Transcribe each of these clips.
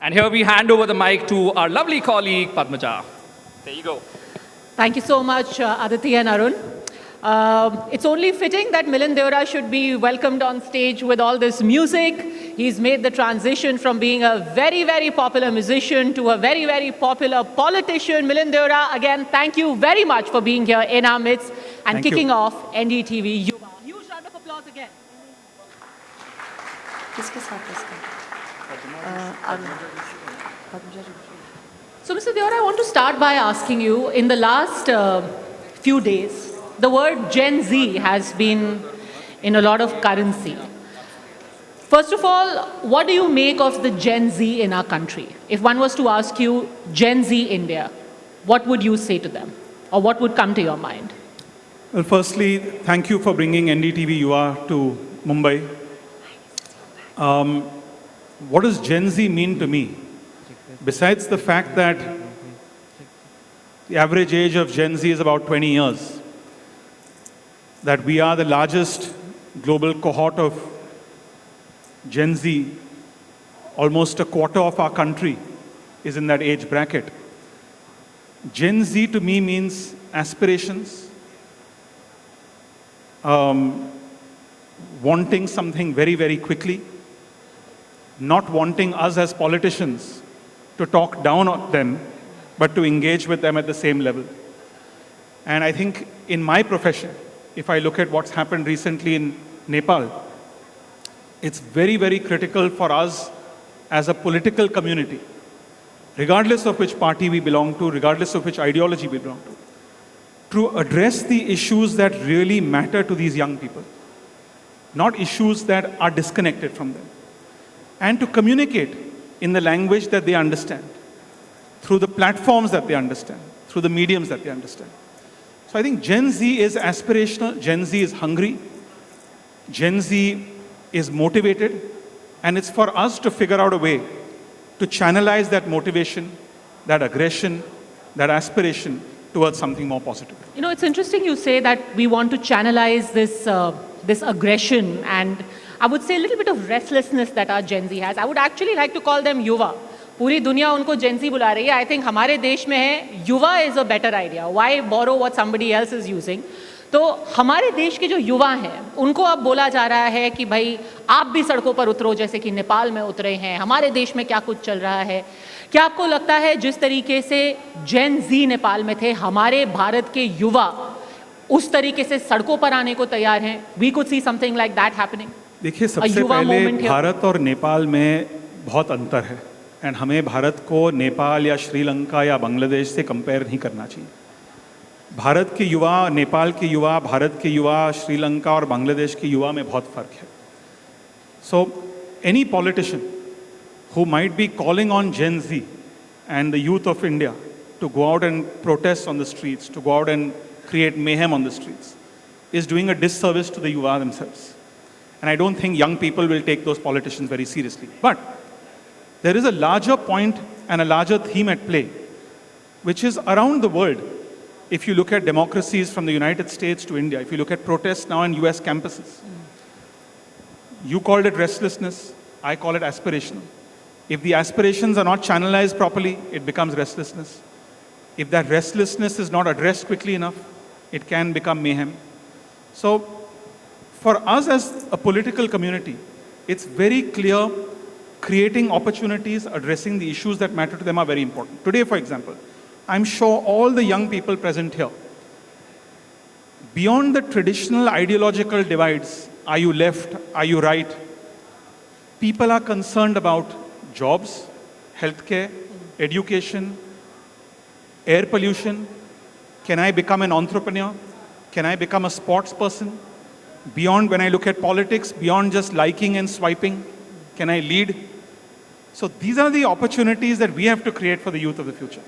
And here we hand over the mic to our lovely colleague, Padmaja. There you go. Thank you so much, Aditi and Arun. It's only fitting that Milind Deora should be welcomed on stage with all this music. He's made the transition from being a very, very popular musician to a very, very popular politician. Milind Deora, again, thank you very much for being here in our midst and kicking off NDTV Yuva. Huge round of applause again. So, Mr. Deora, I want to start by asking you, in the last few days, the word Gen Z has been in a lot of currency. First of all, what do you make of the Gen Z in our country? If one was to ask you, Gen Z India, what would you say to them? Or what would come to your mind? Well, firstly, thank you for bringing NDTV Yuva to Mumbai. What does Gen Z mean to me? Besides the fact that the average age of Gen Z is about 20 years, that we are the largest global cohort of Gen Z, almost a quarter of our country is in that age bracket. Gen Z to me means aspirations, wanting something very, very quickly, not wanting us as politicians to talk down on them, but to engage with them at the same level. And I think in my profession, if I look at what's happened recently in Nepal, it's very, very critical for us as a political community, regardless of which party we belong to, regardless of which ideology we belong to address the issues that really matter to these young people, not issues that are disconnected from them, and to communicate in the language that they understand, through the platforms that they understand, through the mediums that they understand. So I think Gen Z is aspirational, Gen Z is hungry, Gen Z is motivated, and it's for us to figure out a way to channelize that motivation, that aggression, that aspiration towards something more positive. You know, it's interesting you say that we want to channelize this aggression and I would say a little bit of restlessness that our Gen Z has. I would actually like to call them Yuva. पूरी दुनिया उनको Gen Z बुला रही है. I think हमारे देश में है युवा is a better idea. Why borrow what somebody else is using? तो हमारे देश के जो युवा हैं उनको अब बोला जा रहा है कि भाई आप भी सड़कों पर उतरो जैसे कि नेपाल में उतरे हैं. हमारे देश में क्या कुछ चल रहा है? क्या आपको लगता है जिस तरीके से Gen Z नेपाल में थे, हमारे भारत के युवा उस तरीके से सड़कों पर आने को तैयार हैं? We could see something like that happening. देखिए, सबसे पहले भारत और नेपाल में बहुत अंतर है एंड हमें भारत को नेपाल या श्रीलंका या बांग्लादेश से कंपेयर नहीं करना चाहिए. भारत के युवा, नेपाल के युवा, भारत के युवा, श्रीलंका और बांग्लादेश के युवा में बहुत फर्क है. So any politician who might be calling on Gen Z and the youth of India to go out and protest on the streets, to go out and create mayhem on the streets, is doing a disservice to the Yuva themselves. And I don't think young people will take those politicians very seriously. But there is a larger point and a larger theme at play, which is around the world. If you look at democracies from the United States to India, if you look at protests now in US campuses, you called it restlessness, I call it aspirational. If the aspirations are not channelized properly, it becomes restlessness. If that restlessness is not addressed quickly enough, it can become mayhem. So for us as a political community, it's very clear creating opportunities, addressing the issues that matter to them are very important. Today, for example, I'm sure all the young people present here, beyond the traditional ideological divides, are you left, are you right, people are concerned about jobs, healthcare, education, air pollution. Can I become an entrepreneur? Can I become a sports person? Beyond, when I look at politics, beyond just liking and swiping, can I lead? So these are the opportunities that we have to create for the youth of the future.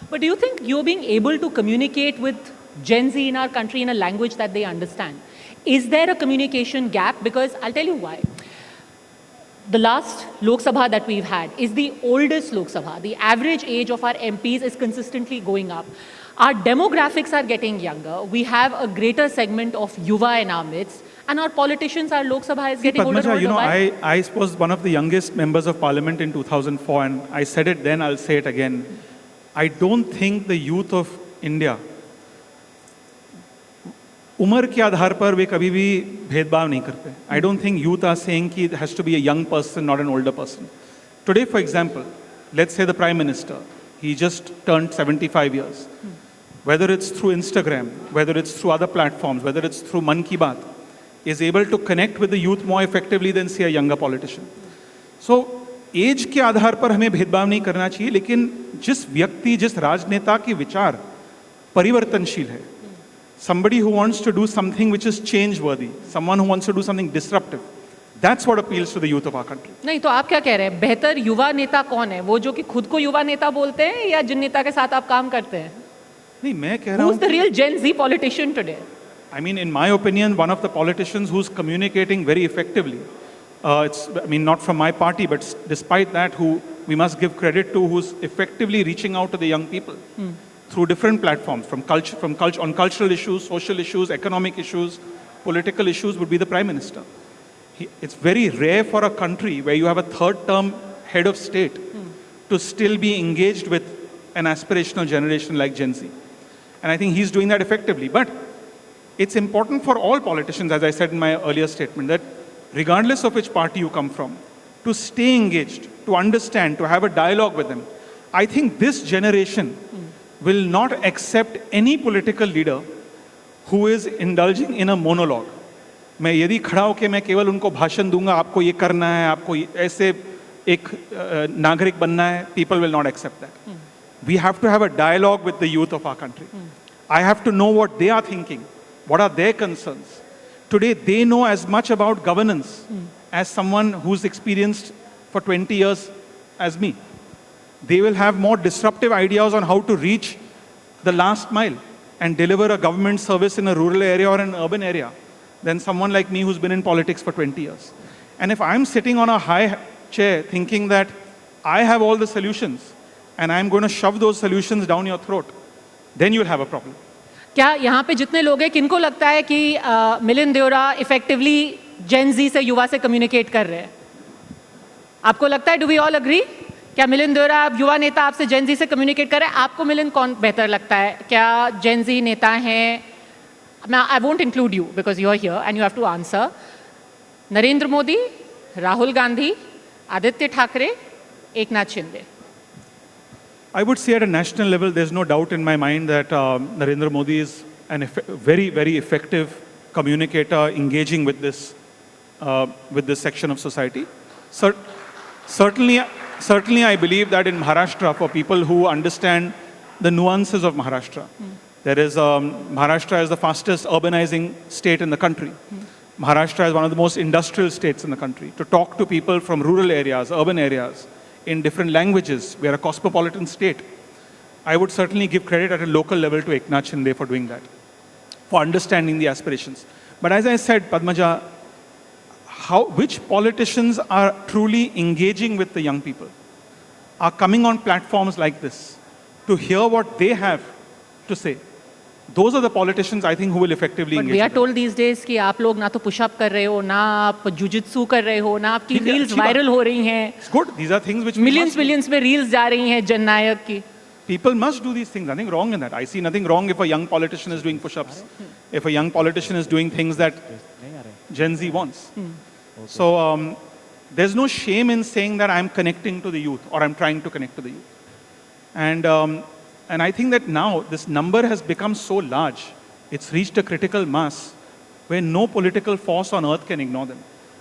But do you think you're being able to communicate with Gen Z in our country in a language that they understand? Is there a communication gap? Because I'll tell you why. The last Lok Sabha that we've had is the oldest Lok Sabha. The average age of our MPs is consistently going up. Our demographics are getting younger. We have a greater segment of Yuva in our midst. And our politicians, our Lok Sabha is See, getting older and Padmaja, older. you know, Why? I suppose one of the youngest members of parliament in 2004, and I said it then, I'll say it again. I don't think the youth of India, उम्र के आधार पर वे कभी भी भेदभाव नहीं करते. I don't think youth are saying कि it has to be a young person, not an older person. Today, for example, let's say the Prime Minister, he just turned 75 years. Whether it's through Instagram, whether it's through other platforms, whether it's through Man Ki Baat, is able to connect with the youth more effectively than, say, a younger politician. So, age के आधार पर हमें भेदभाव नहीं करना चाहिए, लेकिन जिस व्यक्ति, जिस राजनेता के विचार परिवर्तनशील है, somebody who wants to do something which is change worthy, someone who wants to do something disruptive, that's what appeals to the youth of our country. नहीं तो आप क्या कह रहे हैं, बेहतर युवा नेता कौन है? वो जो कि खुद को युवा नेता बोलते हैं या जिन नेता के साथ आप काम करते हैं? नहीं, मैं कह रहा Who's the हूँ, real Gen Z politician today? I mean, in my opinion, one of the politicians who's communicating very effectively, not from my party, but despite that, who we must give credit to, who's effectively reaching out to the young people through different platforms, on cultural issues, social issues, economic issues, political issues, would be the Prime Minister. It's very rare for a country where you have a third-term head of state to still be engaged with an aspirational generation like Gen Z. And I think he's doing that effectively. But it's important for all politicians, as I said in my earlier statement, that regardless of which party you come from, to stay engaged, to understand, to have a dialogue with them. I think this generation will not accept any political leader who is indulging in a monologue. मैं यदि खड़ा होकर मैं केवल उनको भाषण दूंगा, आपको ये करना है, आपको ऐसे एक नागरिक बनना है, people will not accept that. We have to have a dialogue with the youth of our country. I have to know what they are thinking, what are their concerns. Today, they know as much about governance as someone who's experienced for 20 years as me. They will have more disruptive ideas on how to reach the last mile and deliver a government service in a rural area or an urban area than someone like me who's been in politics for 20 years. And if I'm sitting on a high chair thinking that I have all the solutions and I'm going to shove those solutions down your throat, then you'll have a problem. क्या यहाँ पे जितने लोग हैं, किनको लगता है कि मिलिंद देवरा इफेक्टिवली जेन जी से, युवा से कम्युनिकेट कर रहे हैं? आपको लगता है, डू वी ऑल अग्री? क्या मिलिंद देवरा युवा नेता आपसे जेन जी से कम्युनिकेट कर रहे हैं? आपको मिलिंद कौन बेहतर लगता है? क्या जेन जी नेता हैं? I won't include you because you are here and you have to answer. Narendra Modi, Rahul Gandhi, Aditya Thackeray, Eknath Shinde. I would say at a national level, there's no doubt in my mind that Narendra Modi is a very, very effective communicator engaging with this section of society. Certainly, I believe that in Maharashtra, for people who understand the nuances of Maharashtra, there is Maharashtra is the fastest urbanizing state in the country. Maharashtra is one of the most industrial states in the country. To talk to people from rural areas, urban areas, in different languages, we are a cosmopolitan state. I would certainly give credit at a local level to Eknath Shinde for doing that, for understanding the aspirations. But as I said, Padmaja, which politicians are truly engaging with the young people, are coming on platforms like this to hear what they have to say. Those are the politicians, I think, who will effectively engage. But we are told these days कि आप लोग ना तो push-up कर रहे हो, ना आप jujitsu कर रहे हो, ना आपकी reels viral हो रही हैं. It's good. These are things which millions में reels जा रही हैं जननायक की. People must do these things. Nothing wrong in that. I see nothing wrong if a young politician is doing push-ups, if a young politician is doing things that Gen Z wants. So there's no shame in saying that I'm connecting to the youth or I'm trying to connect to the youth. And I think that now this number has become so large, it's reached a critical mass where no political force on earth can ignore them.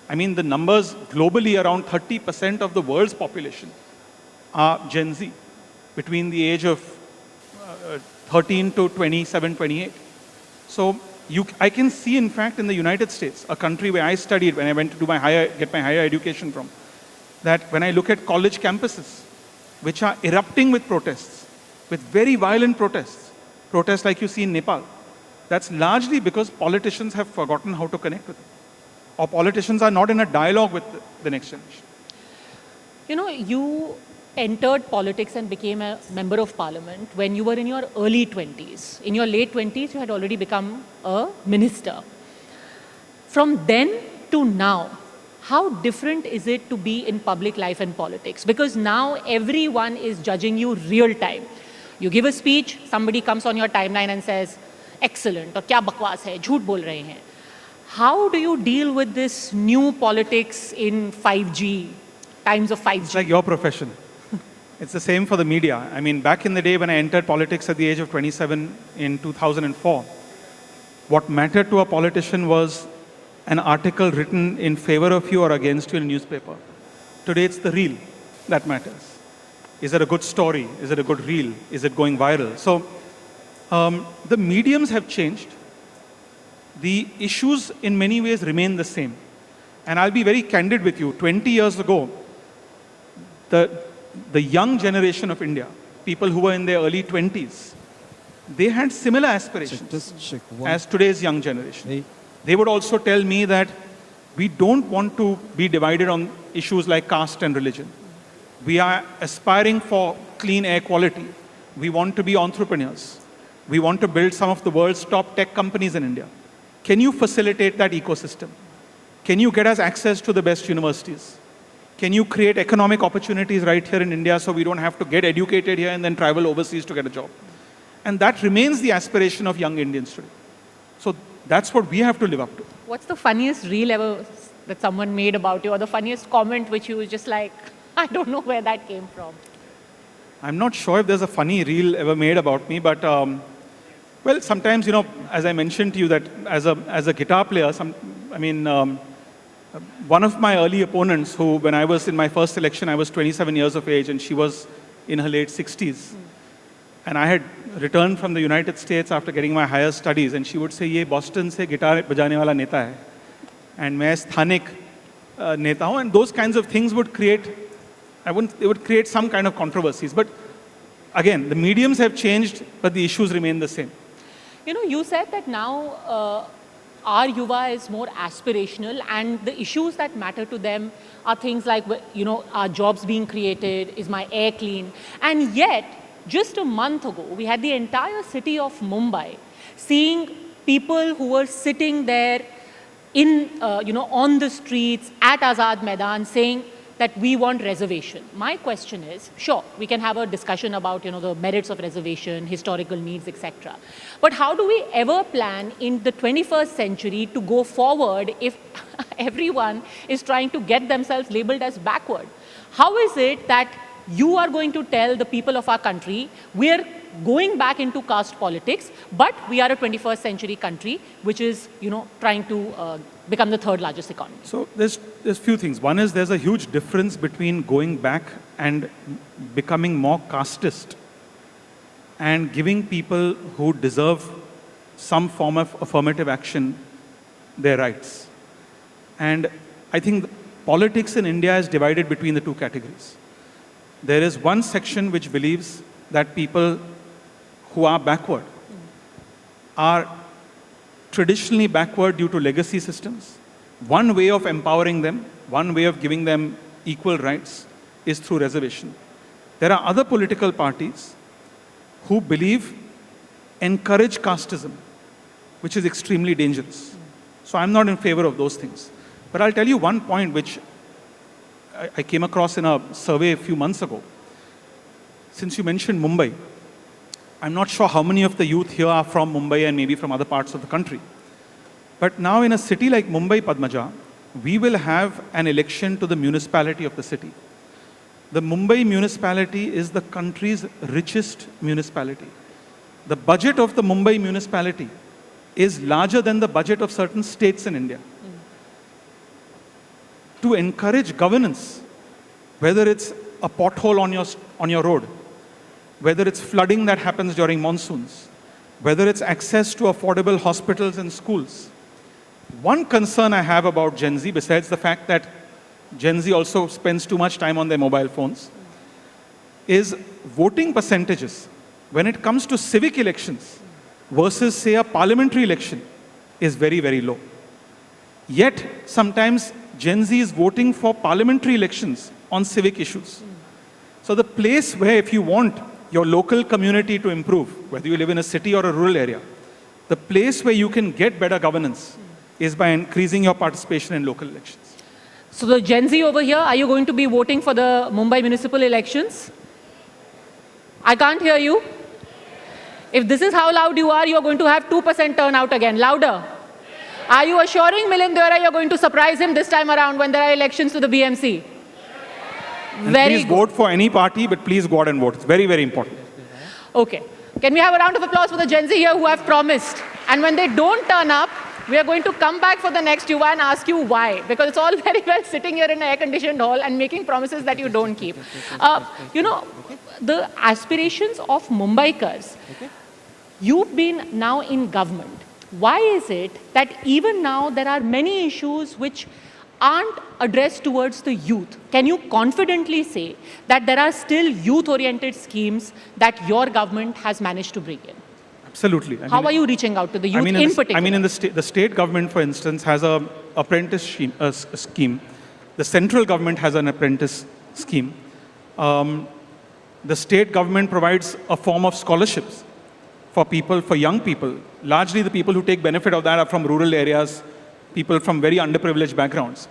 I mean, the numbers globally, around 30% of the world's population are Gen Z, between the age of 13 to 27, 28. So I can see, in fact, in the United States, a country where I studied when I went to do get my higher education from, that when I look at college campuses, which are erupting with protests, with very violent protests like you see in Nepal, that's largely because politicians have forgotten how to connect with them. Or politicians are not in a dialogue with the next generation. You know, you entered politics and became a member of parliament when you were in your early 20s. In your late 20s, you had already become a minister. From then to now, how different is it to be in public life and politics? Because now everyone is judging you real time. You give a speech, somebody comes on your timeline and says, excellent, or kya bakwas hai, jhoot bol rahe hain. How do you deal with this new politics in 5G, times of 5G? It's like your profession. It's the same for the media. I mean, back in the day when I entered politics at the age of 27 in 2004, what mattered to a politician was an article written in favor of you or against you in a newspaper. Today it's the reel that matters. Is it a good story? Is it a good reel? Is it going viral? So the mediums have changed. The issues in many ways remain the same. And I'll be very candid with you. 20 years ago, the young generation of India, people who were in their early 20s, they had similar aspirations as today's young generation. Hey. They would also tell me that we don't want to be divided on issues like caste and religion. We are aspiring for clean air quality. We want to be entrepreneurs. We want to build some of the world's top tech companies in India. Can you facilitate that ecosystem? Can you get us access to the best universities? Can you create economic opportunities right here in India so we don't have to get educated here and then travel overseas to get a job? And that remains the aspiration of young Indians today. So that's what we have to live up to. What's the funniest reel ever that someone made about you, or the funniest comment which you was just like, I don't know where that came from? I'm not sure if there's a funny reel ever made about me, but well, sometimes, you know, as I mentioned to you that as a guitar player, one of my early opponents who, when I was in my first election, I was 27 years of age and she was in her late 60s. And I had returned from the United States after getting my higher studies, and she would say, "Ye Boston se guitar bajane wala neta hai, and मैं स्थानिक नेता हूँ," and those kinds of things would create, it would create some kind of controversies. But again, the mediums have changed, but the issues remain the same. You know, you said that now our Yuva is more aspirational, and the issues that matter to them are things like, you know, are jobs being created, is my air clean? And yet, just a month ago, we had the entire city of Mumbai seeing people who were sitting there in, on the streets at Azad Maidan saying that we want reservation. My question is, sure, we can have a discussion about, the merits of reservation, historical needs, etc. But how do we ever plan in the 21st century to go forward if everyone is trying to get themselves labeled as backward? How is it that you are going to tell the people of our country, we're going back into caste politics, but we are a 21st century country, which is, trying to become the third largest economy? So there's few things. One is there's a huge difference between going back and becoming more casteist and giving people who deserve some form of affirmative action their rights. And I think politics in India is divided between the two categories. There is one section which believes that people who are backward are traditionally backward due to legacy systems. One way of empowering them, one way of giving them equal rights is through reservation. There are other political parties who encourage casteism, which is extremely dangerous. So I'm not in favor of those things. But I'll tell you one point which I came across in a survey a few months ago. Since you mentioned Mumbai, I'm not sure how many of the youth here are from Mumbai and maybe from other parts of the country. But now in a city like Mumbai, Padmaja, we will have an election to the municipality of the city. The Mumbai municipality is the country's richest municipality. The budget of the Mumbai municipality is larger than the budget of certain states in India. To encourage governance, whether it's a pothole on your road, whether it's flooding that happens during monsoons, whether it's access to affordable hospitals and schools. One concern I have about Gen Z, besides the fact that Gen Z also spends too much time on their mobile phones, is voting percentages. When it comes to civic elections versus, say, a parliamentary election, is very, very low. Yet, sometimes Gen Z is voting for parliamentary elections on civic issues. So the place where, if you want your local community to improve, whether you live in a city or a rural area, the place where you can get better governance is by increasing your participation in local elections. So the Gen Z over here, are you going to be voting for the Mumbai municipal elections? I can't hear you. If this is how loud you are going to have 2% turnout again. Louder. Are you assuring Milind Deora you're going to surprise him this time around when there are elections to the BMC? And please vote for any party, but please go out and vote. It's very, very important. Okay. Can we have a round of applause for the Gen Z here who have promised? And when they don't turn up, we are going to come back for the next Yuva and ask you why. Because it's all very well sitting here in an air-conditioned hall and making promises that you don't keep. You know, the aspirations of Mumbaikars, you've been now in government. Why is it that even now there are many issues which aren't addressed towards the youth? Can you confidently say that there are still youth-oriented schemes that your government has managed to bring in? Absolutely. How are you reaching out to the youth in particular? I mean, in the state government, for instance, has a apprentice scheme. The central government has an apprentice scheme. The state government provides a form of scholarships for people, for young people. Largely the people who take benefit of that are from rural areas, people from very underprivileged backgrounds.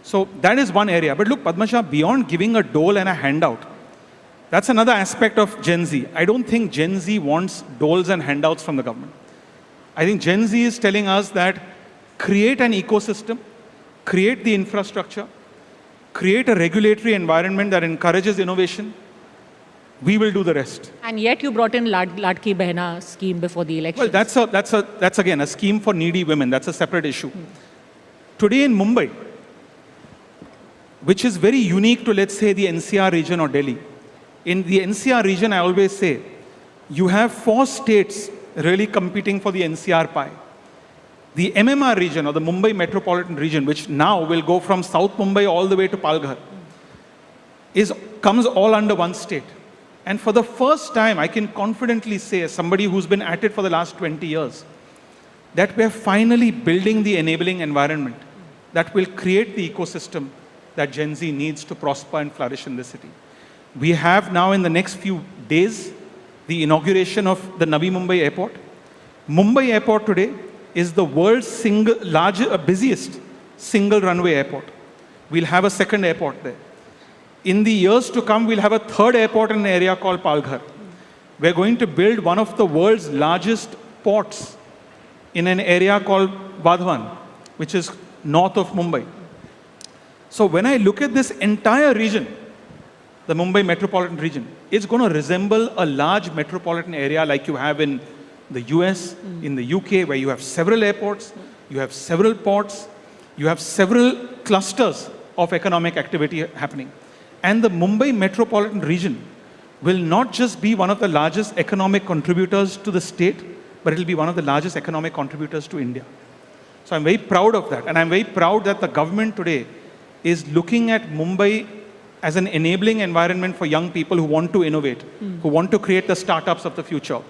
So that is one area. But look, Padmasha, beyond giving a dole and a handout, that's another aspect of Gen Z. I don't think Gen Z wants doles and handouts from the government. I think Gen Z is telling us that create an ecosystem, create the infrastructure, create a regulatory environment that encourages innovation. We will do the rest. And yet you brought in Ladki Behna scheme before the election. Well, that's again a scheme for needy women. That's a separate issue. Today in Mumbai, which is very unique to, let's say, the NCR region or Delhi. In the NCR region, I always say, you have 4 states really competing for the NCR pie. The MMR region, or the Mumbai metropolitan region, which now will go from South Mumbai all the way to Palghar, comes all under one state. And for the first time, I can confidently say, as somebody who's been at it for the last 20 years, that we're finally building the enabling environment that will create the ecosystem that Gen Z needs to prosper and flourish in this city. We have now, in the next few days, the inauguration of the Navi Mumbai Airport. Mumbai Airport today is the world's busiest single runway airport. We'll have a second airport there. In the years to come, we'll have a third airport in an area called Palghar. We're going to build one of the world's largest ports in an area called Vadhavan, which is north of Mumbai. So when I look at this entire region, the Mumbai metropolitan region, it's going to resemble a large metropolitan area like you have in the US, in the UK, where you have several airports, you have several ports, you have several clusters of economic activity happening. And the Mumbai metropolitan region will not just be one of the largest economic contributors to the state, but it will be one of the largest economic contributors to India. So I'm very proud of that. And I'm very proud that the government today is looking at Mumbai as an enabling environment for young people who want to innovate, who want to create the startups of the future.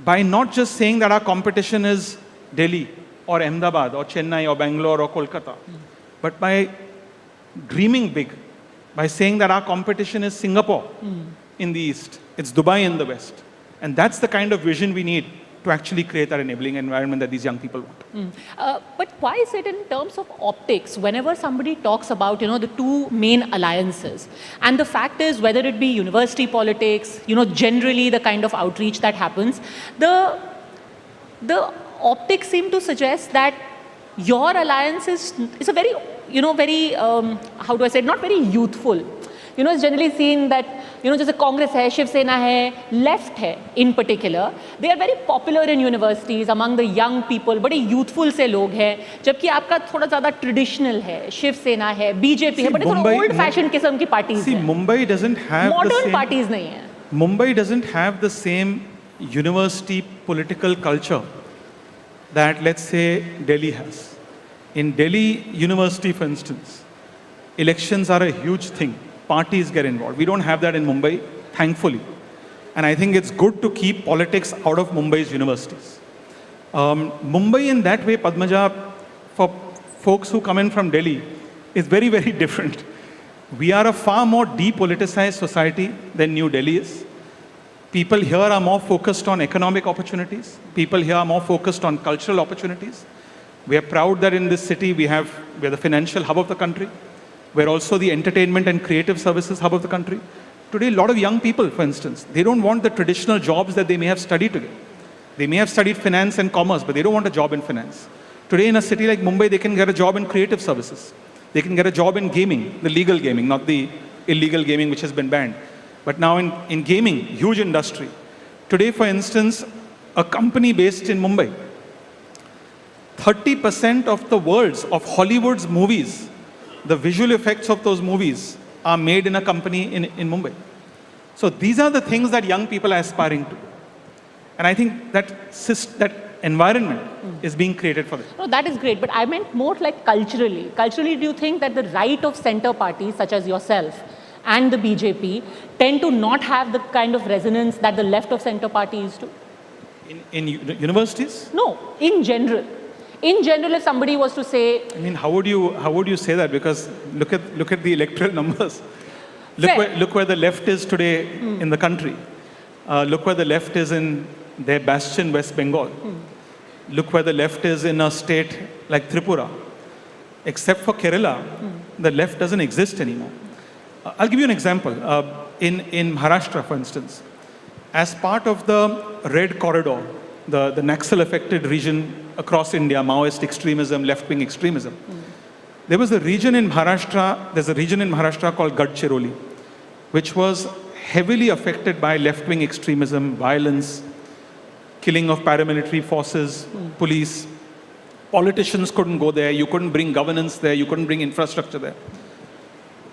By not just saying that our competition is Delhi or Ahmedabad or Chennai or Bangalore or Kolkata, but by dreaming big, by saying that our competition is Singapore in the east, it's Dubai in the west. And that's the kind of vision we need to actually create that enabling environment that these young people want. But why is it in terms of optics, whenever somebody talks about, the 2 main alliances, and the fact is whether it be university politics, generally the kind of outreach that happens, the optics seem to suggest that your alliance is a very, how do I say it, not very youthful. It's generally seen that, जैसे Congress है, Shiv Sena है, left है in particular, they are very popular in universities among the young people, बड़े youthful से लोग हैं, जबकि आपका थोड़ा ज़्यादा traditional है, Shiv Sena है, BJP है, बड़े थोड़ा old fashioned किस्म की parties हैं. Mumbai doesn't have modern parties नहीं हैं. Mumbai doesn't have the same university political culture that, let's say, Delhi has. In Delhi University, for instance, elections are a huge thing. Parties get involved. We don't have that in Mumbai, thankfully. And I think it's good to keep politics out of Mumbai's universities. Mumbai in that way, Padmaja, for folks who come in from Delhi, is very, very different. We are a far more depoliticized society than New Delhi is. People here are more focused on economic opportunities. People here are more focused on cultural opportunities. We are proud that in this city we are the financial hub of the country. We're also the entertainment and creative services hub of the country. Today, a lot of young people, for instance, they don't want the traditional jobs that they may have studied today. They may have studied finance and commerce, but they don't want a job in finance. Today, in a city like Mumbai, they can get a job in creative services. They can get a job in gaming, the legal gaming, not the illegal gaming which has been banned. But now in gaming, huge industry. Today, for instance, a company based in Mumbai, 30% of the world's, of Hollywood's movies, the visual effects of those movies are made in a company in Mumbai. So these are the things that young people are aspiring to. And I think that environment is being created for them. No, that is great, but I meant more like culturally. Culturally, do you think that the right of center parties, such as yourself and the BJP, tend to not have the kind of resonance that the left of center parties do? In universities? No, in general. In general, if somebody was to say... I mean, how would you say that? Because look at the electoral numbers. Look where the left is today in the country. Look where the left is in their bastion, West Bengal. Look where the left is in a state like Tripura. Except for Kerala, the left doesn't exist anymore. I'll give you an example. In Maharashtra, for instance, as part of the Red Corridor, the Naxal-affected region across India, Maoist extremism, left-wing extremism, there's a region in Maharashtra called Gadchiroli, which was heavily affected by left-wing extremism, violence, killing of paramilitary forces, police. Politicians couldn't go there. You couldn't bring governance there. You couldn't bring infrastructure there.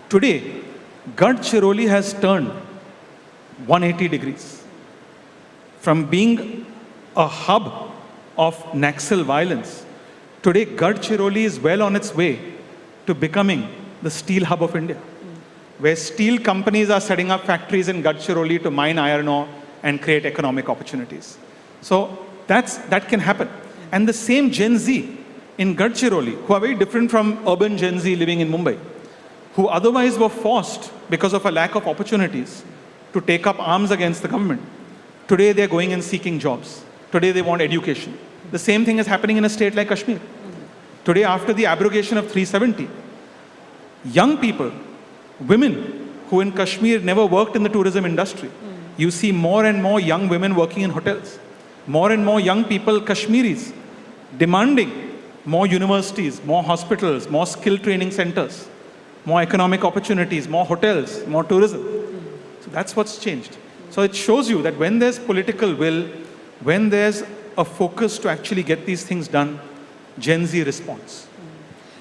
Today, Gadchiroli has turned 180 degrees. From being a hub of Naxal violence, today Gadchiroli is well on its way to becoming the steel hub of India, where steel companies are setting up factories in Gadchiroli to mine iron ore and create economic opportunities. So that can happen. And the same Gen Z in Gadchiroli, who are very different from urban Gen Z living in Mumbai, who otherwise were forced because of a lack of opportunities to take up arms against the government, today they're going and seeking jobs. Today they want education. The same thing is happening in a state like Kashmir. Today, after the abrogation of 370, young people, women who in Kashmir never worked in the tourism industry, you see more and more young women working in hotels. More and more young people, Kashmiris, demanding more universities, more hospitals, more skill training centers, more economic opportunities, more hotels, more tourism. So that's what's changed. So it shows you that when there's political will, when there's a focus to actually get these things done, Gen Z responds.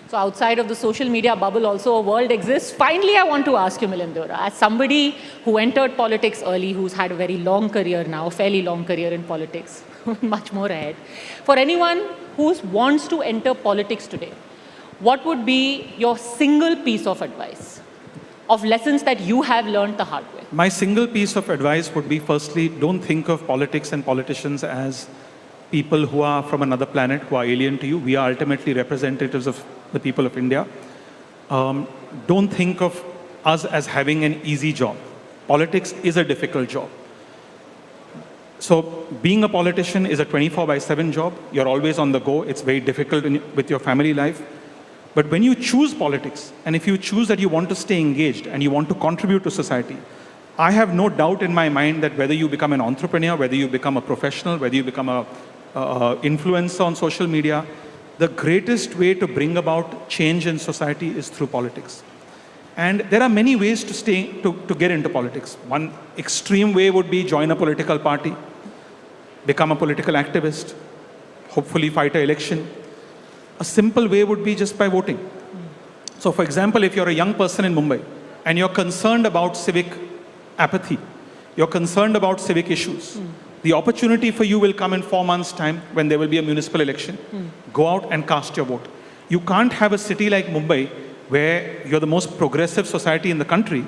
So outside of the social media bubble, also a world exists. Finally, I want to ask you, Milind, as somebody who entered politics early, who's had a very long career now, a fairly long career in politics, much more ahead. For anyone who wants to enter politics today, what would be your single piece of advice of lessons that you have learned the hard way? My single piece of advice would be, firstly, don't think of politics and politicians as people who are from another planet, who are alien to you. We are ultimately representatives of the people of India. Don't think of us as having an easy job. Politics is a difficult job. So being a politician is a 24/7 job. You're always on the go. It's very difficult with your family life. But when you choose politics, and if you choose that you want to stay engaged and you want to contribute to society, I have no doubt in my mind that whether you become an entrepreneur, whether you become a professional, whether you become a influencer on social media, the greatest way to bring about change in society is through politics. And there are many ways to get into politics. One extreme way would be join a political party, become a political activist, hopefully fight an election. A simple way would be just by voting. So for example, if you're a young person in Mumbai and you're concerned about civic apathy, you're concerned about civic issues, the opportunity for you will come in 4 months' time when there will be a municipal election. Go out and cast your vote. You can't have a city like Mumbai where you're the most progressive society in the country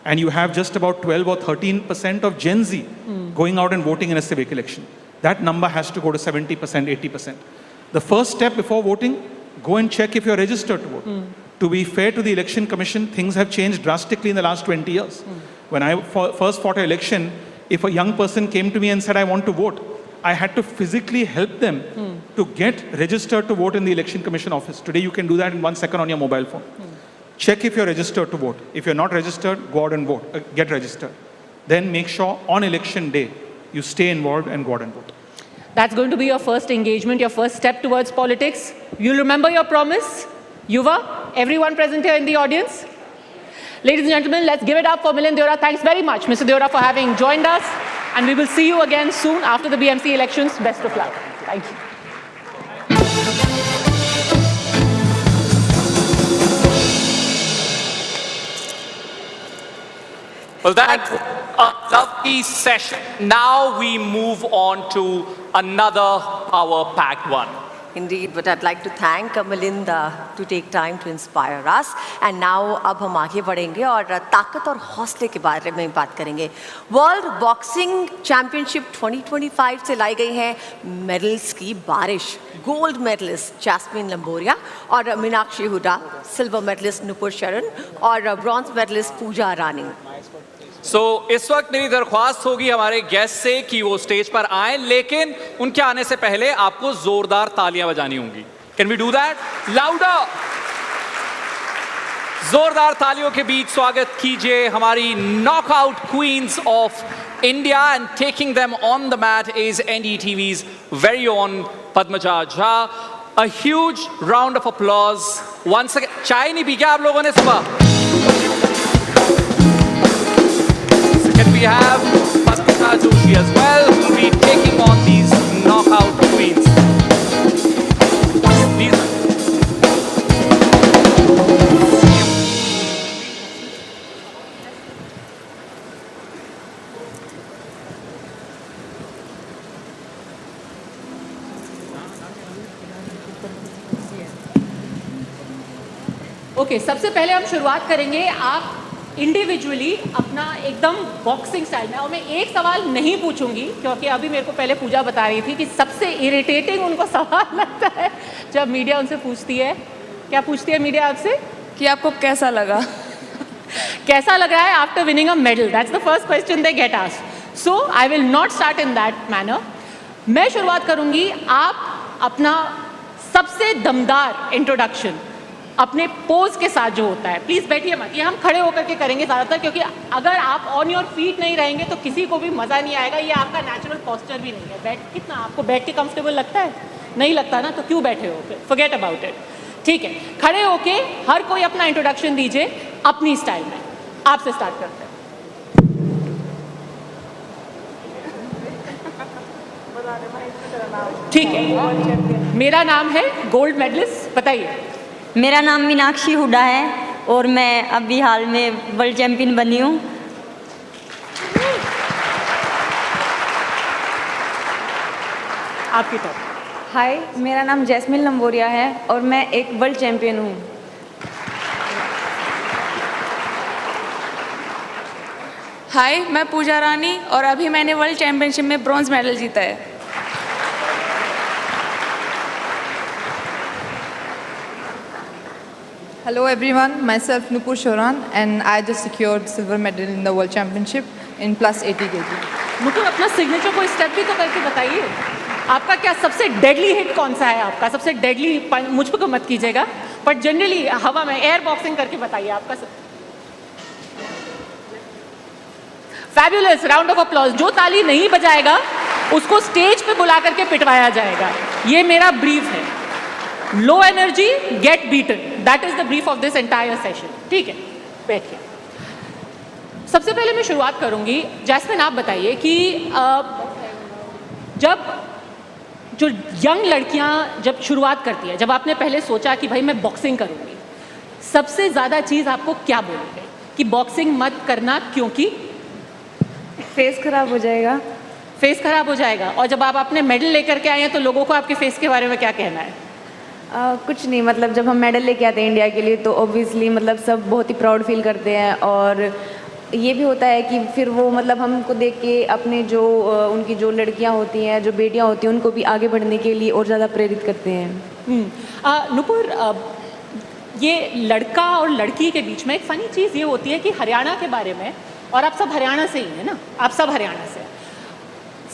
and you have just about 12 or 13% of Gen Z going out and voting in a civic election. That number has to go to 70%, 80%. The first step before voting, go and check if you're registered to vote. To be fair to the Election Commission, things have changed drastically in the last 20 years. When I first fought an election, if a young person came to me and said, I want to vote, I had to physically help them to get registered to vote in the Election Commission office. Today you can do that in 1 second on your mobile phone. Check if you're registered to vote. If you're not registered, go out and vote. Get registered. Then make sure on election day you stay involved and go out and vote. That's going to be your first engagement, your first step towards politics. You'll remember your promise. Yuva, everyone present here in the audience. Ladies and gentlemen, let's give it up for Milind Deora. Thanks very much, Mr. Deora, for having joined us. And we will see you again soon after the BMC elections. Best of luck. Thank you. Well, that's a lovely session. Now we move on to another power-packed one. Indeed, but I'd like to thank Melinda to take time to inspire us. And now अब हम आगे बढ़ेंगे और ताकत और हौसले के बारे में बात करेंगे. वर्ल्ड बॉक्सिंग चैंपियनशिप 2025 से लाई गई है मेडल्स की बारिश. गोल्ड मेडलिस्ट जैस्मिन लंबोरिया और मीनाक्षी हुडा, सिल्वर मेडलिस्ट नुपुर शरण और ब्रॉन्ज मेडलिस्ट पूजा रानी. So, इस वक्त मेरी दरख्वास्त होगी हमारे गेस्ट से कि वो स्टेज पर आए, लेकिन उनके आने से पहले आपको जोरदार तालियां बजानी होंगी. Can we do that? Louder! जोरदार तालियों के बीच स्वागत कीजिए हमारी knockout queens of India, and taking them on the mat is NDTV's very own Padmaja Jha. A huge round of applause once again. चाय नहीं पी क्या आप लोगों ने सुबह? Can we have Padmaja Joshi as well, who will be taking on these knockout queens? Okay, सबसे पहले हम शुरुआत करेंगे. आप इंडिविजुअली अपना एकदम बॉक्सिंग स्टाइल में, और मैं एक सवाल नहीं पूछूंगी क्योंकि अभी मेरे को पहले पूजा बता रही थी कि सबसे इरिटेटिंग उनको सवाल लगता है जब मीडिया उनसे पूछती है. क्या पूछती है मीडिया आपसे? कि आपको कैसा लगा? कैसा लग रहा है after winning a medal? That's the first question they get asked. So I will not start in that manner. मैं शुरुआत करूंगी. आप अपना सबसे दमदार इंट्रोडक्शन अपने पोज के साथ जो होता है, प्लीज बैठिए मत, ये हम खड़े होकर के करेंगे ज़्यादातर, क्योंकि अगर आप ऑन योर फीट नहीं रहेंगे तो किसी को भी मज़ा नहीं आएगा. ये आपका नेचुरल पोस्चर भी नहीं है. बैठ कितना आपको बैठ के कंफर्टेबल लगता है? नहीं लगता ना, तो क्यों बैठे हो? फिर फॉरगेट अबाउट इट. ठीक है, खड़े होके हर कोई अपना इंट्रोडक्शन दीजिए अपनी स्टाइल में. आपसे स्टार्ट करते हैं. ठीक है, मेरा नाम है गोल्ड मेडलिस्ट. बताइए. मेरा नाम मीनाक्षी हुडा है और मैं अभी हाल में वर्ल्ड चैंपियन बनी हूँ. आपकी तरफ. हाय, मेरा नाम जैस्मिन लंबोरिया है और मैं एक वर्ल्ड चैंपियन हूँ. हाय, मैं पूजा रानी और अभी मैंने वर्ल्ड चैंपियनशिप में ब्रॉन्ज मेडल जीता है. Hello everyone, myself Nupur Shoran and I just secured silver medal in the World Championship in plus 80 kg. Nupur, अपना सिग्नेचर कोई स्टेप भी तो करके बताइए. आपका क्या सबसे डेडली हिट कौन सा है? आपका सबसे डेडली, मुझ पर मत कीजिएगा, बट जनरली हवा में एयर बॉक्सिंग करके बताइए आपका. Fabulous, round of applause. जो ताली नहीं बजाएगा उसको स्टेज पे बुला करके पिटवाया जाएगा. ये मेरा ब्रीफ है. Low energy, get beaten. That is the brief of this entire session. ठीक है, बैठिए. सबसे पहले मैं शुरुआत करूंगी. जैस्मिन, आप बताइए कि जब जो यंग लड़कियां जब शुरुआत करती है, जब आपने पहले सोचा कि भाई मैं बॉक्सिंग करूंगी, सबसे ज़्यादा चीज़ आपको क्या बोलोगे कि बॉक्सिंग मत करना? क्योंकि फेस खराब हो जाएगा. फेस खराब हो जाएगा. और जब आप अपने मेडल लेकर के आए हैं तो लोगों को आपके फेस के बारे में क्या कहना है? कुछ नहीं, मतलब जब हम मेडल लेके आते हैं इंडिया के लिए तो ऑब्वियसली मतलब सब बहुत ही प्राउड फील करते हैं. और ये भी होता है कि फिर वो मतलब हमको देख के अपने जो उनकी जो लड़कियां होती हैं, जो बेटियां होती हैं, उनको भी आगे बढ़ने के लिए और ज़्यादा प्रेरित करते हैं. नुपुर, ये लड़का और लड़की के बीच में एक फ़नी चीज़ ये होती है कि हरियाणा के बारे में, और आप सब हरियाणा से ही हैं ना, आप सब हरियाणा से.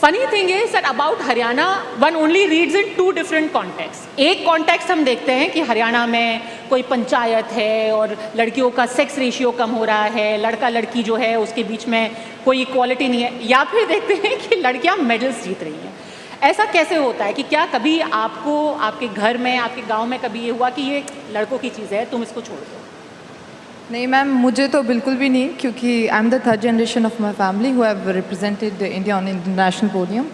Funny thing is that about Haryana one only reads in two different context. एक कॉन्टेक्स्ट हम देखते हैं कि हरियाणा में कोई पंचायत है और लड़कियों का सेक्स रेशियो कम हो रहा है, लड़का लड़की जो है उसके बीच में कोई इक्वालिटी नहीं है, या फिर देखते हैं कि लड़कियां मेडल्स जीत रही हैं। ऐसा कैसे होता है कि क्या कभी आपको आपके घर में, आपके गांव में कभी ये हुआ कि ये लड़कों की चीज़ है, तुम इसको छोड़ दो? नहीं मैम, मुझे तो बिल्कुल भी नहीं, क्योंकि I am the third generation of my family who have represented India on international podium.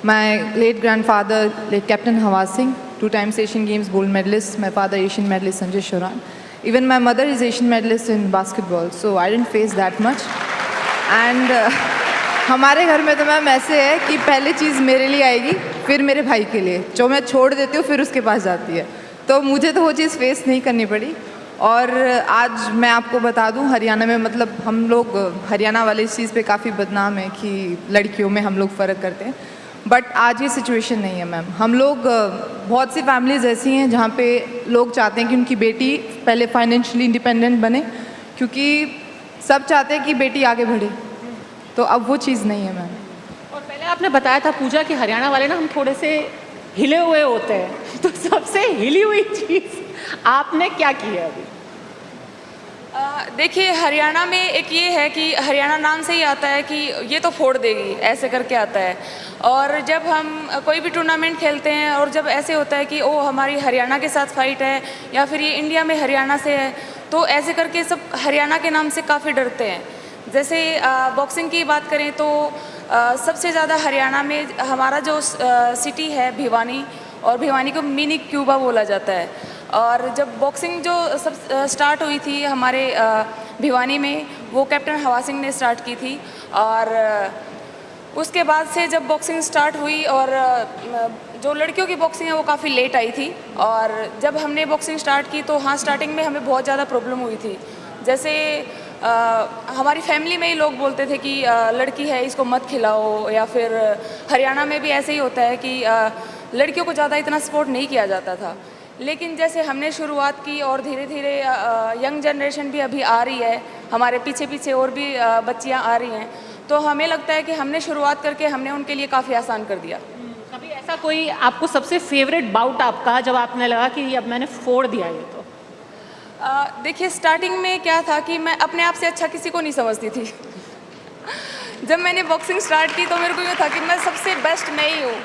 My late grandfather late captain Hawa Singh, 2 times Asian Games gold medalist. My father Asian medalist Sanjay Shoran. Even my mother is Asian medalist in basketball, so I didn't face that much. And हमारे घर में तो ma'am ऐसे है कि पहले चीज़ मेरे लिए आएगी, फिर मेरे भाई के लिए, जो मैं छोड़ देती हूँ फिर उसके पास जाती है। तो मुझे तो वो चीज़ फेस नहीं करनी पड़ी। और आज मैं आपको बता दूं, हरियाणा में मतलब हम लोग, हरियाणा वाले इस चीज़ पे काफ़ी बदनाम है कि लड़कियों में हम लोग फ़र्क करते हैं, बट आज ये सिचुएशन नहीं है मैम। हम लोग, बहुत सी फैमिलीज़ ऐसी हैं जहाँ पे लोग चाहते हैं कि उनकी बेटी पहले फाइनेंशियली इंडिपेंडेंट बने, क्योंकि सब चाहते हैं कि बेटी आगे बढ़े, तो अब वो चीज़ नहीं है मैम। और पहले आपने बताया था पूजा कि हरियाणा वाले ना हम थोड़े से हिले हुए होते हैं, तो सबसे हिली हुई चीज़ आपने क्या की है अभी? देखिए, हरियाणा में एक ये है कि हरियाणा नाम से ही आता है कि ये तो फोड़ देगी, ऐसे करके आता है। और जब हम कोई भी टूर्नामेंट खेलते हैं और जब ऐसे होता है कि ओ हमारी हरियाणा के साथ फाइट है या फिर ये इंडिया में हरियाणा से है, तो ऐसे करके सब हरियाणा के नाम से काफ़ी डरते हैं। जैसे बॉक्सिंग की बात करें तो सबसे ज़्यादा हरियाणा में हमारा जो सिटी है भिवानी, और भिवानी को मिनी क्यूबा बोला जाता है। और जब बॉक्सिंग जो सब स्टार्ट हुई थी हमारे भिवानी में, वो कैप्टन हवा सिंह ने स्टार्ट की थी। और उसके बाद से जब बॉक्सिंग स्टार्ट हुई, और जो लड़कियों की बॉक्सिंग है वो काफ़ी लेट आई थी। और जब हमने बॉक्सिंग स्टार्ट की तो हाँ, स्टार्टिंग में हमें बहुत ज़्यादा प्रॉब्लम हुई थी। जैसे हमारी फैमिली में ही लोग बोलते थे कि लड़की है इसको मत खिलाओ, या फिर हरियाणा में भी ऐसे ही होता है कि लड़कियों को ज़्यादा इतना सपोर्ट नहीं किया जाता था। लेकिन जैसे हमने शुरुआत की और धीरे धीरे यंग जनरेशन भी अभी आ रही है, हमारे पीछे पीछे और भी बच्चियां आ रही हैं, तो हमें लगता है कि हमने शुरुआत करके हमने उनके लिए काफ़ी आसान कर दिया। कभी ऐसा कोई आपको सबसे फेवरेट बाउट आपका जब आपने लगा कि अब मैंने फोड़ दिया ये? तो देखिए, स्टार्टिंग में क्या था कि मैं अपने आप से अच्छा किसी को नहीं समझती थी। जब मैंने बॉक्सिंग स्टार्ट की तो मेरे को ये था कि मैं सबसे बेस्ट मैं ही हूँ।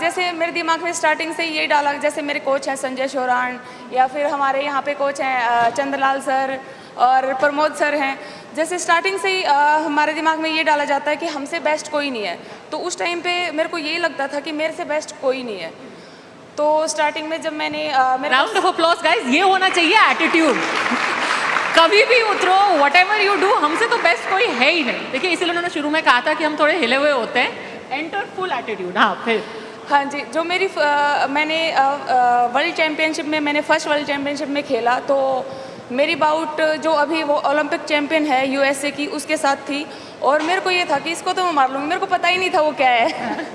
जैसे मेरे दिमाग में स्टार्टिंग से ये डाला, जैसे मेरे कोच हैं संजय शोरान, या फिर हमारे यहाँ पे कोच हैं चंद्रलाल सर और प्रमोद सर हैं। जैसे स्टार्टिंग से ही हमारे दिमाग में ये डाला जाता है कि हमसे बेस्ट कोई नहीं है, तो उस टाइम पे मेरे को ये लगता था कि मेरे से बेस्ट कोई नहीं है। तो स्टार्टिंग में जब मैंने राउंड ऑफ अप्लॉज गाइस, ये होना चाहिए एटीट्यूड। कभी भी उतरो, व्हाटएवर यू डू, हमसे तो बेस्ट कोई है ही नहीं। देखिए, इसलिए उन्होंने शुरू में कहा था कि हम थोड़े हिले हुए होते हैं। Enter full attitude. हाँ, फिर हाँ जी, जो मेरी मैंने वर्ल्ड चैम्पियनशिप में, मैंने फर्स्ट वर्ल्ड चैम्पियनशिप में खेला, तो मेरी बाउट जो अभी वो ओलंपिक चैम्पियन है यूएसए की, उसके साथ थी। और मेरे को ये था कि इसको तो मैं मार लूँगी, मेरे को पता ही नहीं था वो क्या है।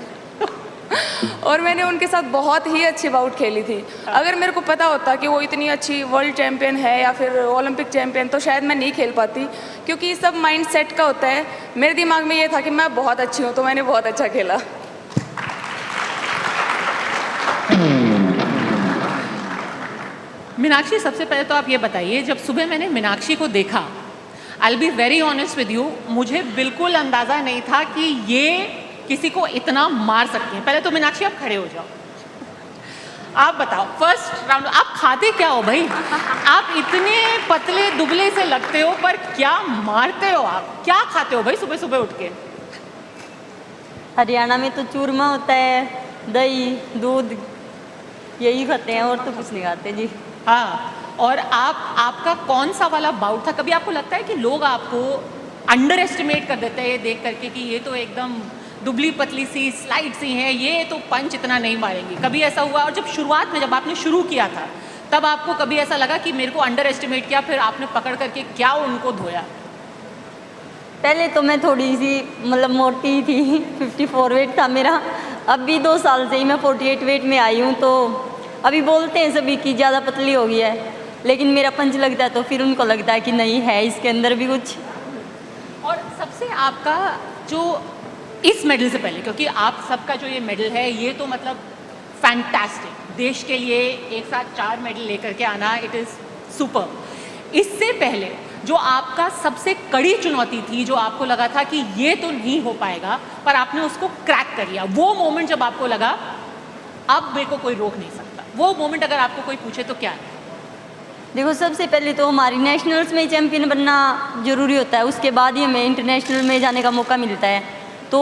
और मैंने उनके साथ बहुत ही अच्छी बाउट खेली थी। अगर मेरे को पता होता कि वो इतनी अच्छी वर्ल्ड चैम्पियन है या फिर ओलंपिक चैम्पियन, तो शायद मैं नहीं खेल पाती, क्योंकि सब माइंड सेट का होता है। मेरे दिमाग में ये था कि मैं बहुत अच्छी हूँ, तो मैंने बहुत अच्छा खेला। मीनाक्षी, सबसे पहले तो आप ये बताइए, जब सुबह मैंने मीनाक्षी को देखा, आई will be very honest with you, मुझे बिल्कुल अंदाज़ा नहीं था कि ये किसी को इतना मार सकती हैं। पहले तो मीनाक्षी आप खड़े हो जाओ, आप बताओ फर्स्ट राउंड आप खाते क्या हो भाई? आप इतने पतले दुबले से लगते हो, पर क्या मारते हो आप? क्या खाते हो भाई सुबह सुबह उठ के? हरियाणा में तो चूरमा होता है, दही दूध यही खाते हैं, और तो कुछ नहीं खाते जी। हाँ, और आपका कौन सा वाला बाउट था? कभी आपको लगता है कि लोग आपको अंडर एस्टिमेट कर देते हैं ये देख करके कि ये तो एकदम दुबली पतली सी स्लाइड सी है, ये तो पंच इतना नहीं मारेंगी? कभी ऐसा हुआ? और जब शुरुआत में, जब आपने शुरू किया था, तब आपको कभी ऐसा लगा कि मेरे को अंडर एस्टिमेट किया, फिर आपने पकड़ करके क्या उनको धोया? पहले तो मैं थोड़ी सी मतलब मोटी थी, 54 वेट था मेरा। अभी 2 साल से ही मैं 48 वेट में आई हूँ, तो अभी बोलते हैं सभी कि ज़्यादा पतली हो गई है, लेकिन मेरा पंच लगता है तो फिर उनको लगता है कि नहीं है इसके अंदर भी कुछ। और सबसे आपका जो इस मेडल से पहले, क्योंकि आप सबका जो ये मेडल है ये तो मतलब फैंटास्टिक, देश के लिए एक साथ 4 मेडल लेकर के आना, इट इज़ सुपर। इससे पहले जो आपका सबसे कड़ी चुनौती थी, जो आपको लगा था कि ये तो नहीं हो पाएगा, पर आपने उसको क्रैक कर लिया, वो मोमेंट जब आपको लगा अब मेरे को कोई रोक नहीं सकता, वो मोमेंट अगर आपको कोई पूछे तो क्या है? देखो, सबसे पहले तो हमारी नेशनल्स में चैम्पियन बनना ज़रूरी होता है, उसके बाद ही हमें इंटरनेशनल में जाने का मौका मिलता है। तो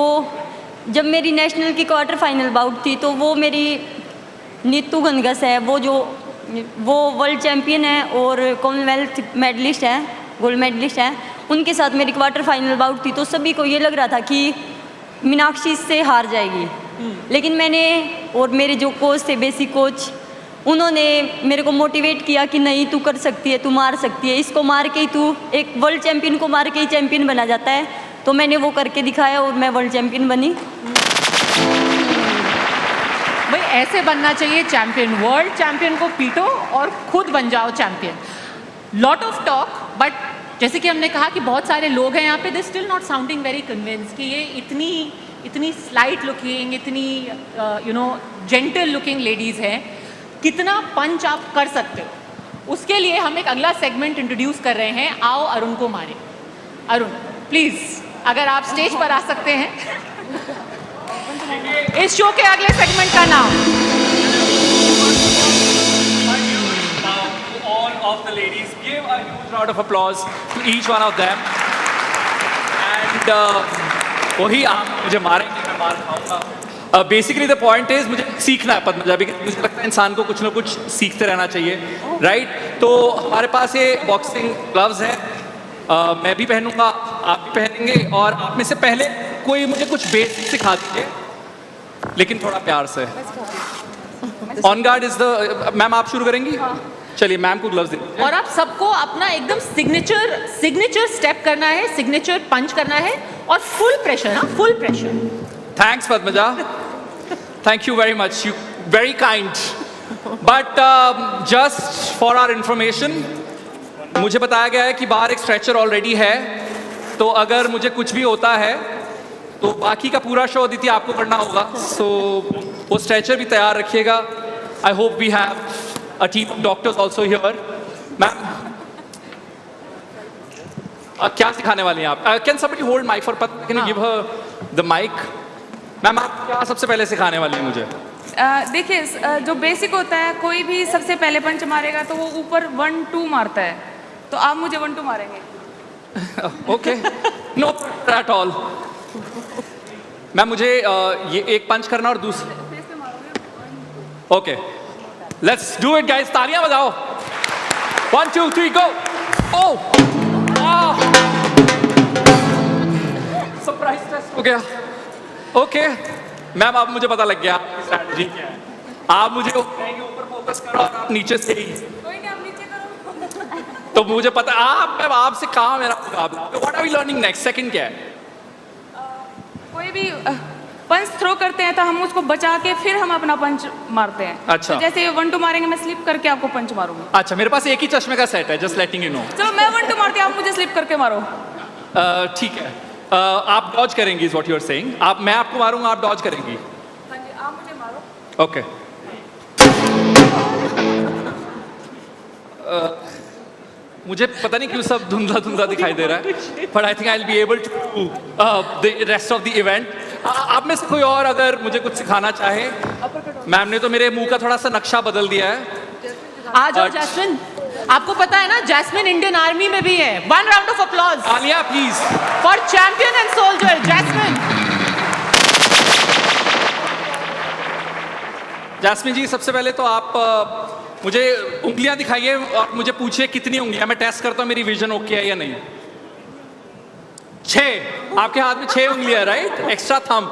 जब मेरी नेशनल की क्वार्टर फाइनल बाउट थी, तो वो मेरी नीतू गनगस है, वो वर्ल्ड चैम्पियन है और कॉमनवेल्थ मेडलिस्ट है, गोल्ड मेडलिस्ट है, उनके साथ मेरी क्वार्टर फाइनल बाउट थी। तो सभी को ये लग रहा था कि मीनाक्षी से हार जाएगी, लेकिन मैंने और मेरे जो कोच थे, बेसिक कोच, उन्होंने मेरे को मोटिवेट किया कि नहीं, तू कर सकती है, तू मार सकती है, इसको मार के ही तू एक वर्ल्ड चैम्पियन को मार के ही चैम्पियन बना जाता है। तो मैंने वो करके दिखाया और मैं वर्ल्ड चैम्पियन बनी। भाई ऐसे बनना चाहिए चैम्पियन, वर्ल्ड चैम्पियन को पीटो और खुद बन जाओ champion. Lot of talk, but जैसे कि हमने कहा कि बहुत सारे लोग हैं यहाँ पे, they still not sounding very convince कि ये इतनी स्लाइट लुकिंग, इतनी जेंटल लुकिंग लेडीज़ हैं, कितना पंच आप कर सकते हो। उसके लिए हम एक अगला सेगमेंट इंट्रोड्यूस कर रहे हैं, आओ अरुण को मारे। अरुण प्लीज़ अगर आप स्टेज पर आ सकते हैं। इस शो के अगले सेगमेंट का नाम all of the ladies, give a huge round of applause to each one of them. And वही आप मुझे मारेंगे, मैं मार खाऊंगा। बेसिकली द पॉइंट इज मुझे सीखना है पद्मजा, मुझे लगता है इंसान को कुछ ना कुछ सीखते रहना चाहिए, राइट? तो हमारे पास ये बॉक्सिंग ग्लव्स हैं, मैं भी पहनूंगा, आप भी पहनेंगे, और आप में से पहले कोई मुझे कुछ बेसिक सिखा दीजिए, लेकिन थोड़ा प्यार से। On guard is the ma'am, आप शुरू करेंगी? चलिए मैम को ग्लव्स दीजिए। और आप सबको अपना एकदम सिग्नेचर स्टेप करना है, सिग्नेचर पंच करना है, और फुल प्रेशर, हाँ full pressure. Thanks Padmaja, thank you very much, you very kind. But just for our information, मुझे बताया गया है कि बाहर एक स्ट्रेचर ऑलरेडी है, तो अगर मुझे कुछ भी होता है तो बाकी का पूरा शो अदिति आपको करना होगा, सो वो स्ट्रेचर भी तैयार रखिएगा। I hope we have a team of doctors also here. Ma'am क्या सिखाने वाली हैं आप? Can somebody hold mic for Padma, can you give her the mic? Ma'am आप क्या सबसे पहले सिखाने वाली हैं मुझे? देखिए, जो बेसिक होता है, कोई भी सबसे पहले पंच मारेगा तो वो ऊपर 1-2 मारता है, तो आप मुझे 1-2 मारेंगे। Okay, no problem at all. Ma'am मुझे ये एक पंच करना और दूसरा, okay let's do it guys, तालियां बजाओ। 1 2 3 गो। ओह सरप्राइज टेस्ट हो गया। ओके मैम, अब मुझे पता लग गया स्ट्रैटेजी क्या है। आप मुझे ऊपर फोकस करो और आप नीचे से ही, कोई नहीं, आप नीचे करो। तो मुझे पता आप, मैम आपसे कहाँ मेरा मुकाबला। What are we learning next? Second क्या है? कोई भी पंच थ्रो करते हैं तो हम उसको बचा के फिर हम अपना पंच मारते हैं। अच्छा। तो जैसे 1-2 मारेंगे, मैं स्लिप करके आपको पंच मारूंगी। अच्छा, मेरे पास एक ही चश्मे का सेट है, जस्ट लेटिंग यू नो। चलो मैं 1-2 मारती हूँ, आप मुझे स्लिप करके मारो। ठीक है, आप डॉज करेंगी is what you are saying. आप, मैं आपको मारूंगा, आप डॉज करेंगी। हाँ जी, आप मुझे मारो। ओके। मुझे पता नहीं क्यों सब धुंधला धुंधला दिखाई दे रहा है, but I think I will be able to the rest of the event. आप में से कोई और अगर मुझे कुछ सिखाना चाहे? मैम ने तो मेरे मुंह का थोड़ा सा नक्शा बदल दिया है। आ जाओ जैस्मिन, आपको पता है ना जैस्मिन इंडियन आर्मी में भी है। 1 round of applause Alia please for champion and soldier Jasmine. Jasmine ji, सबसे पहले तो आप मुझे उंगलियां दिखाइए और मुझे पूछिए कितनी उंगलियां, मैं टेस्ट करता हूं मेरी विजन ओके है या नहीं। 6, आपके हाथ में 6 उंगलियां, right? Extra thumb?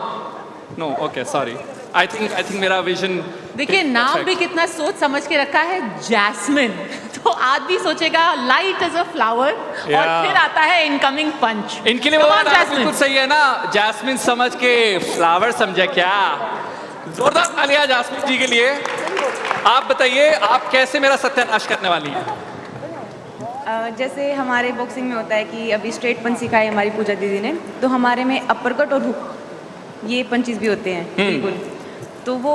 No, okay sorry, I think मेरा विजन। देखिए नाम भी कितना सोच समझ के रखा है, जैस्मिन। तो आदमी सोचेगा लाइट एज अ फ्लावर, और फिर आता है इनकमिंग पंच। इनके लिए वो बिल्कुल सही है ना, जैस्मिन समझ के फ्लावर समझा क्या? जोरदार तालियां जैस्मिन जी के लिए। आप बताइए, आप कैसे मेरा सत्यानाश करने वाली हैं? जैसे हमारे बॉक्सिंग में होता है कि अभी स्ट्रेट पंच सिखाई हमारी पूजा दीदी ने, तो हमारे में अपर कट और हुक ये पंचेस भी होते हैं बिल्कुल। तो वो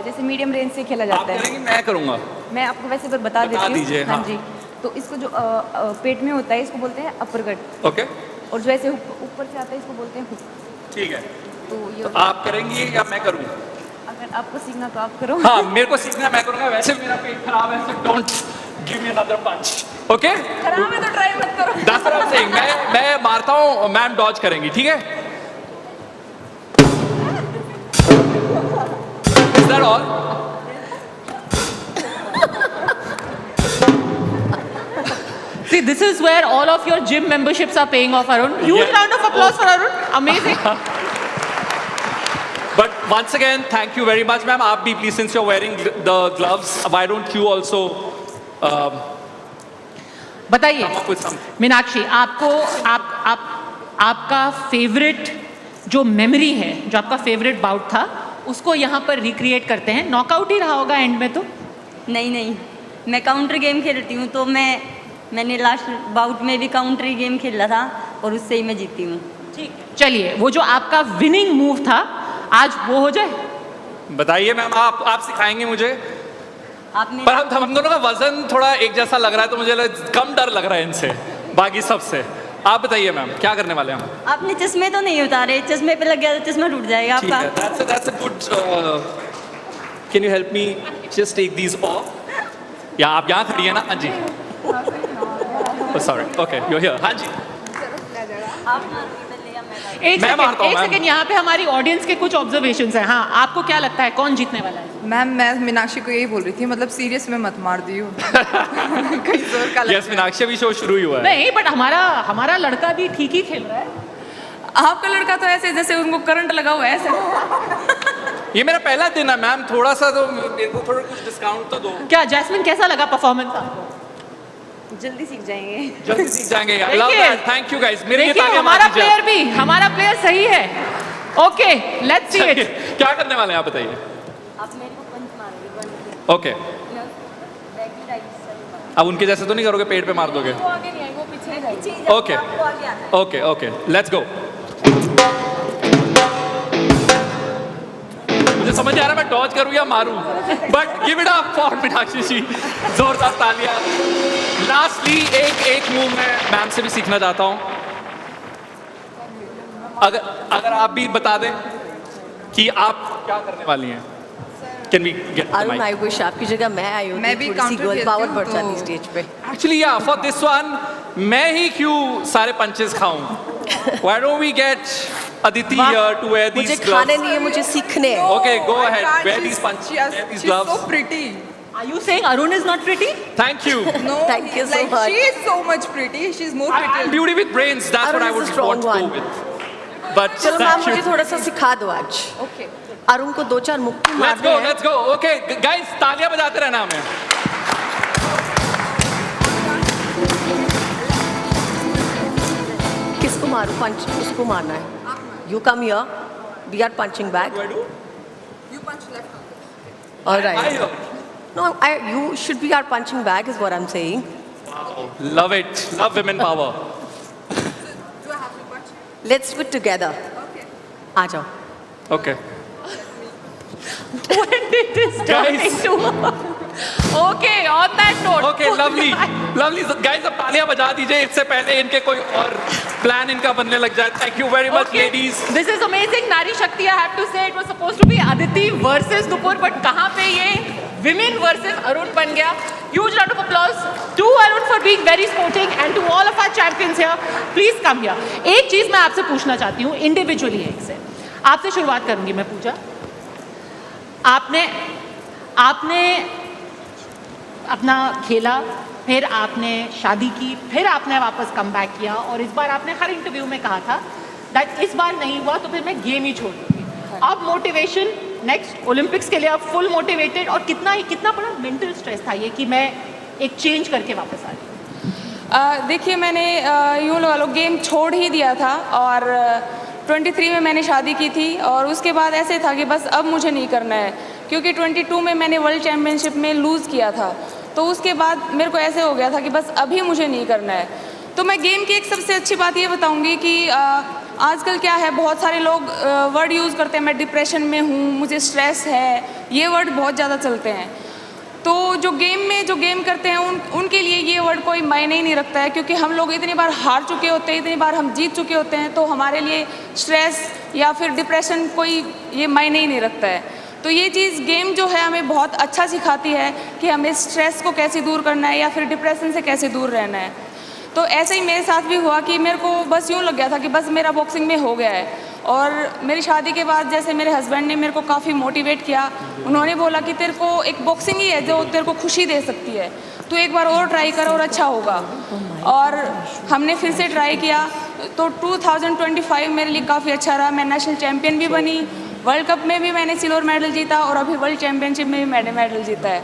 जैसे मीडियम रेंज से खेला आप जाता है। करेंगे मैं करूँगा? मैं आपको वैसे बता देती दीजिए, हूँ। हाँ। हाँ जी। तो इसको जो पेट में होता है इसको बोलते हैं अपर कट, ओके और जो ऐसे ऊपर से आता है इसको बोलते हैं हुक। ठीक है, तो ये तो आप करेंगी या मैं करूँ? अगर आपको सीखना तो आप करो। हाँ मेरे को सीखना, मैं करूँगा। वैसे मेरा पेट खराब है, so don't give me another punch. Okay? खराब है तो ट्राई मत करो। That's what I'm saying. मैं मारता हूँ, मैम डॉज करेंगी, ठीक है? Is that all? See, this is where all of your gym memberships are paying off, Arun. Huge Yeah. round of applause for Arun. Amazing. But once again, thank you very much, ma'am. आप भी please, since you're wearing the gloves, why don't you also बताइए come up with some? Meenakshi, आपको आपका favourite जो memory है, जो आपका favourite bought था, उसको यहाँ पर रिक्रिएट करते हैं। नॉकआउट ही रहा होगा एंड में तो? नहीं, मैं काउंटर गेम खेलती हूँ, तो मैंने लास्ट बाउट में भी काउंटर ही गेम खेला था और उससे ही मैं जीती हूँ। ठीक है, चलिए वो जो आपका विनिंग मूव था आज वो हो जाए। बताइए मैम, आप सिखाएंगे मुझे? आपने पर हम दोनों का वजन थोड़ा एक जैसा लग रहा है, तो मुझे कम डर लग रहा है इनसे, बाकी सबसे। आप बताइए मैम, क्या करने वाले हैं हम? आपने चश्मे तो नहीं उतारे, चश्मे पे लग गया तो चश्मा टूट जाएगा ठीक आपका। है, that's a good can you help me just take these off? या आप यहाँ खड़ी है ना? हाँ जी। Sorry, okay, you're here. हाँ जी। एक मैं मारता हूँ, मैम। सेकंड, यहाँ पे हमारी ऑडियंस के कुछ ऑब्जर्वेशंस हैं। हाँ, आपको क्या लगता है कौन जीतने वाला है? मैम मैं मीनाक्षी को यही बोल रही थी, मतलब सीरियस में मत मार दियो। कहीं जोर का लग यस मीनाक्षी, अभी शो शुरू ही हुआ है। नहीं, बट हमारा लड़का भी ठीक ही खेल रहा है। आपका लड़का तो ऐसे जैसे उनको करंट लगा हुआ है ऐसे। ये मेरा पहला दिन है मैम, थोड़ा सा तो मेरे को थोड़ा कुछ डिस्काउंट तो दो। क्या जैस्मिन, कैसा लगा परफॉर्मेंस आपको? जल्दी सीख जाएंगे। जल्दी सीख जाएंगे यार। लव देखिए, दैट, थैंक यू गाइस। मेरे लिए देखिए तालियां हमारा मार दीजिए। हमारा प्लेयर सही है। Okay, let's see it. क्या करने वाले हैं आप बताइए? आप मेरे को पंच मारोगे। ओके, अब उनके जैसे तो नहीं करोगे, पेट पे मार दोगे? वो आगे नहीं आएगी, वो पीछे जाएगी। ओके आपको आगे आना है। Okay okay, let's go. मुझे समझ आ रहा है मैं डॉज करूं या मारूं, but give it up for Meenakshi ji. जोरदार तालियां। लास्टली एक मूव मैं मैम से भी सीखना चाहता हूं। अगर आप भी बता दें कि आप क्या करने वाली हैं। Can we get the Arun, mic? I wish आपकी जगह मैं आई होती, मैं भी थोड़ी सी counter गर्ल खेलती पावर हूँ, बढ़ तो- जाती स्टेज पे। Actually, yeah, for this one, मैं ही क्यों सारे पंचेस खाऊं? Why don't we get Aditi here to wear मुझे these खाने gloves? नहीं है, मुझे सीखने हैं। Okay, go I ahead. can't. Wear these punch. Wear these She's gloves. so pretty. Are you saying Arun is not pretty? Thank you. No, Thank you so like much. she is so much pretty. She's more I'm pretty. beauty with brains. That's what Arun I is a would strong want to go one. with. But चलो ma'am, thank मुझे you. थोड़ा सा सिखा दो आज। Okay. Arun को 2-4 मुक्के Let's मारने go. हैं। Let's go. Okay, guys, तालियां बजाते रहना हमें. किसको मारूं? पंच उसको मारना है। You come here. We are punching back. What do I do? You punch left. All I right. hear. No, you should be our punching bag is what I'm saying. Love it. Love women power. Do I have to punch? Let's do it together. Okay. आ जाओ। Okay. When did this turn Guys. into? Okay, on that note. Okay, lovely. Lovely. Guys, अब तालियां बजा दीजिए, इससे पहले इनके कोई और प्लान इनका बनने लग जाए. Thank you very much, Okay, ladies. this is amazing. Nari Shakti, I have to say, it was supposed to be Aditi versus Nupur, but कहाँ पे ये women versus Arun बन गया? Huge round of applause to Arun for being very sporting and to all of our champions here. Please come here. एक चीज मैं आपसे पूछना चाहती हूँ individually एक से. आपसे शुरुआत करूँगी मैं पूजा. आपने अपना खेला, फिर आपने शादी की, फिर आपने वापस कम बैक किया और इस बार आपने हर इंटरव्यू में कहा था दैट इस बार नहीं हुआ तो फिर मैं गेम ही छोड़ दूंगी. अब मोटिवेशन नेक्स्ट ओलंपिक्स के लिए आप फुल मोटिवेटेड, और कितना बड़ा मेंटल स्ट्रेस था ये कि मैं एक चेंज करके वापस आ रही हूँ? देखिए, मैंने यूँ लगा लो गेम छोड़ ही दिया था और 23 में मैंने शादी की थी और उसके बाद ऐसे था कि बस अब मुझे नहीं करना है, क्योंकि 22 में मैंने वर्ल्ड चैम्पियनशिप में लूज़ किया था. तो उसके बाद मेरे को ऐसे हो गया था कि बस अभी मुझे नहीं करना है. तो मैं गेम की एक सबसे अच्छी बात ये बताऊंगी कि आजकल क्या है, बहुत सारे लोग वर्ड यूज़ करते हैं, मैं डिप्रेशन में हूँ, मुझे स्ट्रेस है, ये वर्ड बहुत ज़्यादा चलते हैं। तो जो गेम करते हैं उनके लिए ये वर्ड कोई मायने ही नहीं रखता है, क्योंकि हम लोग इतनी बार हार चुके होते हैं, इतनी बार हम जीत चुके होते हैं, तो हमारे लिए स्ट्रेस या फिर डिप्रेशन कोई ये मायने ही नहीं रखता है। तो ये चीज़ गेम जो है हमें बहुत अच्छा सिखाती है कि हमें स्ट्रेस को कैसे दूर करना है या फिर डिप्रेशन से कैसे दूर रहना है। तो ऐसे ही मेरे साथ भी हुआ कि मेरे को बस यूँ लग गया था कि बस मेरा बॉक्सिंग में हो गया है। और मेरी शादी के बाद जैसे मेरे हस्बैंड ने मेरे को काफ़ी मोटिवेट किया, उन्होंने बोला कि तेरे को एक बॉक्सिंग ही है जो तेरे को खुशी दे सकती है, तू एक बार और ट्राई कर और अच्छा होगा। और हमने फिर से ट्राई किया, तो 2025 मेरे लिए काफ़ी अच्छा रहा। मैं नेशनल चैम्पियन भी बनी, वर्ल्ड कप में भी मैंने सिल्वर मेडल जीता और अभी वर्ल्ड चैम्पियनशिप में भी मैंने मेडल जीता है।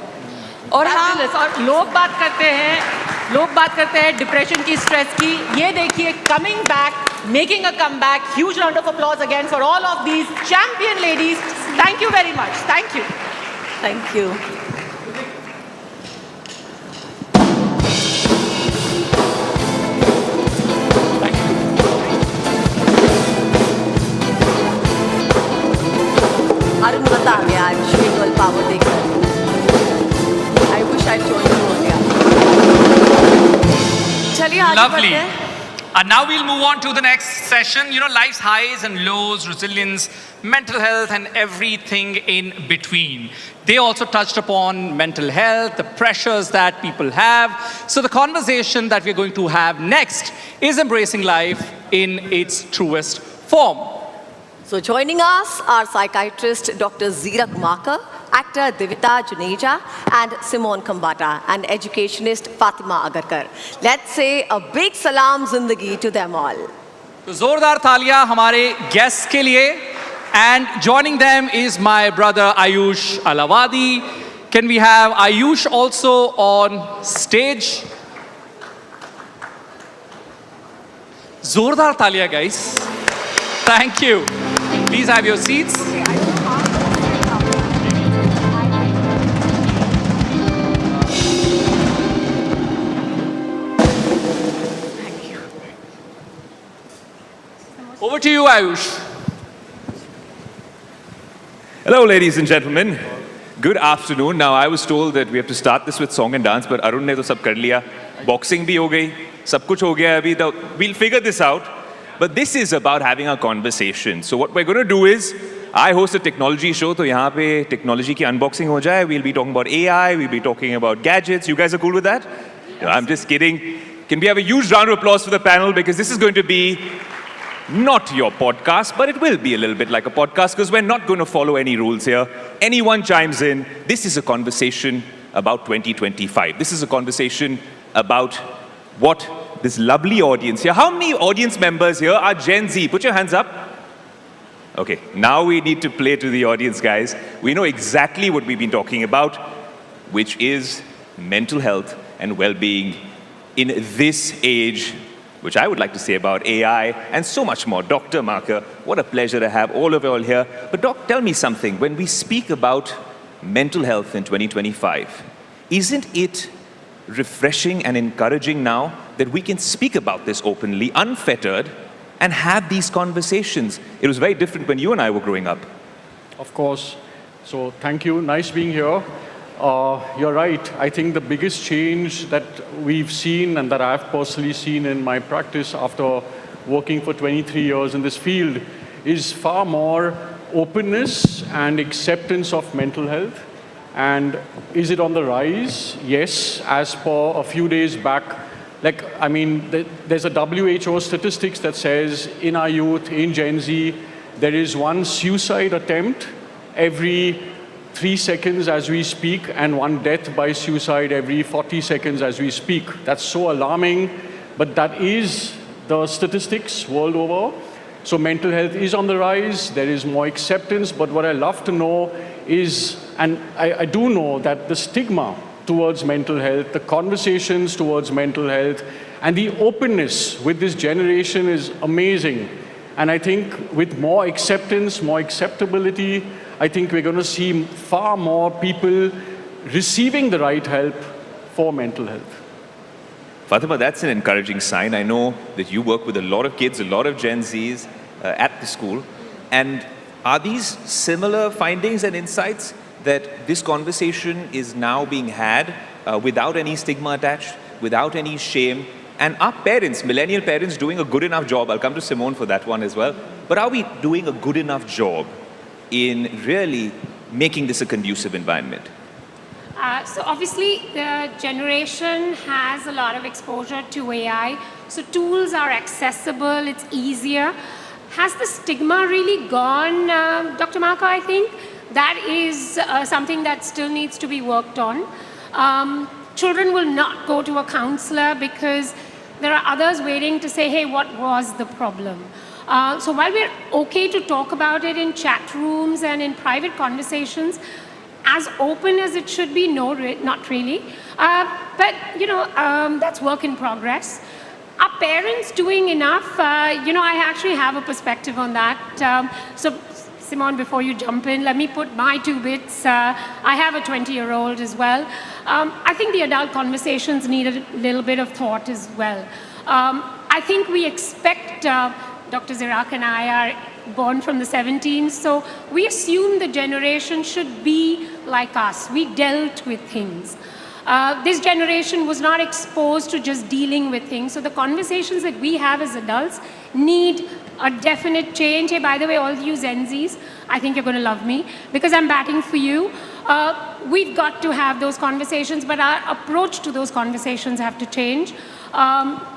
और हाँ, और लोग बात करते हैं डिप्रेशन की, स्ट्रेस की। ये देखिए, coming back, making a comeback, huge round of applause again for all of these champion ladies. Thank you very much, thank you. Thank you. Arun बता गया आज विजुअल पावर देखकर। I wish I told you earlier. चलिए आगे बढ़ते Lovely. हैं। And now we'll move on to the next session. You know, life's highs and lows, resilience, mental health, and everything in between. They also touched upon mental health, the pressures that people have. So the conversation that we're going to have next is embracing life in its truest form. So joining us are psychiatrist Dr. Zeerak Makar, actor Divita Juneja, and Simone Kambata, and educationist Fatima Agarkar. Let's say a big salam zindagi to them all. तो जोरदार तालियां हमारे guest के लिए. And joining them is my brother Ayush Alawadi. Can we have Ayush also on stage? Zordar talia, guys. Thank you. Please have your seats. Over to you, Ayush. Hello, ladies and gentlemen. Good afternoon. Now, I was told that we have to start this with song and dance, but Arun ne to sab kar liya. Boxing bhi ho gayi, sab kuch ho gaya abhi. We'll figure this out. But this is about having a conversation. So what we're going to do is, I host a technology show, so यहाँ पे technology की unboxing हो जाए. We'll be talking about AI, we'll be talking about gadgets. You guys are cool with that? No, I'm just kidding. Can we have a huge round of applause for the panel, because this is going to be not your podcast, but it will be a little bit like a podcast, because we're not going to follow any rules here. Anyone chimes in. This is a conversation about 2025. This is a conversation about what this lovely audience here. How many audience members here are Gen Z? Put your hands up. Okay, now we need to play to the audience, guys. We know exactly what we've been talking about, which is mental health and well-being in this age, which I would like to say about AI and so much more. Dr. Makar, what a pleasure to have all of you all here. But Doc, tell me something. When we speak about mental health in 2025, isn't it refreshing and encouraging now that we can speak about this openly, unfettered, and have these conversations? It was very different when you and I were growing up. Of course. So thank you. Nice being here. You're right. I think the biggest change that we've seen and that I've personally seen in my practice after working for 23 years in this field is far more openness and acceptance of mental health. And is it on the rise? Yes. As per a few days back, there's a WHO statistics that says in our youth, in Gen Z, there is one suicide attempt every 3 seconds as we speak, and one death by suicide every 40 seconds as we speak. That's so alarming, but that is the statistics world over. So mental health is on the rise, there is more acceptance, but what I love to know is, and I do know that the stigma towards mental health, the conversations towards mental health, and the openness with this generation is amazing. And I think with more acceptance, more acceptability, I think we're going to see far more people receiving the right help for mental health. Fatima, that's an encouraging sign. I know that you work with a lot of kids, a lot of Gen Zs, at the school. And are these similar findings and insights that this conversation is now being had without any stigma attached, without any shame? And are parents, millennial parents, doing a good enough job? I'll come to Simone for that one as well. But are we doing a good enough job in really making this a conducive environment? So obviously the generation has a lot of exposure to AI. So tools are accessible, it's easier. Has the stigma really gone, Dr. Marka, I think? That is something that still needs to be worked on. Children will not go to a counselor because there are others waiting to say, hey, what was the problem? So while we're okay to talk about it in chat rooms and in private conversations, as open as it should be, no, not really. But, that's work in progress. Are parents doing enough? I actually have a perspective on that. So, Simone, before you jump in, let me put my 2 bits. I have a 20-year-old as well. I think the adult conversations need a little bit of thought as well. I think we expect, Dr. Zirak and I are born from the 17s, so we assume the generation should be like us. We dealt with things. This generation was not exposed to just dealing with things, so the conversations that we have as adults need a definite change. Hey, by the way, all you Gen Zs, I think you're going to love me because I'm batting for you. We've got to have those conversations, but our approach to those conversations have to change.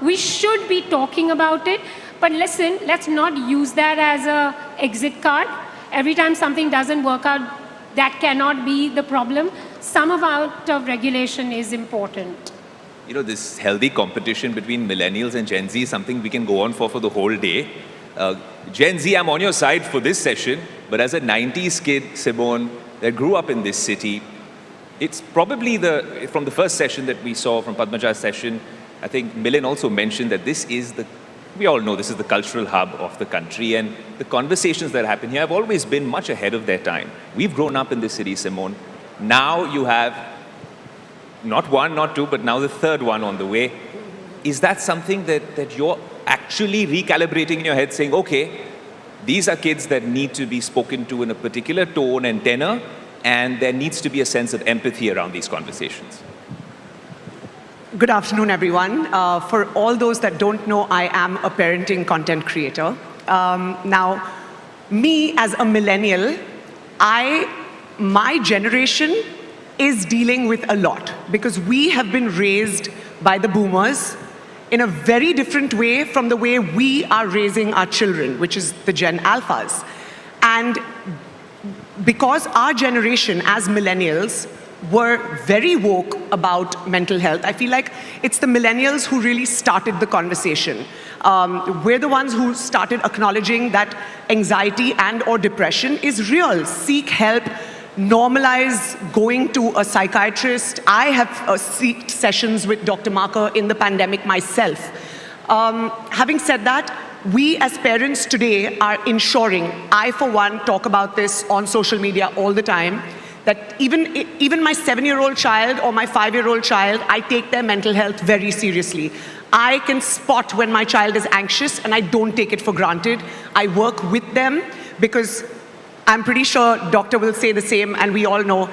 We should be talking about it, but listen, let's not use that as an exit card. Every time something doesn't work out, that cannot be the problem. Some amount of regulation is important. This healthy competition between millennials and Gen Z is something we can go on for the whole day. Gen Z, I'm on your side for this session, but as a 90s kid, Simone, that grew up in this city, it's probably from the first session that we saw, from Padmaja's session, I think Milind also mentioned that we all know this is the cultural hub of the country, and the conversations that happen here have always been much ahead of their time. We've grown up in this city, Simone. Now you have not one, not two, but now the third one on the way. Is that something that you're actually recalibrating in your head, saying, okay, these are kids that need to be spoken to in a particular tone and tenor, and there needs to be a sense of empathy around these conversations? Good afternoon, everyone. For all those that don't know, I am a parenting content creator. Now, me as a millennial, my generation is dealing with a lot because we have been raised by the boomers in a very different way from the way we are raising our children, which is the Gen Alphas. And because our generation as millennials were very woke about mental health, I feel like it's the millennials who really started the conversation. We're the ones who started acknowledging that anxiety and or depression is real. Seek help, normalize going to a psychiatrist. I have seeked sessions with Dr. Marka in the pandemic myself. Having said that, we as parents today are ensuring, I for one talk about this on social media all the time, that even my 7-year-old child or my 5-year-old child, I take their mental health very seriously. I can spot when my child is anxious and I don't take it for granted. I work with them because I'm pretty sure doctor will say the same, and we all know,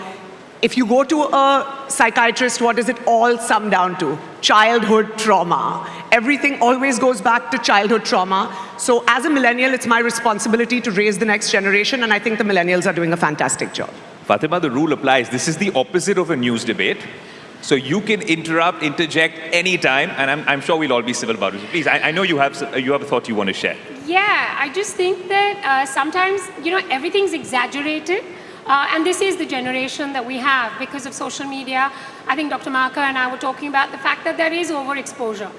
if you go to a psychiatrist, what does it all sum down to? Childhood trauma. Everything always goes back to childhood trauma. So as a millennial, it's my responsibility to raise the next generation, and I think the millennials are doing a fantastic job. Fatima, the rule applies. This is the opposite of a news debate. So you can interrupt, interject anytime, and I'm sure we'll all be civil about it. So please, I know you have a thought you want to share. Yeah, I just think that sometimes, everything's exaggerated. And this is the generation that we have because of social media. I think Dr. Marka and I were talking about the fact that there is overexposure.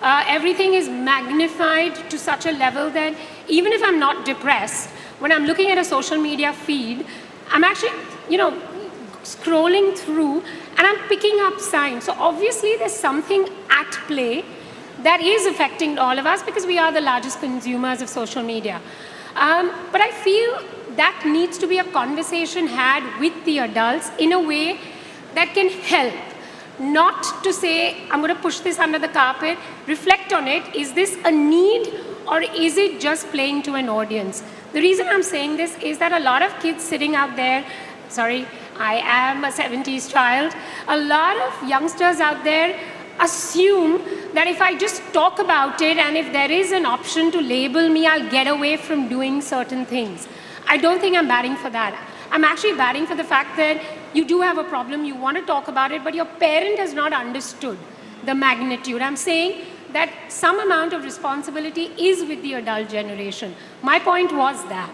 Everything is magnified to such a level that even if I'm not depressed, when I'm looking at a social media feed, I'm actually, scrolling through and I'm picking up signs. So obviously there's something at play that is affecting all of us because we are the largest consumers of social media. But I feel that needs to be a conversation had with the adults in a way that can help. Not to say, I'm going to push this under the carpet, reflect on it. Is this a need or is it just playing to an audience? The reason I'm saying this is that a lot of kids sitting out there, sorry, I am a 70s child, a lot of youngsters out there assume that if I just talk about it and if there is an option to label me, I'll get away from doing certain things. I don't think I'm batting for that. I'm actually batting for the fact that you do have a problem, you want to talk about it, but your parent has not understood the magnitude. I'm saying that some amount of responsibility is with the adult generation. My point was that.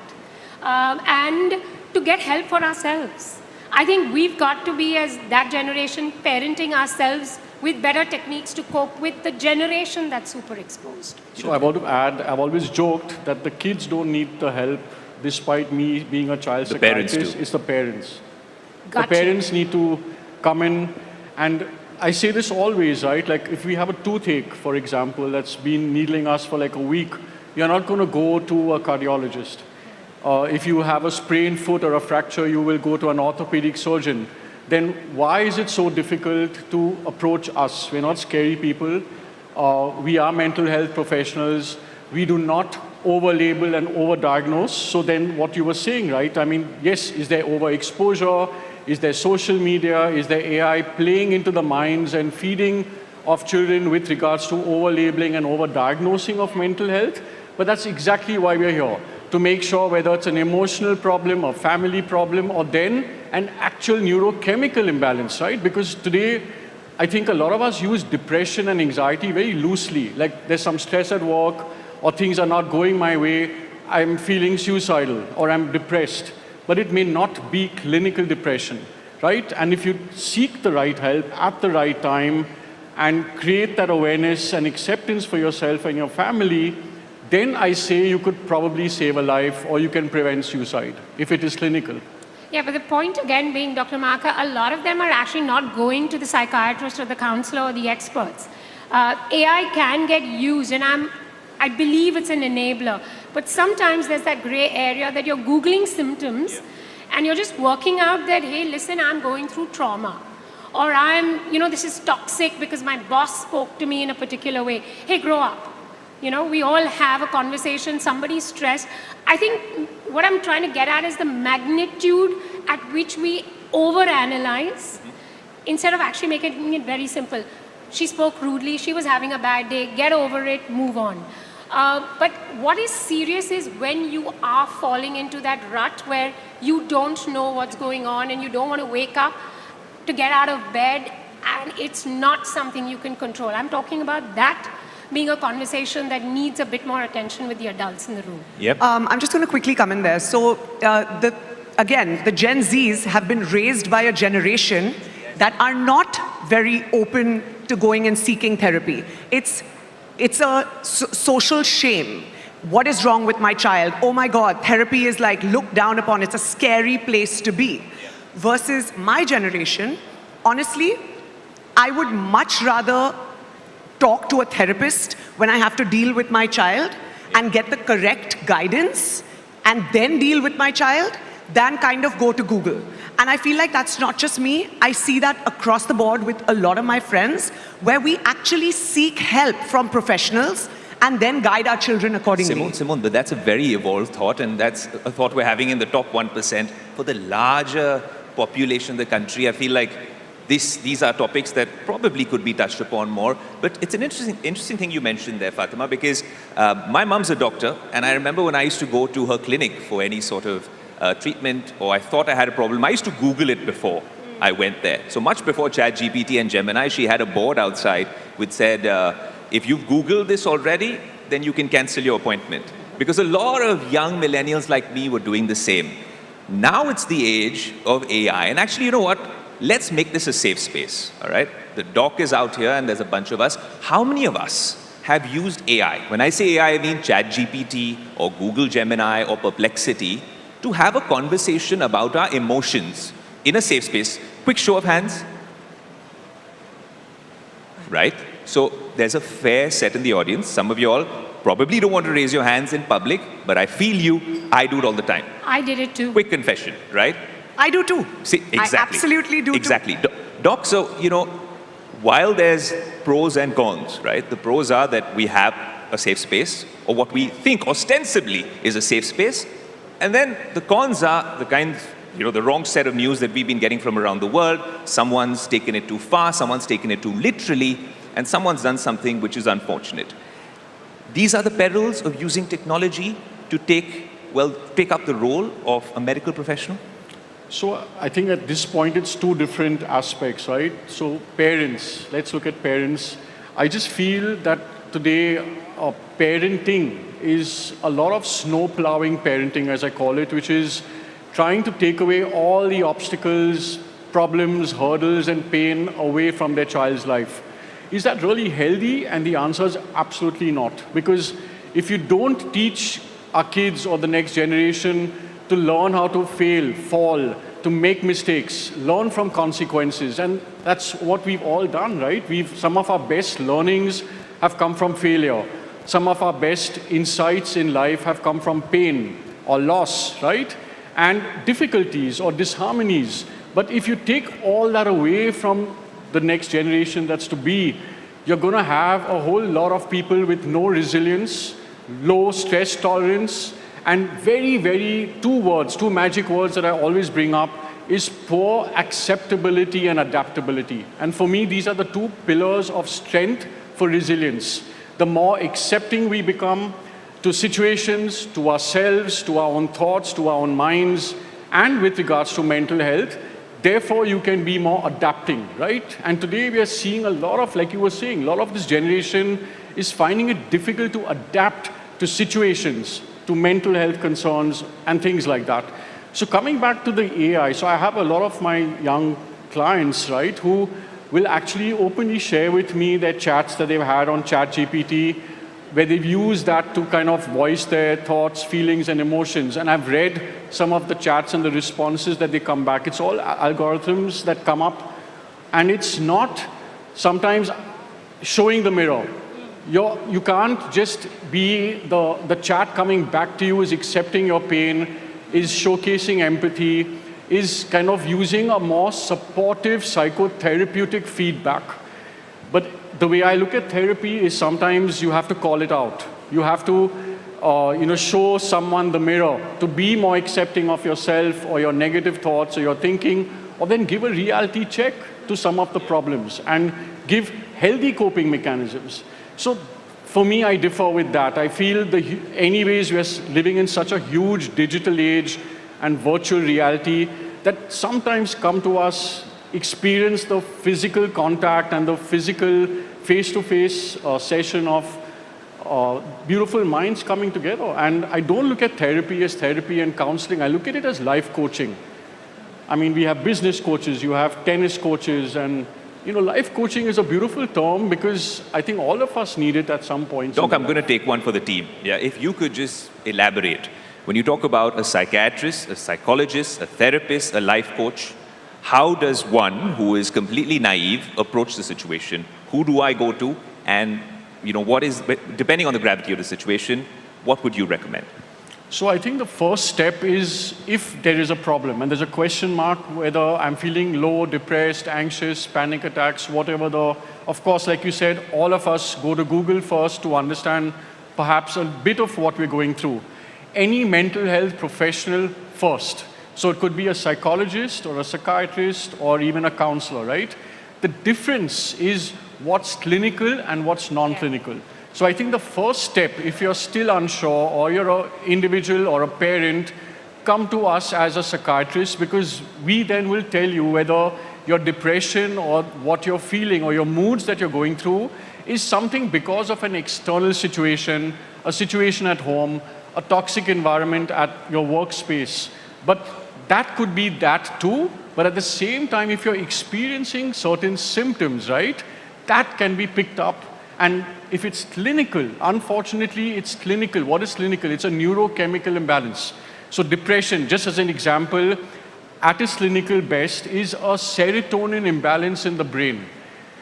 And to get help for ourselves. I think we've got to be, as that generation, parenting ourselves with better techniques to cope with the generation that's super exposed. So I want to add, I've always joked that the kids don't need the help, despite me being a child psychiatrist. It's the parents. Gotcha. The parents need to come in, and I say this always, right? Like if we have a toothache, for example, that's been needling us for like a week, you're not going to go to a cardiologist. If you have a sprained foot or a fracture, you will go to an orthopedic surgeon. Then why is it so difficult to approach us? We're not scary people. We are mental health professionals. We do not over-label and over-diagnose. So then what you were saying, right? I mean, yes, is there overexposure? Is there social media? Is there AI playing into the minds and feeding of children with regards to over-labeling and over-diagnosing of mental health? But that's exactly why we're here, to make sure whether it's an emotional problem, a family problem, or then an actual neurochemical imbalance, right? Because today, I think a lot of us use depression and anxiety very loosely. Like there's some stress at work, or things are not going my way, I'm feeling suicidal, or I'm depressed. But it may not be clinical depression, right? And if you seek the right help at the right time and create that awareness and acceptance for yourself and your family, then I say you could probably save a life or you can prevent suicide if it is clinical. Yeah, but the point again being, Dr. Marka, a lot of them are actually not going to the psychiatrist or the counselor or the experts. AI can get used, and I believe it's an enabler. But sometimes there's that gray area that you're Googling symptoms and you're just working out that, hey, listen, I'm going through trauma. Or this is toxic because my boss spoke to me in a particular way. Hey, grow up. We all have a conversation, somebody's stressed. I think what I'm trying to get at is the magnitude at which we overanalyze instead of actually making it very simple. She spoke rudely, she was having a bad day, get over it, move on. But what is serious is when you are falling into that rut where you don't know what's going on and you don't want to wake up to get out of bed and it's not something you can control. I'm talking about that being a conversation that needs a bit more attention with the adults in the room. Yep. I'm just going to quickly come in there. So again, the Gen Zs have been raised by a generation that are not very open to going and seeking therapy. It's a social shame. What is wrong with my child? Oh my God, therapy is like looked down upon. It's a scary place to be. Versus my generation, honestly, I would much rather talk to a therapist when I have to deal with my child and get the correct guidance and then deal with my child than kind of go to Google. And I feel like that's not just me. I see that across the board with a lot of my friends where we actually seek help from professionals and then guide our children accordingly. Simone, but that's a very evolved thought, and that's a thought we're having in the top 1%. For the larger population of the country, I feel like these are topics that probably could be touched upon more. But it's an interesting thing you mentioned there, Fatima, because my mom's a doctor, and I remember when I used to go to her clinic for any sort of treatment, or I thought I had a problem, I used to Google it before I went there. So much before ChatGPT and Gemini, she had a board outside which said, if you've Googled this already, then you can cancel your appointment. Because a lot of young millennials like me were doing the same. Now it's the age of AI. And actually, you know what? Let's make this a safe space, all right? The doc is out here and there's a bunch of us. How many of us have used AI? When I say AI, I mean ChatGPT or Google Gemini or Perplexity to have a conversation about our emotions in a safe space. Quick show of hands. Right? So there's a fair set in the audience. Some of you all probably don't want to raise your hands in public, but I feel you. I do it all the time. I did it too. Quick confession, right? I do too. See, exactly. I absolutely do exactly. too. Doc, so, while there's pros and cons, right? The pros are that we have a safe space, or what we think ostensibly is a safe space. And then the cons are the kind, the wrong set of news that we've been getting from around the world. Someone's taken it too far, someone's taken it too literally, and someone's done something which is unfortunate. These are the perils of using technology to take up the role of a medical professional? So I think at this point it's two different aspects, right? So parents, let's look at parents. I just feel that today parenting is a lot of snow plowing parenting, as I call it, which is trying to take away all the obstacles, problems, hurdles and pain away from their child's life. Is that really healthy? And the answer is absolutely not. Because if you don't teach our kids or the next generation to learn how to fail, fall, to make mistakes, learn from consequences, and that's what we've all done, right? Some of our best learnings have come from failure. Some of our best insights in life have come from pain or loss, right? And difficulties or disharmonies. But if you take all that away from the next generation that's to be, you're going to have a whole lot of people with no resilience, low stress tolerance, and two magic words that I always bring up is poor acceptability and adaptability. And for me, these are the two pillars of strength for resilience. The more accepting we become to situations, to ourselves, to our own thoughts, to our own minds, and with regards to mental health, therefore you can be more adapting, right? And today we are seeing a lot of, like you were saying, a lot of this generation is finding it difficult to adapt to situations, to mental health concerns and things like that. So coming back to the AI, so I have a lot of my young clients, right, who will actually openly share with me their chats that they've had on ChatGPT, where they've used that to kind of voice their thoughts, feelings and emotions. And I've read some of the chats and the responses that they come back. It's all algorithms that come up, and it's not sometimes showing the mirror. You can't just be the chat coming back to you is accepting your pain, is showcasing empathy, is kind of using a more supportive psychotherapeutic feedback. But the way I look at therapy is sometimes you have to call it out. You have to show someone the mirror to be more accepting of yourself or your negative thoughts or your thinking, or then give a reality check to some of the problems and give healthy coping mechanisms. So for me, I differ with that. I feel anyways, we're living in such a huge digital age and virtual reality that sometimes come to us, experience the physical contact and the physical face-to-face session of beautiful minds coming together. And I don't look at therapy as therapy and counseling. I look at it as life coaching. I mean, we have business coaches, you have tennis coaches, and life coaching is a beautiful term because I think all of us need it at some point. Doc, I'm going to take one for the team. Yeah, if you could just elaborate. When you talk about a psychiatrist, a psychologist, a therapist, a life coach, how does one who is completely naive approach the situation? Who do I go to? And what is, depending on the gravity of the situation, what would you recommend? So I think the first step is if there is a problem and there's a question mark whether I'm feeling low, depressed, anxious, panic attacks, whatever of course, like you said, all of us go to Google first to understand perhaps a bit of what we're going through. Any mental health professional first. So it could be a psychologist or a psychiatrist or even a counselor, right? The difference is what's clinical and what's non-clinical. So I think the first step, if you're still unsure or you're an individual or a parent, come to us as a psychiatrist because we then will tell you whether your depression or what you're feeling or your moods that you're going through is something because of an external situation, a situation at home, a toxic environment at your workspace. But that could be that too. But at the same time, if you're experiencing certain symptoms, right, that can be picked up. And if it's clinical, unfortunately, it's clinical. What is clinical? It's a neurochemical imbalance. So depression, just as an example, at its clinical best is a serotonin imbalance in the brain.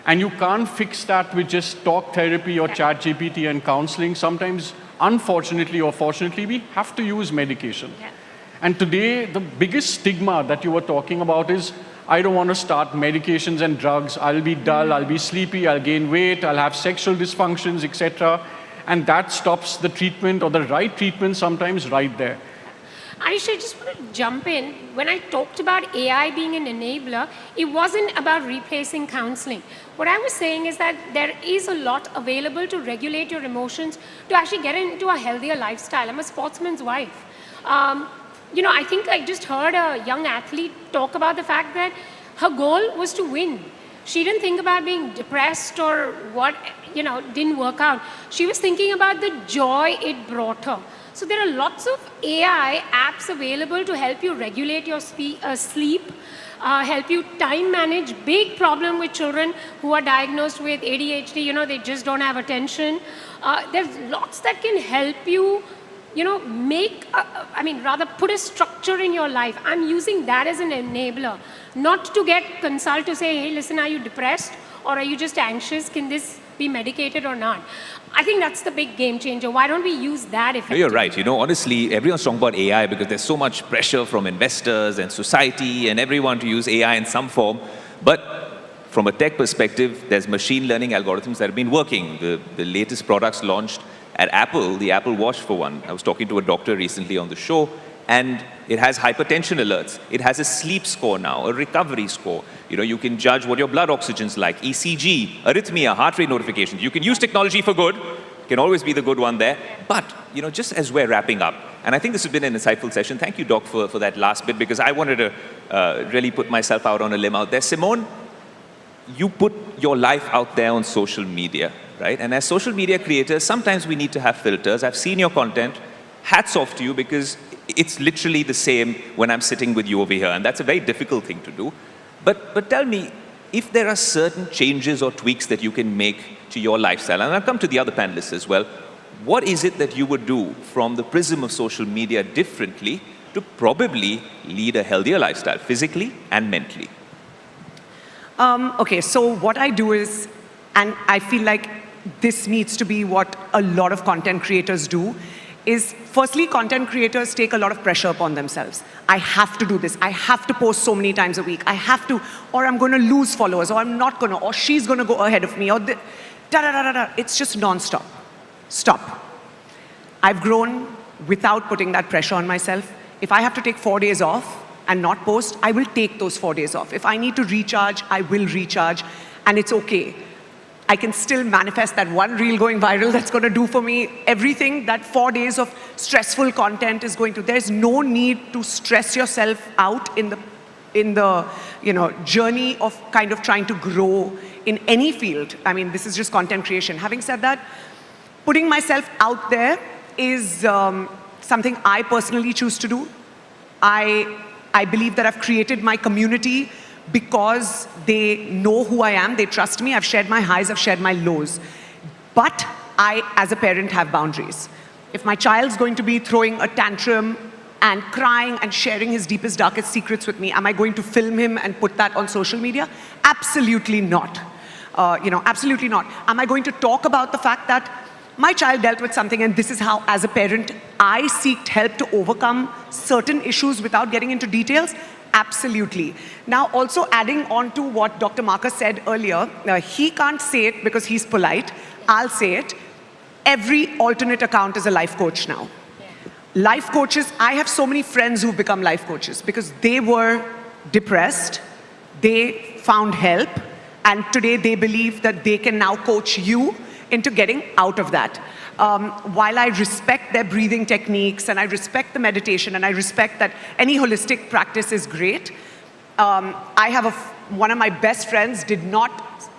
And you can't fix that with just talk therapy or ChatGPT and counseling. Sometimes, unfortunately or fortunately, we have to use medication. Yeah. And today, the biggest stigma that you were talking about is, I don't want to start medications and drugs. I'll be dull, I'll be sleepy, I'll gain weight, I'll have sexual dysfunctions, etc. and that stops the treatment or the right treatment sometimes right there. Ayush, I just want to jump in. When I talked about AI being an enabler, it wasn't about replacing counseling. What I was saying is that there is a lot available to regulate your emotions, to actually get into a healthier lifestyle. I'm a sportsman's wife. I think I just heard a young athlete talk about the fact that her goal was to win. She didn't think about being depressed or what, didn't work out. She was thinking about the joy it brought her. So there are lots of AI apps available to help you regulate your sleep, help you time manage. Big problem with children who are diagnosed with ADHD, they just don't have attention. There's lots that can help you, put a structure in your life. I'm using that as an enabler, not to get consult to say, hey, listen, are you depressed or are you just anxious? Can this be medicated or not? I think that's the big game changer. Why don't we use that effectively? No, you're right. Honestly, everyone's talking about AI because there's so much pressure from investors and society and everyone to use AI in some form. But from a tech perspective, there's machine learning algorithms that have been working. The latest products launched at Apple, the Apple Watch for one. I was talking to a doctor recently on the show, and it has hypertension alerts. It has a sleep score now, a recovery score. You can judge what your blood oxygen's like, ECG, arrhythmia, heart rate notifications. You can use technology for good. Can always be the good one there. But, just as we're wrapping up, and I think this has been an insightful session. Thank you, Doc, for that last bit, because I wanted to really put myself out on a limb out there. Simone, you put your life out there on social media, right? And as social media creators, sometimes we need to have filters. I've seen your content. Hats off to you, because it's literally the same when I'm sitting with you over here, and that's a very difficult thing to do. But tell me, if there are certain changes or tweaks that you can make to your lifestyle, and I'll come to the other panelists as well, what is it that you would do from the prism of social media differently to probably lead a healthier lifestyle, physically and mentally? Okay, so what I do is, and I feel like this needs to be what a lot of content creators do, is firstly, content creators take a lot of pressure upon themselves. I have to do this. I have to post so many times a week. I have to, or I'm going to lose followers, or I'm not going to, or she's going to go ahead of me, or It's just non-stop. Stop. I've grown without putting that pressure on myself. If I have to take 4 days off and not post, I will take those 4 days off. If I need to recharge, I will recharge, and it's okay. I can still manifest that one reel going viral that's going to do for me everything that 4 days of stressful content is going to. There's no need to stress yourself out in the journey of kind of trying to grow in any field. I mean, this is just content creation. Having said that, putting myself out there is something I personally choose to do. I believe that I've created my community because they know who I am, they trust me, I've shared my highs, I've shared my lows. But I, as a parent, have boundaries. If my child's going to be throwing a tantrum and crying and sharing his deepest, darkest secrets with me, am I going to film him and put that on social media? Absolutely not. Absolutely not. Am I going to talk about the fact that my child dealt with something and this is how, as a parent, I seeked help to overcome certain issues without getting into details? Absolutely. Now, also adding on to what Dr. Marcus said earlier, he can't say it because he's polite. I'll say it. Every alternate account is a life coach now. Life coaches, I have so many friends who've become life coaches because they were depressed, they found help, and today they believe that they can now coach you into getting out of that. While I respect their breathing techniques and I respect the meditation and I respect that any holistic practice is great, I have one of my best friends did not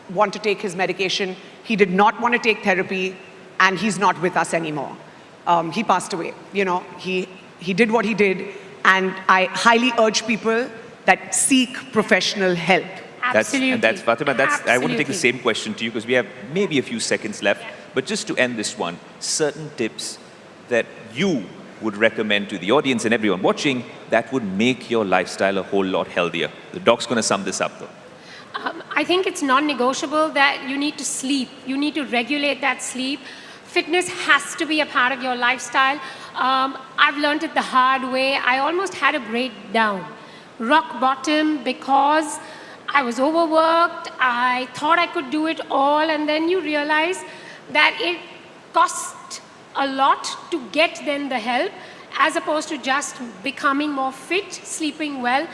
want to take his medication, he did not want to take therapy, and he's not with us anymore. He passed away, he did what he did, and I highly urge people that seek professional help. Absolutely. That's Fatima, I want to take the same question to you because we have maybe a few seconds left. But just to end this one, certain tips that you would recommend to the audience and everyone watching that would make your lifestyle a whole lot healthier. The doc's going to sum this up though. I think it's non-negotiable that you need to sleep. You need to regulate that sleep. Fitness has to be a part of your lifestyle. I've learned it the hard way. I almost had a breakdown, rock bottom, because I was overworked. I thought I could do it all, and then you realize that cost a lot to get then the help, as opposed to just becoming more fit, sleeping well,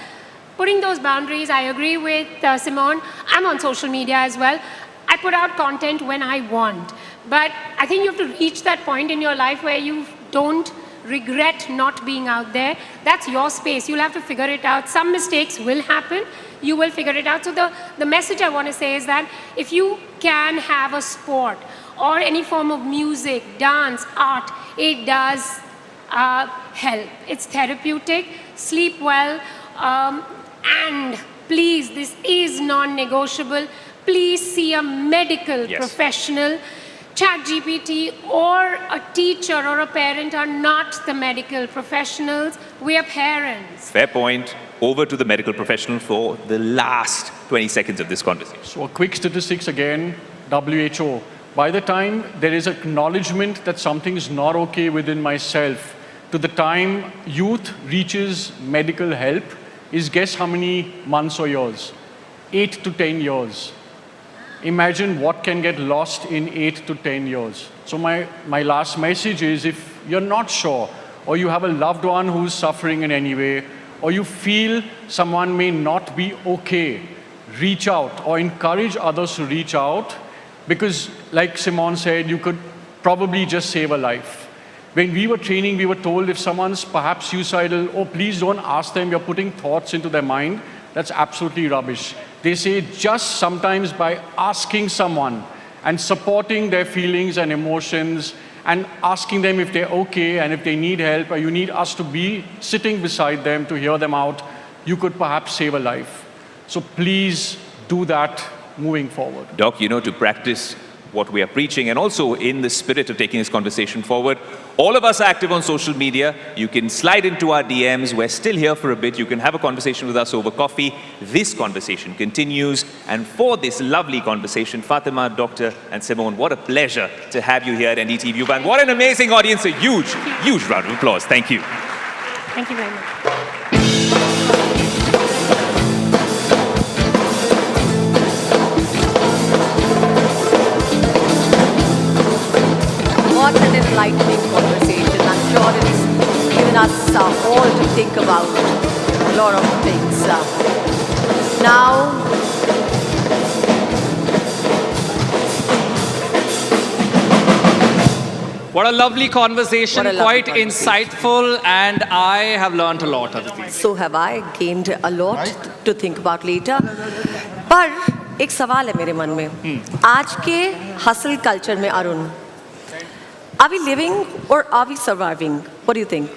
putting those boundaries. I agree with Simone. I'm on social media as well. I put out content when I want. But I think you have to reach that point in your life where you don't regret not being out there. That's your space. You'll have to figure it out. Some mistakes will happen. You will figure it out. So the message I want to say is that if you can have a sport or any form of music, dance, art, it does help. It's therapeutic. Sleep well. And please, this is non-negotiable. Please see a medical professional. ChatGPT or a teacher or a parent are not the medical professionals. We are parents. Fair point. Over to the medical professional for the last 20 seconds of this conversation. So a quick statistics again, WHO. By the time there is acknowledgement that something is not okay within myself, to the time youth reaches medical help, is guess how many months or years? 8 to 10 years. Imagine what can get lost in 8 to 10 years. So my last message is, if you're not sure, or you have a loved one who's suffering in any way, or you feel someone may not be okay, reach out or encourage others to reach out, because like Simone said, you could probably just save a life. When we were training, we were told if someone's perhaps suicidal, oh, please don't ask them, you're putting thoughts into their mind. That's absolutely rubbish. They say just sometimes by asking someone and supporting their feelings and emotions and asking them if they're okay and if they need help, or you need us to be sitting beside them to hear them out, you could perhaps save a life. So please do that moving forward. Doc, to practice what we are preaching, and also in the spirit of taking this conversation forward, all of us are active on social media. You can slide into our DMs. We're still here for a bit. You can have a conversation with us over coffee. This conversation continues. And for this lovely conversation, Fatima, Doctor, and Simone, what a pleasure to have you here at NDTV Yuva. And what an amazing audience. A huge, huge round of applause. Thank you. Thank you very much. What an enlightening conversation. I'm sure it's given us all to think about a lot of things. Now, what a lovely conversation, What a lovely quite insightful, and I have learned a lot, Aditi. so have I gained a lot to think about later. पर एक सवाल है मेरे मन में. आज के hustle culture में Arun, are we living or are we surviving? What do you think?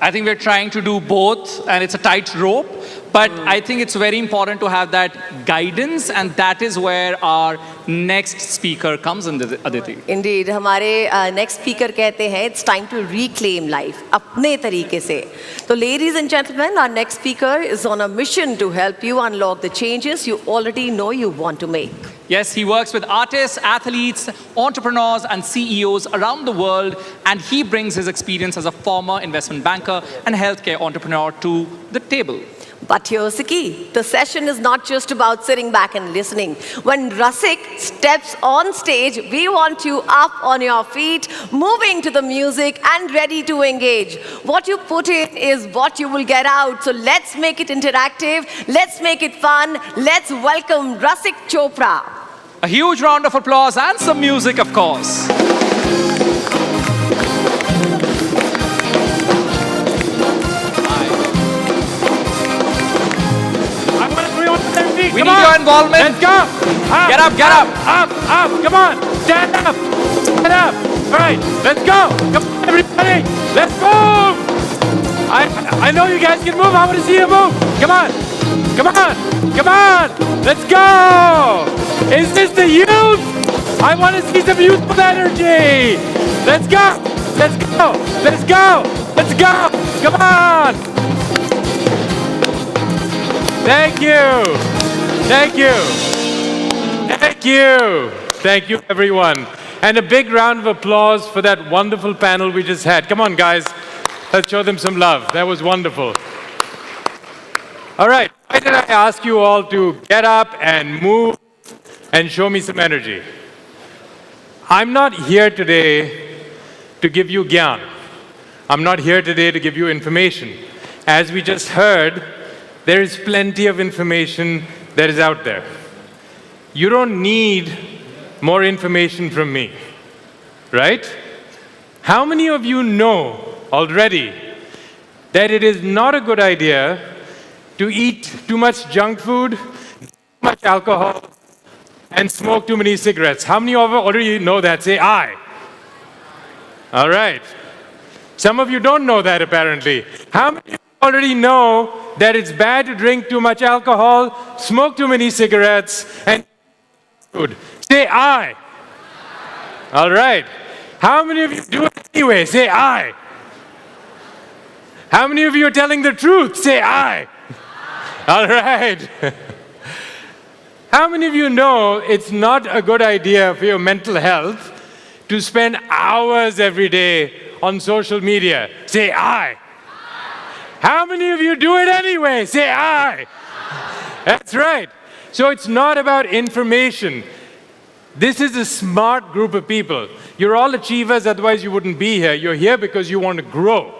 I think we're trying to do both, and it's a tight rope, but I think it's very important to have that guidance, and that is where our next speaker comes in, Aditi. Indeed, हमारे next speaker कहते हैं it's time to reclaim life अपने तरीके से. So ladies and gentlemen, our next speaker is on a mission to help you unlock the changes you already know you want to make. Yes, he works with artists, athletes, entrepreneurs, and CEOs around the world, and he brings his experience as a former investment banker and healthcare entrepreneur to the table. But here's the key. The session is not just about sitting back and listening. When Rasik steps on stage, we want you up on your feet, moving to the music and ready to engage. What you put in is what you will get out. So let's make it interactive. Let's make it fun. Let's welcome Rasik Chopra. A huge round of applause and some music, of course. We need your involvement. Let's go. Up, Get up, get up. Up, up. Come on. Stand up. Stand up. All right. Let's go. Come on, everybody. Let's move. I know you guys can move. I want to see you move. Come on. Come on. Come on. Let's go. Is this the youth? I want to see some youthful energy. Let's go. Let's go. Let's go. Let's go. Come on. Thank you. Thank you. Thank you. Thank you, everyone. And a big round of applause for that wonderful panel we just had. Come on, guys. Let's show them some love. That was wonderful. All right. Why did I ask you all to get up and move and show me some energy? I'm not here today to give you gyan. I'm not here today to give you information. As we just heard, there is plenty of information that is out there. You don't need more information from me, right? How many of you know already that it is not a good idea to eat too much junk food, too much alcohol, and smoke too many cigarettes? How many of you already know that? Say aye. All right. Some of you don't know that apparently. How many of you already know that it's bad to drink too much alcohol, smoke too many cigarettes, and food? Say aye. All right. How many of you do it anyway? Say aye. How many of you are telling the truth? Say aye. All right. How many of you know it's not a good idea for your mental health to spend hours every day on social media? Say aye. How many of you do it anyway? Say aye. That's right. So it's not about information. This is a smart group of people. You're all achievers, otherwise you wouldn't be here. You're here because you want to grow.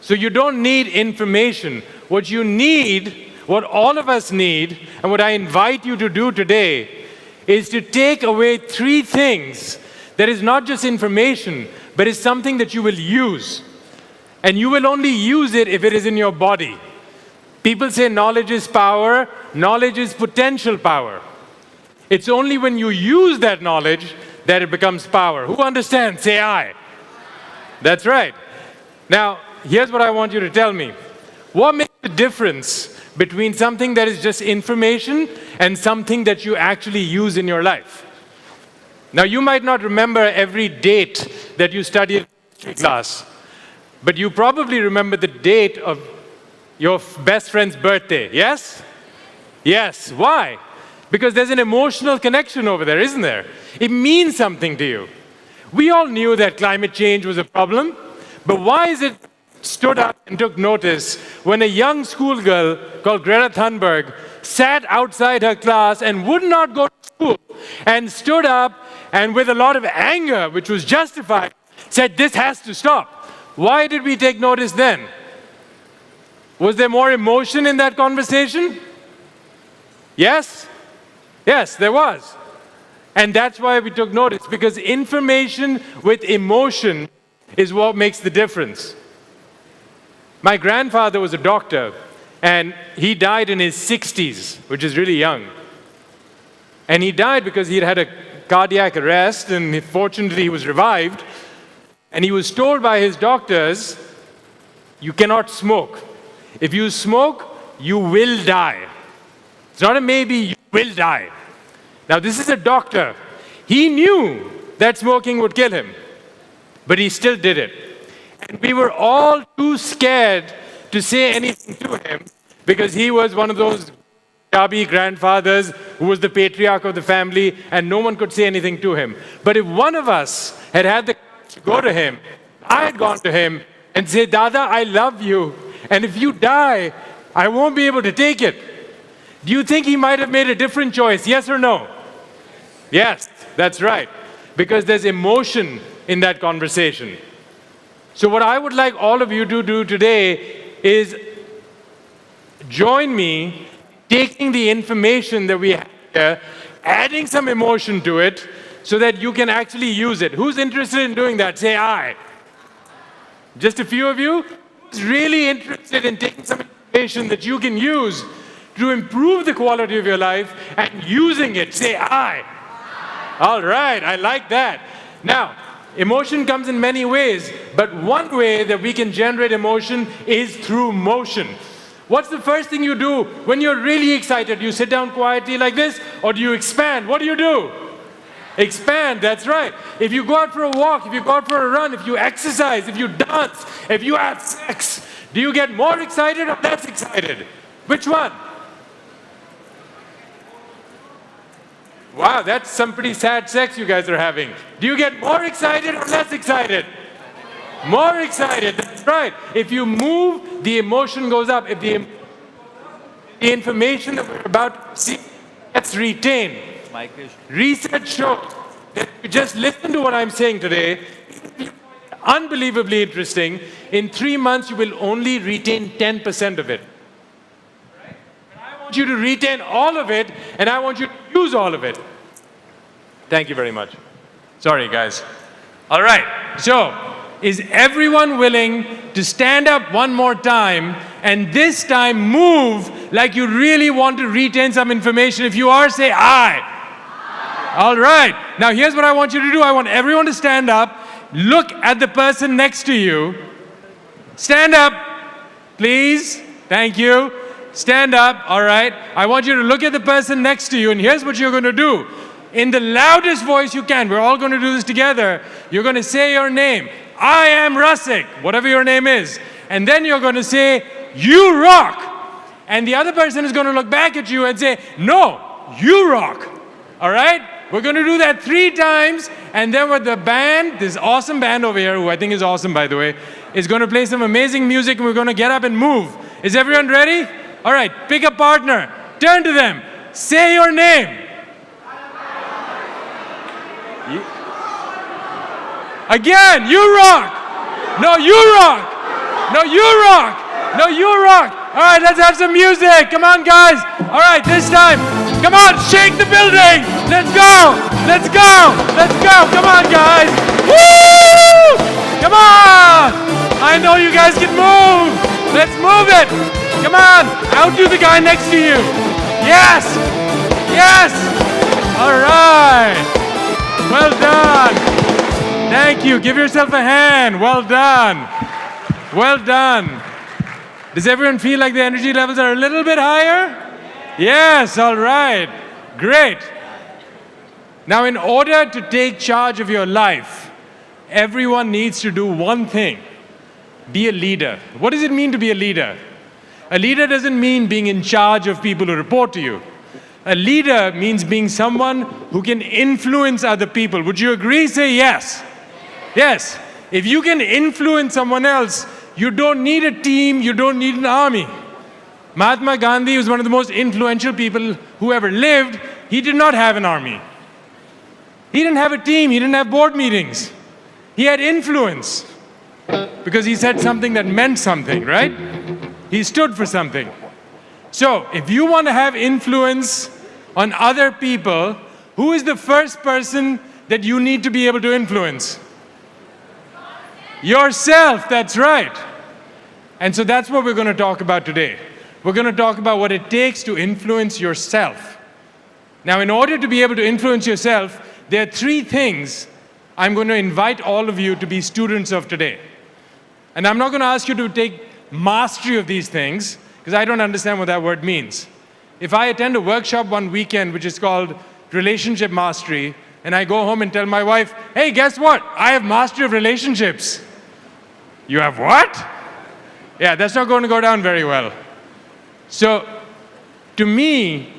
So you don't need information. What you need, what all of us need, and what I invite you to do today, is to take away 3 things that is not just information, but is something that you will use. And you will only use it if it is in your body. People say knowledge is power. Knowledge is potential power. It's only when you use that knowledge that it becomes power. Who understands? Say aye. That's right. Now, here's what I want you to tell me. What makes the difference between something that is just information and something that you actually use in your life? Now, you might not remember every date that you studied in history class, but you probably remember the date of your best friend's birthday, yes? Yes. Why? Because there's an emotional connection over there, isn't there? It means something to you. We all knew that climate change was a problem, but why is it stood up and took notice when a young schoolgirl called Greta Thunberg sat outside her class and would not go to school and stood up and with a lot of anger, which was justified, said this has to stop? Why did we take notice then? Was there more emotion in that conversation? Yes? Yes, there was. And that's why we took notice, because information with emotion is what makes the difference. My grandfather was a doctor, and he died in his 60s, which is really young. And he died because he had a cardiac arrest, and fortunately he was revived. And he was told by his doctors, you cannot smoke. If you smoke, you will die. It's not a maybe, you will die. Now this is a doctor. He knew that smoking would kill him, but he still did it. And we were all too scared to say anything to him because he was one of those Punjabi grandfathers who was the patriarch of the family and no one could say anything to him. But if one of us had had the courage to go to him, I had gone to him and say, Dada, I love you. And if you die, I won't be able to take it. Do you think he might have made a different choice? Yes or no? Yes, that's right. Because there's emotion in that conversation. So what I would like all of you to do today is join me taking the information that we have here, adding some emotion to it so that you can actually use it. Who's interested in doing that? Say aye. Just a few of you? Who's really interested in taking some information that you can use to improve the quality of your life and using it? Say aye. All right, I like that. Now, emotion comes in many ways, but one way that we can generate emotion is through motion. What's the first thing you do when you're really excited? You sit down quietly like this, or do you expand? What do? Expand, that's right. If you go out for a walk, if you go out for a run, if you exercise, if you dance, if you have sex, do you get more excited or less excited? Which one? Wow, that's some pretty sad sex you guys are having. Do you get more excited or less excited? More excited, that's right. If you move, the emotion goes up. If the information that we're about to see gets retained. Research shows if you just listen to what I'm saying today, unbelievably interesting. In 3 months, you will only retain 10% of it. Right? I want you to retain all of it, and I want you to use all of it. Thank you very much. Sorry, guys. All right. So, is everyone willing to stand up one more time and this time move like you really want to retain some information? If you are, say aye. All right. Now, here's what I want you to do. I want everyone to stand up. Look at the person next to you. Stand up, please. Thank you. Stand up. All right. I want you to look at the person next to you, and here's what you're going to do. In the loudest voice you can, we're all going to do this together. You're going to say your name. I am Rasik, whatever your name is. And then you're going to say, you rock. And the other person is going to look back at you and say, no, you rock. All right? We're going to do that 3 times. And then with the band, this awesome band over here, who I think is awesome, by the way, is going to play some amazing music, and we're going to get up and move. Is everyone ready? All right, pick a partner. Turn to them. Say your name. Again, you rock. No, you rock. No, you rock. No, you rock. All right, let's have some music. Come on, guys. All right, this time. Come on, shake the building. Let's go. Let's go. Let's go. Come on, guys. Woo! Come on. I know you guys can move. Let's move it. Come on. Outdo the guy next to you. Yes. Yes. All right. Well done. Thank you. Give yourself a hand. Well done. Well done. Does everyone feel like the energy levels are a little bit higher? Yes. All right. Great. Now, in order to take charge of your life, everyone needs to do one thing. Be a leader. What does it mean to be a leader? A leader doesn't mean being in charge of people who report to you. A leader means being someone who can influence other people. Would you agree? Say yes. Yes. If you can influence someone else, you don't need a team, you don't need an army. Mahatma Gandhi was one of the most influential people who ever lived. He did not have an army. He didn't have a team, he didn't have board meetings. He had influence because he said something that meant something, right? He stood for something. So, if you want to have influence on other people, who is the first person that you need to be able to influence? Yourself, that's right. And so that's what we're going to talk about today. We're going to talk about what it takes to influence yourself. Now, in order to be able to influence yourself, there are 3 things I'm going to invite all of you to be students of today. And I'm not going to ask you to take mastery of these things, because I don't understand what that word means. If I attend a workshop one weekend, which is called Relationship Mastery, and I go home and tell my wife, hey, guess what? I have mastery of relationships. You have what? Yeah, that's not going to go down very well. So, to me,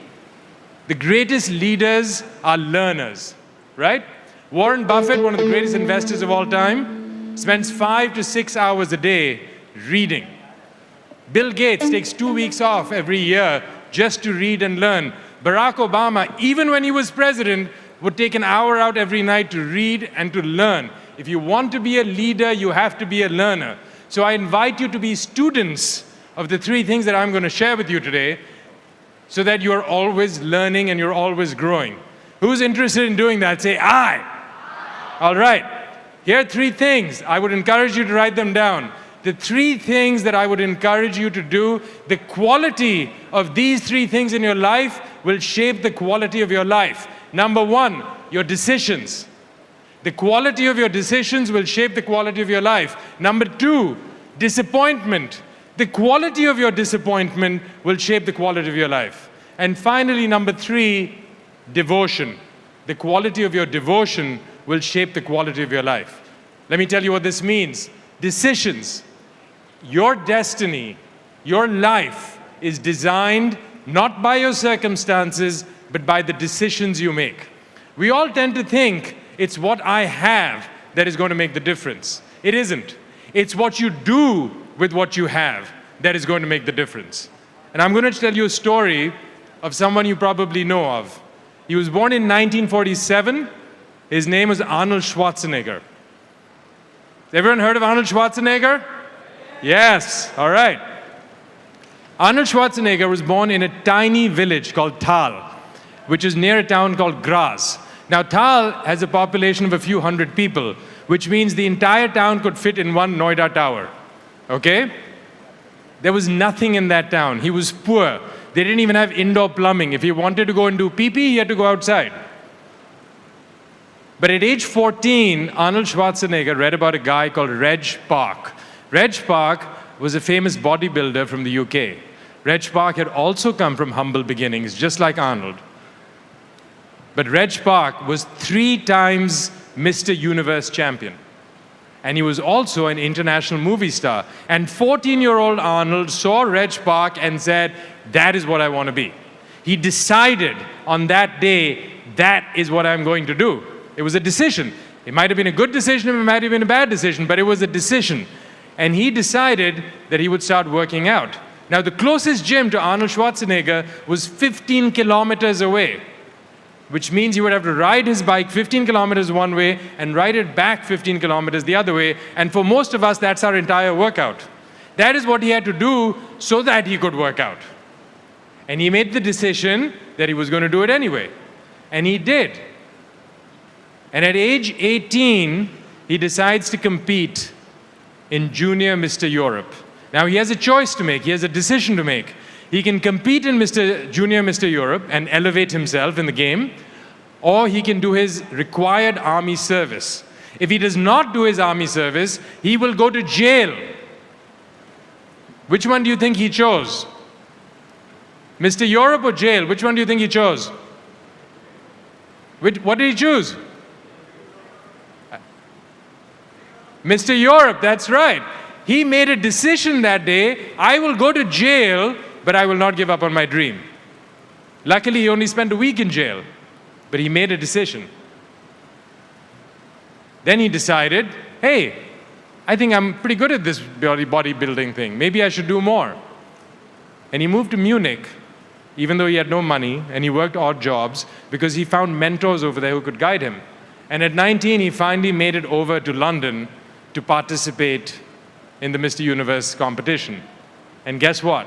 the greatest leaders are learners, right? Warren Buffett, one of the greatest investors of all time, spends 5 to 6 hours a day reading. Bill Gates takes 2 weeks off every year just to read and learn. Barack Obama, even when he was president, would take an hour out every night to read and to learn. If you want to be a leader, you have to be a learner. So I invite you to be students of the 3 things that I'm going to share with you today, so that you're always learning and you're always growing. Who's interested in doing that? Say aye. All right. Here are 3 things. I would encourage you to write them down. The 3 things that I would encourage you to do, the quality of these 3 things in your life will shape the quality of your life. Number 1, your decisions. The quality of your decisions will shape the quality of your life. Number 2, disappointment. The quality of your disappointment will shape the quality of your life. And finally, number 3, devotion. The quality of your devotion will shape the quality of your life. Let me tell you what this means. Decisions. Your destiny, your life is designed not by your circumstances, but by the decisions you make. We all tend to think it's what I have that is going to make the difference. It isn't. It's what you do with what you have that is going to make the difference. And I'm going to tell you a story of someone you probably know of. He was born in 1947. His name was Arnold Schwarzenegger. Everyone heard of Arnold Schwarzenegger? Yes, all right. Arnold Schwarzenegger was born in a tiny village called Thal, which is near a town called Graz. Now, Thal has a population of a few hundred people, which means the entire town could fit in one Noida tower. Okay? There was nothing in that town. He was poor. They didn't even have indoor plumbing. If he wanted to go and do pee-pee, he had to go outside. But at age 14, Arnold Schwarzenegger read about a guy called Reg Park. Reg Park was a famous bodybuilder from the UK. Reg Park had also come from humble beginnings, just like Arnold. But Reg Park was 3 times Mr. Universe champion. And he was also an international movie star. And 14-year-old Arnold saw Reg Park and said, that is what I want to be. He decided on that day, that is what I'm going to do. It was a decision. It might have been a good decision, it might have been a bad decision, but it was a decision. And he decided that he would start working out. Now, the closest gym to Arnold Schwarzenegger was 15 kilometers away, which means he would have to ride his bike 15 kilometers one way and ride it back 15 kilometers the other way. And for most of us, that's our entire workout. That is what he had to do so that he could work out. And he made the decision that he was going to do it anyway. And he did. And at age 18, he decides to compete in Junior Mr. Europe. Now, he has a choice to make. He has a decision to make. He can compete in Junior Mr. Europe and elevate himself in the game, or he can do his required army service. If he does not do his army service, he will go to jail. Which one do you think he chose? Mr. Europe or jail? Which one do you think he chose? What did he choose? Mr. Europe, that's right. He made a decision that day, I will go to jail, but I will not give up on my dream. Luckily, he only spent a week in jail, but he made a decision. Then he decided, hey, I think I'm pretty good at this bodybuilding thing. Maybe I should do more. And he moved to Munich, even though he had no money, and he worked odd jobs because he found mentors over there who could guide him. And at 19, he finally made it over to London to participate in the Mr. Universe competition. And guess what?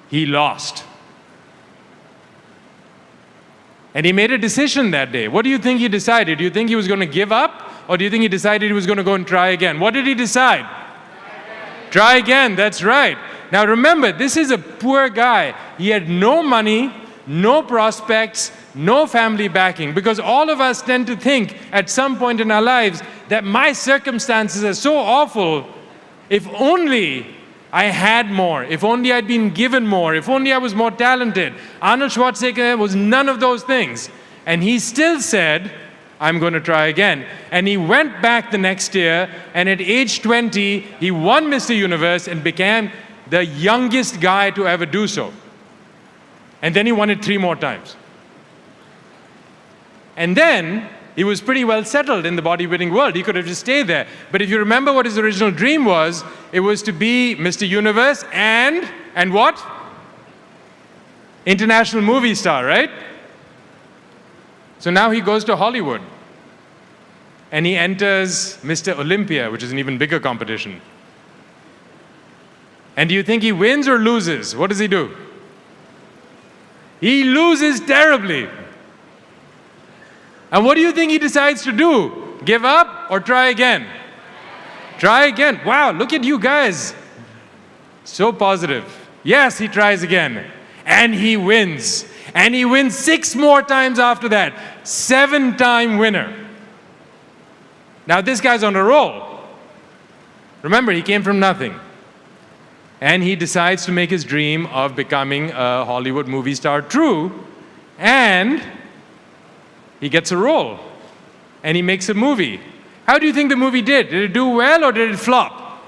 He lost. And he made a decision that day. What do you think he decided? Do you think he was going to give up? Or do you think he decided he was going to go and try again? What did he decide? Try again, that's right. Now remember, this is a poor guy. He had no money, no prospects, no family backing, because all of us tend to think at some point in our lives that my circumstances are so awful, if only I had more, if only I'd been given more, if only I was more talented. Arnold Schwarzenegger was none of those things. And he still said, I'm going to try again. And he went back the next year, and at age 20, he won Mr. Universe and became the youngest guy to ever do so. And then he won it 3 more times. And then he was pretty well settled in the bodybuilding world. He could have just stayed there. But if you remember what his original dream was, it was to be Mr. Universe and what? International movie star, right? So now he goes to Hollywood. And he enters Mr. Olympia, which is an even bigger competition. And do you think he wins or loses? What does he do? He loses terribly. And what do you think he decides to do? Give up or try again? Try again. Wow, look at you guys. So positive. Yes, he tries again. And he wins. And he wins 6 more times after that. 7-time winner. Now this guy's on a roll. Remember, he came from nothing. And he decides to make his dream of becoming a Hollywood movie star true. And he gets a role. And he makes a movie. How do you think the movie did? Did it do well or did it flop?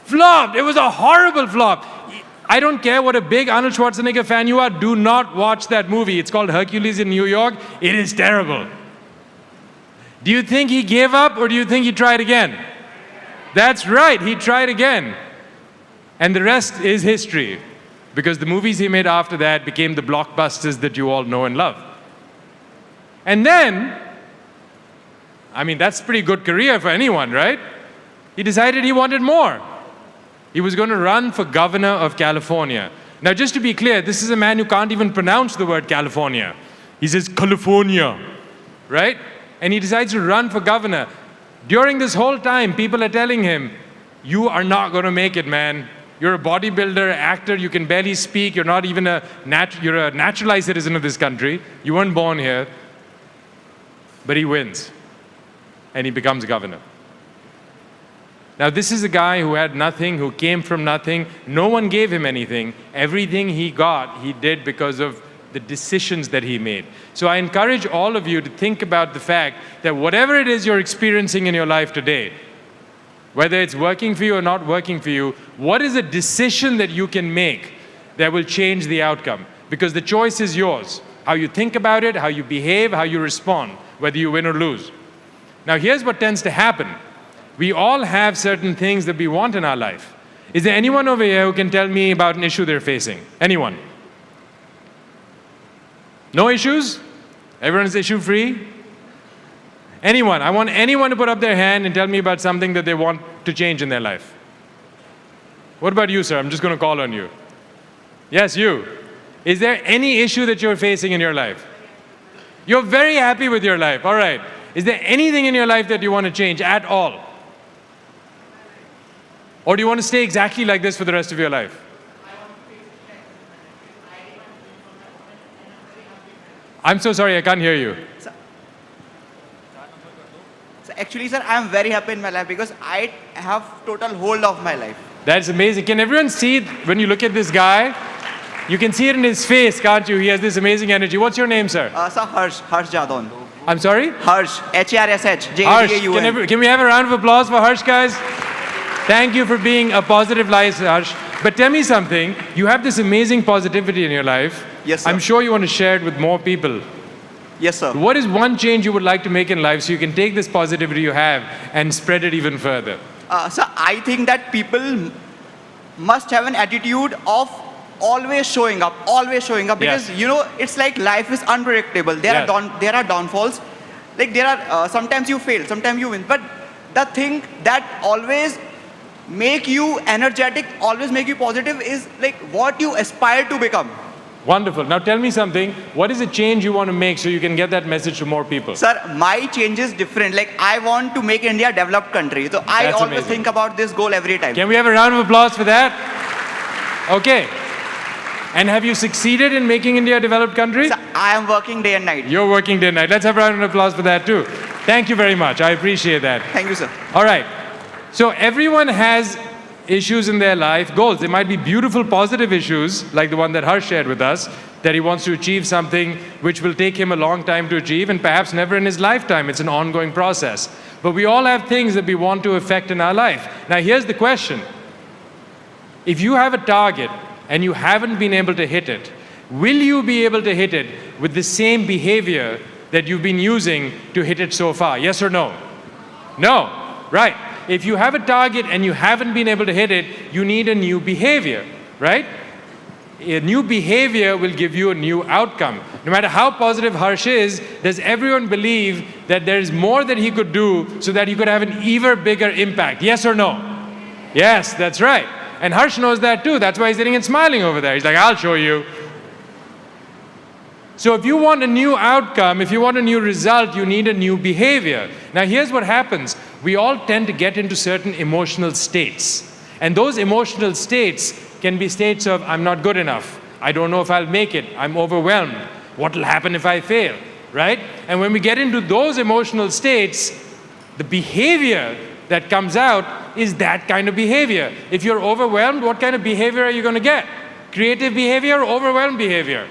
Flopped. It was a horrible flop. I don't care what a big Arnold Schwarzenegger fan you are, do not watch that movie. It's called Hercules in New York. It is terrible. Do you think he gave up or do you think he tried again? That's right, he tried again. And the rest is history, because the movies he made after that became the blockbusters that you all know and love. And then, I mean, that's a pretty good career for anyone, right? He decided he wanted more. He was going to run for governor of California. Now, just to be clear, this is a man who can't even pronounce the word California. He says California, right? And he decides to run for governor. During this whole time, people are telling him, you are not going to make it, man. You're a bodybuilder, actor, you can barely speak, you're not even you're a naturalized citizen of this country. You weren't born here. But he wins. And he becomes governor. Now, this is a guy who had nothing, who came from nothing. No one gave him anything. Everything he got, he did because of the decisions that he made. So I encourage all of you to think about the fact that whatever it is you're experiencing in your life today, whether it's working for you or not working for you, what is a decision that you can make that will change the outcome? Because the choice is yours. How you think about it, how you behave, how you respond, whether you win or lose. Now, here's what tends to happen. We all have certain things that we want in our life. Is there anyone over here who can tell me about an issue they're facing? Anyone? No issues? Everyone is issue-free? Anyone? I want anyone to put up their hand and tell me about something that they want to change in their life. What about you, sir? I'm just going to call on you. Yes, you. Is there any issue that you're facing in your life? You're very happy with your life. All right. Is there anything in your life that you want to change at all? Or do you want to stay exactly like this for the rest of your life? I'm so sorry, I can't hear you. Actually, sir, I am very happy in my life because I have total hold of my life. That's amazing. Can everyone see it when you look at this guy? You can see it in his face, can't you? He has this amazing energy. What's your name, sir? Sir, Harsh Jadon. I'm sorry? Harsh, Harsh, Harsh. J-A-D-A-U-N. Can we have a round of applause for Harsh, guys? Thank you for being a positive light, Harsh. But tell me something. You have this amazing positivity in your life. Yes, sir. I'm sure you want to share it with more people. Yes, sir. What is one change you would like to make in life so you can take this positivity you have and spread it even further? Sir, I think that people must have an attitude of always showing up because, you know, it's like life is unpredictable. There are downfalls. Like there are, sometimes you fail, sometimes you win. But the thing that always make you energetic, always make you positive is like what you aspire to become. Wonderful. Now tell me something. What is a change you want to make so you can get that message to more people? Sir, my change is different. Like I want to make India a developed country. So I That's always amazing. think about this goal every time. Can we have a round of applause for that? Okay. And have you succeeded in making India a developed country? Sir, I am working day and night. You're working day and night. Let's have a round of applause for that too. Thank you very much. I appreciate that. Thank you, sir. All right. So everyone has issues in their life, goals. They might be beautiful, positive issues, like the one that Harsh shared with us, that he wants to achieve something which will take him a long time to achieve and perhaps never in his lifetime. It's an ongoing process. But we all have things that we want to affect in our life. Now here's the question. If you have a target and you haven't been able to hit it, will you be able to hit it with the same behavior that you've been using to hit it so far? Yes or no? No. Right. If you have a target and you haven't been able to hit it, you need a new behavior, right? A new behavior will give you a new outcome. No matter how positive Harsh is, does everyone believe that there is more that he could do so that he could have an even bigger impact? Yes or no? Yes, that's right. And Harsh knows that too. That's why he's sitting and smiling over there. He's like, I'll show you. So if you want a new outcome, if you want a new result, you need a new behavior. Now here's what happens. We all tend to get into certain emotional states. And those emotional states can be states of, I'm not good enough. I don't know if I'll make it. I'm overwhelmed. What will happen if I fail? Right? And when we get into those emotional states, the behavior that comes out is that kind of behavior. If you're overwhelmed, what kind of behavior are you going to get? Creative behavior or overwhelmed behavior?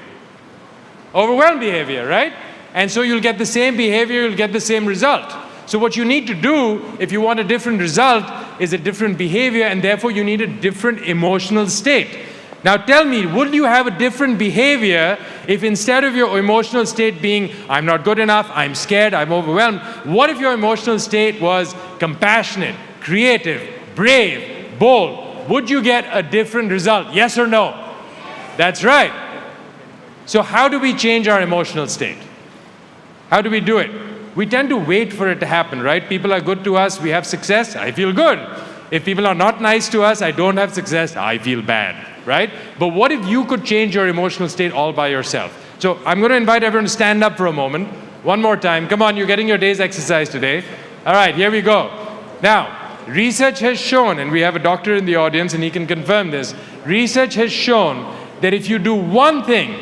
Overwhelmed behavior, right? And so you'll get the same behavior, you'll get the same result. So what you need to do if you want a different result is a different behavior, and therefore you need a different emotional state. Now tell me, would you have a different behavior if instead of your emotional state being, I'm not good enough, I'm scared, I'm overwhelmed, what if your emotional state was compassionate, creative, brave, bold? Would you get a different result? Yes or no? That's right. So how do we change our emotional state? How do we do it? we tend to wait for it to happen, right? People are good to us, we have success, I feel good. If people are not nice to us, I don't have success, I feel bad, right? But what if you could change your emotional state all by yourself? So I'm going to invite everyone to stand up for a moment. One more time. Come on, you're getting your day's exercise today. All right, here we go. Now, research has shown, and we have a doctor in the audience and he can confirm this, research has shown that if you do one thing,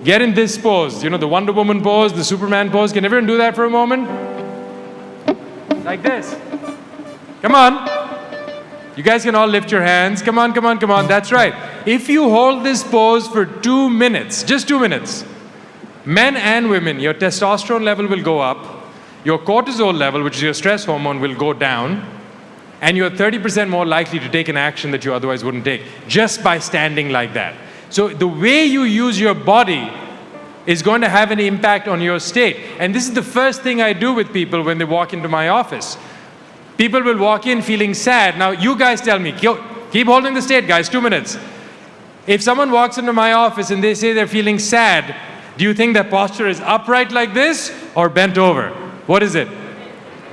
get in this pose, you know, the Wonder Woman pose, the Superman pose. Can everyone do that for a moment? Like this. Come on. You guys can all lift your hands. Come on, come on, come on. That's right. If you hold this pose for 2 minutes, just 2 minutes, men and women, your testosterone level will go up, your cortisol level, which is your stress hormone, will go down, and you're 30% more likely to take an action that you otherwise wouldn't take, just by standing like that. So the way you use your body is going to have an impact on your state. And this is the first thing I do with people when they walk into my office. People will walk in feeling sad. Now, you guys tell me, keep holding the state, guys, 2 minutes. If someone walks into my office and they say they're feeling sad, do you think their posture is upright like this or bent over? What is it?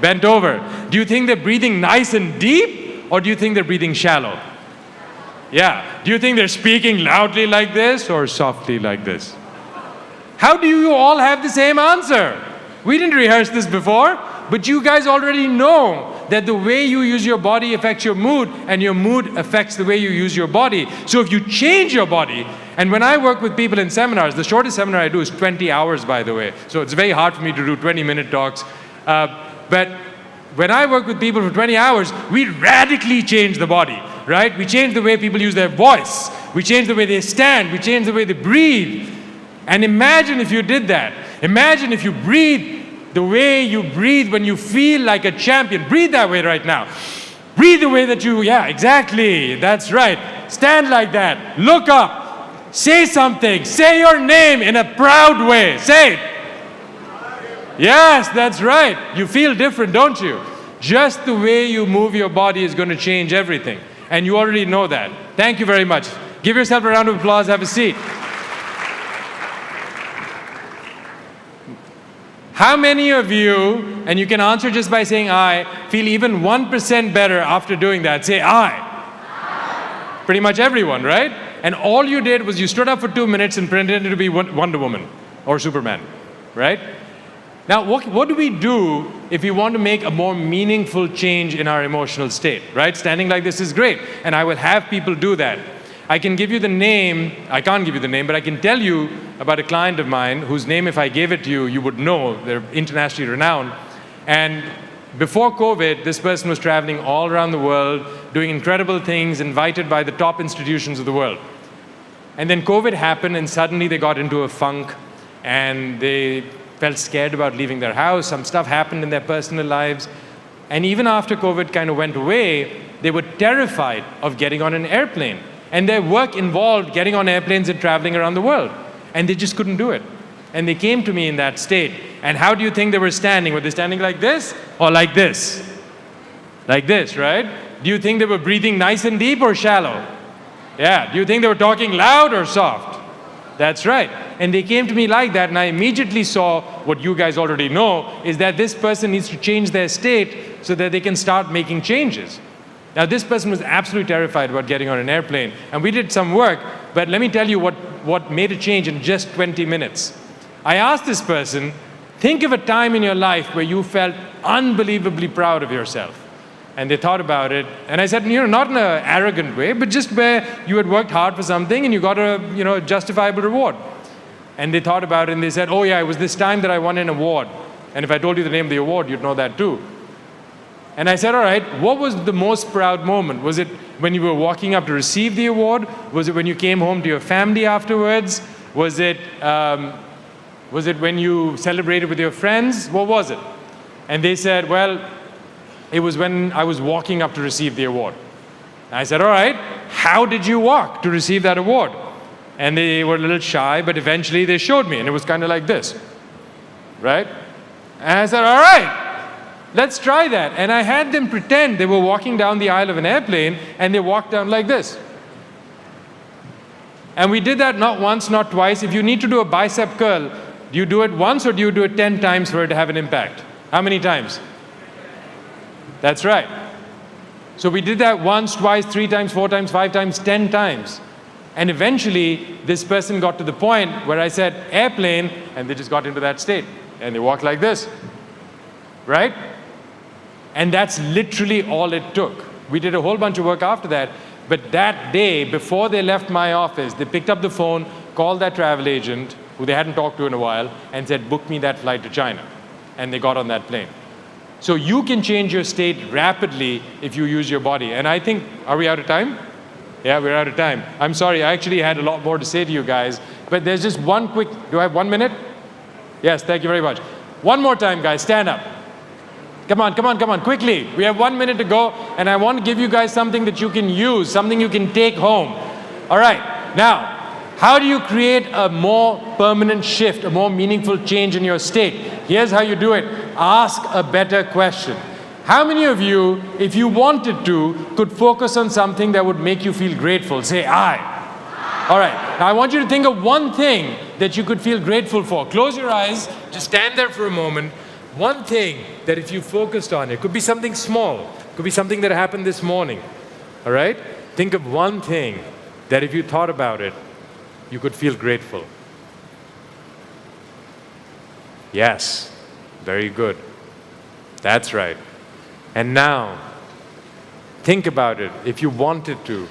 Bent over. Do you think they're breathing nice and deep or do you think they're breathing shallow? Yeah. Do you think they're speaking loudly like this or softly like this? How do you all have the same answer? We didn't rehearse this before, but you guys already know that the way you use your body affects your mood, and your mood affects the way you use your body. So if you change your body, and when I work with people in seminars, the shortest seminar I do is 20 hours, by the way. So it's very hard for me to do 20-minute talks. But when I work with people for 20 hours, we radically change the body, right? We change the way people use their voice. We change the way they stand. We change the way they breathe. And imagine if you did that. Imagine if you breathe the way you breathe when you feel like a champion. Breathe that way right now. Breathe the way that you, yeah, exactly. That's right. Stand like that. Look up. Say something. Say your name in a proud way. Say it. Yes, that's right. You feel different, don't you? Just the way you move your body is going to change everything. And you already know that. Thank you very much. Give yourself a round of applause. Have a seat. How many of you, and you can answer just by saying I, feel even 1% better after doing that? Say I. Pretty much everyone, right? And all you did was you stood up for 2 minutes and pretended to be Wonder Woman or Superman, right? Now, what do we do if we want to make a more meaningful change in our emotional state, right? Standing like this is great, and I will have people do that. I can give you the name, I can't give you the name, but I can tell you about a client of mine whose name, if I gave it to you, you would know. They're internationally renowned. And before COVID, this person was traveling all around the world, doing incredible things, invited by the top institutions of the world. And then COVID happened, and suddenly they got into a funk, and they felt scared about leaving their house. Some stuff happened in their personal lives. And even after COVID kind of went away, they were terrified of getting on an airplane. And their work involved getting on airplanes and traveling around the world. And they just couldn't do it. And they came to me in that state. And how do you think they were standing? Were they standing like this or like this? Like this, right? Do you think they were breathing nice and deep or shallow? Yeah. Do you think they were talking loud or soft? That's right. And they came to me like that, and I immediately saw what you guys already know, is that this person needs to change their state so that they can start making changes. Now, this person was absolutely terrified about getting on an airplane, and we did some work, but let me tell you what made a change in just 20 minutes. I asked this person, think of a time in your life where you felt unbelievably proud of yourself. And they thought about it, and I said, not in an arrogant way, but just where you had worked hard for something and you got a justifiable reward. And they thought about it, and they said, oh yeah, it was this time that I won an award. And if I told you the name of the award, you'd know that too. And I said, all right, what was the most proud moment? Was it when you were walking up to receive the award? Was it when you came home to your family afterwards? Was it when you celebrated with your friends? What was it? And they said, well, it was when I was walking up to receive the award. And I said, all right, how did you walk to receive that award? And they were a little shy, but eventually they showed me, and it was kind of like this, right? And I said, all right, let's try that. And I had them pretend they were walking down the aisle of an airplane, and they walked down like this. And we did that not once, not twice. If you need to do a bicep curl, Do you do it once or do you do it 10 times for it to have an impact? How many times? That's right. So we did that once, twice, 3 times, 4 times, 5 times, 10 times. And eventually, this person got to the point where I said, airplane, and they just got into that state. And they walked like this, right? And that's literally all it took. We did a whole bunch of work after that. But that day, before they left my office, they picked up the phone, called that travel agent, who they hadn't talked to in a while, and said, book me that flight to China. And they got on that plane. So you can change your state rapidly if you use your body. And I think, are we out of time? Yeah, we're out of time. I'm sorry, I actually had a lot more to say to you guys, but there's just one quick, do I have 1 minute? Yes, thank you very much. One more time, guys, stand up. Come on, come on, come on, quickly. We have 1 minute to go, and I want to give you guys something that you can use, something you can take home. All right, now, how do you create a more permanent shift, a more meaningful change in your state? Here's how you do it. Ask a better question. How many of you, if you wanted to, could focus on something that would make you feel grateful? Say, I. All right, now I want you to think of one thing that you could feel grateful for. Close your eyes, just stand there for a moment. One thing that if you focused on, it could be something small, could be something that happened this morning. All right? Think of one thing that if you thought about it, you could feel grateful. Yes, very good. That's right. And now, think about it. If you wanted to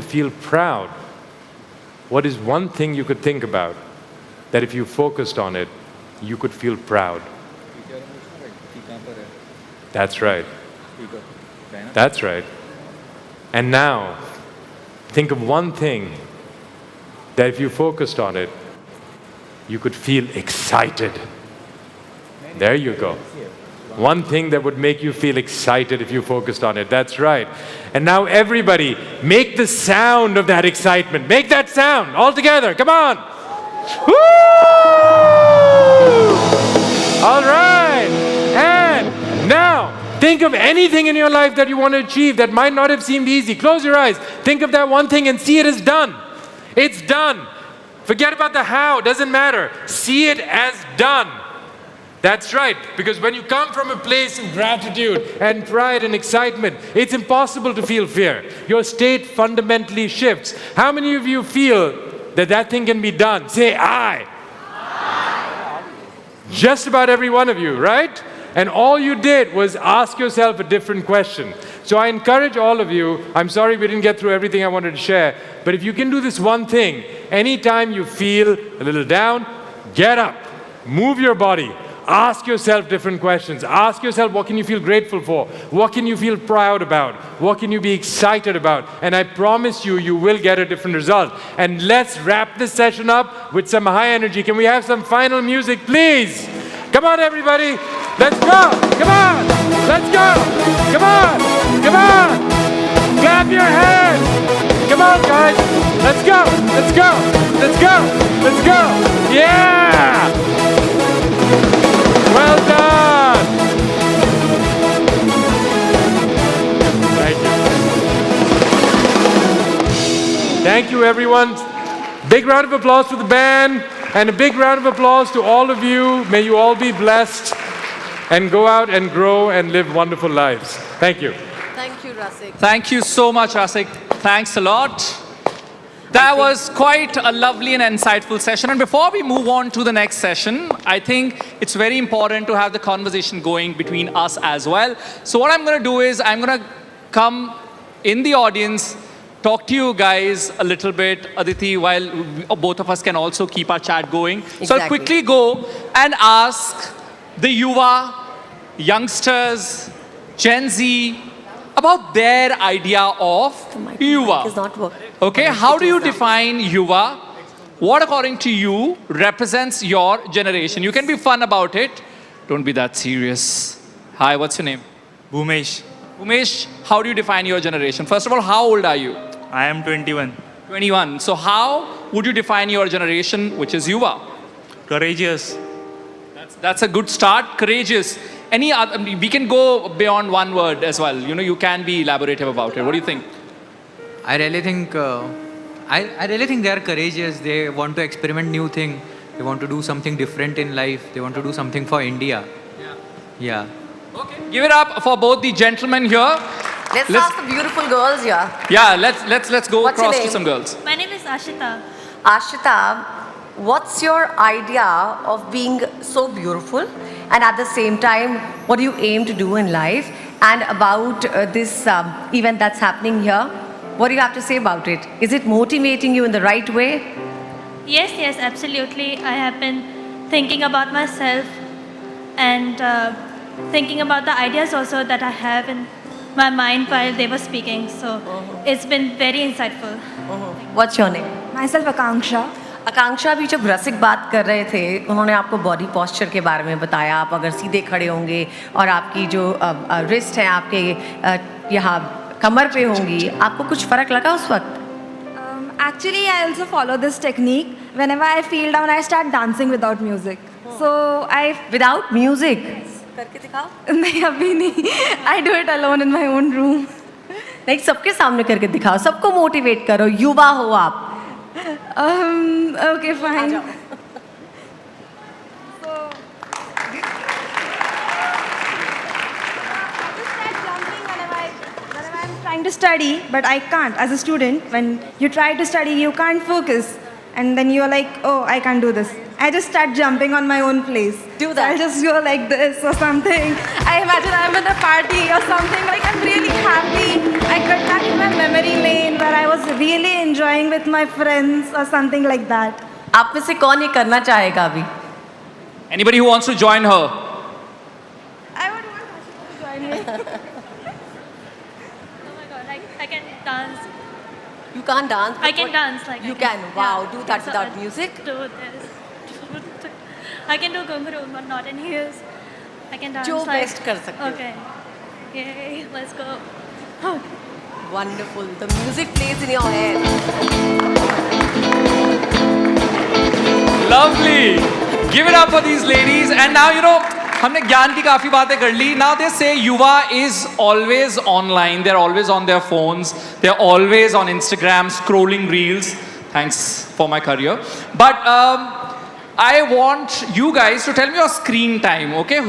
feel proud, what is one thing you could think about that if you focused on it, you could feel proud? That's right. That's right. And now, think of one thing that if you focused on it, you could feel excited. There you go. One thing that would make you feel excited if you focused on it. That's right. And now everybody, make the sound of that excitement. Make that sound all together. Come on. Woo! All right. And now, think of anything in your life that you want to achieve that might not have seemed easy. Close your eyes. Think of that one thing and see it as done. It's done. Forget about the how. It doesn't matter. See it as done. That's right, because when you come from a place of gratitude and pride and excitement, it's impossible to feel fear. Your state fundamentally shifts. How many of you feel that that thing can be done? Say, I. Just about every one of you, right? And all you did was ask yourself a different question. So I encourage all of you, I'm sorry we didn't get through everything I wanted to share, but if you can do this one thing, anytime you feel a little down, get up, move your body, ask yourself different questions. Ask yourself, what can you feel grateful for? What can you feel proud about? What can you be excited about? And I promise you, you will get a different result. And let's wrap this session up with some high energy. Can we have some final music, please? Come on, everybody. Let's go. Come on. Let's go. Come on. Come on. Clap your hands. Come on, guys. Let's go. Let's go. Let's go. Let's go. Yeah. Well done! Thank you. Thank you, everyone. Big round of applause for the band, and a big round of applause to all of you. May you all be blessed and go out and grow and live wonderful lives. Thank you. Thank you, Rasik. Thank you so much, Rasik. Thanks a lot. That was quite a lovely and insightful session. And before we move on to the next session, I think it's very important to have the conversation going between us as well. So what I'm going to do is I'm going to come in the audience, talk to you guys a little bit, Aditi, while both of us can also keep our chat going. Exactly. So I'll quickly go and ask the Yuva, youngsters, Gen Z, about their idea of Yuva. Is not working. Okay, how do you define Yuva? What, according to you, represents your generation? You can be fun about it. Don't be that serious. Hi, what's your name? Bhumesh. Umesh, how do you define your generation? First of all, how old are you? I am 21. 21. So how would you define your generation, which is Yuva? Courageous. That's a good start. Courageous. Any other, we can go beyond one word as well. You know, you can be elaborative about it. What do you think? I really think they are courageous. They want to experiment new things They want to do something different in life. They want to do something for India. Yeah. Okay, give it up for both the gentlemen here. Let's ask the beautiful girls here. Yeah, let's go What's your across to name? some girls. My name is Ashita. Ashita, what's your idea of being so beautiful? And at the same time, what do you aim to do in life? And about this event that's happening here, what do you have to say about it? Is it motivating you in the right way? Yes, absolutely. I have been thinking about myself and thinking about the ideas also that I have in my mind while they were speaking. So it's been very insightful. What's your name? Myself Akanksha. आकांक्षा भी जब रसिक बात कर रहे थे उन्होंने आपको body posture के बारे में बताया आप अगर सीधे खड़े होंगे और आपकी जो रिस्ट है आपके यहाँ कमर पे होंगी आपको कुछ फ़र्क लगा उस वक्त? Actually, I also follow this technique. Whenever I feel down, I start dancing without music. So without music? करके दिखाओ. नहीं अभी नहीं. I do it alone in my own room. नहीं सबके सामने करके दिखाओ सबको मोटिवेट करो युवा हो आप. Okay, fine. Trying to study, but I can't. As a student, when you try to study, you can't focus. And then you're like, oh, I can't do this. I just start jumping on my own place. Do that. I just go like this or something. I imagine I'm in a party or something. Like I'm really happy. I got back in my memory lane where I was really enjoying with my friends or something like that. आप में से कौन ये करना चाहेगा अभी? Anybody who wants to join her? I would want to join me. Oh my god, I can dance. You can't dance. I can dance like You I can. Wow, do that So without I music. Do this. I can do ghungroo, but not in heels. I can dance जो like. best कर सकते हो. Okay. Yay, let's go. Wonderful. The music plays in your head. Lovely. Give it up for these ladies. And now, you know, हमने ज्ञान की काफी बातें कर ली. Now they say Yuva is always online. They're always on their phones. They're always on Instagram scrolling reels. Thanks for my career. But I want you guys to tell me your screen time. Okay,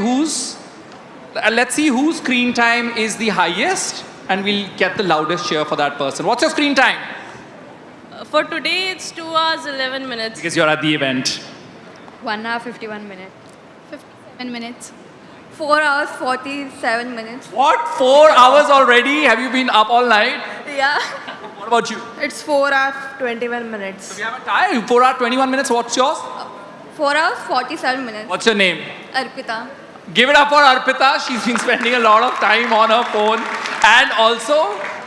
let's see whose screen time is the highest, and we'll get the loudest cheer for that person. What's your screen time? For today, it's 2 hours, 11 minutes. Because you're at the event. 1 hour, 51 minutes. 57 minutes. 4 hours, 47 minutes. What? 4 hours already? Have you been up all night? Yeah. What about you? It's 4 hours, 21 minutes. You haven't tired? 4 hours, 21 minutes. What's yours? 4 hours, 47 minutes. What's your name? Arpita. Give it up for Arpita. She's been spending a lot of time on her phone and also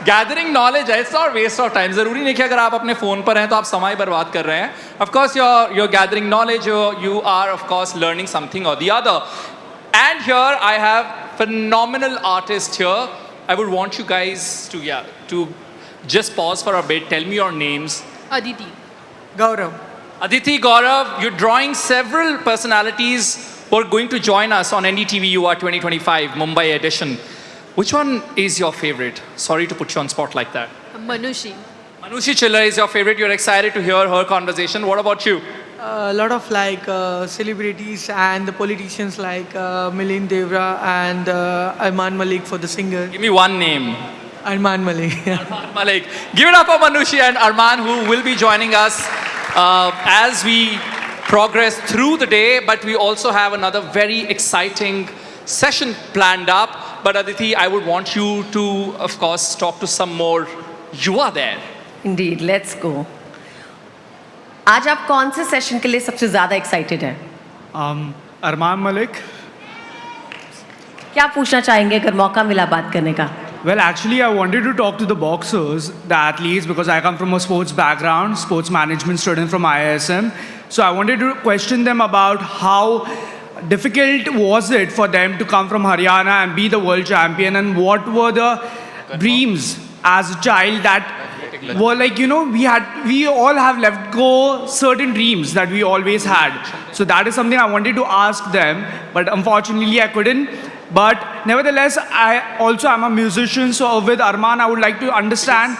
gathering knowledge. It's not waste of time. ज़रूरी नहीं कि अगर आप अपने phone पर हैं तो आप समय बर्बाद कर रहे हैं. Of course, you're gathering knowledge. You are, of course, learning something or the other. And here I have phenomenal artists here. I would want you guys to just pause for a bit. Tell me your names. Aditi. Gaurav. Aditi, Gaurav, you're drawing several personalities who are going to join us on NDTV Yuva 2025 Mumbai edition. Which one is your favorite? Sorry to put you on spot like that. Manushi. Manushi Chiller is your favorite. You're excited to hear her conversation. What about you? A lot of celebrities and the politicians like Milind Devra and Arman Malik for the singer. Give me one name. Arman Malik. Arman Malik. Give it up for Manushi and Arman who will be joining us as we progress through the day. But we also have another very exciting session planned up. But Aditi, I would want you to, of course, talk to some more Yuva there. Indeed, let's go. आज आप कौन से session के लिए सबसे ज़्यादा excited हैं? अरमान मलिक. क्या पूछना चाहेंगे अगर मौका मिला बात करने का? Well, actually, I wanted to talk to the boxers, the athletes, because I come from a sports background, sports management student from IISM. So I wanted to question them about how difficult was it for them to come from Haryana and be the world champion, and what were the dreams as a child that were like, you know, we all have left go certain dreams that we always had. So that is something I wanted to ask them, but unfortunately I couldn't. But nevertheless, I also am a musician, so with Arman I would like to understand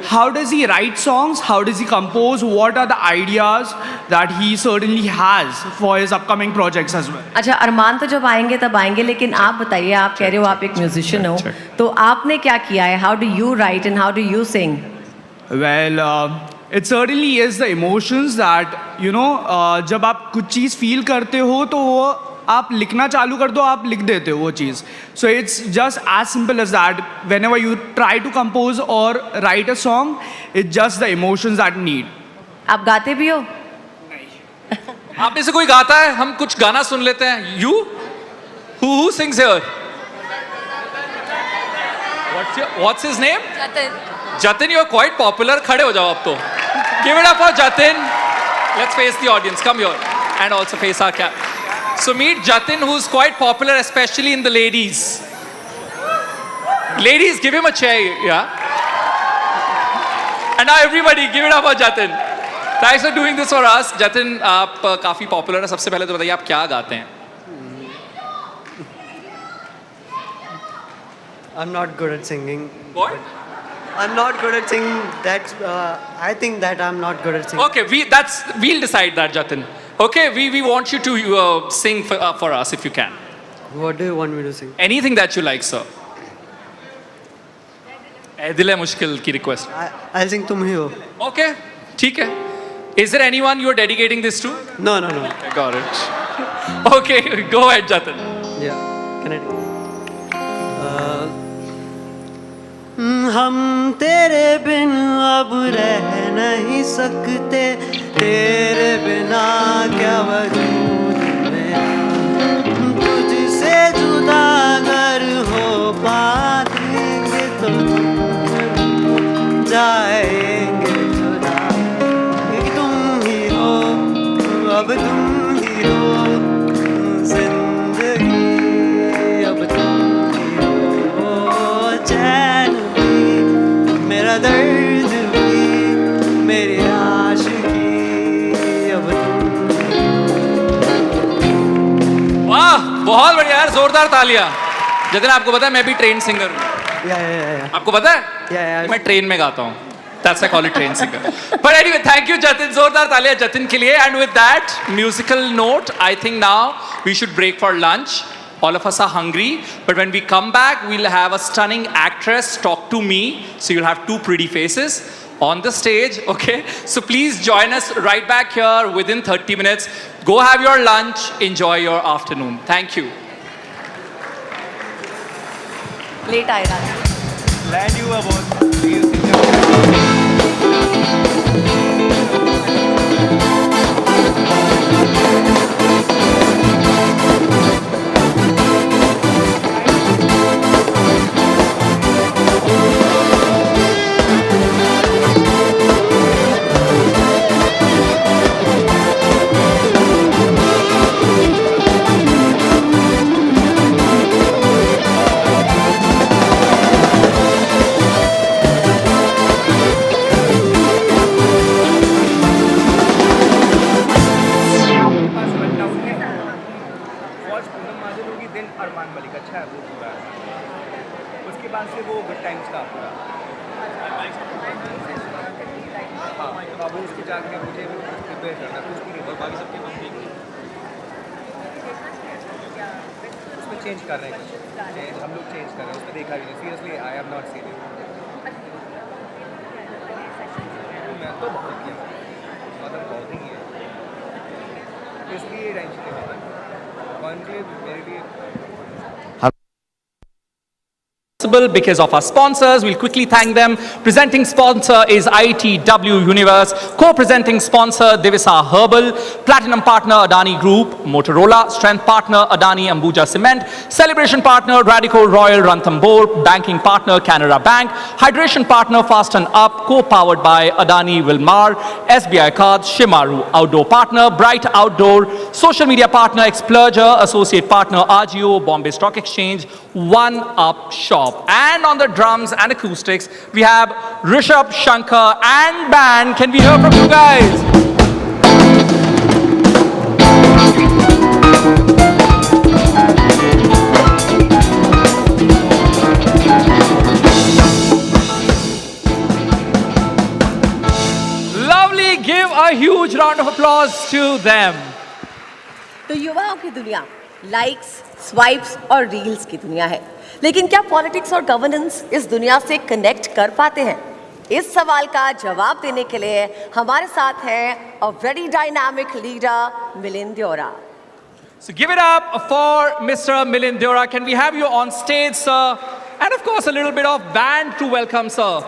how does he write songs? How does he compose? What are the ideas that he certainly has for his upcoming projects as well? अच्छा, अरमान तो जब आएंगे तब आएंगे, लेकिन आप बताइए, आप कह रहे हो आप एक म्यूजिशियन हो, तो आपने क्या किया है? How do you write and how do you sing? Well, it certainly is the emotions that, you know, जब आप कुछ चीज़ feel करते हो तो वो आप लिखना चालू कर दो, आप लिख देते हो वो चीज़. So it's just as simple as that. Whenever you try to compose or write a song, it's just the emotions that need. आप गाते भी हो? आप में से कोई गाता है? हम कुछ गाना सुन लेते हैं. You? Who sings here? What's his name? Jatin, you are quite popular. खड़े हो जाओ आप तो. Give it up for Jatin. Let's face the audience. Come here and also face our camera. So meet Jatin, who's quite popular, especially in the ladies. Ladies, give him a chair, yeah? And now everybody, give it up for Jatin. Thanks for doing this for us. Jatin, आप काफी popular हैं. सबसे पहले तो बताइए आप क्या गाते हैं? I'm not good at singing. What? I'm not good at singing. That's I think that I'm not good at singing. Okay, we'll decide that, Jatin. Okay, we want you to sing for us if you can. What do you want me to sing? Anything that you like, sir. दिल है मुश्किल की request. I'll sing Tum Hi Ho. Okay, ठीक है. Is there anyone you are dedicating this to? No. Okay, got it. Okay, go ahead, Jatin. Yeah, can I? हम तेरे बिन अब रह नहीं सकते, तेरे बिना क्या वजूद मेरा, तुझसे जुदा अगर हो पाएंगे तो जाएंगे जुदा, क्योंकि तुम ही हो, अब तुम ही हो जिंदगी, अब तुम ही हो चैन भी, मेरा दर्द भी, मेरी आशिकी, अब वाह, बहुत बढ़िया यार, जोरदार तालियां. जतिन, आपको पता है मैं भी ट्रेन सिंगर हूँ. आपको पता है? मैं ट्रेन में गाता हूँ. That's I call it train singer. But anyway, thank you, Jatin. जोरदार तालियां जतिन के लिए. And with that musical note, I think now we should break for lunch. All of us are hungry, but when we come back, we'll have a stunning actress talk to me. So you'll have two pretty faces on the stage, okay? So please join us right back here within 30 minutes. Go have your lunch, enjoy your afternoon. Thank you. Late आएगा. Glad you were both. Change कर रहे हैं, हम लोग change कर रहे हैं, उसमें देखा भी नहीं. Seriously I am not serious. मैं तो बहुत किया, मतलब बहुत ही है, इसलिए टेंशन नहीं होता. कॉन्क्लेव मेरे लिए because of our sponsors. We'll quickly thank them. Presenting sponsor is ITW Universe. Co-presenting sponsor Divisa Herbal. Platinum partner Adani Group. Motorola. Strength partner Adani Ambuja Cement. Celebration partner Radico Royal Ranthambore. Banking partner Canara Bank. Hydration partner Fast and Up. Co-powered by Adani Wilmar. SBI Cards. Shimaru. Outdoor partner Bright Outdoor. Social media partner Explurger. Associate partner Agio. Bombay Stock Exchange. One Up Shop. And on the drums and acoustics, we have Rishabh, Shankar and band. Can we hear from you guys? huge round of applause to them. तो युवाओं की दुनिया likes, swipes और reels की दुनिया है, लेकिन क्या पॉलिटिक्स और गवर्नेंस इस दुनिया से कनेक्ट कर पाते हैं? इस सवाल का जवाब देने के लिए हमारे साथ हैं a very dynamic leader Milind Deora. So give it up for Mr. Milind Deora. Can we have you on stage, sir? And of course, a little bit of band to welcome, sir.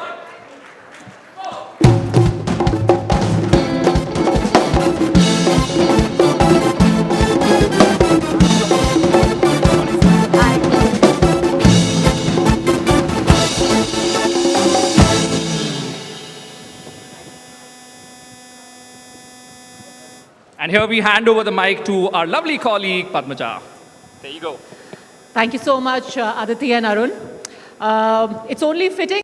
And here we hand over the mic to our lovely colleague, Padmaja. There you go. Thank you so much, Aditi and Arun. It's only fitting.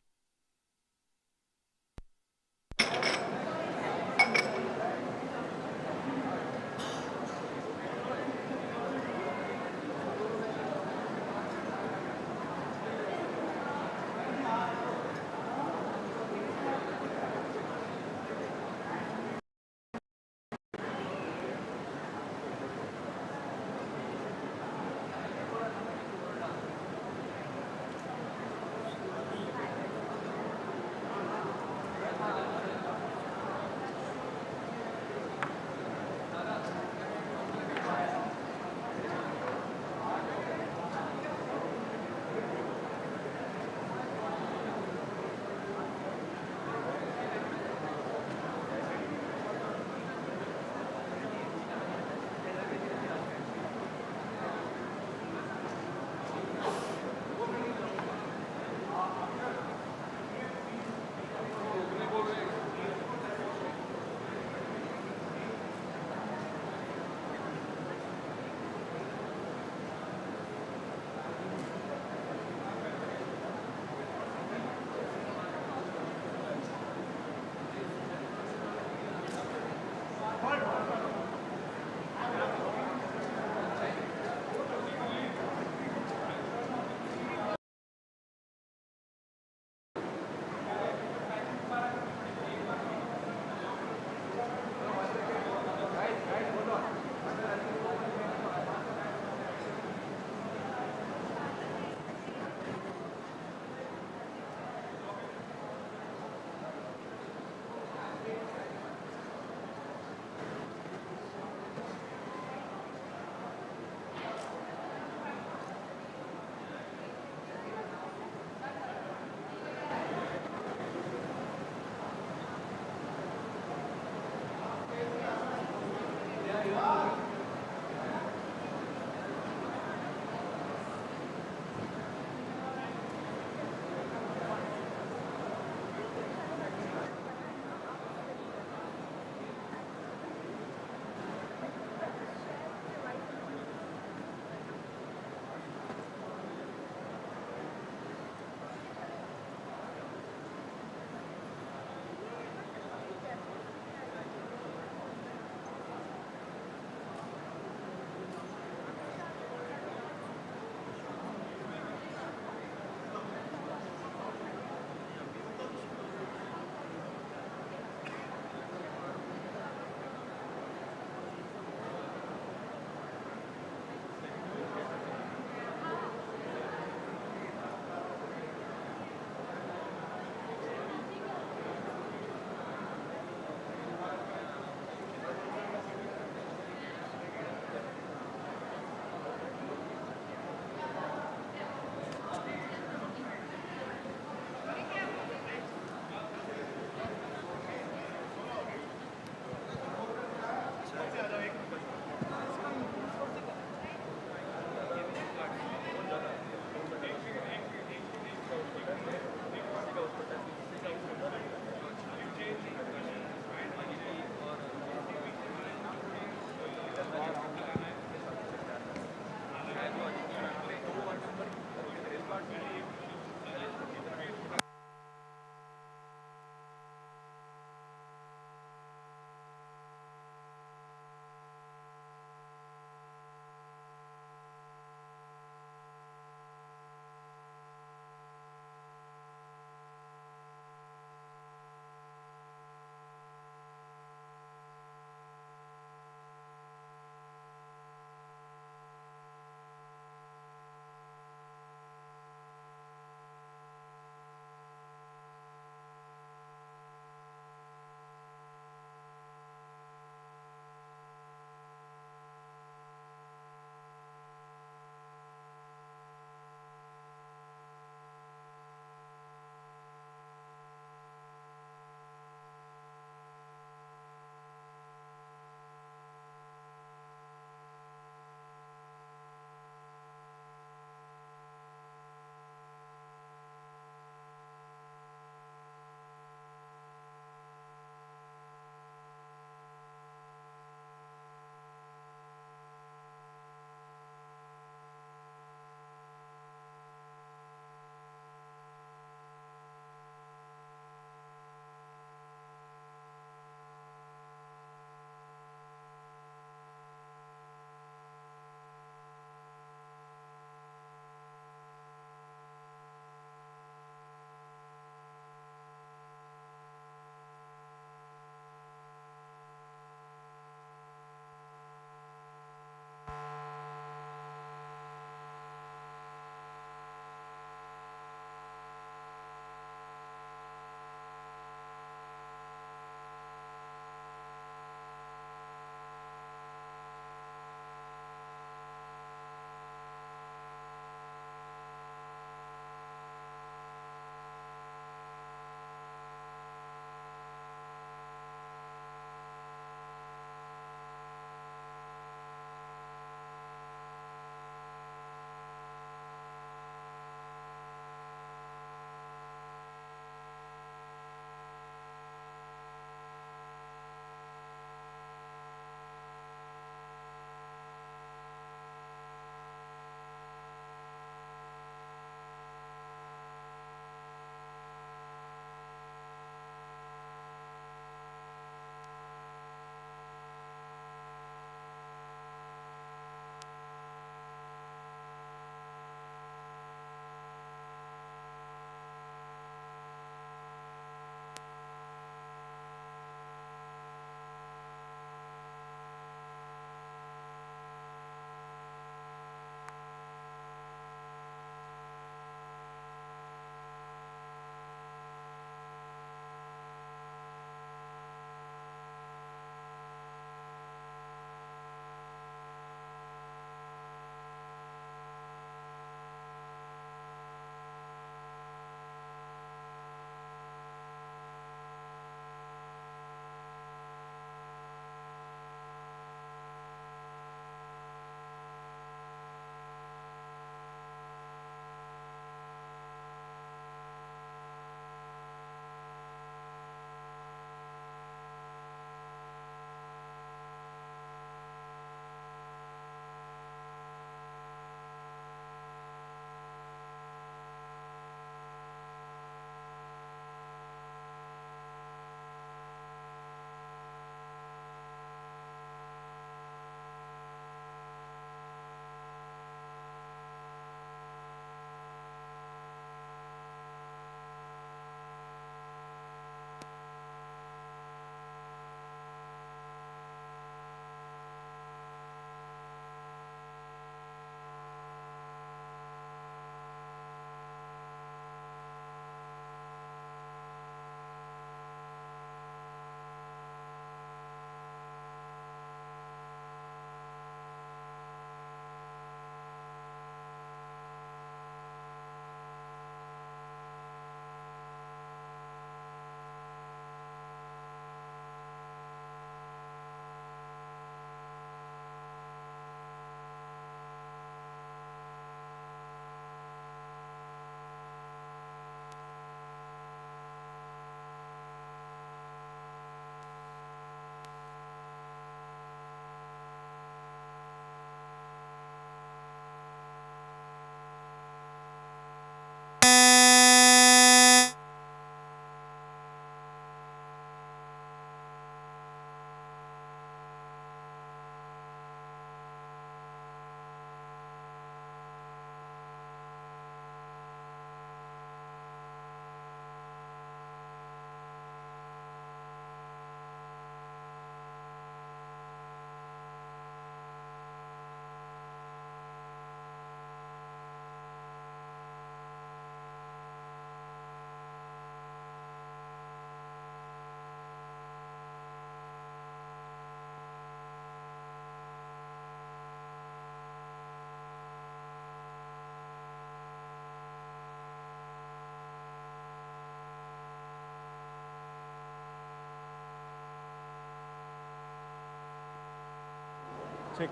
एक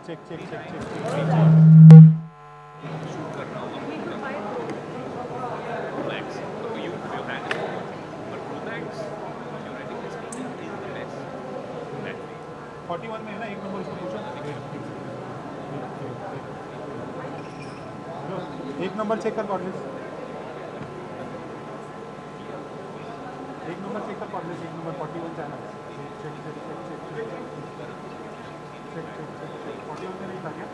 number check कर coordinate एक number check कर coordinate एक number 41 channel check 41 में नहीं था क्या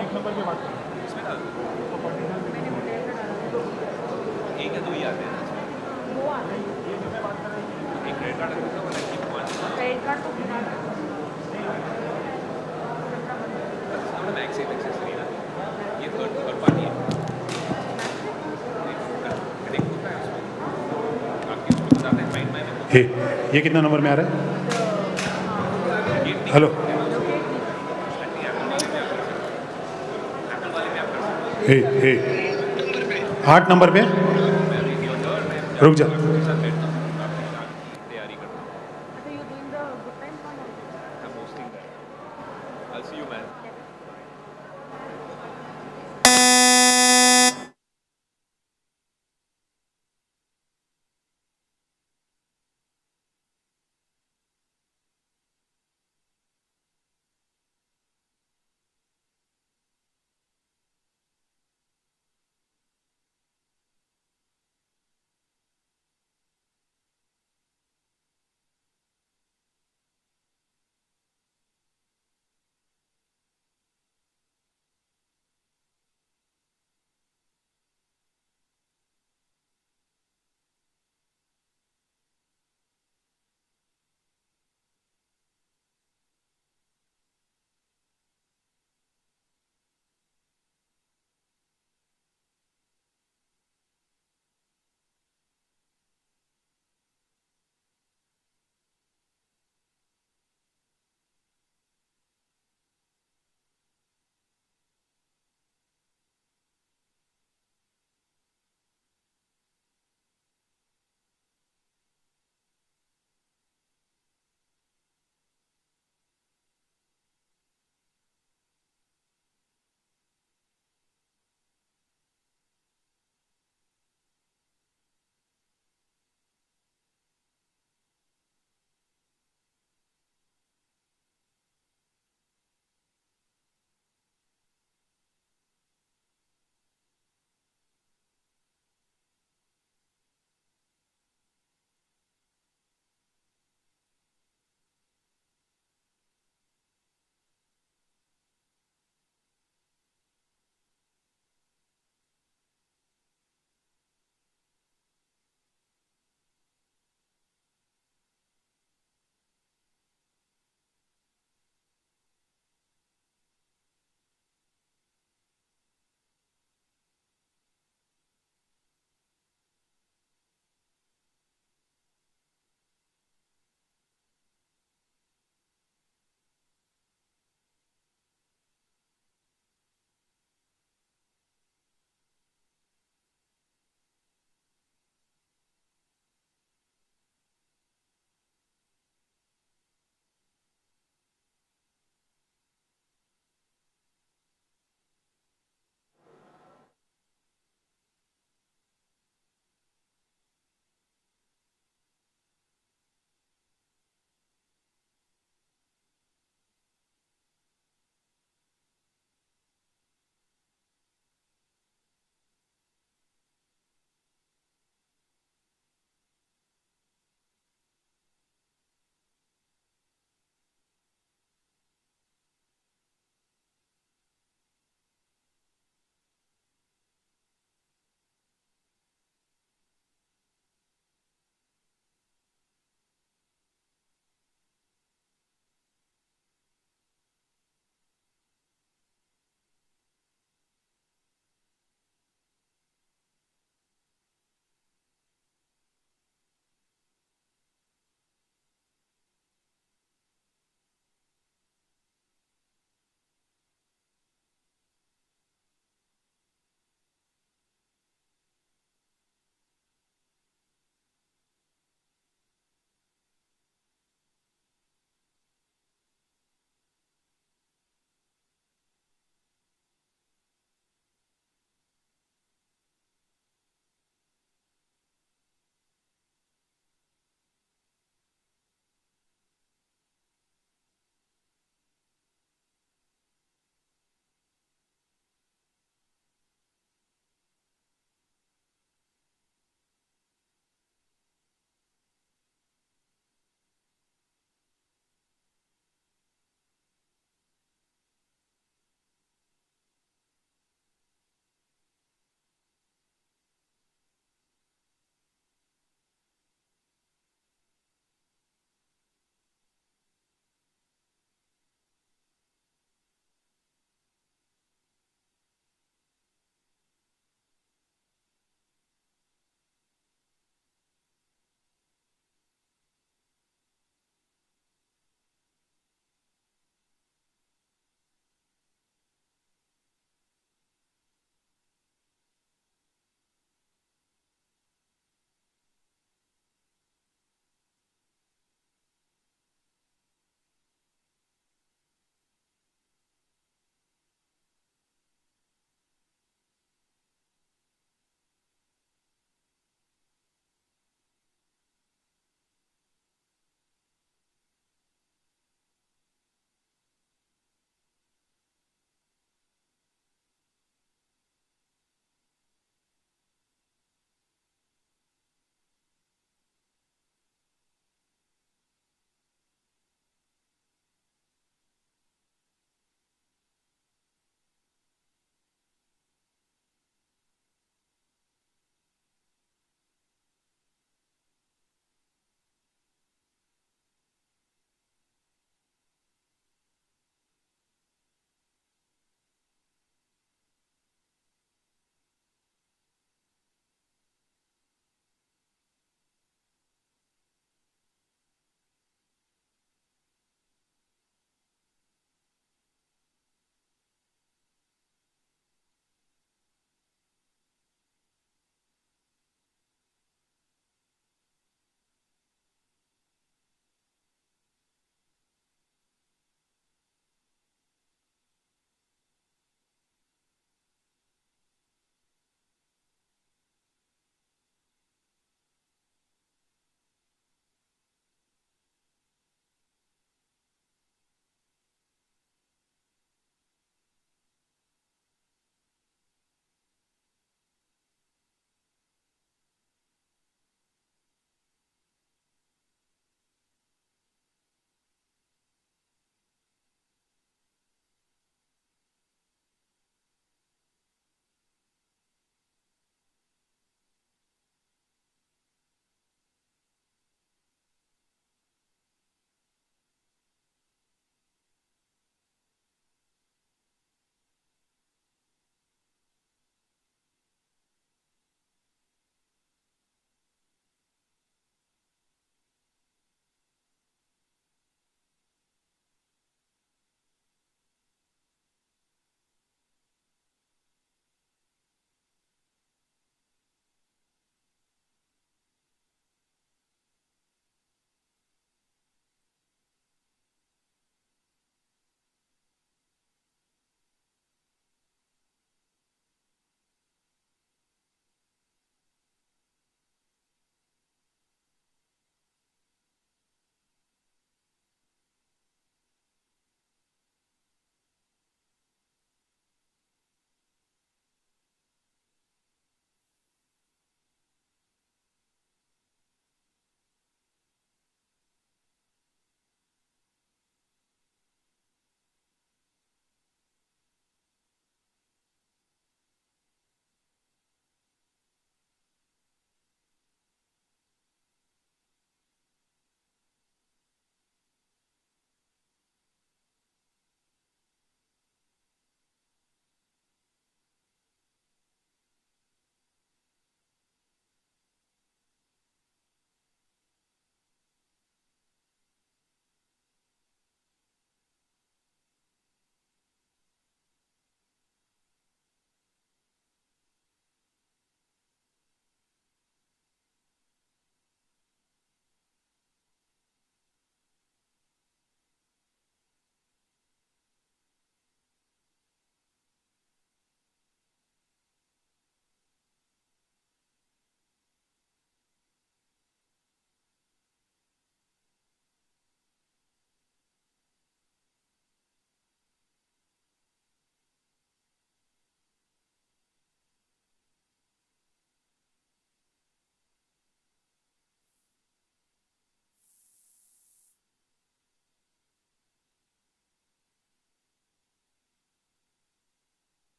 एक नंबर की बात करें एक या दो ही आते हैं एक क्रेडिट कार्ड क्रेडिट कार्ड तो मैक्स सेव एक्सेस नहीं ना ये थर्ड पार्टी है कनेक्ट होता है उसमें आपके उसको बताते हैं फाइंड माय मेमो हे ये कितना नंबर में आ रहा है हेलो हे हे 8 नंबर पे रुक जा तैयारी करता हूँ I'm hosting that. I'll see you, man.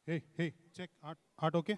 Hey, check. Art okay?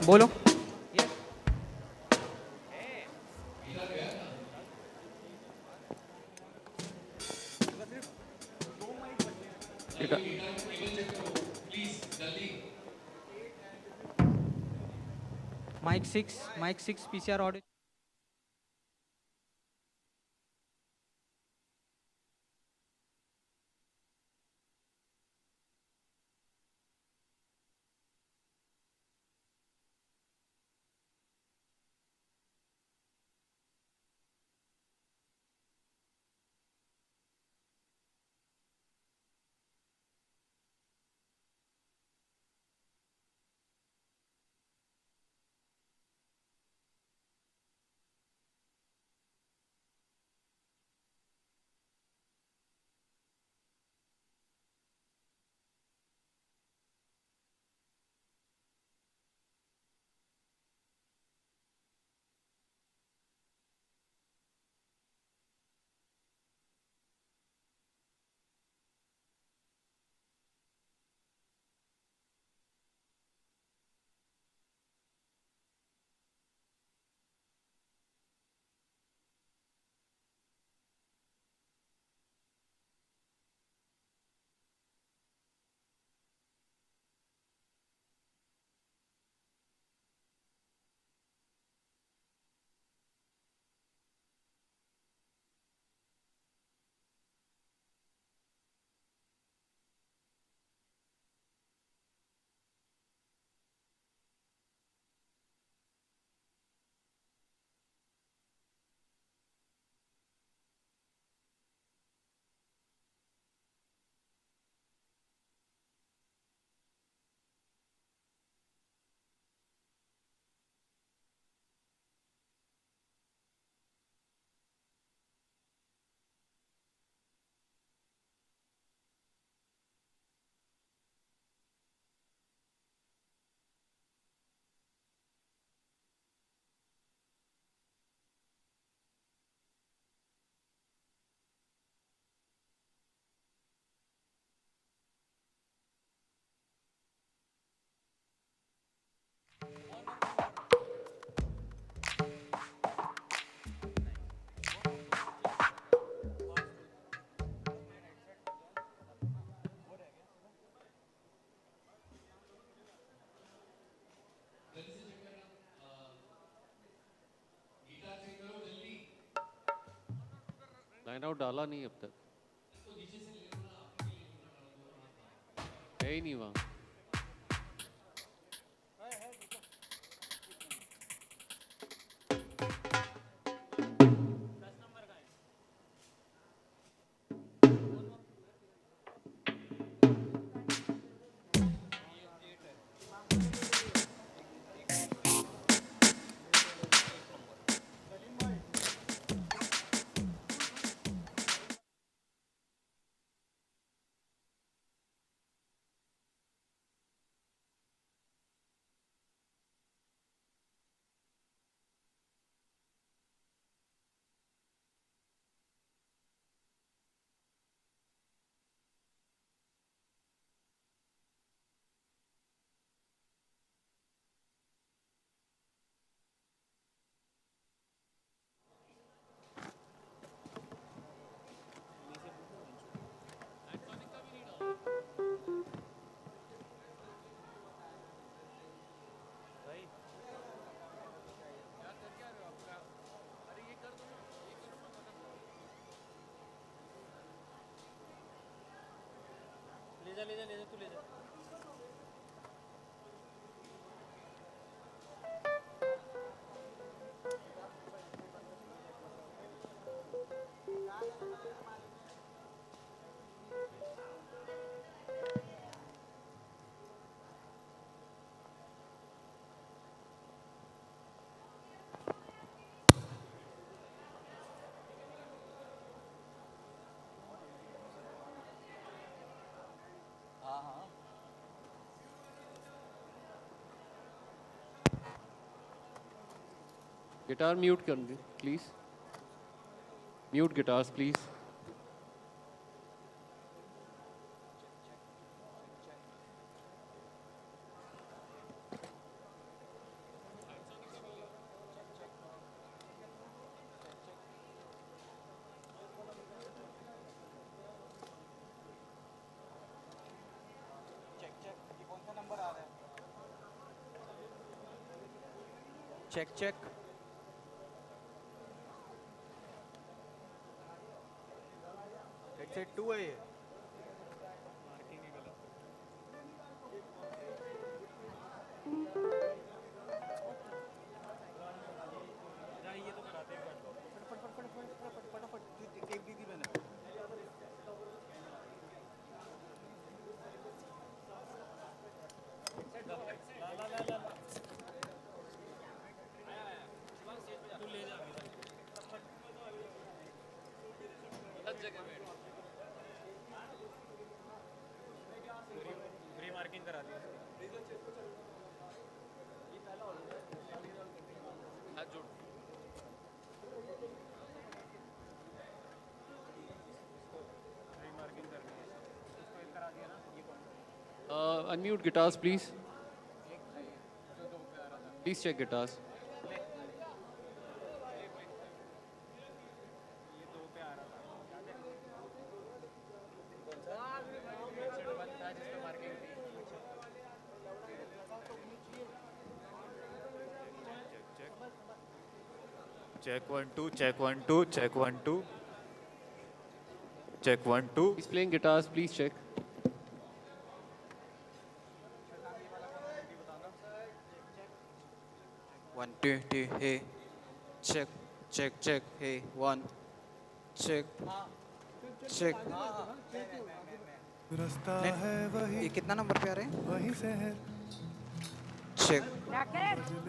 बोलो. Mic 6 PCR audio. Line out डाला नहीं अब तक, है ही नहीं वहाँ. गिटार म्यूट कर दे please. Mute guitars please. Check, check. Headset 2 है ये. Unmute guitars, please. Please check guitars. Check 1 2, check 1 2, check 1 2. Check 1 2. He's playing guitars, please check. One, two, two, hey. Check, check, check, hey. One. Check. Check. ये कितना number पे आ रहे हैं? वही से है. Check.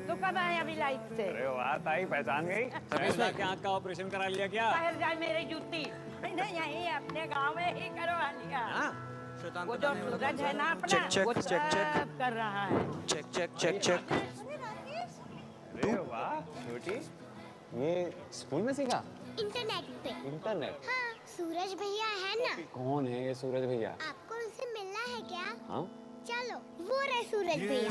तू कब आया अभी लाइफ से? अरे वाह ताई पहचान गई? समीर क्या आँख का ऑपरेशन करा लिया क्या? बाहर जाए मेरी जूती. नहीं यहीं अपने गांव में ही करवा लिया. वो जो सूरज है ना अपना, वो सब कर रहा है. Check, check, check, check. अरे वाह छोटी, ये स्कूल में सीखा? इंटरनेट पे. इंटरनेट? हाँ, सूरज भैया है ना. कौन है ये सूरज भैया? आपको उनसे मिलना है क्या? हाँ? चलो, वो रहे सूरज भैया.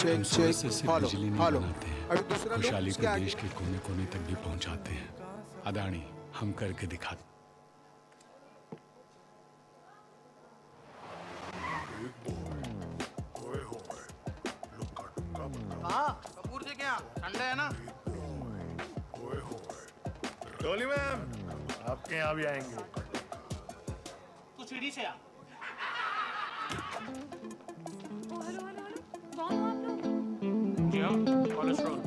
हम सूरज से सिर्फ बिजली नहीं बनाते हैं, खुशहाली को देश के कोने कोने तक भी पहुंचाते हैं. अदानी, हम करके दिखाते. हाँ, कपूर जी क्या? ठंडे है ना? डोली मैम, आपके यहाँ भी आएंगे. तू सीढ़ी से आ. जी हाँ, कोलेस्ट्रॉल.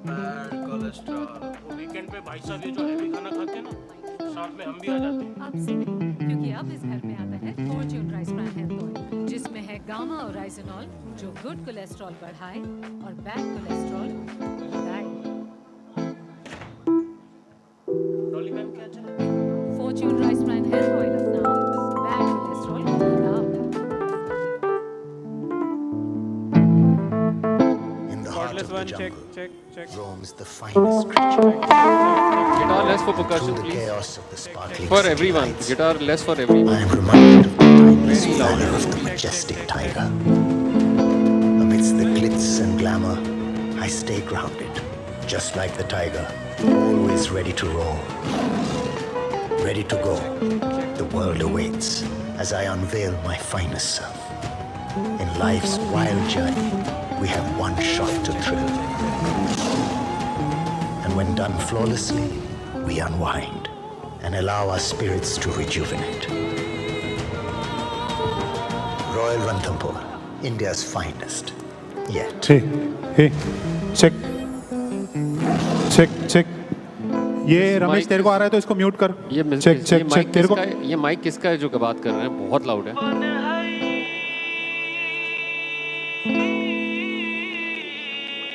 Bad cholesterol. वो वीकेंड पे भाई साहब ये जो हैवी खाना खाते हैं ना, साथ में हम भी आ जाते हैं. अब से नहीं, क्योंकि अब इस घर में आता है Fortune rice brand health oil, जिसमें है गामा और राइसिनॉल, जो गुड कोलेस्ट्रॉल बढ़ाए और बैड कोलेस्ट्रॉल बढ़ाए. डॉली मैम क्या चला? Fortune rice brand health oil अपनाओ, बैड कोलेस्ट्रॉल बढ़ाओ. Check, check, check. Roams the finest creature. Guitar less for percussion, Through the please. chaos of the sparkling For everyone. streetlights, Guitar less for everyone. I am reminded of the timeless valor of the majestic tiger. Amidst the glitz and glamour, I stay grounded, just like the tiger, always ready to roar. Ready to go. The world awaits as I unveil my finest self. In life's wild journey, we have one shot to thrill. And when done flawlessly, we unwind and allow our spirits to rejuvenate. Royal Ranthambore, India's finest. Yet. Hey, check. Check. ये रमेश तेरे को आ रहा है तो इसको mute कर. check तेरे को. ये माइक किसका है जो बात कर रहे हैं? बहुत लाउड है.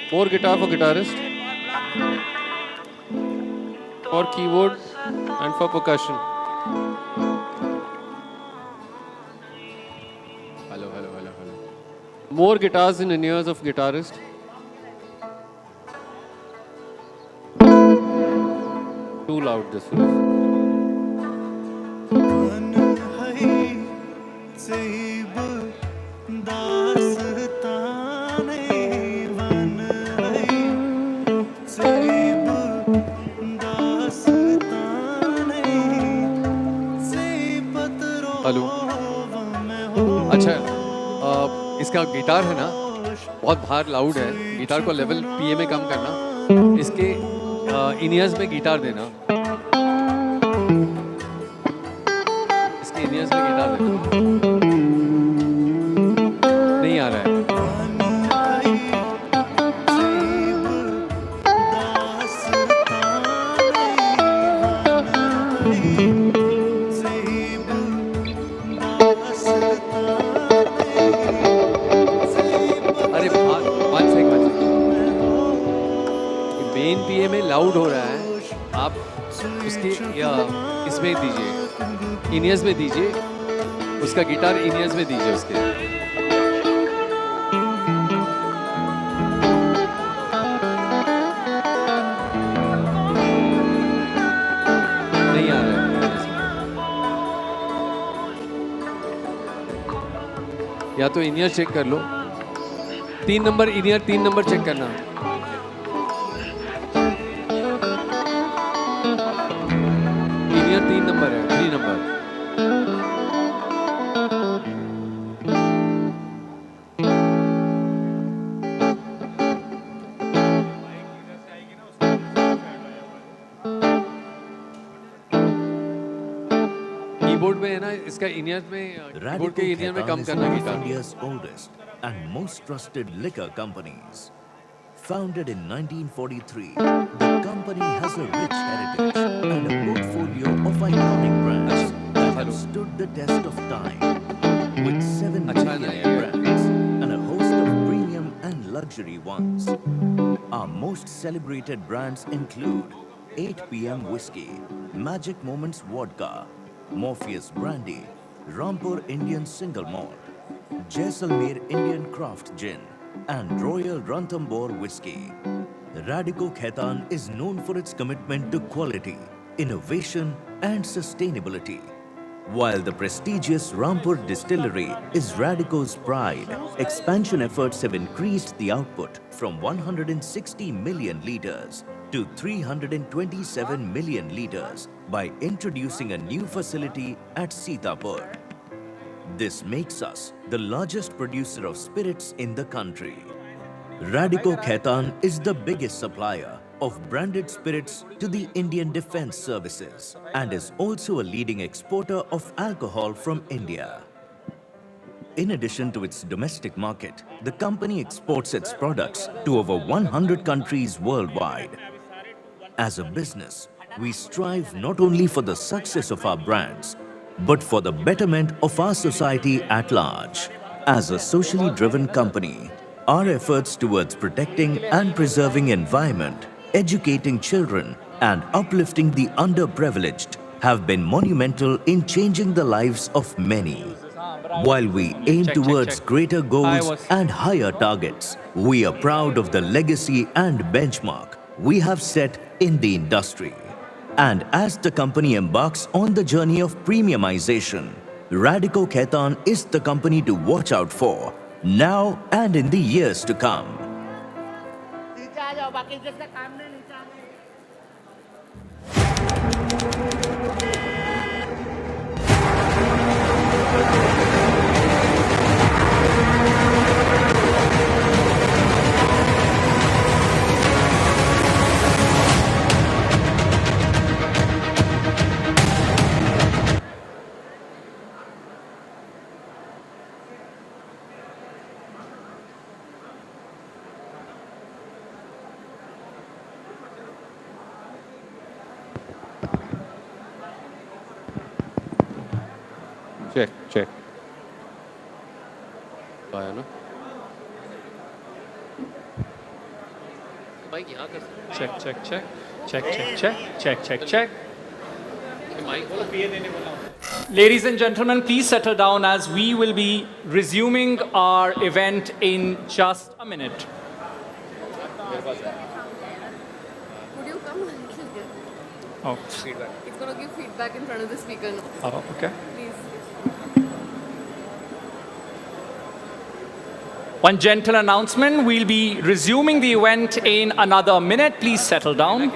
More guitar for guitarist, for keyboard and for percussion. Hello. More guitars in ears of guitarist. Too loud this was. Hello. अच्छा, इसका गिटार है ना, बहुत बाहर लाउड है, गिटार को लेवल पीए में कम करना, इसके इनियर्स में गिटार देना, इसके इनियर्स में गिटार देना, नहीं आ रहा है। मेन पीए में लाउड हो रहा है, आप उसके इसमें दीजिए, इनियर्स में दीजिए, उसका गिटार इनियर्स में दीजिए उसके। नहीं आ रहा है, या तो इनियर चेक कर लो, 3 नंबर इनियर, 3 नंबर चेक करना। इनियर 3 नंबर है, 3 नंबर। कीबोर्ड में है ना, इसका इनियर में, कीबोर्ड के इनियर में कम करना guitar. India's oldest and most trusted liquor companies. Founded in 1943, the company has a rich heritage and a portfolio of iconic brands that have stood the test of time. With 7 million brands and a host of premium and luxury ones. Our most celebrated brands include 8 PM Whiskey, Magic Moments Vodka, Morpheus Brandy, Rampur Indian Single Malt, Jaisalmer Indian Craft Gin, and Royal Ranthambore Whiskey. Radico Khaitan is known for its commitment to quality, innovation, and sustainability. While the prestigious Rampur Distillery is Radico's pride, expansion efforts have increased the output from 160 million litres to 327 million litres by introducing a new facility at Sitapur. This makes us the largest producer of spirits in the country. Radico Khaitan is the biggest supplier of branded spirits to the Indian Defence Services and is also a leading exporter of alcohol from India. In addition to its domestic market, the company exports its products to over 100 countries worldwide. As a business, we strive not only for the success of our brands, but for the betterment of our society at large. As a socially driven company, our efforts towards protecting and preserving environment, educating children, and uplifting the underprivileged have been monumental in changing the lives of many. While we aim towards greater goals and higher targets, we are proud of the legacy and benchmark we have set in the industry. And as the company embarks on the journey of premiumization, Radico Khaitan is the company to watch out for, now and in the years to come. Check check आया ना mic यहाँ कर check check check check check check check check mic बोलो PA देने बोला Ladies and gentlemen, please settle down as we will be resuming our event in just a minute. Would you come? Oh. Feedback. It's going to give feedback in front of the speaker now. Oh, okay. Please. One gentle announcement, we'll be resuming the event in another minute. Please settle down.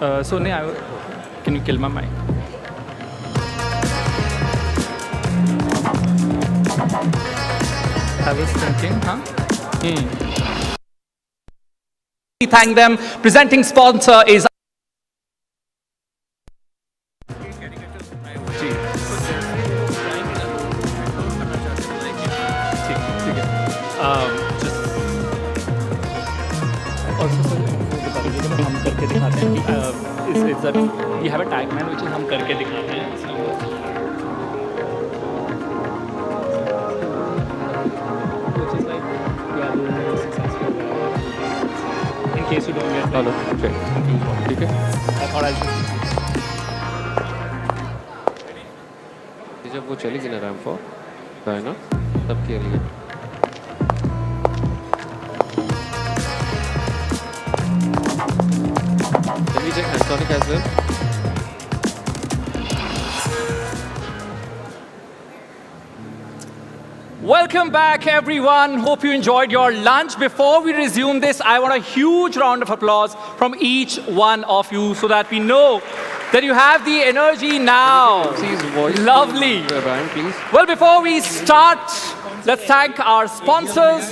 So, can you kill my mic? I was thinking, We thank them. Presenting sponsor is. हम करके दिखाते हैं is that we have a tagline which is हम करके दिखाते हैं which is like we are doing it successful in case you don't get hello ठीक है I thought I'll जब वो चली गई ना रैम फॉर है ना तब के लिए Can we check Sonic as well? Welcome back, everyone. Hope you enjoyed your lunch. Before we resume this, I want a huge round of applause from each one of you so that we know that you have the energy now. Lovely. Please. Well, before we start, let's thank our sponsors.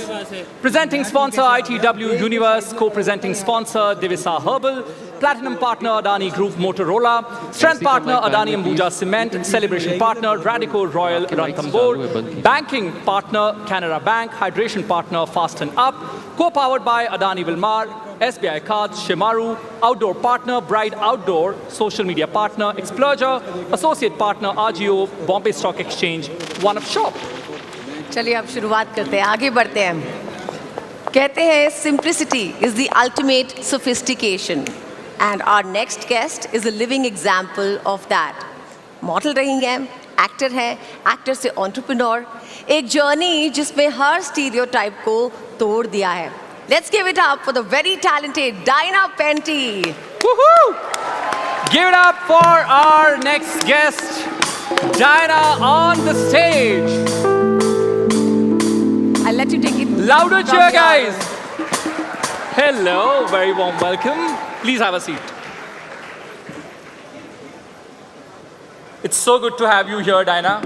Presenting sponsor ITW Universe, co-presenting sponsor Divisa Herbal, platinum partner Adani Group Motorola, strength partner Adani Ambuja Cement, celebration partner Radico Royal Ranthambore, banking partner Canara Bank, hydration partner Fasten Up, co-powered by Adani Wilmar, SBI Cards, Shimaru, outdoor partner Bride Outdoor, social media partner Exploger, associate partner RGO, Bombay Stock Exchange, One Up Shop. चलिए अब शुरुआत करते हैं आगे बढ़ते हैं कहते हैं simplicity is the ultimate sophistication and our next guest is a living example of that model रही हैं एक्टर है एक्टर से entrepreneur एक जर्नी जिसमें हर stereotype को तोड़ दिया है let's give it up for the very talented Dinah Penty Woohoo! Give it up for our next guest Dinah on the stage I'll let you take it. Louder cheer, guys. Hello, very warm welcome. Please have a seat. It's so good to have you here, Dinah.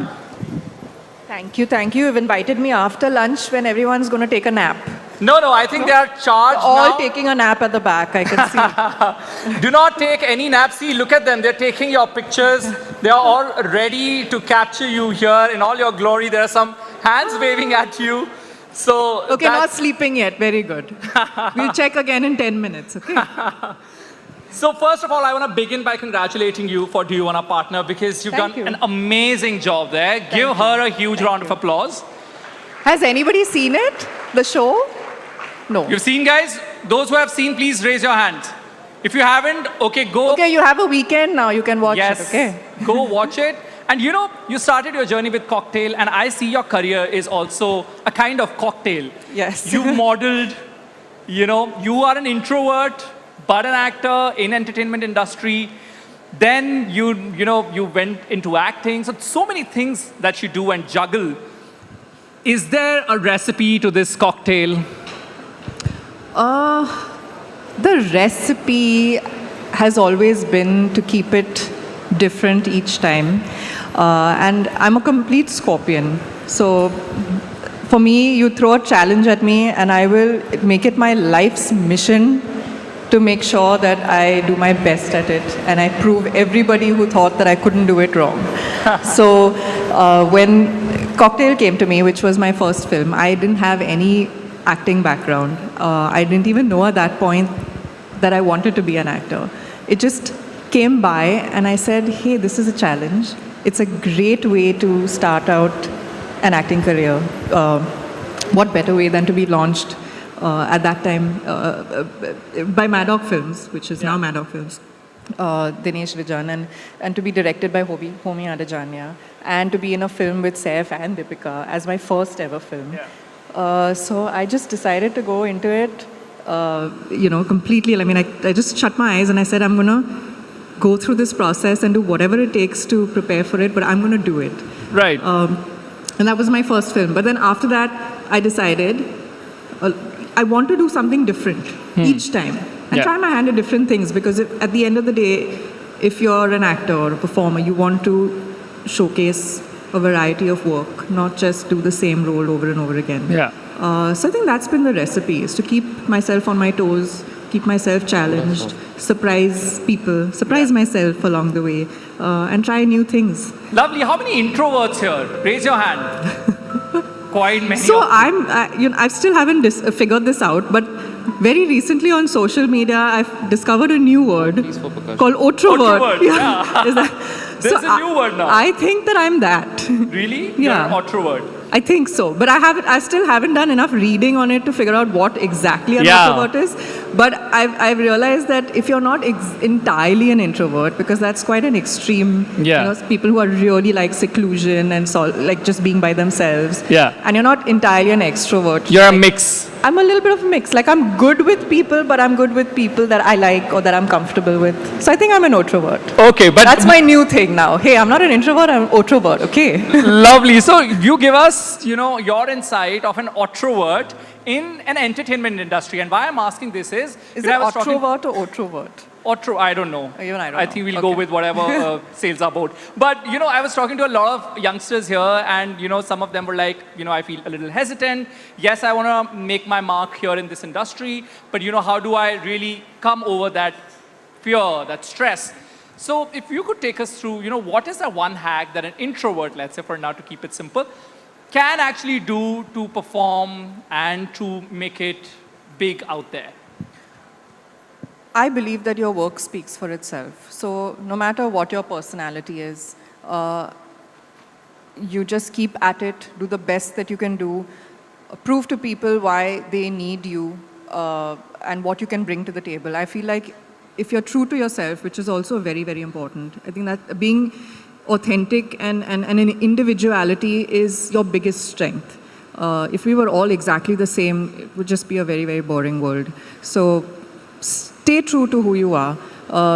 Thank you, thank you. You've invited me after lunch when everyone's going to take a nap. No, I think they are charged all now. Taking a nap at the back, I can see. Do not take any nap. See, look at them. They're taking your pictures. They are all ready to capture you here in all your glory. There are some hands waving at you. So okay, not sleeping yet. Very good. We'll check again in 10 minutes, okay? So first of all, I want to begin by congratulating you for Do You Want a Partner because you've done an amazing job there. Give her a huge round of applause. Has anybody seen it? The show? No. You've seen, guys? Those who have seen, please raise your hands. If you haven't, okay, go. Okay, you have a weekend now. You can watch it, okay? Go watch it. And you know, you started your journey with cocktail, and I see your career is also a kind of cocktail. Yes. You modeled, you know, you are an introvert, but an actor in entertainment industry. Then you went into acting. So many things that you do and juggle. Is there a recipe to this cocktail? The recipe has always been to keep it different each time. And I'm a complete Scorpion. So for me, you throw a challenge at me and I will make it my life's mission to make sure that I do my best at it and I prove everybody who thought that I couldn't do it wrong. So when Cocktail came to me, which was my first film, I didn't have any acting background. I didn't even know at that point that I wanted to be an actor. It just came by and I said, hey, this is a challenge. It's a great way to start out an acting career. What better way than to be launched at that time by Maddock Films, which is now Maddock Films, Dinesh Vijan, and to be directed by Homi Adajania, and to be in a film with Saif and Deepika as my first ever film. So I just decided to go into it, completely. I mean, I just shut my eyes and I said, I'm going to go through this process and do whatever it takes to prepare for it, but I'm going to do it. Right. And that was my first film. But then after that, I decided I want to do something different each time. and try my hand at different things, because at the end of the day, if you're an actor or a performer, you want to showcase a variety of work, not just do the same role over and over again. So I think that's been the recipe, is to keep myself on my toes, keep myself challenged, surprise people, surprise myself along the way, and try new things. Lovely. How many introverts here? Raise your hand. Quite many. So I still haven't figured this out, but very recently on social media, I've discovered a new word called otrovert. There's a new word now. I think that I'm that. Really? Yeah. You're an introvert. I think so, but I still haven't done enough reading on it to figure out what exactly an introvert is. But I've realized that if you're not entirely an introvert, because that's quite an extreme, people who are really like seclusion and like just being by themselves. And you're not entirely an extrovert. You're a mix. I'm a little bit of a mix. Like, I'm good with people, but I'm good with people that I like or that I'm comfortable with. So I think I'm an introvert. Okay, but that's my new thing now. Hey, I'm not an introvert, I'm an introvert. Okay. Lovely. So you give us, your insight of an introvert in an entertainment industry. And why I'm asking this is it introvert or introvert? I don't know. Even I don't know. I think we'll go with whatever sails our boat. But, I was talking to a lot of youngsters here, and, some of them were like, I feel a little hesitant. Yes, I want to make my mark here in this industry, but, how do I really come over that fear, that stress? So if you could take us through, what is the one hack that an introvert, let's say for now to keep it simple, can actually do to perform and to make it big out there? I believe that your work speaks for itself. So no matter what your personality is, you just keep at it, do the best that you can do, prove to people why they need you, and what you can bring to the table. I feel like if you're true to yourself, which is also very, very important, I think that being authentic and an individuality is your biggest strength. If we were all exactly the same, it would just be a very, very boring world. So stay true to who you are.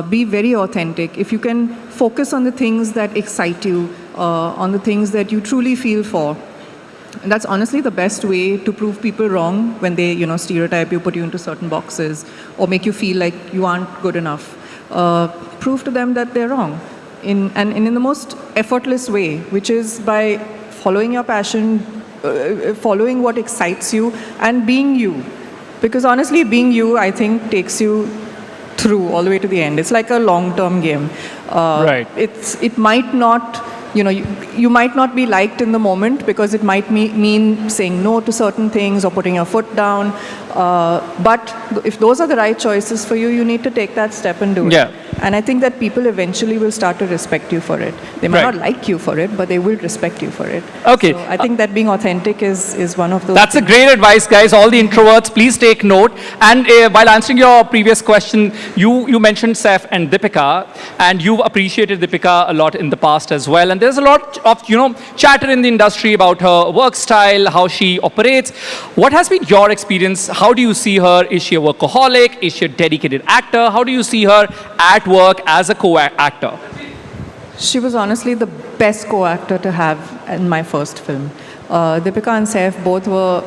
Be very authentic. If you can focus on the things that excite you, on the things that you truly feel for, and that's honestly the best way to prove people wrong when they, stereotype you, put you into certain boxes, or make you feel like you aren't good enough. Prove to them that they're wrong. In the most effortless way, which is by following your passion, following what excites you, and being you. Because honestly, being you, I think, takes you through all the way to the end. It's like a long-term game. Right. It might not, you might not be liked in the moment, because it might mean saying no to certain things or putting your foot down. But if those are the right choices for you, you need to take that step and do it. And I think that people eventually will start to respect you for it. They might not like you for it, but they will respect you for it. Okay. So I think that being authentic is one of those That's things. a great advice, guys. All the introverts, please take note. And while answering your previous question, you mentioned Saif and Deepika, and you've appreciated Deepika a lot in the past as well. And there's a lot of, chatter in the industry about her work style, how she operates. What has been your experience? How do you see her? Is she a workaholic? Is she a dedicated actor? How do you see her at work as a co-actor? She was honestly the best co-actor to have in my first film. Deepika and Saif both were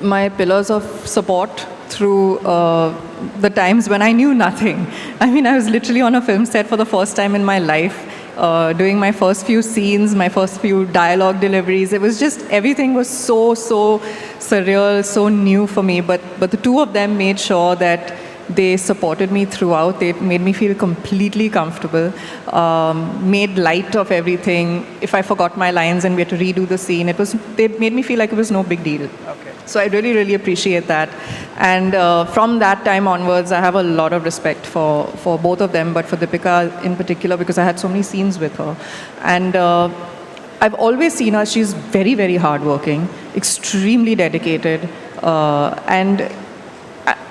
my pillars of support through the times when I knew nothing. I mean, I was literally on a film set for the first time in my life, doing my first few scenes, my first few dialogue deliveries. It was just, everything was so surreal, so new for me. But the two of them made sure that they supported me throughout. They made me feel completely comfortable, made light of everything. If I forgot my lines and we had to redo the scene, they made me feel like it was no big deal. Okay. So I really, really appreciate that. And from that time onwards, I have a lot of respect for both of them, but for Deepika in particular, because I had so many scenes with her. And I've always seen her, she's very, very hardworking, extremely dedicated, and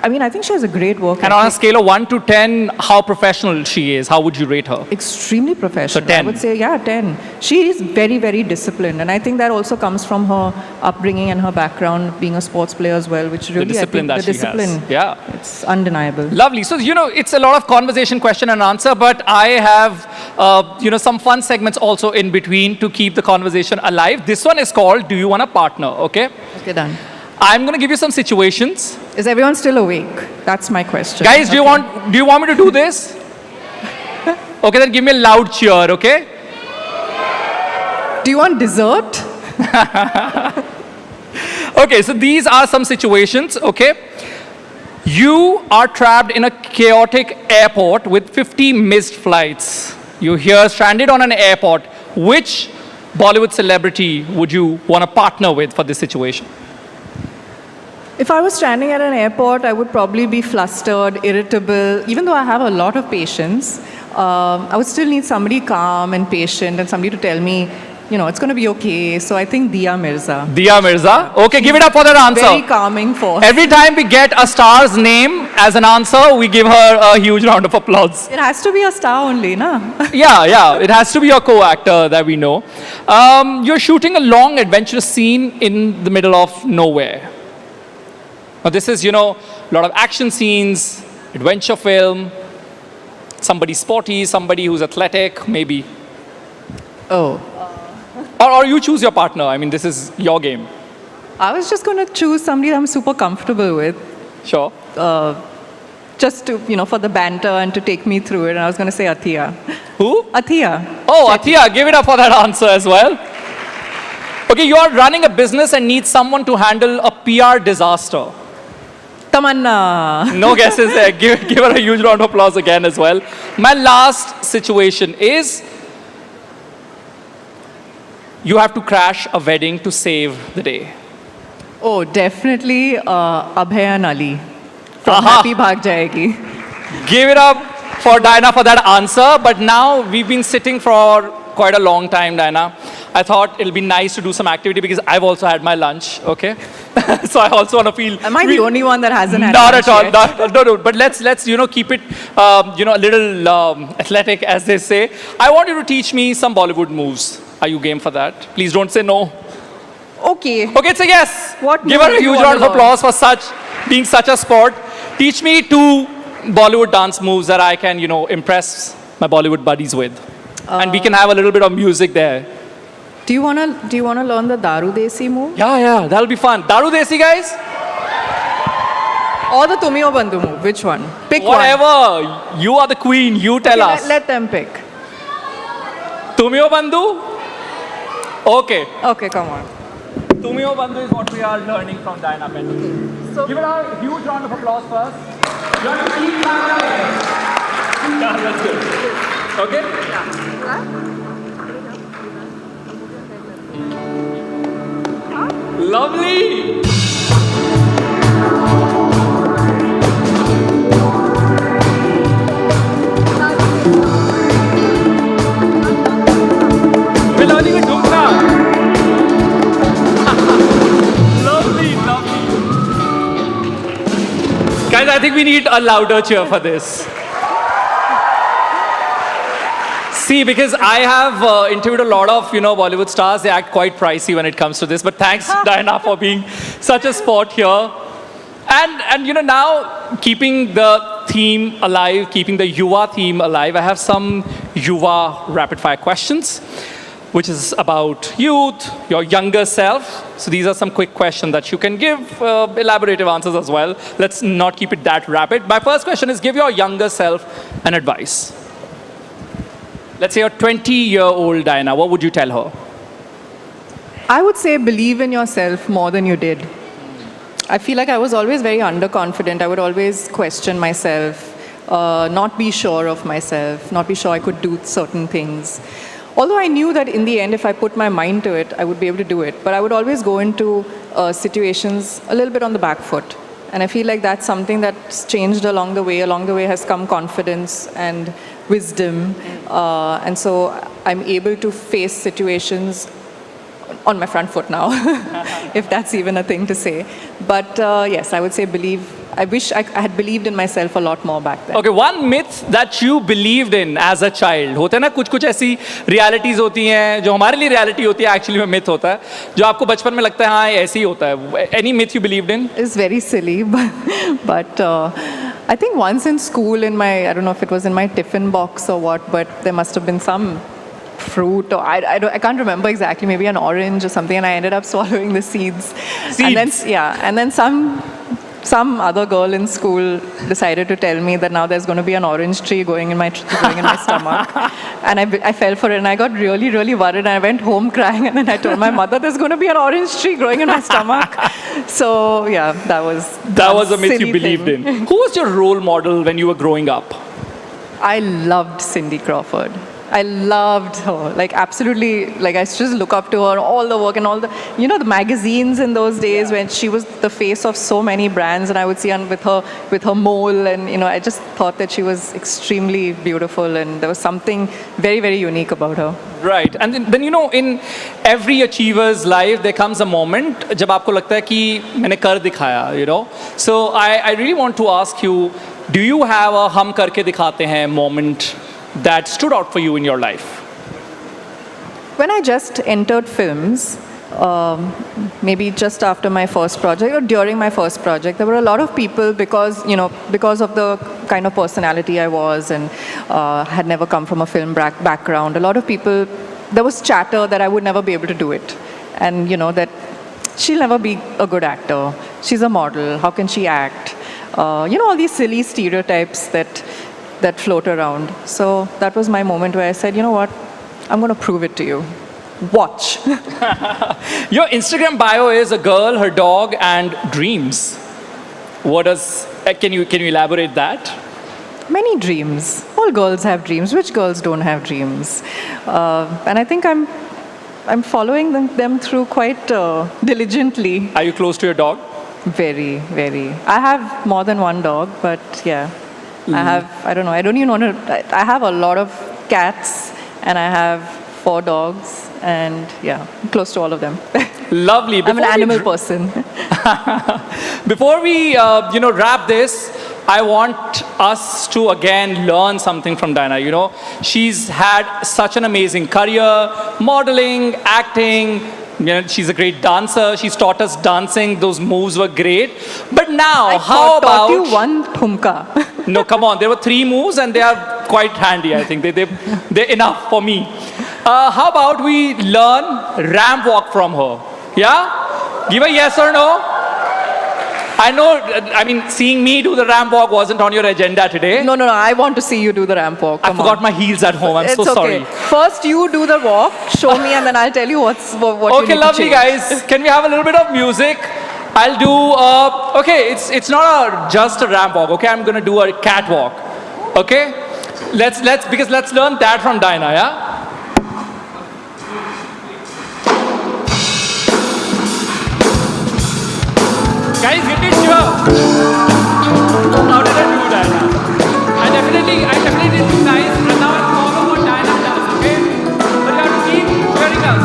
I mean, I think she has a great work ethic. And on a scale of 1 to 10, how professional she is? How would you rate her? Extremely professional. So 10. I would say, 10. She is very, very disciplined. And I think that also comes from her upbringing and her background, being a sports player as well, which really, the discipline I think, that she has. Yeah. It's undeniable. Lovely. So, it's a lot of conversation, question and answer, but I have, some fun segments also in between to keep the conversation alive. This one is called, Do You Want a Partner? Okay? Okay, done. I'm going to give you some situations. Is everyone still awake? That's my question. Guys, do you want me to do this? Okay, then give me a loud cheer, okay? Do you want dessert? Okay, so these are some situations, okay? You are trapped in a chaotic airport with 50 missed flights. You're here stranded on an airport. Which Bollywood celebrity would you want to partner with for this situation? If I was standing at an airport, I would probably be flustered, irritable. Even though I have a lot of patience, I would still need somebody calm and patient and somebody to tell me, you know, it's going to be okay. So I think Diya Mirza. Diya Mirza? Okay, give it up for that answer. Very calming force. Every time we get a star's name as an answer, we give her a huge round of applause. It has to be a star only, na? Yeah, it has to be a co-actor that we know. You're shooting a long, adventurous scene in the middle of nowhere. Now this is, a lot of action scenes, adventure film, somebody sporty, somebody who's athletic, maybe. Oh. Or you choose your partner. I mean, this is your game. I was just going to choose somebody that I'm super comfortable with. Sure. Just to, for the banter and to take me through it. And I was going to say Athiya. Who? Athiya. Oh, Athiya. Give it up for that answer as well. Okay, you are running a business and need someone to handle a PR disaster. Tamanna. No guesses there. Give her a huge round of applause again as well. My last situation is you have to crash a wedding to save the day. Oh, definitely Abhay and Ali from Happy Bhag Jayegi. Give it up for Diana for that answer. But now we've been sitting for quite a long time, Diana. I thought it'll be nice to do some activity because I've also had my lunch, okay? So I also want to feel... Am I the only one that hasn't had lunch lunch yet? No. But let's keep it, a little athletic, as they say. I want you to teach me some Bollywood moves. Are you game for that? Please don't say no. Okay. Okay, it's a yes. What Give her a huge round of applause for being such a sport. Teach me 2 Bollywood dance moves that I can, impress my Bollywood buddies with. And we can have a little bit of music there. Do you wanna learn the Daru Desi move? Yeah, that'll be fun. Daru Desi, guys? Or the Tumio Bandhu move? Which one? Pick Whatever. one. You are the queen. You tell us. Let them pick. Tumio Bandhu? Okay. Okay, come on. Tumio Bandhu is what we are learning from Diana Penty. So give it a huge round of applause first. You have to keep Yeah, that's good. Okay? Yeah. Lovely! We're learning a dhumka. Lovely. Guys, I think we need a louder cheer for this. See, because I have interviewed a lot of, Bollywood stars. They act quite pricey when it comes to this. But thanks, Diana, for being such a sport here. And now keeping the theme alive, keeping the Yuva theme alive, I have some Yuva rapid-fire questions, which is about youth, your younger self. So these are some quick questions that you can give elaborative answers as well. Let's not keep it that rapid. My first question is, give your younger self an advice. Let's say a 20-year-old Diana, what would you tell her? I would say believe in yourself more than you did. I feel like I was always very underconfident. I would always question myself, not be sure of myself, not be sure I could do certain things. Although I knew that in the end, if I put my mind to it, I would be able to do it. But I would always go into situations a little bit on the back foot. And I feel like that's something that's changed along the way. Along the way has come confidence and wisdom. And so I'm able to face situations on my front foot now, if that's even a thing to say. But yes, I would say I wish I had believed in myself a lot more back then. Okay, one myth that you believed in as a child. होते हैं ना कुछ ऐसी realities होती हैं जो हमारे लिए reality होती है, actually में myth होता है, जो आपको बचपन में लगता है हाँ ऐसे ही होता है. Any myth you believed in? It's very silly, but I think once in school, I don't know if it was in my tiffin box or what, but there must have been some fruit, or I can't remember exactly, maybe an orange or something, and I ended up swallowing the seeds. And then, and then some some other girl in school decided to tell me that now there's going to be an orange tree going in my stomach. And I fell for it, and I got really, really worried. And I went home crying, and then I told my mother there's going to be an orange tree growing in my stomach. So yeah, that was a myth you believed in. Who was your role model when you were growing up? I loved Cindy Crawford. I loved her, like absolutely, like I just look up to her, all the work and all the, you know, the magazines in those days when she was the face of so many brands, and I would see her with her mole, and you know, I just thought that she was extremely beautiful, and there was something very, very unique about her. Right, and then you know, in every achiever's life there comes a moment जब आपको लगता है कि मैंने कर दिखाया, you know. So I really want to ask you, do you have a हम करके दिखाते हैं moment that stood out for you in your life? When I just entered films, maybe just after my first project or during my first project, there were a lot of people because of the kind of personality I was and had never come from a film background. A lot of people, there was chatter that I would never be able to do it, and you know that she'll never be a good actor. She's a model. How can she act? You know, all these silly stereotypes that float around. So that was my moment where I said, you know what, I'm going to prove it to you. Watch. Your Instagram bio is a girl, her dog, and dreams. What does? Can you elaborate that? Many dreams. All girls have dreams. Which girls don't have dreams? And I think I'm following them through quite diligently. Are you close to your dog? Very, very. I have more than one dog, but yeah. I don't know, I don't even want to, I have a lot of cats, and I have 4 dogs, and yeah, I'm close to all of them. Lovely. I'm an animal person. Before we, wrap this, I want us to again learn something from Diana. You know, she's had such an amazing career, modeling, acting. You know, she's a great dancer. She's taught us dancing. Those moves were great. But now, how about... I taught you one thumka. No, come on. There were 3 moves, and they are quite handy, I think. They're enough for me. How about we learn ramp walk from her? Yeah? Give a yes or no. I know, seeing me do the ramp walk wasn't on your agenda today. No, I want to see you do the ramp walk. I forgot my heels at home. I'm so sorry. First you do the walk, show me, and then I'll tell you what you need to change. Okay, lovely guys. Can we have a little bit of music? I'll do, it's not just a ramp walk, okay? I'm gonna do a catwalk, okay? Let's learn that from Diana, yeah? Guys, get it sure. How did I do, Diana? I definitely did do nice, and now I'll follow what Diana does, okay? But you have to keep cheering us.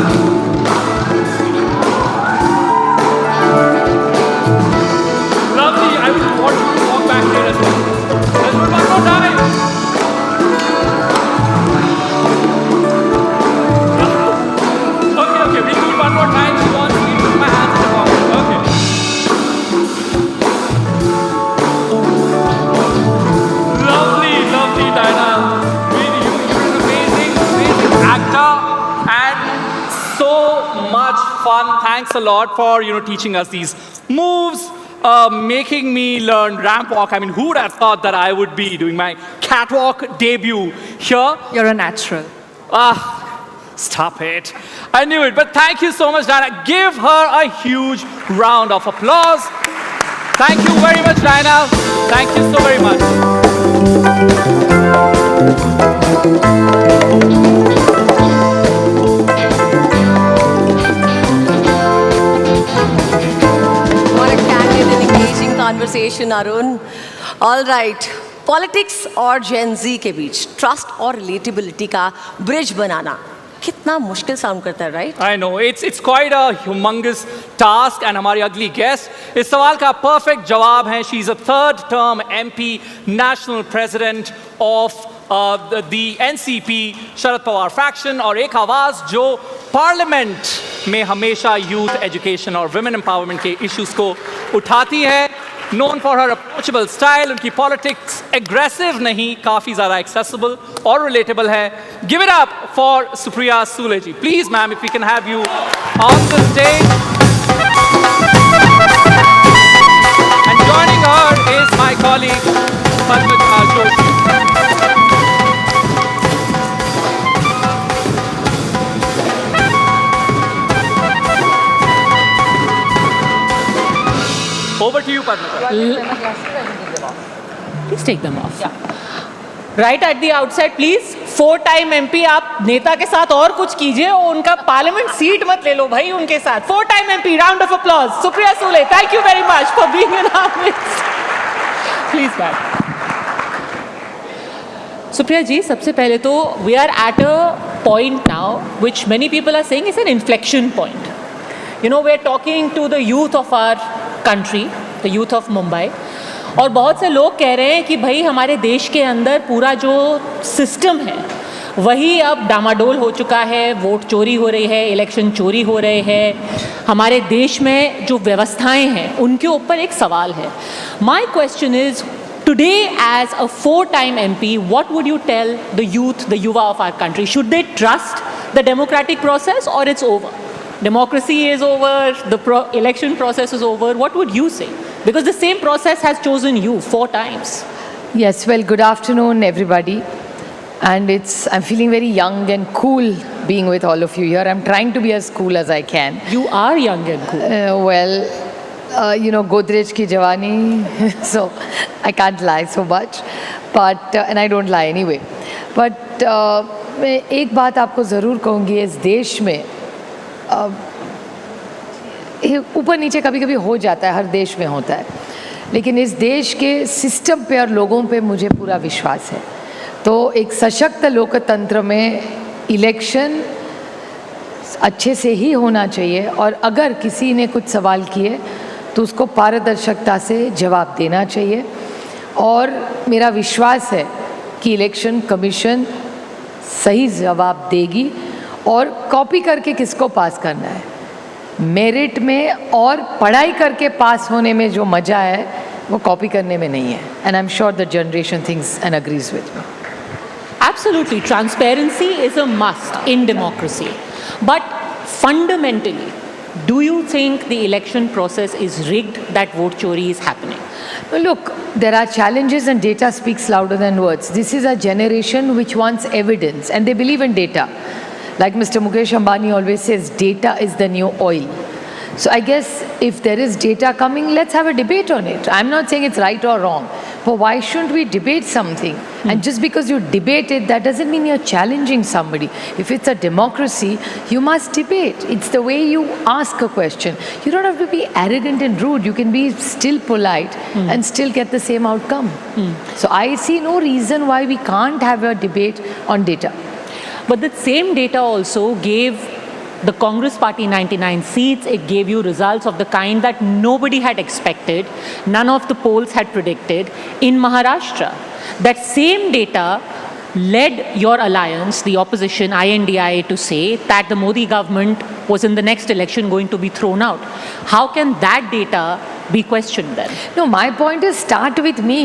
Lovely, I would want you to walk back here as well. Let's do it one more time. Okay, we'll do it one more time. She wants me to put my hands in the pocket. Okay. Lovely, Diana. Really, you're an amazing actor and so much fun. Thanks a lot for teaching us these moves, making me learn ramp walk. I mean, who would have thought that I would be doing my catwalk debut here? You're a natural. Stop it. I knew it. But thank you so much, Diana. Give her a huge round of applause. Thank you very much, Diana. Thank you so very much. What a candid and engaging conversation, Arun. All right. Politics और Gen Z के बीच trust और relatability का bridge बनाना कितना मुश्किल sound करता है, right? I know, it's quite a humongous task, and हमारी अगली guest इस सवाल का perfect जवाब है. She's a 3rd term MP, national president of the NCP Sharad Pawar faction, और एक आवाज जो पार्लियामेंट में हमेशा यूथ एजुकेशन और women empowerment के issues को उठाती है. Known for her approachable style, उनकी politics aggressive नहीं, काफी ज़्यादा accessible और relatable है. Give it up for Supriya Sule ji. Please, ma'am, if we can have you on the stage. And joining colleague, Padma Joshi. Over to you, Padma. Please take them off. Right at the outset, please, 4-time MP आप नेता के साथ और कुछ कीजिए और उनका parliament seat मत ले लो भाई उनके साथ. 4-time MP, round of applause. Supriya Sule, thank you very much for being in our midst. Please, ma'am. Supriya ji, सबसे पहले तो we are at a point now which many people are saying is an inflection point. You know, we are talking to the youth of our country, the youth of Mumbai. और बहुत से लोग कह रहे हैं कि भाई हमारे देश के अंदर पूरा जो सिस्टम है वही अब डामाडोल हो चुका है, वोट चोरी हो रही है, इलेक्शन चोरी हो रहे हैं, हमारे देश में जो व्यवस्थाएं हैं उनके ऊपर एक सवाल है. My question is today as a 4-time MP, what would you tell the youth, the Yuva of our country? Should they trust the democratic process or it's over? Democracy is over, the election process is over. What would you say? Because the same process has chosen you 4 times. Yes, well, good afternoon, everybody. And I'm feeling very young and cool being with all of you here. I'm trying to be as cool as I can. You are young and cool. You know, Godrej ki Jawani, so I can't lie so much. But, and I don't lie anyway. But मैं एक बात आपको ज़रूर कहूँगी, इस देश में ऊपर नीचे कभी कभी हो जाता है, हर देश में होता है, लेकिन इस देश के सिस्टम पे और लोगों पे मुझे पूरा विश्वास है. तो एक सशक्त लोकतंत्र में इलेक्शन अच्छे से ही होना चाहिए और अगर किसी ने कुछ सवाल किए तो उसको पारदर्शिता से जवाब देना चाहिए. और मेरा विश्वास है कि इलेक्शन कमीशन सही जवाब देगी. और कॉपी करके किसको पास करना है, मेरिट में और पढ़ाई करके पास होने में जो मज़ा है वो कॉपी करने में नहीं है. And I am sure the generation thinks and agrees with me. Absolutely, transparency is a must in democracy. But fundamentally, do you think the election process is rigged, that vote chori is happening? Look, there are challenges and data speaks louder than words. This is a generation which wants evidence and they believe in data. Like Mr. Mukesh Ambani always says, data is the new oil. So I guess if there is data coming, let's have a debate on it. I'm not saying it's right or wrong, but why shouldn't we debate something? And just because you debate it, that doesn't mean you're challenging somebody. If it's a democracy, you must debate. It's the way you ask a question. You don't have to be arrogant and rude. You can be still polite and still get the same outcome. So I see no reason why we can't have a debate on data. But the same data also gave the Congress party 99 seats. It gave you results of the kind that nobody had expected. None of the polls had predicted. In Maharashtra, that same data led your alliance, the opposition, INDI, to say that the Modi government was in the next election going to be thrown out. How can that data be questioned then? No, my point is start with me.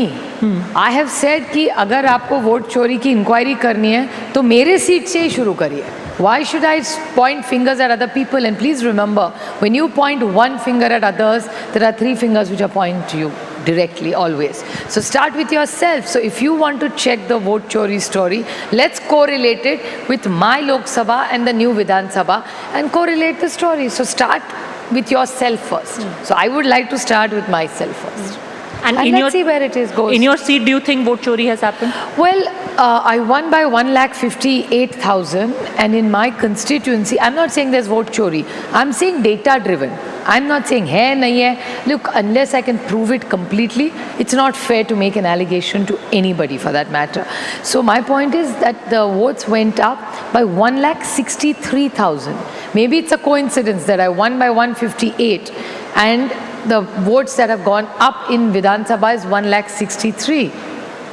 I have said कि अगर आपको vote चोरी की inquiry करनी है तो मेरे seat से ही शुरू करिए. Why should I point fingers at other people? And please remember, when you point one finger at others, there are 3 fingers which are pointing to you directly, always. So start with yourself. So if you want to check the vote chori story, let's correlate it with my Lok Sabha and the new Vidhan Sabha and correlate the story. So start with yourself first. So I would like to start with myself first. And let's see where it goes. In your seat, do you think vote chori has happened? Well, I won by 1,58,000, and in my constituency, I'm not saying there's vote chori. I'm saying data driven. I'm not saying hai nahi hai. Look, unless I can prove it completely, it's not fair to make an allegation to anybody for that matter. So my point is that the votes went up by 1,63,000. Maybe it's a coincidence that I won by 158 and the votes that have gone up in Vidhan Sabha is 1,63,000.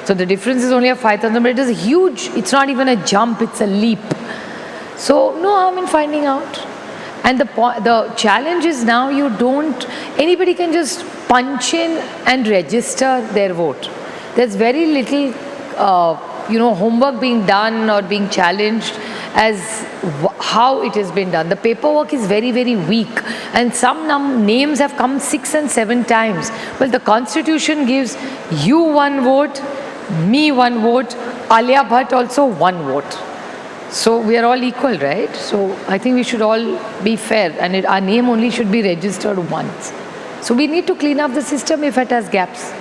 So the difference is only a 5,000, but it is huge. It's not even a jump, it's a leap. So no harm in finding out. And the challenge is now anybody can just punch in and register their vote. There's very little, homework being done or being challenged. as how it has been done. The paperwork is very, very weak, and some names have come 6 and 7 times. Well, the constitution gives you 1 vote, me 1 vote, Alia Bhatt also 1 vote. So we are all equal, right? So I think we should all be fair, and our name only should be registered once. So we need to clean up the system if it has gaps.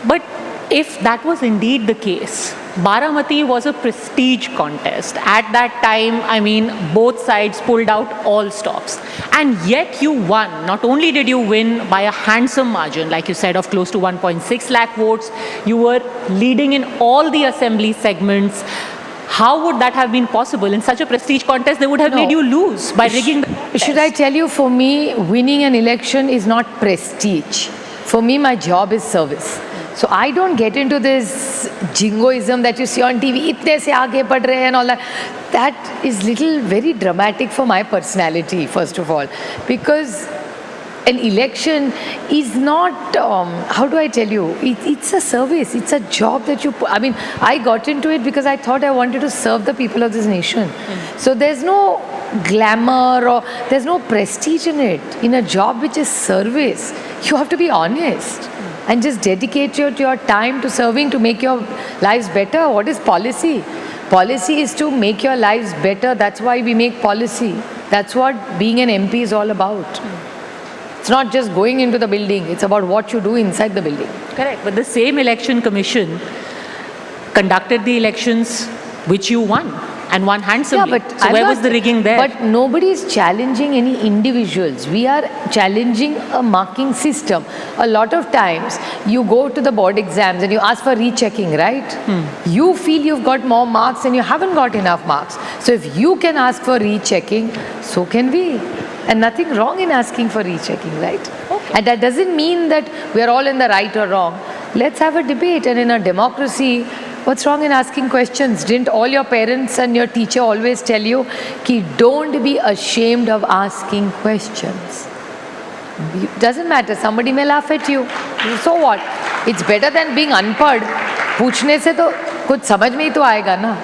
But if that was indeed the case, Baramati was a prestige contest. At that time, I mean, both sides pulled out all stops. And yet you won. Not only did you win by a handsome margin, like you said, of close to 1.6 lakh votes, you were leading in all the assembly segments. How would that have been possible? In such a prestige contest, they would have made you lose by rigging the contest. Should I tell you, for me, winning an election is not prestige. For me, my job is service. So I don't get into this jingoism that you see on TV, itne se aage pad rahe and all that. That is little very dramatic for my personality, first of all. Because an election is not, how do I tell you, it's a service, it's a job that you, I mean, I got into it because I thought I wanted to serve the people of this nation. So there's no glamour or there's no prestige in it. In a job which is service, you have to be honest and just dedicate your time to serving, to make your lives better. What is policy? Policy is to make your lives better. That's why we make policy. That's what being an MP is all about. It's not just going into the building, it's about what you do inside the building. Correct, but the same election commission conducted the elections which you won and won handsomely. Yeah, but so where was the rigging there? But nobody is challenging any individuals. We are challenging a marking system. A lot of times you go to the board exams and you ask for rechecking, right? You feel you've got more marks and you haven't got enough marks. So if you can ask for rechecking, so can we. And nothing wrong in asking for rechecking, right? Okay. And that doesn't mean that we're all in the right or wrong. Let's have a debate. And in a democracy, what's wrong in asking questions? Didn't all your parents and your teacher always tell you ki don't be ashamed of asking questions? It doesn't matter. Somebody may laugh at you. So what? It's better than being unpad. पूछने से तो कुछ समझ में ही तो आएगा ना.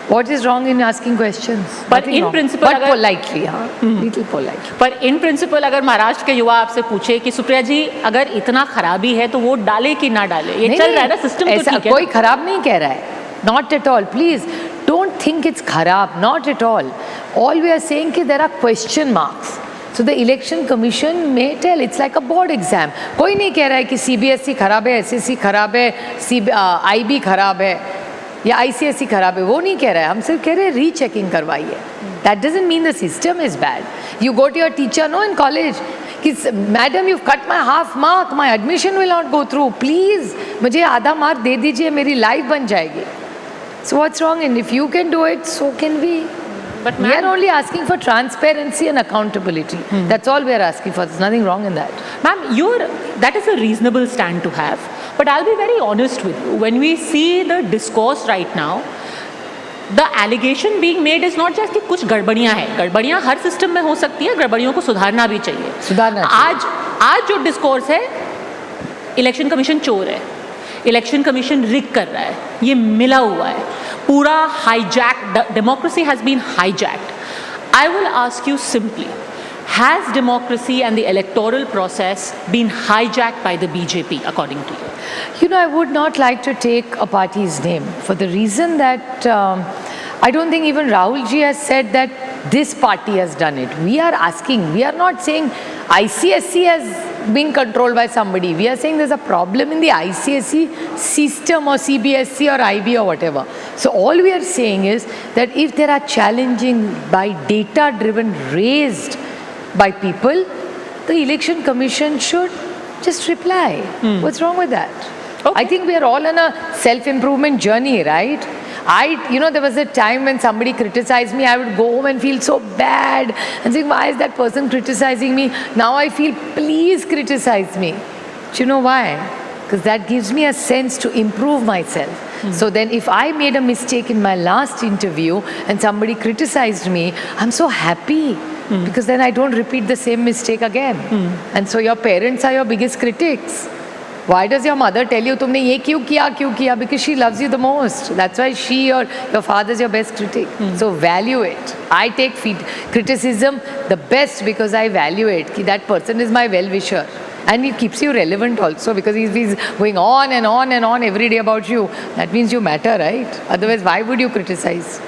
What is wrong in asking questions? But in principle, but politely, little polite. पर in principle, अगर महाराष्ट्र के युवा आपसे पूछे कि सुप्रिया जी अगर इतना खराबी है तो वोट डाले कि ना डाले, ये चल रहा है ना सिस्टम तो ठीक है. कोई खराब नहीं कह रहा है. Not at all. Please don't think it's kharab. Not at all. All we are saying is there are question marks. So the election commission may tell it's like a board exam. कोई नहीं कह रहा है कि CBSE खराब है, SSC खराब है, IB खराब है. या ICSE खराब है, वो नहीं कह रहा है. हम सिर्फ कह रहे हैं रीचेकिंग करवाइए. That doesn't mean the system is bad. You go to your teacher, no, in college, कि madam you've cut my half mark, my admission will not go through. Please, मुझे आधा मार्क दे दीजिए, मेरी लाइफ बन जाएगी. So what's wrong? And if you can do it, so can we. But we are only asking for transparency and accountability. That's all we are asking for. There's nothing wrong in that. Ma'am, that is a reasonable stand to have. But I'll be very honest with you. When we see the discourse right now, the allegation being made is not just कि कुछ गड़बड़ियाँ हैं. गड़बड़ियाँ हर system में हो सकती है. गड़बड़ियों को सुधारना भी चाहिए. आज जो डिस्कोर्स है, इलेक्शन कमीशन चोर है, इलेक्शन कमीशन रिग कर रहा है, ये मिला हुआ है, पूरा hijack, democracy has been hijacked. I will ask you simply, has democracy and the electoral process been hijacked by the BJP, according to you? You know, I would not like to take a party's name for the reason that I don't think even Rahul ji has said that this party has done it. We are asking, we are not saying ICSE has been controlled by somebody. We are saying there's a problem in the ICSE system or CBSE or IB or whatever. So all we are saying is that if there are challenging by data driven raised by people, the election commission should just reply. What's wrong with that? Okay. I think we are all on a self-improvement journey, right? There was a time when somebody criticized me, I would go home and feel so bad and think, why is that person criticizing me? Now I feel, please criticize me. Do you know why? Because that gives me a sense to improve myself. So then if I made a mistake in my last interview and somebody criticized me, I'm so happy. Because then I don't repeat the same mistake again. And so your parents are your biggest critics. Why does your mother tell you, तुमने ये क्यों किया? Because she loves you the most. That's why she or your father is your best critic. So value it. I take criticism the best because I value it. That person is my well-wisher. And it keeps you relevant also, because if he's going on and on and on every day about you, that means you matter, right? Otherwise, why would you criticize?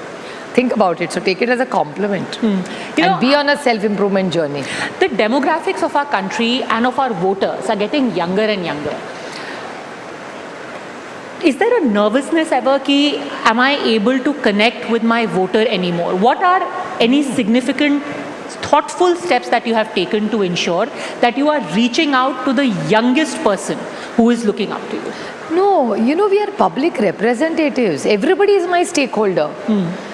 Think about it. So take it as a compliment. And be on a self-improvement journey. The demographics of our country and of our voters are getting younger and younger. Is there a nervousness ever ki, am I able to connect with my voter anymore? What are any significant thoughtful steps that you have taken to ensure that you are reaching out to the youngest person who is looking up to you? No, we are public representatives. Everybody is my stakeholder.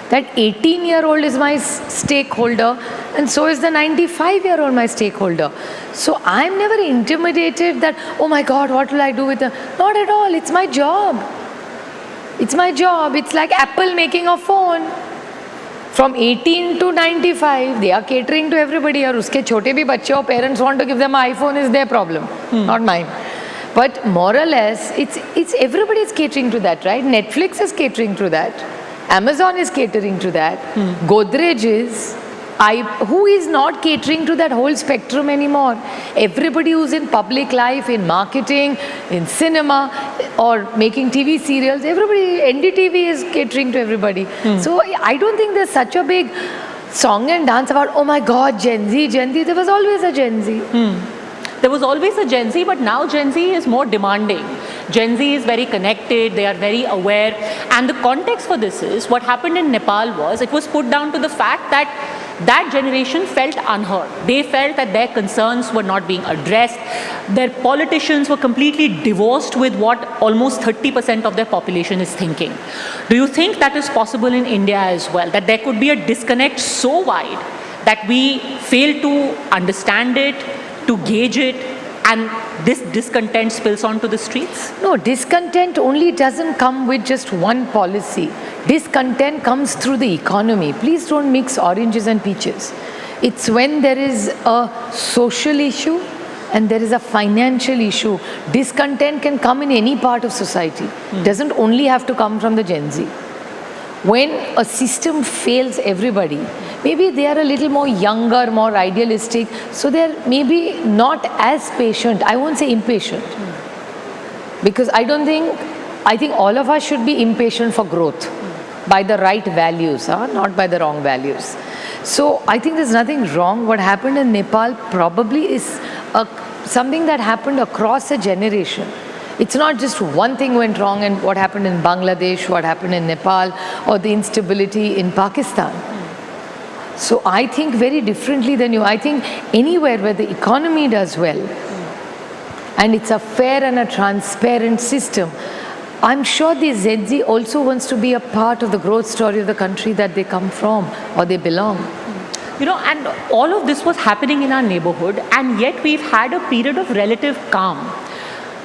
That 18-year-old is my stakeholder, and so is the 95-year-old my stakeholder. So I'm never intimidated that, oh my God, what will I do with them? Not at all. It's my job. It's my job. It's like Apple making a phone. From 18 to 95, they are catering to everybody. और उसके छोटे भी बच्चे हो, parents want to give them an iPhone is their problem, not mine. But more or less, it's everybody is catering to that, right? Netflix is catering to that. Amazon is catering to that. Godrej is. Who is not catering to that whole spectrum anymore? Everybody who's in public life, in marketing, in cinema, or making TV serials, everybody, NDTV is catering to everybody. So I don't think there's such a big song and dance about, oh my God, Gen Z. There was always a Gen Z. There was always a Gen Z, but now Gen Z is more demanding. Gen Z is very connected, they are very aware. And the context for this is, what happened in Nepal was, it was put down to the fact that that generation felt unheard. They felt that their concerns were not being addressed. Their politicians were completely divorced with what almost 30% of their population is thinking. Do you think that is possible in India as well? That there could be a disconnect so wide that we fail to understand it, to gauge it, and this discontent spills onto the streets? No, discontent only doesn't come with just one policy. Discontent comes through the economy. Please don't mix oranges and peaches. It's when there is a social issue and there is a financial issue. Discontent can come in any part of society. It doesn't only have to come from the Gen Z. When a system fails everybody, maybe they are a little more younger, more idealistic, so they're maybe not as patient. I won't say impatient. Because I think all of us should be impatient for growth by the right values, not by the wrong values. So I think there's nothing wrong. What happened in Nepal probably is something that happened across a generation. It's not just one thing went wrong, and what happened in Bangladesh, what happened in Nepal, or the instability in Pakistan. So I think very differently than you. I think anywhere where the economy does well, and it's a fair and a transparent system, I'm sure the Gen Z also wants to be a part of the growth story of the country that they come from or they belong. And all of this was happening in our neighborhood, and yet we've had a period of relative calm.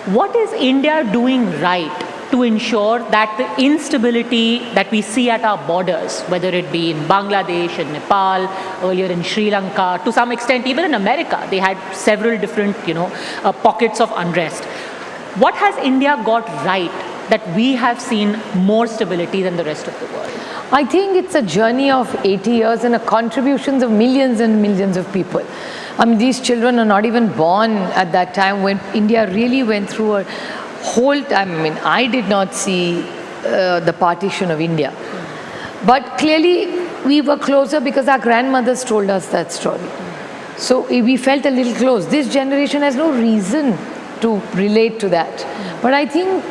What is India doing right to ensure that the instability that we see at our borders, whether it be in Bangladesh and Nepal, earlier in Sri Lanka, to some extent even in America, they had several different, pockets of unrest. What has India got right that we have seen more stability than the rest of the world? I think it's a journey of 80 years and a contributions of millions and millions of people. These children are not even born at that time when India really went through a whole time. I did not see the partition of India. But clearly we were closer because our grandmothers told us that story. So we felt a little close. This generation has no reason to relate to that. But I think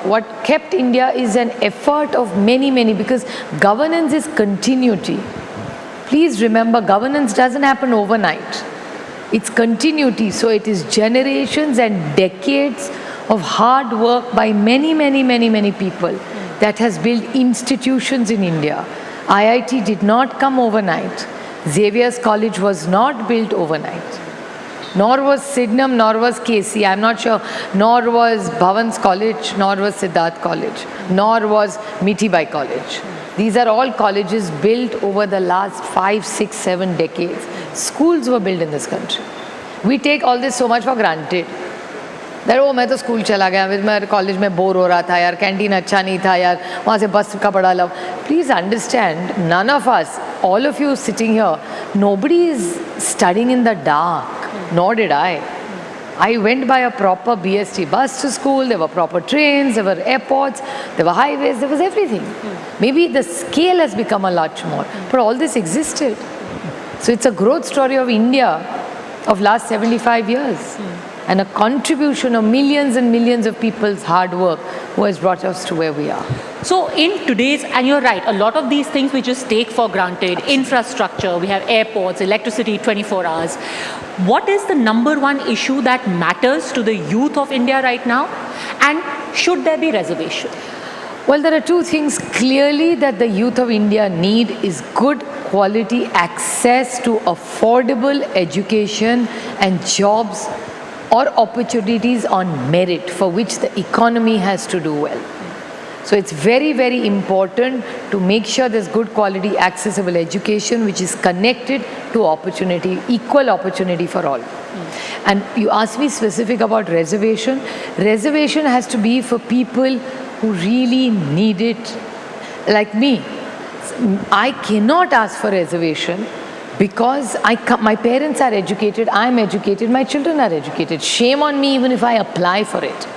what kept India is an effort of many, because governance is continuity. Please remember, governance doesn't happen overnight. It's continuity. So it is generations and decades of hard work by many people that has built institutions in India. IIT did not come overnight. Xavier's College was not built overnight. Nor was Sydenham, nor was KC, I'm not sure, nor was Bhavan's College, nor was Siddharth College, nor was Mithibai College. These are all colleges built over the last 5, 6, 7 decades. Schools were built in this country. We take all this so much for granted. That oh मैं तो school चला गया, मैं college में bore हो रहा था यार, कैंटीन अच्छा नहीं था यार, वहाँ से बस का बड़ा love. Please understand, none of us, all of you sitting here, nobody is studying in the dark, nor did I. I went by a proper BST bus to school, there were proper trains, there were airports, there were highways, there was everything. Maybe the scale has become a lot more, but all this existed. So it's a growth story of India of last 75 years and a contribution of millions and millions of people's hard work who has brought us to where we are. So in today's, and you're right, a lot of these things we just take for granted, infrastructure, we have airports, electricity 24 hours. What is the number one issue that matters to the youth of India right now? And should there be reservation? Well, there are two things clearly that the youth of India need is good quality access to affordable education and jobs or opportunities on merit for which the economy has to do well. So it's very, very important to make sure there's good quality accessible education which is connected to opportunity, equal opportunity for all. And you asked me specific about reservation. Reservation has to be for people who really need it, like me. I cannot ask for reservation because my parents are educated, I'm educated, my children are educated. Shame on me even if I apply for it.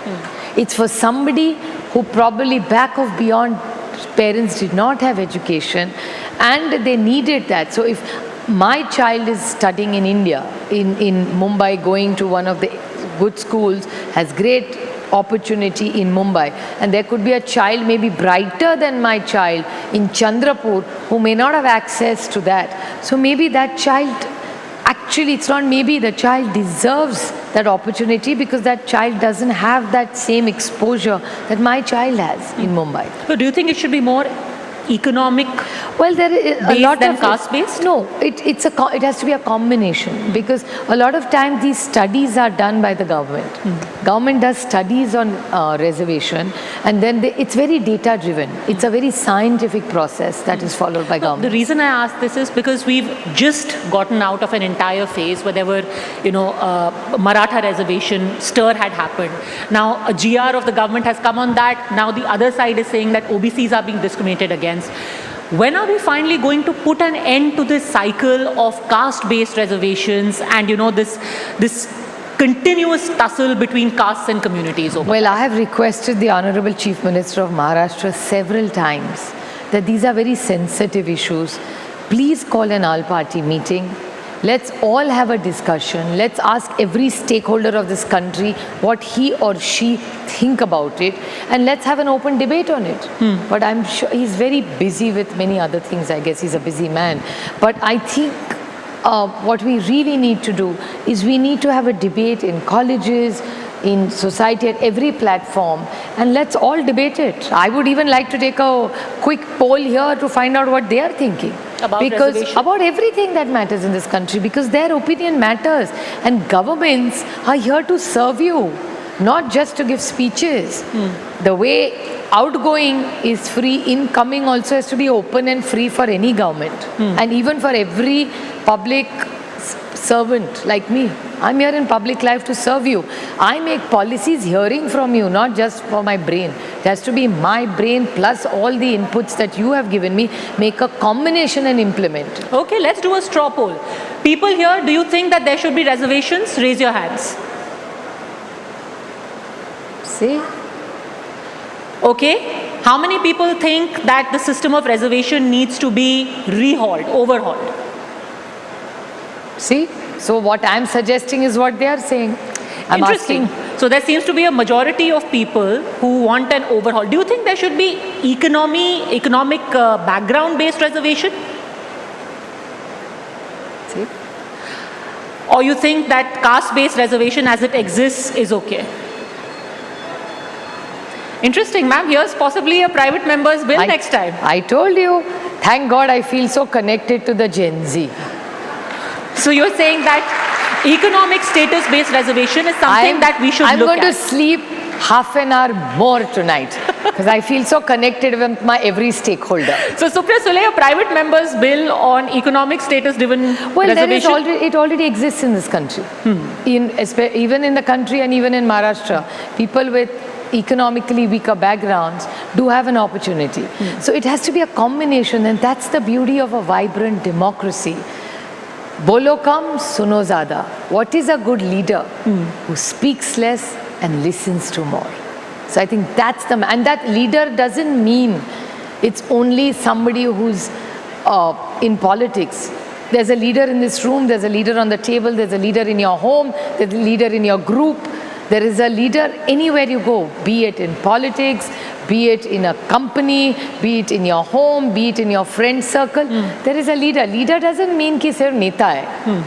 It's for somebody who probably back of beyond parents did not have education and they needed that. So if my child is studying in India, in Mumbai, going to one of the good schools, has great opportunity in Mumbai, and there could be a child maybe brighter than my child in Chandrapur who may not have access to that. So maybe that child, actually it's not maybe, the child deserves that opportunity because that child doesn't have that same exposure that my child has in Mumbai. So do you think it should be more economic? Well, there is a lot than of caste based? No, it has to be a combination because a lot of times these studies are done by the government. Government does studies on reservation, and then it's very data driven. It's a very scientific process that is followed by government. The reason I ask this is because we've just gotten out of an entire phase where there were, Maratha reservation stir had happened. Now a GR of the government has come on that. Now the other side is saying that OBCs are being discriminated against. When are we finally going to put an end to this cycle of caste-based reservations and this continuous tussle between castes and communities? Well, I have requested the Honorable Chief Minister of Maharashtra several times that these are very sensitive issues. Please call an all-party meeting. Let's all have a discussion. Let's ask every stakeholder of this country what he or she think about it, and let's have an open debate on it. But I'm sure he's very busy with many other things. I guess he's a busy man. But I think what we really need to do is we need to have a debate in colleges, in society, at every platform, and let's all debate it. I would even like to take a quick poll here to find out what they are thinking. About everything that matters in this country, because their opinion matters, and governments are here to serve you, not just to give speeches. The way outgoing is free, incoming also has to be open and free for any government, and even for every public servant like me. I'm here in public life to serve you. I make policies hearing from you, not just for my brain. It has to be my brain plus all the inputs that you have given me, make a combination and implement. Okay, let's do a straw poll. People here, do you think that there should be reservations? Raise your hands. See? Okay. How many people think that the system of reservation needs to be overhauled? See? So what I'm suggesting is what they are saying. I'm Interesting. asking. So there seems to be a majority of people who want an overhaul. Do you think there should be economic background-based reservation? See? Or you think that caste-based reservation as it exists is okay? Interesting, ma'am. Here's possibly a private member's bill next time. I told you. Thank God I feel so connected to the Gen Z. So you're saying that economic status-based reservation is something that we should look at? I'm going to sleep half an hour more tonight. Because I feel so connected with my every stakeholder. So Supriya Sule, a private member's bill on economic status driven Well, reservation. it already exists in this country. Even in the country and even in Maharashtra, people with economically weaker backgrounds do have an opportunity. So it has to be a combination, and that's the beauty of a vibrant democracy. Bolo kam, suno zada. What is a good leader? Who speaks less and listens to more. So I think that's and that leader doesn't mean it's only somebody who's in politics. There's a leader in this room, there's a leader on the table, there's a leader in your home, there's a leader in your group. There is a leader anywhere you go, be it in politics, be it in a company, be it in your home, be it in your friend circle. There is a leader. Leader doesn't mean कि सिर्फ नेता है.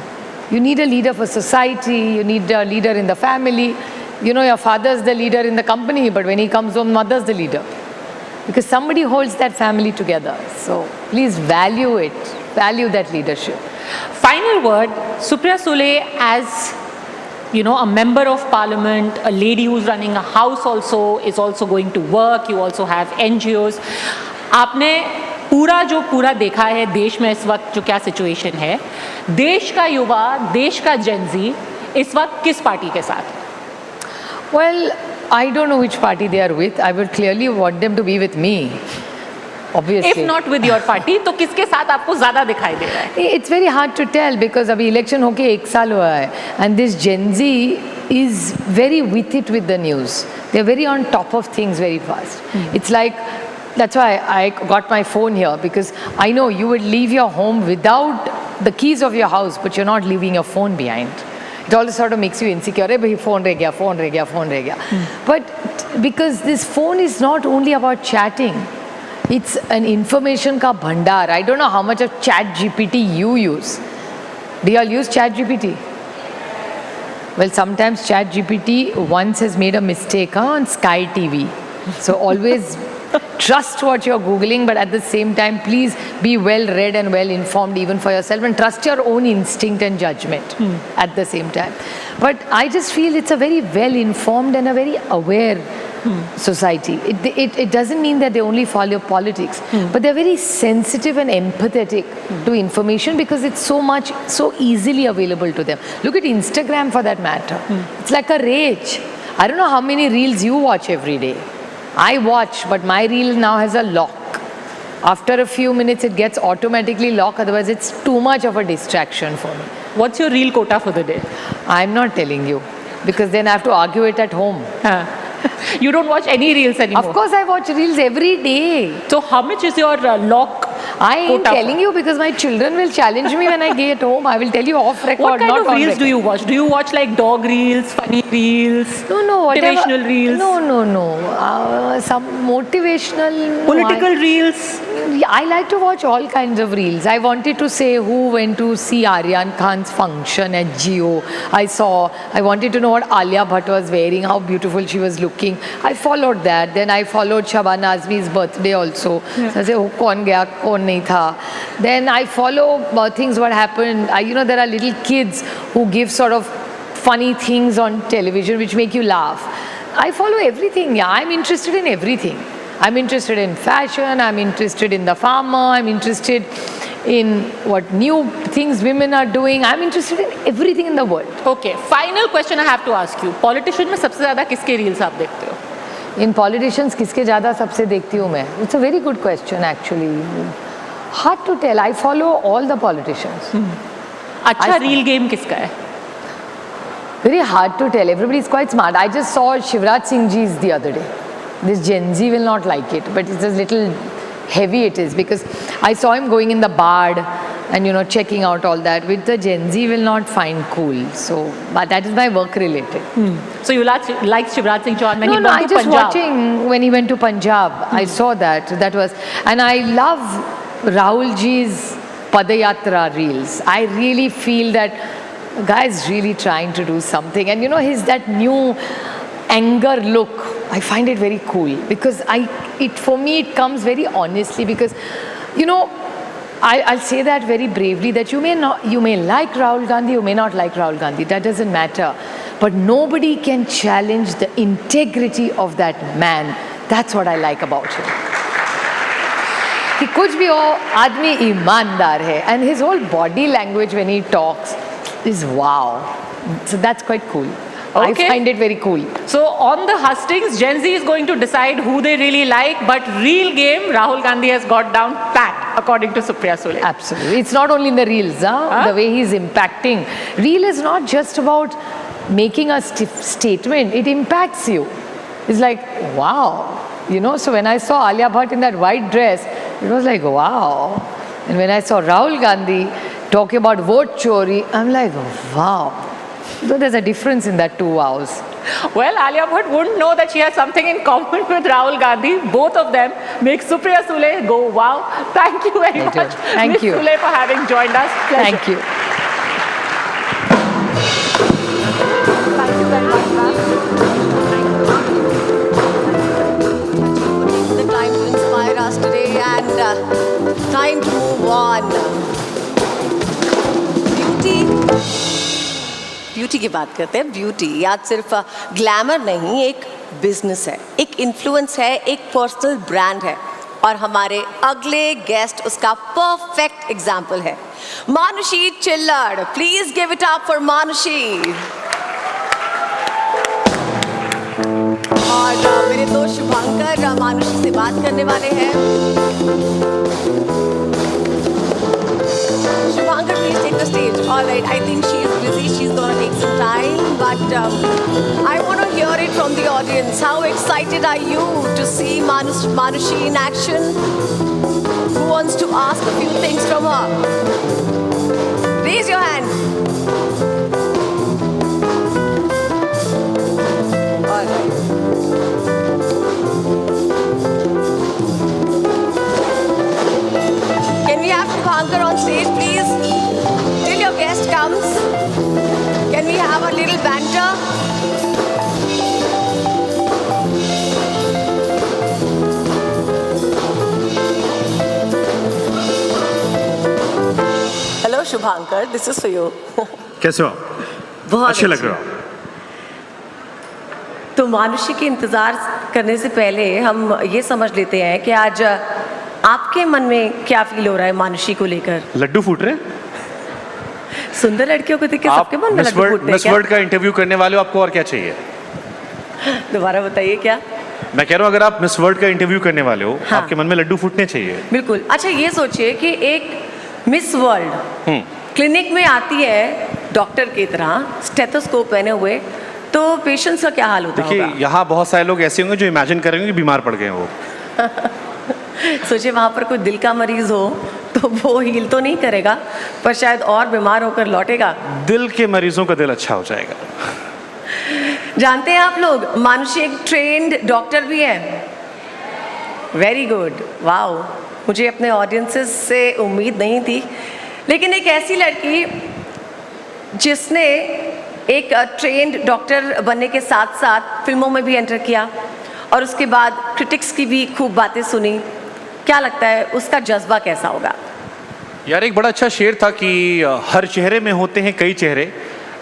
You need a leader for society, you need a leader in the family. You know, your father's the leader in the company, but when he comes home, mother's the leader. Because somebody holds that family together. So please value it, value that leadership. Final word, Supriya Sule, as a member of parliament, a lady who's running a house also, is also going to work, you also have NGOs. आपने पूरा देखा है देश में इस वक्त जो क्या सिचुएशन है, देश का युवा, देश का जेनजी इस वक्त किस पार्टी के साथ है? Well, I don't know which party they are with. I would clearly want them to be with me. Obviously. If not with your party, तो किसके साथ आपको ज़्यादा दिखाई दे रहा है? It's very hard to tell because अभी election होके 1 साल हुआ है, and this Gen Z is very with it with the news. They're very on top of things very fast. It's like, that's why I got my phone here, because I know you would leave your home without the keys of your house, but you're not leaving your phone behind. It always sort of makes you insecure. Hey, bhai, phone reh gaya. But because this phone is not only about chatting, it's an information ka bhandar. I don't know how much of chat GPT you use. Do you all use chat GPT? Well, sometimes chat GPT once has made a mistake on Sky TV. So always trust what you're Googling, but at the same time, please be well read and well informed even for yourself, and trust your own instinct and judgment at the same time. But I just feel it's a very well informed and a very aware society. It doesn't mean that they only follow politics, but they're very sensitive and empathetic to information because it's so easily available to them. Look at Instagram for that matter. It's like a rage. I don't know how many reels you watch every day. I watch, but my reel now has a lock. After a few minutes, it gets automatically locked. Otherwise, it's too much of a distraction for me. What's your reel quota for the day? I'm not telling you, because then I have to argue it at home. You don't watch any reels anymore? Of course, I watch reels every day. So how much is your lock? I am telling you because my children will challenge me when I get home. I will tell you off record. What kind not of on reels record. do you watch? Do you watch like dog reels, funny reels? No, whatever. Motivational reels? No. Some motivational. Political reels? I like to watch all kinds of reels. I wanted to say who went to see Aryan Khan's function at Jio. I wanted to know what Alia Bhatt was wearing, how beautiful she was looking. I followed that. Then I followed Shabana Azmi's birthday also. Yeah. So I say, kaun gaya, kaun nahi tha. Then I follow things what happened. There are little kids who give sort of funny things on television which make you laugh. I follow everything. Yeah, I'm interested in everything. I'm interested in fashion, I'm interested in the farmer, I'm interested in what new things women are doing. I'm interested in everything in the world. Okay, final question I have to ask you. Politician में सबसे ज़्यादा किसके reels आप देखते हो? In politicians, किसके ज़्यादा सबसे देखती हूँ मैं? It's a very good question actually. Hard to tell. I follow all the politicians. अच्छा reel game किसका है? Very hard to tell. Everybody is quite smart. I just saw Shivraj Singh Ji's the other day. This Gen Z will not like it, but it's a little heavy it is, because I saw him going in the bar and checking out all that, which the Gen Z will not find cool. So, but that is my work related. So you like Shivraj Singh Chauhan when he went I to just Punjab? watching when he went to Punjab. I saw that. That was, and I love Rahul Ji's Padayatra reels. I really feel that the guy is really trying to do something, and his that new anger look. I find it very cool because for me it comes very honestly, because I'll say that very bravely, that you may like Rahul Gandhi, you may not like Rahul Gandhi, that doesn't matter, but nobody can challenge the integrity of that man. That's what I like about him. कि कुछ भी हो आदमी ईमानदार है, and his whole body language when he talks is wow. So that's quite cool. Okay. I find it very cool. So on the hustings, Gen Z is going to decide who they really like, but real game, Rahul Gandhi has got down pat, according to Supriya Sule. Absolutely. It's not only in the reels, the way he's impacting. Reel is not just about making a statement, it impacts you. It's like, wow. You know, so when I saw Alia Bhatt in that white dress, it was like, wow. And when I saw Rahul Gandhi talking about vote chori, I'm like, wow. So there's a difference in that 2 hours. Well, Alia Bhatt wouldn't know that she has something in common with Rahul Gandhi. Both of them make Supriya Sule go wow. Thank you very much, Thank Ms. you. Sule, for having joined us. Pleasure. Thank you. Thank you very much, ma'am. The time to inspire us today and time to move on. Beauty की बात करते हैं. Beauty आज सिर्फ glamour नहीं, एक business है, एक इन्फ्लुएंस है, एक पर्सनल ब्रांड है और हमारे अगले गेस्ट उसका परफेक्ट एग्जाम्पल है. Manushi Chhillar, please give it up for Manushi. और मेरे दोस्त शुभांकर मानुषी से बात करने वाले हैं. Shubhankar, please take the stage. All right, I think she is busy. She's going to take some time. But I want to hear it from the audience. How excited are you to see Manushi in action? Who wants to ask a few things from her? Raise your hand. All right. Can we have Shubhankar on stage, please? Till your guest comes, can we have a little banter? Hello, Shubhankar. This is for you. कैसे हो? बहुत अच्छे लग रहे हो. तो मानुषी के इंतजार करने से पहले हम ये समझ लेते हैं कि आज आपके मन में क्या फील हो रहा है मानुषी को लेकर? लड्डू फूट रहे? सुंदर लड़कियों को देख के सबके मन में लड्डू फूटते हैं. मिस वर्ल्ड का इंटरव्यू करने वाले हो, आपको और क्या चाहिए? दोबारा बताइए क्या? मैं कह रहा हूँ अगर आप मिस वर्ल्ड का इंटरव्यू करने वाले हो, हाँ. आपके मन में लड्डू फूटने चाहिए. बिल्कुल. अच्छा ये सोचिए कि एक मिस वर्ल्ड क्लिनिक में आती है डॉक्टर की तरह, स्टेथोस्कोप पहने हुए, तो पेशेंट्स का क्या हाल होता होगा? देखिए यहाँ बहुत सारे लोग ऐसे होंगे जो इमेजिन करेंगे कि बीमार पड़ गए वो. सोचिए वहाँ पर कोई दिल का मरीज हो तो वो हील तो नहीं करेगा, पर शायद और बीमार होकर लौटेगा. दिल के मरीजों का दिल अच्छा हो जाएगा. जानते हैं आप लोग, मानुषी एक ट्रेन्ड डॉक्टर भी है. Very good, wow. मुझे अपने ऑडियंसेस से उम्मीद नहीं थी, लेकिन एक ऐसी लड़की जिसने एक ट्रेन्ड डॉक्टर बनने के साथ साथ फिल्मों में भी एंटर किया और उसके बाद क्रिटिक्स की भी खूब बातें सुनी. क्या लगता है उसका जज्बा कैसा होगा? यार एक बड़ा अच्छा शेर था कि हर चेहरे में होते हैं कई चेहरे,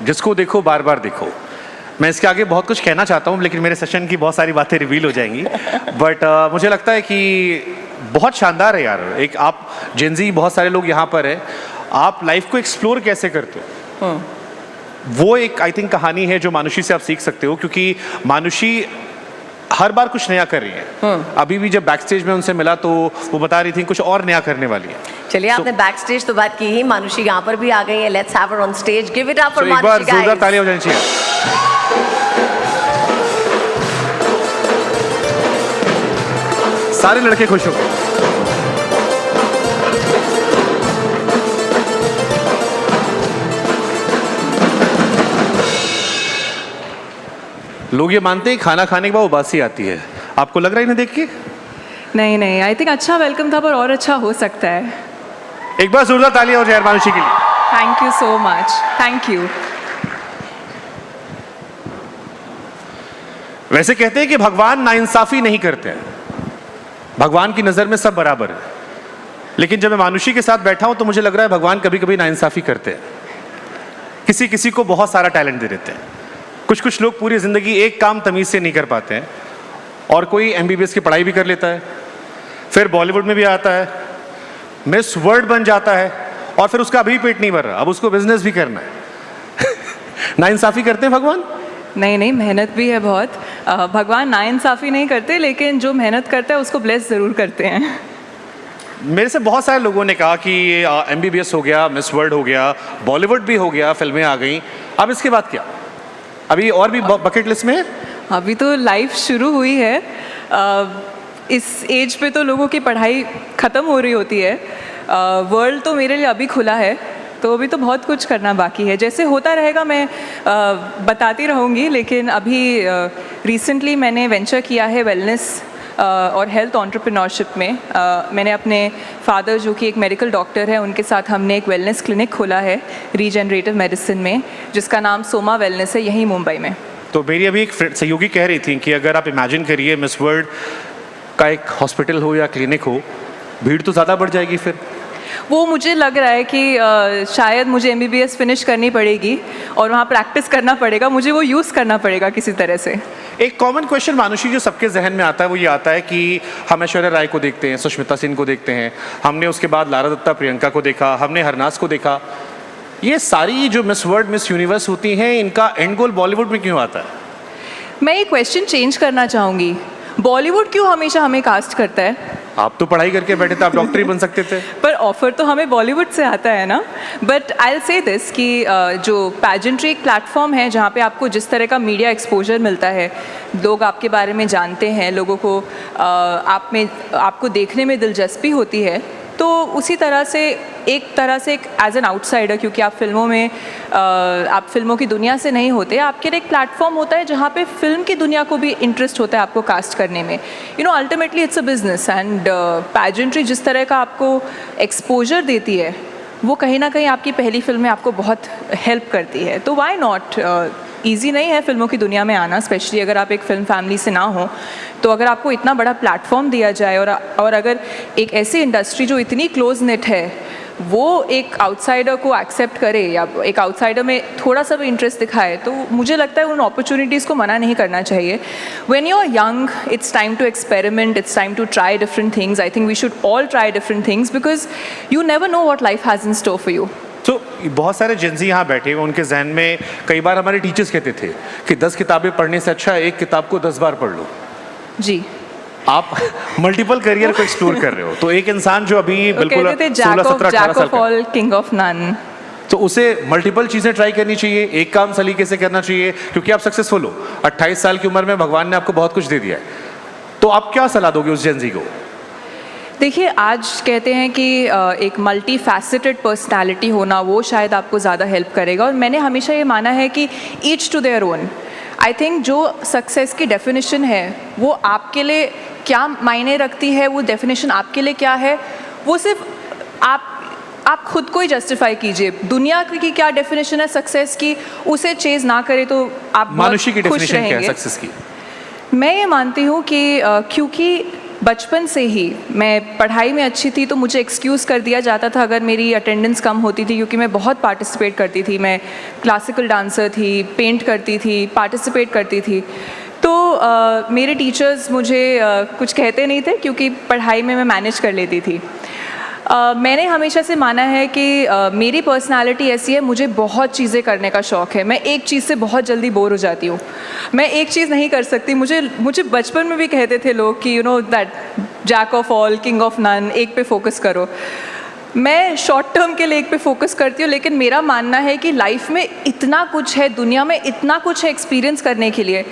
जिसको देखो बार बार देखो. मैं इसके आगे बहुत कुछ कहना चाहता हूँ, लेकिन मेरे सेशन की बहुत सारी बातें रिवील हो जाएंगी. बट मुझे लगता है कि बहुत शानदार है यार. एक आप जेनजी बहुत सारे लोग यहाँ पर हैं, आप लाइफ को एक्सप्लोर कैसे करते हो, वो एक आई थिंक कहानी है जो मानुषी से आप सीख सकते हो. क्योंकि मानुषी हर बार कुछ नया कर रही है. अभी भी जब बैक स्टेज में उनसे मिला तो वो बता रही थी कुछ और नया करने वाली है. चलिए आपने बैक स्टेज तो बात की ही, मानुषी यहाँ पर भी आ गई है. Let's have her on stage. Give it up for Manushi guys. एक बार जोरदार तालियां हो जानी चाहिए. सारे लड़के खुश हो गए. लोग ये मानते हैं खाना खाने के बाद उबासी आती है. आपको लग रहा है इन्हें देख के? नहीं नहीं, आई थिंक अच्छा वेलकम था, पर और अच्छा हो सकता है. एक बार जोरदार तालियां हो जाए मानुषी के लिए. Thank you so much. Thank you. वैसे कहते हैं कि भगवान नाइंसाफी नहीं करते हैं, भगवान की नजर में सब बराबर है. लेकिन जब मैं मानुषी के साथ बैठा हूं तो मुझे लग रहा है भगवान कभी कभी नाइंसाफी करते हैं. किसी किसी को बहुत सारा टैलेंट दे देते हैं. कुछ कुछ लोग पूरी जिंदगी एक काम तमीज से नहीं कर पाते हैं और कोई MBBS की पढ़ाई भी कर लेता है, फिर बॉलीवुड में भी आता है, मिस वर्ल्ड बन जाता है, और फिर उसका अभी पेट नहीं भर रहा, अब उसको बिजनेस भी करना है। नाइंसाफी करते हैं भगवान? नहीं नहीं, मेहनत भी है बहुत। भगवान नाइंसाफ़ी नहीं करते, लेकिन जो मेहनत करता है उसको ब्लेस ज़रूर करते हैं। मेरे से बहुत सारे लोगों ने कहा कि MBBS हो गया, मिस वर्ल्ड हो गया, बॉलीवुड भी हो गया, फिल्में आ गई, अब इसके बाद क्या? अभी और भी बकेट लिस्ट में है? अभी तो लाइफ शुरू हुई है। इस एज पे तो लोगों की पढ़ाई ख़त्म हो रही होती है। वर्ल्ड तो मेरे लिए अभी खुला है, तो अभी तो बहुत कुछ करना बाकी है। जैसे होता रहेगा मैं बताती रहूँगी, लेकिन अभी रिसेंटली मैंने वेंचर किया है वेलनेस और हेल्थ एंटरप्रेन्योरशिप में। मैंने अपने फादर जो कि एक मेडिकल डॉक्टर है, उनके साथ हमने एक वेलनेस क्लिनिक खोला है रीजनरेटिव मेडिसिन में, जिसका नाम सोमा वेलनेस है, यहीं मुंबई में। तो मेरी अभी एक सहयोगी कह रही थी कि अगर आप इमेजिन करिए मिस वर्ल्ड का एक हॉस्पिटल हो या क्लिनिक हो, भीड़ तो ज़्यादा बढ़ जाएगी फिर। वो मुझे लग रहा है कि शायद मुझे MBBS फिनिश करनी पड़ेगी और वहाँ प्रैक्टिस करना पड़ेगा, मुझे वो यूज़ करना पड़ेगा किसी तरह से। एक कॉमन क्वेश्चन मानुषी जो सबके जहन में आता है वो ये आता है कि हम ऐश्वर्या राय को देखते हैं, सुष्मिता सेन को देखते हैं, हमने उसके बाद लारा दत्ता प्रियंका को देखा, हमने हरनाज को देखा, ये सारी जो मिस वर्ल्ड मिस यूनिवर्स होती हैं, इनका एंड गोल बॉलीवुड में क्यों आता है? मैं ये क्वेश्चन चेंज करना चाहूँगी, बॉलीवुड क्यों हमेशा हमें कास्ट करता है? आप तो पढ़ाई करके बैठे थे, आप डॉक्टर ही बन सकते थे। पर ऑफर तो हमें बॉलीवुड से आता है ना। But I will say this कि जो पैजेंट्री एक प्लेटफॉर्म है जहाँ पे आपको जिस तरह का मीडिया एक्सपोजर मिलता है, लोग आपके बारे में जानते हैं, लोगों को आपको देखने में दिलचस्पी होती है, तो उसी तरह से एक एज एन आउटसाइडर, क्योंकि आप फिल्मों की दुनिया से नहीं होते, आपके लिए एक प्लेटफॉर्म होता है जहाँ पे फिल्म की दुनिया को भी इंटरेस्ट होता है आपको कास्ट करने में। You know, ultimately it's a business, and pageantry जिस तरह का आपको एक्सपोजर देती है, वो कहीं ना कहीं आपकी पहली फिल्म में आपको बहुत हेल्प करती है। तो वाई नॉट? ईजी नहीं है फिल्मों की दुनिया में आना, स्पेशली अगर आप एक फ़िल्म फैमिली से ना हो। तो अगर आपको इतना बड़ा प्लेटफॉर्म दिया जाए और अगर एक ऐसी इंडस्ट्री जो इतनी क्लोज नेट है, वो एक आउटसाइडर को एक्सेप्ट करे या एक आउटसाइडर में थोड़ा सा भी इंटरेस्ट दिखाए, तो मुझे लगता है उन अपॉर्चुनिटीज़ को मना नहीं करना चाहिए। When you are young, it's time to experiment, it's time to try different things. I think we should all try different things, because you never know what life has in store for you. तो बहुत सारे Gen Z यहाँ बैठे हुए, उनके जहन में कई बार हमारे टीचर्स कहते थे कि 10 किताबें पढ़ने से अच्छा एक किताब को 10 बार पढ़ लो। जी, आप मल्टीपल करियर को एक्सप्लोर कर रहे हो, तो एक इंसान जो अभी बिल्कुल 16-17-18 साल का, किंग ऑफ नन, तो उसे मल्टीपल चीज़ें ट्राई करनी चाहिए, एक काम सलीके से करना चाहिए, क्योंकि आप सक्सेसफुल हो। 28 साल की उम्र में भगवान ने आपको बहुत कुछ दे दिया है, तो आप क्या सलाह दोगे उस जेंजी को? देखिए, आज कहते हैं कि एक मल्टी फैसेटेड पर्सनैलिटी होना वो शायद आपको ज़्यादा हेल्प करेगा, और मैंने हमेशा ये माना है कि each to their own. I think जो सक्सेस की डेफिनेशन है वो आपके लिए क्या मायने रखती है, वो डेफिनेशन आपके लिए क्या है, वो सिर्फ आप खुद को ही जस्टिफाई कीजिए। दुनिया की क्या डेफिनेशन है सक्सेस की, उसे चेज़ ना करें तो आप मानुषी की खुश डेफिनेशन क्या है रहेंगे। सक्सेस की? मैं ये मानती हूँ कि क्योंकि बचपन से ही मैं पढ़ाई में अच्छी थी, तो मुझे एक्सक्यूज़ कर दिया जाता था अगर मेरी अटेंडेंस कम होती थी, क्योंकि मैं बहुत पार्टिसिपेट करती थी। मैं क्लासिकल डांसर थी, पेंट करती थी, पार्टिसिपेट करती थी। तो मेरे टीचर्स मुझे कुछ कहते नहीं थे, क्योंकि पढ़ाई में मैं मैनेज कर लेती थी। मैंने हमेशा से माना है कि मेरी पर्सनालिटी ऐसी है, मुझे बहुत चीज़ें करने का शौक़ है। मैं एक चीज़ से बहुत जल्दी बोर हो जाती हूँ, मैं एक चीज़ नहीं कर सकती। मुझे बचपन में भी कहते थे लोग कि you know that jack of all king of none, एक पे फोकस करो। मैं शॉर्ट टर्म के लिए एक पे फोकस करती हूँ, लेकिन मेरा मानना है कि लाइफ में इतना कुछ है, दुनिया में इतना कुछ है एक्सपीरियंस करने के लिए,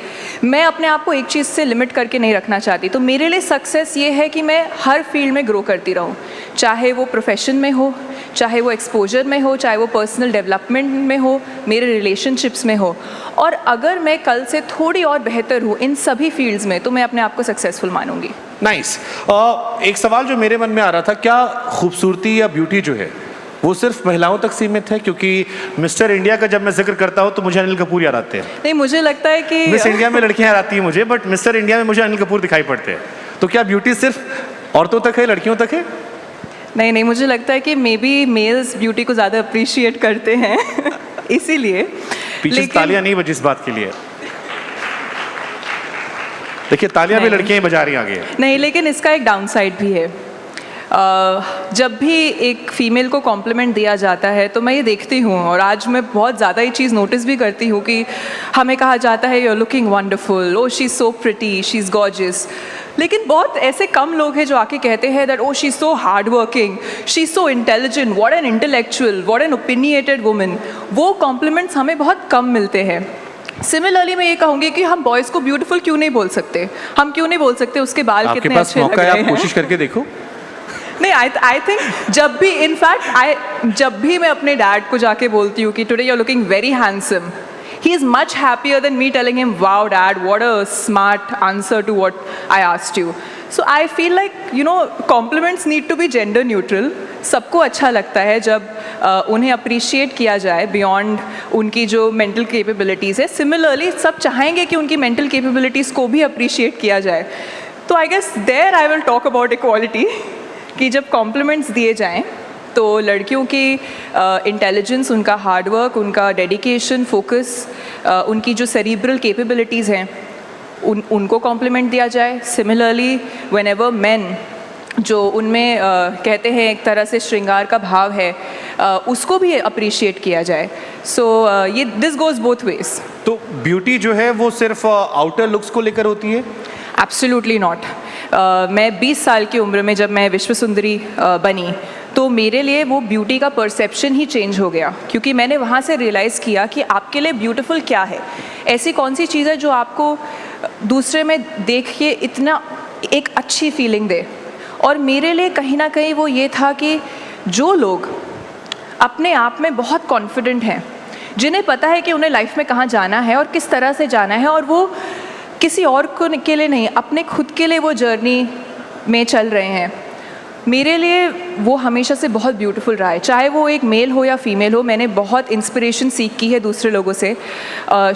मैं अपने आप को एक चीज़ से लिमिट करके नहीं रखना चाहती। तो मेरे लिए सक्सेस ये है कि मैं हर फील्ड में ग्रो करती रहूँ, चाहे वो प्रोफेशन में हो, चाहे वो एक्सपोजर में हो, चाहे वो पर्सनल डेवलपमेंट में हो, मेरे रिलेशनशिप्स में हो। और अगर मैं कल से थोड़ी और बेहतर हूँ इन सभी फील्ड्स में, तो मैं अपने आप को सक्सेसफुल मानूंगी। नाइस। एक सवाल जो मेरे मन में आ रहा था, क्या खूबसूरती या ब्यूटी जो है वो सिर्फ महिलाओं तक सीमित है? क्योंकि मिस्टर इंडिया का जब मैं जिक्र करता हूँ तो मुझे अनिल कपूर याद आते हैं। नहीं, मुझे लगता है कि मिस इंडिया में लड़कियां याद आती हैं मुझे, बट मिस्टर इंडिया में मुझे अनिल कपूर दिखाई पड़ते हैं। तो क्या ब्यूटी सिर्फ औरतों तक है, लड़कियों तक है? नहीं, मुझे लगता है कि मे बी मेल्स ब्यूटी को ज़्यादा अप्रिशिएट करते हैं इसीलिए। पीछे तालियां नहीं बजी इस बात के लिए। देखिए तालियां भी लड़कियां ही बजा रही हैं आगे। नहीं, लेकिन इसका एक डाउन साइड भी है। जब भी एक फ़ीमेल को कॉम्प्लीमेंट दिया जाता है तो मैं ये देखती हूँ, और आज मैं बहुत ज़्यादा ये चीज़ नोटिस भी करती हूँ कि हमें कहा जाता है you are looking wonderful, oh she is so pretty, she is gorgeous. लेकिन बहुत ऐसे कम लोग हैं जो आके कहते हैं that O she is so hard working, she is so intelligent, what an intellectual, what an opinionated woman. वो कॉम्प्लीमेंट्स हमें बहुत कम मिलते हैं। सिमिलरली मैं ये कहूँगी कि हम बॉयज़ को ब्यूटीफुल क्यों नहीं बोल सकते? हम क्यों नहीं बोल सकते उसके बाल कितने अच्छे लग रहे हैं? आप कोशिश करके देखो। नहीं, आई थिंक जब भी इनफैक्ट जब भी मैं अपने डैड को जाके बोलती हूँ कि today you are looking very handsome, he is much happier than me telling him, wow dad, what a smart answer to what I asked you. So I feel like, you know, compliments need to be gender neutral. सबको अच्छा लगता है जब उन्हें appreciate किया जाए beyond उनकी जो मेंटल कैपेबिलिटीज़ है। सिमिलरली सब चाहेंगे कि उनकी मेंटल कैपेबिलिटीज़ को भी अप्रिशिएट किया जाए। तो I guess there I will talk about equality, कि जब कॉम्प्लीमेंट्स दिए जाएं तो लड़कियों की इंटेलिजेंस, उनका हार्डवर्क, उनका डेडिकेशन, फोकस, उनकी जो सेरिब्रल कैपेबिलिटीज़ हैं उनको कॉम्प्लीमेंट दिया जाए। सिमिलरली व्हेनेवर मेन, जो उनमें कहते हैं एक तरह से श्रृंगार का भाव है, उसको भी अप्रिशिएट किया जाए। सो ये दिस गोज़ बोथ वेज। तो ब्यूटी जो है वो सिर्फ आउटर लुक्स को लेकर होती है? Absolutely not. मैं 20 साल की उम्र में जब मैं विश्व सुंदरी बनी तो मेरे लिए वो ब्यूटी का परसेप्शन ही चेंज हो गया, क्योंकि मैंने वहाँ से रियलाइज़ किया कि आपके लिए ब्यूटीफुल क्या है, ऐसी कौन सी चीज़ है जो आपको दूसरे में देख के इतना एक अच्छी फीलिंग दे। और मेरे लिए कहीं ना कहीं वो ये था कि जो लोग अपने आप में बहुत कॉन्फिडेंट हैं, जिन्हें पता है कि उन्हें लाइफ में कहाँ जाना है और किस तरह से जाना है, और वो किसी और के लिए नहीं, अपने खुद के लिए वो जर्नी में चल रहे हैं, मेरे लिए वो हमेशा से बहुत ब्यूटीफुल रहा है। चाहे वो एक मेल हो या फीमेल हो, मैंने बहुत इंस्पिरेशन सीख की है दूसरे लोगों से।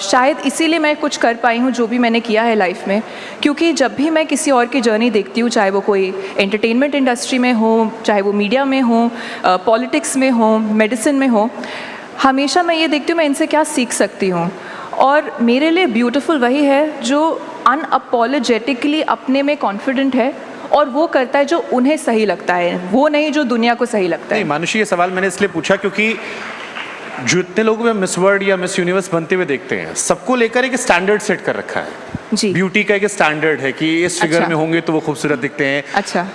शायद इसीलिए मैं कुछ कर पाई हूँ जो भी मैंने किया है लाइफ में, क्योंकि जब भी मैं किसी और की जर्नी देखती हूँ, चाहे वो कोई एंटरटेनमेंट इंडस्ट्री में हो, चाहे वो मीडिया में हो, पॉलिटिक्स में हो, मेडिसिन में हो, हमेशा मैं ये देखती हूँ मैं इनसे क्या सीख सकती हूँ। और मेरे लिए ब्यूटीफुल वही है जो अनअपोलोजेटिकली अपने में कॉन्फिडेंट है और वो करता है जो उन्हें सही लगता है, वो नहीं जो दुनिया को सही लगता है। नहीं मानुषी, ये सवाल मैंने इसलिए पूछा क्योंकि जो इतने लोगों में मिस वर्ल्ड या मिस यूनिवर्स बनते हुए देखते हैं, सबको लेकर एक स्टैंडर्ड सेट कर रखा है जी। ब्यूटी का एक स्टैंडर्ड है कि इस फिगर अच्छा। में होंगे तो वो खूबसूरत दिखते हैं। अच्छा।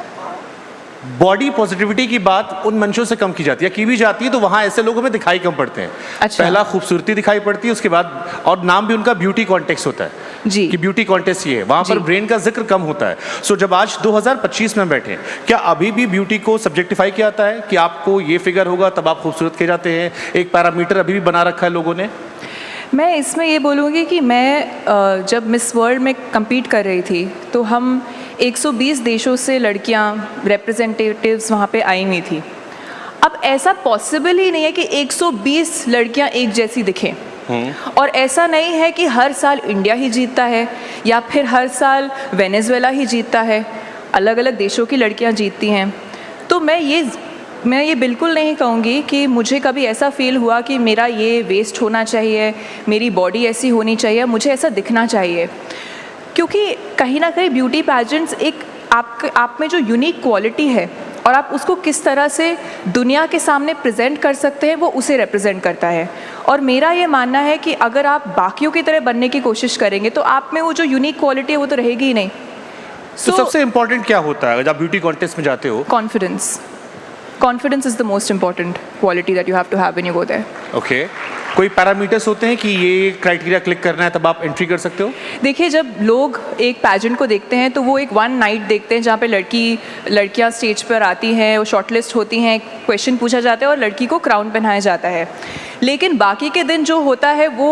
बॉडी पॉजिटिविटी की बात उन मंचों से कम की जाती है, की भी जाती है तो वहाँ ऐसे लोगों में दिखाई कम पड़ते हैं। अच्छा। पहला खूबसूरती दिखाई पड़ती है, उसके बाद, और नाम भी उनका ब्यूटी कॉन्टेक्स्ट होता है जी, कि ब्यूटी कॉन्टेस्ट ये है, वहाँ पर ब्रेन का जिक्र कम होता है। सो जब आज 2025 में बैठे, क्या अभी भी ब्यूटी को सब्जेक्टिफाई किया जाता है कि आपको ये फिगर होगा तब आप खूबसूरत कहे जाते हैं? एक पैरामीटर अभी भी बना रखा है लोगों ने? मैं इसमें ये बोलूँगी कि मैं जब मिस वर्ल्ड में compete कर रही थी तो हम 120 देशों से लड़कियां रिप्रेजेंटेटिव्स वहाँ पे आई हुई थी। अब ऐसा पॉसिबल ही नहीं है कि 120 लड़कियां एक जैसी दिखें, और ऐसा नहीं है कि हर साल इंडिया ही जीतता है या फिर हर साल वेनेजुएला ही जीतता है, अलग अलग देशों की लड़कियां जीतती हैं। तो मैं ये बिल्कुल नहीं कहूँगी कि मुझे कभी ऐसा फील हुआ कि मेरा ये वेस्ट होना चाहिए, मेरी बॉडी ऐसी होनी चाहिए, मुझे ऐसा दिखना चाहिए, क्योंकि कहीं ना कहीं ब्यूटी पैजेंट्स एक आप में जो यूनिक क्वालिटी है और आप उसको किस तरह से दुनिया के सामने प्रेजेंट कर सकते हैं, वो उसे रिप्रेजेंट करता है। और मेरा ये मानना है कि अगर आप बाकियों की तरह बनने की कोशिश करेंगे तो आप में वो जो यूनिक क्वालिटी है वो तो रहेगी ही नहीं। तो सबसे इम्पोर्टेंट क्या होता है जब ब्यूटी कॉन्टेस्ट में जाते हो? Confidence is the most important quality that you have to have when you go there. Okay, कोई पैरामीटर्स होते हैं कि ये क्राइटेरिया क्लिक करना है तब आप एंट्री कर सकते हो? देखिए, जब लोग एक पैजेंट को देखते हैं तो वो एक वन नाइट देखते हैं जहाँ पे लड़कियाँ स्टेज पर आती हैं, वो शॉर्टलिस्ट होती हैं, क्वेश्चन पूछा जाता है और लड़की को क्राउन पहनाया जाता है। लेकिन बाकी के दिन जो होता है वो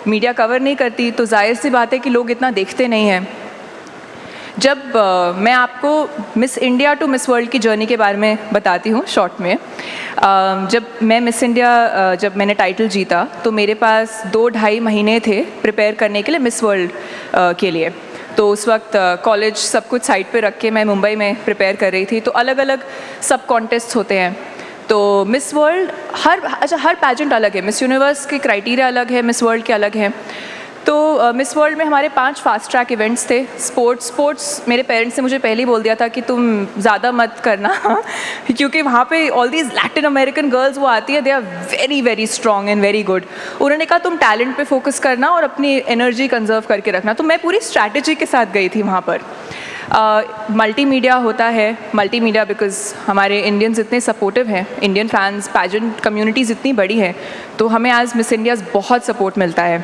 मीडिया कवर नहीं करती, तो जाहिर सी बात है कि लोग इतना देखते नहीं हैं। जब मैं आपको Miss India to Miss World की जर्नी के बारे में बताती हूँ शॉर्ट में। जब मैं मिस इंडिया जब मैंने टाइटल जीता तो मेरे पास 2-2.5 महीने थे प्रिपेयर करने के लिए मिस वर्ल्ड के लिए। तो उस वक्त कॉलेज सब कुछ साइड पे रख के मैं मुंबई में प्रिपेयर कर रही थी। तो अलग अलग सब कॉन्टेस्ट होते हैं। तो मिस वर्ल्ड हर पैजेंट अलग है, मिस यूनिवर्स के क्राइटेरिया अलग है, मिस वर्ल्ड के अलग हैं। तो मिस वर्ल्ड में हमारे 5 फास्ट ट्रैक इवेंट्स थे। स्पोर्ट्स मेरे पेरेंट्स ने मुझे पहले ही बोल दिया था कि तुम ज़्यादा मत करना क्योंकि वहाँ पे all these Latin American girls वो आती है, they are very very strong and very good. उन्होंने कहा तुम टैलेंट पे फोकस करना और अपनी एनर्जी कंजर्व करके रखना। तो मैं पूरी स्ट्रैटेजी के साथ गई थी वहाँ पर। मल्टीमीडिया होता है, मल्टीमीडिया बिकॉज हमारे इंडियंस इतने सपोर्टिव हैं, इंडियन फैंस पैजेंट कम्युनिटीज़ इतनी बड़ी है, तो हमें एज मिस इंडियाज़ बहुत सपोर्ट मिलता है।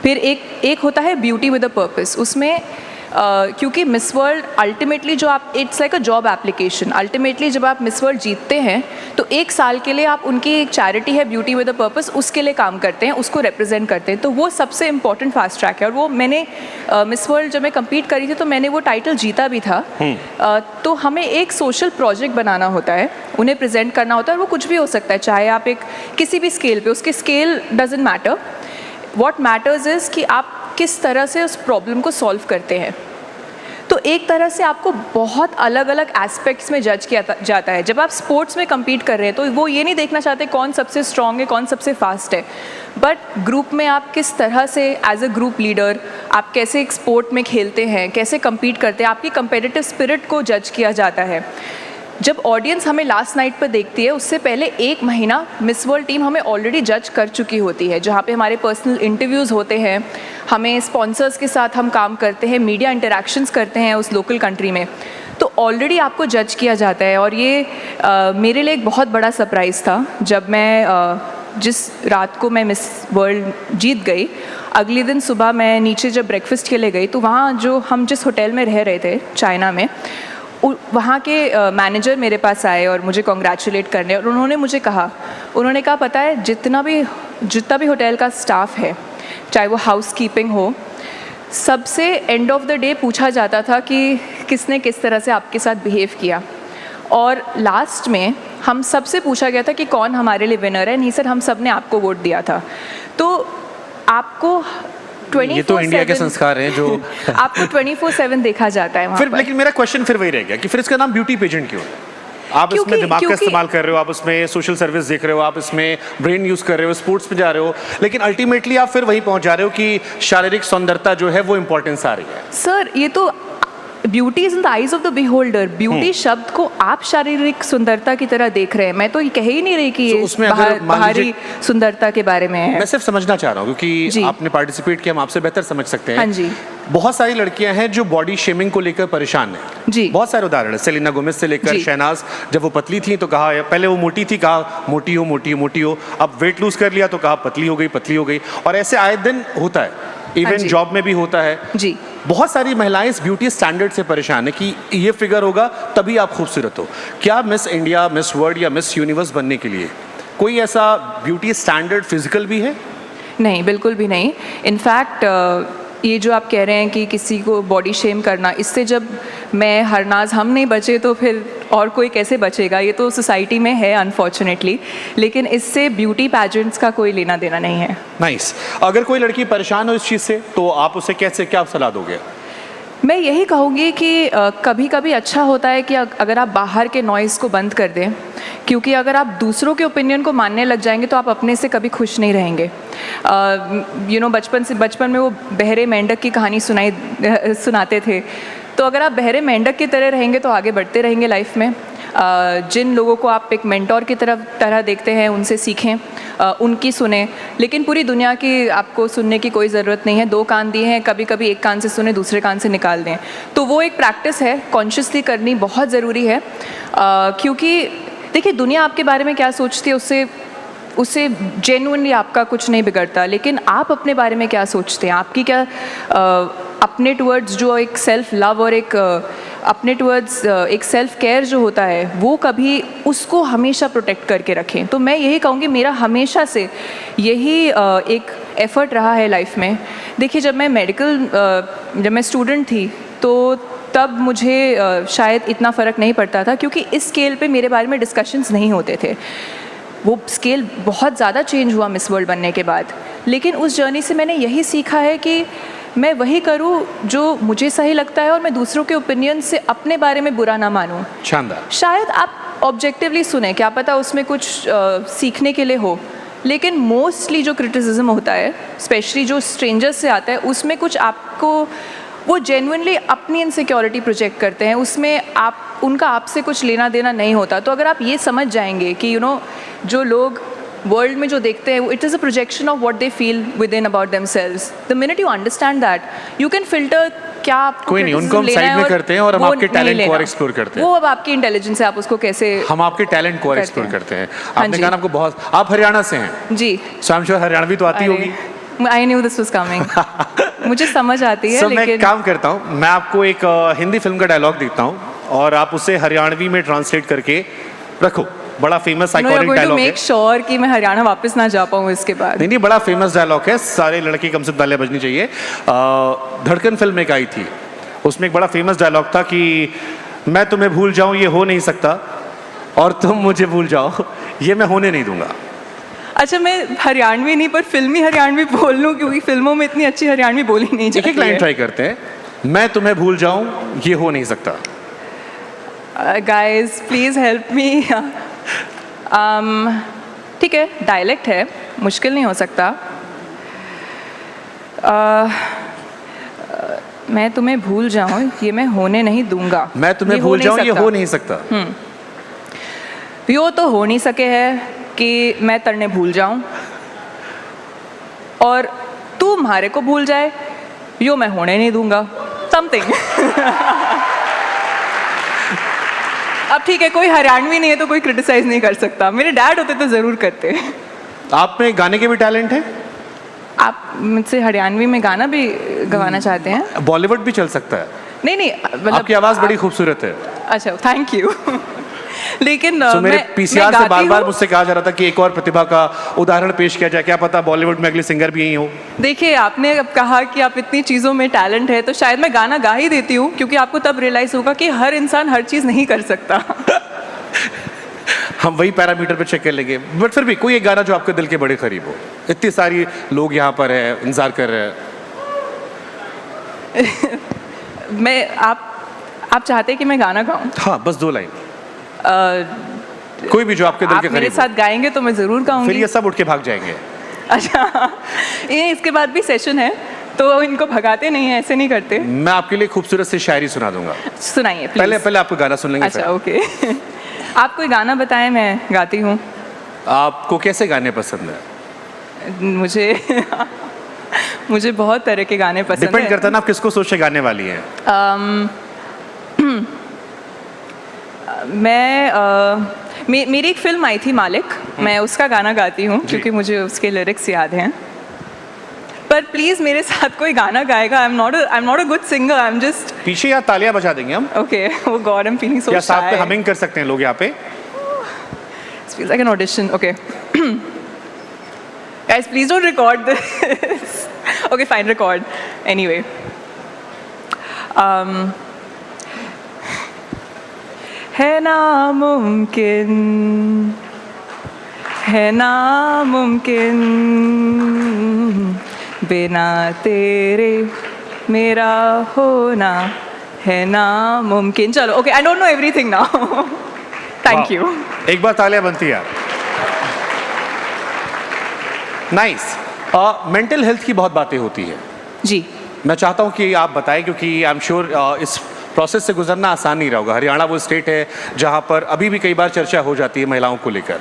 फिर एक होता है ब्यूटी विद अ पर्पस। उसमें क्योंकि मिस वर्ल्ड अल्टीमेटली जो आप, it's like a job application. Ultimately जब आप मिस वर्ल्ड जीतते हैं तो 1 साल के लिए आप उनकी एक चैरिटी है ब्यूटी विद अ पर्पस, उसके लिए काम करते हैं, उसको रिप्रेजेंट करते हैं। तो वो सबसे इम्पॉर्टेंट फास्ट ट्रैक है। और वो मैंने मिस वर्ल्ड जब मैं कम्पीट करी थी तो मैंने वो टाइटल जीता भी था। तो हमें एक सोशल प्रोजेक्ट बनाना होता है, उन्हें प्रेजेंट करना होता है, और वो कुछ भी हो सकता है, चाहे आप एक किसी भी स्केल पे, उसके scale doesn't matter. What matters is कि आप किस तरह से उस प्रॉब्लम को सॉल्व करते हैं। तो एक तरह से आपको बहुत अलग अलग एस्पेक्ट्स में जज किया जाता है। जब आप स्पोर्ट्स में कम्पीट कर रहे हैं तो वो ये नहीं देखना चाहते कौन सबसे स्ट्रॉन्ग है, कौन सबसे फास्ट है, बट ग्रुप में आप किस तरह से एज अ ग्रुप लीडर आप कैसे एक स्पोर्ट में खेलते हैं, कैसे कम्पीट करते हैं, आपकी कंपेटिटिव स्पिरिट को जज किया जाता है। जब ऑडियंस हमें लास्ट नाइट पर देखती है, उससे पहले 1 महीना मिस वर्ल्ड टीम हमें ऑलरेडी जज कर चुकी होती है, जहाँ पे हमारे पर्सनल इंटरव्यूज़ होते हैं, हमें स्पॉन्सर्स के साथ हम काम करते हैं, मीडिया इंटरेक्शंस करते हैं उस लोकल कंट्री में, तो ऑलरेडी आपको जज किया जाता है। और ये मेरे लिए एक बहुत बड़ा सरप्राइज़ था जब मैं जिस रात को मैं मिस वर्ल्ड जीत गई, अगले दिन सुबह मैं नीचे जब ब्रेकफास्ट के लिए गई तो वहाँ जो हम जिस होटल में रह रहे थे चाइना में, वहाँ के मैनेजर मेरे पास आए और मुझे कॉन्ग्रेचुलेट करने, और उन्होंने मुझे कहा, उन्होंने कहा पता है जितना भी होटल का स्टाफ है, चाहे वो हाउस कीपिंग हो, सबसे एंड ऑफ द डे पूछा जाता था कि किसने किस तरह से आपके साथ बिहेव किया, और लास्ट में हम सबसे पूछा गया था कि कौन हमारे लिए विनर है। नहीं सर, हम सब ने आपको वोट दिया था। तो आपको ये तो इंडिया के संस्कार हैं जो आपको 24/7 देखा जाता है वहाँ फिर पर। लेकिन मेरा क्वेश्चन फिर वही रह गया कि फिर इसका नाम ब्यूटी पेजेंट क्यों है? आप इसमें दिमाग का इस्तेमाल कर रहे हो, आप उसमें सोशल सर्विस देख रहे हो, आप इसमें ब्रेन यूज कर रहे हो, स्पोर्ट्स में जा रहे हो, लेकिन अल्टीमेटली आप फिर वहीं पहुंच जा रहे हो कि शारीरिक सुंदरता जो है वो इंपॉर्टेंस आ रही है। सर ये तो beauty is in the eyes of the beholder. Beauty शब्द को आप शारीरिक सुंदरता की तरह देख रहे हैं, मैं तो ये कह ही नहीं रही कि ये बाहरी सुंदरता के बारे में है। मैं सिर्फ समझना चाह रहा हूँ क्योंकि आपने पार्टिसिपेट किया, हम आपसे बेहतर समझ सकते हैं। हाँ जी। बहुत सारी लड़कियां हैं जो बॉडी शेमिंग को लेकर परेशान हैं। जी। बहुत सारे उदाहरण है, सेलिना गोमेज से लेकर शहनाज, जब वो पतली थी तो कहा, पहले वो मोटी थी, कहा मोटी हो मोटी हो मोटी हो, अब वेट लूज कर लिया तो कहा पतली हो गई पतली हो गई, और ऐसे आए दिन होता है। इवन जॉब में भी होता है। जी। बहुत सारी महिलाएं इस ब्यूटी स्टैंडर्ड से परेशान है कि ये फिगर होगा तभी आप खूबसूरत हो। क्या मिस इंडिया, मिस वर्ल्ड या मिस यूनिवर्स बनने के लिए कोई ऐसा ब्यूटी स्टैंडर्ड फिजिकल भी है? नहीं, बिल्कुल भी नहीं। इनफैक्ट ये जो आप कह रहे हैं कि किसी को बॉडी शेम करना, इससे जब मैं हरनाज हम नहीं बचे तो फिर और कोई कैसे बचेगा? ये तो सोसाइटी में है अनफॉर्चुनेटली, लेकिन इससे ब्यूटी पैजेंट्स का कोई लेना देना नहीं है। नाइस। अगर कोई लड़की परेशान हो इस चीज़ से तो आप उसे कैसे, क्या सलाह दोगे? मैं यही कहूँगी कि कभी कभी अच्छा होता है कि अगर आप बाहर के नॉइज़ को बंद कर दें, क्योंकि अगर आप दूसरों के ओपिनियन को मानने लग जाएंगे तो आप अपने से कभी खुश नहीं रहेंगे। बचपन में वो बहरे मेंढक की कहानी सुनाते थे, तो अगर आप बहरे मेंढक की तरह रहेंगे तो आगे बढ़ते रहेंगे लाइफ में। जिन लोगों को आप एक मेंटोर की तरह देखते हैं, उनसे सीखें, उनकी सुने, लेकिन पूरी दुनिया की आपको सुनने की कोई ज़रूरत नहीं है। 2 कान दिए हैं, कभी कभी एक कान से सुने, दूसरे कान से निकाल दें। तो वो एक प्रैक्टिस है, कॉन्शियसली करनी बहुत ज़रूरी है, क्योंकि देखिए दुनिया आपके बारे में क्या सोचती है उससे जेन्युइनली आपका कुछ नहीं बिगड़ता, लेकिन आप अपने बारे में क्या सोचते हैं, आपकी क्या अपने टुवर्ड्स जो एक सेल्फ लव और एक अपने टुवर्ड्स एक सेल्फ केयर जो होता है, वो कभी उसको हमेशा प्रोटेक्ट करके रखें। तो मैं यही कहूँगी, मेरा हमेशा से यही एक एफ़र्ट रहा है लाइफ में। देखिए जब मैं स्टूडेंट थी तो तब मुझे शायद इतना फ़र्क नहीं पड़ता था, क्योंकि इस स्केल पे मेरे बारे में डिस्कशंस नहीं होते थे। वो स्केल बहुत ज़्यादा चेंज हुआ मिस वर्ल्ड बनने के बाद, लेकिन उस जर्नी से मैंने यही सीखा है कि मैं वही करूं जो मुझे सही लगता है और मैं दूसरों के ओपिनियन से अपने बारे में बुरा ना मानूं। शानदार। शायद आप ऑब्जेक्टिवली सुने, क्या पता उसमें कुछ सीखने के लिए हो, लेकिन मोस्टली जो क्रिटिसिज्म होता है, स्पेशली जो स्ट्रेंजर्स से आता है, उसमें कुछ आपको वो जेन्युइनली अपनी इनसिक्योरिटी प्रोजेक्ट करते हैं, उसमें उनका आपसे कुछ लेना देना नहीं होता। तो अगर आप ये समझ जाएंगे कि जो लोग वर्ल्ड में जो देखते हैं, it is a projection of what they feel with in about themselves. The minute you understand that, you can filter क्या आपको कोई नहीं, उनको हम साइड में करते हैं और हम आपके टैलेंट को और एक्सप्लोर करते हैं। वो अब आपकी इंटेलिजेंस है, आप उसको कैसे, हम आपके टैलेंट को और एक्सप्लोर करते हैं। आपने कहा आपको बहुत, आप हरियाणा से हैं जी, सो आई एम श्योर हरियाणवी तो आती होगी। I knew this was coming. मुझे समझ आती है, so, लेकिन मैं एक काम करता हूँ, मैं आपको एक हिंदी फिल्म का डायलॉग देता हूँ और आप उसे हरियाणवी में ट्रांसलेट करके रखो। बड़ा फेमस आइकॉनिक डायलॉग है। मेक श्योर कि मैं हरियाणा वापस ना जा पाऊँ इसके बाद। नहीं, बड़ा फेमस डायलॉग है, सारे लड़के कम से कम तालियां बजनी चाहिए। धड़कन फिल्म एक आई थी, उसमें एक बड़ा फेमस डायलॉग था कि मैं तुम्हें भूल जाऊं ये हो नहीं सकता, और तुम मुझे भूल जाओ ये मैं होने नहीं दूंगा। अच्छा, मैं हरियाणवी नहीं पर फिल्मी हरियाणवी बोल लूँ, क्योंकि फिल्मों में इतनी अच्छी हरियाणवी बोली नहीं जाती है। एक लाइन ट्राई करते हैं, मैं तुम्हें भूल जाऊं ये हो नहीं सकता। Guys please help me. ठीक है, डायलेक्ट है, मुश्किल नहीं हो सकता। मैं तुम्हें भूल जाऊं ये मैं होने नहीं दूंगा। मैं तुम्हें भूल जाऊं ये हो नहीं सकता। यो तो हो नहीं सके है कि मैं तरने भूल जाऊं, और तू हमारे को भूल जाए यो मैं होने नहीं दूंगा। समथिंग। अब ठीक है, कोई हरियाणवी नहीं है तो कोई क्रिटिसाइज नहीं कर सकता। मेरे डैड होते तो ज़रूर करते। आप में गाने के भी टैलेंट है? आप मुझसे हरियाणवी में गाना भी गवाना चाहते हैं? बॉलीवुड भी चल सकता है। नहीं, मतलब आपकी आवाज़ बड़ी खूबसूरत है। अच्छा, थैंक यू। लेकिन मेरे पीसीआर से बार-बार मुझसे कहा जा रहा था कि एक और प्रतिभा का उदाहरण पेश किया जाए, क्या पता बॉलीवुड में अगले सिंगर भी यही हो। देखिए, आपने अब कहा कि आप इतनी चीज़ों में टैलेंट है, तो शायद मैं गाना गा ही देती हूँ, क्योंकि आपको तब रियलाइज़ होगा कि हर इंसान हर चीज़ नहीं कर सकता। हम वही पैरामीटर पे चेक कर लेंगे, बट फिर भी कोई एक गाना जो आपके दिल के बड़े करीब हो। इतनी सारी लोग यहाँ पर है, इंतजार कर रहे हैं। आप चाहते हैं कि मैं गाना गाऊं? हाँ, बस 2 लाइन। कोई भी जो आपके दिल के करीब हो। मेरे साथ गाएंगे तो मैं ज़रूर गाऊंगी। फिर ये सब उठ के भाग जाएंगे। अच्छा, ये इसके बाद भी सेशन है तो इनको भगाते नहीं है, ऐसे नहीं करते। मैं आपके लिए खूबसूरत सी शायरी सुना दूंगा। सुनाइए प्लीज। पहले आपको गाना सुन लेंगे। अच्छा, ओके। आप कोई गाना बताएं, मैं गाती हूँ। आपको कैसे गाने पसंद है? मुझे बहुत तरह के गाने पसंद है। डिपेंड करता है ना आप किसको सोच के गाने वाली हैं। मेरी एक फिल्म आई थी मालिक, मैं उसका गाना गाती हूँ क्योंकि मुझे उसके लिरिक्स याद हैं। पर प्लीज मेरे साथ कोई गाना गाएगा। I am not a good singer, I am just. पीछे या तालियां बजा देंगे हम। Okay, oh God, I am feeling so shy. या साथ में हमिंग कर सकते हैं लोग यहाँ पे। It feels like an audition. Okay. Guys, please don't record this. Okay, fine, record. Anyway. है नामुमकिन बिना तेरे मेरा होना है नामुमकिन। चलो, okay, I don't know everything now. Thank you. एक बार तालियां बनती है यार। नाइस। मेंटल हेल्थ की बहुत बातें होती है जी। मैं चाहता हूं कि आप बताएं, क्योंकि आई एम श्योर इस प्रोसेस से गुजरना आसान नहीं रहा होगा। हरियाणा वो स्टेट है जहां पर अभी भी कई बार चर्चा हो जाती है महिलाओं को लेकर।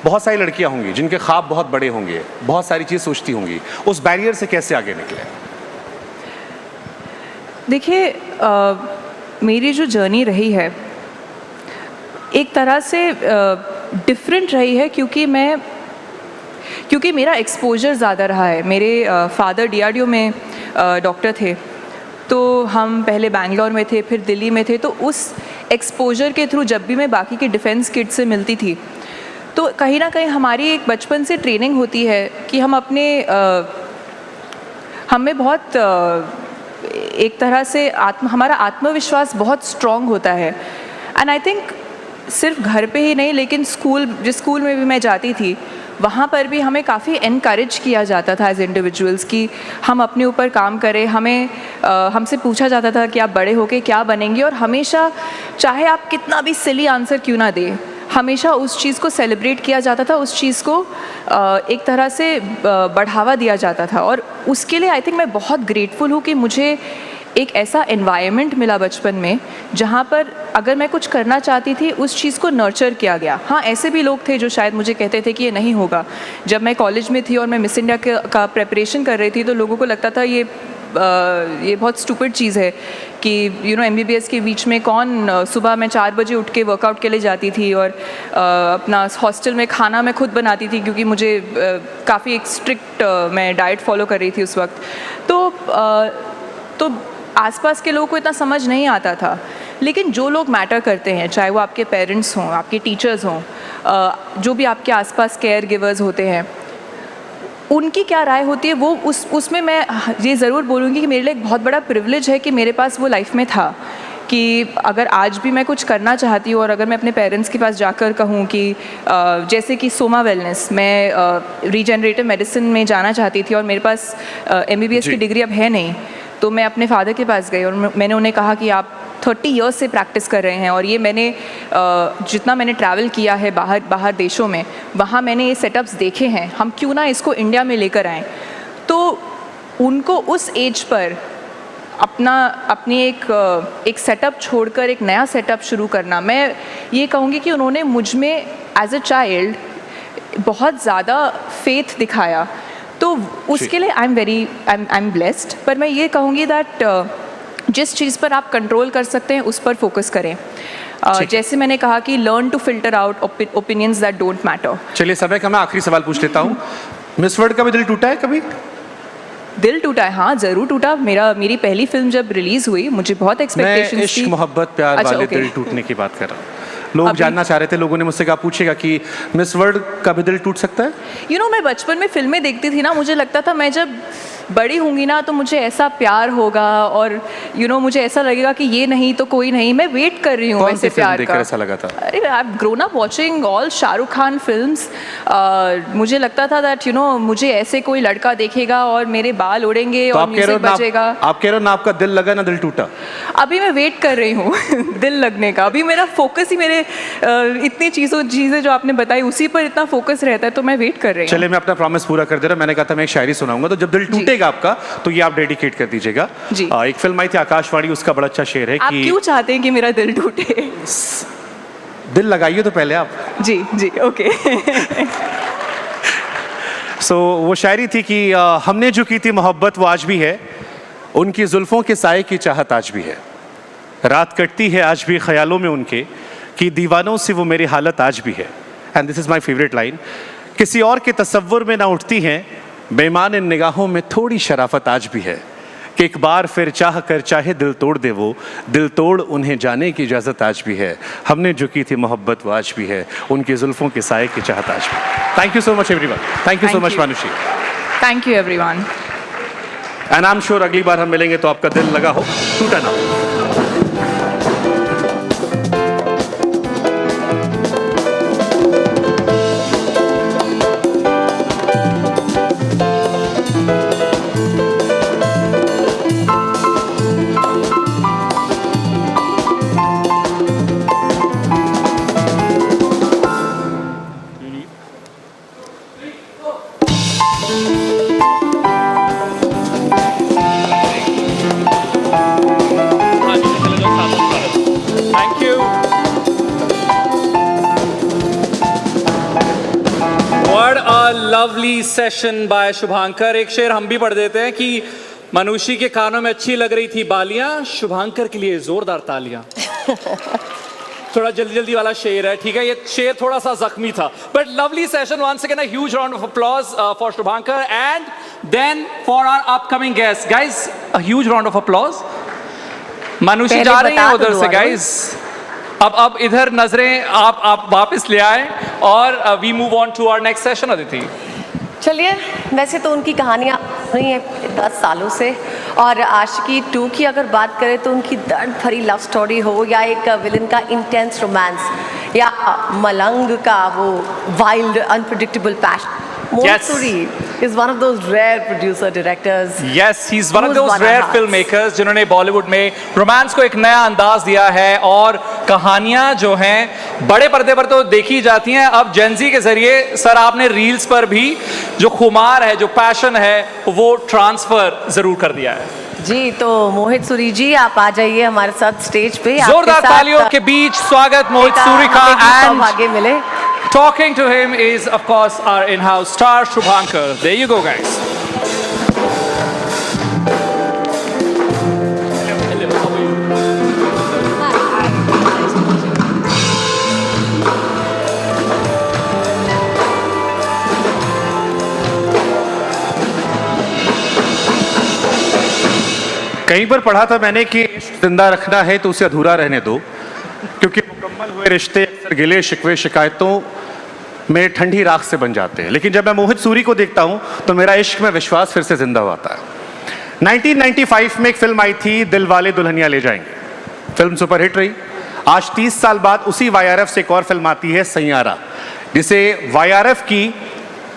बहुत सारी लड़कियां होंगी जिनके ख्वाब बहुत बड़े होंगे, बहुत सारी चीज़ सोचती होंगी। उस बैरियर से कैसे आगे निकले? देखिए, मेरी जो जर्नी रही है एक तरह से डिफरेंट रही है, क्योंकि मेरा एक्सपोजर ज़्यादा रहा है। मेरे फादर DRDO में डॉक्टर थे, तो हम पहले बैंगलोर में थे, फिर दिल्ली में थे। तो उस एक्सपोजर के थ्रू जब भी मैं बाकी के डिफेंस किड से मिलती थी, तो कहीं ना कहीं हमारी एक बचपन से ट्रेनिंग होती है कि हम हमें बहुत एक तरह से हमारा आत्मविश्वास बहुत स्ट्रॉन्ग होता है। एंड आई थिंक सिर्फ घर पे ही नहीं, लेकिन जिस स्कूल में भी मैं जाती थी वहाँ पर भी हमें काफ़ी इनकरेज किया जाता था एज इंडिविजुअल्स कि हम अपने ऊपर काम करें। हमसे पूछा जाता था कि आप बड़े होके क्या बनेंगे, और हमेशा चाहे आप कितना भी सिली आंसर क्यों ना दें, हमेशा उस चीज़ को सेलिब्रेट किया जाता था, उस चीज़ को एक तरह से बढ़ावा दिया जाता था, और उसके लिए आई थिंक मैं बहुत ग्रेटफुल हूँ कि मुझे एक ऐसा एनवायरनमेंट मिला बचपन में जहाँ पर अगर मैं कुछ करना चाहती थी उस चीज़ को नर्चर किया गया। हाँ, ऐसे भी लोग थे जो शायद मुझे कहते थे कि ये नहीं होगा। जब मैं कॉलेज में थी और मैं मिस इंडिया का प्रेपरेशन कर रही थी तो लोगों को लगता था ये बहुत स्टूपिड चीज़ है कि MBBS के बीच में कौन सुबह मैं 4 बजे उठ के वर्कआउट के लिए जाती थी और अपना हॉस्टल में खाना मैं खुद बनाती थी क्योंकि मुझे काफ़ी एक स्ट्रिक्ट मैं डाइट फॉलो कर रही थी उस वक्त। तो आसपास के लोगों को इतना समझ नहीं आता था। लेकिन जो लोग मैटर करते हैं, चाहे वो आपके पेरेंट्स हों, आपके टीचर्स हों, जो भी आपके आसपास केयर गिवर्स होते हैं, उनकी क्या राय होती है वो उसमें मैं ये ज़रूर बोलूँगी कि मेरे लिए एक बहुत बड़ा प्रिविलेज है कि मेरे पास वो लाइफ में था कि अगर आज भी मैं कुछ करना चाहती हूँ और अगर मैं अपने पेरेंट्स के पास जाकर कहूँ कि जैसे कि सोमा वेलनेस, मैं रीजनरेटिव मेडिसिन में जाना चाहती थी और मेरे पास MBBS की डिग्री अब है नहीं, तो मैं अपने फादर के पास गई और मैंने उन्हें कहा कि आप 30 इयर्स से प्रैक्टिस कर रहे हैं और ये मैंने जितना मैंने ट्रैवल किया है बाहर देशों में, वहाँ मैंने ये सेटअप्स देखे हैं, हम क्यों ना इसको इंडिया में लेकर आएँ। तो उनको उस एज पर अपनी एक सेटअप छोड़कर एक नया सेटअप शुरू करना, मैं ये कहूँगी कि उन्होंने मुझ में एज अ चाइल्ड बहुत ज़्यादा फेथ दिखाया। तो उसके लिए आई एम ब्लेस्ड। पर मैं ये कहूँगी दैट जिस चीज़ पर आप कंट्रोल कर सकते हैं उस पर फोकस करें। जैसे मैंने कहा कि learn to filter out opinions that don't matter. चलिए समय का मैं आखिरी सवाल पूछ लेता हूँ, मिस वर्ल्ड का भी दिल टूटा है कभी? दिल टूटा है, हाँ ज़रूर टूटा। मेरी पहली फिल्म जब रिलीज़ हुई मुझे बहुत एक्सपेक्टेशंस थी। मैं इश्क मोहब्बत प्यार वाले दिल टूटने की बात कर रहा हूँ। लोग जानना चाह रहे थे, लोगों ने मुझसे कहा पूछेगा कि मिस वर्ल्ड का भी दिल टूट सकता है? मैं बचपन में फिल्में देखती थी ना, मुझे लगता था मैं जब बड़ी होंगी ना तो मुझे ऐसा प्यार होगा और मुझे ऐसा लगेगा कि ये नहीं तो कोई नहीं। मैं वेट कर रही हूँ वैसे प्यार का। ऐसा लगा था? अरे I have grown up watching all Shahrukh Khan films. मुझे लगता था दैट मुझे ऐसे कोई लड़का देखेगा और मेरे बाल उड़ेंगे और म्यूजिक बजेगा। आप कह रहे हो ना आपका दिल लगा ना दिल टूटा? अभी मैं वेट कर रही हूँ दिल लगने का। अभी मेरा फोकस ही मेरे इतनी चीज़ें जो आपने बताई उसी पर इतना फोकस रहता है, तो मैं वेट कर रही हूँ। चलिए मैं अपना प्रॉमिस पूरा कर दे रहा हूँ। मैंने कहा था मैं एक शायरी सुनाऊंगा, तो जब दिल टूटेगा आपका तो ये आप डेडिकेट कर दीजिएगा। एक फिल्म आई थी आकाशवाणी, उसका बड़ा अच्छा शेर है कि आप क्यों चाहते हैं कि मेरा दिल टूटे? दिल लगाइए तो पहले आप। जी ओके। वो शायरी थी कि हमने जो की थी मोहब्बत वो आज भी है, उनकी जुल्फों के साए की चाहत आज भी है, रात कटती है आज भी ख्यालों में उनके कि दीवानों से वो मेरी हालत आज भी है। And this is my favourite line, किसी और के तसव्वुर में ना उठती हैं बेईमान इन निगाहों में थोड़ी शराफत आज भी है, कि एक बार फिर चाह कर चाहे दिल तोड़ दे वो, दिल तोड़ उन्हें जाने की इजाज़त आज भी है, हमने जो की थी मोहब्बत वो आज भी है, उनकी जुल्फों के साए की चाहत आज भी। Thank you so much everyone. Thank you so much Manushi. Thank you everyone. And I am sure अगली बार हम मिलेंगे तो आपका दिल लगा हो, टूटा ना हो। Lovely session by Shubhankar. एक शेर हम भी पढ़ देते हैं कि मनुष्य के कानों में अच्छी लग रही थी बालियां, शुभांकर के लिए जोरदार तालियां। थोड़ा जल्दी वाला शेर है, ठीक है, ये शेर थोड़ा सा जख्मी था, but lovely session. Once again a huge round of applause for Shubhankar and then for our upcoming guest. Guys, a huge round of applause. मनुष्य जा रही है उधर से गाइस, अब इधर नजरें आप वापस ले आए और we move on to our next session. Aditi, चलिए, वैसे तो उनकी कहानियाँ रही हैं 10 सालों से, और आशिकी 2 की अगर बात करें तो उनकी दर्द भरी लव स्टोरी हो या एक विलन का इंटेंस रोमांस या मलंग का वो wild unpredictable passion, Suri is one of those rare producer directors. Yes, he's one of those rare filmmakers जिन्होंने बॉलीवुड में रोमांस को एक नया अंदाज दिया है और कहानियां जो हैं बड़े पर्दे पर तो देखी जाती हैं, अब जेंजी के जरिए सर आपने रील्स पर भी जो खुमार है, जो पैशन है, वो ट्रांसफर जरूर कर दिया है। जी, तो मोहित सूरी जी आप आ जाइए हमारे साथ स्टेज पे। जोरदार तालियों के बीच स्वागत मोहित सूरी का। एंड आगे मिले। Talking to him is, of course, our in-house star, Shubhankar. There you go, guys. कहीं पर पढ़ा था मैंने कि जिंदा रखना है तो उसे अधूरा रहने दो, क्योंकि मुकम्मल हुए रिश्ते अक्सर गिले शिकवे शिकायतों में ठंडी राख से बन जाते हैं। लेकिन जब मैं मोहित सूरी को देखता हूं तो मेरा इश्क में विश्वास फिर से जिंदा होता है। 1995 में एक फिल्म आई थी, दिल वाले दुल्हनिया ले जाएंगे। फिल्म सुपरहिट रही। आज 30 साल बाद उसी वाईआरएफ से एक और फिल्म आती है, सैयारा, जिसे वाईआरएफ की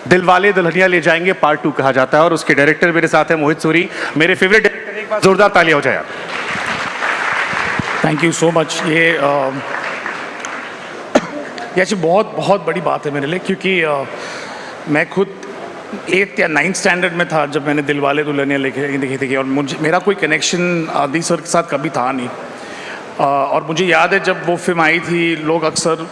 दिल वाले दुल्हनिया ले जाएंगे पार्ट 2 कहा जाता है। और उसके डायरेक्टर मेरे साथ है मोहित सूरी, मेरे फेवरेट डायरेक्टर। एक बार जोरदार तालियां हो जाए यार। Thank you so much. ये ऐसी बहुत बहुत बड़ी बात है मेरे लिए, क्योंकि मैं खुद 8th या 9th स्टैंडर्ड में था जब मैंने दिल वाले दुल्हनिया लेके देखी थी, और मेरा कोई कनेक्शन आदि सर के साथ कभी था नहीं। और मुझे याद है जब वो फिल्म आई थी, लोग अक्सर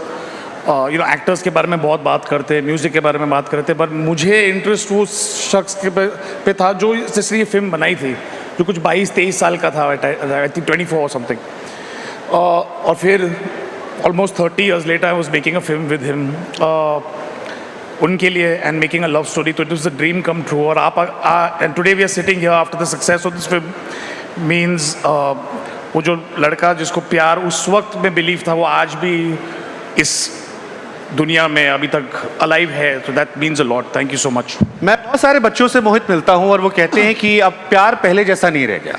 एक्टर्स के बारे में बहुत बात करते हैं, म्यूज़िक के बारे में बात करते हैं, पर मुझे इंटरेस्ट वो शख्स के पे था जो जिसने ये फिल्म बनाई थी, जो कुछ 22-23 साल का था, आई थिंक 24 समथिंग। और फिर almost 30 years later I was making a film with him उनके लिए, and making a love story, so it was a dream come true। और and today we are sitting here after the success of this film means वो जो लड़का जिसको प्यार उस वक्त में बिलीव था, वो आज भी इस दुनिया में अभी तक अलाइव है, so that means a lot। Thank you so much। मैं बहुत सारे बच्चों से मोहित मिलता हूं और वो कहते हैं कि अब प्यार पहले जैसा नहीं रह गया,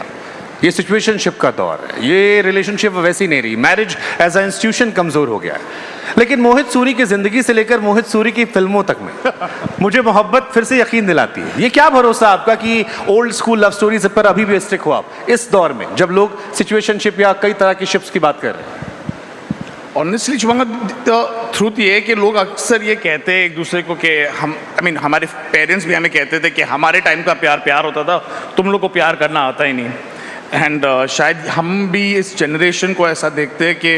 ये सिचुएशनशिप का दौर है, ये रिलेशनशिप वैसी नहीं रही, मैरिज एज अ इंस्टीट्यूशन कमज़ोर हो गया है। लेकिन मोहित सूरी की ज़िंदगी से लेकर मोहित सूरी की फिल्मों तक में मुझे मोहब्बत फिर से यकीन दिलाती है। ये क्या भरोसा आपका कि ओल्ड स्कूल लव स्टोरीज पर अभी भी स्टिक हो आप इस दौर में जब लोग सिचुएशनशिप या कई तरह की शिप्स की बात कर रहे हैं? ऑनेस्टली ट्रूथ ये है कि लोग अक्सर ये कहते हैं एक दूसरे को कि हम हमारे पेरेंट्स भी हमें कहते थे कि हमारे टाइम का प्यार होता था, तुम लोग को प्यार करना आता ही नहीं। एंड शायद हम भी इस जनरेशन को ऐसा देखते हैं कि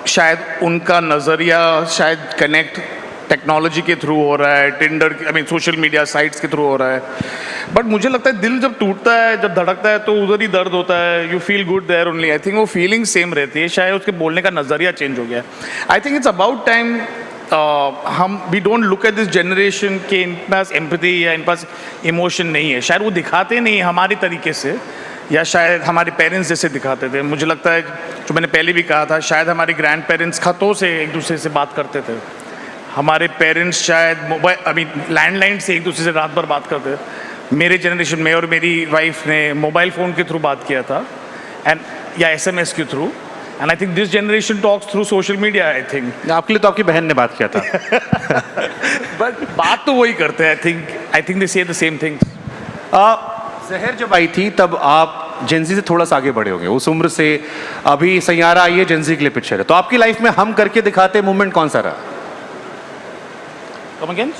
शायद उनका नज़रिया शायद कनेक्ट टेक्नोलॉजी के थ्रू हो रहा है, टिंडर सोशल मीडिया साइट्स के थ्रू हो रहा है। बट मुझे लगता है दिल जब टूटता है, जब धड़कता है, तो उधर ही दर्द होता है। You feel good there only. I think वो फीलिंग सेम रहती है, शायद उसके बोलने का नज़रिया चेंज हो गया। I think it's about time हम we don't look at this generation के इन पास एम्पैथी या इन पास इमोशन नहीं है। शायद वो दिखाते नहीं हमारे तरीके से, या शायद हमारे पेरेंट्स जैसे दिखाते थे। मुझे लगता है जो मैंने पहले भी कहा था, शायद हमारे ग्रैंड पेरेंट्स खतों से एक दूसरे से बात करते थे, हमारे पेरेंट्स शायद मोबाइल लैंडलाइन से एक दूसरे से रात भर बात करते थे। मेरे जनरेशन में और मेरी वाइफ ने मोबाइल फ़ोन के थ्रू बात किया था, एंड या SMS के through. And I think this generation talks through social media. I think आपके लिए तो आपकी बहन ने बात किया था। बट बात तो वही करते हैं। आई थिंक दे से द सेम थिंग्स। जहर जब आई थी तब आप जेंजी से थोड़ा सा आगे बढ़े होंगे उस उम्र से। अभी सैयारा आई है, जेंजी के लिए पिक्चर है, तो आपकी लाइफ में हम करके दिखाते मूवमेंट कौन सा रहा?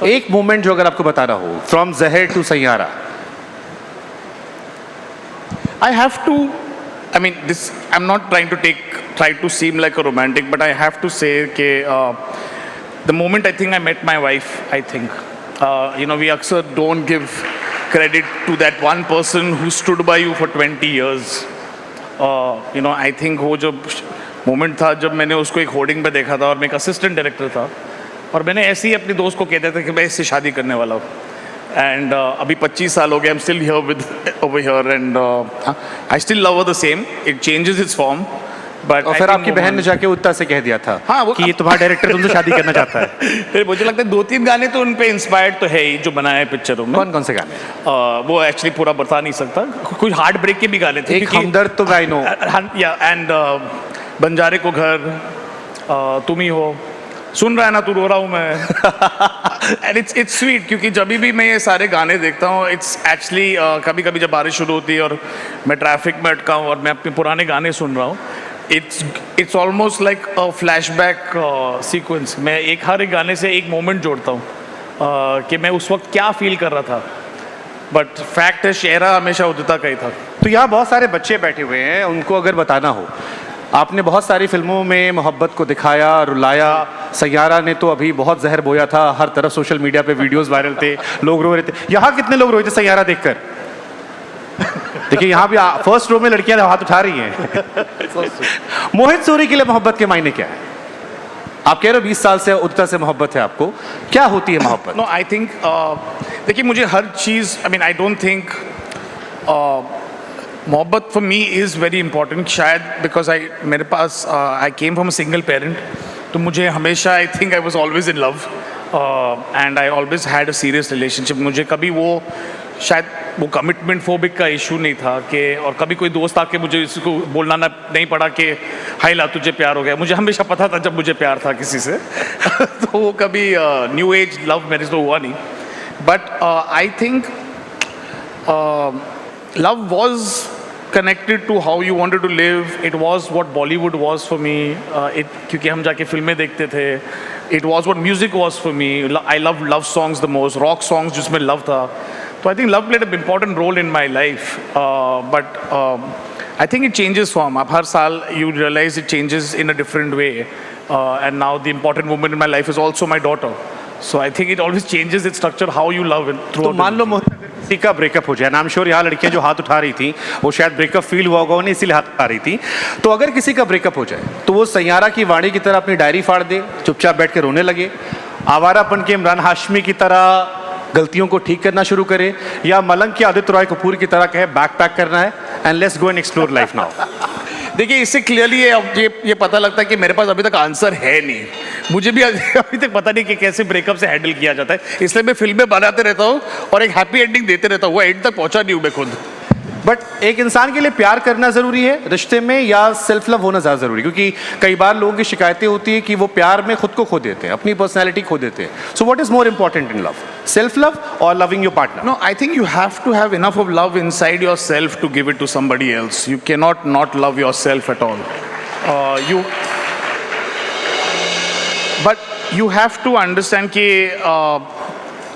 एक मूवमेंट जो अगर आपको बता रहा हो, from Zeher to Saiyaara. I have to, this, I'm not trying to try to seem like a romantic, but I have to say that the moment I think I met my wife, I think, we अक्सर don't give credit to that one person who stood by you for 20 years. I think वो जो moment था जब मैंने उसको एक hoarding पे देखा था और मैं एक असिस्टेंट डायरेक्टर था, और मैंने ऐसे ही अपनी दोस्त को कहता था कि मैं इससे शादी करने वाला हूँ। एंड अभी 25 साल हो गए, I am still here with over here, and I still love her the same. It changes it's form, but और फिर आपकी बहन ने जाके उत्ता से कह दिया था कि ये तुम्हारा डायरेक्टर तुमसे शादी करना चाहता है। फिर मुझे लगता है 2-3 गाने तो उन पे इंस्पायर्ड तो है ही जो बनाए पिक्चरों में। कौन कौन से गाने? वो एक्चुअली पूरा बता नहीं सकता, कुछ हार्ट ब्रेक के भी गाने थे। एक हमदर्द तो आई नो, या एंड बंजारे को घर, तुम ही हो, सुन रहा है ना तू, रो रहा हूँ मैं। एंड इट्स स्वीट, क्योंकि जब भी मैं ये सारे गाने देखता हूँ, इट्स एक्चुअली कभी कभी जब बारिश शुरू होती है और मैं ट्रैफिक में अटका हूँ और मैं अपने पुराने गाने सुन रहा हूँ, it's almost like a flashback sequence. मैं हर एक गाने से एक मोमेंट जोड़ता हूँ कि मैं उस वक्त क्या फील कर रहा था, बट फैक्ट है चेहरा हमेशा उदिता का ही था। तो यहाँ बहुत सारे बच्चे बैठे हुए हैं, उनको अगर बताना हो, आपने बहुत सारी फिल्मों में मोहब्बत को दिखाया, रुलाया, सैयारा ने तो अभी बहुत जहर बोया था, हर तरफ सोशल मीडिया पे वीडियोस वायरल थे, लोग रो रहे थे। यहाँ कितने लोग रोए थे सैयारा देखकर? देखिए यहाँ भी फर्स्ट रो में लड़कियां हाथ उठा रही हैं। मोहित सूरी के लिए मोहब्बत के मायने क्या है? आप कह रहे हो 20 साल से उदिता से मोहब्बत है आपको, क्या होती है मोहब्बत? नो आई थिंक देखिए मुझे हर चीज़ आई डोंट थिंक मोहब्बत for me is very important. शायद बिकॉज मेरे पास I came from a single parent, तो मुझे हमेशा I think I was always in love and I always had a serious relationship. मुझे कभी वो शायद वो कमिटमेंट फोबिक का इशू नहीं था कि, और कभी कोई दोस्त आके मुझे इसको बोलना नहीं पड़ा कि हाय ला तुझे प्यार हो गया। मुझे हमेशा पता था जब मुझे प्यार था किसी से तो वो कभी न्यू एज लव मैरिज तो हुआ नहीं। But I think love was connected to how you wanted to live. It was what Bollywood was for me. क्योंकि हम जाके फिल्में देखते थे. It was what music was for me. I love love songs the most. Rock songs जिसमें love था. So I think love played an important role in my life. But I think it changes form. अब हर साल you realize it changes in a different way. And now the important woman in my life is also my daughter. So I think it always changes its structure how you love it. तो मान लो किसी का breakup हो जाए, I am sure यहाँ लड़कियां जो हाथ उठा रही थी वो शायद ब्रेकअप फील हुआ होगा उन्हें, इसीलिए हाथ उठा रही थी। तो अगर किसी का ब्रेकअप हो जाए तो वो सैयारा की वाणी की तरह अपनी डायरी फाड़ दे, चुपचाप बैठ के रोने लगे, आवारापन के इमरान हाशमी की तरह गलतियों को ठीक करना शुरू करे, या मलंग के आदित्य रॉय कपूर की तरह कहे बैक पैक करना है and let's go and explore life now? देखिए इससे क्लियरली ये पता लगता है कि मेरे पास अभी तक आंसर है नहीं। मुझे भी अभी तक पता नहीं कि कैसे ब्रेकअप से हैंडल किया जाता है, इसलिए मैं फिल्में बनाते रहता हूँ और एक हैप्पी एंडिंग देते रहता हूँ। वो एंड तक पहुँचा नहीं हूँ मैं खुद। बट एक इंसान के लिए प्यार करना ज़रूरी है रिश्ते में, या सेल्फ लव होना ज़्यादा ज़रूरी? क्योंकि कई बार लोगों की शिकायतें होती है कि वो प्यार में खुद को खो देते हैं, अपनी पर्सनैलिटी खो देते हैं। So what is more important in love, self love और loving your partner? No, I think you have to have enough of love inside yourself to give it to somebody else. You cannot not love yourself at all. But you have to understand कि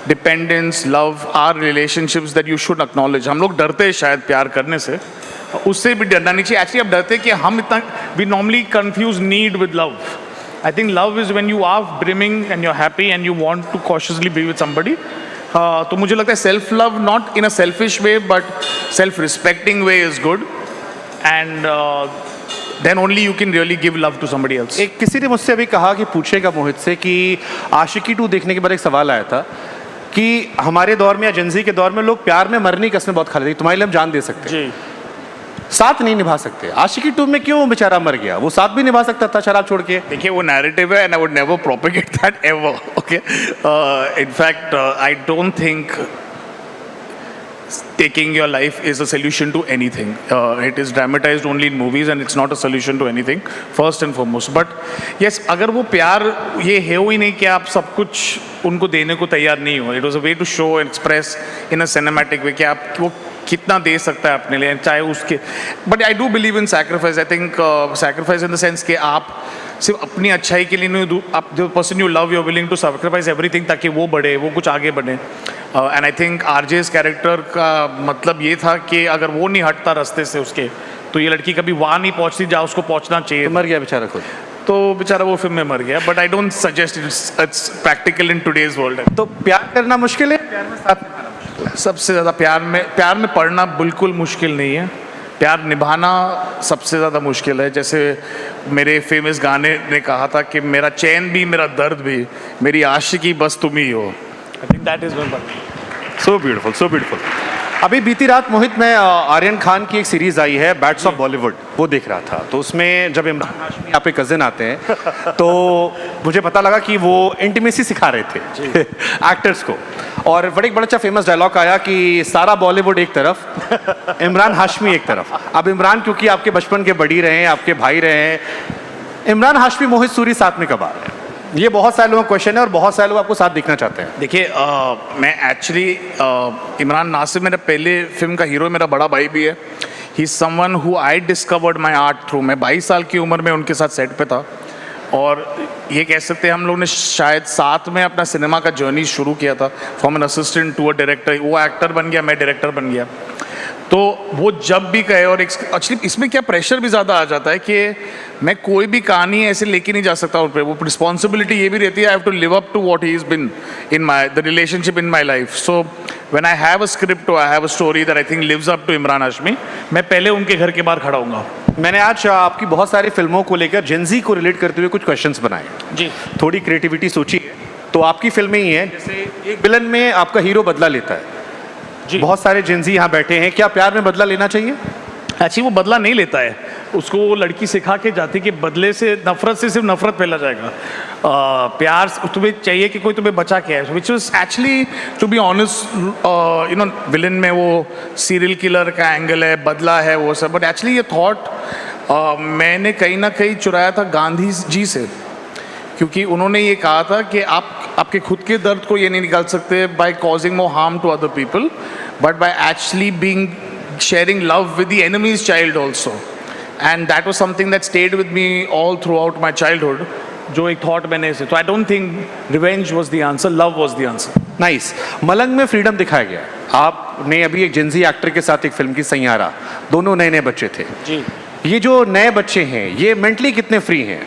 dependence, love or relationships that you should acknowledge. हम लोग डरते हैं शायद प्यार करने से, उससे भी डरना नहीं चाहिए। एक्चुअली अब डरते हैं कि हम इतना we normally confuse need with love. I think love is when you are brimming and you are happy and you want to consciously be with somebody. तो मुझे लगता है self love not in a selfish way but self respecting way is good, and then only you can really give love to somebody else. एक किसी ने मुझसे अभी कहा कि पूछेगा मोहित से कि आशिकी 2 देखने के बाद एक सवाल आया था कि हमारे दौर में या जेंजी के दौर में लोग प्यार में मरने की कसमें बहुत खा लेते हैं, तुम्हारे लिए हम जान दे सकते हैं, साथ नहीं निभा सकते। आशिकी 2 में क्यों बेचारा मर गया? वो साथ भी निभा सकता था शराब छोड़ के। देखिए वो नैरेटिव है and I would never propagate that ever. Okay, in fact I don't think taking your life is a solution to anything. It is dramatized only in movies and it's not a solution to anything, first and foremost. But yes, अगर वो प्यार ये है ही नहीं कि आप सब कुछ उनको देने को तैयार नहीं हो। It was a way to show and express in a cinematic way कि आप वो कितना दे सकता है अपने लिए, चाहे उसके। But I do believe in sacrifice. I think sacrifice in the sense कि आप सिर्फ अपनी अच्छाई के लिए नहीं, आप जो person you love you are willing to sacrifice everything ताकि वो बढ़े, वो कुछ आगे बढ़े। And I think RJ's character का मतलब ये था कि अगर वो नहीं हटता रास्ते से उसके, तो ये लड़की कभी वहाँ नहीं पहुँचती जहाँ उसको पहुँचना चाहिए। तो मर गया बेचारा खुद, तो बेचारा वो फिल्म में मर गया। But I don't suggest it's practical in today's world. तो प्यार करना मुश्किल है, प्यार में साथ निभाना मुश्किल है? सबसे ज़्यादा प्यार में पढ़ना बिल्कुल मुश्किल नहीं है, प्यार निभाना सबसे ज़्यादा मुश्किल है। जैसे मेरे फेमस गाने ने कहा था कि मेरा चैन भी मेरा दर्द भी मेरी आशिकी बस तुम ही हो। I think that is so beautiful, so beautiful. अभी बीती रात मोहित में आर्यन खान की एक सीरीज़ आई है बैट्स ऑफ बॉलीवुड, वो देख रहा था। तो उसमें जब इमरान हाशमी यहाँ पे कज़न आते हैं तो मुझे पता लगा कि वो इंटीमेसी सिखा रहे थे एक्टर्स को, और बड़ा अच्छा फेमस डायलॉग आया कि सारा बॉलीवुड एक तरफ, इमरान हाशमी एक तरफ। अब इमरान क्योंकि आपके बचपन के बड़ी रहे हैं, आपके भाई रहे हैं, इमरान हाशमी मोहित सूरी साथ में कब आ रहे हैं? ये बहुत सारे लोगों का क्वेश्चन है और बहुत सारे लोग आपको साथ देखना चाहते हैं। देखिए मैं एक्चुअली इमरान नासिर मेरा पहले फिल्म का हीरो, मेरा बड़ा भाई भी है। He is someone who I discovered my art through. मैं 22 साल की उम्र में उनके साथ सेट पे था और ये कह सकते हैं हम लोग ने शायद साथ में अपना सिनेमा का जर्नी शुरू किया था, from an assistant to a director. वो एक्टर बन गया, मैं डायरेक्टर बन गया। तो वो जब भी कहे, और एक्चुअली इसमें क्या प्रेशर भी ज़्यादा आ जाता है कि मैं कोई भी कहानी ऐसे लेके नहीं जा सकता उन पर। वो रिस्पॉन्सिबिलिटी ये भी रहती है, I have to live up to what he is been in my the relationship in my life. So when I have a script और I have a story that I think lives up to Emraan Hashmi, मैं पहले उनके घर के बाहर खड़ा हूँगा। मैंने आज आपकी बहुत सारी फिल्मों को लेकर जेनजी को रिलेट करते हुए कुछ क्वेश्चंस बनाए जी। थोड़ी क्रिएटिविटी सोची है तो आपकी फिल्में ही हैं। जैसे एक विलन में आपका हीरो बदला लेता है जी। बहुत सारे जेनजी यहाँ बैठे हैं, क्या प्यार में बदला लेना चाहिए? एक्चुअली वो बदला नहीं लेता है, उसको वो लड़की सिखा के जाती कि बदले से, नफरत से सिर्फ नफरत फैला जाएगा। प्यार तुम्हें चाहिए कि कोई तुम्हें बचा के है, which is actually to be honest you know villain में वो सीरियल किलर का एंगल है, बदला है वो सब, बट एक्चुअली ये थॉट मैंने कहीं ना कहीं चुराया था गांधी जी से, क्योंकि उन्होंने ये कहा था कि आप आपके खुद के दर्द को ये नहीं निकाल सकते by causing more harm to other people, but by actually being sharing love with the enemy's child also, and that was something that stayed with me all throughout my childhood, जो एक थॉट मैंने से। तो आई don't think revenge was the answer, love was the answer. Nice. मलंग में freedom दिखाया गया। आपने अभी एक जेनजी एक्टर के साथ एक फिल्म की, सैयारा, दोनों नए नए बच्चे थे जी। ये जो नए बच्चे हैं ये मेंटली कितने फ्री हैं?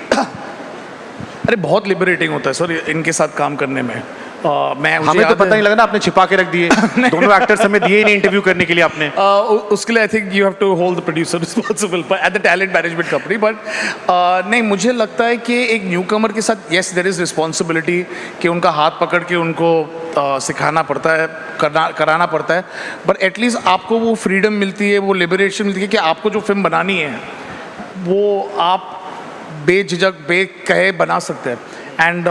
अरे बहुत लिबरेटिंग होता है सर इनके साथ काम करने में। हमें तो पता नहीं लगा ना, आपने छिपा के रख दिए दोनों एक्टर्स हमें दिए ही नहीं इंटरव्यू करने के लिए आपने। उसके लिए I think you have to hold the producer responsible at the talent management company, but नहीं, मुझे लगता है कि एक न्यू कमर के साथ येस देयर इज रिस्पॉन्सिबिलिटी कि उनका हाथ पकड़ के उनको सिखाना पड़ता है, कराना पड़ता है, बट एटलीस्ट आपको वो फ्रीडम मिलती है, वो लिबरेशन मिलती है कि आपको जो फिल्म बनानी है वो आप बेझिझक बेकहे बना सकते हैं। एंड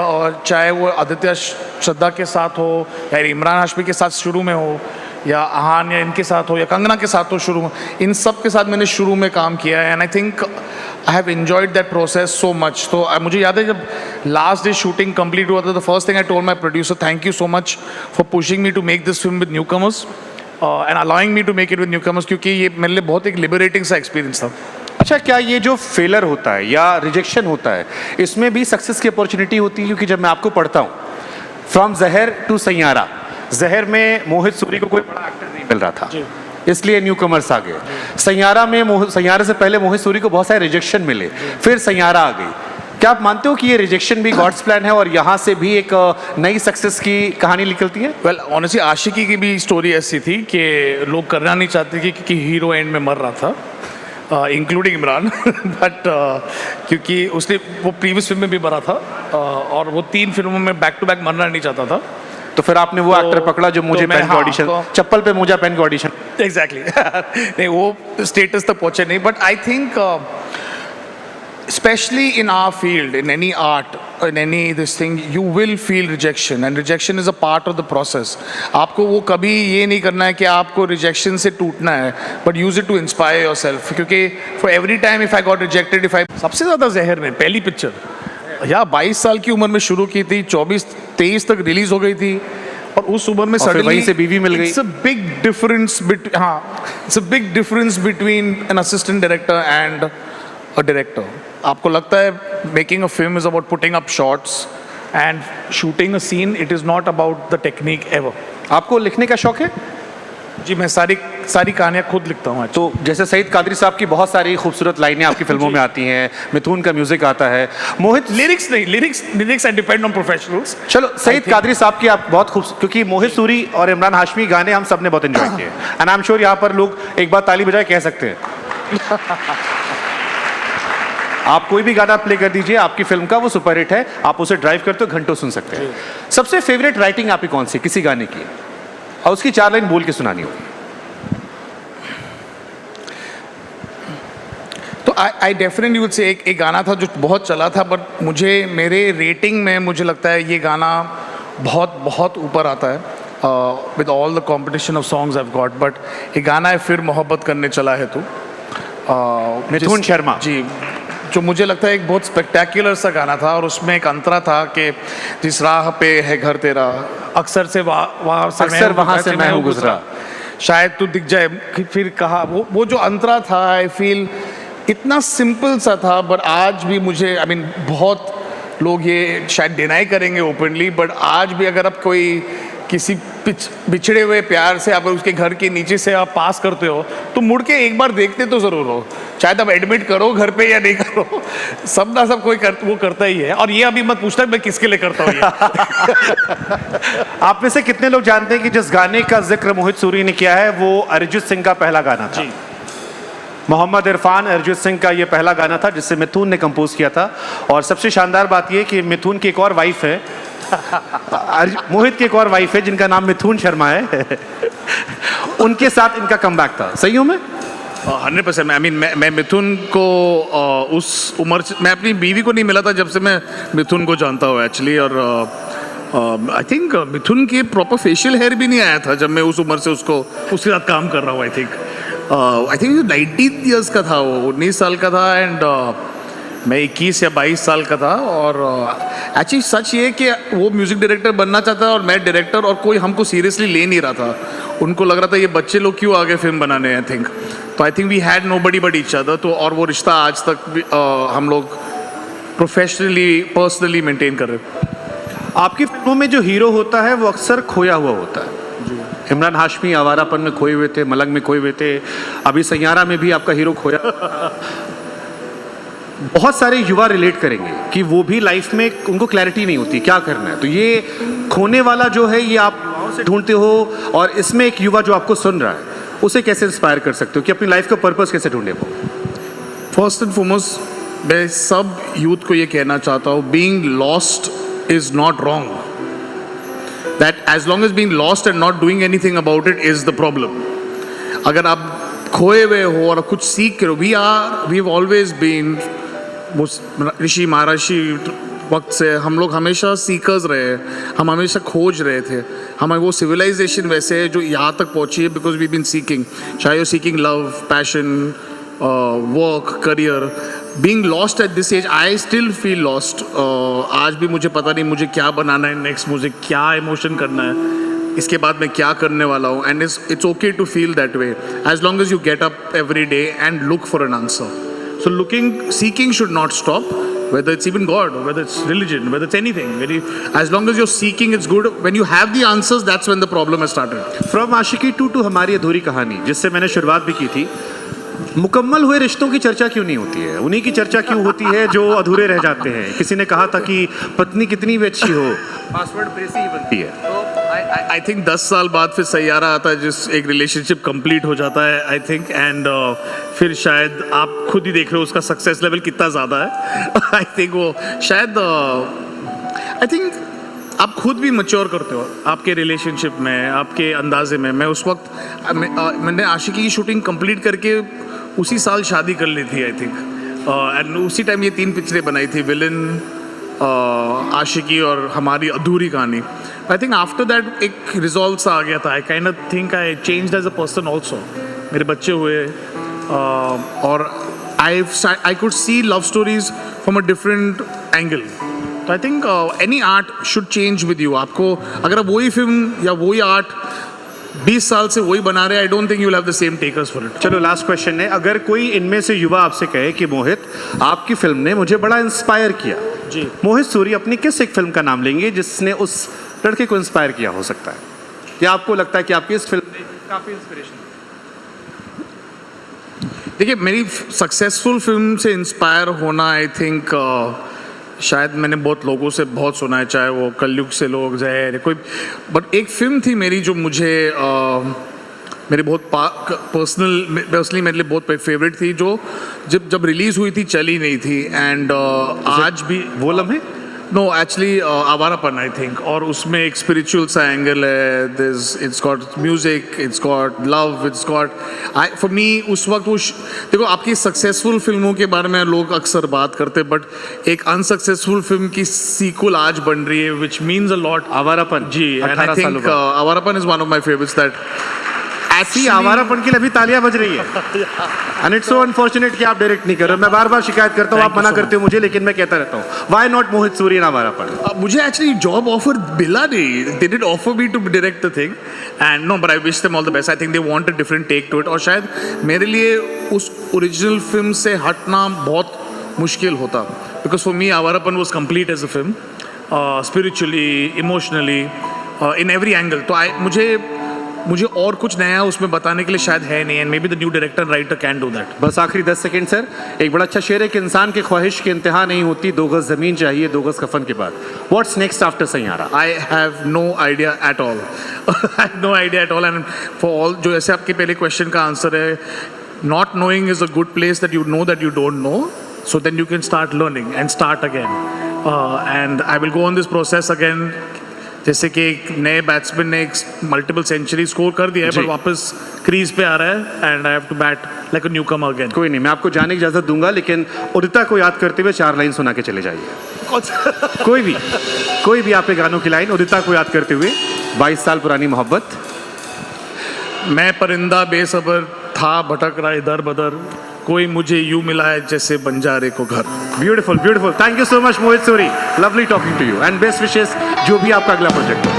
चाहे वो आदित्य श्रद्धा के साथ हो या इमरान हाशमी के साथ शुरू में हो, या आहान या इनके साथ हो, या कंगना के साथ हो शुरू में, इन सब के साथ मैंने शुरू में काम किया है, and I think I have enjoyed that process so much. तो मुझे याद है जब लास्ट डे शूटिंग कंप्लीट हुआ था, the first thing I told my producer, thank you so much for pushing me to make this film with newcomers and allowing me to make it with newcomers, क्योंकि ये मेरे लिए बहुत एक liberating सा experience था। अच्छा, क्या ये जो फेलर होता है या रिजेक्शन होता है इसमें भी सक्सेस की अपॉर्चुनिटी होती है? क्योंकि जब मैं आपको पढ़ता हूँ फ्रॉम जहर टू सैयारा, जहर में मोहित सूरी को कोई बड़ा एक्टर नहीं मिल रहा था, इसलिए न्यू कमर्स आ गए। सैयारा में सैयारा से पहले मोहित सूरी को बहुत सारे रिजेक्शन मिले, फिर सैयारा आ गई। क्या आप मानते हो कि ये रिजेक्शन भी गॉड्स प्लान है और यहाँ से भी एक नई सक्सेस की कहानी निकलती है? वेल ऑनेस्टली आशिकी की भी स्टोरी ऐसी थी कि लोग करना नहीं चाहते थे क्योंकि हीरो एंड में मर रहा था, इंक्लूडिंग इमरान बट क्योंकि उसने वो प्रीवियस फिल्म में भी मरा था और वो 3 फिल्मों में बैक टू बैक मरना नहीं चाहता था। तो फिर आपने वो एक्टर पकड़ा जो मुझे पहन के ऑडिशन, चप्पल पे मोजा पहन के ऑडिशन। एग्जैक्टली नहीं, वो स्टेटस तक पहुंचे नहीं, but I think especially in our field, in any art, in any this thing, you will feel rejection, and rejection is a part of the process. आपको वो कभी ये नहीं करना है कि आपको rejection से टूटना है, but use it to inspire yourself. क्योंकि for every time if I got rejected, if I सबसे ज़्यादा जहर में पहली पिक्चर या 22 साल की उम्र में शुरू की थी, 24-23 तक रिलीज हो गई थी, और उस उम्र में सडनली वहीं से बीवी मिल गई। It's a big difference it's a big difference between an assistant director and a director. आपको लगता है making a film is about putting up shots and shooting a scene, it is not about the technique ever. आपको लिखने का शौक है? जी, मैं सारी कहानियाँ खुद लिखता हूँ। तो जैसे सईद कादरी साहब की बहुत सारी खूबसूरत लाइनें आपकी फिल्मों में आती हैं, मिथुन का म्यूजिक आता है, मोहित लिरिक्स नहीं, lyrics I depend on professionals. चलो, सईद कादरी साहब की आप बहुत खूब, क्योंकि मोहित सूरी और इमरान हाशमी गाने हम सब ने बहुत एंजॉय किए, एंड आई एम श्योर यहाँ पर लोग एक बार ताली बजाए कह सकते हैं। आप कोई भी गाना प्ले कर दीजिए आपकी फिल्म का, वो सुपरहिट है, आप उसे ड्राइव करते हो घंटों सुन सकते हैं। सबसे फेवरेट राइटिंग आपकी कौन सी किसी गाने की, और उसकी 4 लाइन बोल के सुनानी होगी? तो आई डेफिनेटली वुड से एक गाना था जो बहुत चला था, बट मुझे मेरे रेटिंग में मुझे लगता है ये गाना बहुत ऊपर आता है with all the competition of songs I have got, but एक गाना है फिर मोहब्बत करने चला है तू, मिथुन शर्मा जी, जो मुझे लगता है एक बहुत स्पेक्टेक्युलर सा गाना था, और उसमें एक अंतरा था कि जिस राह पे है घर तेरा, अक्सर वहाँ से मैं हूँ गुजरा, शायद तू दिख जाए, फिर कहा वो जो अंतरा था, आई फील इतना सिंपल सा था, बट आज भी मुझे आई मीन बहुत लोग ये शायद डिनाई करेंगे ओपनली, बट आज भी अगर आप कोई किसी बिछड़े हुए प्यार से आप उसके घर के नीचे से आप पास करते हो तो मुड़ के एक बार देखते तो ज़रूर हो, शायद आप एडमिट करो घर पे या नहीं करो, सब ना सब कोई वो करता ही है। और ये अभी मत पूछना मैं किसके लिए करता हूँ ये। आप में से कितने लोग जानते हैं कि जिस गाने का जिक्र मोहित सूरी ने किया है वो अरिजीत सिंह का पहला गाना था? मोहम्मद इरफान अरिजीत सिंह का ये पहला गाना था जिससे मिथुन ने कंपोज किया था। और सबसे शानदार बात ये कि मिथुन की एक और वाइफ है, मोहित की एक और वाइफ है जिनका नाम मिथुन शर्मा है। उनके साथ इनका कमबैक था, सही हूं मैं? 100%। आई मीन मैं मिथुन को उस उम्र से, मैं अपनी बीवी को नहीं मिला था जब से मैं मिथुन को जानता हूँ एक्चुअली। और आई थिंक मिथुन के प्रॉपर फेशियल हेयर भी नहीं आया था जब मैं उस उम्र से उसके साथ काम कर रहा हूँ। आई थिंक 19 ईयर्स का था वो, 19 साल का था, एंड मैं 21 या 22 साल का था। और एक्चुअली सच ये कि वो म्यूज़िक डायरेक्टर बनना चाहता और मैं डायरेक्टर, और कोई हमको सीरियसली ले नहीं रहा था। उनको लग रहा था ये बच्चे लोग क्यों आगे फिल्म बनाने, आई थिंक। तो I think we had nobody but each other. तो और वो रिश्ता आज तक भी, हम लोग प्रोफेशनली पर्सनली मेंटेन कर रहे हैं। आपकी फिल्मों में जो हीरो होता है वो अक्सर खोया हुआ होता है। इमरान हाशमी आवारापन में खोए हुए थे, मलंग में खोए हुए थे, अभी सैयारा में भी आपका हीरो खोया। बहुत सारे युवा रिलेट करेंगे कि वो भी लाइफ में उनको क्लैरिटी नहीं होती क्या करना है। तो ये खोने वाला जो है ये आप युवाओं से ढूंढते हो, और इसमें एक युवा जो आपको सुन रहा है उसे कैसे इंस्पायर कर सकते हो कि अपनी लाइफ का पर्पस कैसे ढूंढे वो? फर्स्ट एंड फॉरमोस्ट मैं सब यूथ को ये कहना चाहता हूँ, being lost is not wrong. That as long as being lost and not doing anything about it is the problem. अगर आप खोए हुए हो और कुछ सीख रहे हो, वी हैव ऑलवेज बीन, ऋषि महर्षि वक्त से हम लोग हमेशा सीकर्स रहे, हम हमेशा खोज रहे थे। हमारी वो सिविलाइजेशन वैसे है जो यहाँ तक पहुँची है बिकॉज वी बीन सीकिंग, चाहे seeking love, passion, work, career. Being lost at this age, I still feel lost. आज भी मुझे पता नहीं मुझे क्या बनाना है नेक्स्ट, मुझे क्या इमोशन करना है, इसके बाद मैं क्या करने वाला हूँ। And it's okay to feel that way as long as you get up every day and look for an answer. So seeking should not stop, whether it's even God, or whether it's religion, whether it's anything. As long as you're seeking, it's good. When you have the answers, that's when the problem has started. From Aashiqui 2 to हमारी अधूरी कहानी, जिससे मैंने शुरुआत भी की थी, मुकम्मल हुए रिश्तों की चर्चा क्यों नहीं होती है? उन्हीं की चर्चा क्यों होती है जो अधूरे रह जाते हैं? किसी ने कहा था कि पत्नी कितनी भी अच्छी हो, पासवर्ड प्रेसी ही बनती है। तो आई थिंक 10 साल बाद फिर सैयारा आता है, जिस एक रिलेशनशिप कंप्लीट हो जाता है आई थिंक, एंड फिर शायद आप खुद ही देख रहे हो उसका सक्सेस लेवल कितना ज़्यादा है। आई थिंक वो शायद आई थिंक आप खुद भी मैच्योर करते हो आपके रिलेशनशिप में, आपके अंदाजे में। मैं उस वक्त मैंने आशिकी की शूटिंग कंप्लीट करके उसी साल शादी कर ली थी आई थिंक, एंड उसी टाइम ये 3 पिक्चरें बनाई थी, विलन, आशिकी और हमारी अधूरी कहानी। आई थिंक आफ्टर दैट एक रिजॉल्व सा आ गया था। I kind of think I changed as a person also. मेरे बच्चे हुए, और I could see love stories from a different angle. तो I think any art should change with you. आपको अगर आप वही फिल्म या वही आर्ट 20 साल से वही बना रहे, आई don't think you will have the same takers for it. चलो लास्ट क्वेश्चन है, अगर कोई इनमें से युवा आपसे कहे कि मोहित आपकी फिल्म ने मुझे बड़ा इंस्पायर किया, जी, मोहित सूरी अपनी किस एक फिल्म का नाम लेंगे जिसने उस लड़के को इंस्पायर किया हो सकता है, या आपको लगता है कि आपकी इस फिल्म ने काफी इंस्पिरेशन? देखिए, मेरी सक्सेसफुल फिल्म से इंस्पायर होना आई थिंक शायद मैंने बहुत लोगों से बहुत सुना है, चाहे वो कलयुग से लोग जहर कोई, बट एक फिल्म थी मेरी जो मुझे मेरी बहुत पर्सनली मेरे लिए बहुत फेवरेट थी, जो जब रिलीज़ हुई थी चली नहीं थी, एंड आज भी वो लम्हे, no actually Awarapan I think. और उसमें एक स्पिरिचुअल सा एंगल है, it's got music, it's got love, it's got for me उस वक्त वो देखो, आपकी सक्सेसफुल फिल्मों के बारे में लोग अक्सर बात करते हैं, बट एक अनसक्सेसफुल फिल्म की सीक्वल आज बन रही है which means a lot. Awarapan, जी, and I think Awarapan is one of my favourites that ऐसी आवारापन के लिए अभी तालियां बज रही है एंड इट्स सो अनफॉर्चुनेट कि आप डायरेक्ट नहीं कर रहे हो। मैं बार बार शिकायत करता हूँ, आप मना करते हो मुझे, लेकिन मैं कहता रहता हूँ why not Mohit Suri in Awarapan. मुझे एक्चुअली जॉब ऑफर मिला नहीं, they did offer me to direct the thing and no but I wish them all the best. I think they want a different take to it, और शायद मेरे लिए उस original film से हटना बहुत मुश्किल होता, because for me Awarapan was complete as a film, spiritually, emotionally, in every angle. तो मुझे और कुछ नया उसमें बताने के लिए शायद है नहीं, and may be the new director writer can do that. बस आखिरी 10 सेकंड सर, एक बड़ा अच्छा शेर है कि इंसान की ख्वाहिश की इंतहा नहीं होती, 2 गज ज़मीन चाहिए 2 गज कफन के बाद। What's next after Saiyaara? I have no idea at all, I have no idea at all. And for all, जो ऐसे आपके पहले क्वेश्चन का आंसर है, not knowing is a good place that you don't know, so then you can start learning and start again, and I will go on this process again। जैसे कि एक नए बैट्समैन ने एक मल्टीपल सेंचुरी स्कोर कर दिया है पर वापस क्रीज पे आ रहा है, and I have to bat like a newcomer again. कोई नहीं, मैं आपको जाने की इजाजत दूंगा, लेकिन उदिता को याद करते हुए 4 लाइन सुना के चले जाइए। कोई भी आपके गानों की लाइन उदिता को याद करते हुए। 22 साल पुरानी मोहब्बत। मैं परिंदा बेसब्र था, भटक रहा इधर बदर, कोई मुझे यूं मिला है जैसे बंजारे को घर। Beautiful beautiful, thank you so much Mohit Suri, lovely talking to you and best wishes जो भी आपका अगला प्रोजेक्ट हो।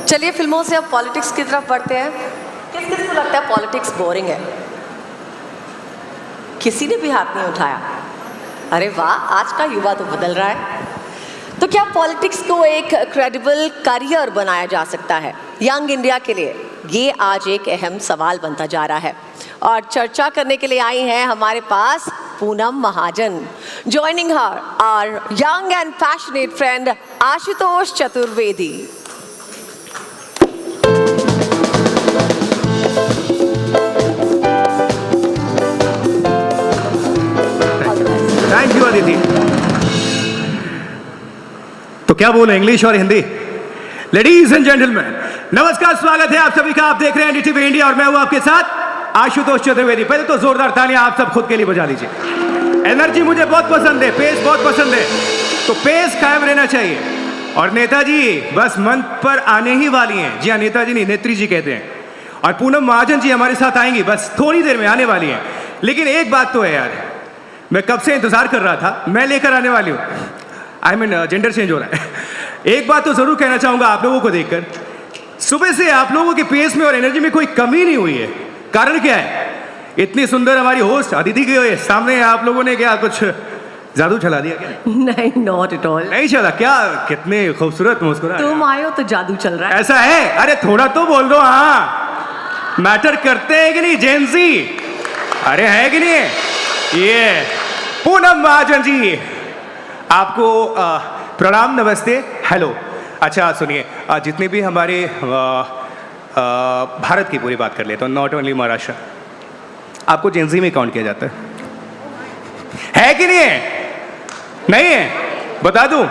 चलिए फिल्मों से अब पॉलिटिक्स की तरफ बढ़ते हैं। किस किस को लगता है पॉलिटिक्स बोरिंग है? किसी ने भी हाथ नहीं उठाया। अरे वाह, आज का युवा तो बदल रहा है। तो क्या पॉलिटिक्स को एक क्रेडिबल करियर बनाया जा सकता है यंग इंडिया के लिए? ये आज एक अहम सवाल बनता जा रहा है, और चर्चा करने के लिए आई हैं हमारे पास Poonam Mahajan. Joining her our young and passionate friend Ashutosh Chaturvedi. Thank you Aditi. तो क्या बोले, इंग्लिश और हिंदी? लेडीज एंड जेंटलमैन, नमस्कार, स्वागत है आप सभी का। आप देख रहे हैं NDTV इंडिया और मैं हूं आपके साथ आशुतोष चतुर्वेदी। पहले तो जोरदार तालियां आप सब खुद के लिए बजा लीजिए। एनर्जी मुझे बहुत पसंद है, पेस बहुत पसंद है, तो पेस कायम रहना चाहिए। और नेताजी बस मंच पर आने ही वाली हैं। जी हाँ, नेताजी नहीं, नेत्री जी कहते हैं। और पूनम महाजन जी हमारे साथ आएंगी, बस थोड़ी देर में आने वाली हैं। लेकिन एक बात तो है यार, मैं कब से इंतजार कर रहा था, मैं लेकर आने वाली हूँ। आई मीन जेंडर चेंज हो रहा है। एक बात तो जरूर कहना चाहूंगा आप लोगों को देखकर, सुबह से आप लोगों के पेस में और एनर्जी में कोई कमी नहीं हुई है। कारण क्या है? इतनी सुंदर हमारी होस्ट अदिति के सामने आप लोगों ने क्या कुछ जादू चला दिया क्या? नहीं, नॉट एट ऑल। नहीं चला क्या? कितने खूबसूरत मुस्कुरा। तुम आए हो तो जादू चल रहा है। ऐसा है? अरे थोड़ा तो बोल दो। हाँ, मैटर करते हैं कि नहीं जेंसी? अरे है कि नहीं? ये पूनम महाजन जी, आपको प्रणाम, नमस्ते, हेलो। अच्छा सुनिए, जितने भी हमारे भारत की पूरी बात कर ले तो नॉट ओनली महाराष्ट्र, आपको जेंजी में काउंट किया जाता है कि नहीं है? नहीं है? बता दूं?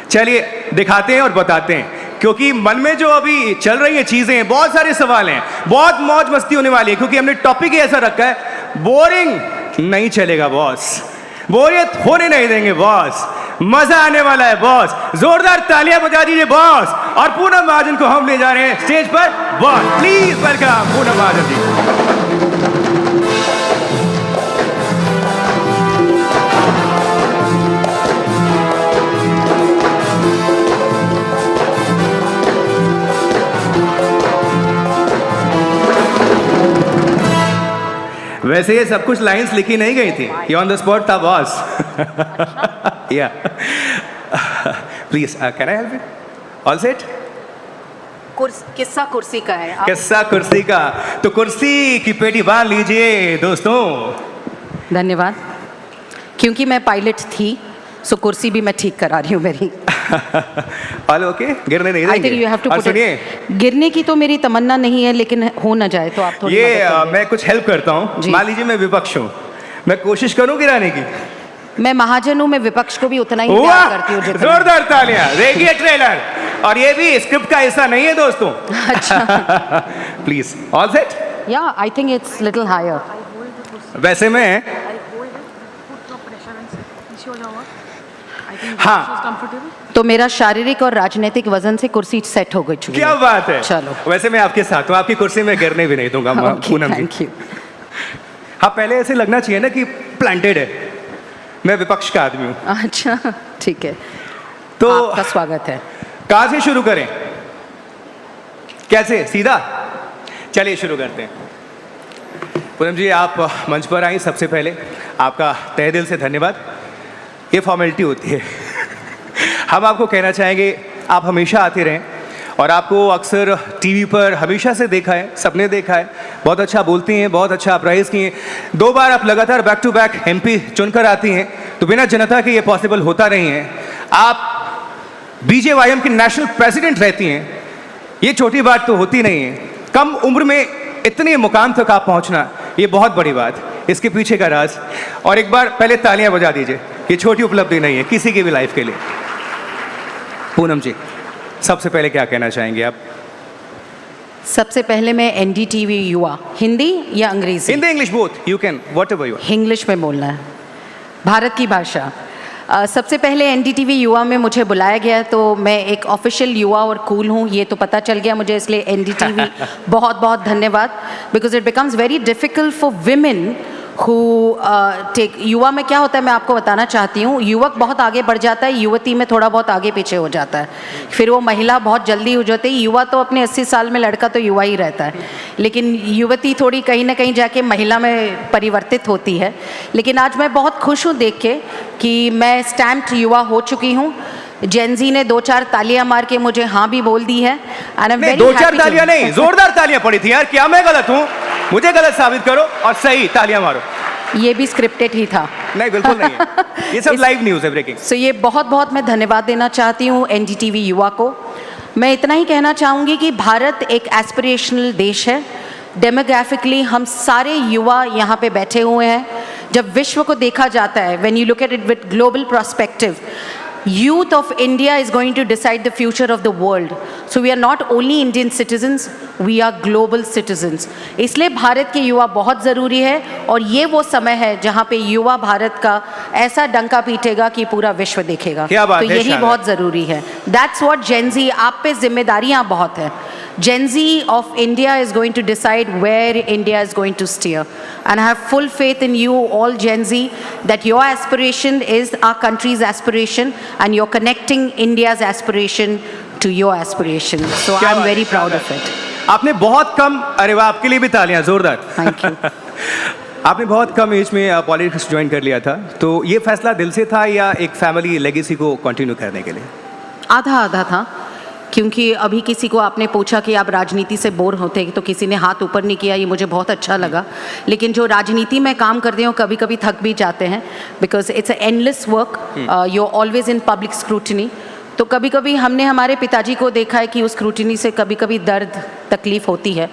चलिए दिखाते हैं और बताते हैं, क्योंकि मन में जो अभी चल रही हैं चीजें, बहुत सारे सवाल हैं, बहुत मौज मस्ती होने वाली है, क्योंकि हमने टॉपिक ही ऐसा रखा है, बोरिंग नहीं चलेगा बॉस, बोरियत होने नहीं देंगे बॉस, मजा आने वाला है बॉस। जोरदार तालियां बजा दीजिए बॉस। और पूनम महाजन को हम ले जा रहे हैं स्टेज पर boss. Please welcome Poonam Mahajan ji. वैसे ये सब कुछ लाइंस लिखी नहीं गई थी, ये ऑन द स्पॉट था बॉस। या please can I help it? All set? किस्सा कुर्सी का है। किस्सा कुर्सी का, तो कुर्सी की पेटी बांध लीजिए दोस्तों। धन्यवाद। क्योंकि मैं पायलट थी, सो कुर्सी भी मैं ठीक करा रही हूँ मेरी। All okay? गिरने नहीं देंगे। I think you have to और put सुनिए, गिरने की तो मेरी तमन्ना नहीं है, लेकिन हो ना जाए तो आप थोड़ी ये मैं कुछ हेल्प करता हूँ। मान लीजिए मैं विपक्ष हूँ, मैं कोशिश करूँ गिराने की, मैं महाजन हूँ, मैं विपक्ष को भी उतना ही प्यार वाह! करती हूँ जितना। जोरदार तालियां। देखिए ट्रेलर, और ये भी स्क्रिप्ट का हिस्सा नहीं है दोस्तों। अच्छा। Please, all set? या I think it's little higher. वैसे में हाँ, तो मेरा शारीरिक और राजनीतिक वजन से कुर्सी सेट हो गई चुकी क्या है। बात है। चलो, वैसे मैं आपके साथ हूँ, आपकी कुर्सी में गिरने भी नहीं दूंगा पूनम जी। Thank you. हाँ, पहले ऐसे लगना चाहिए ना कि प्लांटेड है, मैं विपक्ष का आदमी हूँ। अच्छा, ठीक है, तो आपका स्वागत है। कहाँ से शुरू करें? कैसे, सीधा? चलिए शुरू करते हैं। पूनम जी, आप मंच पर आई, सबसे पहले आपका तहे दिल से धन्यवाद। ये फॉर्मेलिटी होती है। हम आपको कहना चाहेंगे, आप हमेशा आते रहें, और आपको अक्सर टीवी पर हमेशा से देखा है, सबने देखा है, बहुत अच्छा बोलती हैं, बहुत अच्छा आप राइज किए हैं। 2 बार आप लगातार बैक टू बैक MP चुनकर आती हैं, तो बिना जनता के ये पॉसिबल होता नहीं है। आप BJYM की नेशनल प्रेसिडेंट रहती हैं, ये छोटी बात तो होती नहीं है। कम उम्र में इतने मुकाम तक आप पहुंचना, ये बहुत बड़ी बात, इसके पीछे का राज। और एक बार पहले तालियां बजा दीजिए, ये छोटी उपलब्धि नहीं है किसी की भी लाइफ के लिए। पूनम जी, सबसे पहले क्या कहना चाहेंगे आप? सबसे पहले मैं NDTV युवा, हिंदी या अंग्रेजी? Hindi, English, both you can, whatever you. English में बोलना है, भारत की भाषा। सबसे पहले NDTV युवा में मुझे बुलाया गया, तो मैं एक ऑफिशियल युवा और कूल हूँ, ये तो पता चल गया मुझे, इसलिए NDTV बहुत बहुत धन्यवाद। Because it becomes very difficult for women who take. युवा में क्या होता है मैं आपको बताना चाहती हूँ, युवक बहुत आगे बढ़ जाता है, युवती में थोड़ा बहुत आगे पीछे हो जाता है, फिर वो महिला बहुत जल्दी हो जाती है। युवा तो अपने 80 साल में, लड़का तो युवा ही रहता है, लेकिन युवती थोड़ी कहीं ना कहीं जाके महिला में परिवर्तित होती है। लेकिन आज मैं बहुत खुश हूँ देख के कि मैं स्टैम्प्ड युवा हो चुकी हूँ। जेनजी ने 2-4 तालियां मार के मुझे हाँ भी बोल दी है। 2-4 तालियां नहीं, जोरदार तालियां पड़ी थी यार। क्या मैं गलत हूँ? मुझे गलत साबित करो और सही तालियां मारो। ये भी स्क्रिप्टेड ही था। नहीं, बिल्कुल नहीं है, ये सब लाइव न्यूज़ है, ब्रेकिंग। सो ये बहुत बहुत मैं धन्यवाद देना चाहती हूँ NDTV युवा को। मैं इतना ही कहना चाहूँगी कि भारत एक एस्पिरेशनल देश है। डेमोग्राफिकली हम सारे युवा यहाँ पे बैठे हुए हैं। जब विश्व को देखा जाता है, when you look at it with global perspective, youth of India is going to decide the future of the world. So we are not only Indian citizens, we are global citizens. इसलिए भारत के युवा बहुत ज़रूरी है, और ये वो समय है जहाँ पे युवा भारत का ऐसा डंका पीटेगा कि पूरा विश्व देखेगा। क्या बात तो है, यही बहुत ज़रूरी है। That's what Gen Z, आप पे जिम्मेदारियाँ बहुत हैं। Gen Z of India is going to decide where India is going to steer. And I have full faith in you all Gen Z that your aspiration is our country's aspiration and you're connecting India's aspiration to your aspiration. So I'm very proud of it. आपने बहुत कम, अरे वाह, आपके लिए भी तालियां जोरदार। Thank you. आपने बहुत कम एज में पॉलिटिक्स ज्वाइन कर लिया था, तो ये फैसला दिल से था या एक फैमिली लेगेसी को कंटिन्यू करने के लिए? आधा आधा था, क्योंकि अभी किसी को आपने पूछा कि आप राजनीति से बोर होते हैं, तो किसी ने हाथ ऊपर नहीं किया, ये मुझे बहुत अच्छा लगा। लेकिन जो राजनीति में काम करते हो कभी कभी थक भी जाते हैं, because it's a endless work, you always in public scrutiny. तो कभी कभी हमने हमारे पिताजी को देखा है कि उस स्क्रूटनी से कभी कभी दर्द तकलीफ़ होती है,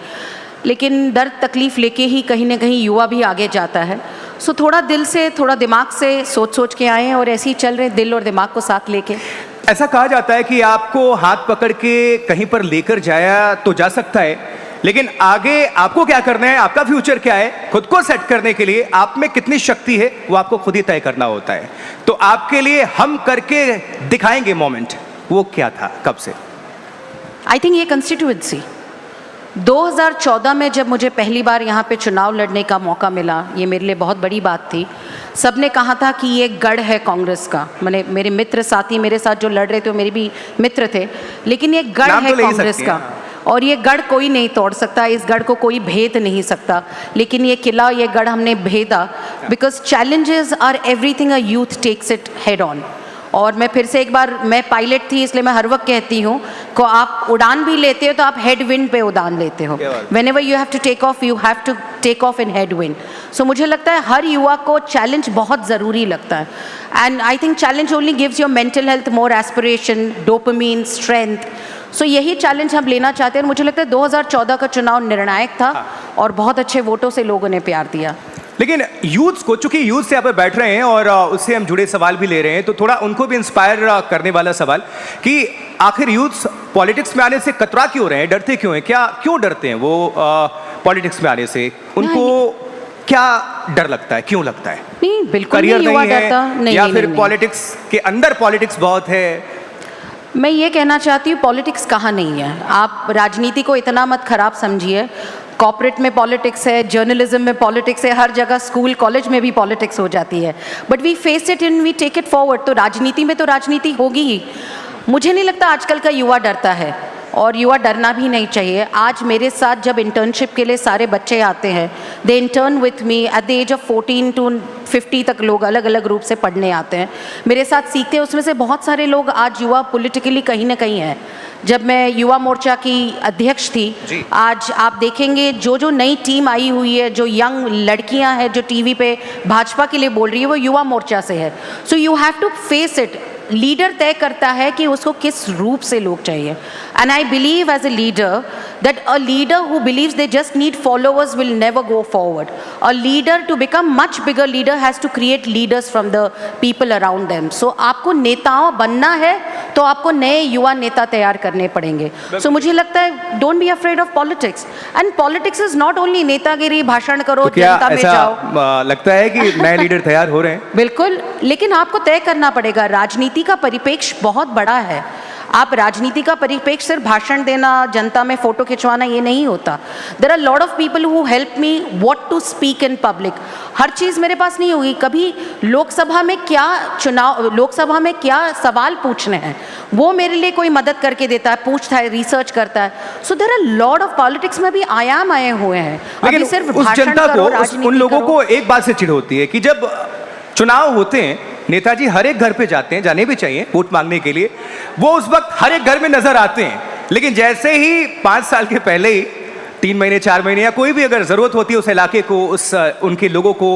लेकिन दर्द तकलीफ़ लेके ही कहीं ना कहीं युवा भी आगे जाता है। सो थोड़ा दिल से, थोड़ा दिमाग से सोच के आए हैं, और ऐसे ही चल रहे, दिल और दिमाग को साथ लेके। ऐसा कहा जाता है कि आपको हाथ पकड़ के कहीं पर लेकर जाया तो जा सकता है, लेकिन आगे आपको क्या करना है, आपका फ्यूचर क्या है, खुद को सेट करने के लिए आप में कितनी शक्ति है, वो आपको खुद ही तय करना होता है। तो आपके लिए हम करके दिखाएंगे मोमेंट, वो क्या था, कब से? आई थिंक ये कंस्टिट्यूएंसी 2014 में जब मुझे पहली बार यहाँ पे चुनाव लड़ने का मौका मिला, ये मेरे लिए बहुत बड़ी बात थी। सबने कहा था कि ये गढ़ है कांग्रेस का, मैंने, मेरे मित्र साथी मेरे साथ जो लड़ रहे थे वो मेरे भी मित्र थे, लेकिन ये गढ़ है कांग्रेस का, और ये गढ़ कोई नहीं तोड़ सकता, इस गढ़ को कोई भेद नहीं सकता। लेकिन ये किला, ये गढ़ हमने भेदा, because challenges are everything, a youth takes it head on. और मैं फिर से एक बार, मैं पायलट थी इसलिए मैं हर वक्त कहती हूँ को आप उड़ान भी लेते हो तो आप हेड विंड पे उड़ान लेते हो। Whenever you have to take off, you have to take off in head wind. So मुझे लगता है हर युवा को चैलेंज बहुत ज़रूरी लगता है, and I think challenge only gives your mental health more aspiration, dopamine, strength. So यही चैलेंज हम लेना चाहते हैं। मुझे लगता है 2014 का चुनाव निर्णायक था, और बहुत अच्छे वोटों से लोगों ने प्यार दिया। लेकिन यूथ को, चूंकि यूथ से यहाँ पर बैठ रहे हैं और उससे हम जुड़े सवाल भी ले रहे हैं, तो थोड़ा उनको भी इंस्पायर करने वाला सवाल कि आखिर यूथ पॉलिटिक्स में आने से कतरा क्यों रहे हैं, डरते क्यों हैं, क्यों डरते हैं वो पॉलिटिक्स में आने से? उनको क्या डर लगता है, क्यों लगता है? नहीं, बिल्कुल करियर नहीं, युवा नहीं डरता है या फिर पॉलिटिक्स के अंदर पॉलिटिक्स बहुत है? मैं ये कहना चाहती हूँ पॉलिटिक्स कहाँ नहीं है। आप राजनीति को इतना मत खराब समझिए। कॉर्पोरेट में पॉलिटिक्स है, जर्नलिज्म में पॉलिटिक्स है, हर जगह स्कूल कॉलेज में भी पॉलिटिक्स हो जाती है, but we face it and we take it forward. तो राजनीति में तो राजनीति होगी ही। मुझे नहीं लगता आजकल का युवा डरता है, और युवा डरना भी नहीं चाहिए। आज मेरे साथ जब इंटर्नशिप के लिए सारे बच्चे आते हैं, they intern with me at the age of 14 to 50 तक लोग अलग अलग रूप से पढ़ने आते हैं, मेरे साथ सीखते हैं। उसमें से बहुत सारे लोग आज युवा पॉलिटिकली कहीं ना कहीं हैं। जब मैं युवा मोर्चा की अध्यक्ष थी, आज आप देखेंगे जो नई टीम आई हुई है, जो यंग लड़कियां हैं जो टीवी पे भाजपा के लिए बोल रही है, वो युवा मोर्चा से है। So you have to face it. Leader तय करता है कि उसको किस रूप से लोग चाहिए, and I believe as a leader that a leader who believes they just need followers will never go forward. A leader to become much bigger leader has to create leaders from the people around them. So आपको नेताओं बनना है तो आपको नए युवा नेता तैयार करने पड़ेंगे। सो मुझे लगता है don't be afraid of politics, and politics is not only नेतागिरी, भाषण करो, तो क्या जनता में जाओ। लगता है कि नए लीडर तैयार हो रहे हैं? बिल्कुल, लेकिन आपको तय करना पड़ेगा। राजनीति का परिप्रेक्ष्य बहुत बड़ा है। आप राजनीति का परिप्रेक्ष्य सिर्फ भाषण देना, जनता में फोटो खिंचवाना ये नहीं होता। There are lot of people who help me what to speak in public. हर चीज़ मेरे पास नहीं होगी। कभी लोकसभा में क्या सवाल पूछने हैं, वो मेरे लिए कोई मदद करके देता है, पूछता है, रिसर्च करता है। So there are lot of politics में भी आयाम आए हुए हैं। लेकिन सिर्फ उस जनता को, उन लोगों को एक बात से चिढ़ होती है कि जब चुनाव होते हैं, नेताजी हर एक घर पे जाते हैं, जाने भी चाहिए वोट मांगने के लिए, वो उस वक्त हर एक घर में नजर आते हैं, लेकिन जैसे ही 5 साल के पहले ही 3 महीने 4 महीने या कोई भी अगर जरूरत होती है उस इलाके को, उनके लोगों को,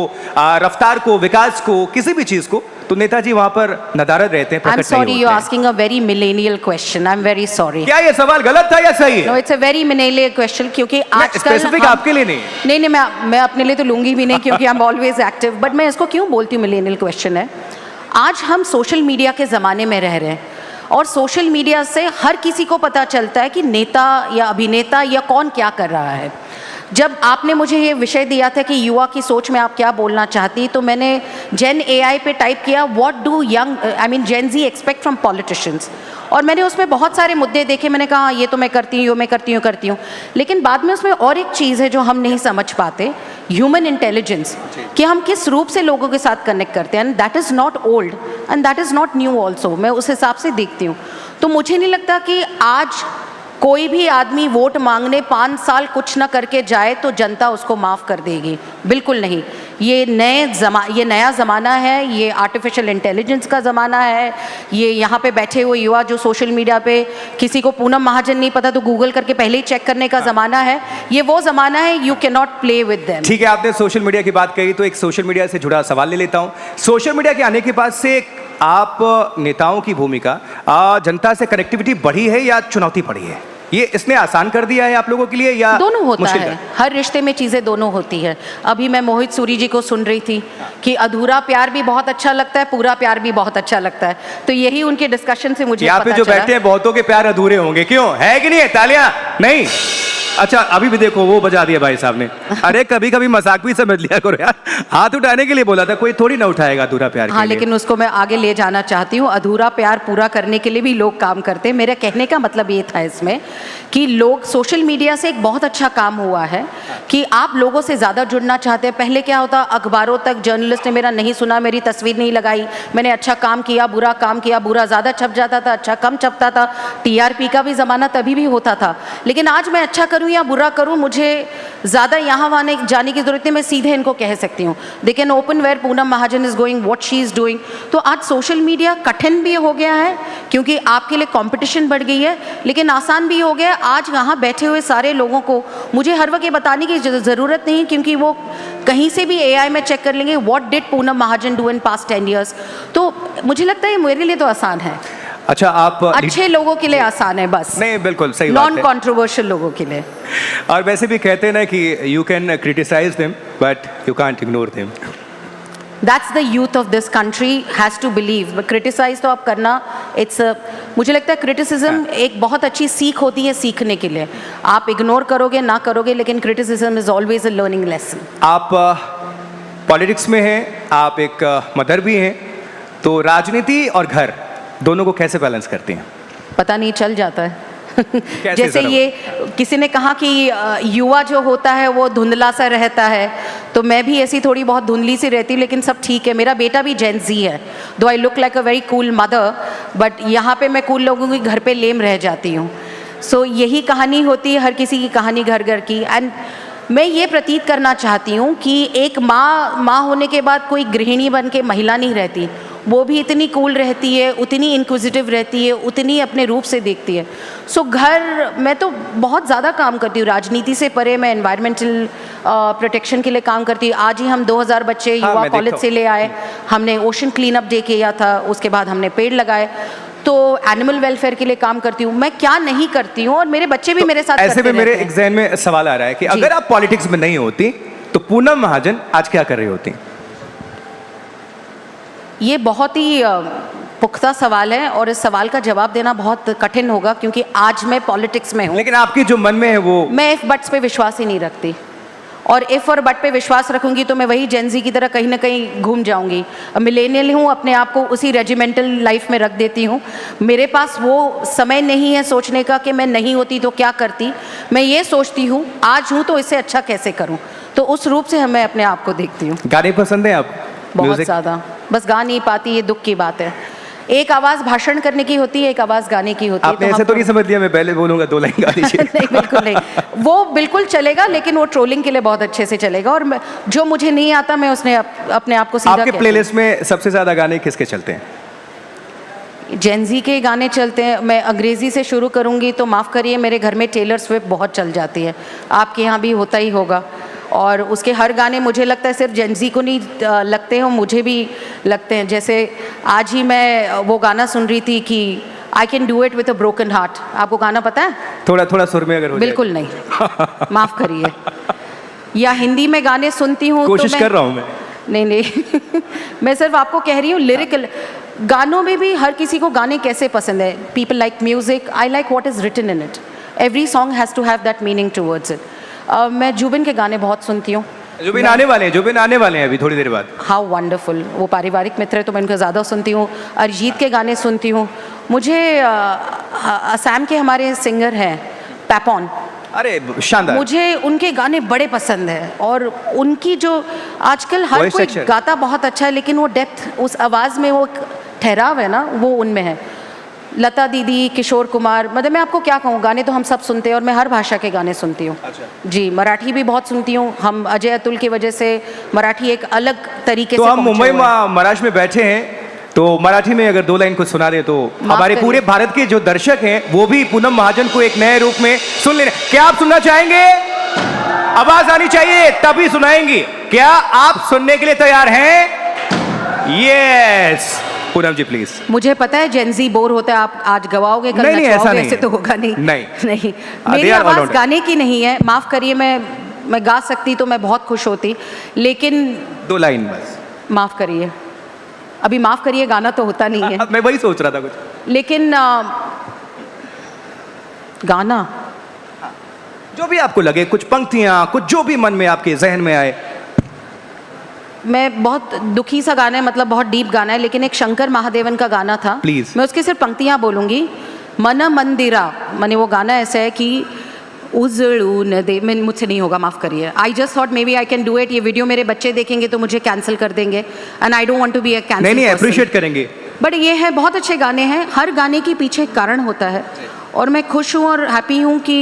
रफ्तार को, विकास को, किसी भी चीज को, तो नेताजी वहां पर नदारद रहते हैं। I'm sorry, you're asking a very millennial question. I'm very sorry. क्या ये सवाल गलत था या सही है? No, it's a very millennial question क्योंकि आजकल स्पेसिफिक आपके लिए नहीं। मैं अपने लिए तो लूंगी भी नहीं क्योंकि I'm always active. बट मैं इसको क्यों बोलती हूँ millennial question है? आज हम सोशल मीडिया के ज़माने में रह रहे हैं, और सोशल मीडिया से हर किसी को पता चलता है कि नेता या अभिनेता या कौन क्या कर रहा है। जब आपने मुझे ये विषय दिया था कि युवा की सोच में आप क्या बोलना चाहती, तो मैंने जेन AI पे टाइप किया what do gen Z expect from politicians, और मैंने उसमें बहुत सारे मुद्दे देखे। मैंने कहा ये तो मैं करती हूँ, लेकिन बाद में उसमें और एक चीज़ है जो हम नहीं समझ पाते, ह्यूमन इंटेलिजेंस, कि हम किस रूप से लोगों के साथ कनेक्ट करते हैं। And that is not old and that is not new also. मैं उस हिसाब से देखती हूँ। तो मुझे नहीं लगता कि आज कोई भी आदमी वोट मांगने 5 साल कुछ ना करके जाए तो जनता उसको माफ़ कर देगी, बिल्कुल नहीं। ये नया ज़माना है, ये आर्टिफिशियल इंटेलिजेंस का ज़माना है। ये यहाँ पे बैठे हुए युवा जो सोशल मीडिया पे, किसी को पूनम महाजन नहीं पता तो गूगल करके पहले ही चेक करने का ज़माना है। ये वो ज़माना है, you can not play with them. ठीक है, आपने सोशल मीडिया की बात कही तो एक सोशल मीडिया से जुड़ा सवाल ले लेता हूँ। सोशल मीडिया के आने के बाद से आप नेताओं की भूमिका, जनता से कनेक्टिविटी बढ़ी है या चुनौती बढ़ी है? ये इसने आसान कर दिया है आप लोगों के लिए या दोनों होता है? हर रिश्ते में चीज़ें दोनों होती है। अभी मैं मोहित सूरी जी को सुन रही थी कि अधूरा प्यार भी बहुत अच्छा लगता है, पूरा प्यार भी बहुत अच्छा लगता है। तो यही उनके डिस्कशन से मुझे यहाँ पे जो बैठे हैं बहुतों के प्यार अधूरे होंगे, क्यों है कि नहीं है? तालियां नहीं? अच्छा, अभी भी देखो वो बजा दिया भाई साहब ने। अरे कभी कभी मजाक भी समझ लिया करो यार, हाथ उठाने के लिए बोला था, कोई थोड़ी ना उठाएगा अधूरा प्यार के लिए। लेकिन उसको मैं आगे ले जाना चाहती हूँ। अधूरा प्यार पूरा करने के लिए भी लोग काम करते हैं। मेरा कहने का मतलब ये था इसमें कि लोग, सोशल मीडिया से एक बहुत अच्छा काम हुआ है कि आप लोगों से ज़्यादा जुड़ना चाहते हैं। पहले क्या होता, अखबारों तक जर्नलिस्ट ने मेरा नहीं सुना, मेरी तस्वीर नहीं लगाई, मैंने अच्छा काम किया, बुरा काम किया, बुरा ज़्यादा छप जाता था, अच्छा कम छपता था। TRP का भी ज़माना तभी भी होता था। लेकिन आज मैं अच्छा करूँ या बुरा करूँ, मुझे ज़्यादा यहाँ वहाँ जाने की ज़रूरत नहीं, मैं सीधे इनको कह सकती हूँ they can open where Poonam Mahajan is going, what she is doing. तो आज सोशल मीडिया कठिन भी हो गया है क्योंकि आपके लिए कंपटीशन बढ़ गई है, लेकिन आसान भी हो गया। आज यहाँ बैठे हुए सारे लोगों को मुझे हर वक्त ये बताने की ज़रूरत नहीं, क्योंकि वो कहीं से भी AI में चेक कर लेंगे what did Poonam Mahajan do in past 10 years। तो मुझे लगता है मेरे लिए तो आसान है। अच्छा, आप अच्छे लोगों के लिए आसान है बस, नहीं बिल्कुल सही बात नॉन है। कॉन्ट्रोवर्शियल लोगों के लिए। और वैसे भी कहते हैं ना कि you can criticise them but you can't ignore them. That's the youth of this country has to believe. Criticise तो आप करना, मुझे लगता है क्रिटिसिज्म एक बहुत अच्छी सीख होती है सीखने के लिए। आप इग्नोर करोगे ना करोगे, लेकिन criticism is always a learning lesson. आप पॉलिटिक्स में हैं, आप एक मदर भी हैं, तो राजनीति और घर दोनों को कैसे बैलेंस करती हैं? पता नहीं, चल जाता है। जैसे ये किसी ने कहा कि युवा जो होता है वो धुंधला सा रहता है, तो मैं भी ऐसी थोड़ी बहुत धुंधली सी रहती हूँ, लेकिन सब ठीक है। मेरा बेटा भी जेन ज़ी है, दो I look like a very cool mother, but यहाँ पे मैं कूल लोगों के घर पे लेम रह जाती हूँ। सो यही कहानी होती है, हर किसी की कहानी घर घर की। एंड मैं ये प्रतीत करना चाहती हूँ कि एक माँ होने के बाद कोई गृहिणी बन के महिला नहीं रहती, वो भी इतनी कूल रहती है, उतनी इंक्विजिटिव रहती है, उतनी अपने रूप से देखती है। सो घर, मैं तो बहुत ज़्यादा काम करती हूँ राजनीति से परे। मैं एनवायरमेंटल प्रोटेक्शन के लिए काम करती हूँ। आज ही हम 2000 बच्चे युवा कॉलेज से ले आए, हमने ओशन क्लीन अप डे किया था, उसके बाद हमने पेड़ लगाए। तो एनिमल वेलफेयर के लिए काम करती हूँ। मैं क्या नहीं करती हूँ, और मेरे बच्चे भी मेरे साथ ऐसे में मेरे हैं। एग्जाम में सवाल आ रहा है कि अगर आप पॉलिटिक्स में नहीं होती तो पूनम महाजन आज क्या कर रही होती? ये बहुत ही पुख्ता सवाल है, और इस सवाल का जवाब देना बहुत कठिन होगा, क्योंकि आज मैं पॉलिटिक्स में हूँ। लेकिन आपकी जो मन में है वो, मैं इफ बट्स पे विश्वास ही नहीं रखती, और इफ और बट पे विश्वास रखूंगी तो मैं वही जेन ज़ी की तरह कहीं ना कहीं घूम जाऊंगी। मिलेनियल हूँ, अपने आप को उसी रेजिमेंटल लाइफ में रख देती हूँ। मेरे पास वो समय नहीं है सोचने का कि मैं नहीं होती तो क्या करती। मैं ये सोचती हूँ आज हूँ तो इससे अच्छा कैसे करूँ, तो उस रूप से मैं अपने आप को देखती हूँ। गाने पसंद है आप? बहुत ज़्यादा, बस गा नहीं पाती, ये दुख की बात है। एक आवाज़ भाषण करने की होती है, एक आवाज़ गाने की होती है। आपने ऐसे तो नहीं समझ लिया मैं पहले बोलूंगा 2 लाइन गा दीजिए? नहीं, बिल्कुल नहीं, वो बिल्कुल चलेगा, लेकिन वो ट्रोलिंग के लिए बहुत अच्छे से चलेगा। और जो मुझे नहीं आता मैं उसने अपने आप को सीधा आपके प्लेलिस्ट में सबसे ज़्यादा गाने किसके चलते हैं? जेन ज़ी के गाने चलते हैं। मैं अंग्रेज़ी से शुरू करूँगी तो माफ़ करिए, मेरे घर में टेलर स्विफ्ट बहुत चल जाती है, आपके यहाँ भी होता ही होगा। और उसके हर गाने मुझे लगता है सिर्फ जेन ज़ी को नहीं लगते हैं, मुझे भी लगते हैं। जैसे आज ही मैं वो गाना सुन रही थी कि आई can do it with a broken heart. आपको गाना पता है? थोड़ा थोड़ा सुर में अगर हो बिल्कुल नहीं, माफ़ करिए। या हिंदी में गाने सुनती हूँ, कोशिश कर रहा हूँ मैं। नहीं मैं सिर्फ आपको कह रही हूँ, लिरिकल गानों में भी हर किसी को गाने कैसे पसंद है। People like music, I like what is written in it. Every song has to have that meaning towards it. मैं जुबिन के गाने बहुत सुनती हूँ। जुबिन आने वाले हैं अभी थोड़ी देर बाद। हाउ वंडरफुल, वो पारिवारिक मित्र है तो मैं उनको ज़्यादा सुनती हूँ। अरिजीत के गाने सुनती हूँ। मुझे असम के हमारे सिंगर हैं पैपॉन, अरे शानदार, मुझे उनके गाने बड़े पसंद हैं। और उनकी जो आजकल हर कोई गाता बहुत अच्छा है, लेकिन वो डेप्थ, उस आवाज़ में वो ठहराव है ना, वो उनमें है। लता दीदी, किशोर कुमार, मतलब मैं आपको क्या कहूँ, गाने तो हम सब सुनते हैं और मैं हर भाषा के गाने सुनती हूँ। अच्छा। जी, मराठी भी बहुत सुनती हूँ। हम अजय अतुल की वजह से मराठी एक अलग तरीके से हम मुंबई महाराष्ट्र में बैठे हैं, तो मराठी में अगर 2 लाइन कुछ सुना दे तो हमारे पूरे भारत के जो दर्शक हैं वो भी पूनम महाजन को एक नए रूप में सुन लेना। क्या आप सुनना चाहेंगे? आवाज आनी चाहिए तभी सुनाएंगी। क्या आप सुनने के लिए तैयार हैं? Yes, Poonam ji please. मुझे पता है जेन ज़ी बोर होता है, आप आज गवाओगे कल नहीं, ऐसा नहीं, ऐसे तो होगा नहीं। नहीं मेरी आवाज़ गाने की नहीं है, माफ़ करिए। मैं गा सकती तो मैं बहुत खुश होती, लेकिन 2 लाइन बस। माफ़ करिए, अभी माफ़ करिए गाना तो होता नहीं है। मैं वही सोच रहा था कुछ, लेकिन गाना जो भी आपको लगे, कुछ पंक्तियां, कुछ जो भी मन में आपके जहन में आए। मैं बहुत दुखी सा गाना है, मतलब बहुत डीप गाना है, लेकिन एक शंकर महादेवन का गाना था। प्लीज, मैं उसके सिर्फ पंक्तियां बोलूंगी। मन मंदिरा, माने वो गाना ऐसा है कि उजड़ू न दे, मैं मुझसे नहीं होगा, माफ़ करिए। I just thought maybe I can do it. ये वीडियो मेरे बच्चे देखेंगे तो मुझे कैंसिल कर देंगे, and I don't want to be a cancel. नहीं, अप्रिशिएट करेंगे। बट ये है, बहुत अच्छे गाने हैं, हर गाने के पीछे एक कारण होता है, और मैं खुश हूँ और हैप्पी हूँ कि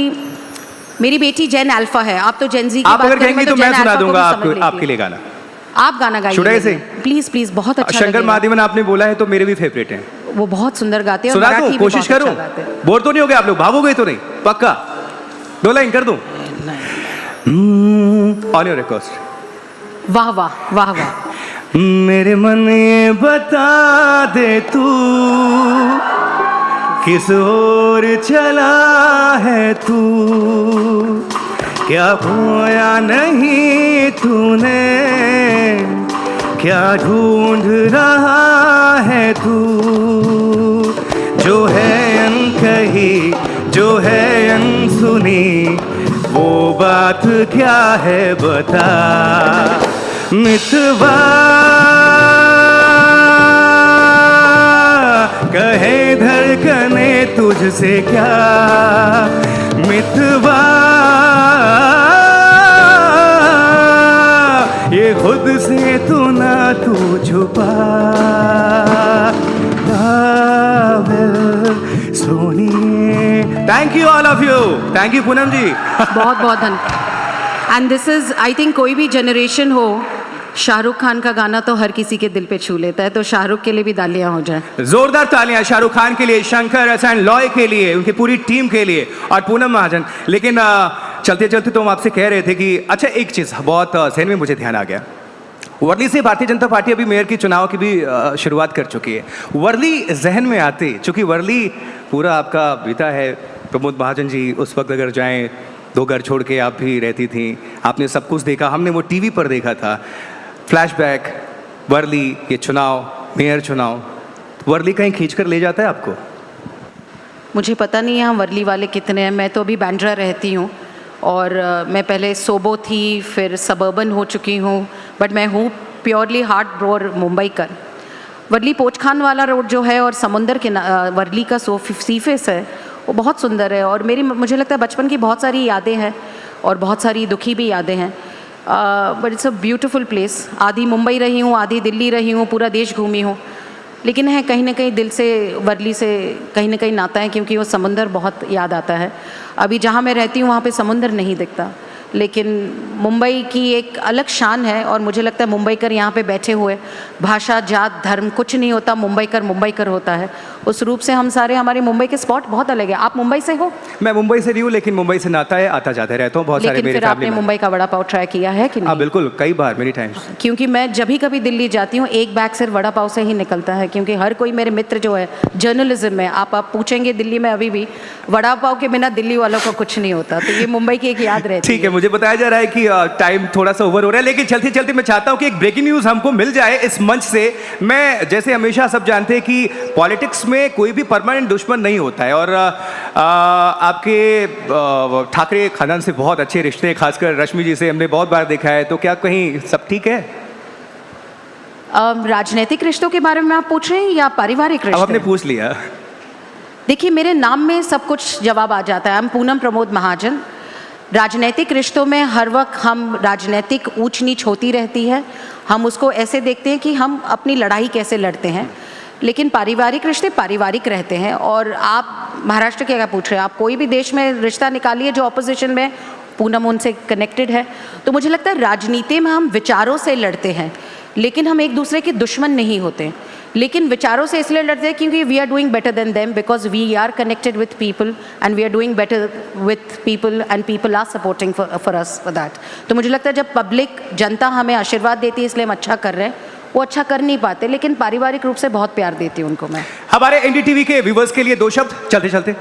मेरी बेटी जेन अल्फा है। आप तो जेन ज़ी की बात करेंगे, तो मैं सुना दूंगा आपके लिए गाना। आप गाना गाइए प्लीज प्लीज, बहुत अच्छा। शंकर महादेवन आपने बोला है तो मेरे भी फेवरेट हैं, वो बहुत सुंदर गाते हैं। सुना दूं, कोशिश करूं, बोर तो नहीं हो गए आप लोग, भागोगे तो नहीं? पक्का 2 लाइन कर दूं? On your request. वाह वाह वाह वाह। मेरे मन ये बता दे तू किस ओर चला है तू, क्या खोया नहीं तूने, क्या ढूंढ रहा है तू, जो है अनकही, जो है अनसुनी, वो बात क्या है बता मितवा, कहे धड़कने तुझसे क्या मितवा, ये खुद से तू ना तू छुपा, सोनिए। Thank you all of you, thank you Poonam ji. बहुत बहुत धन्यवाद। And this is I think कोई भी जनरेशन हो, शाहरुख खान का गाना तो हर किसी के दिल पे छू लेता है, तो शाहरुख के लिए भी तालियां हो जाए। जोरदार तालियां शाहरुख खान के लिए, शंकर एंड लॉय के लिए, उनकी पूरी टीम के लिए और पूनम महाजन। लेकिन चलते चलते तो हम आपसे कह रहे थे कि अच्छा एक चीज़ बहुत जहन में मुझे ध्यान आ गया, वर्ली से भारतीय जनता पार्टी अभी मेयर की चुनाव की भी शुरुआत कर चुकी है। वर्ली जहन में आते, चूँकि वर्ली पूरा आपका बीता है, प्रमोद महाजन जी उस वक्त अगर जाएँ, 2 घर छोड़ के आप भी रहती थी, आपने सब कुछ देखा, हमने वो टीवी पर देखा था, फ्लैशबैक वर्ली, ये चुनाव, मेयर चुनाव, वर्ली कहीं खींच कर ले जाता है आपको? मुझे पता नहीं यहाँ वर्ली वाले कितने हैं, मैं तो अभी बैंड्रा रहती हूँ और मैं पहले सोबो थी, फिर सबर्बन हो चुकी हूँ, बट मैं हूँ प्योरली हार्ट ब्रोर मुंबई कर। वर्ली पोचखान वाला रोड जो है और समुंदर के वर्ली का सी फेस है, वो बहुत सुंदर है और मुझे लगता है बचपन की बहुत सारी यादें हैं और बहुत सारी दुखी भी यादें हैं, but it's a beautiful place. आधी मुंबई रही हूँ, आधी दिल्ली रही हूँ, पूरा देश घूमी हूँ, लेकिन है कहीं ना कहीं दिल से वर्ली से कहीं ना कहीं नाता है, क्योंकि वो समुंदर बहुत याद आता है। अभी जहाँ मैं रहती हूँ वहाँ पे समुंदर नहीं दिखता, लेकिन मुंबई की एक अलग शान है और मुझे लगता है मुंबई कर यहाँ पे बैठे हुए, भाषा जात धर्म कुछ नहीं होता, मुंबई कर होता है। उस रूप से हम सारे, हमारे मुंबई के स्पॉट बहुत अलग है। आप मुंबई से हो? मैं मुंबई से नहीं हूँ, लेकिन मुंबई से नाता है, आता जाते रहता हूँ, बहुत सारे मेरे फिर आपने मुंबई का वड़ा पाव ट्राई किया है कि नहीं? बिल्कुल, कई बार, मेनी टाइम्स। क्योंकि मैं जब भी कभी दिल्ली जाती हूँ एक बैग सिर्फ वड़ा पाव से ही निकलता है, क्योंकि हर कोई मेरे मित्र जो है जर्नलिज्म में, आप पूछेंगे दिल्ली में अभी भी वड़ा पाव के बिना दिल्ली वालों को कुछ नहीं होता, तो ये मुंबई की एक याद रहती है। ठीक है, मुझे बताया जा रहा है कि टाइम थोड़ा सा ओवर हो रहा है, लेकिन चलते चलते मैं चाहता हूँ कि एक ब्रेकिंग न्यूज़ हमको मिल जाए इस मंच से। मैं जैसे हमेशा सब जानते हैं कि पॉलिटिक्स में कोई भी परमानेंट दुश्मन नहीं होता है और आपके ठाकरे खानदान से बहुत अच्छे रिश्ते, खासकर रश्मि जी से हमने बहुत बार देखा है, तो क्या कहीं सब ठीक है? राजनीतिक रिश्तों के बारे में आप पूछ रहे हैं या पारिवारिक रिश्ते? अब आपने पूछ लिया। देखिए, मेरे नाम में सब कुछ जवाब आ जाता है। हम पूनम प्रमोद महाजन। राजनीतिक रिश्तों में हर वक्त हम राजनीतिक ऊंच नीच होती रहती है, हम उसको ऐसे देखते हैं कि हम अपनी लड़ाई कैसे लड़ते हैं, लेकिन पारिवारिक रिश्ते पारिवारिक रहते हैं। और आप महाराष्ट्र के क्या पूछ रहे हैं, आप कोई भी देश में रिश्ता निकालिए जो ऑपोजिशन में, पूनम उनसे कनेक्टेड है। तो मुझे लगता है राजनीति में हम विचारों से लड़ते हैं, लेकिन हम एक दूसरे के दुश्मन नहीं होते, लेकिन विचारों से इसलिए लड़ते हैं क्योंकि we are doing better than them, because we are connected with people and we are doing better with people and people are supporting for us for that. तो मुझे लगता है जब पब्लिक जनता हमें आशीर्वाद देती है इसलिए हम अच्छा कर रहे हैं, वो अच्छा कर नहीं पाते, लेकिन पारिवारिक रूप से बहुत प्यार देती हूँ उनको मैं। हमारे एनडीटीवी के व्यूवर्स के लिए 2 शब्द चलते चलते।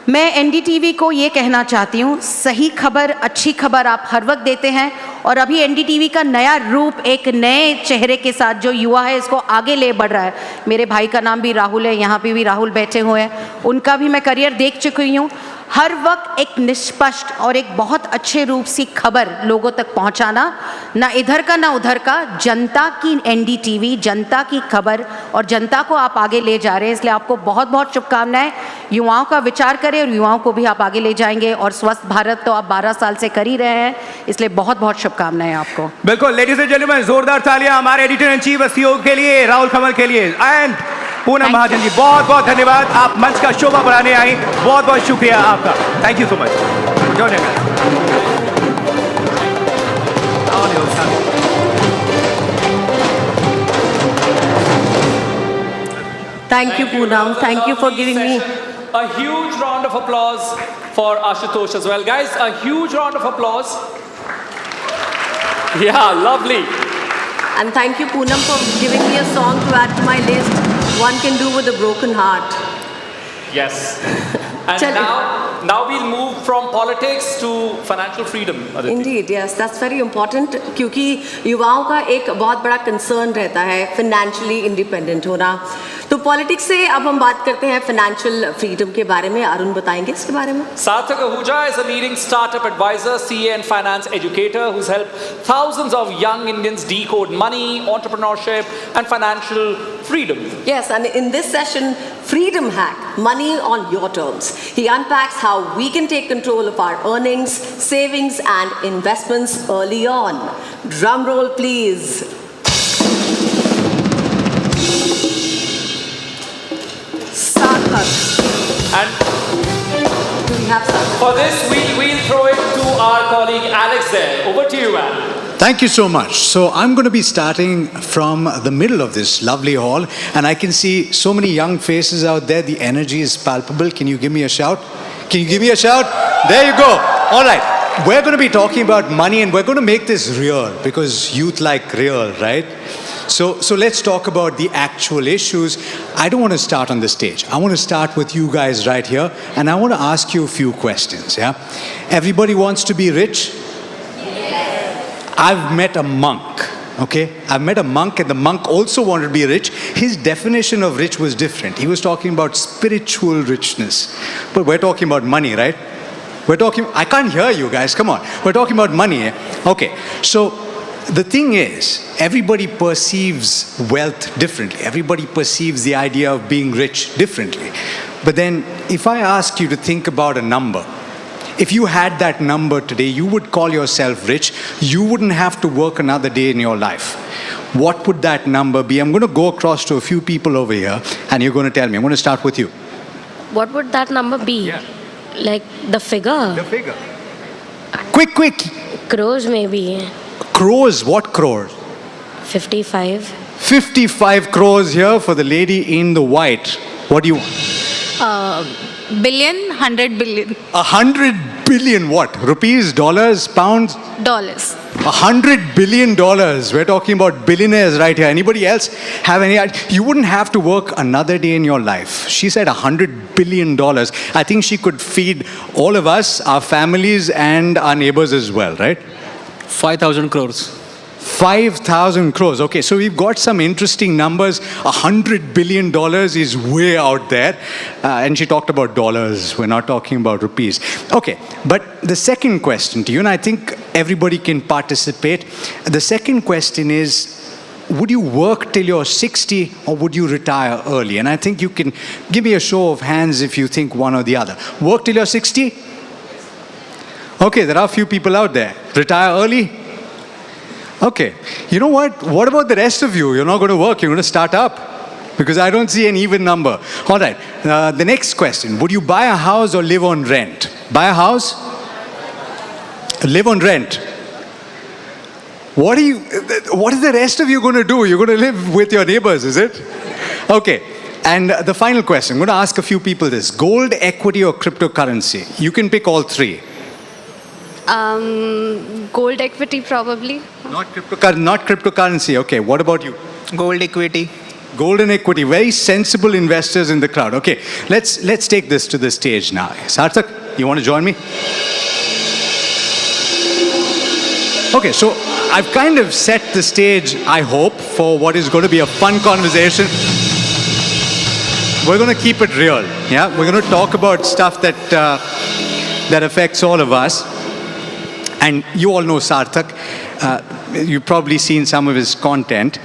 मैं एनडीटीवी को ये कहना चाहती हूँ, सही खबर, अच्छी खबर आप हर वक्त देते हैं और अभी एनडीटीवी का नया रूप एक नए चेहरे के साथ जो युवा है इसको आगे ले बढ़ रहा है। मेरे भाई का नाम भी राहुल है, यहाँ पे भी राहुल बैठे हुए हैं, उनका भी मैं करियर देख चुकी हूँ। हर वक्त एक निष्पक्ष और एक बहुत अच्छे रूप से खबर लोगों तक पहुंचाना, ना इधर का ना उधर का, जनता की एनडीटीवी, जनता की खबर और जनता को आप आगे ले जा रहे हैं, इसलिए आपको बहुत बहुत शुभकामनाएं। युवाओं का विचार करें और युवाओं को भी आप आगे ले जाएंगे और स्वस्थ भारत तो आप 12 साल से कर ही रहे हैं, इसलिए बहुत बहुत शुभकामनाएं आपको। बिल्कुल, लेडीज एंड जेंटलमैन, जोरदार तालियां हमारे एडिटर इन चीफ सीईओ के लिए, राहुल खमल के लिए एंड पूनम महाजन जी, बहुत बहुत धन्यवाद। आप मंच का शोभा बढ़ाने आई, बहुत बहुत शुक्रिया आपका, thank you so much. Thank you, Poonam. Thank you for giving me. A huge round of applause for Ashutosh as well. Guys, a huge round of applause. Yeah, lovely. And thank you, Poonam, for giving me a song to add to my list. One Can Do With a Broken Heart. Yes. And now we'll move from politics to financial freedom. Aditi. Indeed, yes, that's very important क्योंकि युवाओं का एक बहुत बड़ा concern रहता है financially independent होना. तो पॉलिटिक्स से अब हम बात करते हैं फाइनेंशियल फ्रीडम के बारे में. अरुण बताएंगे इसके बारे में. Sarthak Ahuja is a leading startup advisor, CA and finance educator who's helped thousands of young Indians decode money, entrepreneurship and financial freedom. Yes, and in this session, Freedom Hack, money on your terms. He unpacks how we can take control of our earnings, savings and investments early on. Drum roll please. And do we have Sarthak? For this, we'll throw it to our colleague Alex there. Over to you, Al. Thank you so much. So I'm going to be starting from the middle of this lovely hall, and I can see so many young faces out there. The energy is palpable. Can you give me a shout? Can you give me a shout? There you go. All right. We're going to be talking about money, and we're going to make this real because youth like real, right? So let's talk about the actual issues. I don't want to start on the stage. I want to start with you guys right here, and I want to ask you a few questions, yeah? Everybody wants to be rich? I've met a monk, okay? I've met a monk, and the monk also wanted to be rich. His definition of rich was different. He was talking about spiritual richness. But we're talking about money, right? I can't hear you guys, come on. We're talking about money, eh? Okay, so the thing is, everybody perceives wealth differently. Everybody perceives the idea of being rich differently. But then, if I ask you to think about a number, if you had that number today, you would call yourself rich. You wouldn't have to work another day in your life. What would that number be? I'm going to go across to a few people over here, and you're going to tell me. I'm going to start with you. What would that number be? Yeah. Like the figure? The figure. Quick. Crores maybe. Crores? What crores? 55. 55 crores here for the lady in the white. What do you want? Billion, 100 billion. 100 billion what? Rupees, dollars, pounds? Dollars. $100 billion. We're talking about billionaires right here. Anybody else have any idea? You wouldn't have to work another day in your life. She said $100 billion. I think she could feed all of us, our families, and our neighbors as well, right? 5,000 crores. 5,000 crores. Okay, so we've got some interesting numbers. $100 billion is way out there. And she talked about dollars. We're not talking about rupees. Okay, but the second question to you, and I think everybody can participate. The second question is, would you work till you're 60 or would you retire early? And I think you can give me a show of hands if you think one or the other. Work till you're 60? Okay, there are a few people out there. Retire early? Okay, you know what? What about the rest of you? You're not going to work, you're going to start up. Because I don't see an even number. All right, the next question. Would you buy a house or live on rent? Buy a house? Live on rent. What is the rest of you going to do? You're going to live with your neighbors, is it? Okay, and the final question. I'm going to ask a few people this. Gold, equity or cryptocurrency? You can pick all three. Gold equity probably. Not cryptocurrency. Okay, what about you? Gold equity. Gold and equity. Very sensible investors in the crowd. Okay, let's take this to the stage now. Sarthak, you want to join me? Okay, so I've kind of set the stage, I hope, for what is going to be a fun conversation. We're going to keep it real. Yeah, we're going to talk about stuff that affects all of us. And you all know Sarthak. You've probably seen some of his content.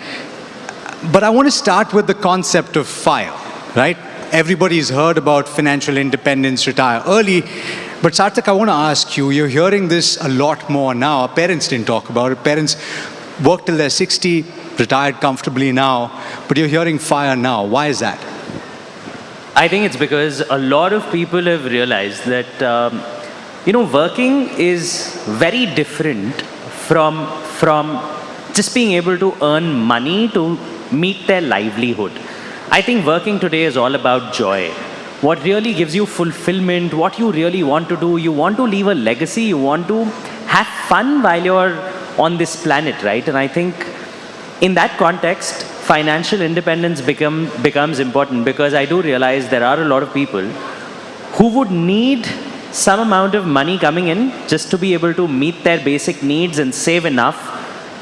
But I want to start with the concept of FIRE, right? Everybody's heard about financial independence, retire early. But Sarthak, I want to ask you, you're hearing this a lot more now. Our parents didn't talk about it. Parents work till they're 60, retired comfortably now. But you're hearing FIRE now. Why is that? I think it's because a lot of people have realized that working is very different from just being able to earn money to meet their livelihood. I think working today is all about joy. What really gives you fulfillment, what you really want to do, you want to leave a legacy, you want to have fun while you're on this planet, right? And I think in that context, financial independence becomes important, because I do realize there are a lot of people who would need some amount of money coming in just to be able to meet their basic needs and save enough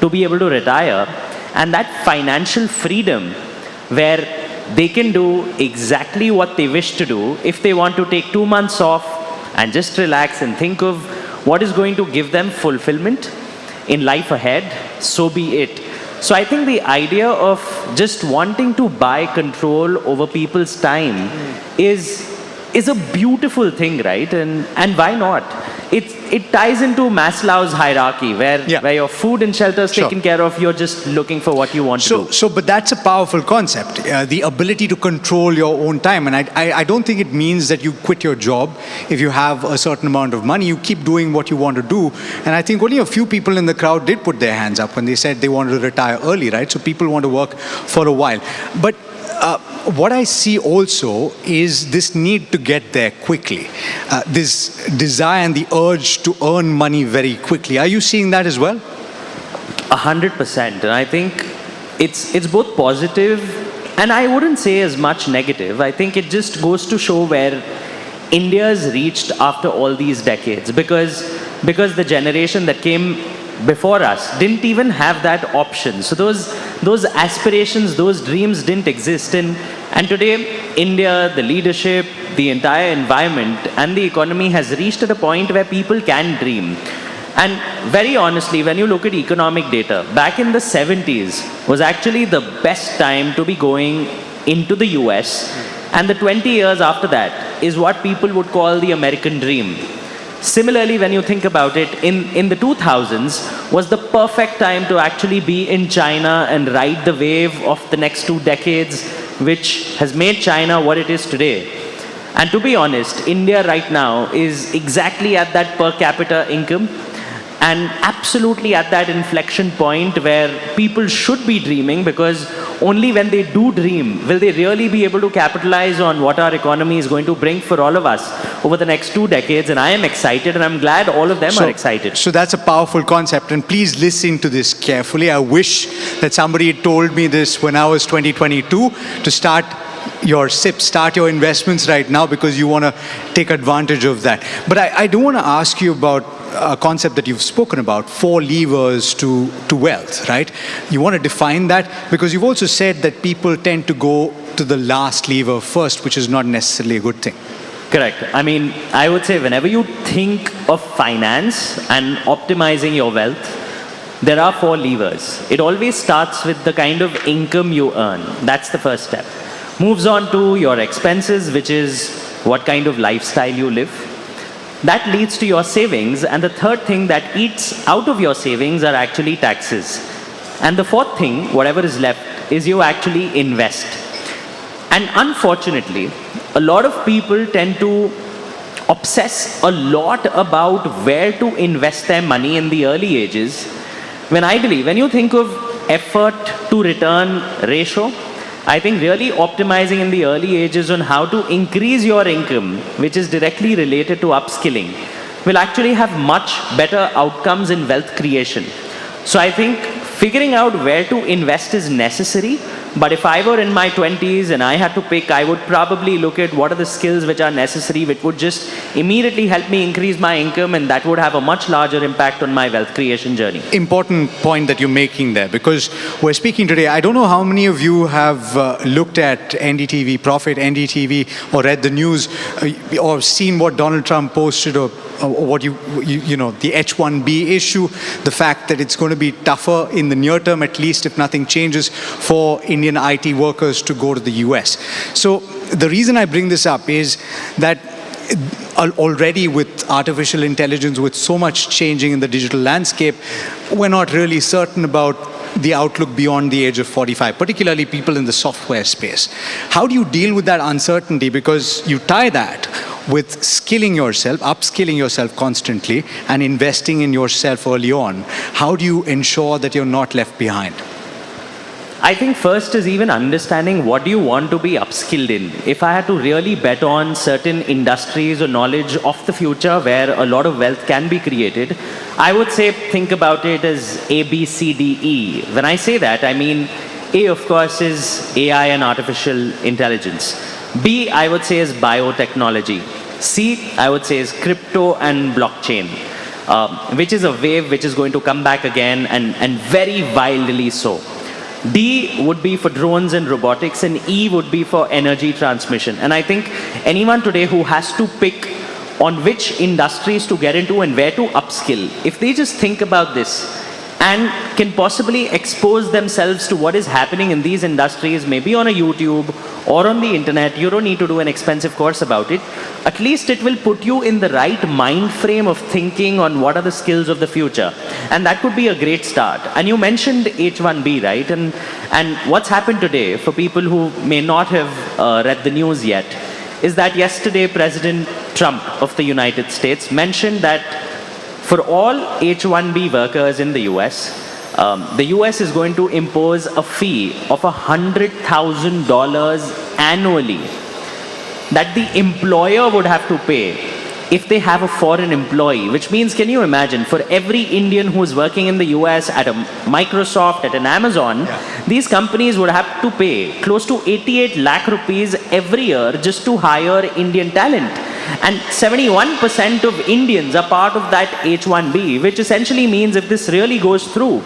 to be able to retire. And that financial freedom where they can do exactly what they wish to do. If they want to take 2 months off and just relax and think of what is going to give them fulfillment in life ahead, so be it. So I think the idea of just wanting to buy control over people's time is a beautiful thing, right? And why not? It ties into Maslow's hierarchy, where your food and shelter is taken care of. You're just looking for what you want to do. So, but that's a powerful concept, the ability to control your own time. And I don't think it means that you quit your job if you have a certain amount of money. You keep doing what you want to do. And I think only a few people in the crowd did put their hands up when they said they wanted to retire early, right? So people want to work for a while. But what I see also is this need to get there quickly, this desire and the urge to earn money very quickly. Are you seeing that as well? 100%. And I think it's both positive, and I wouldn't say as much negative. I think it just goes to show where India's reached after all these decades, because the generation that came before us didn't even have that option. So those aspirations, those dreams didn't exist. And today, India, the leadership, the entire environment and the economy has reached at a point where people can dream. And very honestly, when you look at economic data, back in the 70s was actually the best time to be going into the US. And the 20 years after that is what people would call the American dream. Similarly, when you think about it, in the 2000s was the perfect time to actually be in China and ride the wave of the next 2 decades, which has made China what it is today. And to be honest, India right now is exactly at that per capita income and absolutely at that inflection point where people should be dreaming, because only when they do dream will they really be able to capitalize on what our economy is going to bring for all of us over the next 2 decades. And I am excited, and I'm glad all of them are excited. So that's a powerful concept, and please listen to this carefully. I wish that somebody had told me this when I was 2022 to start your SIP, start your investments right now, because you want to take advantage of that. But I do want to ask you about a concept that you've spoken about, 4 levers to wealth, right? You want to define that, because you've also said that people tend to go to the last lever first, which is not necessarily a good thing. Correct. I mean, I would say whenever you think of finance and optimizing your wealth, there are 4 levers. It always starts with the kind of income you earn. That's the first step. Moves on to your expenses, which is what kind of lifestyle you live. That leads to your savings, and the third thing that eats out of your savings are actually taxes. And the fourth thing, whatever is left, is you actually invest. And unfortunately, a lot of people tend to obsess a lot about where to invest their money in the early ages, when ideally, when you think of effort to return ratio, I think really optimizing in the early ages on how to increase your income, which is directly related to upskilling, will actually have much better outcomes in wealth creation. So I think figuring out where to invest is necessary. But if I were in my 20s and I had to pick, I would probably look at what are the skills which are necessary, which would just immediately help me increase my income, and that would have a much larger impact on my wealth creation journey. Important point that you're making there, because we're speaking today. I don't know how many of you have looked at NDTV Profit, NDTV, or read the news, or seen what Donald Trump posted, or what you know, the H-1B issue, the fact that it's going to be tougher in the near term, at least if nothing changes, for Indian IT workers to go to the US. So the reason I bring this up is that already with artificial intelligence, with so much changing in the digital landscape, we're not really certain about the outlook beyond the age of 45, particularly people in the software space. How do you deal with that uncertainty? Because you tie that with skilling yourself, upskilling yourself constantly, and investing in yourself early on. How do you ensure that you're not left behind? I think first is even understanding what do you want to be upskilled in. If I had to really bet on certain industries or knowledge of the future where a lot of wealth can be created, I would say think about it as A, B, C, D, E. When I say that, I mean A, of course, is AI and artificial intelligence. B, I would say, is biotechnology. C, I would say, is crypto and blockchain, which is a wave which is going to come back again and very wildly so. D would be for drones and robotics, and E would be for energy transmission. And I think anyone today who has to pick on which industries to get into and where to upskill, if they just think about this and can possibly expose themselves to what is happening in these industries, maybe on a YouTube or on the internet, you don't need to do an expensive course about it. At least it will put you in the right mind frame of thinking on what are the skills of the future. And that could be a great start. And you mentioned H1B, right? And what's happened today, for people who may not have read the news yet, is that yesterday President Trump of the United States mentioned that for all H1B workers in the US, the US is going to impose a fee of $100,000 annually that the employer would have to pay if they have a foreign employee. Which means, can you imagine, for every Indian who is working in the US at a Microsoft, at an Amazon, these companies would have to pay close to 88 lakh rupees every year just to hire Indian talent. And 71% of Indians are part of that H1B, which essentially means if this really goes through,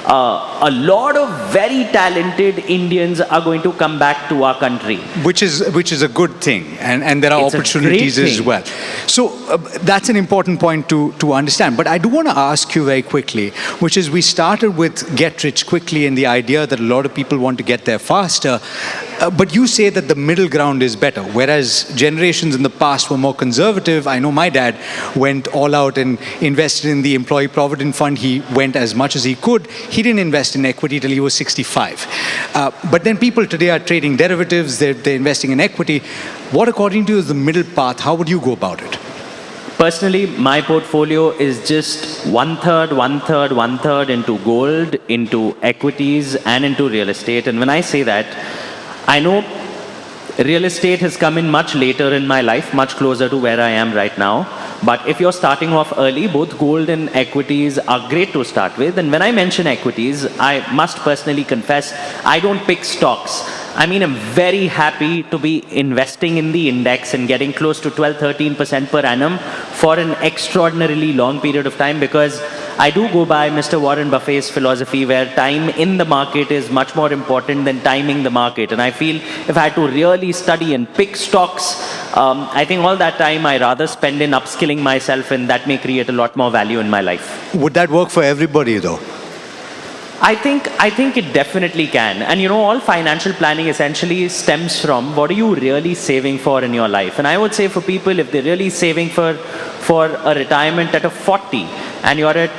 a lot of very talented Indians are going to come back to our country. Which is a good thing, and there are It's a opportunities great as thing. well. So that's an important point to understand. But I do want to ask you very quickly, which is we started with get rich quickly and the idea that a lot of people want to get there faster. But you say that the middle ground is better, whereas generations in the past were more conservative. I know my dad went all out and invested in the Employee Provident Fund. He went as much as he could. He didn't invest in equity till he was 65. But then people today are trading derivatives, they're investing in equity. What, according to you, is the middle path? How would you go about it? Personally, my portfolio is just 1/3, 1/3, 1/3 into gold, into equities, and into real estate. And when I say that, I know real estate has come in much later in my life, much closer to where I am right now. But if you're starting off early, both gold and equities are great to start with. And when I mention equities, I must personally confess, I don't pick stocks. I mean, I'm very happy to be investing in the index and getting close to 12-13% per annum for an extraordinarily long period of time, because I do go by Mr. Warren Buffett's philosophy where time in the market is much more important than timing the market. And I feel if I had to really study and pick stocks, I think all that time I rather spend in upskilling myself, and that may create a lot more value in my life. Would that work for everybody, though? I think it definitely can. And you know, all financial planning essentially stems from what are you really saving for in your life. And I would say for people, if they're really saving for a retirement at a 40 and you're at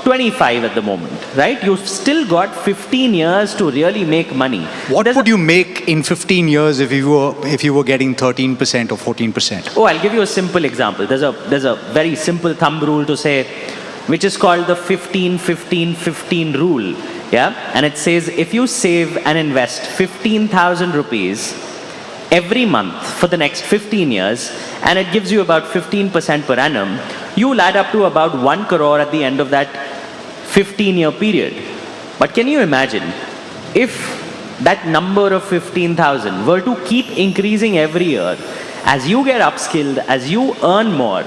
25 at the moment, right? You've still got 15 years to really make money. What would you make in 15 years if you were getting 13% or 14%? Oh, I'll give you a simple example. There's a very simple thumb rule to say, which is called the 15-15-15 rule. Yeah? And it says if you save and invest 15,000 rupees every month for the next 15 years, and it gives you about 15% per annum, you'll add up to about 1 crore at the end of that 15-year period. But can you imagine if that number of 15,000 were to keep increasing every year as you get upskilled, as you earn more?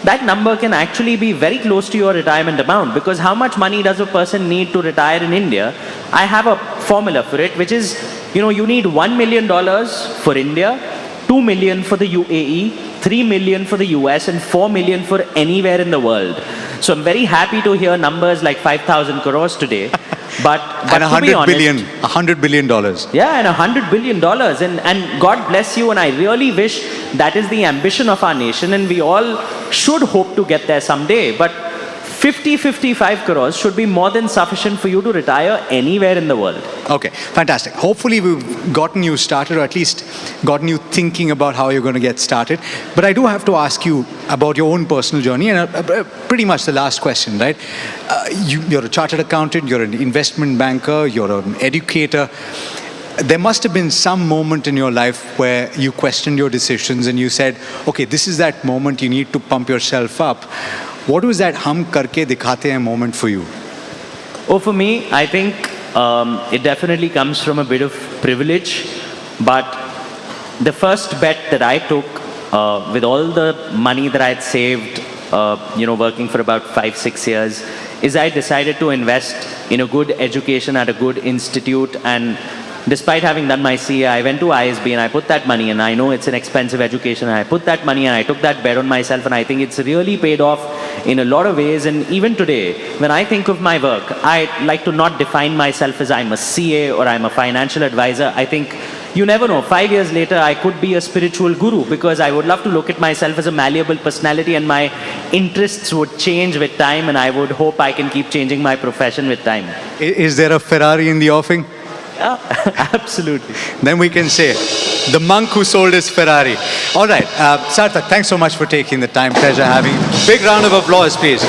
That number can actually be very close to your retirement amount, because how much money does a person need to retire in India? I have a formula for it, which is, you need $1 million for India, 2 million for the UAE, 3 million for the US, and 4 million for anywhere in the world. So I'm very happy to hear numbers like 5,000 crores today. But and to be honest, $100 billion. Yeah, and $100 billion. And God bless you. And I really wish that is the ambition of our nation. And we all should hope to get there someday. But 50-55 crores should be more than sufficient for you to retire anywhere in the world. Okay, fantastic. Hopefully we've gotten you started, or at least gotten you thinking about how you're going to get started. But I do have to ask you about your own personal journey, and pretty much the last question, right? You're a chartered accountant, you're an investment banker, you're an educator. There must have been some moment in your life where you questioned your decisions and you said, okay, this is that moment you need to pump yourself up. What was that hum karke dikhate hain moment for you? Oh, for me, I think it definitely comes from a bit of privilege, but the first bet that I took with all the money that I had saved, working for about 5-6 years, is I decided to invest in a good education at a good institute. And despite having done my CA, I went to ISB and I put that money in. I know it's an expensive education, and I put that money and I took that bet on myself, and I think it's really paid off in a lot of ways. And even today, when I think of my work, I like to not define myself as I'm a CA or I'm a financial advisor. I think you never know, 5 years later I could be a spiritual guru, because I would love to look at myself as a malleable personality, and my interests would change with time, and I would hope I can keep changing my profession with time. Is there a Ferrari in the offing? Yeah, absolutely. Then we can say, the monk who sold his Ferrari. All right, Sarthak, thanks so much for taking the time. Pleasure having you. Big round of applause, please.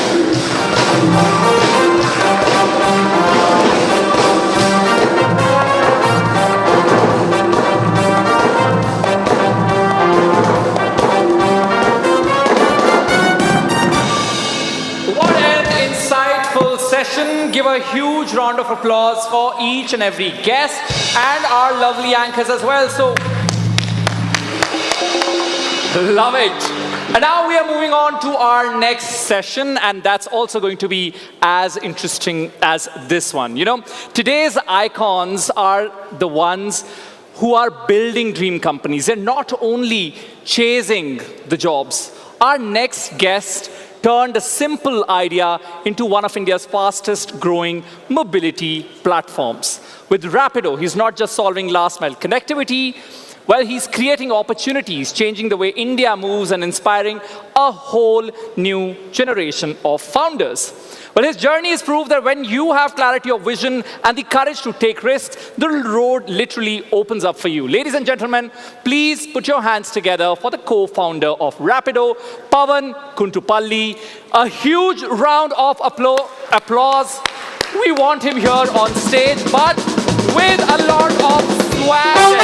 What an insightful session. Give a huge round of applause for each and every guest and our lovely anchors as well. So, love it. And now we are moving on to our next session, and that's also going to be as interesting as this one. Today's icons are the ones who are building dream companies. They're not only chasing the jobs. Our next guest turned a simple idea into one of India's fastest growing mobility platforms. With Rapido, he's not just solving last mile connectivity, well, he's creating opportunities, changing the way India moves and inspiring a whole new generation of founders. Well, his journey is proof that when you have clarity of vision and the courage to take risks, the road literally opens up for you. Ladies and gentlemen, please put your hands together for the co-founder of Rapido, Pavan Kuntupalli. A huge round of applause. We want him here on stage, but with a lot of swag.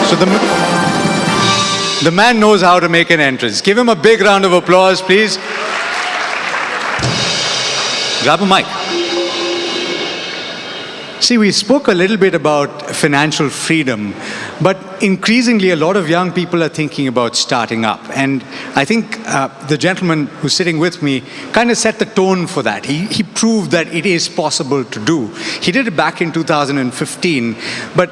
So the man knows how to make an entrance. Give him a big round of applause, please. Grab a mic. See, we spoke a little bit about financial freedom, but increasingly a lot of young people are thinking about starting up. And I think the gentleman who's sitting with me kind of set the tone for that. He proved that it is possible to do. He did it back in 2015, but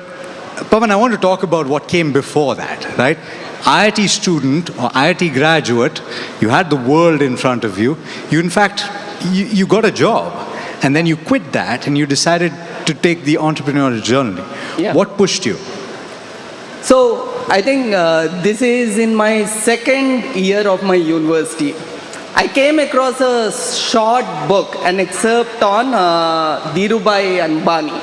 Pavan, I want to talk about what came before that, right? IIT student or IIT graduate, you had the world in front of you. In fact, you got a job, and then you quit that and you decided to take the entrepreneurial journey. Yeah. What pushed you? So, I think this is in my second year of my university. I came across a short book, an excerpt on Dhirubhai Ambani.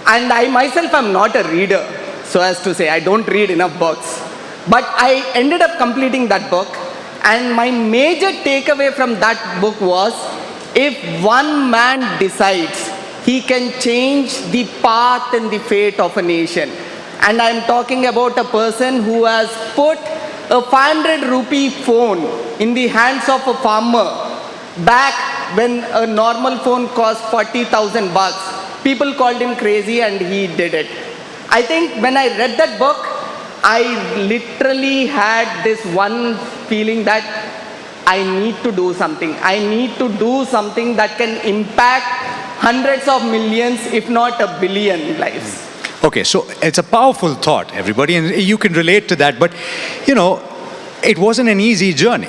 And I myself am not a reader, so as to say, I don't read enough books. But I ended up completing that book, and my major takeaway from that book was, if one man decides, he can change the path and the fate of a nation. And I'm talking about a person who has put a 500 rupee phone in the hands of a farmer back when a normal phone cost 40,000 bucks. People called him crazy, and he did it. I think when I read that book, I literally had this one feeling that I need to do something. I need to do something that can impact hundreds of millions, if not a billion lives. Okay, so it's a powerful thought, everybody, and you can relate to that, but it wasn't an easy journey.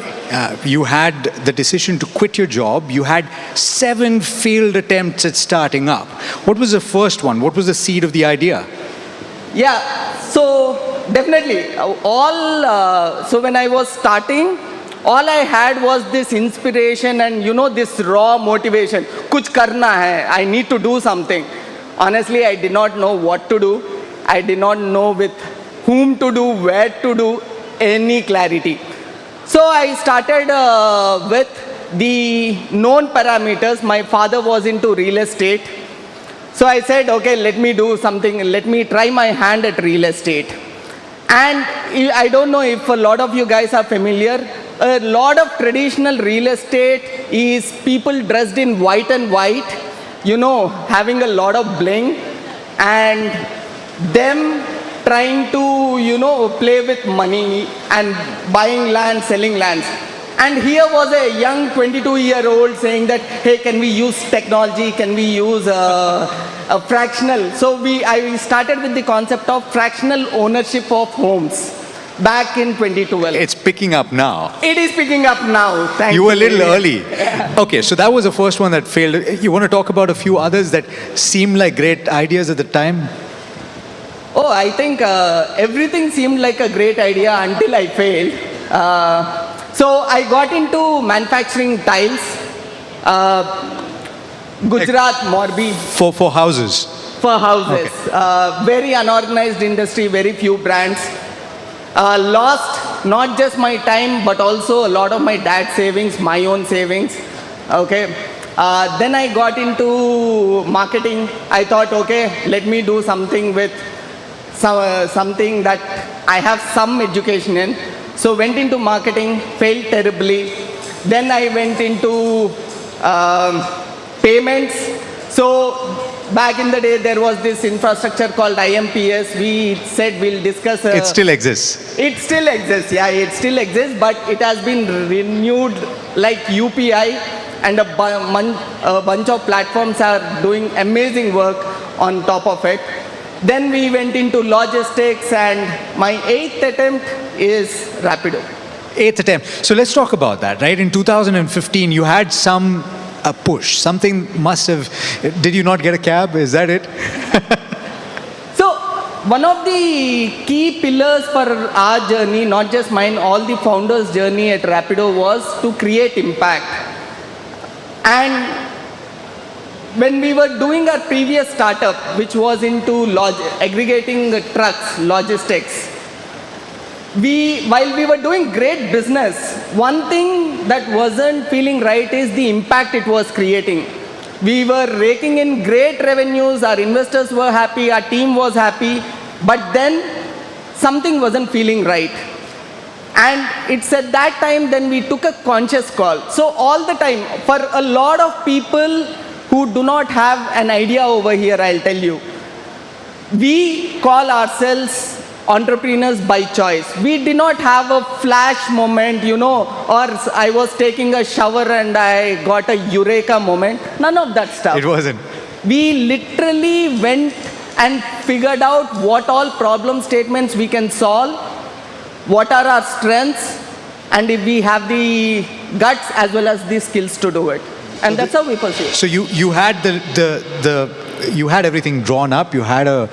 You had the decision to quit your job. You had 7 failed attempts at starting up. What was the first one? What was the seed of the idea? Yeah, so definitely. So when I was starting, all I had was this inspiration and this raw motivation. Kuch karna hai, I need to do something. Honestly, I did not know what to do. I did not know with whom to do, where to do, any clarity. So I started with the known parameters. My father was into real estate. So I said, okay, let me do something. Let me try my hand at real estate. And I don't know if a lot of you guys are familiar. A lot of traditional real estate is people dressed in white and white, you know, having a lot of bling, and them trying to, you know, play with money and buying land, selling lands. And here was a young 22-year-old saying that, hey, can we use technology? Can we use a fractional? So I started with the concept of fractional ownership of homes back in 2012. It's picking up now. It is picking up now. Thank you. You were a little early. Okay, so that was the first one that failed. You want to talk about a few others that seemed like great ideas at the time? Oh, I think everything seemed like a great idea until I failed. So I got into manufacturing tiles. Gujarat, Morbi. For houses? For houses. Okay. Very unorganized industry, very few brands. Lost not just my time, but also a lot of my dad's savings, my own savings. Okay. Then I got into marketing. I thought, okay, let me do something with something that I have some education in. So went into marketing, failed terribly. Then I went into payments. So back in the day, there was this infrastructure called IMPS. We said we'll discuss. It still exists. It still exists, yeah, it still exists, but it has been renewed like UPI, and a bunch of platforms are doing amazing work on top of it. Then we went into logistics, and my 8th attempt is Rapido. 8th attempt. So let's talk about that, right? In 2015, you had a push. Something must have... Did you not get a cab? Is that it? So one of the key pillars for our journey, not just mine, all the founders' journey at Rapido, was to create impact. And when we were doing our previous startup, which was into aggregating trucks, logistics, while we were doing great business, one thing that wasn't feeling right is the impact it was creating. We were raking in great revenues, our investors were happy, our team was happy, but then something wasn't feeling right. And it's at that time then we took a conscious call. So all the time, for a lot of people who do not have an idea over here, I'll tell you, we call ourselves entrepreneurs by choice. We did not have a flash moment, you know, or I was taking a shower and I got a eureka moment. None of that stuff. It wasn't. We literally went and figured out what all problem statements we can solve, what are our strengths, and if we have the guts as well as the skills to do it. And that's how we pursue. So you had you had everything drawn up, you had a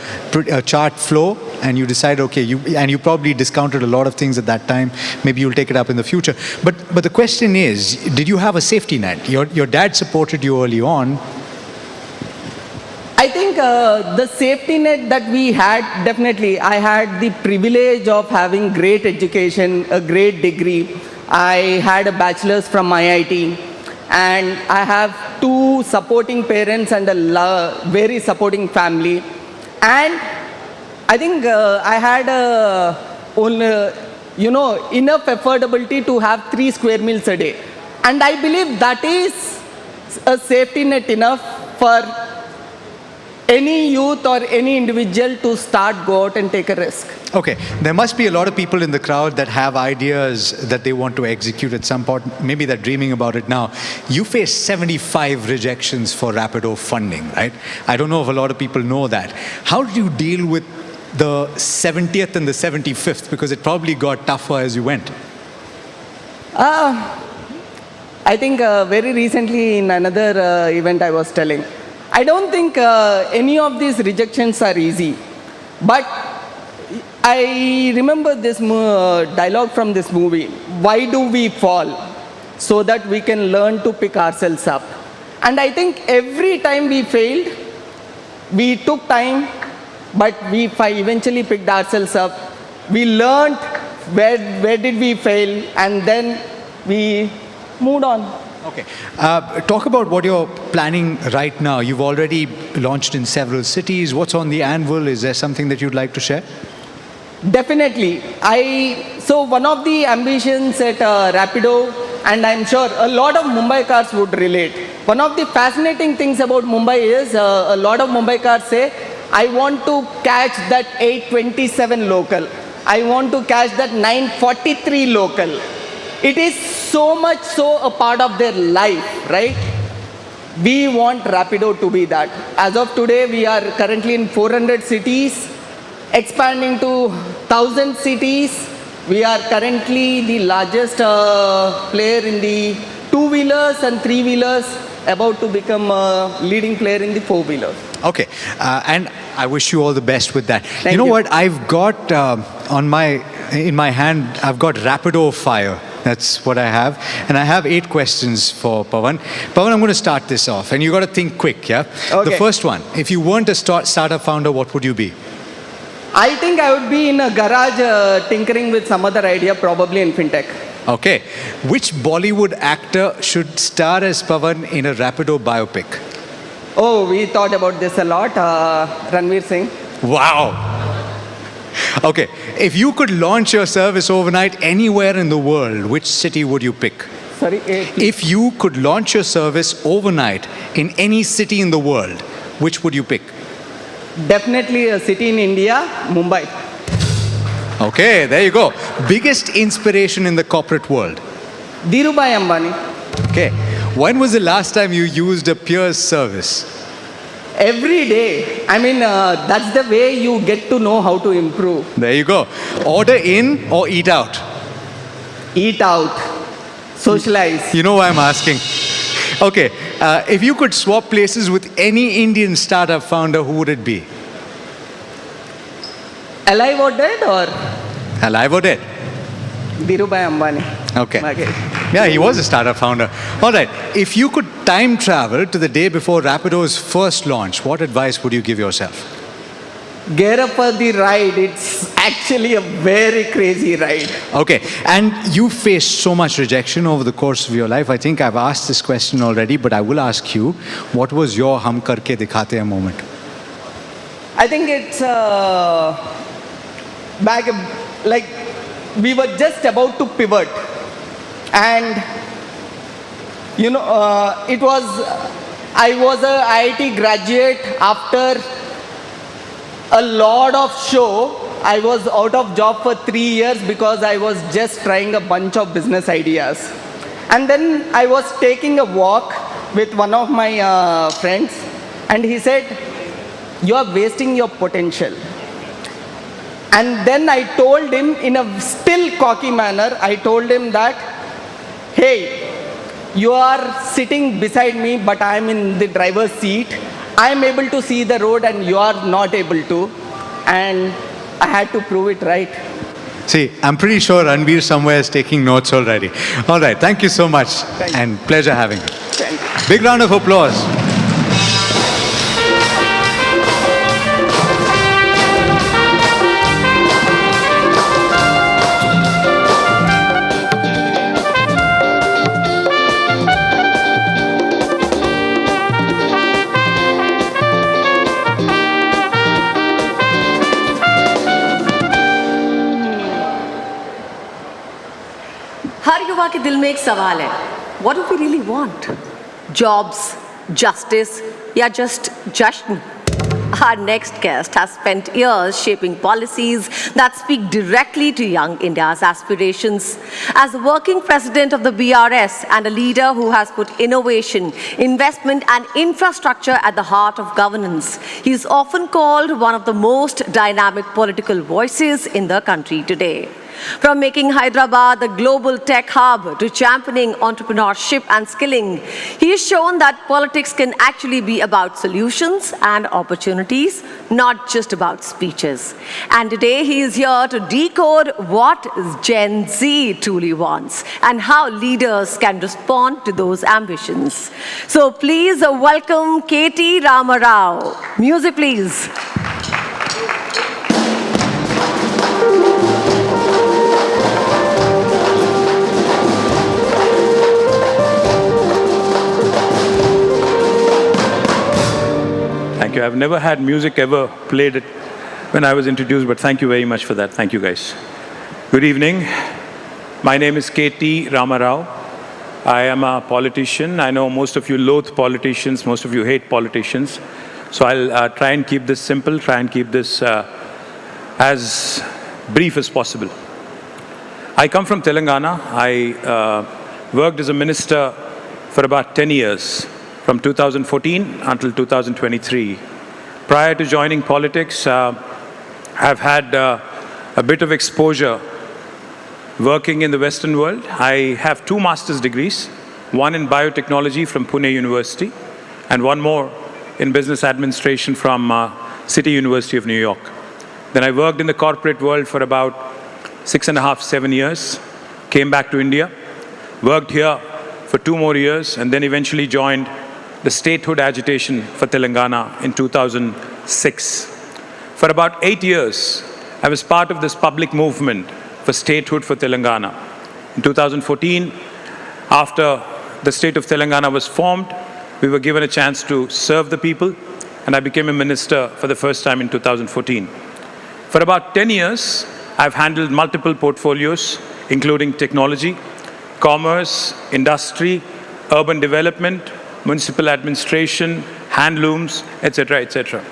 chart flow, and you decided, okay, you probably discounted a lot of things at that time. Maybe you'll take it up in the future. But the question is, did you have a safety net? Your dad supported you early on. I think the safety net that we had, definitely, I had the privilege of having great education, a great degree. I had a bachelor's from IIT. And I have 2 supporting parents and a very supporting family. And I think I had enough affordability to have 3 square meals a day. And I believe that is a safety net enough for any youth or any individual to go out and take a risk. Okay, there must be a lot of people in the crowd that have ideas that they want to execute at some point. Maybe they're dreaming about it now. You faced 75 rejections for Rapido funding, right? I don't know if a lot of people know that. How did you deal with the 70th and the 75th? Because it probably got tougher as you went. I think very recently in another event I was telling, I don't think any of these rejections are easy. But I remember this dialogue from this movie. Why do we fall? So that we can learn to pick ourselves up. And I think every time we failed, We took time, but we eventually picked ourselves up. We learned where did we fail, and then we moved on. Okay. Talk about what you're planning right now. You've already launched in several cities. What's on the anvil? Is there something that you'd like to share? Definitely. So one of the ambitions at Rapido, and I'm sure a lot of Mumbai cars would relate. One of the fascinating things about Mumbai is a lot of Mumbai cars say, I want to catch that 827 local. I want to catch that 943 local. It is so much so a part of their life, right? We want Rapido to be that. As of today, we are currently in 400 cities, expanding to 1,000 cities. We are currently the largest player in the two-wheelers and three-wheelers, about to become a leading player in the four-wheelers. Okay, and I wish you all the best with that. Thank you know you. what? I've got in my hand, I've got Rapido Fire. That's what I have. And I have 8 questions for Pawan. Pawan, I'm going to start this off. And you got to think quick, yeah? Okay. The first one, if you weren't a startup founder, what would you be? I think I would be in a garage tinkering with some other idea, probably in fintech. Okay. Which Bollywood actor should star as Pawan in a Rapido biopic? Oh, we thought about this a lot. Ranveer Singh. Wow. Okay. If you could launch your service overnight anywhere in the world, which city would you pick? Sorry? If you could launch your service overnight in any city in the world, which would you pick? Definitely a city in India, Mumbai. Okay, there you go. Biggest inspiration in the corporate world? Dhirubhai Ambani. Okay. When was the last time you used a peer's service? Every day. I mean, that's the way you get to know how to improve. There you go. Order in or eat out? Eat out. Socialize. You know why I'm asking. Okay. If you could swap places with any Indian startup founder, who would it be? Alive or dead or? Alive or dead? Dhirubhai Ambani. Okay. Yeah, he was a startup founder. All right. If you could time travel to the day before Rapido's first launch, what advice would you give yourself? Gear up for the ride. It's actually a very crazy ride. Okay. And you faced so much rejection over the course of your life. I think I've asked this question already, but I will ask you, what was your hum karke dikhate hai moment? I think it's back, like, we were just about to pivot. And, you know, I was a IIT graduate. After a lot of show, I was out of job for 3 years because I was just trying a bunch of business ideas. And then I was taking a walk with one of my friends, and he said, "You are wasting your potential." And then I told him in a still cocky manner, I told him that, "Hey, you are sitting beside me, but I am in the driver's seat. I am able to see the road and you are not able to." And I had to prove it right. See, I'm pretty sure Ranveer somewhere is taking notes already. All right, thank you so much. And pleasure having you. Thank you. Big round of applause. हर युवा के दिल में एक सवाल है, what do we really want? Jobs, justice, या just जश्न? Our next guest has spent years shaping policies that speak directly to young India's aspirations. As the working president of the BRS and a leader who has put innovation, investment and infrastructure at the heart of governance, he is often called one of the most dynamic political voices in the country today. From making Hyderabad a global tech hub to championing entrepreneurship and skilling, he has shown that politics can actually be about solutions and opportunities, not just about speeches. And today he is here to decode what Gen Z truly wants and how leaders can respond to those ambitions. So please welcome K.T. Rama Rao. Music please. Thank you. I've never had music ever played it when I was introduced, but thank you very much for that. Thank you, guys. Good evening. My name is K.T. Rama Rao. I am a politician. I know most of you loathe politicians, most of you hate politicians. So I'll try and keep this simple, try and keep this as brief as possible. I come from Telangana. I worked as a minister for about 10 years, from 2014 until 2023. Prior to joining politics, I've had a bit of exposure working in the Western world. I have 2 master's degrees, one in biotechnology from Pune University, and one more in business administration from City University of New York. Then I worked in the corporate world for about 6.5, 7 years, came back to India, worked here for 2 more years, and then eventually joined the statehood agitation for Telangana in 2006. For about 8 years, I was part of this public movement for statehood for Telangana. In 2014, after the state of Telangana was formed, we were given a chance to serve the people, and I became a minister for the first time in 2014. For about 10 years, I've handled multiple portfolios, including technology, commerce, industry, urban development, municipal administration, handlooms, etc., etc.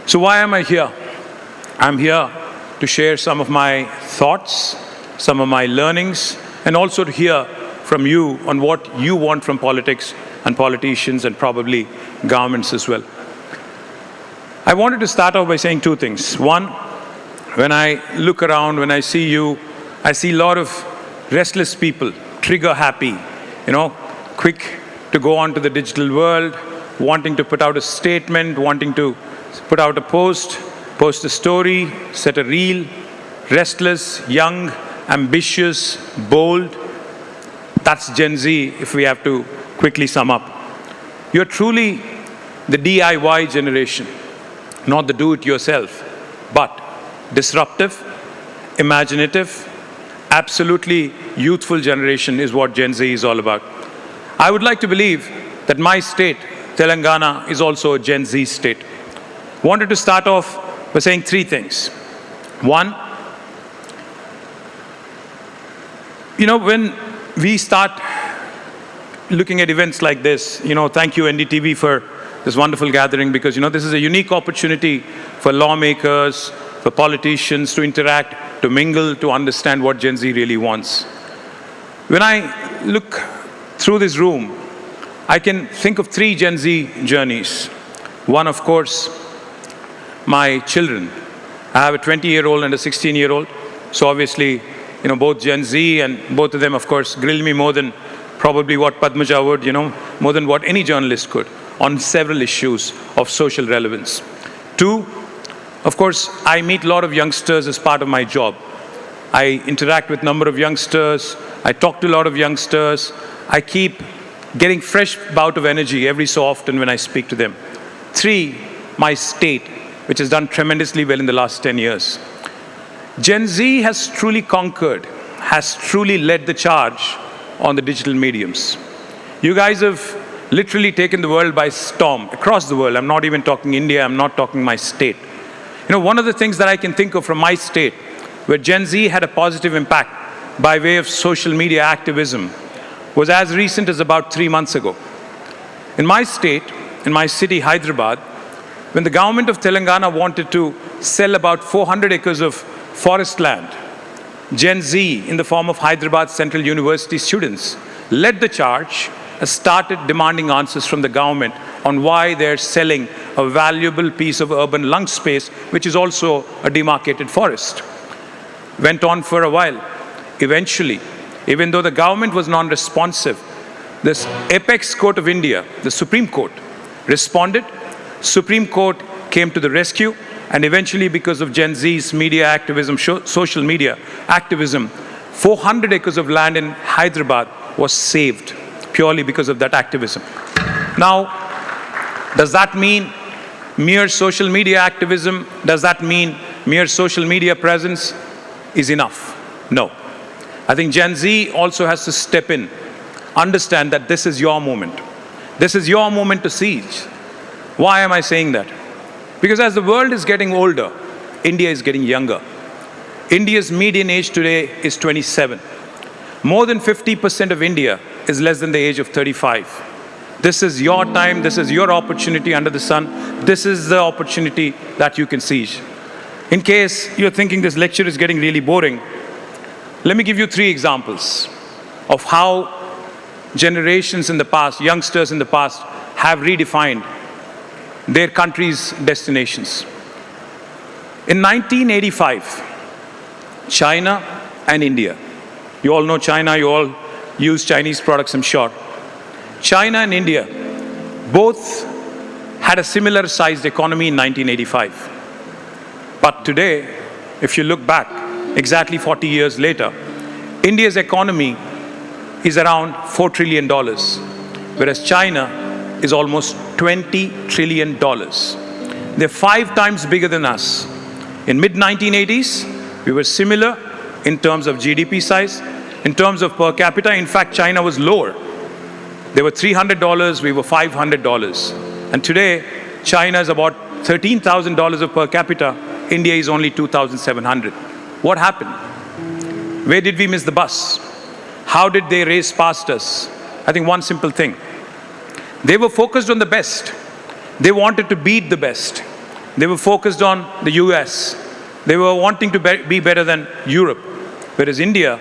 So why am I here? I'm here to share some of my thoughts, some of my learnings, and also to hear from you on what you want from politics and politicians and probably governments as well. I wanted to start off by saying 2 things. One, when I look around, when I see you, I see a lot of restless people, trigger happy, quick to go on to the digital world, wanting to put out a statement, wanting to put out a post a story, set a reel, restless, young, ambitious, bold. That's Gen Z, if we have to quickly sum up. You're truly the DIY generation, not the do-it-yourself, but disruptive, imaginative, absolutely youthful generation is what Gen Z is all about. I would like to believe that my state, Telangana, is also a Gen Z state. Wanted to start off by saying 3 things. One, when we start looking at events like this, thank you NDTV for this wonderful gathering, because this is a unique opportunity for lawmakers, for politicians to interact, to mingle, to understand what Gen Z really wants. When I look through this room, I can think of 3 Gen Z journeys. One, of course, my children. I have a 20-year-old and a 16-year-old. So obviously, both Gen Z, and both of them, of course, grill me more than probably what Padmaja would, more than what any journalist could, on several issues of social relevance. 2, of course, I meet a lot of youngsters as part of my job. I interact with a number of youngsters. I talk to a lot of youngsters. I keep getting fresh bout of energy every so often when I speak to them. 3, my state, which has done tremendously well in the last 10 years. Gen Z has truly conquered, has truly led the charge on the digital mediums. You guys have literally taken the world by storm, across the world. I'm not even talking India, I'm not talking my state. One of the things that I can think of from my state, where Gen Z had a positive impact by way of social media activism, was as recent as about 3 months ago. In my state, in my city, Hyderabad, when the government of Telangana wanted to sell about 400 acres of forest land, Gen Z, in the form of Hyderabad Central University students, led the charge and started demanding answers from the government on why they're selling a valuable piece of urban lung space, which is also a demarcated forest. went on for a while. Eventually, even though the government was non-responsive, this apex court of India, the Supreme Court, responded. Supreme Court came to the rescue, and eventually, because of Gen Z's media activism, social media activism, 400 acres of land in Hyderabad was saved purely because of that activism. Now, does that mean mere social media activism, does that mean mere social media presence is enough? No. I think Gen Z also has to step in, understand that this is your moment. This is your moment to seize. Why am I saying that? Because as the world is getting older, India is getting younger. India's median age today is 27. More than 50% of India is less than the age of 35. This is your time, this is your opportunity under the sun. This is the opportunity that you can seize. In case you're thinking this lecture is getting really boring, let me give you 3 examples of how generations in the past, youngsters in the past, have redefined their country's destinations. In 1985, China and India. You all know China, you all use Chinese products, I'm sure. China and India both had a similar sized economy in 1985. But today, if you look back, exactly 40 years later, India's economy is around $4 trillion, whereas China is almost $20 trillion. They're 5 times bigger than us. In mid-1980s, we were similar in terms of GDP size, in terms of per capita. In fact, China was lower. They were $300, we were $500. And today, China is about $13,000 of per capita. India is only $2,700. What happened? Where did we miss the bus? How did they race past us? I think one simple thing. They were focused on the best. They wanted to beat the best. They were focused on the US. They were wanting to be better than Europe. Whereas India,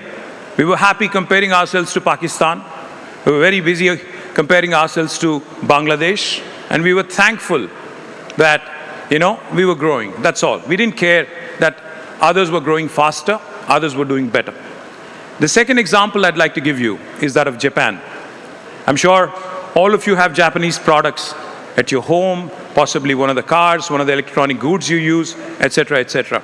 we were happy comparing ourselves to Pakistan. We were very busy comparing ourselves to Bangladesh. And we were thankful that, we were growing. That's all. We didn't care that others were growing faster, others were doing better. The second example I'd like to give you is that of Japan. I'm sure all of you have Japanese products at your home, possibly one of the cars, one of the electronic goods you use, etc., etc.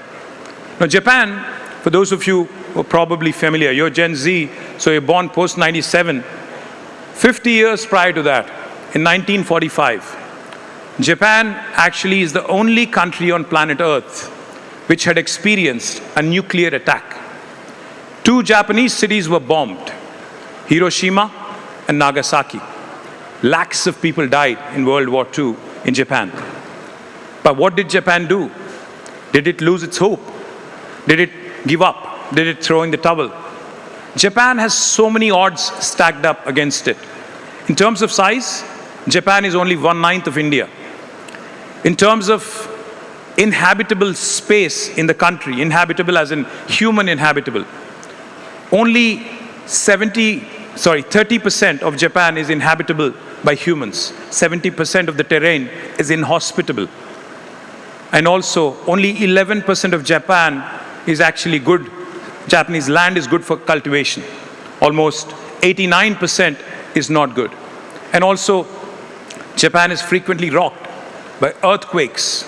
Now, Japan, for those of you who are probably familiar, you're Gen Z, so you're born post-97. 50 years prior to that, in 1945, Japan actually is the only country on planet Earth which had experienced a nuclear attack. 2 Japanese cities were bombed, Hiroshima and Nagasaki. Lakhs of people died in World War II in Japan. But what did Japan do? Did it lose its hope? Did it give up? Did it throw in the towel? Japan has so many odds stacked up against it. In terms of size, Japan is only 1/9 of India. In terms of inhabitable space in the country, inhabitable as in human inhabitable, only 30% of Japan is inhabitable by humans. 70% of the terrain is inhospitable. And also, only 11% of Japan is actually good. Japanese land is good for cultivation. Almost 89% is not good. And also, Japan is frequently rocked by earthquakes,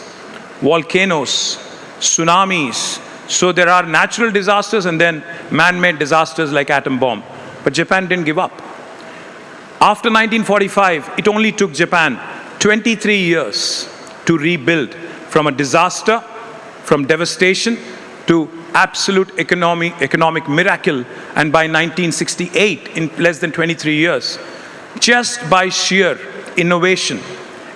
volcanoes, tsunamis. So there are natural disasters and then man-made disasters like atom bomb. But Japan didn't give up. After 1945, it only took Japan 23 years to rebuild from a disaster, from devastation, to absolute economic miracle. And by 1968, in less than 23 years, just by sheer innovation,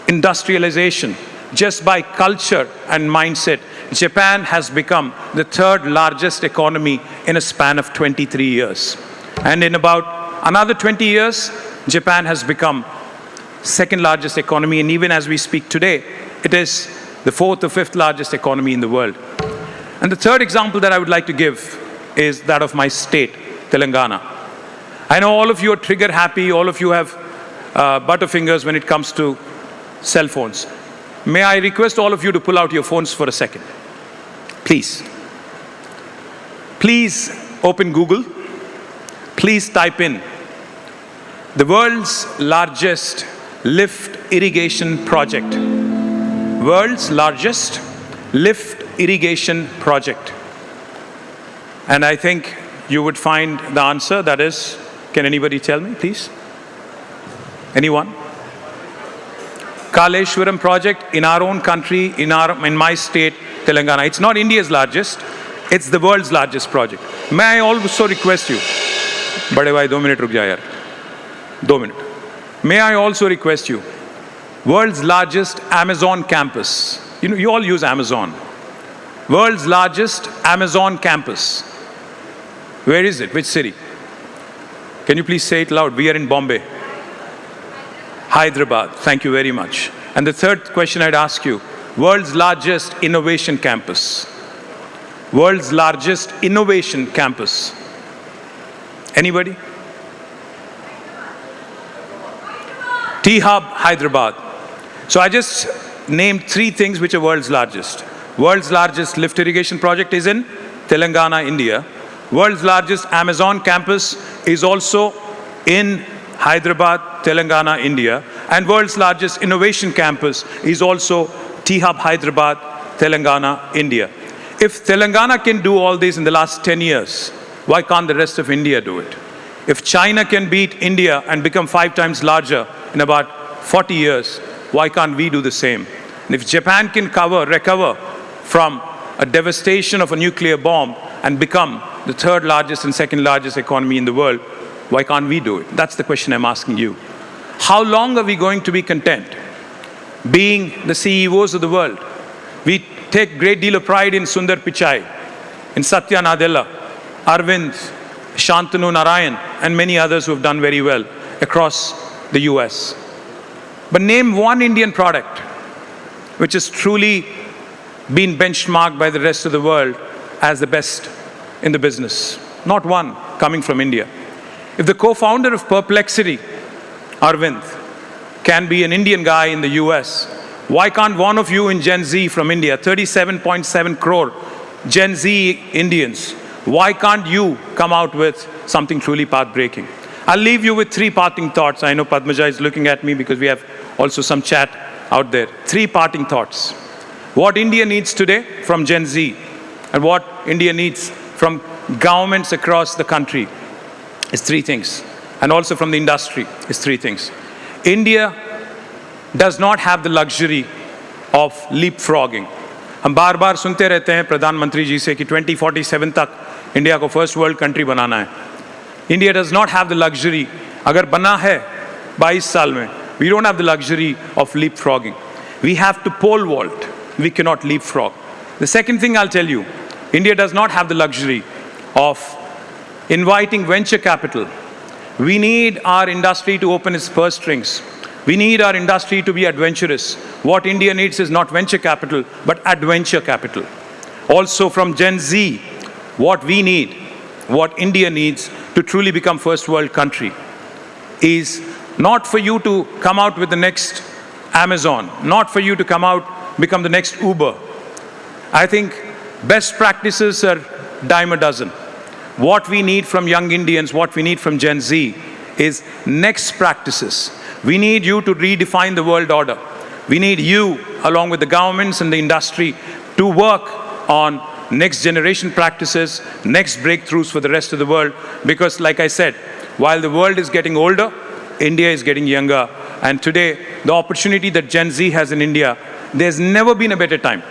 industrialization, just by culture and mindset, Japan has become the 3rd largest economy in a span of 23 years. And in about another 20 years, Japan has become 2nd largest economy. And even as we speak today, it is the 4th or 5th largest economy in the world. And the third example that I would like to give is that of my state, Telangana. I know all of you are trigger happy, all of you have butterfingers when it comes to cell phones. May I request all of you to pull out your phones for a second? Please. Please open Google. Please type in the world's largest lift irrigation project. World's largest lift irrigation project. And I think you would find the answer. That is, can anybody tell me, please? Anyone? Kaleshwaram project in our own country, in my state, Telangana. It's not India's largest, it's the world's largest project. May I also request you, bade bhai 2 minute ruk ja yaar, 2 minute. May I also request you, world's largest Amazon campus. You all use Amazon. World's largest Amazon campus. Where is it? Which city? Can you please say it loud? We are in Bombay. Hyderabad. Thank you very much. And the third question I'd ask you, world's largest innovation campus. World's largest innovation campus. Anybody? T-Hub, Hyderabad. So I just named 3 things which are world's largest. World's largest lift irrigation project is in Telangana, India. World's largest Amazon campus is also in Hyderabad, Telangana, India. And world's largest innovation campus is also T-Hub, Hyderabad, Telangana, India. If Telangana can do all this in the last 10 years, why can't the rest of India do it? If China can beat India and become 5 times larger in about 40 years, why can't we do the same? And if Japan can recover from a devastation of a nuclear bomb and become the 3rd largest and 2nd largest economy in the world, why can't we do it? That's the question I'm asking you. How long are we going to be content being the CEOs of the world? We take great deal of pride in Sundar Pichai, in Satya Nadella, Arvind, Shantanu Narayan, and many others who have done very well across the US. But name one Indian product which has truly been benchmarked by the rest of the world as the best in the business. Not one coming from India. If the co-founder of Perplexity, Arvind, can be an Indian guy in the US, why can't one of you in Gen Z from India, 37.7 crore Gen Z Indians, why can't you come out with something truly path-breaking? I'll leave you with 3 parting thoughts. I know Padmaja is looking at me because we have also some chat out there. 3 parting thoughts. What India needs today from Gen Z and what India needs from governments across the country is 3 things. And also from the industry is 3 things. India does not have the luxury of leapfrogging. हम बार-बार सुनते रहते हैं प्रधानमंत्री जी से कि 2047 तक India को फर्स्ट वर्ल्ड कंट्री बनाना है. India does not have the luxury, अगर बना है 22 साल में, we don't have the luxury of leapfrogging. We have to pole vault. We cannot leapfrog. The second thing I'll tell you, India does not have the luxury of inviting venture capital. We need our industry to open its purse strings. We need our industry to be adventurous. What India needs is not venture capital, but adventure capital. Also from Gen Z, what we need, what India needs to truly become first world country is not for you to come out with the next Amazon, not for you to come out, become the next Uber. I think best practices are dime a dozen. What we need from young Indians, what we need from Gen Z is next practices. We need you to redefine the world order. We need you, along with the governments and the industry, to work on next generation practices, next breakthroughs for the rest of the world. Because like I said, while the world is getting older, India is getting younger. And today, the opportunity that Gen Z has in India, there's never been a better time.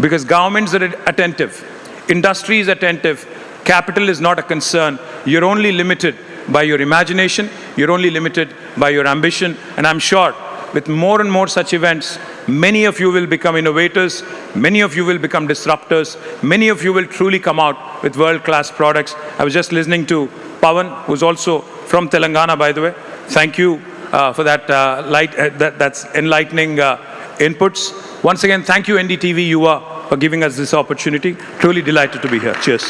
Because governments are attentive, industry is attentive, capital is not a concern. You're only limited by your imagination, you're only limited by your ambition. And I'm sure with more and more such events, many of you will become innovators, many of you will become disruptors, many of you will truly come out with world-class products. I was just listening to Pawan, who's also from Telangana, by the way. Thank you for that that's enlightening inputs. Once again, thank you NDTV Yuva for giving us this opportunity. Truly delighted to be here. Cheers.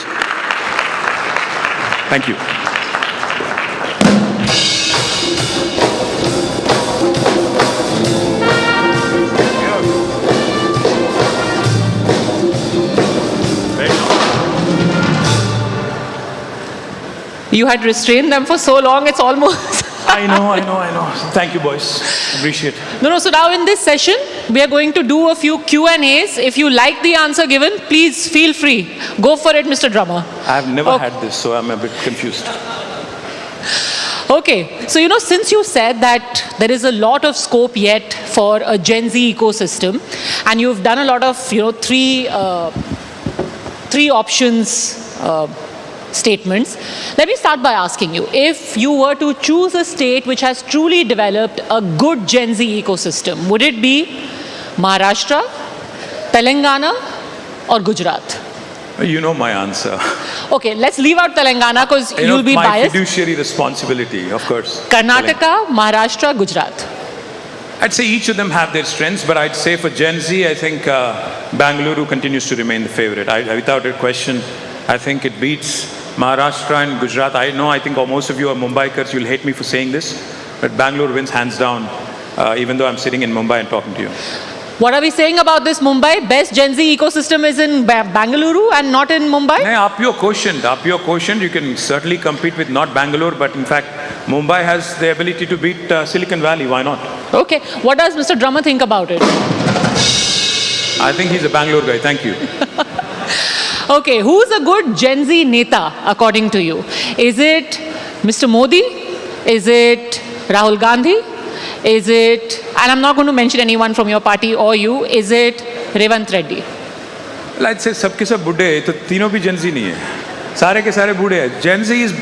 Thank you. you had restrained them for so long, it's almost... I know. Thank you, boys. Appreciate it. No. So now in this session, we are going to do a few Q&As. If you like the answer given, please feel free. Go for it, Mr. Drummer. I've never had this, so I'm a bit confused. Okay, so since you said that there is a lot of scope yet for a Gen Z ecosystem, and you've done a lot of, three options statements, let me start by asking you, if you were to choose a state which has truly developed a good Gen Z ecosystem, would it be Maharashtra, Telangana, or Gujarat? You know my answer. Okay, let's leave out Telangana because you'll be my biased. fiduciary responsibility, of course. Karnataka, Maharashtra, Gujarat. I'd say each of them have their strengths, but I'd say for Gen Z, I think Bangalore continues to remain the favorite. Without a question, I think it beats Maharashtra and Gujarat. I think most of you are Mumbaikars, you'll hate me for saying this, but Bangalore wins hands down, even though I'm sitting in Mumbai and talking to you. What are we saying about this Mumbai? Best Gen Z ecosystem is in Bangalore and not in Mumbai? No, up your quotient, you can certainly compete with not Bangalore, but in fact, Mumbai has the ability to beat Silicon Valley. Why not? Okay. What does Mr. Drummer think about it? I think he's a Bangalore guy. Thank you. Okay. Who's a good Gen Z neta, according to you? Is it Mr. Modi? Is it Rahul Gandhi? Is it, and I'm not going to mention anyone from your party or you, is it Revanth Reddy? Well, I'd say सबके सब बूढ़े हैं, तो तीनों भी Gen Z नहीं है. सारे के सारे बूढ़े हैं. Gen Z is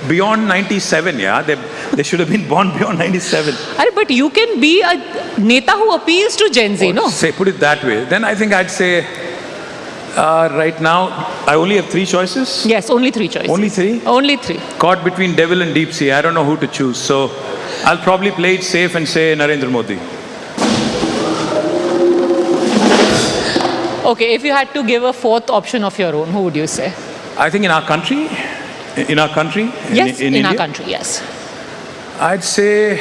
beyond 97, yeah. They should have been born beyond 97. But you can be a neta who appeals to Gen Z, no? Say, put it that way. Then I think I'd say, right now, I only have 3 choices. Yes, only 3 choices. Only 3? Only 3. Caught between devil and deep sea. I don't know who to choose. So I'll probably play it safe and say Narendra Modi. Okay, if you had to give a 4th option of your own, who would you say? I think in our country, Yes, in India, our country, yes. I'd say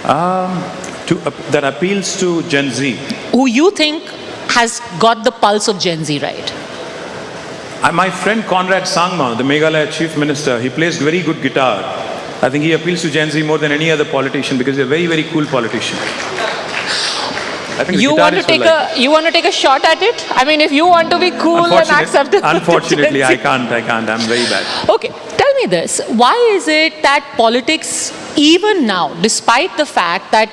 that appeals to Gen Z. Who you think has got the pulse of Gen Z right? My friend Conrad Sangma, the Meghalaya Chief Minister, he plays very good guitar. I think he appeals to Gen Z more than any other politician because he's a very, very cool politician. I think You want to take a shot at it? I mean, if you want to be cool and acceptable. Unfortunately, I can't. I'm very bad. Okay, tell me this. Why is it that politics, even now, despite the fact that,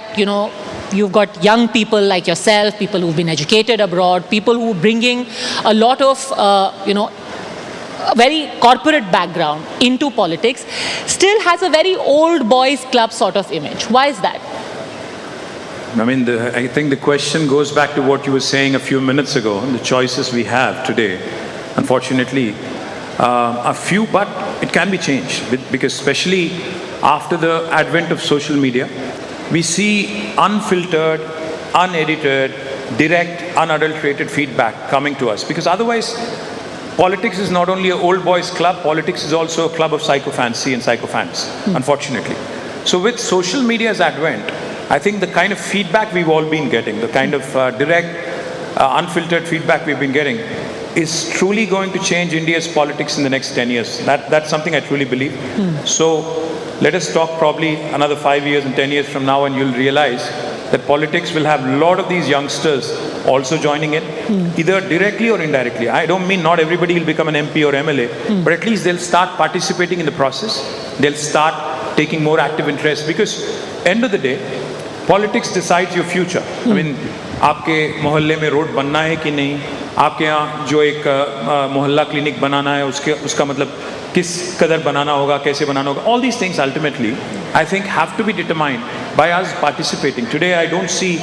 you've got young people like yourself, people who've been educated abroad, people who are bringing a lot of, a very corporate background into politics, still has a very old boys club sort of image. Why is that? I mean, I think the question goes back to what you were saying a few minutes ago, the choices we have today. Unfortunately, a few, but it can be changed because especially after the advent of social media, we see unfiltered, unedited, direct, unadulterated feedback coming to us because otherwise, politics is not only an old boys club, politics is also a club of psychophancy and psychophants, unfortunately. So with social media's advent, I think the kind of feedback we've all been getting, the kind of direct, unfiltered feedback we've been getting is truly going to change India's politics in the next 10 years. That's something I truly believe. So let us talk probably another 5 years and 10 years from now and you'll realize that politics will have a lot of these youngsters also joining in, either directly or indirectly. I don't mean not everybody will become an MP or MLA, but at least they'll start participating in the process. They'll start taking more active interest because end of the day, politics decides your future. I mean, आपके मोहल्ले में road बनना है कि नहीं, आपके यहाँ जो एक मोहल्ला क्लिनिक बनाना है उसका मतलब किस कदर बनाना होगा, कैसे बनाना होगा. All these things ultimately, I think, have to be determined by us participating. Today, I don't see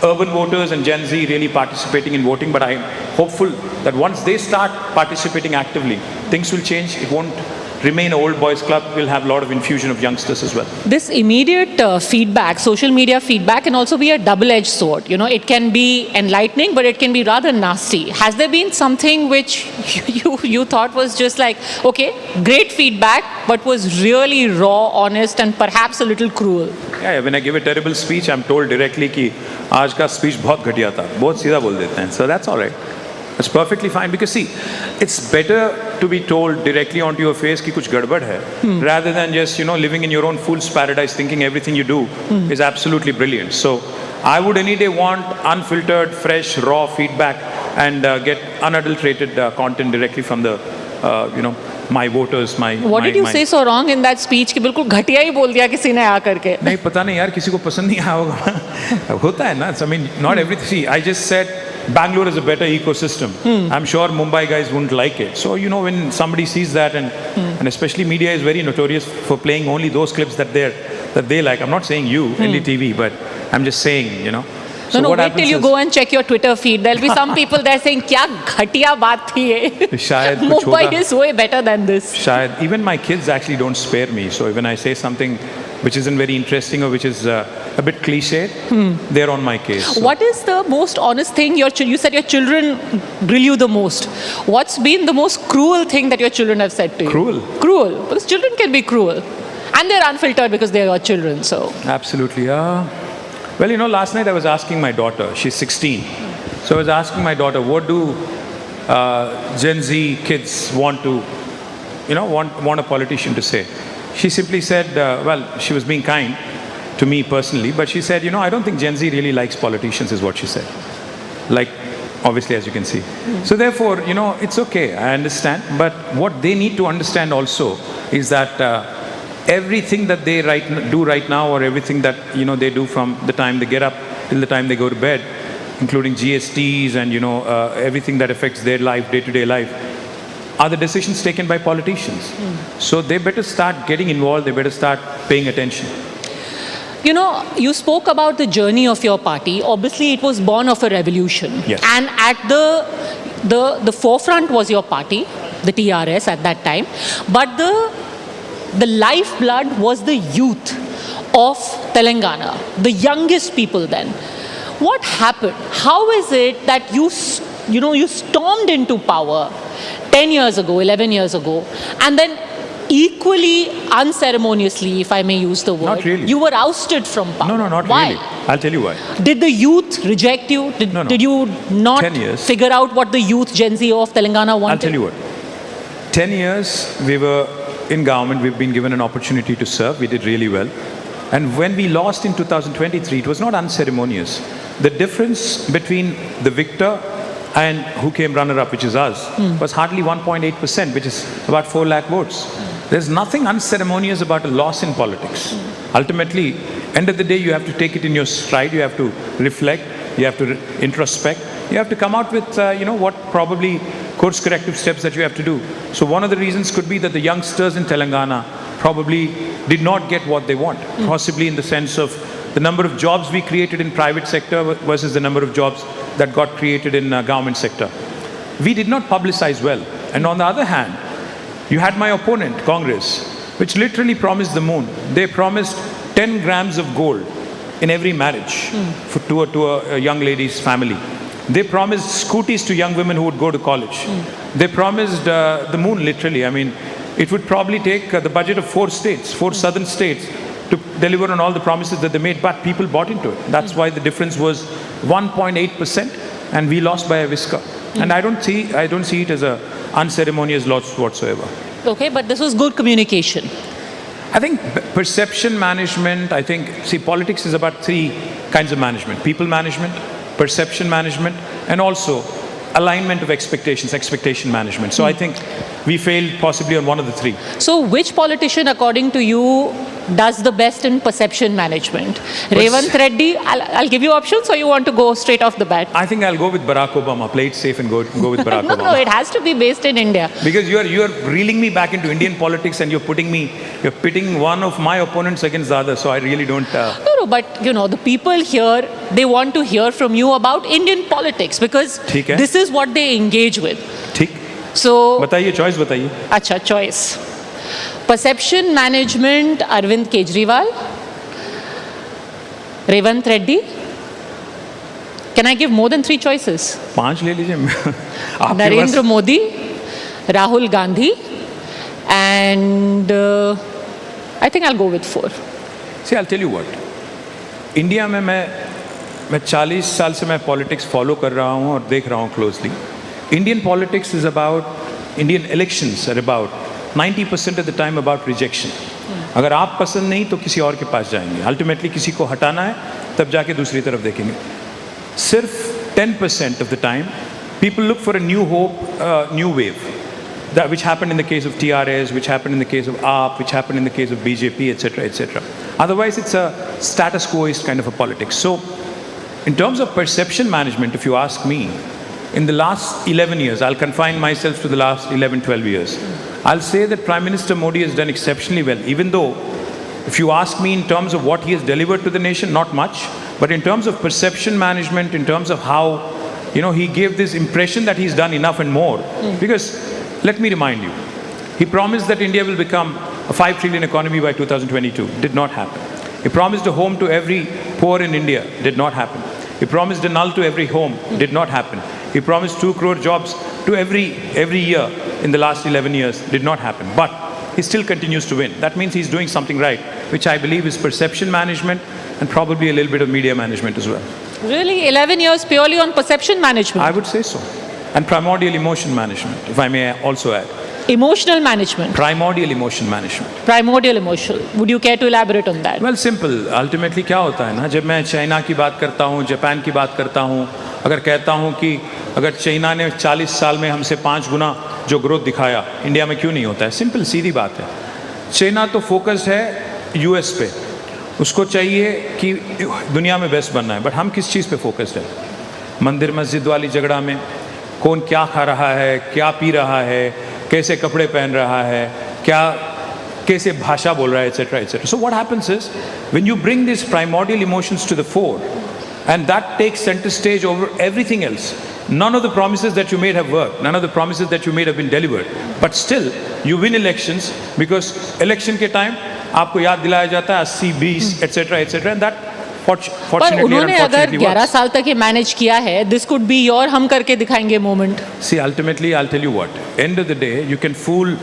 urban voters and Gen Z really participating in voting, but I'm hopeful that once they start participating actively, things will change. It won't remain an old boys club. We'll have a lot of infusion of youngsters as well. This immediate feedback, social media feedback, can also be a double-edged sword. It can be enlightening, but it can be rather nasty. Has there been something which you thought was just like, okay, great feedback, but was really raw, honest, and perhaps a little cruel? Yeah, when I give a terrible speech, I'm told directly कि आज का speech बहुत घटिया था, बहुत सीधा बोल देते हैं. So that's all right. It's perfectly fine because see, it's better to be told directly onto your face कि कुछ गड़बड़ है, rather than just living in your own fool's paradise, thinking everything you do is absolutely brilliant. So I would any day want unfiltered, fresh, raw feedback and get unadulterated content directly from the my voters, my. What did you say so wrong in that speech कि बिल्कुल घटिया ही बोल दिया किसी ने आकर के? नहीं पता नहीं यार, किसी को पसंद नहीं आया होगा. होता है ना. I mean, not everything. See, I just said Bangalore is a better ecosystem. I'm sure Mumbai guys wouldn't like it. So when somebody sees that, and especially media is very notorious for playing only those clips that they like. I'm not saying you, NDTV, but I'm just saying. So no, what wait till you go and check your Twitter feed. There'll be some people there saying, "क्या घटिया बात थी ये." शायद Mumbai is way better than this. शायद even my kids actually don't spare me. So when I say something which isn't very interesting or which is a bit cliche, they're on my case. So. What is the most honest thing you said your children grill you the most? What's been the most cruel thing that your children have said to you? Cruel? Cruel. Because children can be cruel. And they're unfiltered because they're your children, so. Absolutely, Well, last night I was asking my daughter, she's 16. So I was asking my daughter, what do Gen Z kids want to, want a politician to say? She simply said, well, she was being kind to me personally, but she said, I don't think Gen Z really likes politicians, is what she said. Like, obviously, as you can see. So therefore, it's okay, I understand. But what they need to understand also is that everything that they do right now, or everything that they do from the time they get up till the time they go to bed, including GSTs and everything that affects their life, day-to-day life, are the decisions taken by politicians. So they better start getting involved. They better start paying attention. You spoke about the journey of your party. Obviously, it was born of a revolution. Yes. And at the forefront was your party, the TRS at that time. But the lifeblood was the youth of Telangana, the youngest people then. What happened? How is it that you stormed into power 10 years ago, 11 years ago, and then equally unceremoniously, if I may use the word, Not really. you were ousted from power? No, not Why? really. I'll tell you why. Did the youth reject you? No. Did you not 10 years. figure out what the youth Gen Z of Telangana wanted? I'll tell you what. 10 years we were in government, we've been given an opportunity to serve. We did really well. And when we lost in 2023, it was not unceremonious. The difference between the victor and who came runner-up, which is us, was hardly 1.8%, which is about 4 lakh votes. There's nothing unceremonious about a loss in politics. Ultimately, end of the day, you have to take it in your stride. You have to reflect. You have to introspect. You have to come out with, what probably course corrective steps that you have to do. So one of the reasons could be that the youngsters in Telangana probably did not get what they want, possibly in the sense of the number of jobs we created in private sector versus the number of jobs that got created in government sector. We did not publicize well. And on the other hand, you had my opponent, Congress, which literally promised the moon. They promised 10 grams of gold in every marriage to a young lady's family. They promised scooties to young women who would go to college. They promised the moon, literally. I mean, it would probably take the budget of 4 states, 4 southern states, to deliver on all the promises that they made, but people bought into it. That's why the difference was 1.8%, and we lost by a whisker. And I don't see it as a unceremonious loss whatsoever. Okay, but this was good communication. I think perception management, politics is about 3 kinds of management: people management, perception management, and also alignment of expectations, expectation management. So I think we failed possibly on one of the 3. So which politician, according to you, does the best in perception management? Revant Reddy, I'll give you options, or you want to go straight off the bat? I think I'll go with Barack Obama. Play it safe and go with Barack Obama. No, it has to be based in India. Because you're reeling me back into Indian politics, and you're pitting one of my opponents against the other. So I really don't. No, but the people here, they want to hear from you about Indian politics because this is what they engage with. ठीक. So. बताइए, choice बताइए. अच्छा, choice. Perception management, Arvind Kejriwal, Revant Reddy. Can I give more than 3 choices? 5 ले लीजिए. Narendra Modi, Rahul Gandhi, and I think I'll go with 4. See, I'll tell you what. India में मैं 40 साल से मैं politics follow कर रहा हूँ और देख रहा हूँ closely. Indian politics is about Indian elections are about 90% of the time about rejection. अगर आप पसंद नहीं तो किसी और के पास जाएंगे. Ultimately किसी को हटाना है तब जाके दूसरी तरफ देखेंगे. सिर्फ 10% of the time people look for a new hope, new wave. That which happened in the case of TRS, which happened in the case of AAP, which happened in the case of BJP, etc., etc. Otherwise, it's a status quoist kind of a politics. So, in terms of perception management, if you ask me, in the last 11 years, I'll confine myself to the last 11, 12 years, I'll say that Prime Minister Modi has done exceptionally well, even though, if you ask me in terms of what he has delivered to the nation, not much, but in terms of perception management, in terms of how, he gave this impression that he's done enough and more. Because, let me remind you, he promised that India will become a 5 trillion economy by 2022. Did not happen. He promised a home to every poor in India. Did not happen. He promised a null to every home. Did not happen. He promised 2 crore jobs to every year in the last 11 years. Did not happen. But he still continues to win. That means he's doing something right, which I believe is perception management and probably a little bit of media management as well. Really? 11 years purely on perception management? I would say so. And primordial emotion management, if I may also add. Emotional management? Primordial emotion management. Primordial emotion. Would you care to elaborate on that? Well, simple. Ultimately क्या होता है ना, जब मैं China की बात करता हूँ, जापान की बात करता हूँ, अगर कहता हूँ कि अगर चाइना ने 40 साल में हमसे 5 गुना जो ग्रोथ दिखाया, इंडिया में क्यों नहीं होता है? सिंपल सीधी बात है. चाइना तो फोकस है यूएस पे, उसको चाहिए कि दुनिया में बेस्ट बनना है, बट हम किस चीज़ पे फोकस्ड है? मंदिर मस्जिद वाली झगड़ा में कौन क्या खा रहा है, क्या पी रहा है, कैसे कपड़े पहन रहा है, कैसे भाषा बोल रहा है, etc., etc. So what happens is, when you bring these primordial emotions to the fore, and that takes center stage over everything else, none of the promises that you made have worked, none of the promises that you made have been delivered, but still you win elections because election के time आपको याद दिलाया जाता है 80, 20, etc., etc., and that पर उन्होंने अगर 11 साल तक ये मैनेज किया है, this could be your हम करके दिखाएंगे moment. See, ultimately, I'll tell you what. End of the day, you can fool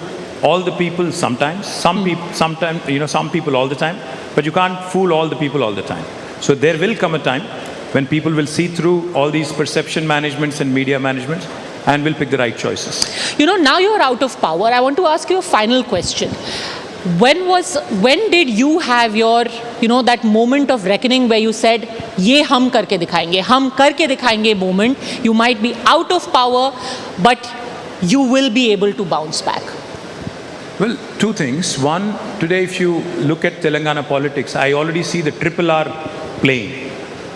all the people sometimes. Some people all the time, but you can't fool all the people all the time. So there will come a time when people will see through all these perception managements and media managements and will pick the right choices. Now you're out of power. I want to ask you a final question. When did you have your, that moment of reckoning where you said, ये हम करके दिखाएंगे moment, you might be out of power, but you will be able to bounce back? Well, 2 things. One, today if you look at Telangana politics, I already see the triple R playing.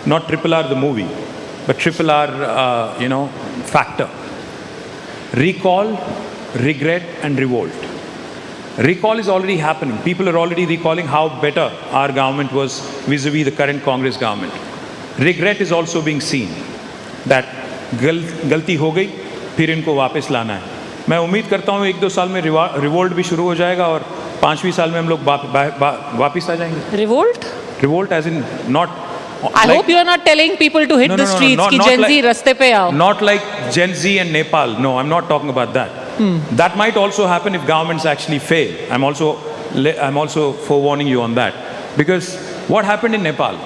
Not triple R the movie, but triple R, factor. Recall, regret and revolt. Recall is already happening. People are already recalling how better our government was vis-a-vis the current Congress government. Regret is also being seen that गलती हो गई, फिर इनको वापस लाना है. मैं उम्मीद करता हूँ 1-2 साल में रिवोल्ट भी शुरू हो जाएगा और 5वीं साल में हम लोग वापस आ जाएंगे. Revolt as in not. I hope you are not telling people to hit the streets कि Gen Z रास्ते पे आओ. Not like Gen Z and Nepal. No, I'm not talking about that. That might also happen if governments actually fail. I'm also forewarning you on that. Because what happened in Nepal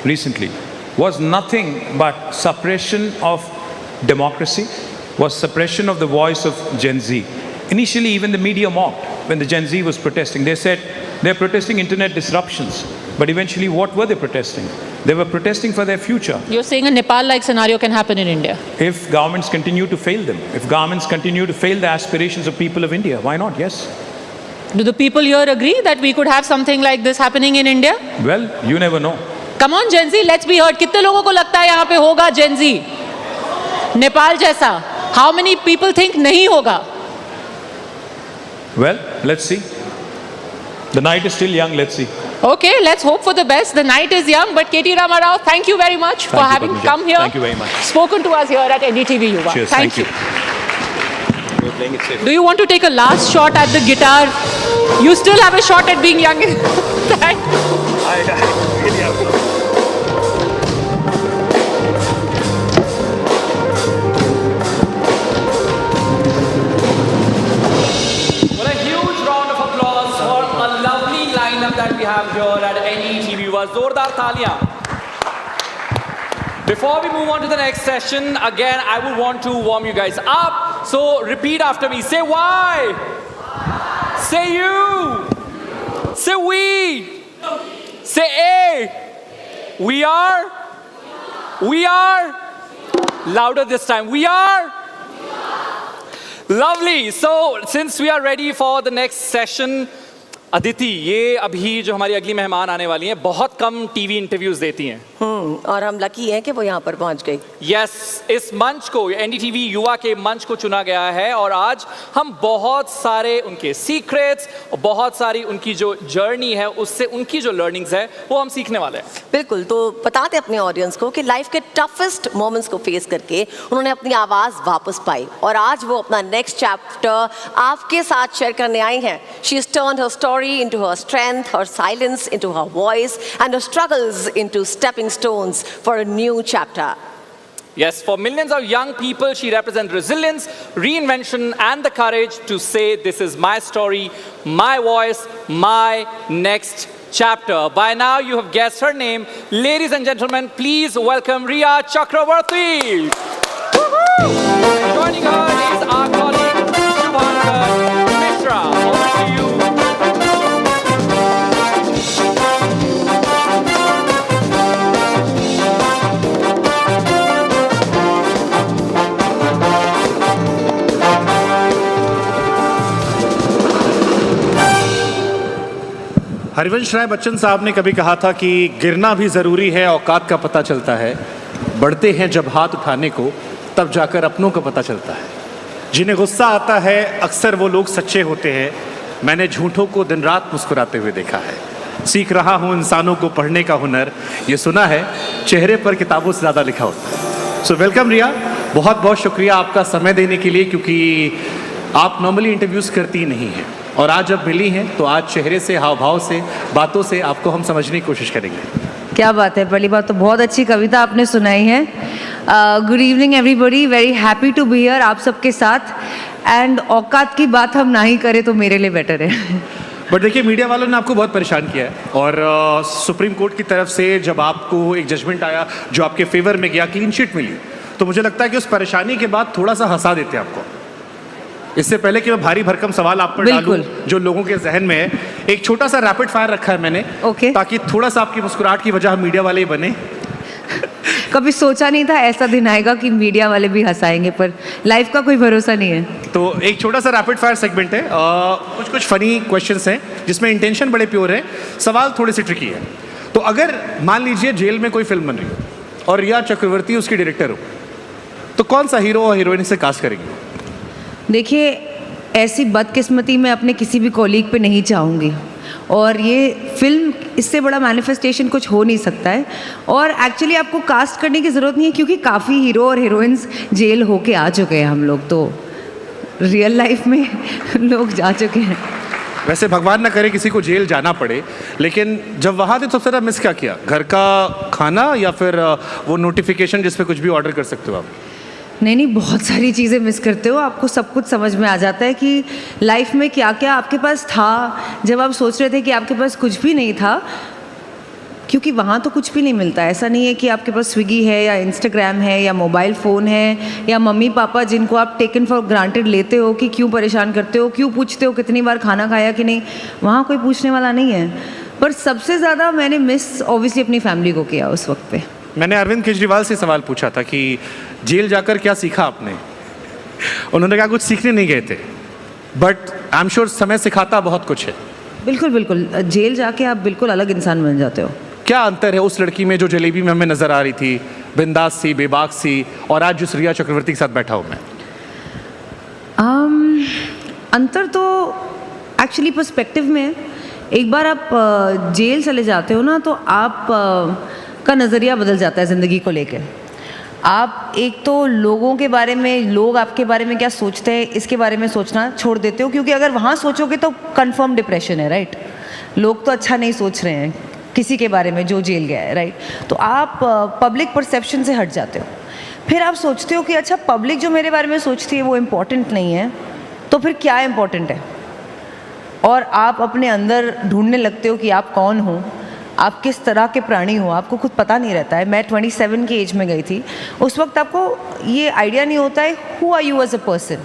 recently was nothing but suppression of democracy, was suppression of the voice of Gen Z. Initially, even the media mocked when the Gen Z was protesting. They said they're protesting internet disruptions. But eventually, what were they protesting? They were protesting for their future. You're saying a Nepal-like scenario can happen in India? If governments continue to fail them, if governments continue to fail the aspirations of people of India, why not? Yes. Do the people here agree that we could have something like this happening in India? Well, you never know. Come on, Gen Z, let's be heard. कितने लोगों को लगता है यहाँ पे होगा Gen Z? Nepal जैसा? How many people think नहीं होगा? Well, let's see. The night is still young, let's see. Okay, let's hope for the best. The night is young, but K.T. Rama Rao, thank you very much for having come here. Thank you very much. Spoken to us here at NDTV Yuva. Cheers, thank you. You're playing it safe. Do you want to take a last shot at the guitar? You still have a shot at being young. Thank you. I really have. That we have here at NDTV Yuva. Zordar Taliyan. Before we move on to the next session, again, I would want to warm you guys up. So repeat after me. Say why. Say you. Say we. Say A. We are. We are. Louder this time. We are. Lovely. So since we are ready for the next session, Aditi, ये अभी जो हमारी अगली मेहमान आने वाली हैं बहुत कम टीवी इंटरव्यूज देती हैं। और हम लकी हैं कि वो यहाँ पर पहुँच गई। यस, इस मंच को एनडीटीवी युवा के मंच को चुना गया है और आज हम बहुत सारे उनके सीक्रेट्स और बहुत सारी उनकी जो जर्नी है उससे उनकी जो लर्निंग्स है वो हम सीखने वाले हैं। बिल्कुल, तो बताते अपने ऑडियंस को कि लाइफ के टफेस्ट मोमेंट्स को फेस करके उन्होंने अपनी आवाज़ वापस पाई और आज वो अपना नेक्स्ट चैप्टर आपके साथ शेयर करने आई हैं। She has turned her story into her strength, her silence into her voice, and her struggles into stepping stones for a new chapter. Yes, for millions of young people, she represents resilience, reinvention, and the courage to say, this is my story, my voice, my next chapter. By now, you have guessed her name. Ladies and gentlemen, please welcome Riya Chakravarti. Joining her is our colleague, Shubhankar Mishra. Over to you. Harivansh Rai Bachchan साहब ने कभी कहा था कि गिरना भी ज़रूरी है, औकात का पता चलता है, बढ़ते हैं जब हाथ उठाने को तब जाकर अपनों का पता चलता है। जिन्हें गुस्सा आता है अक्सर वो लोग सच्चे होते हैं, मैंने झूठों को दिन रात मुस्कुराते हुए देखा है। सीख रहा हूँ इंसानों को पढ़ने का हुनर, ये सुना है चेहरे पर किताबों से ज़्यादा लिखा होता है। सो वेलकम रिया, बहुत बहुत शुक्रिया आपका समय देने के लिए, क्योंकि आप नॉर्मली इंटरव्यूज़ करती नहीं हैं और आज जब मिली हैं तो आज चेहरे से, हाव भाव से, बातों से आपको हम समझने की कोशिश करेंगे। क्या बात है, पहली बात तो बहुत अच्छी कविता आपने सुनाई है। Good evening everybody, very happy to be here आप सबके साथ। एंड औकात की बात हम ना ही करें तो मेरे लिए बेटर है। बट देखिए, मीडिया वालों ने आपको बहुत परेशान किया है और सुप्रीम कोर्ट की तरफ से जब आपको एक जजमेंट आया जो आपके फेवर में गया, क्लीन चिट मिली, तो मुझे लगता है कि उस परेशानी के बाद थोड़ा सा हंसा देते हैं आपको। इससे पहले कि मैं भारी भरकम सवाल आप पर डालूं जो लोगों के जहन में है, एक छोटा सा रैपिड फायर रखा है मैंने, ताकि थोड़ा सा आपकी मुस्कुराहट की वजह मीडिया वाले ही बने। कभी सोचा नहीं था ऐसा दिन आएगा कि मीडिया वाले भी हंसाएंगे, पर लाइफ का कोई भरोसा नहीं है। तो एक छोटा सा रैपिड फायर सेगमेंट है, कुछ फनी क्वेश्चंस हैं जिसमें इंटेंशन बड़े प्योर है, सवाल थोड़े से ट्रिकी है। तो अगर मान लीजिए जेल में कोई फिल्म बन रही हो और रिया चक्रवर्ती उसकी डायरेक्टर हो, तो कौन सा हीरो और हीरोइन से कास्ट करेंगे? देखिए, ऐसी बदकिस्मती मैं अपने किसी भी कॉलीग पे नहीं चाहूँगी और ये फिल्म इससे बड़ा मैनिफेस्टेशन कुछ हो नहीं सकता है। और एक्चुअली आपको कास्ट करने की ज़रूरत नहीं है क्योंकि काफ़ी हीरो और हीरोइंस जेल होके आ चुके हैं। हम लोग तो रियल लाइफ में लोग जा चुके हैं। वैसे भगवान ना करे किसी को जेल जाना पड़े, लेकिन जब वहाँ थे तो सबसे ज़्यादा मिस क्या किया? घर का खाना या फिर वो नोटिफिकेशन जिस पे कुछ भी ऑर्डर कर सकते हो आप? नहीं, बहुत सारी चीज़ें मिस करते हो। आपको सब कुछ समझ में आ जाता है कि लाइफ में क्या क्या आपके पास था जब आप सोच रहे थे कि आपके पास कुछ भी नहीं था, क्योंकि वहाँ तो कुछ भी नहीं मिलता। ऐसा नहीं है कि आपके पास स्विगी है या इंस्टाग्राम है या मोबाइल फ़ोन है या मम्मी पापा जिनको आप टेकन फॉर ग्रांटेड लेते हो कि क्यों परेशान करते हो, क्यों पूछते हो कितनी बार खाना खाया कि नहीं, वहाँ कोई पूछने वाला नहीं है। पर सबसे ज़्यादा मैंने मिस ऑब्वियसली अपनी फैमिली को किया उस वक्त पे। मैंने अरविंद केजरीवाल से सवाल पूछा था कि जेल जाकर क्या सीखा आपने? उन्होंने कहा कुछ सीखने नहीं गए थे, बट आई एम श्योर समय सिखाता बहुत कुछ है। बिल्कुल बिल्कुल, जेल जाके आप बिल्कुल अलग इंसान बन जाते हो। क्या अंतर है उस लड़की में जो जलेबी में हमें नजर आ रही थी, बिंदास सी, बेबाक सी, और आज जिस रिया चक्रवर्ती के साथ बैठा हूँ मैं? अंतर तो एक्चुअली पर्सपेक्टिव में। एक बार आप जेल चले जाते हो ना तो आप का नज़रिया बदल जाता है ज़िंदगी को लेकर। आप एक तो लोगों के बारे में, लोग आपके बारे में क्या सोचते हैं इसके बारे में सोचना छोड़ देते हो, क्योंकि अगर वहाँ सोचोगे तो कंफर्म डिप्रेशन है, राइट? लोग तो अच्छा नहीं सोच रहे हैं किसी के बारे में जो जेल गया है, राइट? तो आप पब्लिक परसेप्शन से हट जाते हो। फिर आप सोचते हो कि अच्छा, पब्लिक जो मेरे बारे में सोचती है वो इम्पोर्टेंट नहीं है, तो फिर क्या इम्पोर्टेंट है? और आप अपने अंदर ढूंढने लगते हो कि आप कौन हो, आप किस तरह के प्राणी हो, आपको खुद पता नहीं रहता है। मैं 27 की एज में गई थी, उस वक्त आपको ये आइडिया नहीं होता है who are you as a person.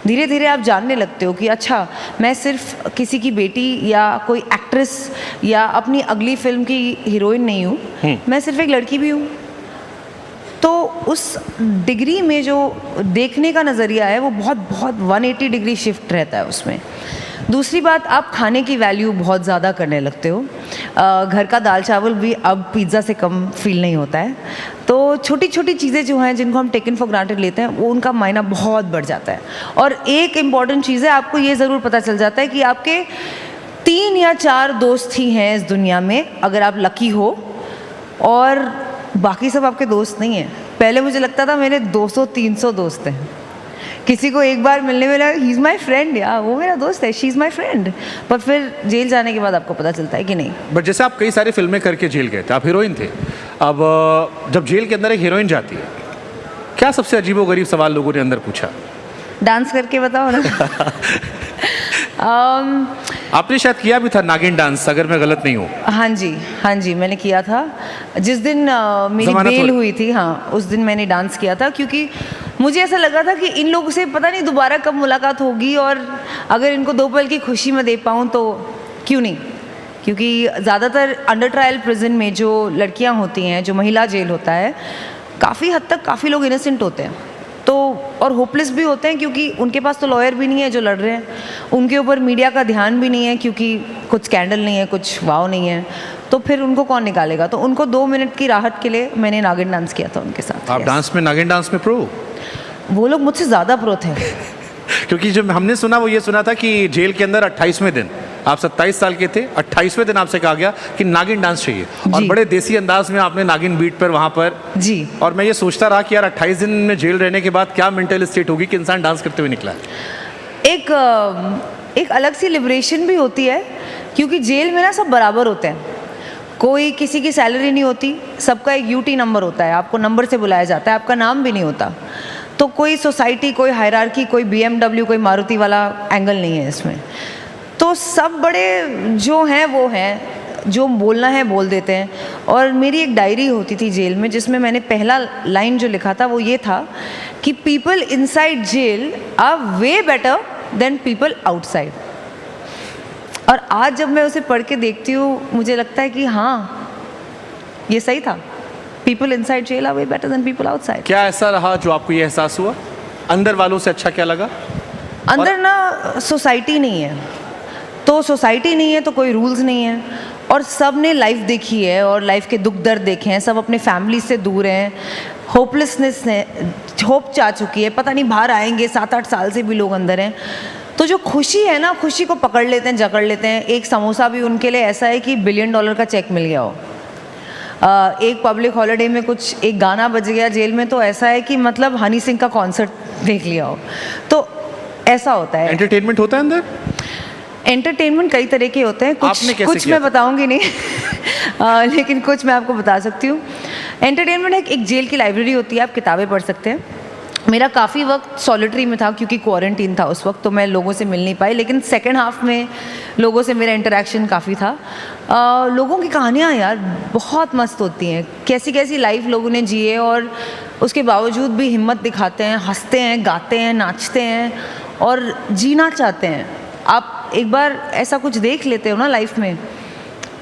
धीरे धीरे आप जानने लगते हो कि अच्छा मैं सिर्फ किसी की बेटी या कोई एक्ट्रेस या अपनी अगली फिल्म की हीरोइन नहीं हूँ, मैं सिर्फ एक लड़की भी हूँ। तो उस डिग्री में जो देखने का नज़रिया है वो बहुत बहुत 180 डिग्री शिफ्ट रहता है उसमें। दूसरी बात, आप खाने की वैल्यू बहुत ज़्यादा करने लगते हो। घर का दाल चावल भी अब पिज़्ज़ा से कम फील नहीं होता है। तो छोटी छोटी चीज़ें जो हैं जिनको हम टेकन फॉर ग्रांटेड लेते हैं वो उनका मायना बहुत बढ़ जाता है। और एक इम्पॉर्टेंट चीज़ है, आपको ये ज़रूर पता चल जाता है कि आपके 3 या 4 दोस्त ही हैं इस दुनिया में अगर आप लकी हो, और बाकी सब आपके दोस्त नहीं हैं। पहले मुझे लगता था मेरे 200-300 दोस्त हैं, किसी को एक बार मिलने में लगा ही इज़ माई फ्रेंड, या वो मेरा दोस्त है, शी इज़ माई फ्रेंड। पर फिर जेल जाने के बाद आपको पता चलता है कि नहीं। बट जैसे आप कई सारी फिल्में करके जेल गए थे, आप हीरोइन थे, अब जब जेल के अंदर एक हीरोइन जाती है, क्या सबसे अजीबोगरीब सवाल लोगों ने अंदर पूछा? डांस करके बताओ ना। आपने शायद किया भी था नागिन डांस, अगर मैं गलत नहीं हूँ। हाँ जी मैंने किया था। जिस दिन मेरी बेल हुई थी, हाँ उस दिन मैंने डांस किया था, क्योंकि मुझे ऐसा लगा था कि इन लोगों से पता नहीं दोबारा कब मुलाकात होगी, और अगर इनको 2 पल की खुशी में दे पाऊँ तो क्यों नहीं। क्योंकि ज़्यादातर अंडर ट्रायल प्रिजन में जो लड़कियाँ होती हैं, जो महिला जेल होता है, काफ़ी हद तक काफ़ी लोग इनोसेंट होते हैं, तो और होपलेस भी होते हैं, क्योंकि उनके पास तो लॉयर भी नहीं है जो लड़ रहे हैं, उनके ऊपर मीडिया का ध्यान भी नहीं है क्योंकि कुछ स्कैंडल नहीं है, कुछ वाव नहीं है, तो फिर उनको कौन निकालेगा। तो उनको 2 मिनट की राहत के लिए मैंने नागिन डांस किया था उनके साथ। आप डांस में, नागिन डांस में प्रो? वो लोग मुझसे ज़्यादा प्रो थे। क्योंकि जो हमने सुना वो ये सुना था कि जेल के अंदर 28वें दिन, आप 27 साल के थे, 28वें दिन आपसे कहा गया कि नागिन डांस चाहिए, और बड़े देसी अंदाज में आपने नागिन बीट पर वहाँ पर जी। और मैं ये सोचता रहा कि यार 28 दिन में जेल रहने के बाद क्या मेंटल स्टेट होगी कि इंसान डांस करते हुए निकला है। एक अलग सी लिबरेशन भी होती है, क्योंकि जेल में ना सब बराबर होते हैं, कोई किसी की सैलरी नहीं होती, सबका एक यूटी नंबर होता है, आपको नंबर से बुलाया जाता है, आपका नाम भी नहीं होता। तो कोई सोसाइटी, कोई हायरार्की, कोई BMW, कोई मारुति वाला एंगल नहीं है इसमें। तो सब बड़े जो हैं वो हैं, जो बोलना है बोल देते हैं। और मेरी एक डायरी होती थी जेल में, जिसमें मैंने पहला लाइन जो लिखा था वो ये था कि people inside jail are way better than people outside. और आज जब मैं उसे पढ़ के देखती हूँ, मुझे लगता है कि हाँ ये सही था, people inside jail are way better than people outside. क्या ऐसा रहा जो आपको ये एहसास हुआ? अंदर वालों से अच्छा क्या लगा? अंदर ना सोसाइटी नहीं है, तो सोसाइटी नहीं है तो कोई रूल्स नहीं है, और सब ने लाइफ देखी है और लाइफ के दुख दर्द देखे हैं, सब अपने फैमिली से दूर हैं, होपलेसनेस है, होप चाह चुकी है, पता नहीं बाहर आएंगे, 7-8 साल से भी लोग अंदर हैं। तो जो खुशी है ना, खुशी को पकड़ लेते हैं, जकड़ लेते हैं। एक समोसा भी उनके लिए ऐसा है कि $1 बिलियन का चेक मिल गया हो। एक पब्लिक हॉलिडे में कुछ एक गाना बज गया जेल में, तो ऐसा है कि मतलब हनी सिंह का कॉन्सर्ट देख लिया हो। तो ऐसा होता है। एंटरटेनमेंट होता है अंदर? एंटरटेनमेंट कई तरह के होते हैं, कुछ मैं बताऊंगी नहीं लेकिन कुछ मैं आपको बता सकती हूँ। एंटरटेनमेंट एक जेल की लाइब्रेरी होती है, आप किताबें पढ़ सकते हैं। मेरा काफ़ी वक्त सॉलिटरी में था क्योंकि क्वारंटीन था उस वक्त, तो मैं लोगों से मिल नहीं पाई, लेकिन सेकेंड हाफ में लोगों से मेरा इंटरेक्शन काफ़ी था। लोगों की कहानियाँ यार बहुत मस्त होती हैं, कैसी कैसी लाइफ लोगों ने जिए और उसके बावजूद भी हिम्मत दिखाते हैं, हंसते हैं, गाते हैं, नाचते हैं और जीना चाहते हैं। आप एक बार ऐसा कुछ देख लेते हो ना लाइफ में,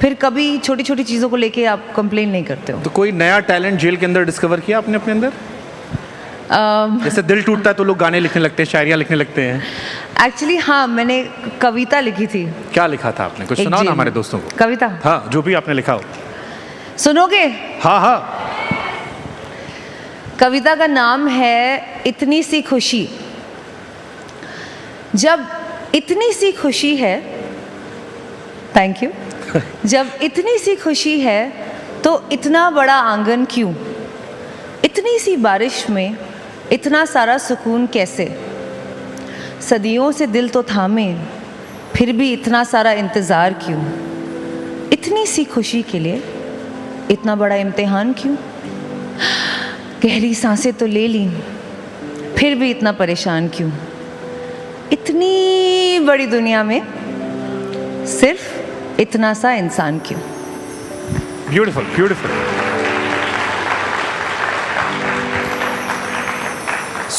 फिर कभी छोटी छोटी चीज़ों को लेके आप कंप्लेन नहीं करते हो। तो कोई नया टैलेंट जेल के अंदर डिस्कवर किया आपने अपने अंदर? जैसे दिल टूटता है तो लोग गाने लिखने लगते हैं, शायरियाँ लिखने लगते हैं। एक्चुअली हाँ, मैंने कविता लिखी थी। क्या लिखा था आपने? कुछ सुनाओ ना हमारे दोस्तों को। कविता? हाँ, जो भी आपने लिखा हो। सुनोगे? हाँ हाँ। कविता का नाम है इतनी सी खुशी। जब इतनी सी खुशी है, थैंक यू। जब इतनी सी खुशी है तो इतना बड़ा आंगन क्यों? इतनी सी बारिश में इतना सारा सुकून कैसे? सदियों से दिल तो थामे, फिर भी इतना सारा इंतज़ार क्यों? इतनी सी खुशी के लिए इतना बड़ा इम्तिहान क्यों? गहरी सांसें तो ले ली, फिर भी इतना परेशान क्यों? इतनी बड़ी दुनिया में सिर्फ इतना सा इंसान क्यों? Beautiful, beautiful.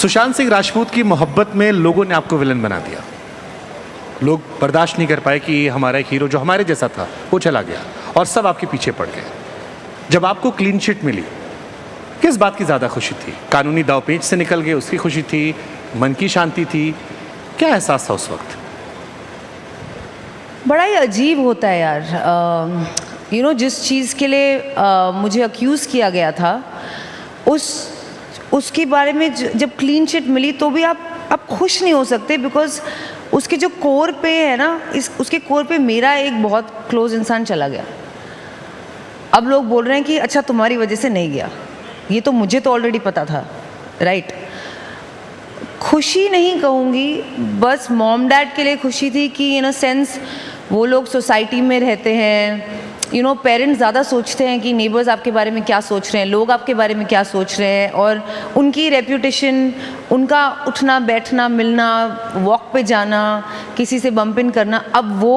सुशांत सिंह राजपूत की मोहब्बत में लोगों ने आपको विलन बना दिया। लोग बर्दाश्त नहीं कर पाए कि हमारा एक हीरो जो हमारे जैसा था वो चला गया और सब आपके पीछे पड़ गए। जब आपको क्लीन चिट मिली, किस बात की ज़्यादा खुशी थी? कानूनी दावपेच से निकल गए उसकी खुशी थी, मन की शांति थी, क्या एहसास था उस वक्त? बड़ा ही अजीब होता है यार। जिस चीज़ के लिए मुझे अक्यूज़ किया गया था उसके बारे में जब क्लीन चिट मिली तो भी आप खुश नहीं हो सकते, बिकॉज उसके जो कोर पे है ना, उसके कोर पे मेरा एक बहुत क्लोज इंसान चला गया। अब लोग बोल रहे हैं कि अच्छा तुम्हारी वजह से नहीं गया, ये तो मुझे तो ऑलरेडी पता था, राइट? खुशी नहीं कहूँगी, बस मॉम डैड के लिए खुशी थी कि इन अ सेंस वो लोग सोसाइटी में रहते हैं। पेरेंट्स ज़्यादा सोचते हैं कि नेबर्स आपके बारे में क्या सोच रहे हैं, लोग आपके बारे में क्या सोच रहे हैं, और उनकी रेप्यूटेशन, उनका उठना बैठना, मिलना, वॉक पे जाना, किसी से बम्प इन करना, अब वो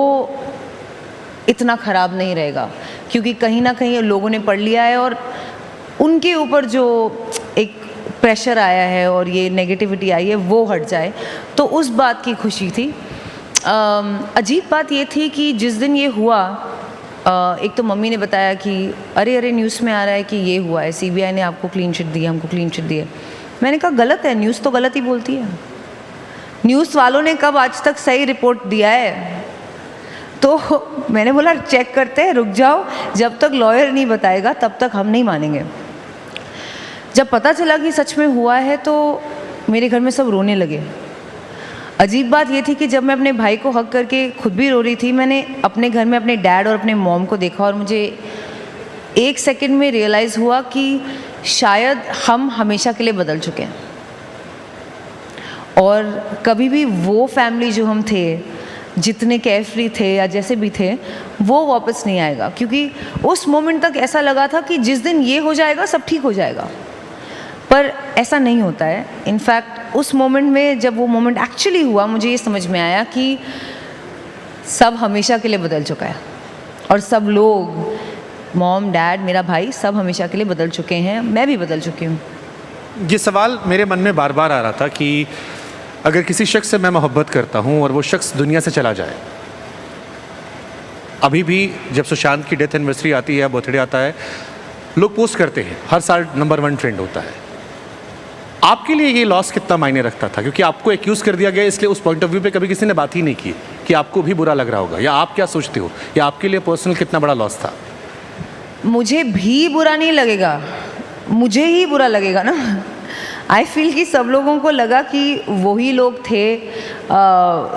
इतना ख़राब नहीं रहेगा, क्योंकि कहीं ना कहीं लोगों ने पढ़ लिया है और उनके ऊपर जो एक प्रेशर आया है और ये नेगेटिविटी आई है वो हट जाए, तो उस बात की खुशी थी। अजीब बात ये थी कि जिस दिन ये हुआ, एक तो मम्मी ने बताया कि अरे न्यूज़ में आ रहा है कि ये हुआ है, सीबीआई ने आपको क्लीन चिट दी, हमको क्लीन चिट दी है। मैंने कहा गलत है, न्यूज़ तो गलत ही बोलती है। न्यूज़ वालों ने कब आज तक सही रिपोर्ट दिया है? तो मैंने बोला चेक करते हैं, रुक जाओ, जब तक लॉयर नहीं बताएगा तब तक हम नहीं मानेंगे। जब पता चला कि सच में हुआ है तो मेरे घर में सब रोने लगे। अजीब बात ये थी कि जब मैं अपने भाई को हग करके खुद भी रो रही थी, मैंने अपने घर में अपने डैड और अपने मॉम को देखा और मुझे एक सेकंड में रियलाइज़ हुआ कि शायद हम हमेशा के लिए बदल चुके हैं और कभी भी वो फैमिली जो हम थे, जितने केयरफ्री थे या जैसे भी थे, वो वापस नहीं आएगा। क्योंकि उस मोमेंट तक ऐसा लगा था कि जिस दिन ये हो जाएगा सब ठीक हो जाएगा, पर ऐसा नहीं होता है। इनफैक्ट उस मोमेंट में जब वो मोमेंट एक्चुअली हुआ, मुझे ये समझ में आया कि सब हमेशा के लिए बदल चुका है और सब लोग, मॉम, डैड, मेरा भाई, सब हमेशा के लिए बदल चुके हैं, मैं भी बदल चुकी हूँ। ये सवाल मेरे मन में बार बार आ रहा था कि अगर किसी शख्स से मैं मोहब्बत करता हूँ और वो शख्स दुनिया से चला जाए, अभी भी जब सुशांत की डेथ एनिवर्सरी आती है, बर्थडे आता है, लोग पोस्ट करते हैं, हर साल नंबर 1 ट्रेंड होता है। आपके लिए ये लॉस कितना मायने रखता था? क्योंकि आपको एक्यूज़ कर दिया गया, इसलिए उस पॉइंट ऑफ व्यू पे कभी किसी ने बात ही नहीं की कि आपको भी बुरा लग रहा होगा, या आप क्या सोचते हो, या आपके लिए पर्सनल कितना बड़ा लॉस था? मुझे भी बुरा नहीं लगेगा, मुझे ही बुरा लगेगा ना। आई फील कि सब लोगों को लगा कि वही लोग थे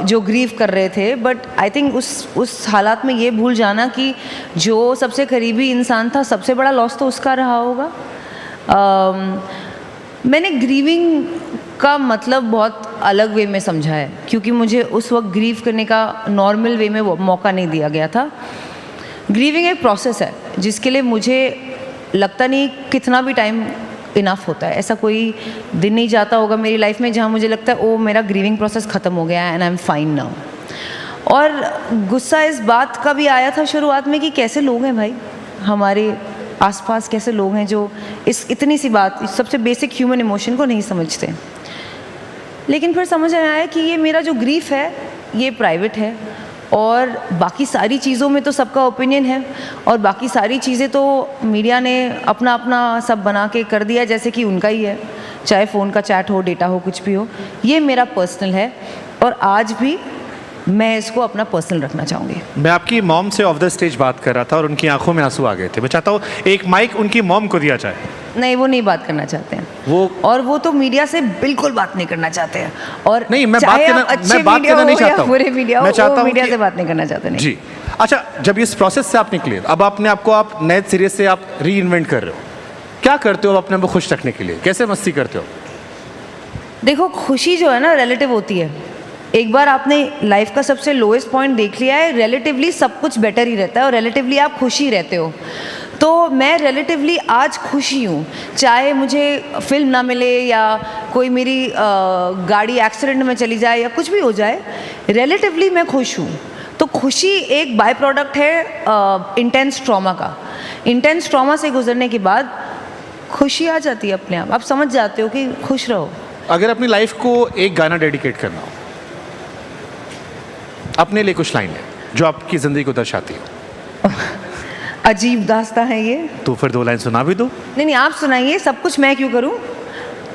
जो ग्रीव कर रहे थे, बट आई थिंक उस हालात में ये भूल जाना कि जो सबसे करीबी इंसान था, सबसे बड़ा लॉस तो उसका रहा होगा। मैंने ग्रीविंग का मतलब बहुत अलग वे में समझा है, क्योंकि मुझे उस वक्त ग्रीव करने का नॉर्मल वे में मौका नहीं दिया गया था। ग्रीविंग एक प्रोसेस है जिसके लिए मुझे लगता नहीं कितना भी टाइम इनफ होता है। ऐसा कोई दिन नहीं जाता होगा मेरी लाइफ में जहाँ मुझे लगता है ओ मेरा ग्रीविंग प्रोसेस ख़त्म हो गया है and I am fine now. और गुस्सा इस बात का भी आया था शुरुआत में कि कैसे लोग हैं भाई, हमारे आसपास कैसे लोग हैं जो इस इतनी सी बात, इस सबसे बेसिक ह्यूमन इमोशन को नहीं समझते। लेकिन फिर समझ में आया कि ये मेरा जो ग्रीफ है ये प्राइवेट है और बाकी सारी चीज़ों में तो सबका ओपिनियन है और बाकी सारी चीज़ें तो मीडिया ने अपना अपना सब बना के कर दिया जैसे कि उनका ही है, चाहे फ़ोन का चैट हो, डेटा हो, कुछ भी हो। ये मेरा पर्सनल है और आज भी मैं इसको अपना पर्सनल रखना चाहूँगी। मैं आपकी मॉम से ऑफ द स्टेज बात कर रहा था और उनकी आंखों में आंसू आ गए थे। मैं चाहता हूँ एक माइक उनकी मॉम को दिया जाए। नहीं, वो नहीं बात करना चाहते हैं वो तो मीडिया से बिल्कुल बात नहीं करना चाहते हैं। और नहीं, मैं बात करना नहीं चाहता हूँ, पूरे मीडिया मैं चाहता हूँ मीडिया से बात नहीं करना चाहते। नहीं जी। अच्छा, जब इस प्रोसेस से आप निकले, अब अपने आपको आप नए सिरे से आप री इन्वेंट कर रहे हो, क्या करते हो अपने आप को खुश रखने के लिए, कैसे मस्ती करते हो? देखो, खुशी जो है ना रिलेटिव होती है। एक बार आपने लाइफ का सबसे लोएस्ट पॉइंट देख लिया है, रिलेटिवली सब कुछ बेटर ही रहता है और रिलेटिवली आप खुश ही रहते हो। तो मैं रिलेटिवली आज खुश ही हूँ, चाहे मुझे फिल्म ना मिले या कोई मेरी गाड़ी एक्सीडेंट में चली जाए या कुछ भी हो जाए, रिलेटिवली मैं खुश हूँ। तो खुशी एक बाय प्रोडक्ट है इंटेंस ट्रॉमा का। इंटेंस ट्रॉमा से गुजरने के बाद खुशी आ जाती है अपने आप समझ जाते हो कि खुश रहो। अगर अपनी लाइफ को एक गाना डेडिकेट करना हो, अपने लिए कुछ लाइन है जो आपकी ज़िंदगी को दर्शाती हो, अजीब दास्तां है ये। तो फिर 2 लाइन सुना भी दो। नहीं, आप सुनाइए, सब कुछ मैं क्यों करूं?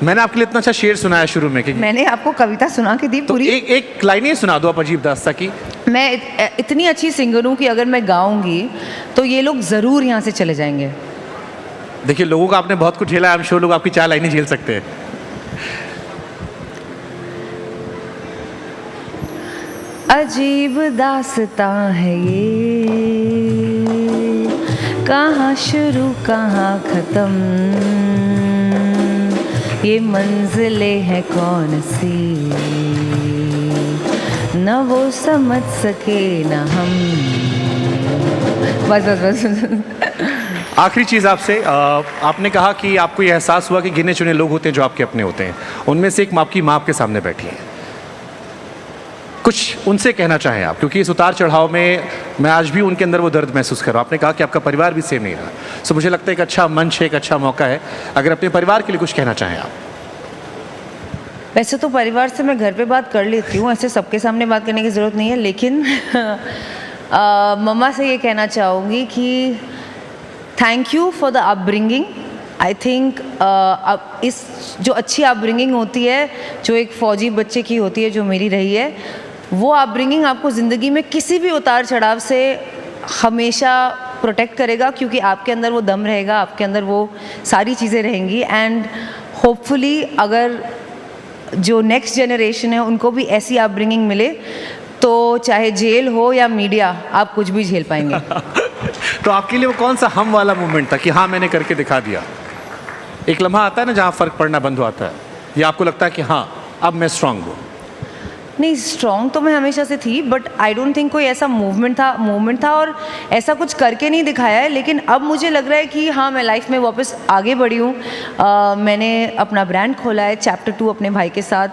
मैंने आपके लिए इतना अच्छा शेर सुनाया शुरू में कि मैंने आपको कविता सुना के दी तो पूरी। एक लाइन ही सुना दो आप अजीब दास्तां की। मैं इतनी अच्छी सिंगर हूँ कि अगर मैं गाऊंगी तो ये लोग ज़रूर यहाँ से चले जाएंगे। देखिए, लोगों का आपने बहुत कुछ झेला, आई एम श्योर लोग आपकी 4 लाइनें झेल सकते हैं। अजीब दास्तां है ये, कहाँ शुरू कहाँ ख़त्म, ये मंजिलें हैं कौन सी, न वो समझ सके न हम। बस बस बस। आखिरी चीज़ आपसे, आपने कहा कि आपको ये एहसास हुआ कि गिने चुने लोग होते हैं जो आपके अपने होते हैं, उनमें से एक आपकी माँ आपके सामने बैठी है, कुछ उनसे कहना चाहें आप, क्योंकि इस उतार चढ़ाव में मैं आज भी उनके अंदर वो दर्द महसूस कर रहा हूँ। आपने कहा कि आपका परिवार भी सेम नहीं रहा, सो मुझे लगता है एक अच्छा मंच है, एक अच्छा मौका है, अगर अपने परिवार के लिए कुछ कहना चाहें आप। वैसे तो परिवार से मैं घर पे बात कर लेती हूँ, ऐसे सबके सामने बात करने की ज़रूरत नहीं है, लेकिन मम्मा से ये कहना चाहूँगी कि thank you for the upbringing. I think अब इस जो अच्छी अपब्रिंगिंग होती है, जो एक फ़ौजी बच्चे की होती है, जो मेरी रही है, वो अपब्रिंगिंग आपको ज़िंदगी में किसी भी उतार चढ़ाव से हमेशा प्रोटेक्ट करेगा, क्योंकि आपके अंदर वो दम रहेगा, आपके अंदर वो सारी चीज़ें रहेंगी। एंड होपफुली अगर जो नेक्स्ट जनरेशन है उनको भी ऐसी अपब्रिंगिंग मिले, तो चाहे जेल हो या मीडिया, आप कुछ भी झेल पाएंगे। तो आपके लिए वो कौन सा हम वाला मोमेंट था कि हाँ मैंने करके दिखा दिया? एक लम्हा आता है ना जहाँ फ़र्क पड़ना बंद हो आता है, या आपको लगता है कि हाँ अब मैं स्ट्रांग हूँ? नहीं, स्ट्रॉन्ग तो मैं हमेशा से थी, बट आई डोंट थिंक कोई ऐसा मूवमेंट था और ऐसा कुछ करके नहीं दिखाया है। लेकिन अब मुझे लग रहा है कि हाँ, मैं लाइफ में वापस आगे बढ़ी हूँ। मैंने अपना ब्रांड खोला है चैप्टर 2 अपने भाई के साथ।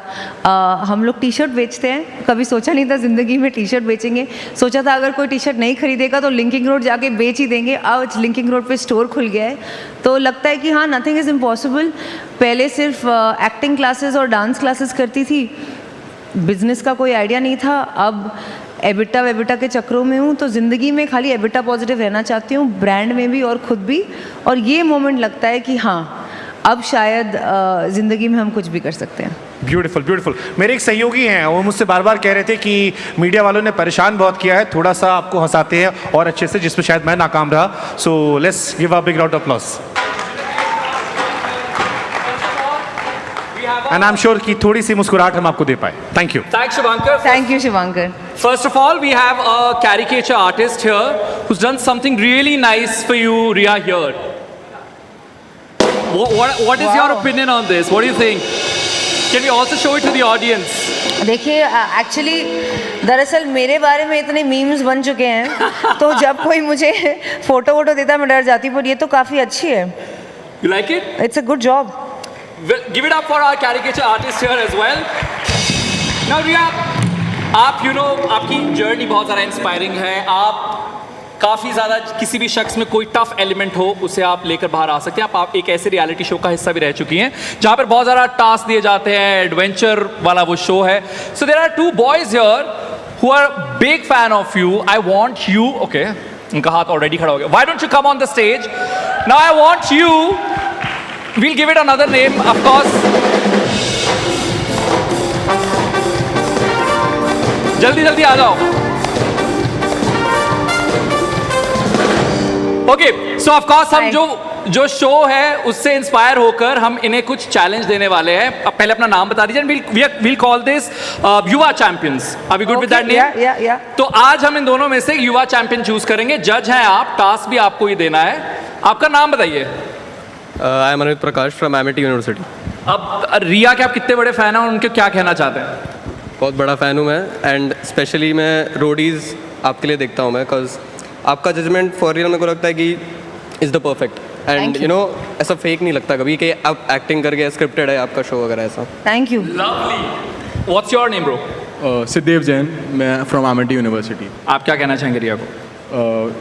हम लोग टी शर्ट बेचते हैं, कभी सोचा नहीं था ज़िंदगी में टी शर्ट बेचेंगे। सोचा था अगर कोई टी शर्ट नहीं खरीदेगा तो लिंकिंग रोड जाके बेच ही देंगे। आज लिंकिंग रोड पे स्टोर खुल गया है, तो लगता है कि हाँ, नथिंग इज़ इम्पॉसिबल। पहले सिर्फ एक्टिंग क्लासेस और डांस क्लासेस करती थी, बिजनेस का कोई आइडिया नहीं था। अब एबिटा के चक्रों में हूँ, तो ज़िंदगी में खाली एबिटा पॉजिटिव रहना चाहती हूँ, ब्रांड में भी और ख़ुद भी। और ये मोमेंट लगता है कि हाँ, अब शायद ज़िंदगी में हम कुछ भी कर सकते हैं। Beautiful beautiful. मेरे एक सहयोगी हैं, वो मुझसे बार बार कह रहे थे कि मीडिया वालों ने परेशान बहुत किया है, थोड़ा सा आपको हंसाते हैं और अच्छे से, जिसमें शायद मैं नाकाम रहा। So let's give a big round of applause. And I am sure कि थोड़ी सी मुस्कुराहट हम आपको दे पाए। Thank you. Thanks, Shivankar. Thank you, Shivankar. First of all, we have a caricature artist here who's done something really nice for you, Riya, here. What is your opinion on this? What do you think? Can we also show it to the audience? देखिए, actually दरअसल मेरे बारे में इतने memes बन चुके हैं, तो जब कोई मुझे फोटो देता मैं डर जाती, पर ये तो काफ़ी अच्छी है। You like it? It's a good job. Well, give it up for our caricature artist here as well. Now, Riya, आप आपकी जर्नी बहुत ज़्यादा इंस्पायरिंग है। आप काफ़ी ज़्यादा किसी भी शख्स में कोई टफ एलिमेंट हो उसे आप लेकर बाहर आ सकते हैं। आप एक ऐसे रियलिटी शो का हिस्सा भी रह चुकी हैं जहाँ पर बहुत ज़्यादा टास्क दिए जाते हैं, एडवेंचर वाला वो शो है। So there are 2 boys here who are big fan of you. I want you, okay, उनका हाथ ऑलरेडी खड़ा हो गया। Why don't you come on the stage? Now I want you, we'll give it another name, of course. जल्दी जल्दी आ जाओ। Okay, so of course हम जो शो है उससे इंस्पायर होकर हम इन्हें कुछ चैलेंज देने वाले हैं। अब पहले अपना नाम बता दीजिए। we'll call this युवा champions. Are we good with that name? Yeah. तो आज हम इन दोनों में से युवा चैंपियन चूज करेंगे। जज हैं आप, टास्क भी आपको ही देना है। आपका नाम बताइए। I am Anit Prakash from Amity university. अब रिया के आप कितने बड़े फैन हैं और उनके क्या कहना चाहते हैं? बहुत बड़ा फ़ैन हूँ मैं, एंड स्पेशली मैं रोडीज़ आपके लिए देखता हूँ मैं, बिकॉज आपका जजमेंट फॉर रियल मेरे को लगता है कि is the perfect, and you know ऐसा फेक नहीं लगता कभी कि आप एक्टिंग करके स्क्रिप्टेड है आपका शो वगैरह ऐसा। Thank you. Lovely. What's your name bro? Siddhev Jain, मैं फ्रॉम एमिटी यूनिवर्सिटी। आप क्या कहना चाहेंगे रिया को?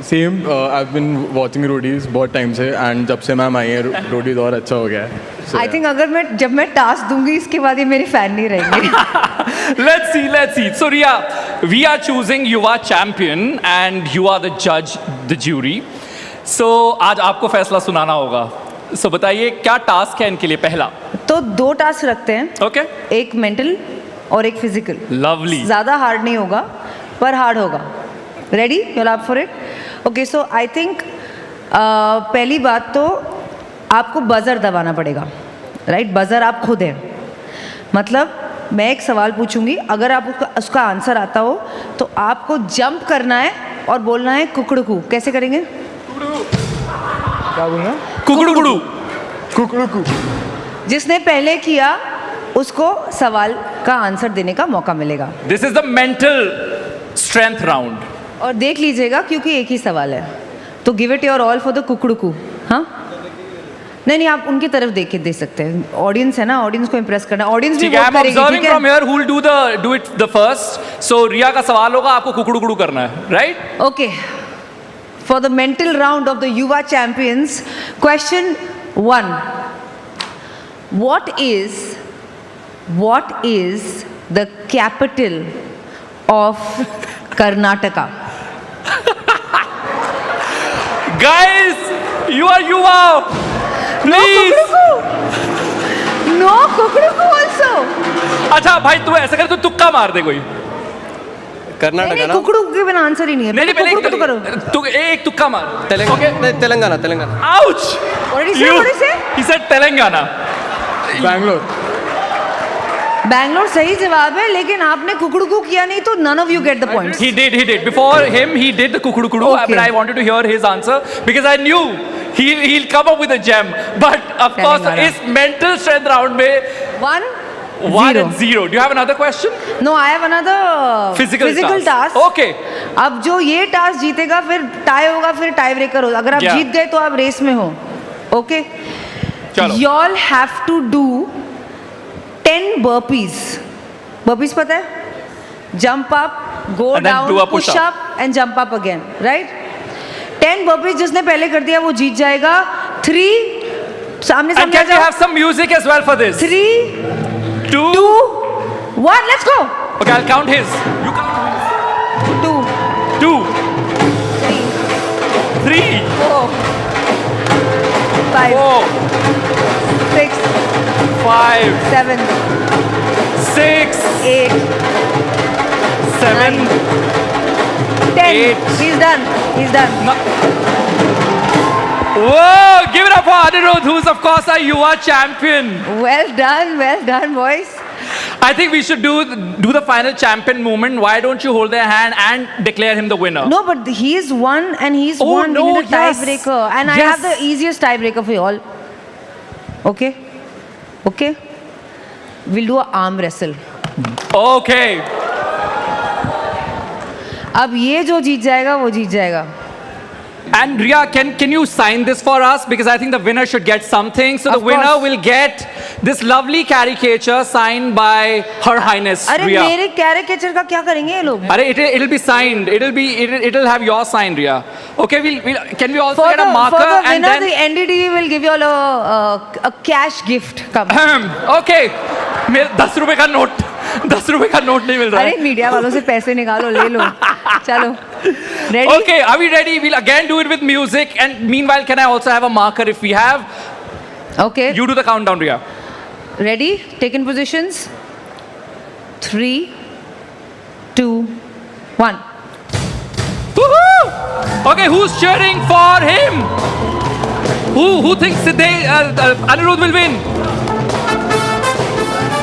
Same I been watching Roadies बहुत टाइम से एंड जब से मैम आई है रोडीज और अच्छा हो गया है आई थिंक अगर जब मैं टास्क दूंगी इसके बाद ये मेरी फैन नहीं रहेंगे. Let's see. So Riya, we are choosing Yuva champion and you are the judge, the jury. So आज आपको फैसला सुनाना होगा. So बताइए क्या टास्क है इनके लिए. पहला तो 2 टास्क रखते हैं. Okay. एक मेंटल और एक फिजिकल. Lovely. ज़्यादा हार्ड नहीं होगा पर हार्ड होगा. Ready? You are up for it? Okay, so I think पहली बात तो आपको बजर दबाना पड़ेगा. राइट? बजर आप खुद हैं. मतलब मैं एक सवाल पूछूंगी, अगर आप उसका आंसर आता हो तो आपको जंप करना है और बोलना है कुकड़कू. कैसे करेंगे? क्या बोलना? कुकड़ू. कुकड़ू. जिसने पहले किया उसको सवाल का आंसर देने का मौका मिलेगा. This is the mental strength round. और देख लीजिएगा क्योंकि एक ही सवाल है, तो give it your all for the कुकड़कू. हाँ, नहीं, आप उनकी तरफ देख के दे सकते हैं. ऑडियंस है ना, ऑडियंस को इंप्रेस करना. ऑडियंस भी वोट करेगी. Observing from here who will do it the first. So रिया का सवाल होगा, आपको कुकड़ू करना है, right? Okay. For the mental round of the Yuva champions, question 1. What is the capital of Karnataka? Guys, you are Yuva. Please. No kukuruku also. अच्छा भाई तू ऐसा कर, तू तुक्का मार दे कोई. कर्नाटका ना? कुकड़ू के बिना आंसर ही नहीं है. नहीं कुकड़ू तो करो. तू एक तुक्का मार. Telangana. Ouch. What did he say? He said Telangana. Bangalore सही जवाब है, लेकिन आपने कुकड़ू किया नहीं तो none of you get the points. He did. Before him, he did the kukudu, Okay. but I wanted to hear his answer because I knew he'll come up with a gem. But of course, इस mental strength round में 1 and 0. Do you have another question? No, I have another Physical task. Okay. अब जो ये task जीतेगा फिर tie होगा, फिर tie breaker होगा. अगर आप Yeah. जीत गए तो आप रेस में हो. ओके, चलो. you all have to do 10 burpees. Burpees पता है? Jump up, go And then down, do a push push-up. up and jump up again. Right? 10 burpees जिसने पहले कर दिया वो जीत जाएगा. 3 सामने And can we have some music as well for this? 3, 2, 1, let's go. Okay, I'll count his. You count 2, 2, 3, 4, 5, 6, 5, 7, 6, 8, 7, 10. 8. He's done. Whoa! Give it up for Anirudh, who's of course our Yuva champion. Well done, boys. I think we should do the final champion moment. Why don't you hold their hand and declare him the winner? No, but he's won and he's Oh, won. no, We need a yes. tiebreaker, and I Yes. have the easiest tiebreaker for you all. Okay. We'll do an arm wrestle. Okay. अब ये जो जीत जाएगा वो जीत जाएगा. And Riya, can you sign this for us? Because I think the winner should get something. So the Of winner course. will get this lovely caricature signed by Her Highness अरे Riya. मेरे caricature का क्या करेंगे ये लोग? अरे it'll be signed. It'll have your sign, Riya. Okay, can we also get a marker for the and winner, then the NDTV will give you all a cash gift. Come. Okay. मेरे 10 रुपए का note 10 रुपए का note नहीं मिल रहा अरे है. Media वालों से पैसे निकालो, ले लो. चलो. Ready? Okay, are we ready? We'll again do it with music. And meanwhile, can I also have a marker if we have? Okay. You do the countdown, Riya. Ready? Take in positions. 3, 2, 1. Woohoo! Okay, who's cheering for him? Who thinks that Anirudh will win?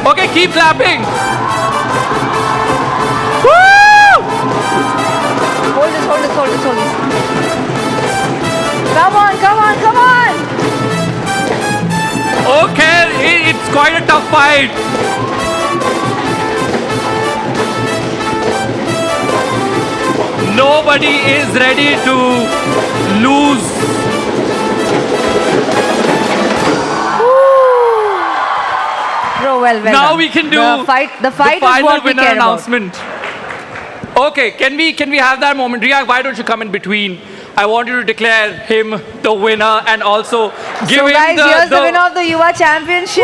Okay, keep clapping. Woo! Hold this. Come on. Okay, it's quite a tough fight. Nobody is ready to lose. Bro, well Now done. we can do the fight the is final what we winner care about. announcement. Okay, can we have that moment? Riya, why don't you come in between? I want you to declare him the winner and also give him guys, here's the winner of the Yuva Championship.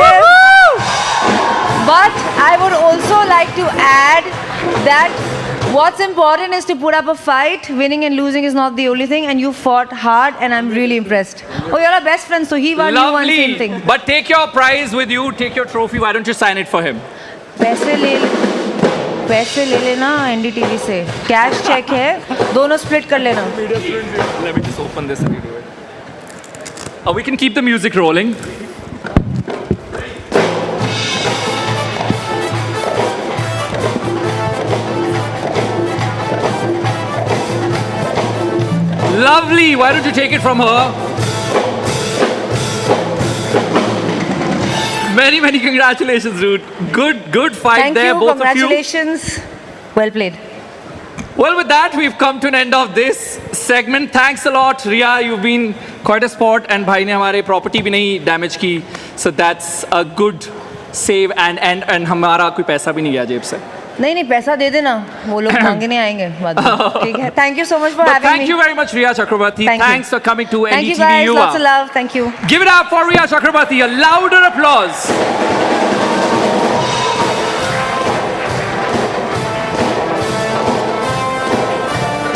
But I would also like to add that what's important is to put up a fight. Winning and losing is not the only thing, and you fought hard, and I'm really impressed. Oh, you're our best friends, so he won, you won, same thing. But take your prize with you, take your trophy. Why don't you sign it for him? पैसे ले लेना NDTV से. Cash cheque है, दोनों split कर लेना. Let me just open this and we do it. We can keep the music rolling. Lovely. Why don't you take it from her? Many congratulations, dude. Good fight Thank there, you, both of you. congratulations. Well played. Well, with that, we've come to an end of this segment. Thanks a lot, Riya. You've been quite a sport, and भाई ने हमारे property भी नहीं damage की, so that's a good save. And हमारा कोई पैसा भी नहीं गया जेब से. नहीं पैसा दे देना, वो लोग मांगने आएंगे बाद में. ठीक है. Thank you so much for having me. Thank you very much, Riya Chakrabarti. Thanks for coming to Thank you NDTV guys. Yuva. Lots of love. Thank you. Give it up for Riya Chakrabarti. A louder applause.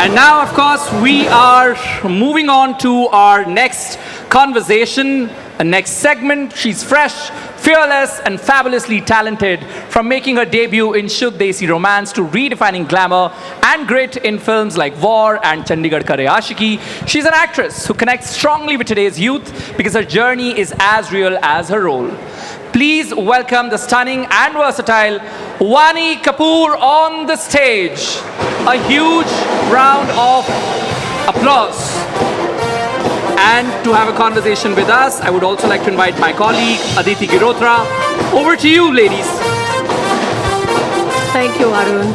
And now, of course, we are moving on to our next conversation, a next segment. She's fresh, fearless, and fabulously talented. From making her debut in Shuddh Desi Romance to redefining glamour and grit in films like War and Chandigarh Kare Aashiki, she's an actress who connects strongly with today's youth because her journey is as real as her role. Please welcome the stunning and versatile Vaani Kapoor on the stage. A huge round of applause. And to have a conversation with us, I would also like to invite my colleague, Aditi Girotra. Over to you, ladies. Thank you, Arun.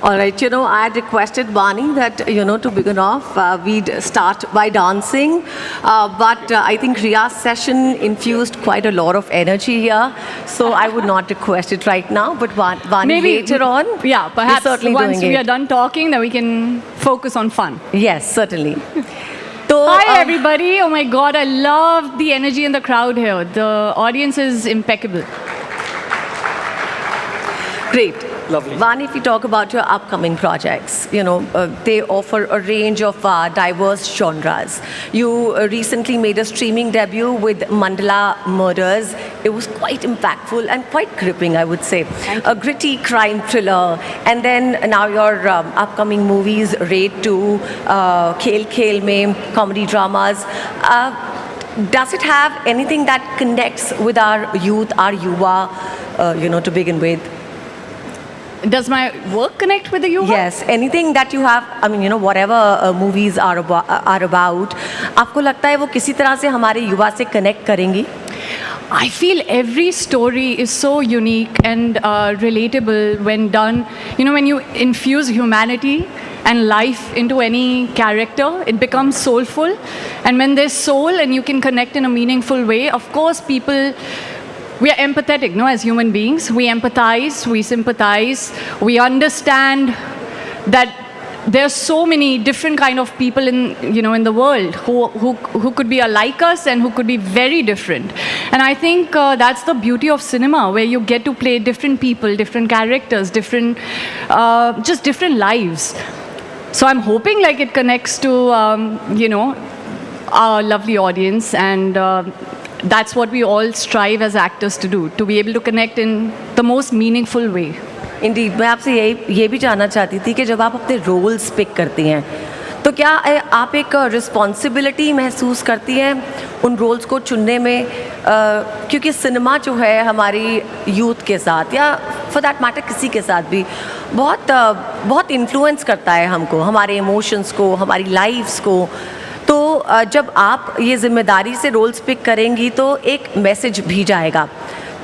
All right, I had requested Vaani that, to begin off, we'd start by dancing. But I think Riya's session infused quite a lot of energy here. So I would not request it right now, but Vaani Maybe later on. Yeah, perhaps certainly once doing we it. are done talking, then we can focus on fun. Yes, certainly. Hi, everybody. Oh my God, I love the energy in the crowd here. The audience is impeccable. Great. Lovely. Vaani, if you talk about your upcoming projects, they offer a range of diverse genres. You recently made a streaming debut with Mandala Murders. It was quite impactful and quite gripping, I would say. A gritty crime thriller. And then now your upcoming movies, Raid 2, Khel Khel Mein, comedy dramas. Does it have anything that connects with our youth, our Yuva, to begin with? Does my work connect with the Yuva? Yes, anything that you have, whatever movies are about, आपको लगता है वो किसी तरह से हमारे युवा से connect करेंगी? I feel every story is so unique and relatable when done. When you infuse humanity and life into any character, it becomes soulful. And when there's soul and you can connect in a meaningful way, of course, we are empathetic, as human beings. We empathize, we sympathize, we understand that there are so many different kind of people in the world who could be like us and who could be very different. And I think that's the beauty of cinema, where you get to play different people, different characters, just different lives. So I'm hoping like it connects to our lovely audience, and that's what we all strive as actors to do, to be able to connect in the most meaningful way. Indeed, मैं आपसे ये भी जानना चाहती थी कि जब आप अपने रोल्स पिक करती हैं, तो क्या आप एक रिस्पॉन्सिबिलिटी महसूस करती हैं उन रोल्स को चुनने में, क्योंकि सिनेमा जो है हमारी यूथ के साथ या फॉर दैट मैटर किसी के साथ भी बहुत इन्फ्लुएंस करता है हमको, हमारे इमोशंस को, हमारी लाइफ्स को. तो जब आप ये जिम्मेदारी से रोल्स पिक करेंगी तो एक मैसेज भी जाएगा.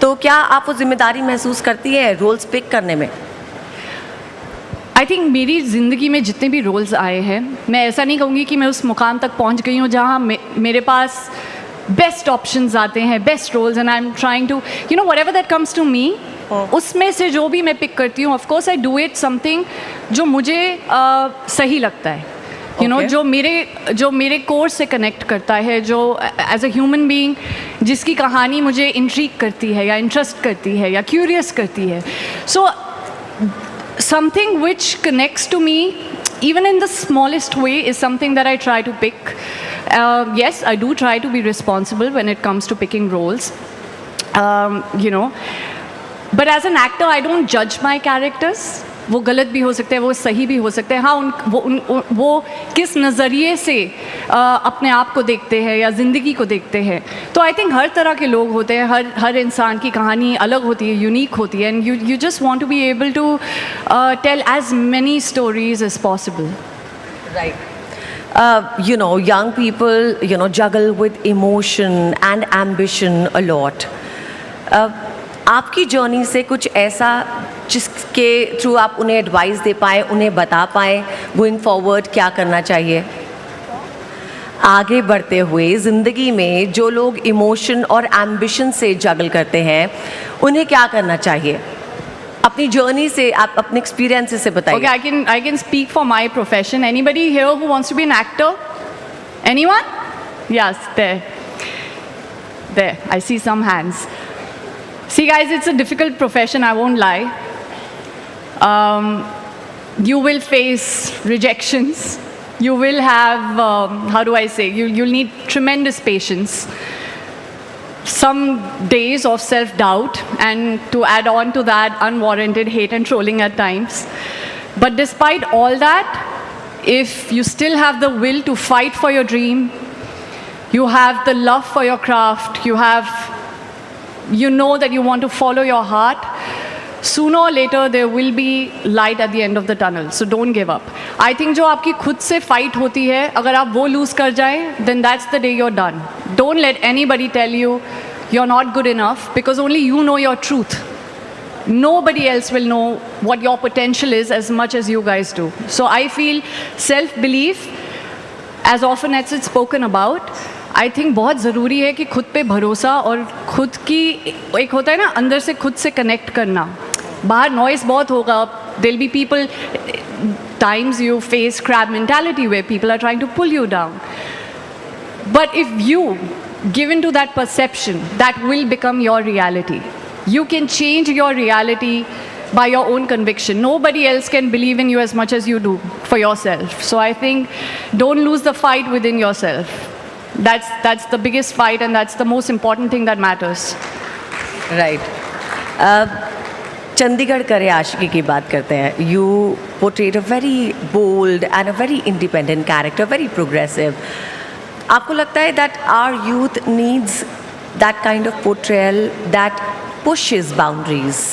तो क्या आप वो जिम्मेदारी महसूस करती है रोल्स पिक करने में? आई थिंक मेरी ज़िंदगी में जितने भी रोल्स आए हैं, मैं ऐसा नहीं कहूँगी कि मैं उस मुकाम तक पहुँच गई हूँ जहाँ मेरे पास बेस्ट ऑप्शंस आते हैं, best roles, and I am trying to whatever that comes to me, उसमें से जो भी मैं पिक करती हूँ, of course I do it something जो मुझे सही लगता है, जो मेरे कोर्स से कनेक्ट करता है, जो एज अ ह्यूमन बीइंग जिसकी कहानी मुझे इंट्रीग करती है या इंटरेस्ट करती है या क्यूरियस करती है. सो something which connects to me even in the smallest way is something that I try to pick. Yes, I do try to be responsible when it comes to picking roles, but as an actor I don't judge my characters. वो गलत भी हो सकते हैं, वो सही भी हो सकते हैं. हाँ, वो किस नज़रिए से अपने आप को देखते हैं या ज़िंदगी को देखते हैं. तो आई थिंक हर तरह के लोग होते हैं, हर इंसान की कहानी अलग होती है, यूनिक होती है, and you just want to be able to tell as many stories as possible. Right. Young people, juggle with emotion and ambition a lot. आपकी जर्नी से कुछ ऐसा जिसके थ्रू आप उन्हें एडवाइस दे पाए, उन्हें बता पाए गोइंग फॉरवर्ड क्या करना चाहिए? आगे बढ़ते हुए ज़िंदगी में जो लोग इमोशन और एम्बिशन से जगल करते हैं, उन्हें क्या करना चाहिए? अपनी जर्नी से, आप अपने एक्सपीरियंसेस से बताइए. Okay, I can speak for my profession. Anybody here who wants to be an actor? Anyone? Yes, there. I see some hands. See, guys, it's a difficult profession, I won't lie. You will face rejections. You will have, how do I say, you'll need tremendous patience. Some days of self-doubt, and to add on to that, unwarranted hate and trolling at times. But despite all that, if you still have the will to fight for your dream, you have the love for your craft, you know that you want to follow your heart, sooner or later there will be light at the end of the tunnel. So don't give up. I think जो आपकी खुद से fight होती है, अगर आप वो lose कर जाएं, then that's the day you're done. Don't let anybody tell you you're not good enough, because only you know your truth. Nobody else will know what your potential is as much as you guys do. So I feel self-belief, as often as it's spoken about, I think बहुत ज़रूरी है कि खुद पे भरोसा और खुद की एक होता है ना, अंदर से खुद से कनेक्ट करना. बाहर नॉइस बहुत होगा, there be people, times you face crab mentality where people are trying to pull you down, but if you give in to that perception, that will become your reality. You can change your reality by your own conviction. Nobody else can believe in you as much as you do for yourself. So I think don't lose the fight within yourself. That's the biggest fight, and that's the most important thing that matters. Right. Chandigarh करे आशिकी की बात करते हैं. You portrayed a very bold and a very independent character, very progressive. आपको लगता है that our youth needs that kind of portrayal that pushes boundaries?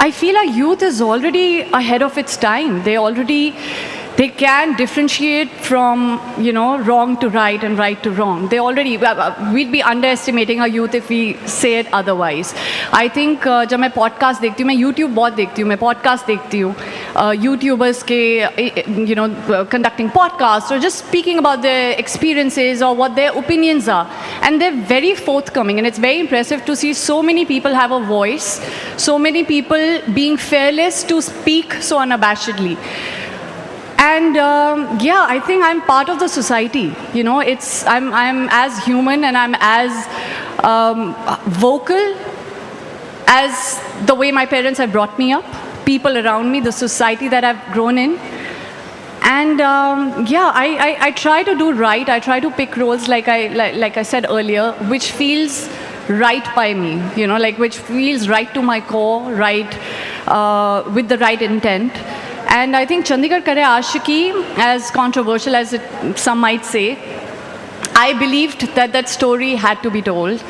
I feel our youth is already ahead of its time. They can differentiate from, wrong to right and right to wrong. We'd be underestimating our youth if we say it otherwise. I think जब मैं podcast देखती हूँ, मैं YouTube बहुत देखती हूँ, मैं podcast देखती हूँ, YouTubers के, conducting podcasts or just speaking about their experiences or what their opinions are. And they're very forthcoming, and it's very impressive to see so many people have a voice, so many people being fearless to speak so unabashedly. And I think I'm part of the society. I'm as human and I'm as vocal as the way my parents have brought me up, people around me, the society that I've grown in. And I try to do right. I try to pick roles like I said earlier, which feels right by me. Which feels right to my core, right, with the right intent. And I think Chandigarh Kare Aashiki, as controversial as some might say, I believed that story had to be told.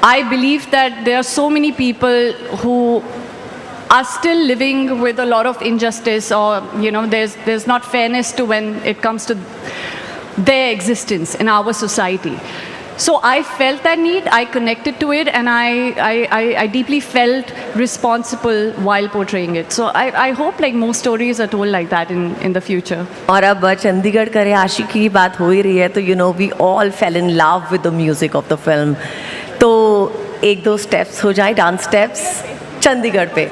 I believe that there are so many people who are still living with a lot of injustice, or there's not fairness to when it comes to their existence in our society. So I felt that need, I connected to it, and I deeply felt responsible while portraying it. So I hope like more stories are told like that in the future. और अब चंडीगढ़ करे आशिकी की बात हो ही रही है, तो you know we all fell in love with the music of the film. तो एक दो steps हो जाए, dance steps चंडीगढ़ पे.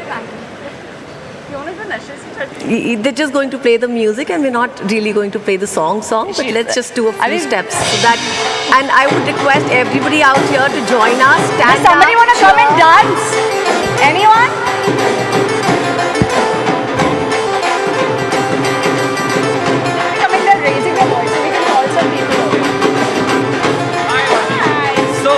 They're just going to play the music and we're not really going to play the song, but let's just do a few steps. So that, and I would request everybody out here to join us. Stand Does somebody up, want to come and cheer. dance? Anyone? I mean, they're raising their voice, so we can call some people. So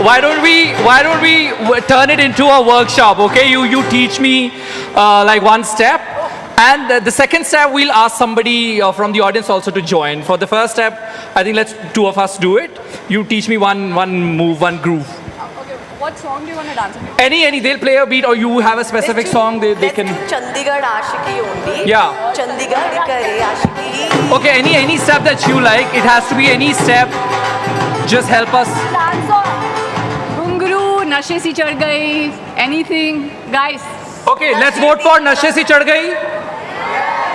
why don't we turn it into a workshop? Okay, you teach me like one step, and the second step we'll ask somebody from the audience also to join. For the first step, I think let's two of us do it. You teach me one move, one groove. Okay, what song do you want to dance? Any they'll play a beat, or you have a specific song they can. Chandigarh Ashiki only. Yeah. Chandigarh kare Ashiki. Okay, any step that you like. It has to be any step. Just help us. Ghungru, Nashe Si Chad Gayi, anything, guys. Okay, let's vote for Nashe Si Chad Gayi.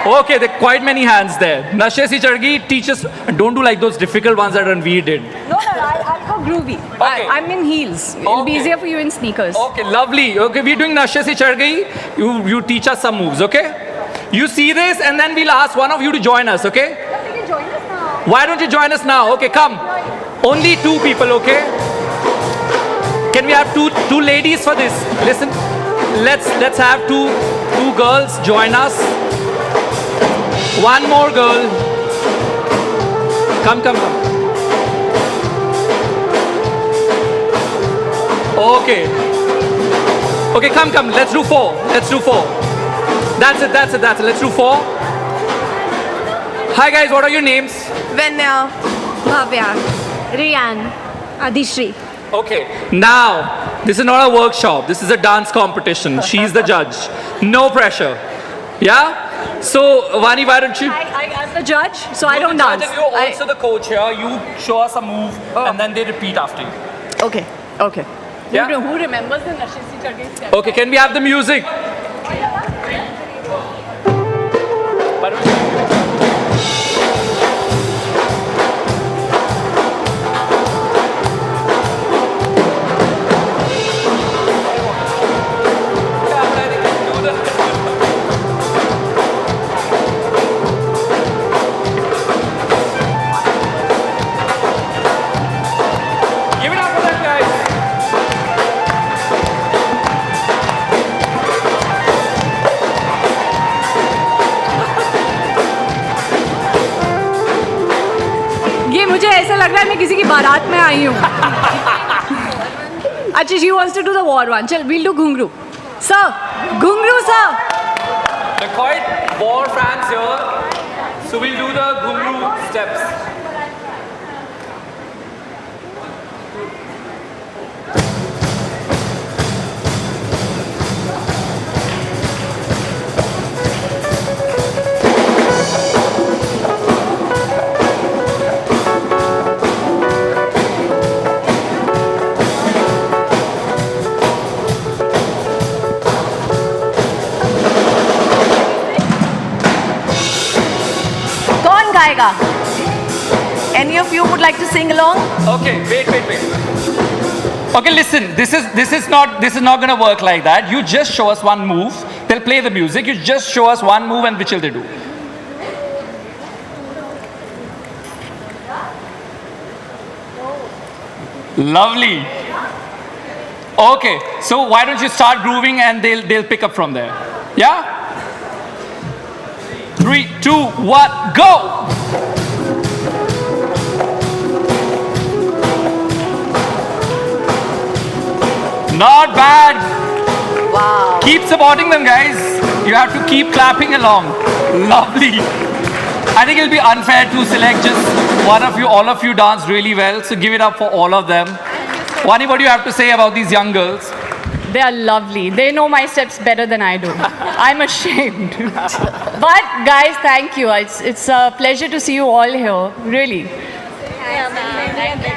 Okay, there are quite many hands there. Nashe Si Chad Gayi, teach us. Don't do like those difficult ones that Ranveer did. No, I'll go groovy. Okay. I'm in heels. It'll be easier for you in sneakers. Okay, lovely. Okay, we're doing Nashe Si Chad Gayi. You teach us some moves, okay? You see this, and then we'll ask one of you to join us, okay? You can join us now. Why don't you join us now? Okay, come. Only two people, okay? Can we have two ladies for this? Listen, let's have two girls join us. One more girl. Come. Okay, come. Let's do four. That's it. Let's do four. Hi guys, what are your names? Venya, Bhavya, Riyan, Adishri. Okay, now this is not a workshop. This is a dance competition. She's the judge. No pressure. Yeah? So, Vaani, why don't you? I'm the judge, so I don't the judge dance. and you're also the coach here. You show us a move, and then they repeat after you. Okay. Yeah? Who remembers the Nashe Si Chad Gayi step? Okay, can we have the music? Give it up for them, guys. ये मुझे ऐसा लग रहा है मैं किसी की बारात में आई हूँ. अच्छा, she wants to do the war one. Chal, we'll do Ghungru. Sir, Ghungru, sir. They're quite war fans here, so we'll do the Ghungru steps. कौन गाएगा? Any of you would like to sing along? Okay, wait. Okay, listen. This is not gonna work like that. You just show us one move. They'll play the music. You just show us one move, and which will they do? Lovely. Okay, so why don't you start grooving, and they'll pick up from there. Yeah. 3, 2, 1, go! Not bad. Wow. Keep supporting them, guys. You have to keep clapping along. Lovely. I think it'll be unfair to select just one of you. All of you dance really well, so give it up for all of them. Vaani, what do you have to say about these young girls? They are lovely. They know my steps better than I do. I'm ashamed. But guys, thank you. It's a pleasure to see you all here. Really.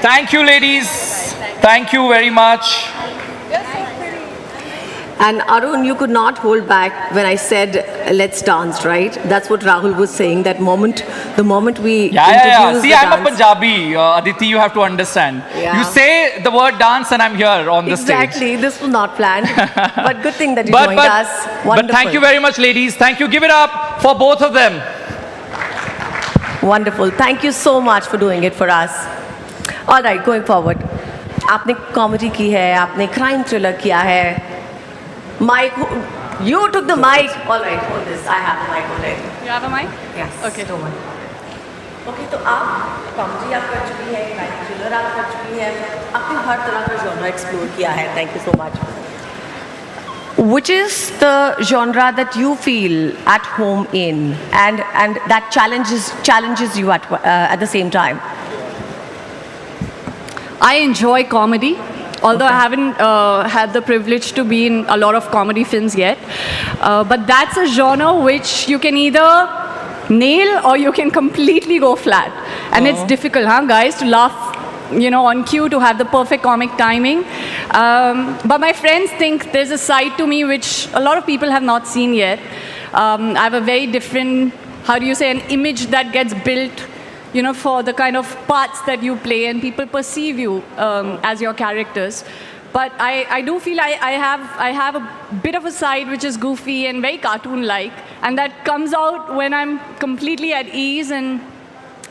Thank you, ladies. Thank you very much. And Arun, you could not hold back when I said, let's dance, right? That's what Rahul was saying, that moment, the moment we introduced See, the I'm a dance. Punjabi, Aditi, you have to understand. Yeah. You say the word dance and I'm here on the stage. Exactly, this was not planned. But good thing that you joined us. Wonderful. But thank you very much, ladies. Thank you. Give it up for both of them. Wonderful. Thank you so much for doing it for us. All right, going forward. आपने comedy की है, आपने crime thriller किया है. Mike, you took the mic. All right, hold this. I have the mic already. You have a mic? Yes. Okay. Don't worry. Okay, तो आप comedy आप कर चुकी है, क्राइम थ्रिलर आप कर चुकी है, आपने हर तरह का जॉनरा एक्सप्लोर किया है. Thank you so much. Which is the genre that you feel at home in, and that challenges you at the same time? I enjoy comedy, although I haven't had the privilege to be in a lot of comedy films yet. But that's a genre which you can either nail or you can completely go flat. And it's difficult, huh, guys, to laugh, you know, on cue, to have the perfect comic timing. But my friends think there's a side to me which a lot of people have not seen yet. I have a very different, how do you say, an image that gets built, you know, for the kind of parts that you play, and people perceive you as your characters. But I do feel I have a bit of a side which is goofy and very cartoon-like, and that comes out when I'm completely at ease and,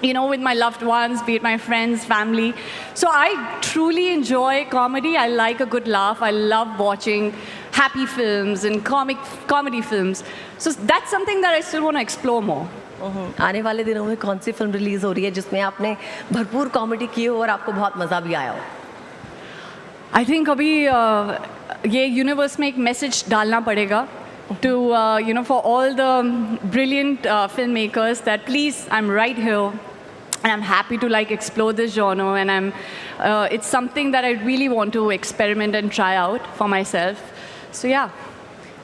you know, with my loved ones, be it my friends, family. So I truly enjoy comedy. I like a good laugh. I love watching happy films and comedy films. So that's something that I still want to explore more. आने वाले दिनों में कौन सी film release हो रही है जिसमें आपने भरपूर कॉमेडी की हो और आपको बहुत मजा भी आया हो? I think अभी ये यूनिवर्स में एक मैसेज डालना पड़ेगा to you know, for all the brilliant filmmakers that please, I'm right here and I'm happy to like explore this genre, and it's something that I really want to experiment and try out for myself. So yeah.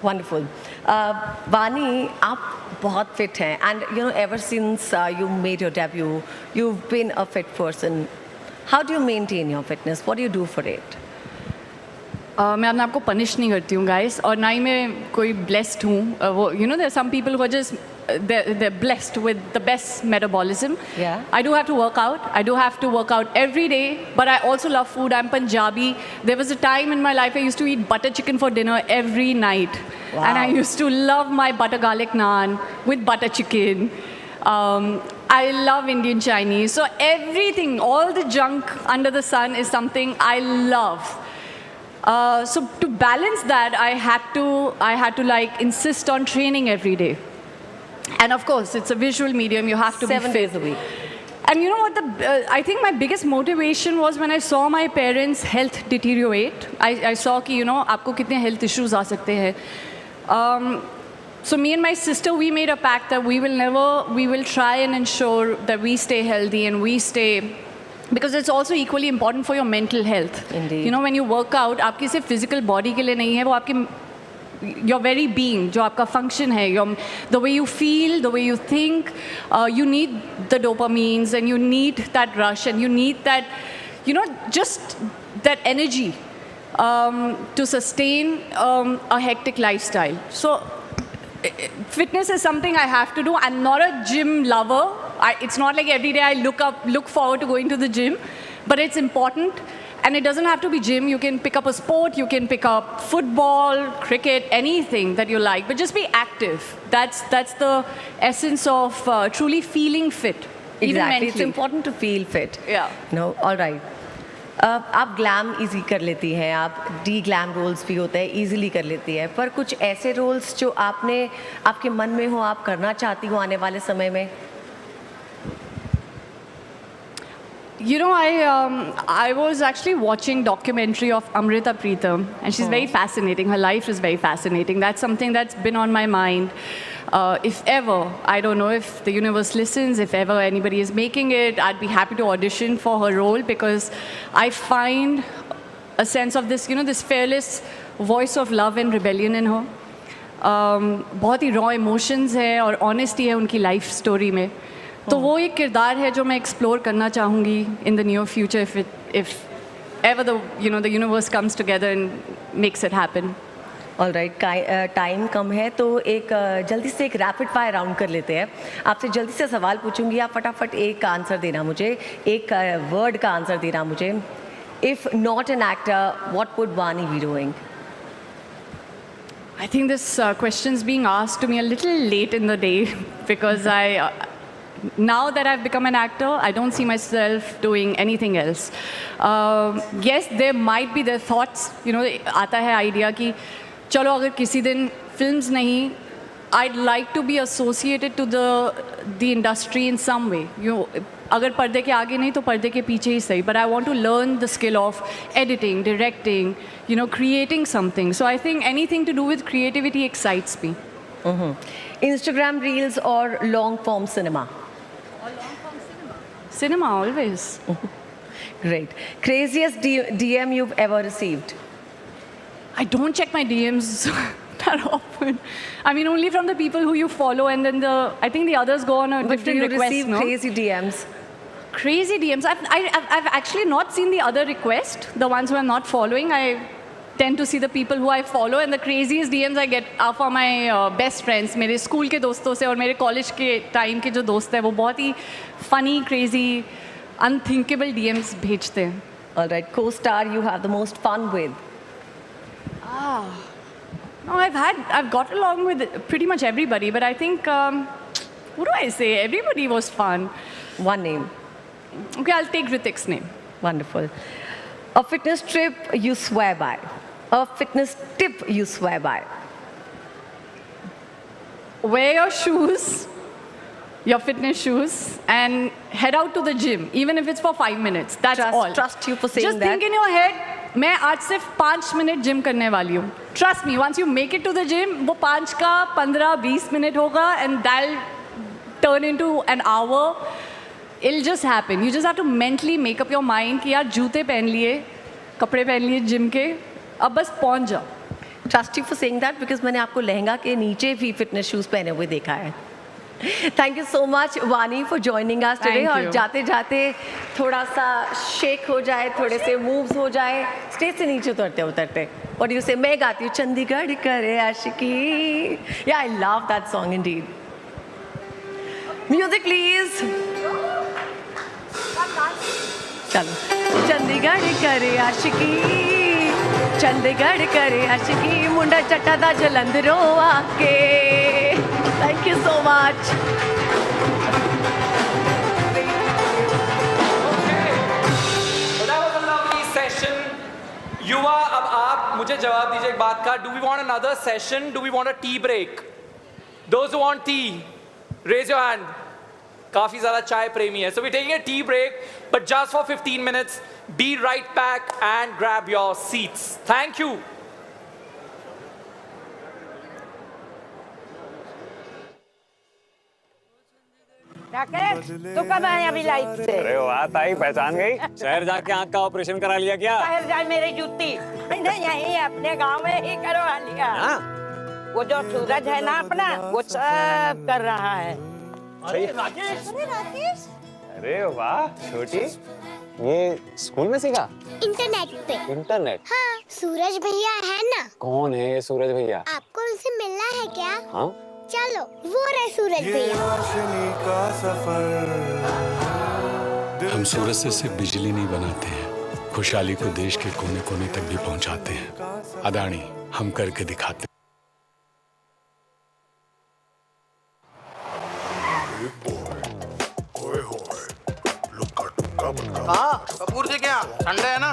Wonderful. Vaani, आप बहुत fit हैं, and you know, ever since you made your debut, you've been a fit person. How do you maintain your fitness? What do you do for it? मैं अपने आप को punish नहीं करती हूँ गाइस, और ना ही मैं कोई ब्लेस्ड हूँ. वो you know, there are some people who are just they're blessed with the best metabolism. Yeah. I do have to work out. I do have to work out every day, but I also love food. I'm Punjabi. There was a time in my life I used to eat butter chicken for dinner every night. Wow. And I used to love my butter garlic naan with butter chicken. I love Indian Chinese. So everything, all the junk under the sun is something I love. So to balance that, I had to like insist on training every day. And of course, it's a visual medium. You have to 7 be fit. days a week. And you know what? I think my biggest motivation was when I saw my parents' health deteriorate. I saw कि, you know, आपको कितने health issues आ सकते हैं. So me and my sister, we made a pact that we will try and ensure that we stay healthy and we stay, because it's also equally important for your mental health. Indeed. You know, when you work out, आपकी सिर्फ physical body के लिए नहीं है, वो आपके your very being, जो आपका function है, the way you feel, the way you think, you need the dopamines, and you need that rush, and you need that, you know, just that energy to sustain a hectic lifestyle. So fitness is something I have to do. I'm not a gym lover. It's not like every day I look forward to going to the gym, but it's important. And it doesn't have to be gym. You can pick up a sport. You can pick up football, cricket, anything that you like. But just be active. That's the essence of truly feeling fit. Even Exactly. mentally. It's important to feel fit. Yeah. No, all right. आप glam easy कर लेती हैं, आप D glam roles भी होते हैं, easily कर लेती हैं, पर कुछ ऐसे रोल्स जो आपके मन में हो, आप करना चाहती हो आने वाले समय में? You know, I was actually watching documentary of Amrita Pritam, and she's very fascinating. Her life is very fascinating. That's something that's been on my mind. If ever, I don't know if the universe listens, if ever anybody is making it, I'd be happy to audition for her role, because I find a sense of this, you know, this fearless voice of love and rebellion in her. बहुत ही raw emotions है और honesty है उनकी life story में. तो वो एक किरदार है जो मैं एक्सप्लोर करना चाहूँगी in the near future if ever the universe comes together and makes it happen. All right, time कम है तो एक जल्दी से एक रैपिड फायर राउंड कर लेते हैं. आपसे जल्दी से सवाल पूछूंगी, आप फटाफट एक का आंसर देना मुझे, एक वर्ड का आंसर देना मुझे. If not an actor, what would Vani be doing? I think this question's being asked to me a little late in the day because now that I've become an actor, I don't see myself doing anything else. Yes, there might be their thoughts, आता है idea कि चलो अगर किसी दिन films नहीं, I'd like to be associated to the industry in some way. अगर पर्दे के आगे नहीं तो पर्दे के पीछे ही सही. But I want to learn the skill of editing, directing, creating something. So I think anything to do with creativity excites me. Instagram reels or long form cinema? Cinema, always. Great. Craziest DM you've ever received? I don't check my DMs that often. I mean, only from the people who you follow, and then I think the others go on a But do different you request. receive No? crazy DMs? Crazy DMs. I've actually not seen the other request, the ones who I'm not following. I tend to see the people who I follow, and the craziest DMs I get are for my best friends, मेरे school के दोस्तों से और मेरे college के time के जो दोस्त हैं, वो बहुत ही funny, crazy, unthinkable DMs भेजते हैं. All right. Co-star you have the most fun with? No, I've got along with pretty much everybody, but I think, what do I say? Everybody was fun. One name. Okay, I'll take Ritik's name. Wonderful. A fitness trip you swear by. A fitness tip you swear by. Wear your shoes, your fitness shoes, and head out to the gym, even if it's for 5 minutes. That's all. Trust you for saying Just that. think in your head, मैं आज सिर्फ 5 minute gym करने वाली हूँ. Trust me, once you make it to the gym, वो 5 का 15-20 minute होगा, and that'll turn into an hour. It'll just happen. You just have to mentally make up your mind कि यार जूते पहन लिए, कपड़े पहन लिए जिम के, अब बस पहुँच जाओ. Trust you for saying that because मैंने आपको लहंगा के नीचे भी fitness shoes पहने हुए देखा है. Thank you so much, Vaani, for joining us today. Thank और you. जाते जाते थोड़ा सा shake हो जाए, थोड़े से moves हो जाए, stage से नीचे उतरते उतरते. What do you say? मैं गाती हूँ चंडीगढ़ करे आशिकी. Yeah, I love that song indeed. Music, please. चलो. चंडीगढ़ करे आशिकी, चंडीगढ़ करे आशिकी, मुंडा चट्टा दा जलंधरों आके. Thank you so much. So that was a lovely session. युवा, अब आप मुझे जवाब दीजिए एक बात का. Do we want another session? Do we want a tea break? Those who want tea, raise your hand. काफी ज़्यादा चाय प्रेमी है. So we're taking a tea break, but just for 15 minutes. Be right back and grab your seats. Thank you. तू कब आया अभी life से? अरे वाह ताई, पहचान गई? शहर जाके आँख का ऑपरेशन करा लिया क्या? शहर जाए मेरी जूती, नहीं यहीं अपने गांव में ही करवा लिया. वो जो सूरज है ना अपना, वो सब कर रहा है. अरे राकेश, अरे वाह छोटी, ये स्कूल में सीखा? इंटरनेट पे. इंटरनेट? हाँ, सूरज भैया है ना. कौन है ये सूरज भैया? आपको उनसे मिलना है क्या? हाँ, चलो, वो रहे सूरज भैया. हम सूरज से सिर्फ बिजली नहीं बनाते हैं, खुशहाली को देश के कोने कोने तक भी पहुंचाते हैं. अदानी, हम करके दिखाते हैं. हाँ, कपूर जी क्या संडे है ना?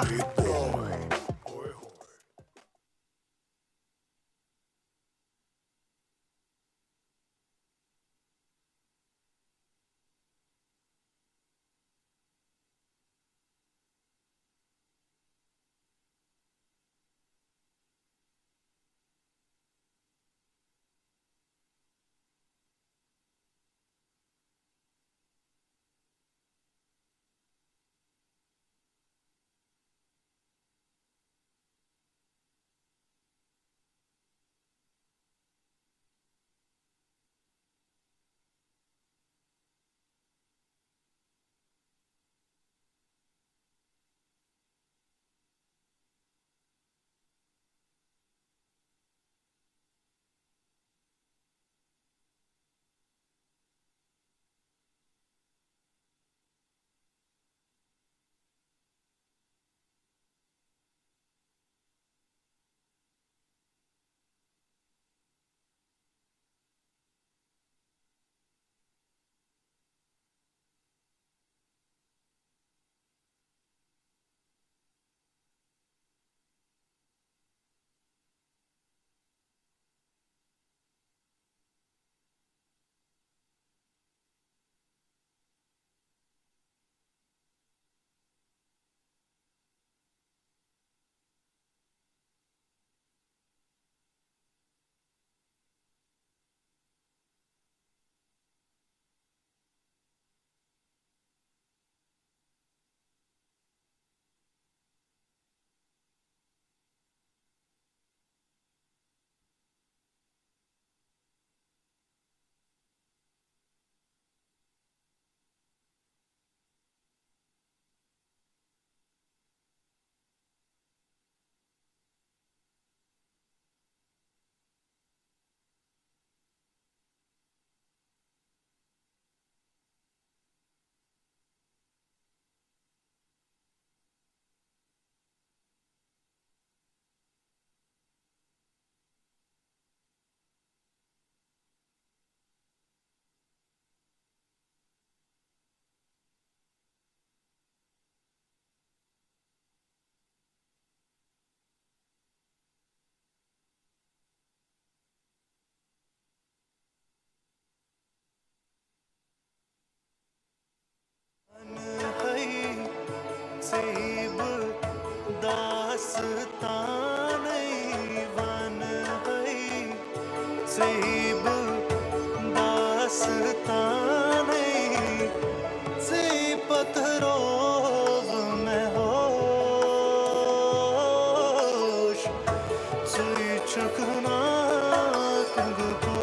नसीब दास्तां नहीं सी पत्थरों में होश सी चकना कंगकोश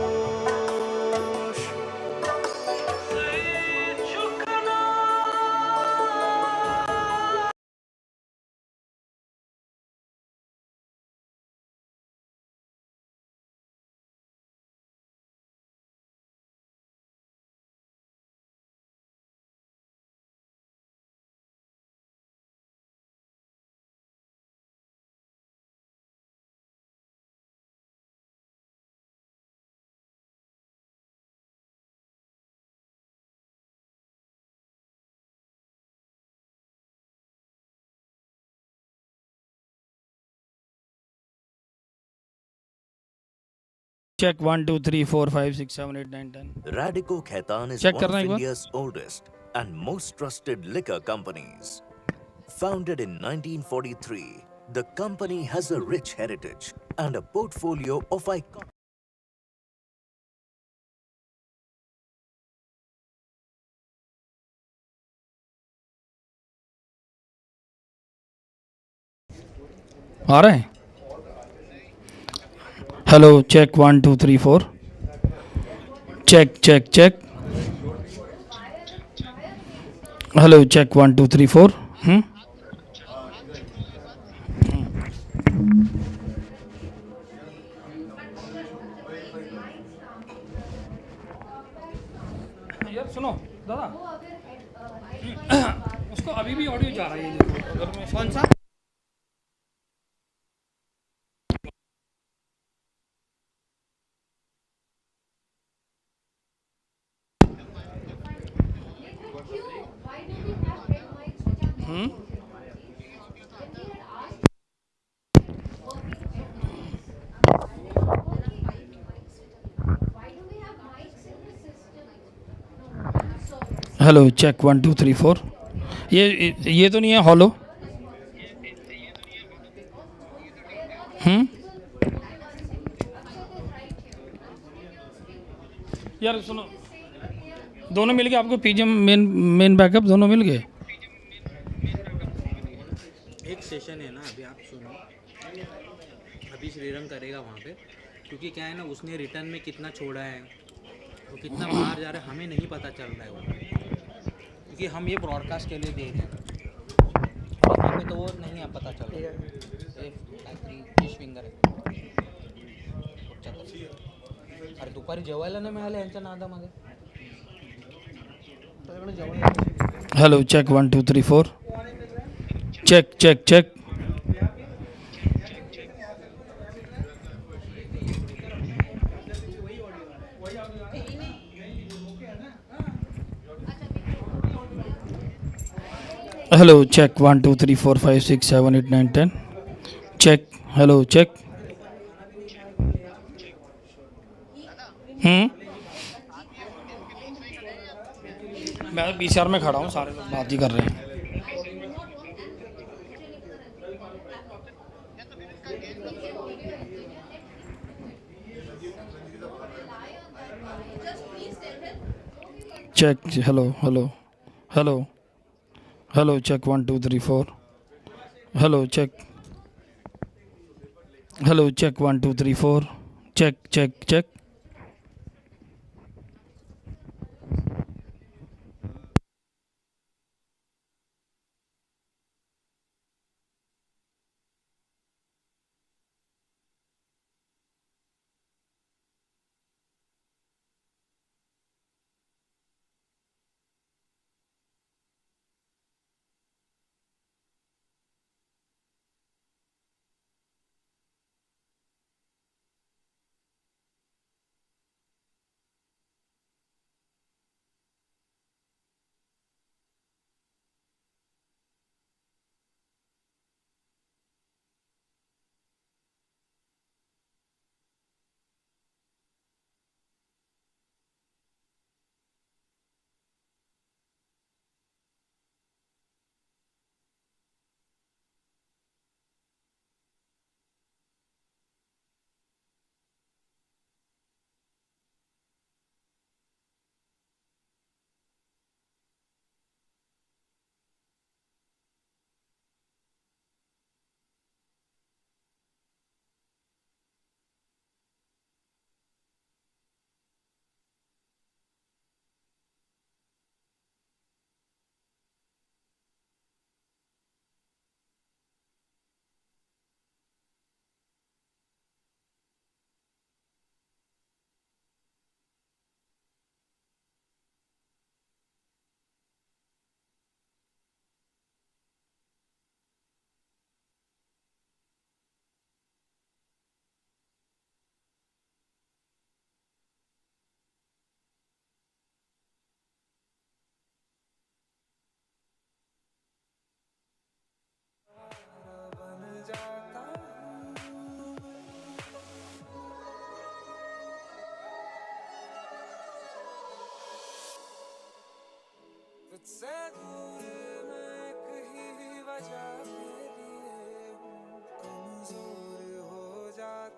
Check 1, 2, 3, 4, 5, 6, 7, 8, 9, 10. Radico Khaitan is Check one of करना एक बार। India's oldest and most trusted liquor companies. Founded in 1943, the company has a rich heritage and a portfolio of icons. आ रहे हैं? Hello check 1 2 3 4 check check check hello check 1 2 3 4 यार सुनो दादा उसको अभी भी ऑडियो जा रहा है ये देखो अगर मैं कौन सा हेलो चेक 1 2 3 4 ये तो नहीं है हॉलो यार सुनो दोनों मिल गए आपको पीजीएम मेन बैकअप दोनों मिल गए एक सेशन है ना अभी आप सुनो अभी श्रीरंग करेगा वहाँ पे क्योंकि क्या है ना उसने रिटर्न में कितना छोड़ा है वो कितना बाहर जा रहा है हमें नहीं पता चल रहा है वो क्योंकि हम ये ब्रॉडकास्ट के लिए दे रहे हैं वहाँ पे तो वो नहीं पता चल रहा है फिश फिंगर आहे अरे दुपारी जेवायला नाही मिळालं यांच्या नादामध्ये hello check 1 2 3 4 check check check hello check 1 2 3 4 5 6 7 8 9 10 check hello check मैं बीसीआर में खड़ा हूँ सारे लोग बात ही कर रहे हैं check hello hello hello hello check 1 2 3 4 hello check hello check 1 2 3 4 check check check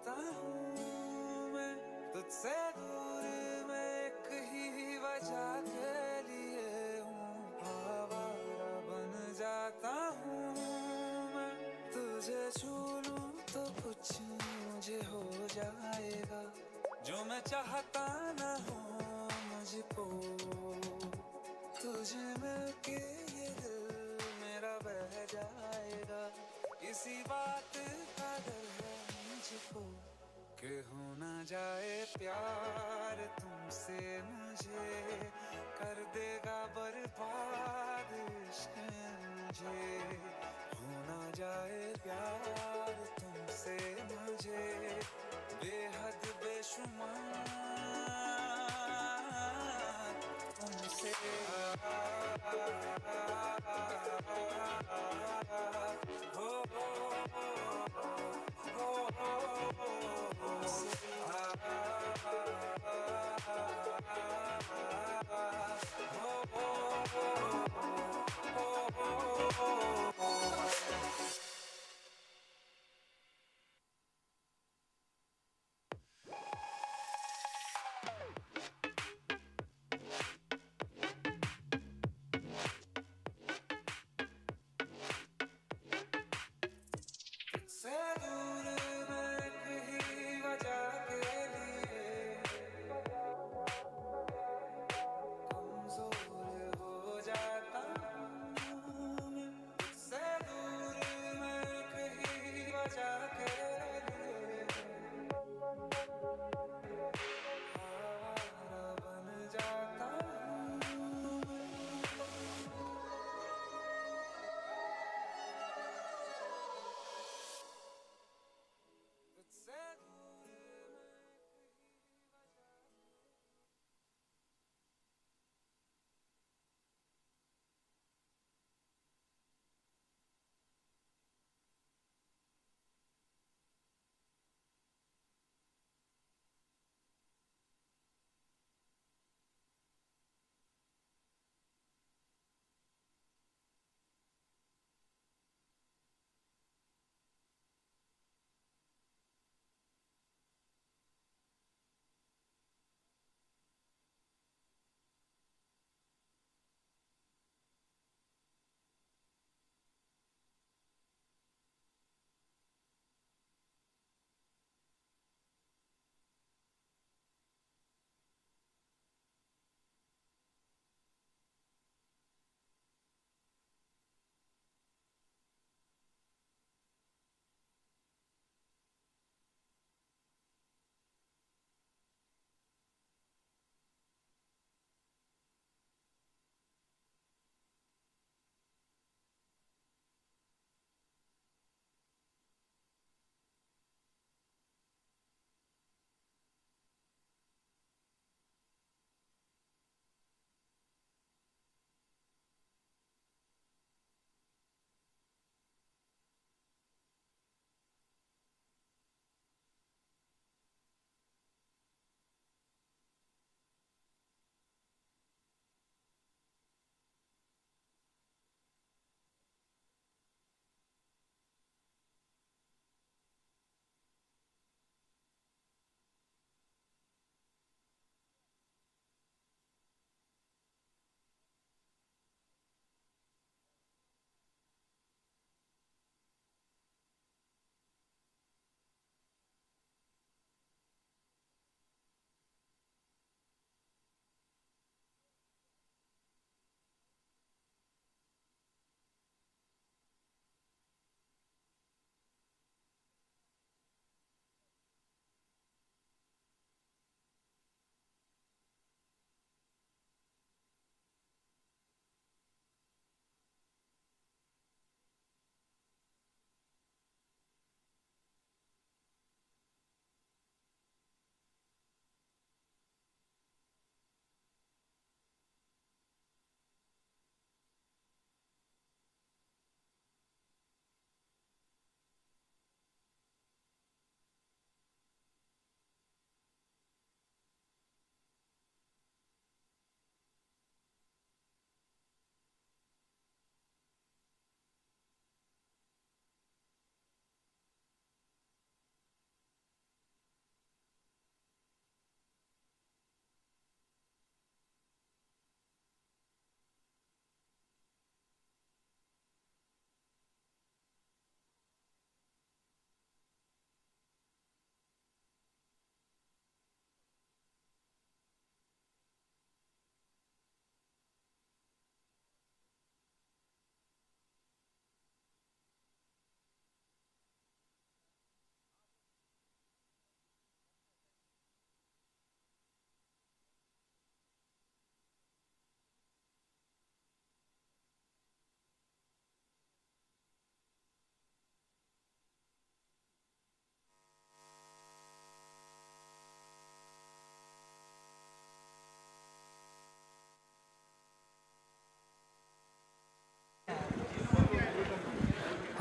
जाता हूँ मैं तुझसे दूर, मैं एक ही वजह के लिए हूँ आवारा बन जाता हूँ मैं। तुझे छू लूं तो कुछ मुझे हो जाएगा, जो मैं चाहता ना हो मुझको। तुझे मिलके ये दिल मेरा बह जाएगा, इसी बात का डर है मुझको कि हो ना जाए प्यार तुमसे मुझे, कर देगा बर्बाद इश्क मुझे। हो ना जाए प्यार तुमसे मुझे, बेहद बेशुमार तुमसे।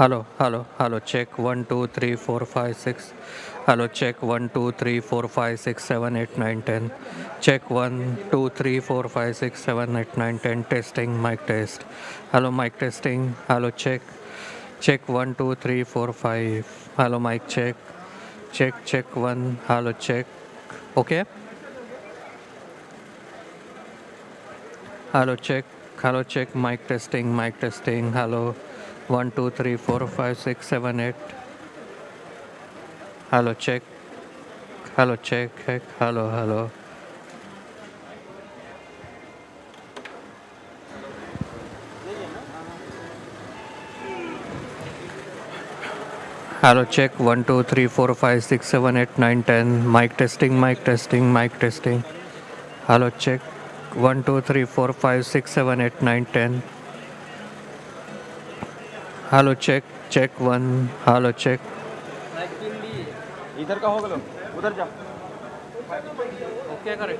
Hello, check 1 2 3 4 5 6. Hello, check 1 2 3 4 5 6 7 8 9 10. Check 1 2 3 4 5 6 7 8 9 10. Testing, mic test. Hello, mic testing. Hello, check. Check 1 2 3 4 5. Hello, mic check. Check 1. Hello, check. Okay. Hello, check. Hello, check. Mic testing, mic testing. Hello. 1 2 3 4 5 6 7 8. Hello, check. Hello, check. Hello. Hello, check 1 2 3 4 5 6 7 8 9 10. Mic testing, mic testing, mic testing. Hello, check 1 2 3 4 5 6 7 8 9 10. Hello, check 1. Hello, check. इधर का होगा लो उधर जा क्या करें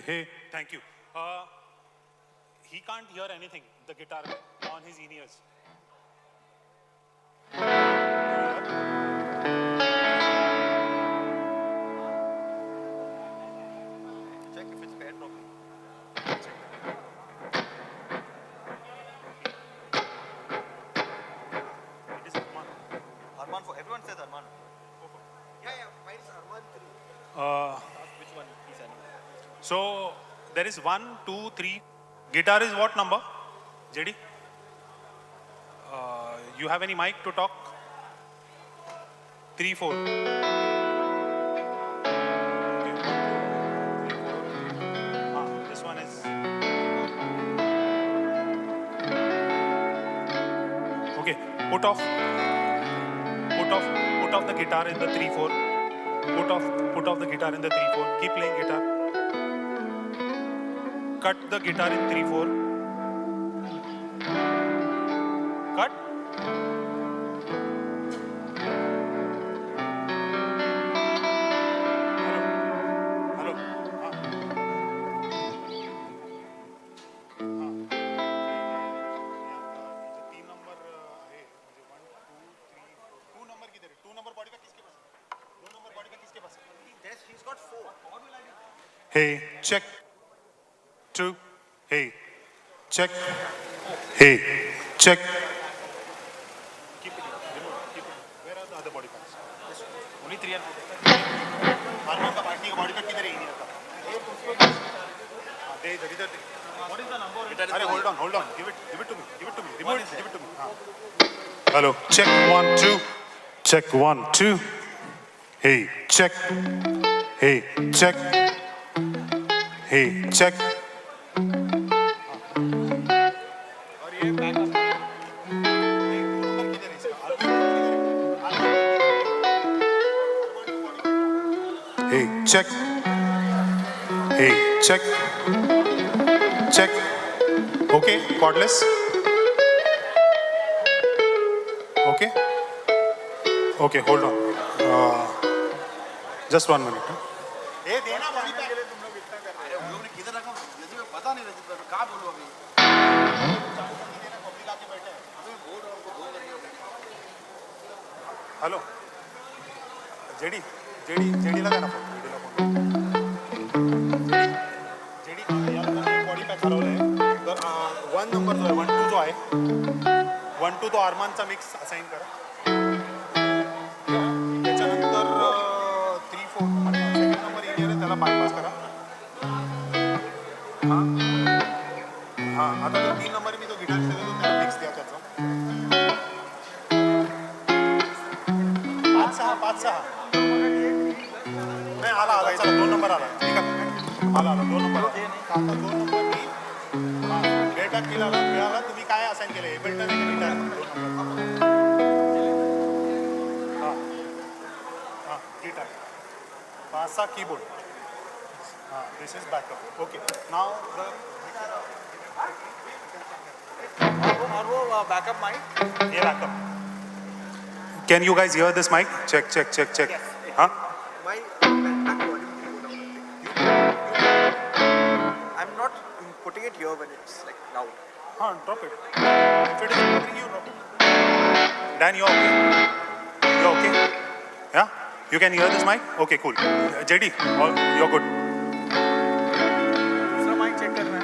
Hey, thank you. He can't hear anything, the guitar on his in-ears. Check if it's paired properly. It is Arman. Arman for everyone says Arman. Yeah, mine is Arman 3. Which one is Arman? So there is 1, 2, 3. Guitar is what number? JD? You have any mic to talk? 3, 4. This one is. Okay, put off the guitar in the 3, 4. Put off the guitar in the 3, 4. Keep playing guitar. Cut the guitar in 3, 4. Cut. Hello. तीन number आहे म्हणजे 1, 2, 3, 4. 2 number किधर है? 2 number body का किसके पास है? 2 number body का किसके पास है? He's got 4. Hey, check. 2. Hey, check. Hey, check. Keep it. Keep it. Where are the other body parts? Only 3 are. Hormone का पार्टी का बॉडी पार्ट किधर है? नहीं रखा. दे इधर. What is the number? अरे hold on. Give it to me. Give it to me. Hello. Check 1, 2. Check 1, 2. Hey, check. Hey, check. Hey, check. और ये backup. Hey, check. Hey, check. Check. Okay, cordless. Okay, hold on. Just 1 minute. ये देना body pack के लिए तुम लोग इतना कर रहे हो. हम लोग ने किधर रखा? जैसे मैं पता नहीं रजित पर कहाँ बोलूँ अभी. पब्लिक आके बैठे हैं. अभी बोल रहा हूँ उनको बोल करके. हेलो. जेडी ला देना फोन. जेडी याला बॉडी पैक हरवलंय. तर 1 नंबर जो आहे 1, 2 जो आहे 1, 2 तो आर्मानचा मिक्स असाइन करा. त्याच्यानंतर 3, 4 आणि सेकंड नंबर इंडियर आहे त्याला बायपास करा. हां आता जो 3 नंबर मी तो गिटार देतो त्याला मिक्स द्या त्याचा. 5, 6 नाही आला चला 2 नंबर आला. ठीक आहे आला 2 नंबर आला. आता 2 नंबर मी डेटा मिळाला तुम्ही काय असाइन केलं? एबल्टन आहे guitar 2 number. Guitar 5, 6 keyboard. This is backup. Okay now the और वो बैकअप माइक. ये backup. Can you guys hear this mic? Check. Huh? My I'm not putting it here when it's like loud. Drop it. If it is bothering you, drop it. Dan, you okay? You okay? Yeah? You can hear this mic? Okay, cool. JD, you're good. दूसरा mic check करना है.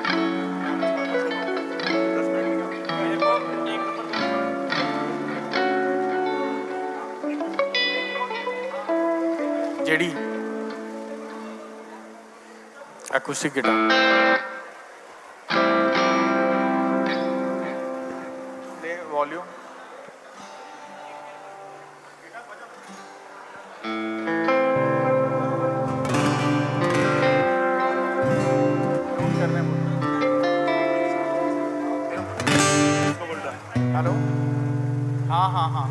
JD acoustic guitar. Play volume. Hello. हाँ.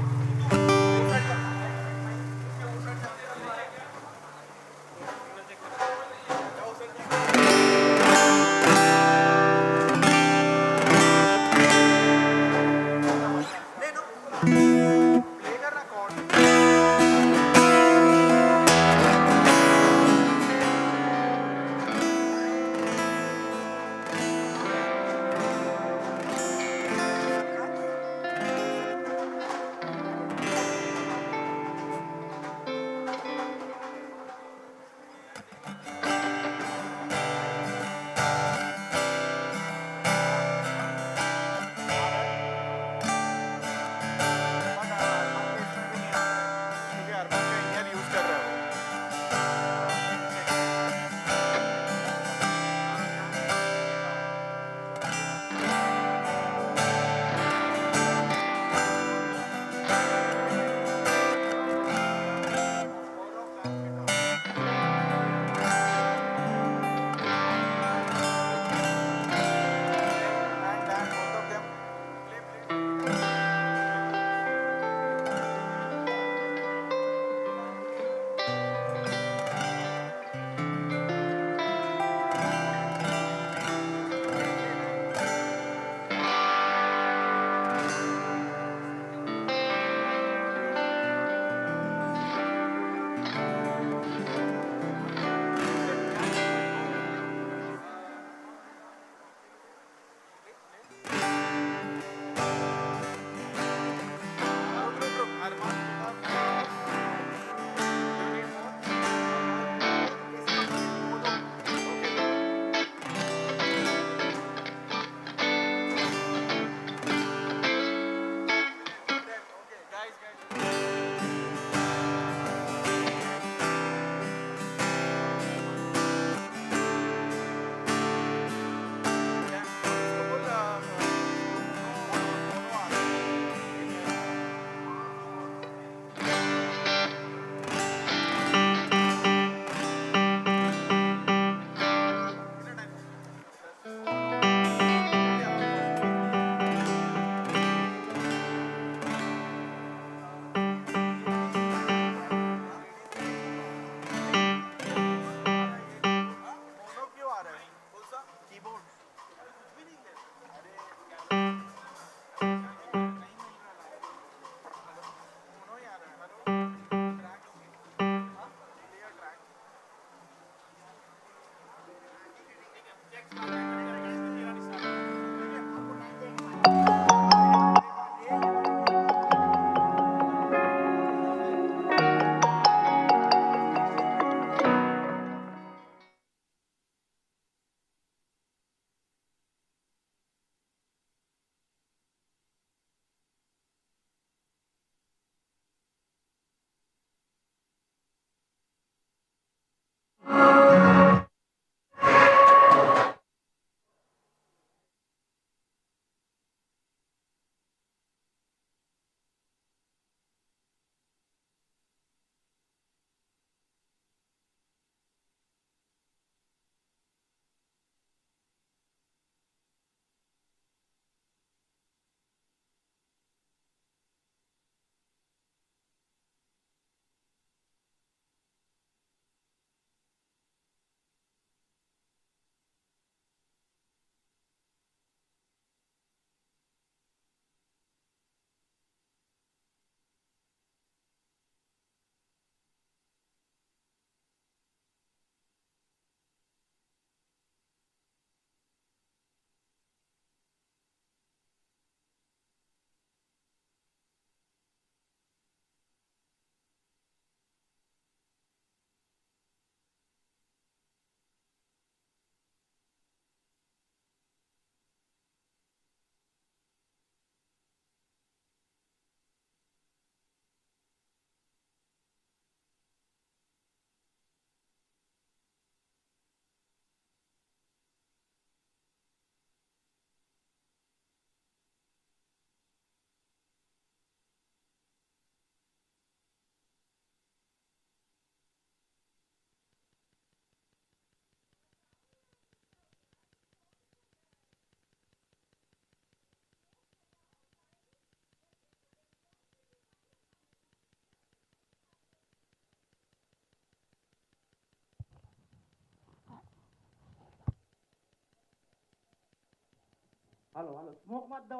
Hello hello smoke मत दो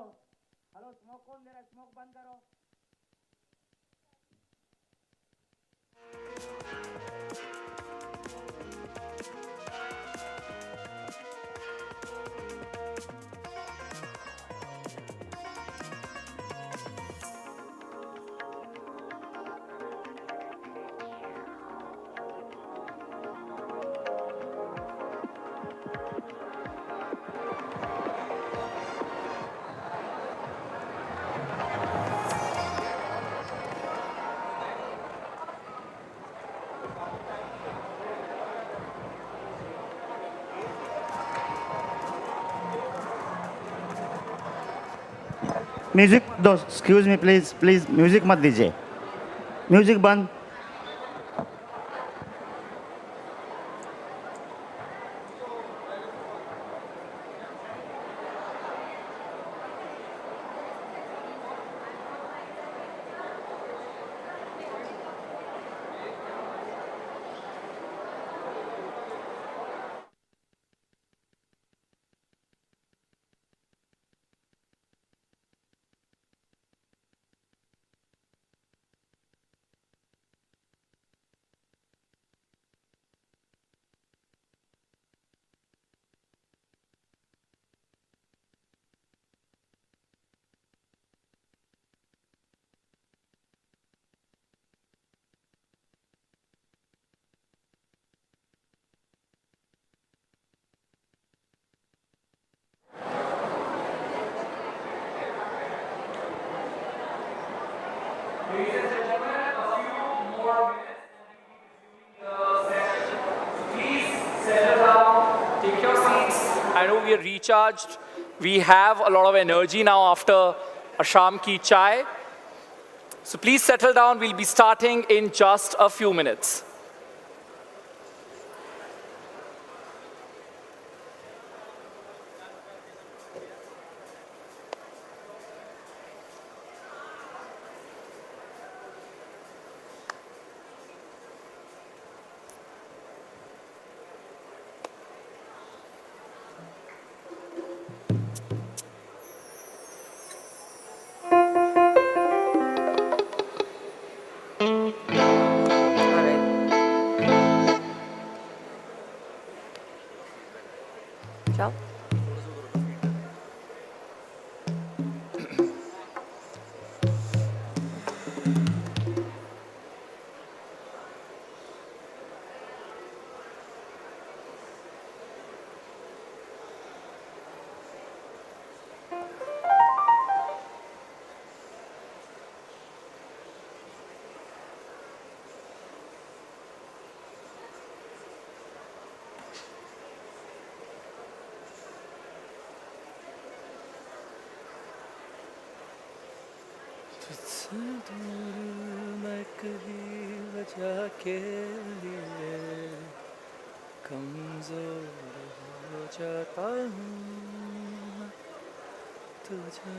hello smoke कौन दे रहा है smoke बंद करो म्यूजिक दो excuse me please please music मत दीजिए म्यूजिक बंद Take your seats. I know we are recharged. We have a lot of energy now after a Sham ki chai. So please settle down. We'll be starting in just a few minutes. जाओ मैं कहीं वजह के लिए कमजोर हो जाता हूँ तुझे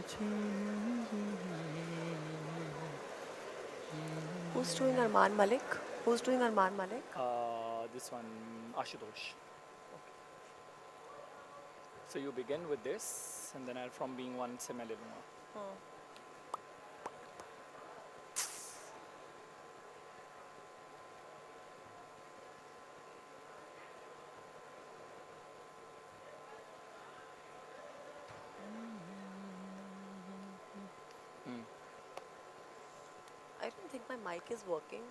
Who's doing Arman Malik? Who's doing Arman Malik? This one, Ashutosh. Okay. So you begin with this, and then I'll from being one similar. I don't think my mic is working.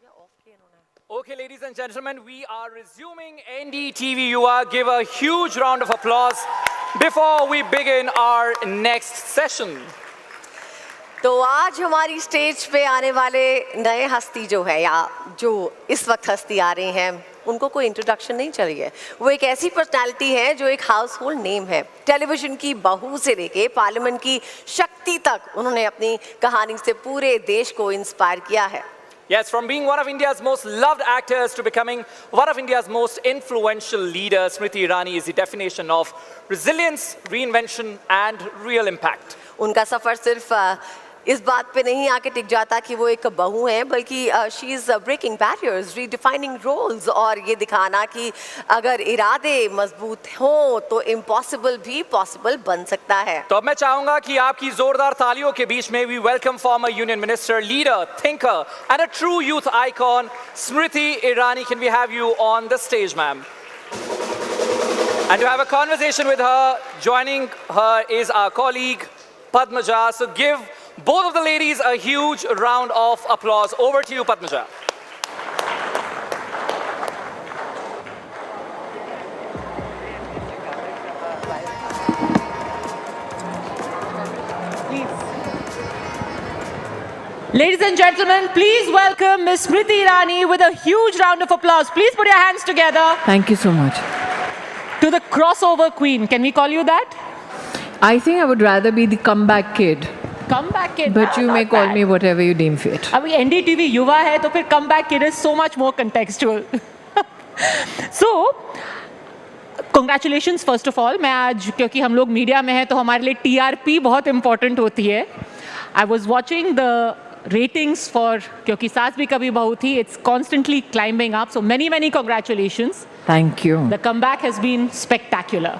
Yeah, off kiya inhone. Okay, ladies and gentlemen, we are resuming NDTV Yuva. Give a huge round of applause before we begin our next session. तो आज हमारी stage पे आने वाले नए हस्ती जो है या जो इस वक्त हस्ती आ रही हैं उनको कोई इंट्रोडक्शन नहीं चाहिए वो एक ऐसी पर्सनालिटी है जो एक हाउस होल्ड नेम है टेलीविजन की बहू से लेके पार्लियामेंट की शक्ति तक उन्होंने अपनी कहानी से पूरे देश को इंस्पायर किया है Yes, from being one of India's most loved actors to becoming one of India's most influential leaders, Smriti Irani is the definition of resilience, reinvention and real impact. उनका सफ़र सिर्फ इस बात पे नहीं आके टिक जाता कि वो एक बहू है, बल्कि she is breaking barriers, redefining roles, और ये दिखाना कि अगर इरादे मजबूत हों तो इम्पॉसिबल भी पॉसिबल बन सकता है। तो अब मैं चाहूंगा कि आपकी जोरदार तालियों के बीच में we welcome former union minister, leader, thinker and a true youth icon Smriti Irani. Can we have you on the stage, ma'am? And to have a conversation with her, joining her is our colleague Padmaja. So give both of the ladies a huge round of applause. Over to you, Padmaja. Ladies and gentlemen, please welcome Ms. Smriti Irani with a huge round of applause. Please put your hands together. Thank you so much. To the crossover queen, can we call you that? I think I would rather be the comeback kid. Comeback kid. But you may call me whatever you deem fit. अभी NDTV युवा है तो फिर comeback kid is so much more contextual. So, congratulations first of all. मैं आज क्योंकि हम लोग मीडिया में हैं तो हमारे लिए TRP बहुत important होती है. I was watching the ratings for क्योंकि सास भी कभी बहू थी. It's constantly climbing up. So many congratulations. Thank you. The comeback has been spectacular.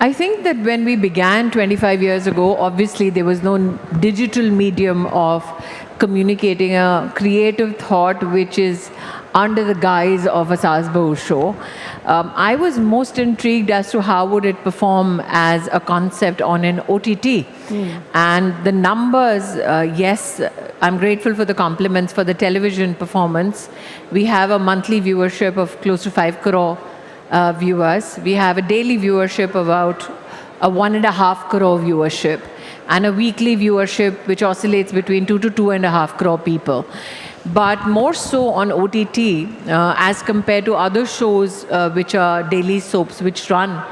I think that when we began 25 years ago, obviously there was no digital medium of communicating a creative thought which is under the guise of a Saas Bahu show. I was most intrigued as to how would it perform as a concept on an OTT. And the numbers, yes, I'm grateful for the compliments for the television performance. We have a monthly viewership of close to 5 crore viewers. We have a daily viewership about a 1.5 crore viewership, and a weekly viewership which oscillates between 2 to 2.5 crore people. But more so on OTT as compared to other shows which are daily soaps which run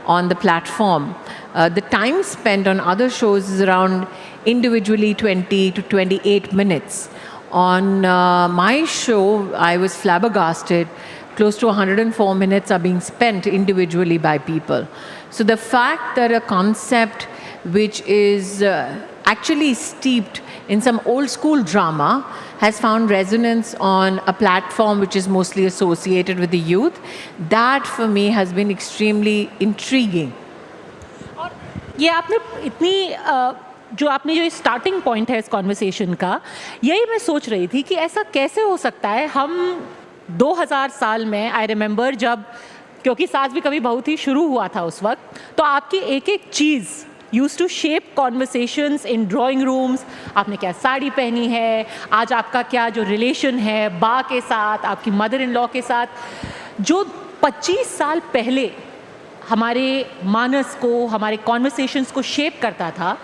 on the platform. The time spent on other shows is around individually 20 to 28 minutes. On my show, I was flabbergasted. Close to 104 minutes are being spent individually by people. So the fact that a concept which is actually steeped in some old school drama has found resonance on a platform which is mostly associated with the youth, that for me has been extremely intriguing. ये आपने इतनी जो आपने जो starting point है इस conversation का, यही मैं सोच रही थी कि ऐसा कैसे हो सकता है. हम 2000 साल में आई रिमेंबर जब क्योंकि सास भी कभी बहू थी शुरू हुआ था उस वक्त, तो आपकी एक एक चीज़ use to shape conversations in drawing rooms. आपने क्या साड़ी पहनी है, आज आपका क्या जो रिलेशन है बा के साथ, आपकी मदर इन लॉ के साथ, जो 25 साल पहले हमारे मानस को, हमारे कॉन्वर्सेशंस को शेप करता था,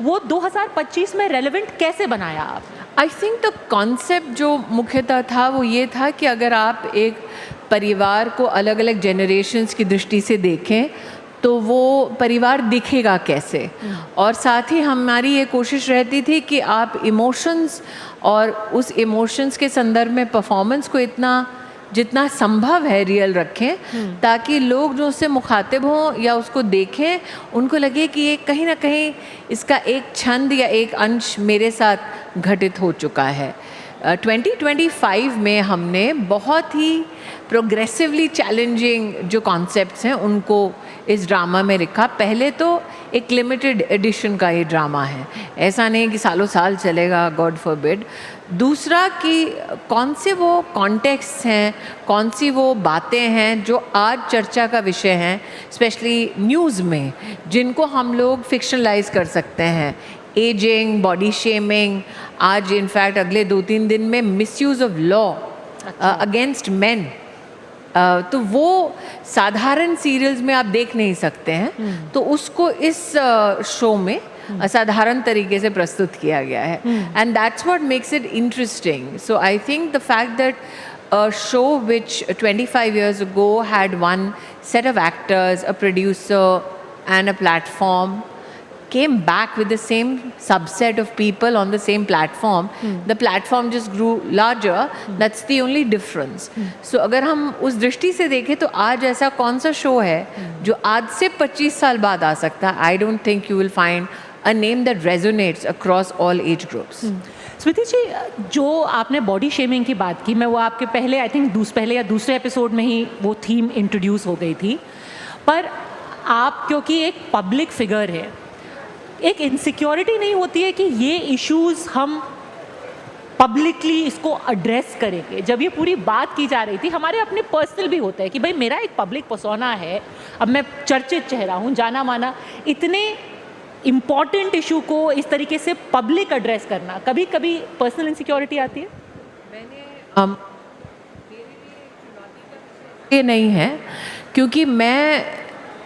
वो 2025 में रेलेवेंट कैसे बनाया आप? आई थिंक द कॉन्सेप्ट जो मुख्यतः था वो ये था कि अगर आप एक परिवार को अलग अलग जनरेशन्स की दृष्टि से देखें तो वो परिवार दिखेगा कैसे. और साथ ही हमारी ये कोशिश रहती थी कि आप इमोशंस और उस इमोशंस के संदर्भ में परफॉर्मेंस को इतना जितना संभव है रियल रखें, ताकि लोग जो उससे मुखातिब हों या उसको देखें उनको लगे कि ये कहीं ना कहीं इसका एक छंद या एक अंश मेरे साथ घटित हो चुका है. 2025 में हमने बहुत ही प्रोग्रेसिवली चैलेंजिंग जो कॉन्सेप्ट्स हैं उनको इस ड्रामा में रखा. पहले तो एक लिमिटेड एडिशन का ये ड्रामा है, ऐसा नहीं कि सालों साल चलेगा, गॉड फॉरबिड. दूसरा कि कौन से वो कॉन्टेक्स्ट हैं, कौन सी वो बातें हैं जो आज चर्चा का विषय हैं, स्पेशली न्यूज़ में, जिनको हम लोग फिक्शनलाइज कर सकते हैं. एजिंग, बॉडी शेमिंग, आज इनफैक्ट अगले 2-3 दिन में misuse of law against main, तो वो साधारण सीरियल्स में आप देख नहीं सकते हैं. तो उसको इस शो में असाधारण तरीके से प्रस्तुत किया गया है. And that's what makes it interesting. So I think the fact that a show which 25 years ago had one set of actors, a producer and a platform, came back with the same subset of people on the same platform. The platform just grew larger. That's the only difference. So अगर हम उस दृष्टि से देखें तो आज ऐसा कौन सा शो है जो आज से 25 साल बाद आ सकता है? I don't think you will find a name that resonates across all age groups. स्मृति जी, जो आपने बॉडी शेमिंग की बात की, मैं वो आपके पहले आई थिंक पहले या दूसरे एपिसोड में ही वो थीम इंट्रोड्यूस हो गई थी, पर आप क्योंकि एक पब्लिक फिगर है, एक इनसिक्योरिटी नहीं होती है कि ये इश्यूज़ हम पब्लिकली इसको एड्रेस करेंगे? जब ये पूरी बात की जा रही थी, हमारे अपने पर्सनल भी होता है कि भाई मेरा एक पब्लिक पर्सोना है, अब मैं चर्चित चेहरा हूँ, जाना माना, इतने इम्पॉर्टेंट इशू को इस तरीके से पब्लिक एड्रेस करना, कभी कभी पर्सनल इनसिक्योरिटी आती है? ये नहीं है, क्योंकि मैं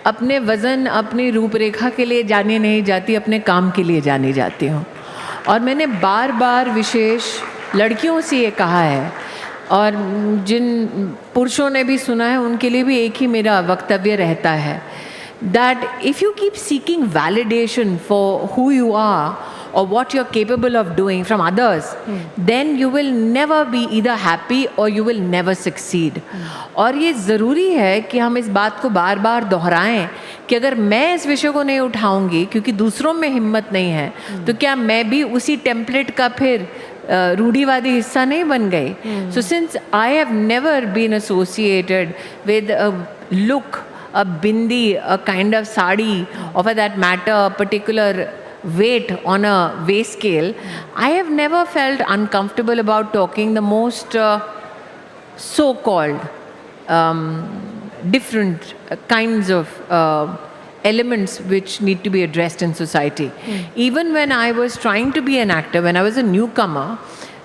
अपने वज़न, अपनी रूपरेखा के लिए जानी नहीं जाती, अपने काम के लिए जानी जाती हूँ। और मैंने बार बार विशेष लड़कियों से ये कहा है, और जिन पुरुषों ने भी सुना है उनके लिए भी एक ही मेरा वक्तव्य रहता है, that if you keep seeking validation for who you are or what you're capable of doing from others, then you will never be either happy or you will never succeed. और ये ज़रूरी है कि हम इस बात को बार बार दोहराएं कि अगर मैं इस विषय को नहीं उठाऊंगी क्योंकि दूसरों में हिम्मत नहीं है, तो क्या मैं भी उसी टेम्पलेट का फिर रूढ़िवादी हिस्सा नहीं बन गई? So since I have never been associated with a look, a bindi, a kind of sari, or for that matter, a particular weight on a weigh scale, I have never felt uncomfortable about talking the most so-called different kinds of elements which need to be addressed in society. Even when I was trying to be an actor, when I was a newcomer,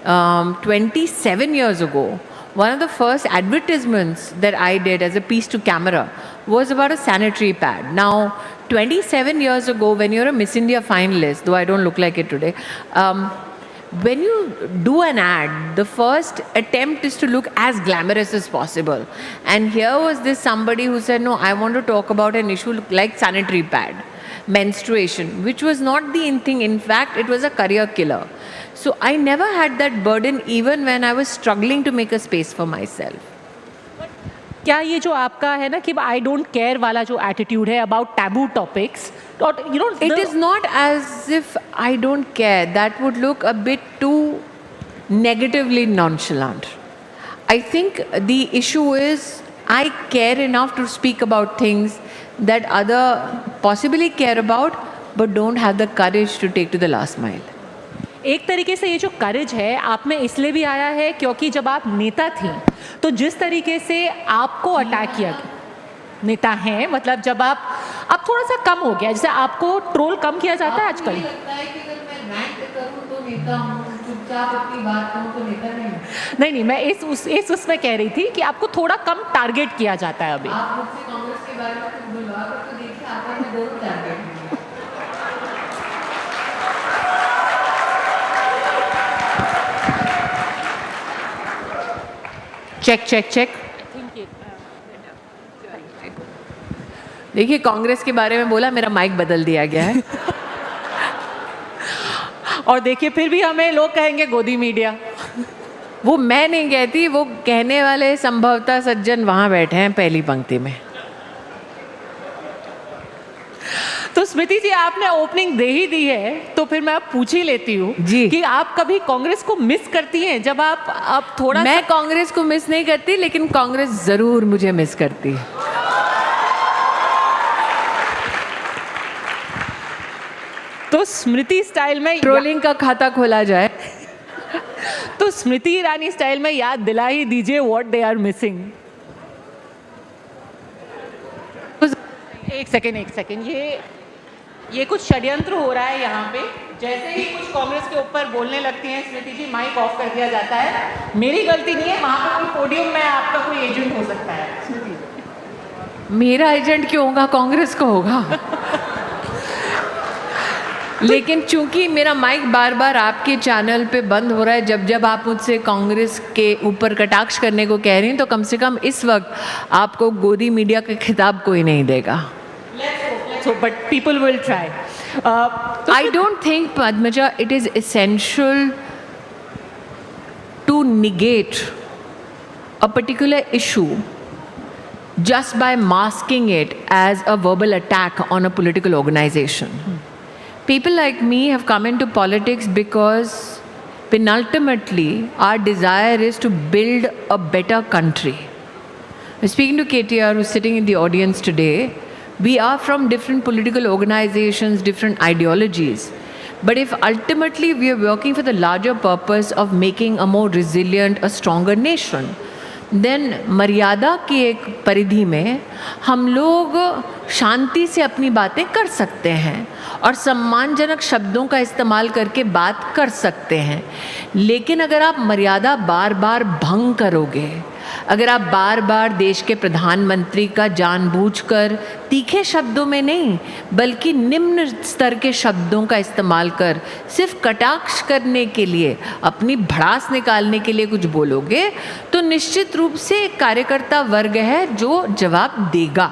27 years ago, one of the first advertisements that I did as a piece to camera was about a sanitary pad. Now, 27 years ago, when you're a Miss India finalist, though I don't look like it today, when you do an ad, the first attempt is to look as glamorous as possible. And here was this somebody who said, no, I want to talk about an issue like sanitary pad, menstruation, which was not the in thing. In fact, it was a career killer. So I never had that burden even when I was struggling to make a space for myself. क्या ये जो आपका है ना कि I don't care वाला जो attitude है about taboo topics, you know, it is not as if I don't care. That would look a bit too negatively nonchalant. I think the issue is I care enough to speak about things that other possibly care about but don't have the courage to take to the last mile. एक तरीके से ये जो करेज है आप में इसलिए भी आया है क्योंकि जब आप नेता थी तो जिस तरीके से आपको अटैक किया गया, नेता हैं मतलब जब आप थोड़ा सा कम हो गया, जैसे आपको ट्रोल कम किया जाता है आजकल। नहीं, मैं इस उसमें कह रही थी कि आपको थोड़ा कम टारगेट किया जाता है अभी। चेक। देखिए, कांग्रेस के बारे में बोला, मेरा माइक बदल दिया गया है। और देखिए फिर भी हमें लोग कहेंगे गोदी मीडिया। वो मैं नहीं कहती, वो कहने वाले संभवतः सज्जन वहां बैठे हैं पहली पंक्ति में। तो स्मृति जी, आपने ओपनिंग दे ही दी है तो फिर मैं अब पूछ ही लेती हूँ कि आप कभी कांग्रेस को मिस करती हैं? जब आप थोड़ा मैं कांग्रेस को मिस नहीं करती, लेकिन कांग्रेस जरूर मुझे मिस करती है। तो स्मृति स्टाइल में ट्रोलिंग का खाता खोला जाए तो स्मृति ईरानी स्टाइल में याद दिला ही दीजिए व्हाट दे आर मिसिंग। एक सेकेंड, ये कुछ षड्यंत्र हो रहा है यहाँ पे। जैसे ही कुछ कांग्रेस के ऊपर बोलने लगती हैं स्मृति जी, माइक ऑफ कर दिया जाता है। मेरी गलती नहीं है, वहाँ पे कोई पोडियम में आपका कोई एजेंट हो सकता है। स्मृति जी, मेरा एजेंट क्यों होगा? कांग्रेस को होगा। लेकिन चूंकि मेरा माइक बार बार आपके चैनल पे बंद हो रहा है, जब आप मुझसे कांग्रेस के ऊपर कटाक्ष करने को कह रही हैं, तो कम से कम इस वक्त आपको गोदी मीडिया का खिताब कोई नहीं देगा। So, but people will try. I don't think, Padmaja, it is essential to negate a particular issue just by masking it as a verbal attack on a political organization. people like me have come into politics because penultimately our desire is to build a better country. I'm speaking to KTR, who's sitting in the audience today. We are from different political organizations, different ideologies. But if ultimately we are working for the larger purpose of making a more resilient, a stronger nation, then मर्यादा की एक परिधि में हम लोग शांति से अपनी बातें कर सकते हैं और सम्मानजनक शब्दों का इस्तेमाल करके बात कर सकते हैं. लेकिन अगर आप मर्यादा बार बार भंग करोगे, अगर आप बार बार देश के प्रधानमंत्री का जानबूझकर तीखे शब्दों में नहीं बल्कि निम्न स्तर के शब्दों का इस्तेमाल कर सिर्फ कटाक्ष करने के लिए, अपनी भड़ास निकालने के लिए कुछ बोलोगे, तो निश्चित रूप से एक कार्यकर्ता वर्ग है जो जवाब देगा.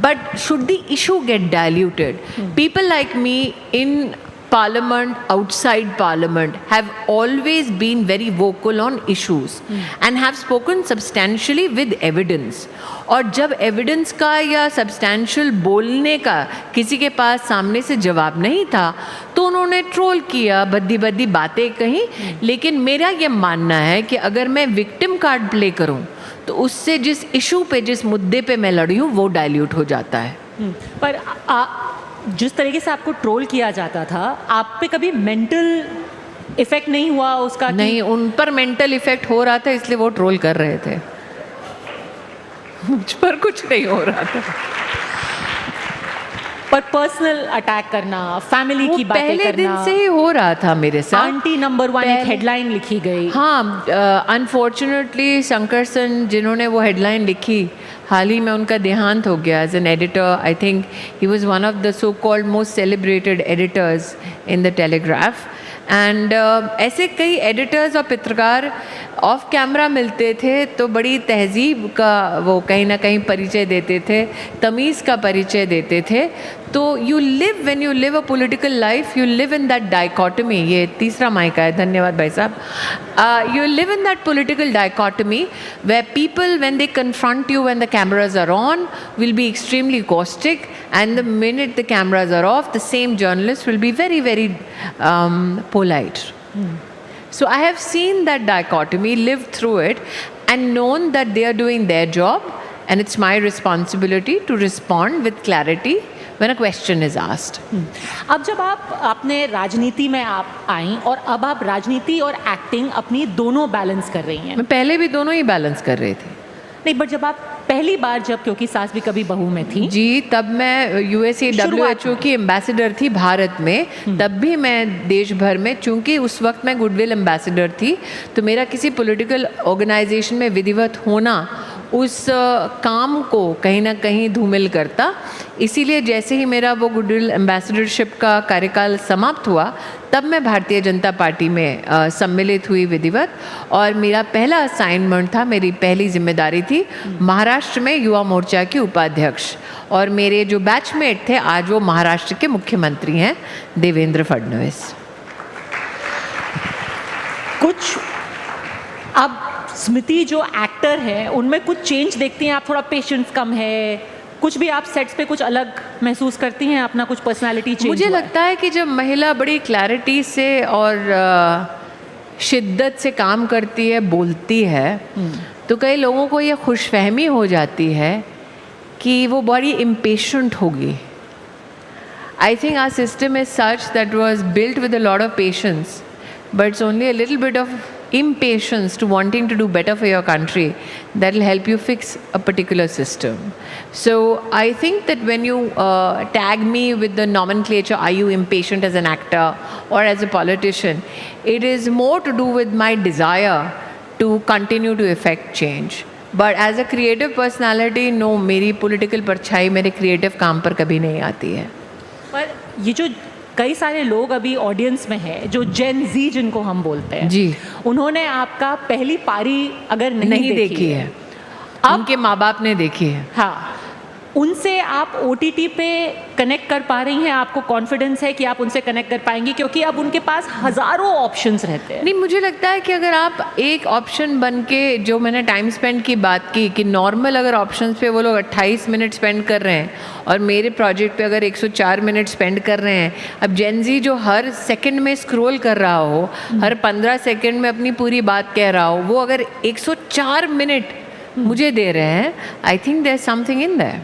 But should the issue get diluted? People like me in Parliament, outside Parliament, have always been very vocal on issues and have spoken substantially with evidence. और जब evidence का या substantial बोलने का किसी के पास सामने से जवाब नहीं था तो उन्होंने ट्रोल किया, बद्दी बद्दी बातें कहीं. लेकिन मेरा ये मानना है कि अगर मैं विक्टिम कार्ड प्ले करूं तो उससे जिस इशू पे, जिस मुद्दे पे मैं लड़ी हूँ वो डाइल्यूट हो जाता है. पर जिस तरीके से आपको ट्रोल किया जाता था, आप पे कभी मेंटल इफेक्ट नहीं हुआ उसका? नहीं, उन पर मेंटल इफेक्ट हो रहा था इसलिए वो ट्रोल कर रहे थे. मुझ पर कुछ नहीं हो रहा था. पर पर्सनल अटैक करना, फैमिली की बातें पहले करना, दिन से ही हो रहा था मेरे साथ. आंटी नंबर 1 एक हेडलाइन लिखी गई. हाँ, अनफॉर्चुनेटली शंकर सन जिन्होंने वो हेडलाइन लिखी, हाल ही में उनका देहांत हो गया. As an editor, I think he was one of the so called most celebrated editors in the Telegraph. And ऐसे कई एडिटर्स और पत्रकार ऑफ कैमरा मिलते थे तो बड़ी तहजीब का वो कहीं ना कहीं परिचय देते थे, तमीज़ का परिचय देते थे. तो you live, when you live a political life, you live in that dichotomy. ये तीसरा माइक है, धन्यवाद भाई साहब. You live in that political dichotomy where people, when they confront you when the cameras are on, will be extremely caustic, and the minute the cameras are off, the same journalist will be very, very polite. So I have seen that dichotomy, lived through it, and known that they are doing their job, and it's my responsibility to respond with clarity when a question is asked. अब जब आपने राजनीति में आप आई और अब आप राजनीति और एक्टिंग अपनी दोनों बैलेंस कर रही हैं. मैं पहले भी दोनों ही बैलेंस कर रही थी. नहीं, बट जब आप पहली बार, जब क्योंकि सास भी कभी बहू में थी जी, तब मैं USA WHO की एम्बेसडर थी भारत में. तब भी मैं देश भर में, चूंकि उस वक्त मैं गुडविल एम्बेसडर थी, तो मेरा किसी पॉलिटिकल ऑर्गेनाइजेशन में विधिवत होना उस काम को कहीं ना कहीं धूमिल करता. इसीलिए जैसे ही मेरा वो गुडविल एम्बेसडरशिप का कार्यकाल समाप्त हुआ, तब मैं भारतीय जनता पार्टी में सम्मिलित हुई विधिवत. और मेरा पहला असाइनमेंट था, मेरी पहली जिम्मेदारी थी महाराष्ट्र में युवा मोर्चा की उपाध्यक्ष. और मेरे जो बैचमेट थे आज वो महाराष्ट्र के मुख्यमंत्री हैं, देवेंद्र फडणवीस. कुछ अब स्मृति जो एक्टर है उनमें कुछ चेंज देखती हैं आप? थोड़ा पेशेंस कम है, कुछ भी आप सेट्स पे कुछ अलग महसूस करती हैं, अपना कुछ पर्सनालिटी चेंज? मुझे लगता है कि जब महिला बड़ी क्लैरिटी से और शिद्दत से काम करती है, बोलती है, तो कई लोगों को ये खुशफहमी हो जाती है कि वो बड़ी इम्पेशेंट होगी. I think our system is such that was built with a lot of patience, but it's only a little bit of impatience to wanting to do better for your country that will help you fix a particular system. So I think that when you tag me with the nomenclature, are you impatient as an actor or as a politician, it is more to do with my desire to continue to effect change. But as a creative personality, no, मेरी political परछाई मेरे creative काम पर कभी नहीं आती है. पर ये जो कई सारे लोग अभी ऑडियंस में हैं जो जेन जी जिनको हम बोलते हैं जी, उन्होंने आपका पहली पारी अगर नहीं देखी है, उनके माँ बाप ने देखी है. हाँ, उनसे आप OTT पे कनेक्ट कर पा रही हैं? आपको कॉन्फिडेंस है कि आप उनसे कनेक्ट कर पाएंगी, क्योंकि अब उनके पास हज़ारों ऑप्शंस रहते हैं? नहीं, मुझे लगता है कि अगर आप एक ऑप्शन बन के, जो मैंने टाइम स्पेंड की बात की कि नॉर्मल अगर ऑप्शंस पे वो लोग 28 मिनट स्पेंड कर रहे हैं और मेरे प्रोजेक्ट पे अगर 104 मिनट स्पेंड कर रहे हैं, अब जेनजी जो हर सेकंड में स्क्रॉल कर रहा हो, हर 15 सेकंड में अपनी पूरी बात कह रहा हो, वो अगर 104 मिनट मुझे दे रहे हैं, I think there is something in there.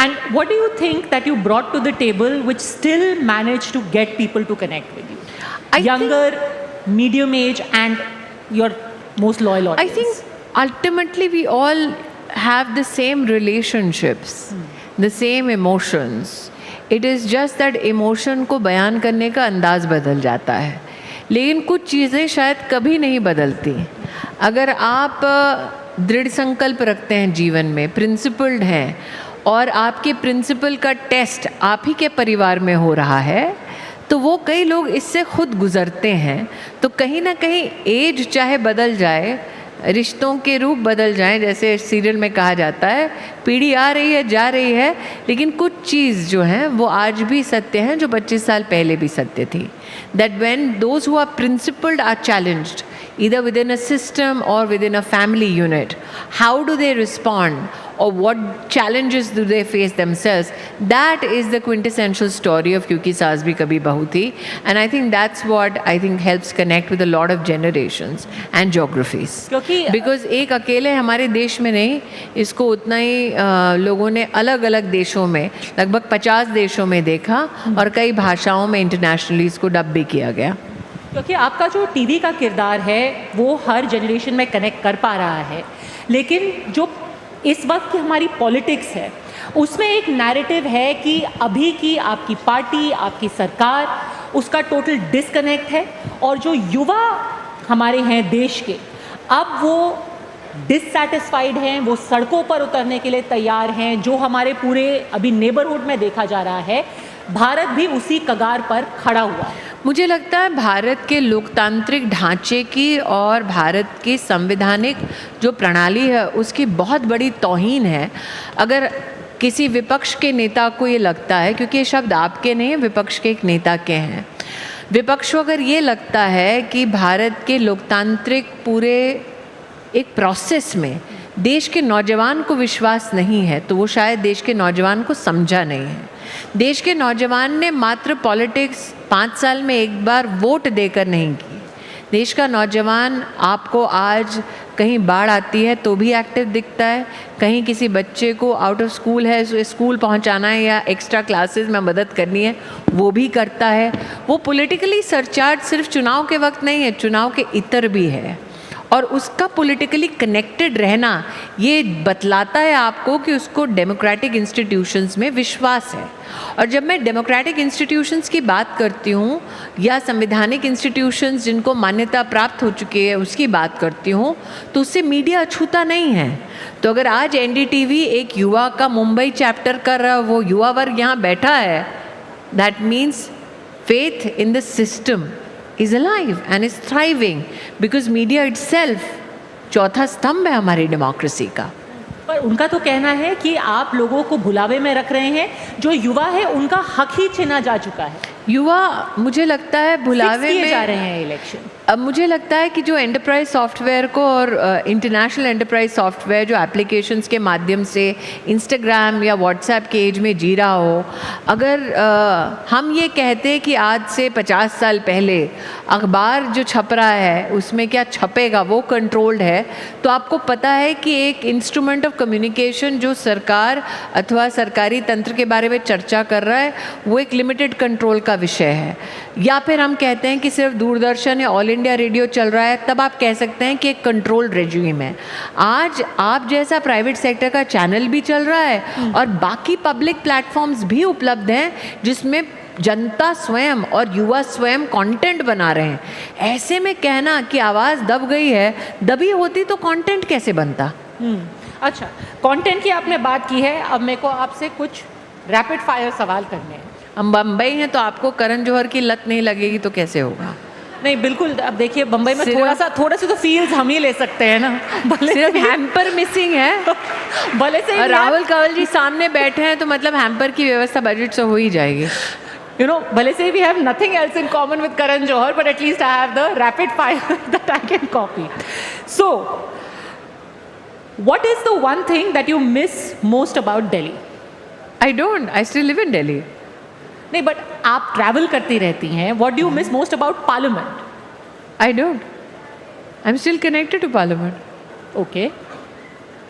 And what do you think that you brought to the table which still managed to get people to connect with you? Younger, medium age, and your most loyal audience. I think ultimately we all have the same relationships, the same emotions. It is just that emotion को बयान करने का अंदाज बदल जाता है, लेकिन कुछ चीज़ें शायद कभी नहीं बदलती. अगर आप दृढ़ संकल्प रखते हैं जीवन में, प्रिंसिपल्ड हैं, और आपके प्रिंसिपल का टेस्ट आप ही के परिवार में हो रहा है, तो वो कई लोग इससे खुद गुजरते हैं. तो कहीं ना कहीं एज चाहे बदल जाए, रिश्तों के रूप बदल जाएं, जैसे सीरियल में कहा जाता है, पीढ़ी आ रही है जा रही है, लेकिन कुछ चीज़ जो हैं वो आज भी सत्य हैं जो 25 साल पहले भी सत्य थी. That when those who are principled are challenged either within a system or within a family unit, how do they respond or what challenges do they face themselves? That is the quintessential story of Kyunki Saas Bhi Kabhi Bahu Thi, and I think that's what I think helps connect with a lot of generations and geographies. Because एक अकेले हमारे देश में नहीं, इसको उतना ही लोगों ने अलग अलग देशों में, लगभग 50 देशों में देखा, और कई भाषाओं में इंटरनेशनली इसको डब भी किया गया. क्योंकि आपका जो टीवी का किरदार है वो हर जनरेशन में कनेक्ट कर पा रहा है, लेकिन जो इस वक्त की हमारी पॉलिटिक्स है उसमें एक नैरेटिव है कि अभी की आपकी पार्टी, आपकी सरकार, उसका टोटल डिस्कनेक्ट है, और जो युवा हमारे हैं देश के, अब वो डिससैटिस्फाइड हैं, वो सड़कों पर उतरने के लिए तैयार हैं. जो हमारे पूरे अभी नेबरहुड में देखा जा रहा है, भारत भी उसी कगार पर खड़ा हुआ है. मुझे लगता है भारत के लोकतांत्रिक ढांचे की और भारत की संवैधानिक जो प्रणाली है उसकी बहुत बड़ी तौहीन है अगर किसी विपक्ष के नेता को ये लगता है, क्योंकि ये शब्द आपके नहीं, विपक्ष के एक नेता के हैं. विपक्ष को अगर ये लगता है कि भारत के लोकतांत्रिक पूरे एक प्रोसेस में देश के नौजवान को विश्वास नहीं है, तो वो शायद देश के नौजवान को समझा नहीं है. देश के नौजवान ने मात्र पॉलिटिक्स 5 साल में एक बार वोट देकर नहीं की. देश का नौजवान आपको आज कहीं बाढ़ आती है तो भी एक्टिव दिखता है, कहीं किसी बच्चे को आउट ऑफ स्कूल है, स्कूल पहुंचाना है या एक्स्ट्रा क्लासेस में मदद करनी है, वो भी करता है. वो पॉलिटिकली सरचार्ज सिर्फ चुनाव के वक्त नहीं है, चुनाव के इतर भी है, और उसका पॉलिटिकली कनेक्टेड रहना ये बतलाता है आपको कि उसको डेमोक्रेटिक इंस्टीट्यूशंस में विश्वास है. और जब मैं डेमोक्रेटिक इंस्टीट्यूशंस की बात करती हूँ या संवैधानिक इंस्टीट्यूशंस जिनको मान्यता प्राप्त हो चुकी है उसकी बात करती हूँ, तो उससे मीडिया अछूता नहीं है. तो अगर आज NDTV एक युवा का मुंबई चैप्टर कर रहा है, वो युवा वर्ग यहाँ बैठा है, that means faith in the system is alive and is thriving because media itself चौथा स्तंभ है हमारी डेमोक्रेसी का. पर उनका तो कहना है कि आप लोगों को भुलावे में रख रहे हैं, जो युवा है उनका हक ही छीना जा चुका है. युवा मुझे लगता है भुलावे में जा रहे हैं इलेक्शन. अब मुझे लगता है कि जो एंटरप्राइज सॉफ्टवेयर को और इंटरनेशनल एंटरप्राइज सॉफ्टवेयर जो एप्लीकेशंस के माध्यम से इंस्टाग्राम या व्हाट्सएप के एज में जी रहा हो, अगर हम ये कहते कि आज से 50 साल पहले अखबार जो छप रहा है उसमें क्या छपेगा वो कंट्रोल्ड है, तो आपको पता है कि एक इंस्ट्रूमेंट ऑफ कम्युनिकेशन जो सरकार अथवा सरकारी तंत्र के बारे में चर्चा कर रहा है वो एक लिमिटेड कंट्रोल का विषय है. या फिर हम कहते हैं कि सिर्फ दूरदर्शन या ऑल इंडिया रेडियो चल रहा है, तब आप कह सकते हैं कि एक कंट्रोल्ड रेज्यूम है. आज आप जैसा प्राइवेट सेक्टर का चैनल भी चल रहा है और बाकी पब्लिक प्लेटफॉर्म्स भी उपलब्ध हैं जिसमें जनता स्वयं और युवा स्वयं कंटेंट बना रहे हैं. ऐसे में कहना कि आवाज़ दब गई है, दबी होती तो कंटेंट कैसे बनता. अच्छा, कंटेंट की आपने बात की है, अब मेरे को आपसे कुछ रैपिड फायर सवाल करने हैं. हम बम्बई हैं तो आपको करण जौहर की लत नहीं लगेगी तो कैसे होगा. नहीं बिल्कुल, अब देखिए बम्बई में थोड़ा सा तो फील्स हम ही ले सकते हैं ना, सिर्फ हैम्पर मिसिंग है। भले से और राहुल कंवल जी सामने बैठे हैं तो मतलब हैम्पर की व्यवस्था बजट से हो ही जाएगी। You know, भले से we have nothing else in common with Karan Johar, but at least I have the rapid fire that I can copy. So, what is the one thing that you miss most about Delhi? I don't. I still live in Delhi. नहीं, but आप travel करती रहती हैं. What do you miss most about Parliament? I don't. I'm still connected to Parliament. Okay.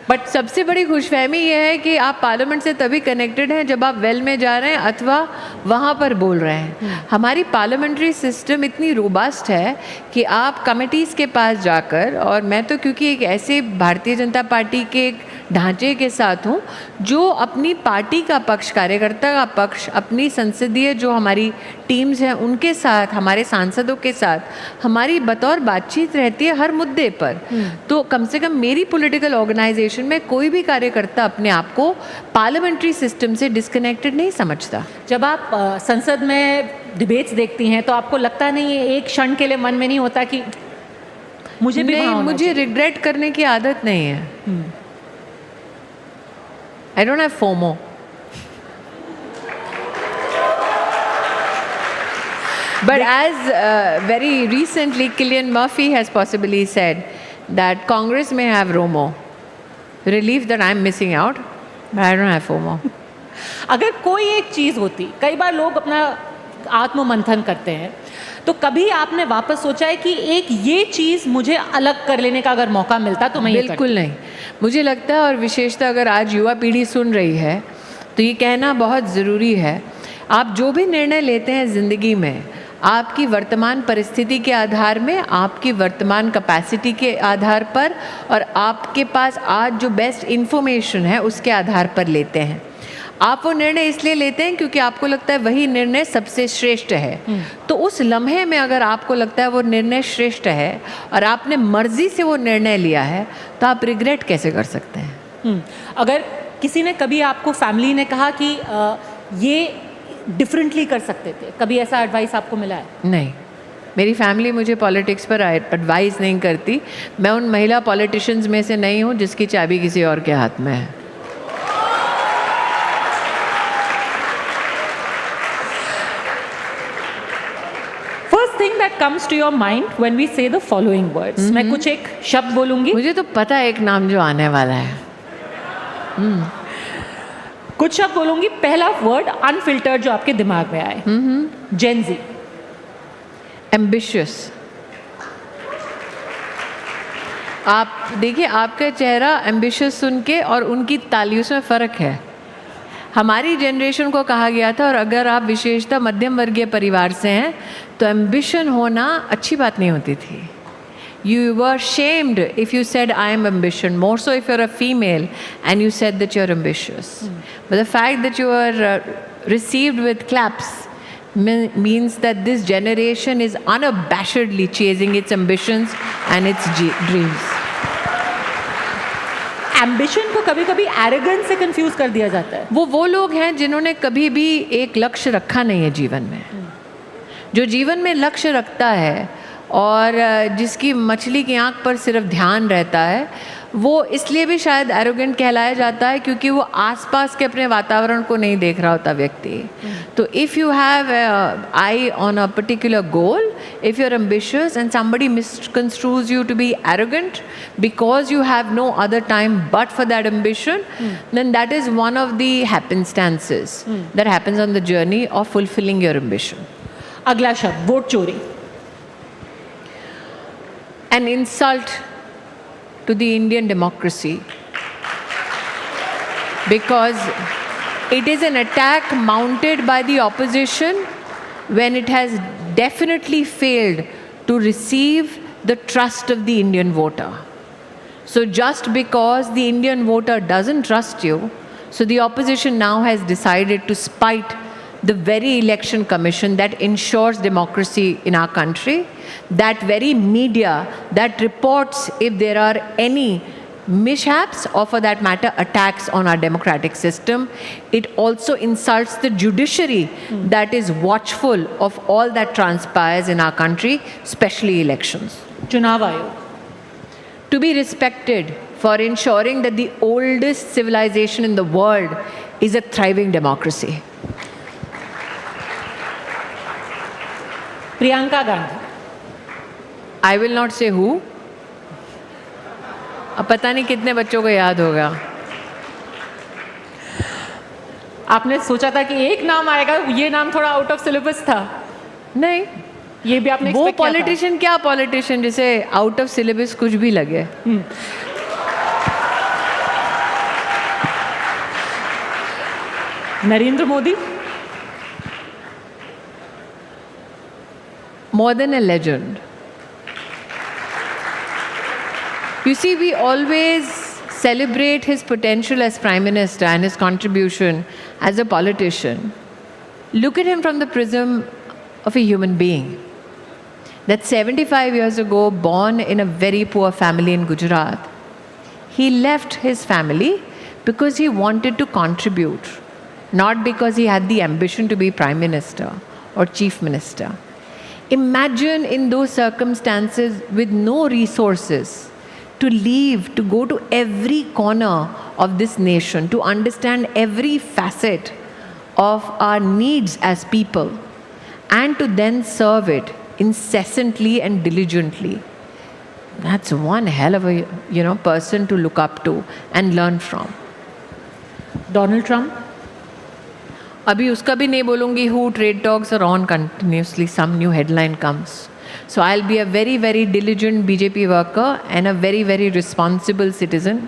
But सबसे बड़ी खुशफहमी ये है कि आप पार्लियामेंट से तभी कनेक्टेड हैं जब आप वेल में जा रहे हैं अथवा वहाँ पर बोल रहे हैं। हमारी पार्लियामेंट्री सिस्टम इतनी रोबस्ट है कि आप कमिटीज़ के पास जाकर, और मैं तो क्योंकि एक ऐसे भारतीय जनता पार्टी के एक ढांचे के साथ हूँ जो अपनी पार्टी का पक्ष, कार्यकर्ता का पक्ष, अपनी संसदीय जो हमारी टीम्स हैं उनके साथ, हमारे सांसदों के साथ हमारी बतौर बातचीत रहती है हर मुद्दे पर। तो कम से कम मेरी पॉलिटिकल ऑर्गेनाइजेशन में कोई भी कार्यकर्ता अपने आप को पार्लियामेंट्री सिस्टम से डिस्कनेक्टेड नहीं समझता। जब आप संसद में डिबेट्स देखती हैं तो आपको लगता नहीं है, एक क्षण के लिए मन में नहीं होता कि मुझे भी नहीं, मुझे रिग्रेट करने की आदत नहीं है। I don't have FOMO. But as very recently Cillian Murphy has possibly said that Congress may have ROMO. Relief that I'm missing out, but I don't have FOMO. अगर कोई एक चीज़ होती, कई बार लोग अपना आत्ममंथन करते हैं, तो कभी आपने वापस सोचा है कि एक ये चीज़ मुझे अलग कर लेने का अगर मौका मिलता तो मैं ये बिल्कुल नहीं। मुझे लगता है, और विशेषतः अगर आज युवा पीढ़ी सुन रही है तो ये कहना बहुत ज़रूरी है, आप जो भी निर्णय लेते हैं ज़िंदगी में, आपकी वर्तमान परिस्थिति के आधार में, आपकी वर्तमान कैपेसिटी के आधार पर और आपके पास आज जो बेस्ट इन्फॉर्मेशन है उसके आधार पर लेते हैं। आप वो निर्णय इसलिए लेते हैं क्योंकि आपको लगता है वही निर्णय सबसे श्रेष्ठ है। तो उस लम्हे में अगर आपको लगता है वो निर्णय श्रेष्ठ है और आपने मर्जी से वो निर्णय लिया है तो आप रिग्रेट कैसे कर सकते हैं? अगर किसी ने कभी आपको, फैमिली ने कहा कि ये डिफरेंटली कर सकते थे, कभी ऐसा एडवाइस आपको मिला है? नहीं, मेरी फैमिली मुझे पॉलिटिक्स पर एडवाइस नहीं करती। मैं उन महिला पॉलिटिशियंस में से नहीं हूँ जिसकी चाबी किसी और के हाथ में है। Thing that comes to your mind when we say the following words. मैं कुछ एक शब्द बोलूंगी, मुझे तो पता है एक नाम जो आने वाला है। कुछ शब्द बोलूंगी, पहला वर्ड अनफिल्टर्ड जो आपके दिमाग में आए। जेनजी। एम्बिशियस। आप देखिए, आपका चेहरा एम्बिशियस सुन के और उनकी तालियों में फ़र्क है। हमारी जनरेशन को कहा गया था, और अगर आप विशेषतः मध्यम वर्गीय परिवार से हैं तो एम्बिशन होना अच्छी बात नहीं होती थी। You were shamed if you said I am ambition, more so if you're a female and you said that you're ambitious. But the fact that you were received with claps means that this generation is unabashedly chasing its ambitions and its dreams. Ambition को कभी कभी arrogance से confuse कर दिया जाता है। वो लोग हैं जिन्होंने कभी भी एक लक्ष्य रखा नहीं है जीवन में। जो जीवन में लक्ष्य रखता है और जिसकी मछली की आंख पर सिर्फ ध्यान रहता है, वो इसलिए भी शायद एरोगेंट कहलाया जाता है क्योंकि वो आसपास के अपने वातावरण को नहीं देख रहा होता व्यक्ति। तो if you have I on a particular goal, if you're ambitious and somebody misconstrues you to be arrogant because you have no other time but for that ambition, then that is one of the happenstances that happens on the journey of fulfilling your ambition. अगला शब्द, vote चोरी। An insult to the Indian democracy because it is an attack mounted by the opposition when it has definitely failed to receive the trust of the Indian voter. So just because the Indian voter doesn't trust you, so the opposition now has decided to spite the very election commission that ensures democracy in our country, that very media that reports if there are any mishaps or for that matter attacks on our democratic system. It also insults the judiciary that is watchful of all that transpires in our country, especially elections. चुनाव आयोग To be respected for ensuring that the oldest civilization in the world is a thriving democracy. Priyanka Gandhi I will not say who. अब पता नहीं कितने बच्चों को याद होगा. आपने सोचा था कि एक नाम आएगा, ये नाम थोड़ा आउट ऑफ सिलेबस था. नहीं, ये भी आपने वो expect किया था? पॉलिटिशियन क्या पॉलिटिशियन जिसे आउट ऑफ सिलेबस कुछ भी लगे. Narendra Modi More than a legend. You see, we always celebrate his potential as Prime Minister and his contribution as a politician. Look at him from the prism of a human being. That 75 years ago, born in a very poor family in Gujarat, he left his family because he wanted to contribute, not because he had the ambition to be Prime Minister or Chief Minister. Imagine in those circumstances with no resources to leave, to go to every corner of this nation, to understand every facet of our needs as people, and to then serve it incessantly and diligently. That's one hell of a person to look up to and learn from. Donald Trump. अभी उसका भी नहीं बोलूँगी. Who trade talks are on continuously. Some new headline comes. So I'll be a very, very diligent BJP worker and a very, very responsible citizen.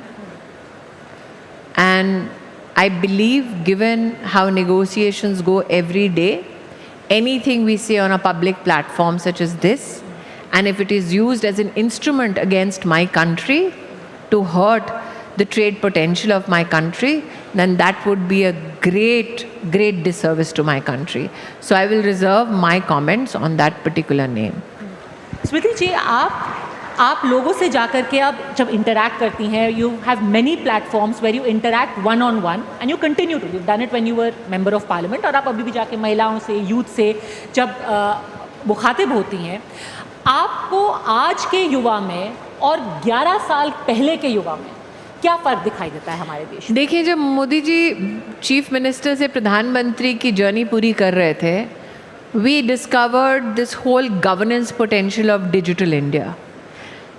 And I believe, given how negotiations go every day, anything we say on a public platform such as this, and if it is used as an instrument against my country to hurt the trade potential of my country, then that would be a great, great disservice to my country. So I will reserve my comments on that particular name. स्मृति जी, आप लोगों से जाकर के अब जब interact करती हैं, you have many platforms where you interact one on one and you continue to don it when you were member of parliament, और आप अभी भी जाके महिलाओं से, यूथ से जब मुखातिब होती हैं, आपको आज के युवा में और 11 साल पहले के युवा में क्या फ़र्क दिखाई देता है हमारे देश में? देखिए, जब मोदी जी चीफ मिनिस्टर से प्रधानमंत्री की जर्नी पूरी कर रहे थे, we discovered this whole governance potential of digital India.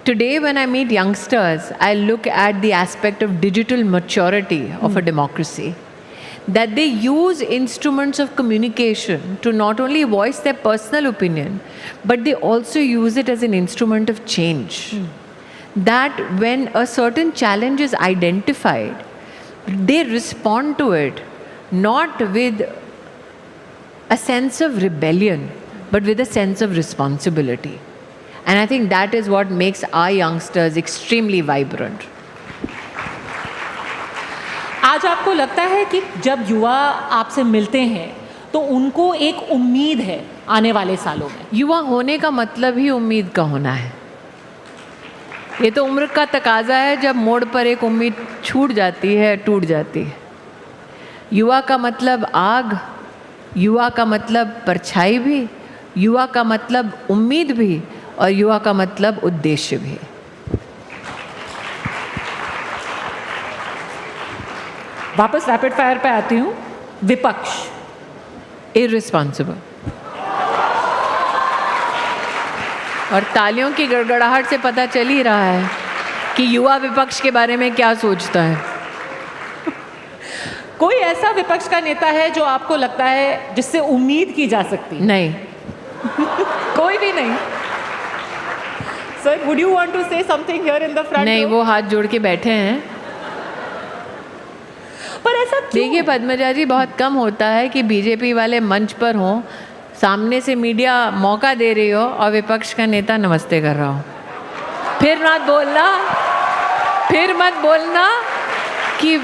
Today, when I meet youngsters, I look at the aspect of digital maturity of a democracy. That they use instruments of communication to not only voice their personal opinion, but they also use it as an instrument of change. That when a certain challenge is identified, they respond to it not with a sense of rebellion, but with a sense of responsibility. And I think that is what makes our youngsters extremely vibrant. आज आपको लगता है कि जब युवा आपसे मिलते हैं तो उनको एक उम्मीद है आने वाले सालों में? युवा होने का मतलब ही उम्मीद का होना है. ये तो उम्र का तकाजा है, जब मोड़ पर एक उम्मीद छूट जाती है, टूट जाती है. युवा का मतलब आग, युवा का मतलब परछाई भी, युवा का मतलब उम्मीद भी, और युवा का मतलब उद्देश्य भी. वापस रैपिड फायर पे आती हूँ. विपक्ष इररिस्पॉन्सिबल. और तालियों की गड़गड़ाहट से पता चल ही रहा है कि युवा विपक्ष के बारे में क्या सोचता है. कोई ऐसा विपक्ष का नेता है जो आपको लगता है जिससे उम्मीद की जा सकती? नहीं. कोई भी नहीं. Sir, would you want to say something here in the front? नहीं, वो हाथ जोड़ के बैठे हैं. पर ऐसा क्यों? देखिए पद्मजा जी, बहुत कम होता है कि बीजेपी वाले मंच पर हों, सामने से मीडिया मौका दे रही हो और विपक्ष का नेता नमस्ते कर रहा हो. फिर मत बोलना कि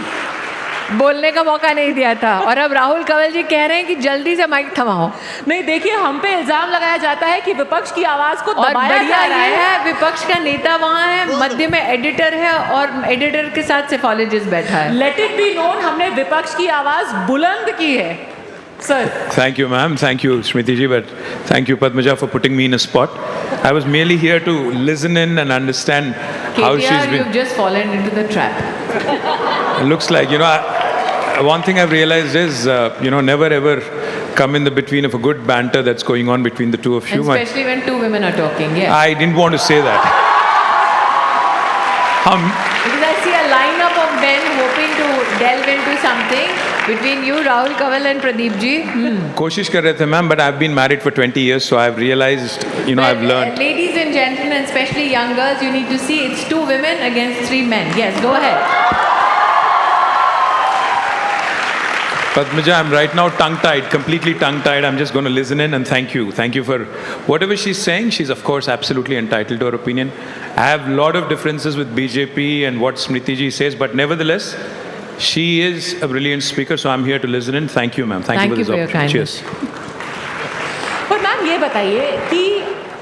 बोलने का मौका नहीं दिया था, और अब राहुल कंवल जी कह रहे हैं कि जल्दी से माइक थमाओ। नहीं, देखिए, हम पे इल्जाम लगाया जाता है कि विपक्ष की आवाज को और दबाया बढ़िया जा रहा ये है। है, विपक्ष का नेता वहाँ है, मध्य में एडिटर है, और एडिटर के साथ सेफोलॉजिस्ट बैठा है। लेट इट बी नोन, हमने विपक्ष की आवाज बुलंद की है। Sir, Thank you, ma'am. Thank you, Smriti ji. But thank you, Padmaja, for putting me in a spot. I was merely here to listen in and understand how she's KTR, been. you've just fallen into the trap. It looks like, one thing I've realized is, never ever come in the between of a good banter that's going on between the two of you. And especially when two women are talking, yeah. I didn't want to say that. Because I see a lineup of men hoping to delve into something between you, Rahul Kanwal and Pradeep ji. कोशिश कर रहे थे, ma'am, but I've been married for 20 years, so I've realized, I've learned. Ladies and gentlemen, especially young girls, you need to see it's 2 women against 3 men. Yes, go ahead. Padmaja, I'm right now tongue-tied, completely tongue-tied. I'm just going to listen in and thank you. Thank you for whatever she's saying. She's, of course, absolutely entitled to her opinion. I have a lot of differences with BJP and what Smriti ji says, but nevertheless, she is a brilliant speaker, so I'm here to listen in. Thank you, ma'am. Thank you for this opportunity. Cheers. और ma'am ये बताइए कि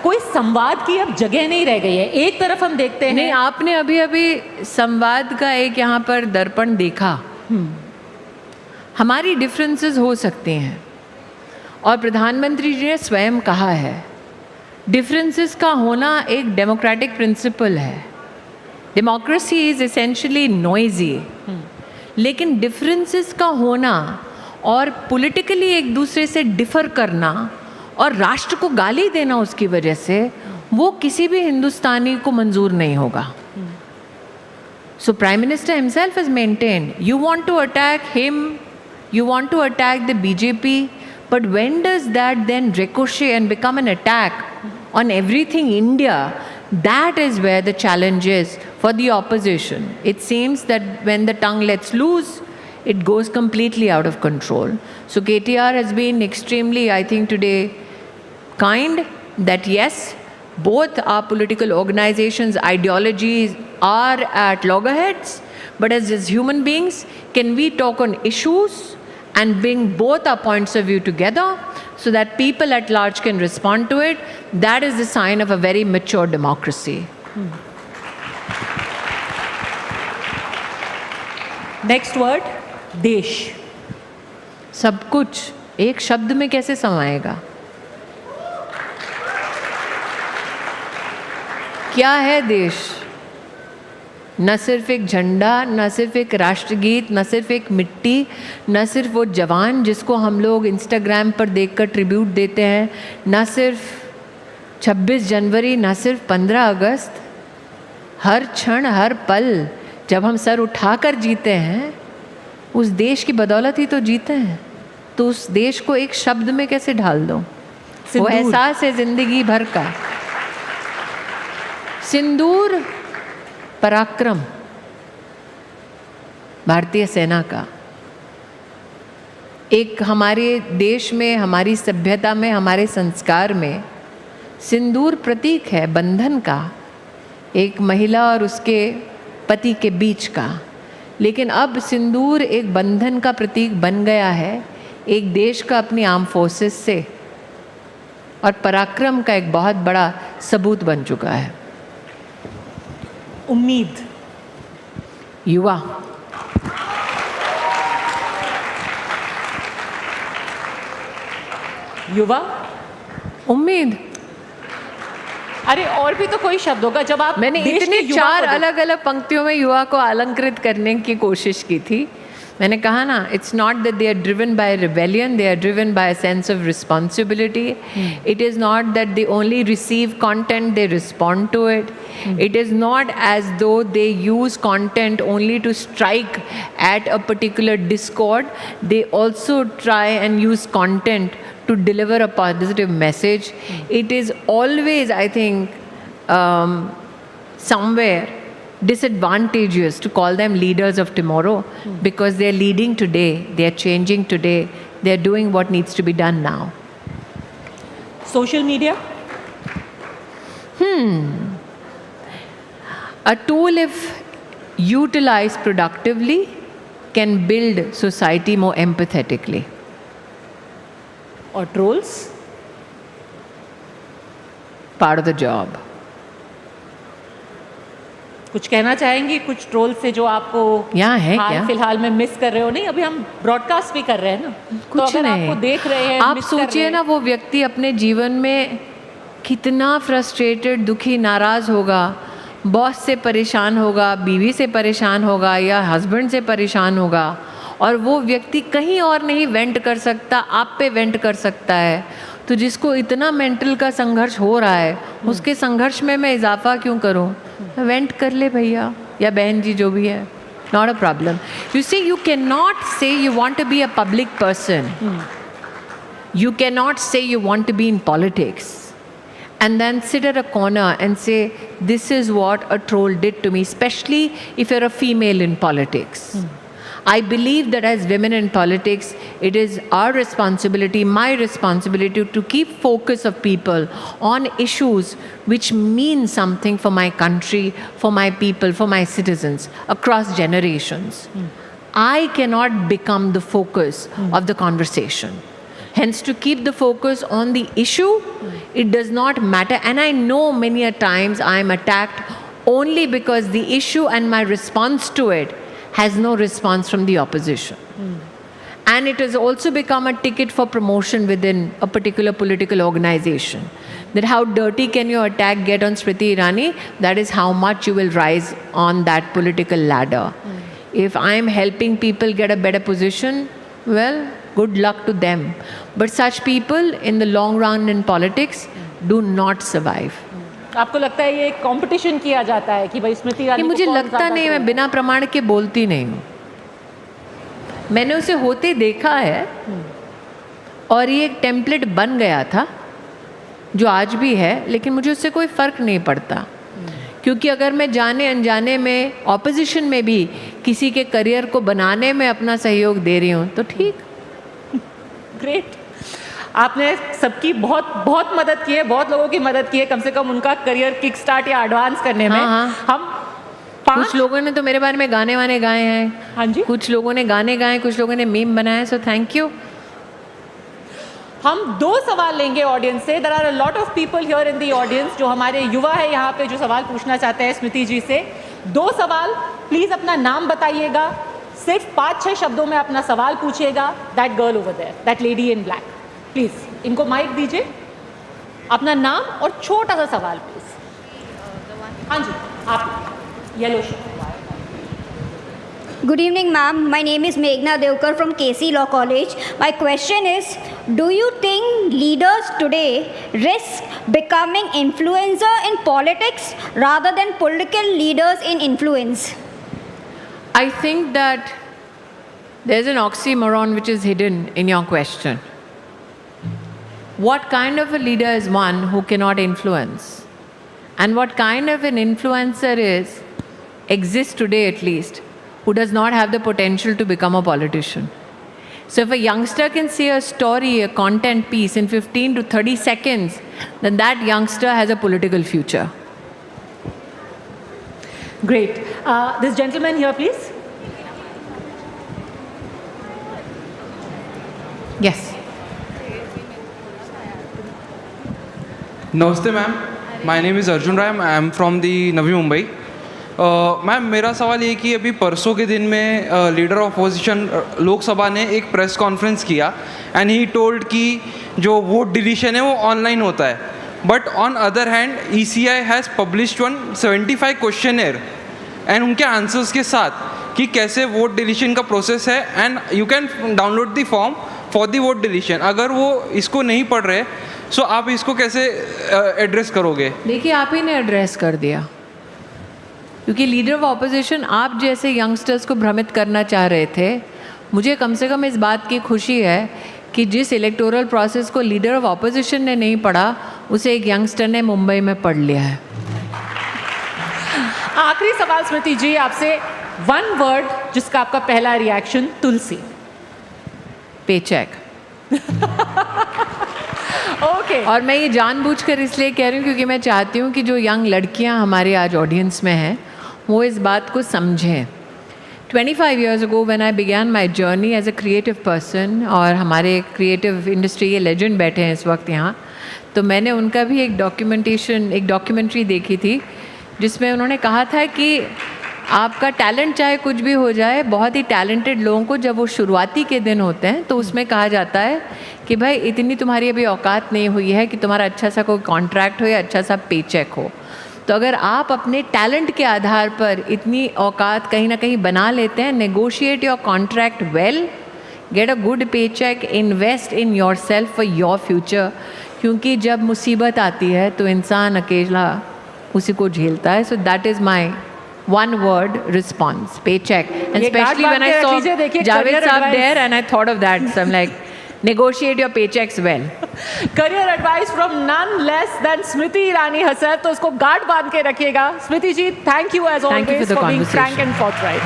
कोई संवाद की अब जगह नहीं रह गई है। एक तरफ हम देखते हैं, नहीं, आपने अभी संवाद का एक यहाँ पर दर्पण देखा। हमारी डिफरेंसेस हो सकते हैं, और प्रधानमंत्री जी ने स्वयं कहा है डिफरेंसेस का होना एक डेमोक्रेटिक प्रिंसिपल है। डेमोक्रेसी इज एसेंशियली नॉइजी, लेकिन डिफरेंसेस का होना और पॉलिटिकली एक दूसरे से डिफर करना और राष्ट्र को गाली देना उसकी वजह से, वो किसी भी हिंदुस्तानी को मंजूर नहीं होगा। So Prime Minister himself has maintained, you want to attack him, you want to attack the BJP, but when does that then ricochet and become an attack on everything India? That is where the challenge is for the opposition. It seems that when the tongue lets loose, it goes completely out of control. So KTR has been extremely, I think today, kind that yes, both our political organizations' ideologies are at loggerheads, but as human beings, can we talk on issues and bring both our points of view together so that people at large can respond to it? That is the sign of a very mature democracy. Next word, देश। सब कुछ एक शब्द में कैसे समाएगा? क्या है देश? न सिर्फ एक झंडा, न सिर्फ एक राष्ट्रगीत, न सिर्फ एक मिट्टी, न सिर्फ वो जवान जिसको हम लोग इंस्टाग्राम पर देखकर ट्रिब्यूट देते हैं, न सिर्फ 26 जनवरी, न सिर्फ 15 अगस्त। हर क्षण, हर पल जब हम सर उठाकर जीते हैं, उस देश की बदौलत ही तो जीते हैं। तो उस देश को एक शब्द में कैसे ढाल दो? वो एहसास है जिंदगी भर का। सिंदूर पराक्रम भारतीय सेना का। एक हमारे देश में, हमारी सभ्यता में, हमारे संस्कार में सिंदूर प्रतीक है बंधन का, एक महिला और उसके पति के बीच का। लेकिन अब सिंदूर एक बंधन का प्रतीक बन गया है एक देश का अपनी आर्म फोर्सेस से, और पराक्रम का एक बहुत बड़ा सबूत बन चुका है। उम्मीद, युवा। युवा, उम्मीद। अरे और भी तो कोई शब्द होगा। जब आप मैंने इतने 4 अलग अलग पंक्तियों में युवा को अलंकृत करने की कोशिश की थी। मैंने कहा ना, it's not that they are driven by rebellion, they are driven by a sense of responsibility. It is not that they only receive content, they respond to it. It is not as though they use content only to strike at a particular discord. They also try and use content to deliver a positive message. It is always, I think, somewhere disadvantageous to call them leaders of tomorrow, because they are leading today, they are changing today, they are doing what needs to be done now. Social media? A tool if utilized productively can build society more empathetically. और trolls Part of the job. कुछ कहना चाहेंगी कुछ troll से जो आपको यहाँ है हाल क्या? फिलहाल में मिस कर रहे हो? नहीं, अभी हम ब्रॉडकास्ट भी कर रहे हैं ना, तो कुछ अगर नहीं, आपको देख रहे हैं, आप miss कर सोचिए रहे ना वो व्यक्ति अपने जीवन में कितना फ्रस्ट्रेटेड, दुखी, नाराज होगा, बॉस से परेशान होगा, बीवी से परेशान होगा या हस्बैंड से परेशान होगा, और वो व्यक्ति कहीं और नहीं वेंट कर सकता, आप पे वेंट कर सकता है। तो जिसको इतना मेंटल का संघर्ष हो रहा है, उसके संघर्ष में मैं इजाफा क्यों करूं? वेंट कर ले भैया या बहन जी, जो भी है, not a problem. You see, you can not say you want to be a public person, you cannot say you want to be in politics and then sit at a corner and say this is what a troll did to me, especially if you're a female in politics. I believe that as women in politics, it is our responsibility, my responsibility, to keep focus of people on issues which mean something for my country, for my people, for my citizens across generations. I cannot become the focus of the conversation. Hence, to keep the focus on the issue, it does not matter. And I know many a times I am attacked only because the issue and my response to it has no response from the opposition. And it has also become a ticket for promotion within a particular political organization. That how dirty can your attack get on Smriti Irani? That is how much you will rise on that political ladder. If I am helping people get a better position, well, good luck to them. But such people in the long run in politics do not survive. आपको लगता है ये competition किया जाता है कि भाई स्मृति ईरानी ये को मुझे कौन लगता ज़्यादा नहीं, मैं बिना प्रमाण के बोलती नहीं हूँ। मैंने उसे होते देखा है और ये एक टेम्पलेट बन गया था जो आज भी है, लेकिन मुझे उससे कोई फ़र्क नहीं पड़ता, क्योंकि अगर मैं जाने अनजाने में ऑपोजिशन में भी किसी के करियर को बनाने में अपना सहयोग दे रही हूँ तो ठीक। ग्रेट, आपने सबकी बहुत बहुत मदद की है, बहुत लोगों की मदद की है, कम से कम उनका करियर किक स्टार्ट या एडवांस करने में। हम कुछ लोगों ने तो मेरे बारे में गाने वाने गाए हैं, हाँ जी, कुछ लोगों ने गाने गाए, कुछ लोगों ने मीम बनाए, सो थैंक यू। हम 2 सवाल लेंगे ऑडियंस से। There are a lot of people here in the audience जो हमारे युवा है यहाँ पे, जो सवाल पूछना चाहते हैं स्मृति जी से। 2 सवाल, प्लीज अपना नाम बताइएगा, सिर्फ 5-6 शब्दों में अपना सवाल पूछिएगा। That girl over there, that lady in black, please इनको माइक दीजिए, अपना नाम और छोटा सा सवाल प्लीज। हाँ जी, आप yellow shirt. Good evening, ma'am. My name is Meghna Devkar from KC Law College. My question is, do you think leaders today risk becoming influencer in politics rather than political leaders in influence? I think that there's an oxymoron which is hidden in your question. What kind of a leader is one who cannot influence? And what kind of an influencer exists today at least, who does not have the potential to become a politician? So if a youngster can say a story, a content piece in 15 to 30 seconds, then that youngster has a political future. Great. This gentleman here, please. Yes. नमस्ते ma'am, my name is Arjun Rai, I am from the Navi Mumbai. Ma'am, मेरा सवाल ये कि अभी परसों के दिन में लीडर ऑफ अपोजिशन लोकसभा ने एक प्रेस कॉन्फ्रेंस किया एंड ही टोल्ड कि जो वोट डिलीशन है वो ऑनलाइन होता है, but on other hand ECI has published 175 questionnaire and उनके आंसर्स के साथ कि कैसे वोट डिलीशन का प्रोसेस है, and you can download the form for the vote deletion. अगर वो इसको नहीं पढ़ रहे, सो आप इसको कैसे एड्रेस करोगे? देखिए, आप ही ने एड्रेस कर दिया, क्योंकि लीडर ऑफ ऑपोजिशन आप जैसे यंगस्टर्स को भ्रमित करना चाह रहे थे। मुझे कम से कम इस बात की खुशी है कि जिस इलेक्टोरल प्रोसेस को लीडर ऑफ ऑपोजिशन ने नहीं पढ़ा, उसे एक यंगस्टर ने मुंबई में पढ़ लिया है। आखिरी सवाल स्मृति जी आपसे, 1 वर्ड जिसका आपका पहला रिएक्शन। तुलसी। पेचेक। ओके। और मैं ये जानबूझकर इसलिए कह रही हूँ क्योंकि मैं चाहती हूँ कि जो यंग लड़कियाँ हमारे आज ऑडियंस में हैं वो इस बात को समझें। 25 years ago when I began my journey as a creative person, और हमारे creative industry के legend बैठे हैं इस वक्त यहाँ, तो मैंने उनका भी एक डॉक्यूमेंट्री देखी थी जिसमें उन्होंने कहा था कि आपका टैलेंट चाहे कुछ भी हो जाए, बहुत ही टैलेंटेड लोगों को जब वो शुरुआती के दिन होते हैं तो उसमें कहा जाता है कि भाई इतनी तुम्हारी अभी औकात नहीं हुई है कि तुम्हारा अच्छा सा कोई कॉन्ट्रैक्ट हो या अच्छा सा पे चेक हो। तो अगर आप अपने टैलेंट के आधार पर इतनी औकात कहीं ना कहीं बना लेते हैं, negotiate your contract well, get a good pay check, invest in yourself for your future, क्योंकि जब मुसीबत आती है तो इंसान अकेला उसी को झेलता है। So that is my one word response, paycheck. And especially when I saw Javed Saab there and I thought of that, so I'm like, negotiate your paychecks well. Career advice from none less than Smriti Irani herself. तो उसको guard बांध के रखिएगा। स्मृति जी, thank you as always for being frank and forthright.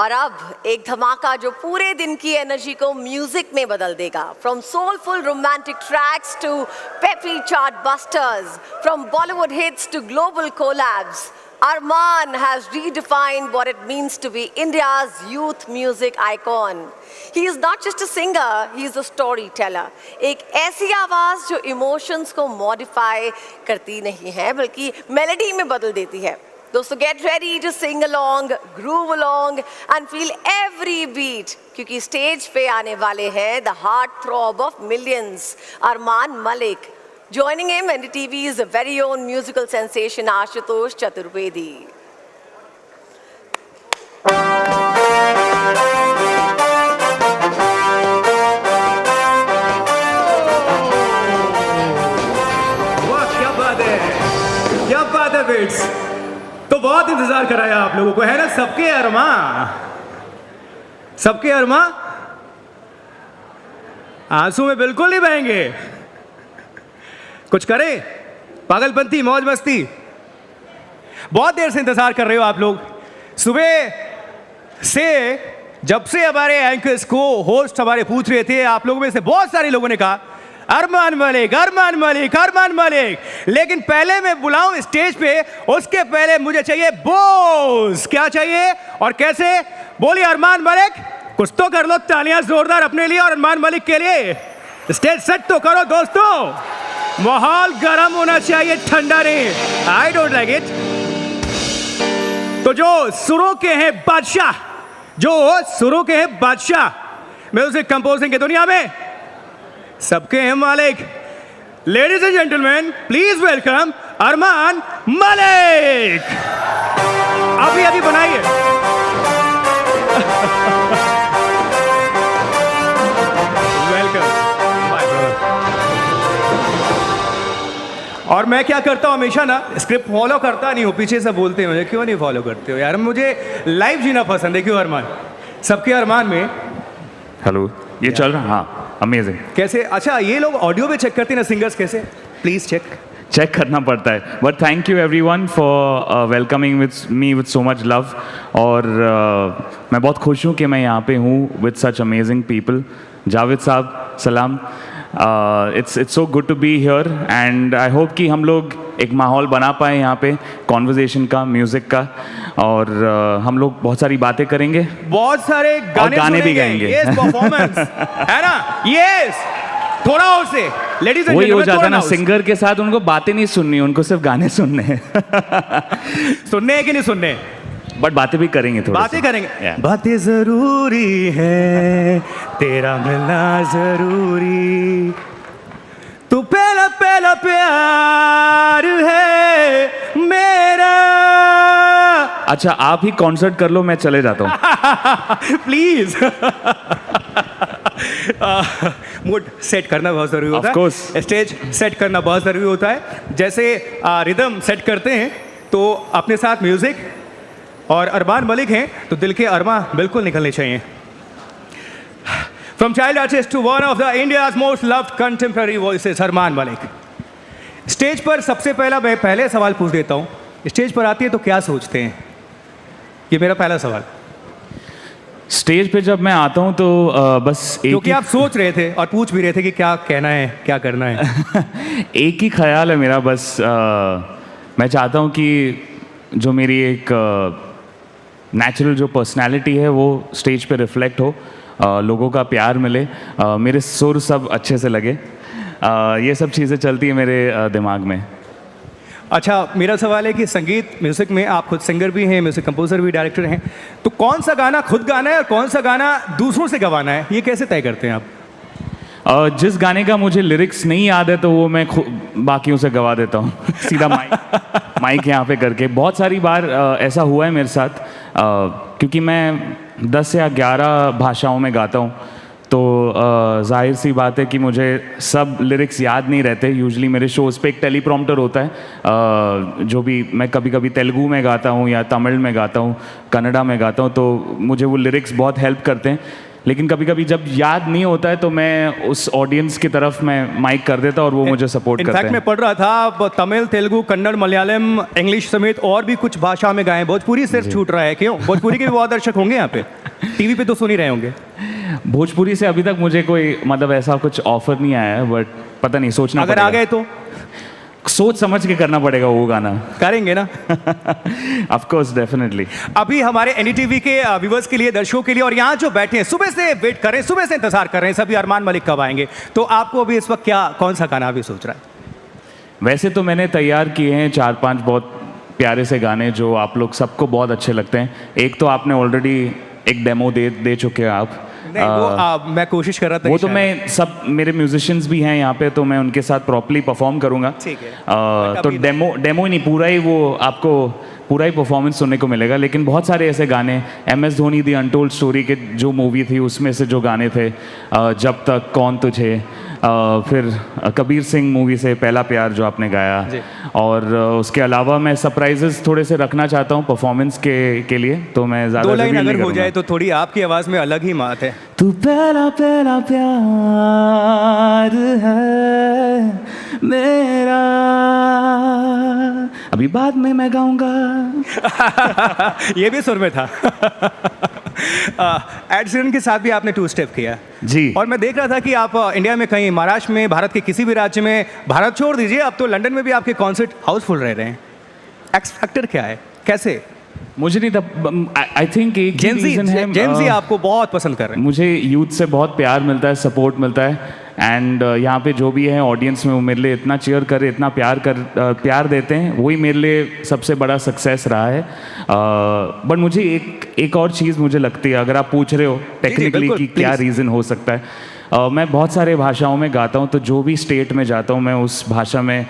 और अब एक धमाका जो पूरे दिन की एनर्जी को म्यूजिक में बदल देगा। From soulful romantic tracks to peppy chartbusters, from Bollywood hits to global collabs, Arman has redefined what it means to be India's youth music icon. He is not just a singer, he is a storyteller. एक ऐसी आवाज जो emotions को modify करती नहीं है बल्कि melody में बदल देती है। दोस्तों, get ready to sing along, groove along and feel every beat, क्योंकि स्टेज पे आने वाले हैं the heart throb of millions, Arman Malik. Joining him, NDTV's very own musical sensation Ashutosh Chaturvedi. वाह, क्या बात है, क्या बात है बेट्स। तो बहुत इंतजार कराया आप लोगों को, है ना? सबके अरमा, सबके अरमा आंसू में बिल्कुल नहीं बहेंगे। कुछ करें, पागलपंती, मौज मस्ती। बहुत देर से इंतजार कर रहे हो आप लोग। सुबह से जब से हमारे एंकर्स को होस्ट हमारे पूछ रहे थे, आप लोगों में से बहुत सारे लोगों ने कहा अरमान मलिक, अरमान मलिक, अरमान मलिक। लेकिन पहले मैं बुलाऊं स्टेज पे, उसके पहले मुझे चाहिए बोस। क्या चाहिए और कैसे? बोलिए अरमान मलिक। कुछ तो कर लो, तालियां जोरदार अपने लिए और अरमान मलिक के लिए। स्टेज सेट तो करो दोस्तों, माहौल गर्म होना चाहिए, ठंडा नहीं। I don't like it. तो जो सुरों के हैं बादशाह, जो सुरों के हैं बादशाह म्यूजिक कंपोजिंग की दुनिया में, सबके हैं मालिक। Ladies and gentleman, please welcome Armaan Malik. अभी अभी बनाइए। और मैं क्या करता हूँ हमेशा ना, स्क्रिप्ट फॉलो करता नहीं हूँ, पीछे से बोलते हैं मुझे क्यों नहीं फॉलो करते हो यार। मुझे लाइव जीना पसंद है। क्यों अरमान? सबके अरमान में हेलो, ये चल रहा? हाँ, अमेजिंग। कैसे? अच्छा, ये लोग ऑडियो में चेक करते हैं ना सिंगर्स, कैसे? प्लीज चेक करना पड़ता है। But thank you everyone for welcoming with me with so much love. और मैं बहुत खुश हूँ कि मैं यहाँ पे हूँ with such amazing people. Javed साहब सलाम। It's so good to be here and I hope कि हम लोग एक माहौल बना पाए यहाँ पे कॉन्वर्जेशन का, म्यूजिक का, और हम लोग बहुत सारी बातें करेंगे, बहुत सारे गाने भी गाएंगे। यस, परफॉर्मेंस है ना? यस, थोड़ा और से लेडीज एंड वही हो जाता ना, सिंगर के साथ उनको बातें नहीं सुननी, उनको सिर्फ गाने सुनने हैं। सुनने हैं कि नहीं सुनने? बट बातें भी करेंगे, थोड़ा बातें करेंगे। बातें जरूरी है, तेरा मिलना जरूरी, तू पहला पहला प्यार है मेरा। अच्छा, आप ही कॉन्सर्ट कर लो, मैं चले जाता हूँ। प्लीज। मूड सेट करना बहुत जरूरी होता है, स्टेज सेट करना बहुत जरूरी होता है। जैसे रिदम सेट करते हैं तो अपने साथ म्यूजिक, और अरमान मलिक हैं तो दिल के अरमा बिल्कुल निकलने चाहिए। From child artist to one of the India's most loved contemporary voices, Armaan Malik. Stage पर सबसे पहला मैं पहले सवाल पूछ देता हूँ. स्टेज पर आती है तो क्या सोचते हैं? ये मेरा पहला सवाल. स्टेज पे जब मैं आता हूँ तो बस एक क्योंकि आप सोच रहे थे और पूछ भी रहे थे कि क्या कहना है, क्या करना है. एक ही ख्याल है मेरा, बस मैं चाहता हूँ कि जो मेरी एक नेचुरल जो पर्सनालिटी है वो स्टेज पे रिफ्लेक्ट हो, लोगों का प्यार मिले, मेरे सुर सब अच्छे से लगे, ये सब चीज़ें चलती है मेरे दिमाग में. अच्छा, मेरा सवाल है कि संगीत म्यूज़िक में आप खुद सिंगर भी हैं, म्यूज़िक कंपोजर भी, डायरेक्टर हैं, तो कौन सा गाना खुद गाना है और कौन सा गाना दूसरों से गवाना है, ये कैसे तय करते हैं आप? जिस गाने का मुझे लिरिक्स नहीं याद है तो वो मैं बाकियों से गवा देता हूँ सीधा माइक यहाँ पे करके. बहुत सारी बार ऐसा हुआ है मेरे साथ, क्योंकि मैं 10 या 11 भाषाओं में गाता हूँ, तो जाहिर सी बात है कि मुझे सब लिरिक्स याद नहीं रहते. यूजुअली मेरे शोज़ पे एक टेलीप्रॉम्प्टर होता है, जो भी मैं कभी कभी तेलुगु में गाता हूँ या तमिल में गाता हूँ, कन्नड़ा में गाता हूँ, तो मुझे वो लिरिक्स बहुत हेल्प करते हैं. लेकिन कभी कभी जब याद नहीं होता है तो मैं उस ऑडियंस की तरफ मैं माइक कर देता और वो मुझे सपोर्ट करते हैं. इनफैक्ट मैं पढ़ रहा था आप तमिल, तेलुगु, कन्नड़, मलयालम, इंग्लिश समेत और भी कुछ भाषा में गाएं. भोजपुरी सिर्फ छूट रहा है, क्यों? भोजपुरी के भी बहुत दर्शक होंगे यहाँ पे, टीवी पे तो सुन ही रहे होंगे. भोजपुरी से अभी तक मुझे कोई मतलब ऐसा कुछ ऑफर नहीं आया है, बट पता नहीं, सोचना अगर पड़ेगा. आ गए तो सोच समझ के करना पड़ेगा, वो गाना करेंगे ना. Of course, definitely. अभी हमारे एनडीटीवी के व्यूवर्स के लिए, दर्शकों के लिए, और यहाँ जो बैठे हैं सुबह से वेट कर रहे हैं, सुबह से इंतजार कर रहे हैं सभी, अरमान मलिक कब आएंगे, तो आपको अभी इस वक्त क्या, कौन सा गाना अभी सोच रहा है? वैसे तो मैंने तैयार किए हैं 4-5 बहुत प्यारे से गाने जो आप लोग सबको बहुत अच्छे लगते हैं. एक तो आपने ऑलरेडी एक डेमो दे चुके हैं आप. नहीं, वो मैं कोशिश कर रहा था. वो तो मैं सब, मेरे म्यूजिशियंस भी हैं यहाँ पे, तो मैं उनके साथ प्रॉपर्ली परफॉर्म करूँगा. ठीक है. तो डेमो ही नहीं, पूरा ही वो आपको पूरा ही परफॉर्मेंस सुनने को मिलेगा. लेकिन बहुत सारे ऐसे गाने, MS Dhoni the untold story के जो मूवी थी उसमें से जो गाने थे, जब तक, कौन तुझे, फिर कबीर सिंह मूवी से पहला प्यार जो आपने गाया, और उसके अलावा मैं सरप्राइजेस थोड़े से रखना चाहता हूँ परफॉर्मेंस के लिए, तो मैं ज़्यादा 2 लाइन अगर हो जाए तो थोड़ी आपकी आवाज़ में अलग ही बात है. तू पहला पहला प्यार है मेरा, अभी बाद में मैं गाऊंगा. ये भी सुर में था. एड शीरन के साथ भी आपने 2 स्टेप किया जी, और मैं देख रहा था कि आप इंडिया में कहीं, महाराष्ट्र में, भारत के किसी भी राज्य में, भारत छोड़ दीजिए, अब तो लंदन में भी आपके कॉन्सर्ट हाउसफुल रह रहे हैं. एक्स फैक्टर क्या है, कैसे? मुझे नहीं, आई थिंक एक रीजन है, जेंजी आपको बहुत पसंद कर रहे हैं. मुझे यूथ से बहुत प्यार मिलता है, सपोर्ट मिलता है, एंड यहाँ पे जो भी है ऑडियंस में, वो मेरे लिए इतना चीयर करे, इतना प्यार देते हैं, वही मेरे लिए सबसे बड़ा सक्सेस रहा है. बट मुझे एक और चीज़ मुझे लगती है, अगर आप पूछ रहे हो टेक्निकली कि क्या रीज़न हो सकता है, मैं बहुत सारे भाषाओं में गाता हूँ, तो जो भी स्टेट में जाता हूँ मैं उस भाषा में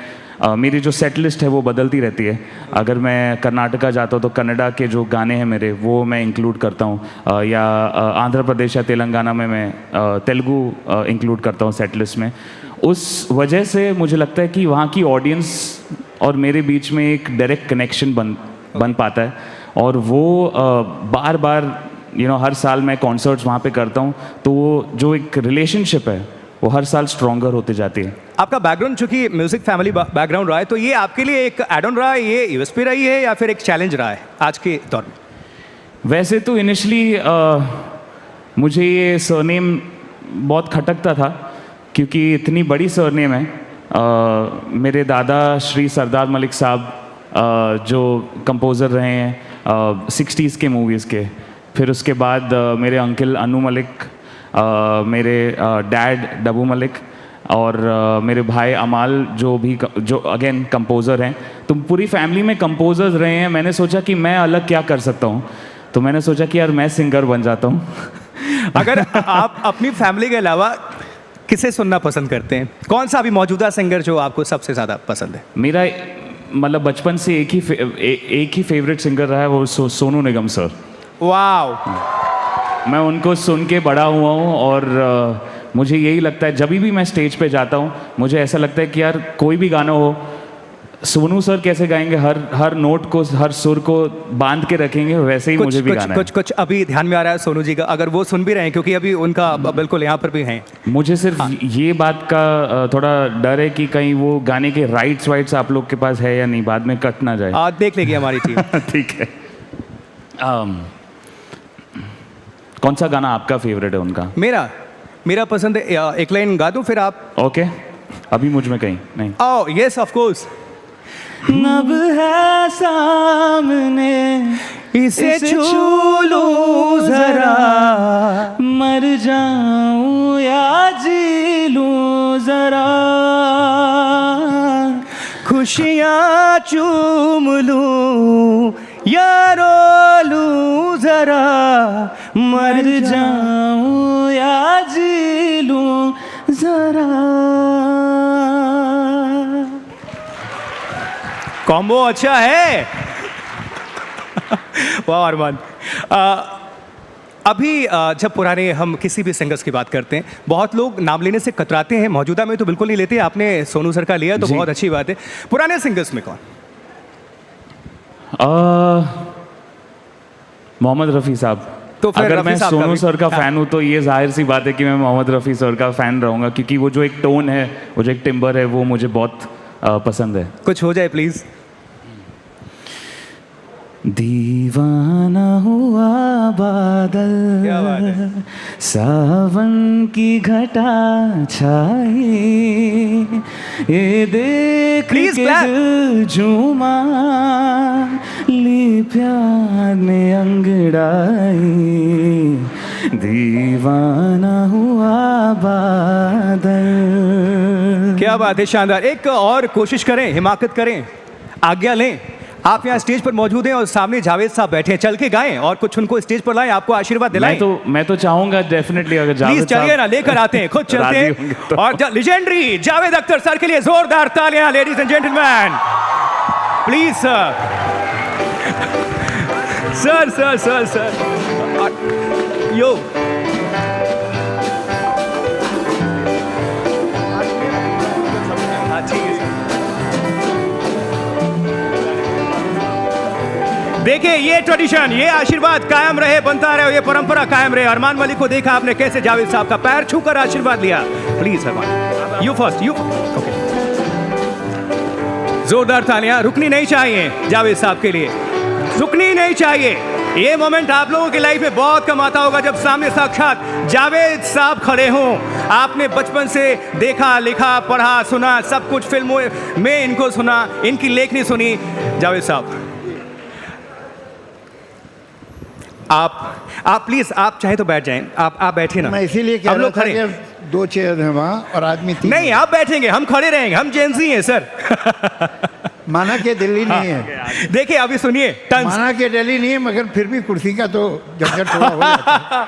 मेरी जो सेट लिस्ट है वो बदलती रहती है. अगर मैं कर्नाटका जाता हूँ तो कन्नड़ा के जो गाने हैं मेरे, वो मैं इंक्लूड करता हूँ, या आंध्र प्रदेश या तेलंगाना में मैं तेलुगु इंक्लूड करता हूँ सेट लिस्ट में. उस वजह से मुझे लगता है कि वहाँ की ऑडियंस और मेरे बीच में एक डायरेक्ट कनेक्शन बन पाता है, और वो बार बार हर साल मैं कॉन्सर्ट्स वहाँ पे करता हूँ, तो वो जो एक रिलेशनशिप है वो हर साल स्ट्रॉन्गर होती जाती है. आपका बैकग्राउंड चूंकि म्यूजिक फैमिली बैकग्राउंड रहा है, तो ये आपके लिए एक एड ऑन रहा है, ये यूएसपी रही है, या फिर एक चैलेंज रहा है आज के दौर में? वैसे तो इनिशियली मुझे ये सरनेम बहुत खटकता था, क्योंकि इतनी बड़ी सरनेम है. मेरे दादा श्री सरदार मलिक साहब जो कंपोज़र रहे हैं 60s के मूवीज़ के, फिर उसके बाद मेरे अंकल अनु मलिक, मेरे डैड डबू मलिक, और मेरे भाई अमाल जो अगेन कंपोज़र हैं. तो पूरी फैमिली में कंपोज़र्स रहे हैं. मैंने सोचा कि मैं अलग क्या कर सकता हूँ, तो मैंने सोचा कि यार मैं सिंगर बन जाता हूँ. अगर आप अपनी फैमिली के अलावा किसे सुनना पसंद करते हैं? कौन सा अभी मौजूदा सिंगर जो आपको सबसे ज़्यादा पसंद है? मेरा मतलब बचपन से एक ही फेवरेट सिंगर रहा है, वो सोनू निगम सर. वाह, मैं उनको सुन के बड़ा हुआ हूँ, और मुझे यही लगता है जब भी मैं स्टेज पे जाता हूँ, मुझे ऐसा लगता है कि यार कोई भी गाना हो, सोनू सर कैसे गाएंगे, हर नोट को, हर सुर को बांध के रखेंगे, वैसे ही मुझे भी गाना है। कुछ अभी ध्यान में आ रहा है सोनू जी का, अगर वो सुन भी रहे हैं, क्योंकि अभी उनका बिल्कुल यहाँ पर भी हैं। मुझे सिर्फ ये बात का थोड़ा डर है कि कहीं वो गाने के राइट्स आप लोग के पास है या नहीं, बाद में कट ना जाए। देख लेगी हमारी टीम। ठीक है। कौन सा गाना आपका फेवरेट है उनका? मेरा पसंद है, एक लाइन गा दूं फिर आप? ओके, अभी मुझ में कहीं नहीं। Oh yes of course. अब है सामने इसे छू लूं जरा, मर जाऊं या जी लूं जरा, खुशियाँ चूम लूं या रो लूं जरा, मर जाऊं या जी लूं जरा। कॉम्बो अच्छा है। वाह अरमान। अभी जब पुराने हम किसी भी सिंगर्स की बात करते हैं, बहुत लोग नाम लेने से कतराते हैं, मौजूदा में तो बिल्कुल नहीं लेते। आपने सोनू सर का लिया तो बहुत अच्छी बात है। पुराने सिंगर्स में कौन? मोहम्मद रफ़ी साहब। तो फिर अगर मैं सोनू सर का हाँ। फ़ैन हूँ तो ये जाहिर सी बात है कि मैं मोहम्मद रफ़ी सर का फ़ैन रहूँगा, क्योंकि वो जो एक टोन है, वो जो एक टिम्बर है, वो मुझे बहुत पसंद है। कुछ हो जाए प्लीज़। दीवाना हुआ बादल, सावन की घटा छाई, ये देख के दिल झूमा, ली प्यार ने अंगड़ाई, दीवाना हुआ बादल। क्या बात है, शानदार। एक और कोशिश करें, हिमाकत करें, आज्ञा लें। आप यहाँ स्टेज पर मौजूद हैं और सामने जावेद साहब बैठे हैं, चल के गाएं और कुछ उनको स्टेज पर लाएं, आपको आशीर्वाद दिलाएं। मैं तो चाहूंगा डेफिनेटली, अगर जावेद प्लीज चलिए ना, लेकर आते हैं, खुद चलते हैं। तो। और लेजेंडरी जावेद अख्तर सर के लिए जोरदार तालियां, ladies and gentleman please. Sir यो देखिए, ये ट्रेडिशन, ये आशीर्वाद कायम रहे, बनता रहे, ये परंपरा कायम रहे। अरमान मलिक को देखा आपने कैसे जावेद साहब का पैर छूकर आशीर्वाद लिया। Please Arman, you first, you okay. जोरदार तालियां, रुकनी नहीं चाहिए जावेद साहब के लिए, रुकनी नहीं चाहिए। ये मोमेंट आप लोगों की लाइफ में बहुत कम आता होगा जब सामने साक्षात जावेद साहब खड़े हों। आपने बचपन से देखा, लिखा, पढ़ा, सुना, सब कुछ फिल्मों में इनको सुना, इनकी लेखनी सुनी। जावेद साहब आप प्लीज, आप चाहे तो बैठ जाएं। आप बैठे ना, मैं इसीलिए कह रहा था कि 2 चेयर हैं वहाँ और आदमी 3। नहीं, आप बैठेंगे, हम खड़े रहेंगे, हम जेंजी हैं सर। माना के दिल्ली नहीं है। देखिए अभी सुनिए, माना के दिल्ली नहीं है, मगर फिर भी कुर्सी का तो झंझट थोड़ा हो जाता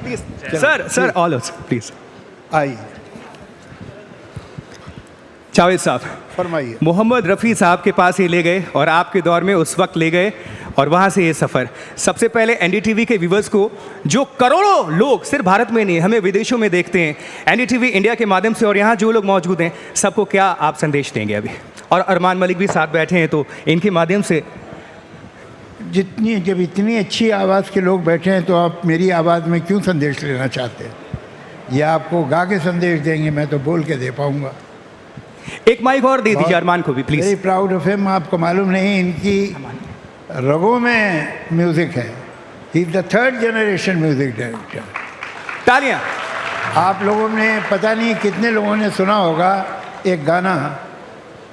है। सर ऑल प्लीज आइए। जावेद साहब फरमाइए। मोहम्मद रफ़ी साहब के पास ही ले गए और आपके दौर में उस वक्त ले गए और वहाँ से ये सफ़र। सबसे पहले एनडीटीवी के व्यूवर्स को, जो करोड़ों लोग सिर्फ भारत में नहीं, हमें विदेशों में देखते हैं, एनडीटीवी इंडिया के माध्यम से, और यहाँ जो लोग मौजूद हैं, सबको क्या आप संदेश देंगे अभी? और अरमान मलिक भी साथ बैठे हैं, तो इनके माध्यम से जब इतनी अच्छी आवाज़ के लोग बैठे हैं तो आप मेरी आवाज़ में क्यों संदेश लेना चाहते हैं? या आपको गा के संदेश देंगे, मैं तो बोल के दे पाऊँगा। एक माइक और दे दीजिए अरमान को भी please. Very proud of him. आपको मालूम नहीं, इनकी रगों में म्यूजिक है। He is the 3rd generation music director. तालियां। आप लोगों ने, पता नहीं कितने लोगों ने सुना होगा एक गाना।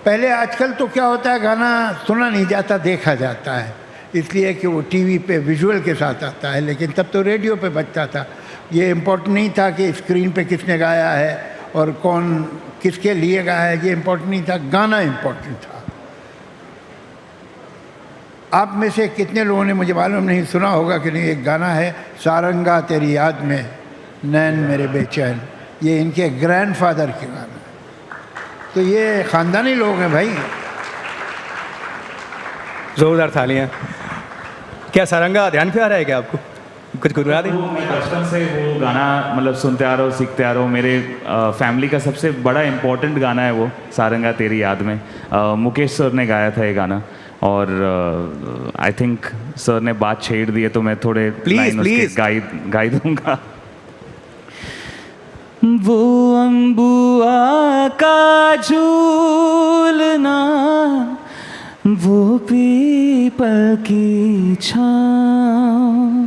पहले, आजकल तो क्या होता है, गाना सुना नहीं जाता, देखा जाता है, इसलिए कि वो टीवी पे विजुअल के साथ आता है, लेकिन तब तो रेडियो पे बजता था। ये इम्पोर्टेंट नहीं था कि स्क्रीन पे किसने गाया है और कौन किसके लिए गाया है, ये इम्पोर्टेंट नहीं था, गाना इम्पोर्टेंट था। आप में से कितने लोगों ने, मुझे मालूम नहीं, सुना होगा कि नहीं, एक गाना है, सारंगा तेरी याद में नैन मेरे बेचैन। ये इनके ग्रैंडफादर के गाना है। तो ये ख़ानदानी लोग हैं भाई। जोरदार तालियां। क्या सारंगा ध्यान पे आ रहा है क्या आपको? कुछ गुनगुना दें। मैं बचपन से वो गाना मतलब सुनते आ रहा हूँ, सीखते आ रहा हूँ। मेरे फैमिली का सबसे बड़ा इम्पोर्टेंट गाना है वो, सारंगा तेरी याद में। मुकेश सर ने गाया था ये गाना, और आई थिंक सर ने बात छेड़ दी है, तो मैं थोड़े प्लीज गाई दूंगा। वो अम्बुआ का झूलना, वो पीपल की छाँव,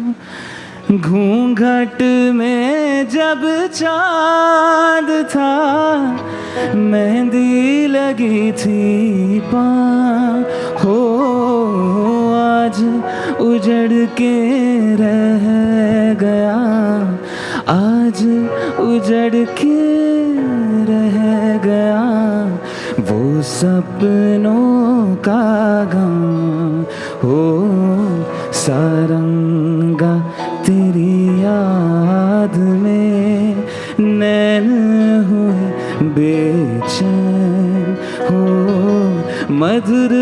घूंघट में जब चांद था, मेहंदी लगी थी पाँव। हो आज उजड़ के रह गया, आज उजड़ के रह गया वो सपनों का गाँव। हो सारंगा तेरी याद में नैन हुए बेचैन, हो मधुर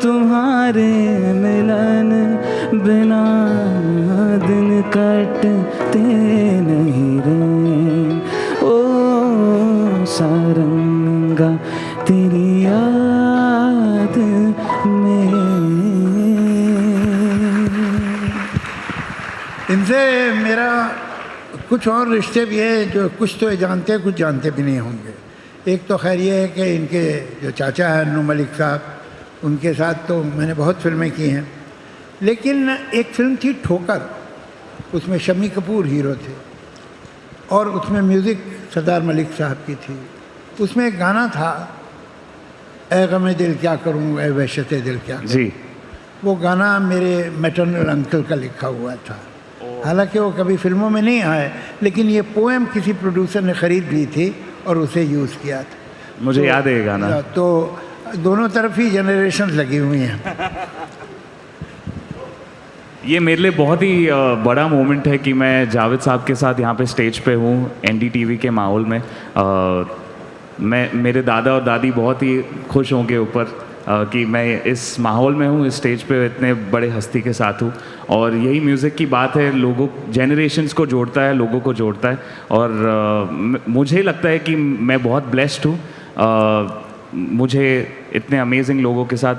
तुम्हारे मिलन बिना दिन कटते नहीं रैन। ओ सारंगा तेरी याद में। इनसे मेरा कुछ और रिश्ते भी हैं जो कुछ तो ये जानते हैं, कुछ जानते भी नहीं होंगे। एक तो खैर ये है कि इनके जो चाचा हैं अन्नू मलिक साहब, उनके साथ तो मैंने बहुत फिल्में की हैं, लेकिन एक फिल्म थी ठोकर, उसमें शमी कपूर हीरो थे और उसमें म्यूज़िक सरदार मलिक साहब की थी। उसमें एक गाना था, ए गमे दिल क्या करूँ ए वहशत दिल क्या करूँ। जी, वो गाना मेरे मैटरनल अंकल का लिखा हुआ था। हालांकि वो कभी फिल्मों में नहीं आए, लेकिन ये पोएम किसी प्रोड्यूसर ने ख़रीद ली थी और उसे यूज़ किया था। मुझे याद है ये गाना। तो दोनों तरफ ही जनरेशन लगी हुई हैं। ये मेरे लिए बहुत ही बड़ा मोमेंट है कि मैं जावेद साहब के साथ यहाँ पे स्टेज पे हूँ एनडीटीवी के माहौल में। मेरे दादा और दादी बहुत ही खुश होंगे ऊपर कि मैं इस माहौल में हूँ, इस स्टेज पे इतने बड़े हस्ती के साथ हूँ। और यही म्यूज़िक की बात है, लोगों जेनरेशन्स को जोड़ता है, लोगों को जोड़ता है। और मुझे लगता है कि मैं बहुत ब्लेस्ड हूँ, मुझे इतने अमेजिंग लोगों के साथ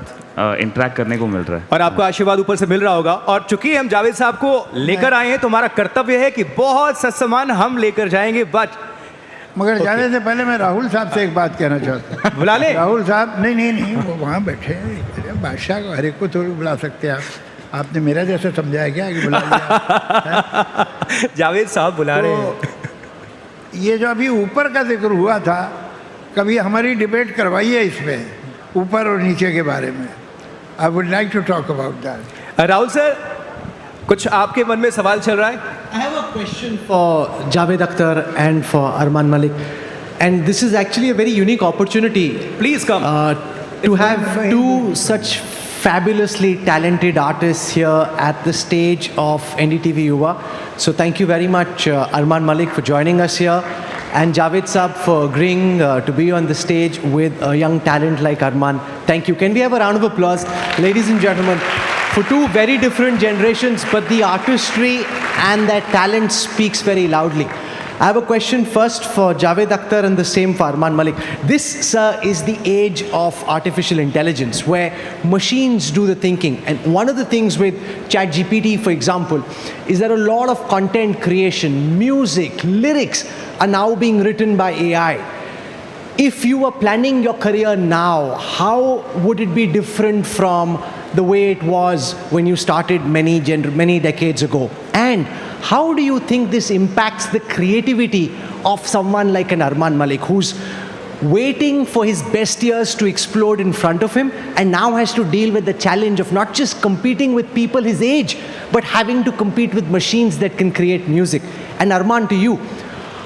इंटरेक्ट करने को मिल रहा है। और आपका आशीर्वाद ऊपर से मिल रहा होगा। और चूंकि हम जावेद साहब को लेकर आए हैं तो हमारा कर्तव्य है कि बहुत सत्सम्मान हम लेकर जाएंगे। बट मगर जाने से पहले मैं राहुल साहब से एक बात कहना चाहता हूँ। बुला ले राहुल साहब। नहीं वो वहाँ बैठे हैं, बादशाह को हर एक को थोड़ी बुला सकते हैं आप। आपने मेरा जैसा समझाया क्या कि बुला लिया? जावेद साहब बुला रहे हैं। ये जो अभी ऊपर का जिक्र हुआ था, कभी हमारी डिबेट करवाइए इसमें, ऊपर और नीचे के बारे में। I would like to talk about that. Rahul sir, कुछ आपके मन में सवाल चल रहा है? I have a question for Javed Akhtar and for Arman Malik, and this is actually a very unique opportunity. Please come. To have two such fabulously talented artists here at the stage of NDTV Yuva. So thank you very much, Arman Malik, for joining us here, and Javed Saab for agreeing to be on the stage with a young talent like Arman. Thank you. Can we have a round of applause, ladies and gentlemen, for two very different generations, but the artistry and that talent speaks very loudly. I have a question first for Javed Akhtar and the same for Arman Malik. This, sir, is the age of artificial intelligence where machines do the thinking. And one of the things with ChatGPT, for example, is that a lot of content creation, music, lyrics are now being written by AI. If you were planning your career now, how would it be different from the way it was when you started many decades ago? And how do you think this impacts the creativity of someone like an Arman Malik, who's waiting for his best years to explode in front of him and now has to deal with the challenge of not just competing with people his age, but having to compete with machines that can create music? And Arman, to you,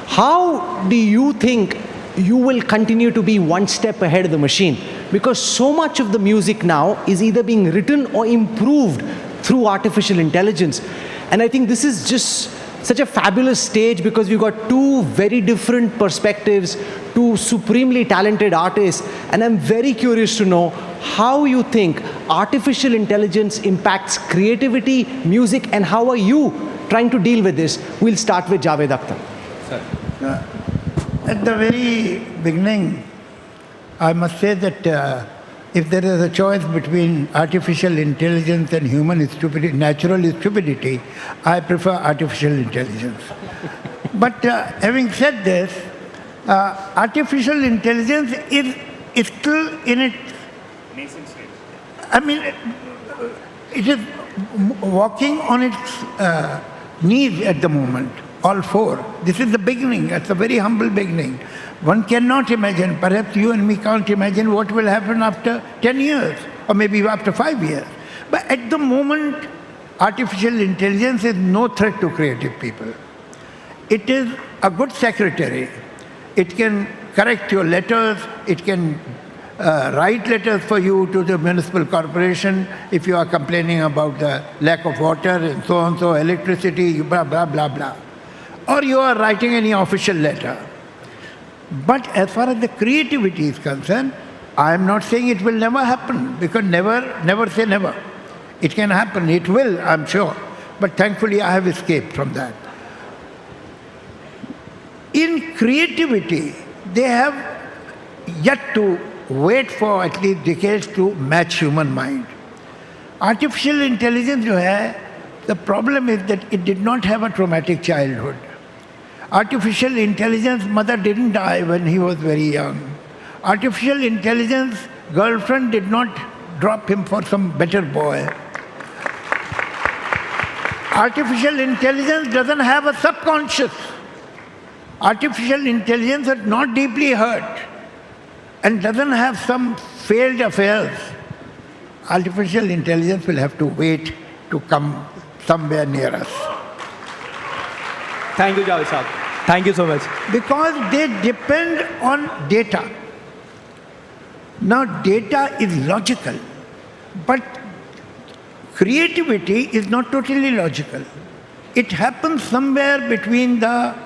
how do you think you will continue to be one step ahead of the machine? Because so much of the music now is either being written or improved through artificial intelligence. And I think this is just such a fabulous stage because we've got two very different perspectives, two supremely talented artists. And I'm very curious to know how you think artificial intelligence impacts creativity, music, and how are you trying to deal with this. We'll start with Javed Akhtar. At the very beginning, I must say that if there is a choice between artificial intelligence and human stupidity, natural stupidity, I prefer artificial intelligence. But having said this, artificial intelligence is still in its nascent stage. I mean, it is walking on its knees at the moment, all four. This is the beginning. It's a very humble beginning. One cannot imagine, perhaps you and me can't imagine what will happen after 10 years or maybe after 5 years. But at the moment, artificial intelligence is no threat to creative people. It is a good secretary. It can correct your letters. It can write letters for you to the municipal corporation if you are complaining about the lack of water and so on, so electricity, blah, blah, blah, blah. Or you are writing any official letter. But as far as the creativity is concerned, I am not saying it will never happen, because never say never. It can happen, it will, I'm sure. But thankfully I have escaped from that. In creativity, they have yet to wait for at least decades to match human mind. Artificial intelligence, the problem is that it did not have a traumatic childhood. Artificial intelligence mother didn't die when he was very young. Artificial intelligence girlfriend did not drop him for some better boy. Artificial intelligence doesn't have a subconscious. Artificial intelligence is not deeply hurt and doesn't have some failed affairs. Artificial intelligence will have to wait to come somewhere near us. Thank you, Javed Saab. Thank you so much. Because they depend on data. Now, data is logical, but creativity is not totally logical. It happens somewhere between the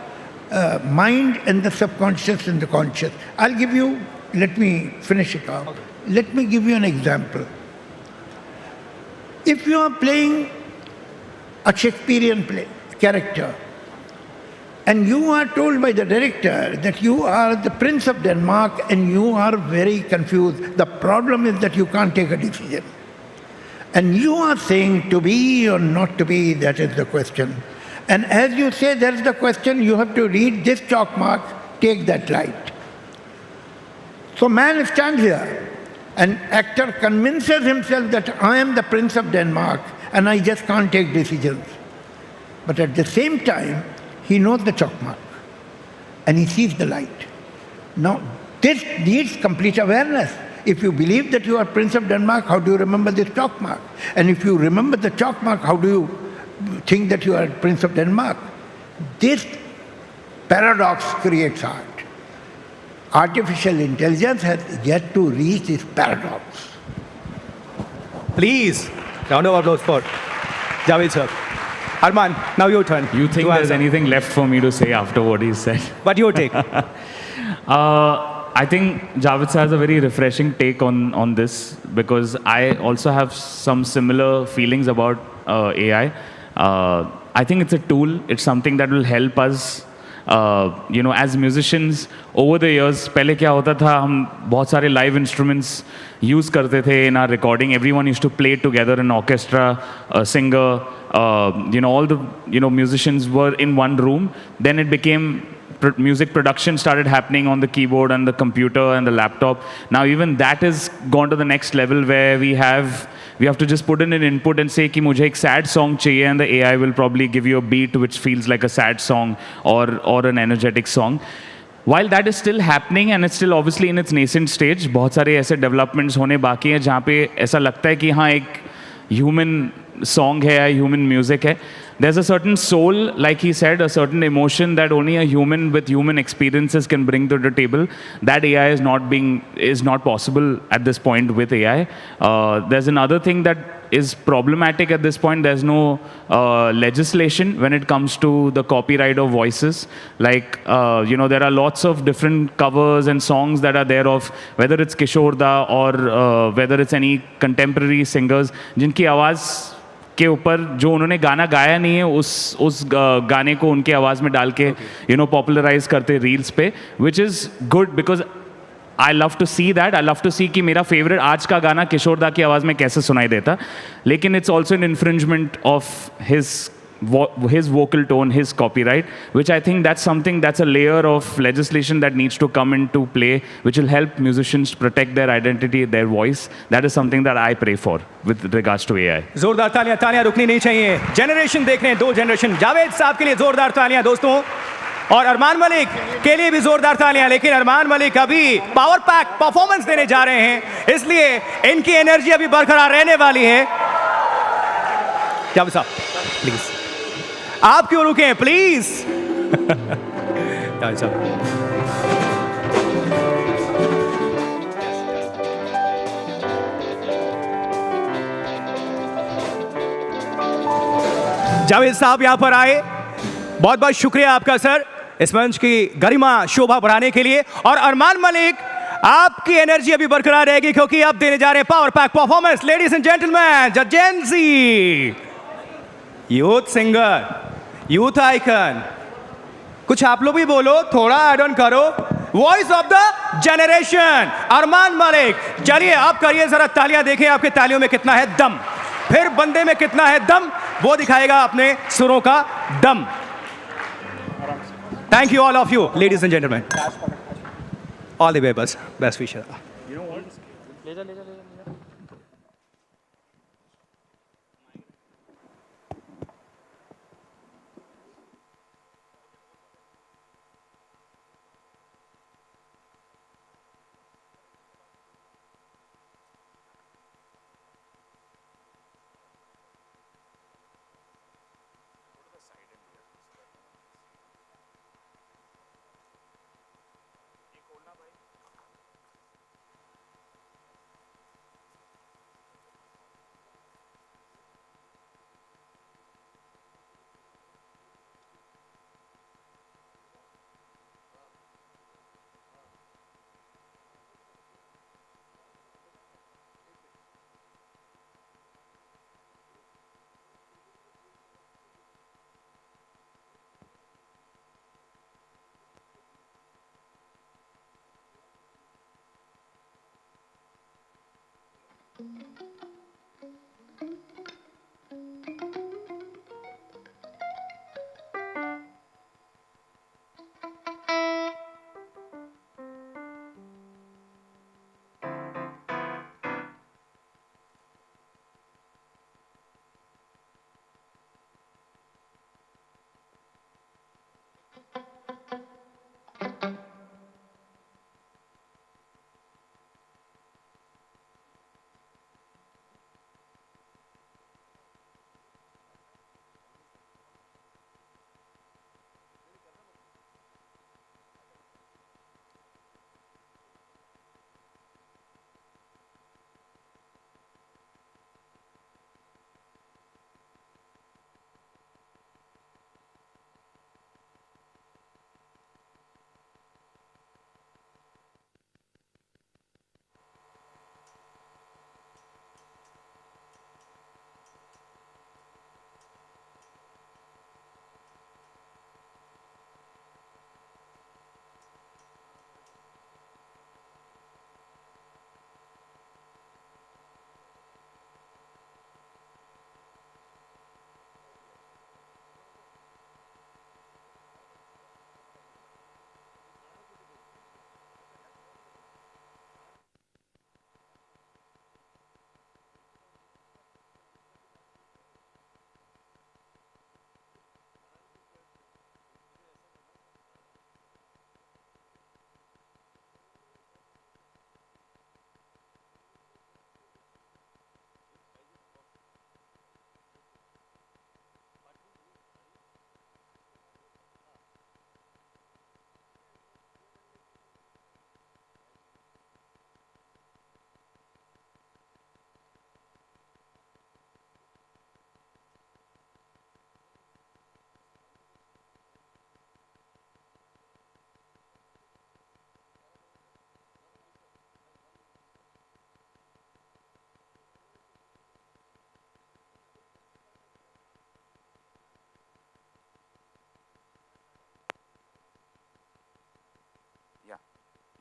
mind and the subconscious and the conscious. Let me finish it off. Okay. Let me give you an example. If you are playing a Shakespearean character, and you are told by the director that you are the Prince of Denmark and you are very confused. The problem is that you can't take a decision. And you are saying to be or not to be, that is the question. And as you say, that's the question, you have to read this chalk mark, take that light. So man stands here, and actor convinces himself that I am the Prince of Denmark and I just can't take decisions. But at the same time, he knows the chalk mark and he sees the light. Now, this needs complete awareness. If you believe that you are Prince of Denmark, how do you remember this chalk mark? And if you remember the chalk mark, how do you think that you are Prince of Denmark? This paradox creates art. Artificial intelligence has yet to reach this paradox. Please, round of applause for Javed sir. Arman, now your turn. You think there's anything left for me to say after what he said? But your take. I think Javed sir has a very refreshing take on this, because I also have some similar feelings about AI. I think it's a tool. It's something that will help us, as musicians. Over the years, पहले क्या होता था, हम बहुत सारे live instruments use करते थे in our recording. Everyone used to play together, an orchestra, a singer, all the musicians were in one room. Then it became music production started happening on the keyboard and the computer and the laptop. Now even that has gone to the next level, where we have to just put in an input and say कि मुझे एक sad song चाहिए, and the AI will probably give you a beat which feels like a sad song or an energetic song. While that is still happening and it's still obviously in its nascent stage, बहुत सारे ऐसे developments होने बाकी हैं जहाँ पे ऐसा लगता है कि हाँ एक human song है या human music है. There's a certain soul, like he said, a certain emotion that only a human with human experiences can bring to the table. That AI is not possible at this point with AI. There's another thing that is problematic at this point. There's no legislation when it comes to the copyright of voices. Like, there are lots of different covers and songs that are there of, whether it's Kishore Da or whether it's any contemporary singers, जिनकी आवाज़ के ऊपर जो उन्होंने गाना गाया नहीं है उस गाने को उनके आवाज़ में डाल के पॉपुलराइज करते रील्स पे, which is good because I love to see that. I love to see कि मेरा फेवरेट आज का गाना किशोर दा की आवाज़ में कैसे सुनाई देता, लेकिन it's also an infringement of his vocal tone, his copyright, which I think that's something, that's a layer of legislation that needs to come into play, which will help musicians protect their identity, their voice. That is something that I pray for with regards to AI. जोरदार तालियां, तालियां रुकनी नहीं चाहिए। Generation देख रहे हैं, 2 generation. Javed साहब के लिए जोरदार तालियां दोस्तों, और अरमान मलिक के लिए भी जोरदार तालियां। लेकिन अरमान मलिक अभी पावर पैक परफॉर्मेंस देने जा रहे हैं, इसलिए इनकी एनर्जी अभी बरकरार रहने वाली है। जावेद साहब प्लीज, आप क्यों रुके हैं प्लीज। जावेद साहब यहां पर आए, बहुत बहुत शुक्रिया आपका सर, इस मंच की गरिमा शोभा बढ़ाने के लिए। और अरमान मलिक, आपकी एनर्जी अभी बरकरार रहेगी क्योंकि आप देने जा रहे हैं power pack performance. Ladies and gentleman, Gen Z youth singer, youth icon, कुछ आप लोग भी बोलो, थोड़ा ऐड ऑन करो। Voice of the generation Armaan Malik. चलिए आप करिए जरा तालियां, देखें आपके तालियों में कितना है दम, फिर बंदे में कितना है दम, वो दिखाएगा अपने सुरों का दम। Thank you all of you, ladies and gentleman, all the way, best wishes.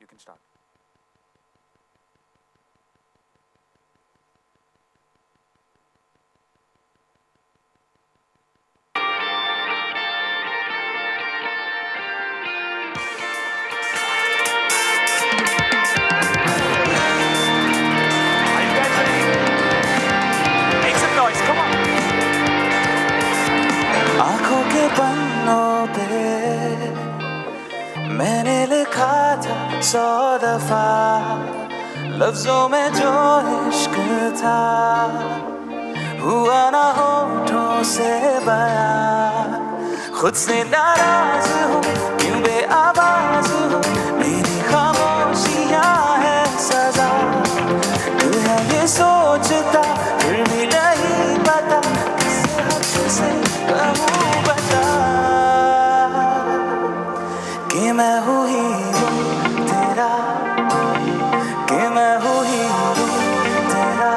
You can start. Make some noise, come on. आंखों के पन्नों पे मैंने लिखा था 100 दफा लफ्जों में जो इश्क था हुआ ना होठों से बयां खुद से नाराज हूँ क्यों बेआवाज हूँ मेरी खामोशियाँ है सजा दिल है ये सोचता फिर भी नहीं पता किस हद से कहूँ बता कि मैं हूँ हीरो तेरा कि मैं हूँ हीरो तेरा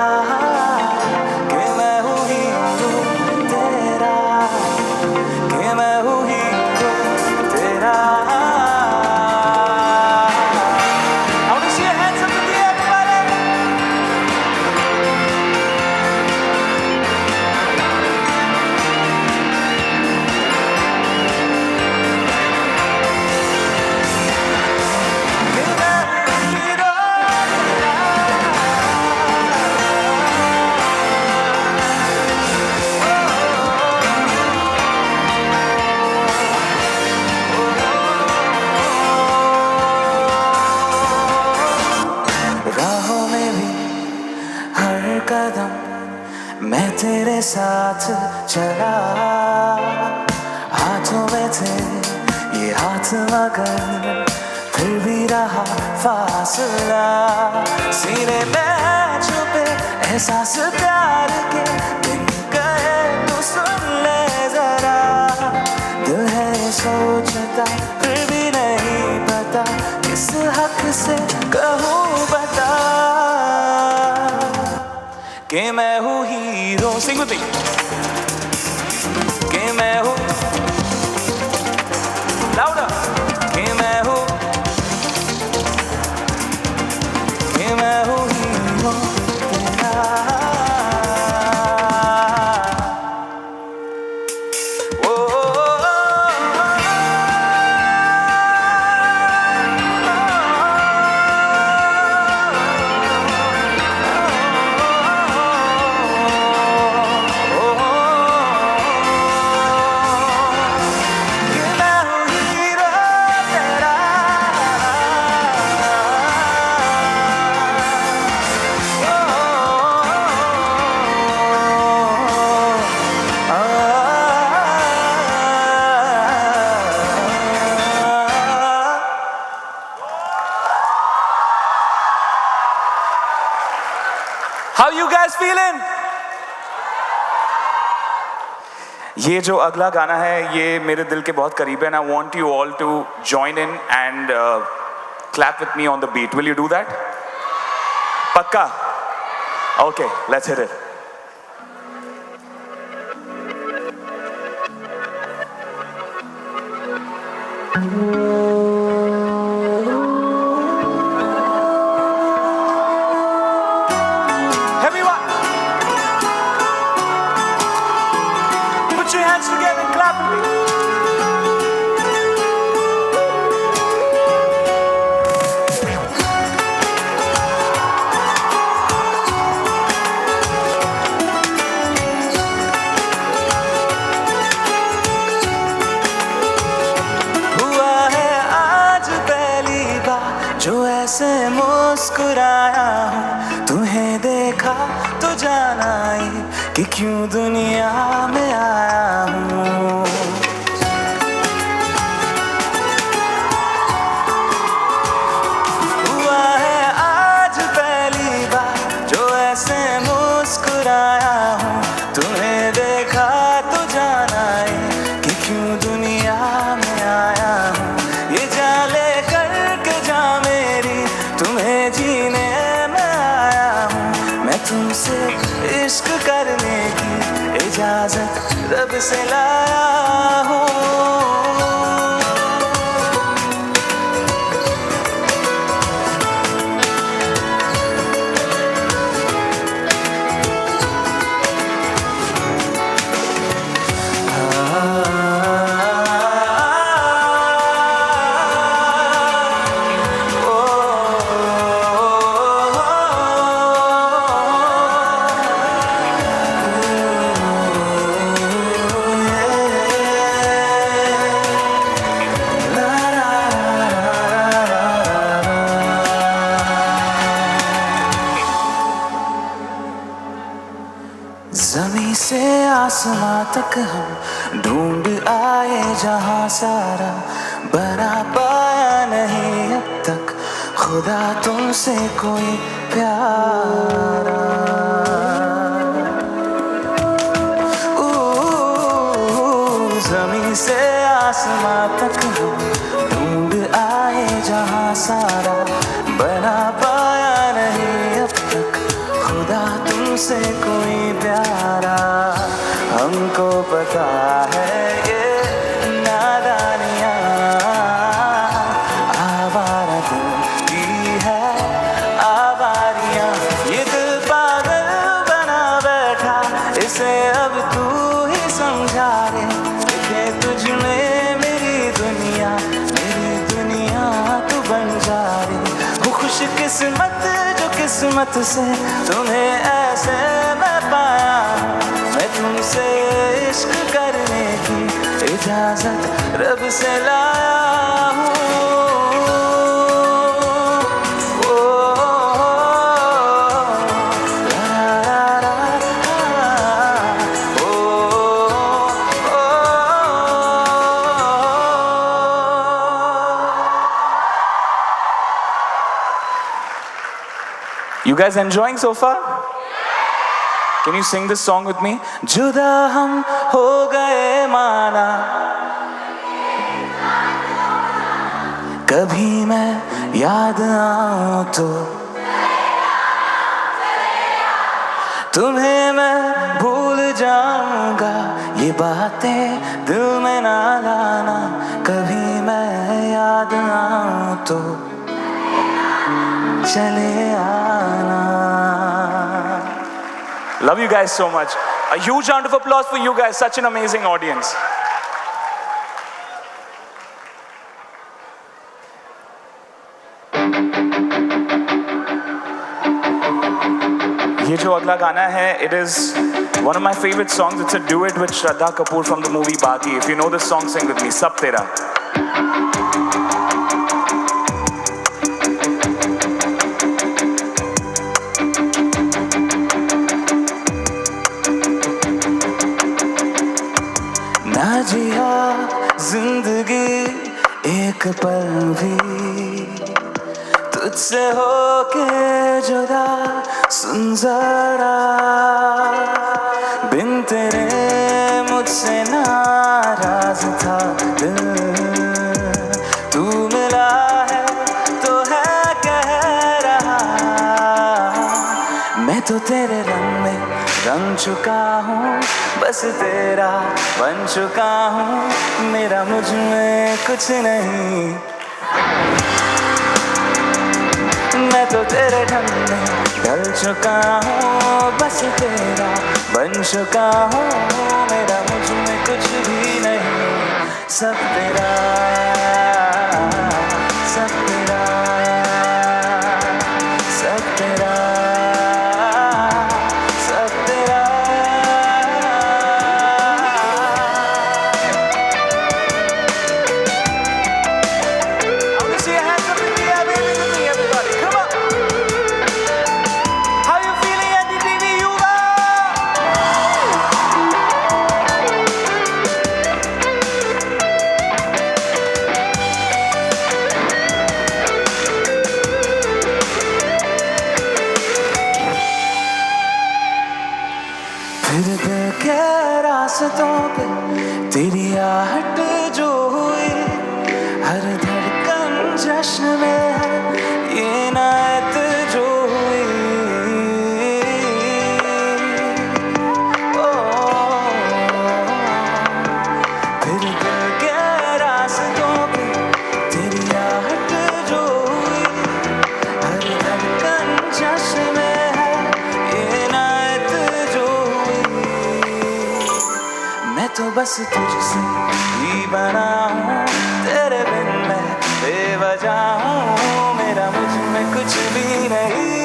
कि मैं हूँ हीरो तेरा कि मैं हूँ हीरो तेरा I want to see your hands up in the air, everybody. राहों में भी हर कदम मैं तेरे साथ चला हाथों में थे ये हाथ मगर फिर भी रहा फासला सीने में छुपे एहसास प्यार के दिन गए तो सुन ले जरा दिल है सोचता फिर भी नहीं पता किस हक से कहूँ बता कि मैं हूँ हीरो सिंग विद मी कि मैं हूँ लाउडर कि मैं हूँ हीरो तेरा ओ, How you guys feeling? ये जो अगला गाना है ये मेरे दिल के बहुत करीब है and I want you all to join in and clap with me on the beat. Will you do that? पक्का? Okay, let's hit it. Everyone, put your hands together and clap with me. हुआ है आज पहली बार जो ऐसे मुस्कुराया हूँ तुम्हें देखा तो जाना ही कि क्यों दुनिया में आया हूँ हुआ है आज पहली बार जो ऐसे मुस्कुराया हूँ तुम्हें देखा तो जाना ही कि क्यों दुनिया में आया हूँ ये जाले करके जा मेरी तुम्हें जीने में आया हूँ मैं तुमसे इश्क करने की इजाजत रब से लाया हूँ तक हम ढूंढ आए जहां सारा, बना पाया नहीं अब तक खुदा तुमसे कोई प्यारा। ज़मीं से आसमां तक हम ढूंढ आए जहां सारा, बना पाया नहीं अब तक खुदा तुमसे कोई प्यारा। हमको पता है ये नादानियाँ आवारा दिल की है आवारियाँ, ये दिल पागल बना बैठा इसे अब तू ही समझा रे। लिखे तुझ में मेरी दुनिया तू बन जा रे। वो खुश किस्मत जो किस्मत से तुम्हें ऐसे मैं पाया हूँ, मैं तुमसे इश्क करने की इजाजत रब से लाया हूँ। You guys enjoying so far? Can you sing this song with me? जुदा हम हो गए माना, कभी मैं याद आऊं तो तुम्हें मैं भूल जाऊंगा, ये बातें दिल में ना लाना, कभी मैं याद आऊं तो चले आना। Love you guys so much. A huge round of applause for you guys. Such an amazing audience. ये जो अगला गाना है, it is one of my favorite songs. It's a duet with Shraddha Kapoor from the movie Baagi. If you know this song, sing with me. Sab Tera. ना जिया जिंदगी एक पल भी तुझसे होके जुदा, सुन जरा बिन तेरे मुझसे नाराज था दिल, तू मिला है तो है कह रहा, मैं तो तेरे रंग में रंग चुका हूँ, बस तेरा बन चुका हूँ, मेरा मुझ में कुछ नहीं। मैं तो तेरे ढंग में ढल चुका हूँ, बस तेरा बन चुका हूँ, मेरा मुझ में कुछ भी नहीं। सब तेरा सब तेरा सब तेरा सब तेरा। I want to see your hands up in the air, baby, with me, everybody. Come on. How you feeling, NDTV Yuva? फिर दिल के रास्तों पे तेरी आहट जो हुई, हर धड़कन जश्न में है ये नायत जो हुई। फिर दिल के रास्तों पे तेरी आहट जो हुई, हर धड़कन जश्न में है ये नायत जो हुई। मैं तो बस तुझसे ही बना हूँ, तेरे बिन मैं बेवजह हूँ, मेरा मुझ में कुछ भी नहीं।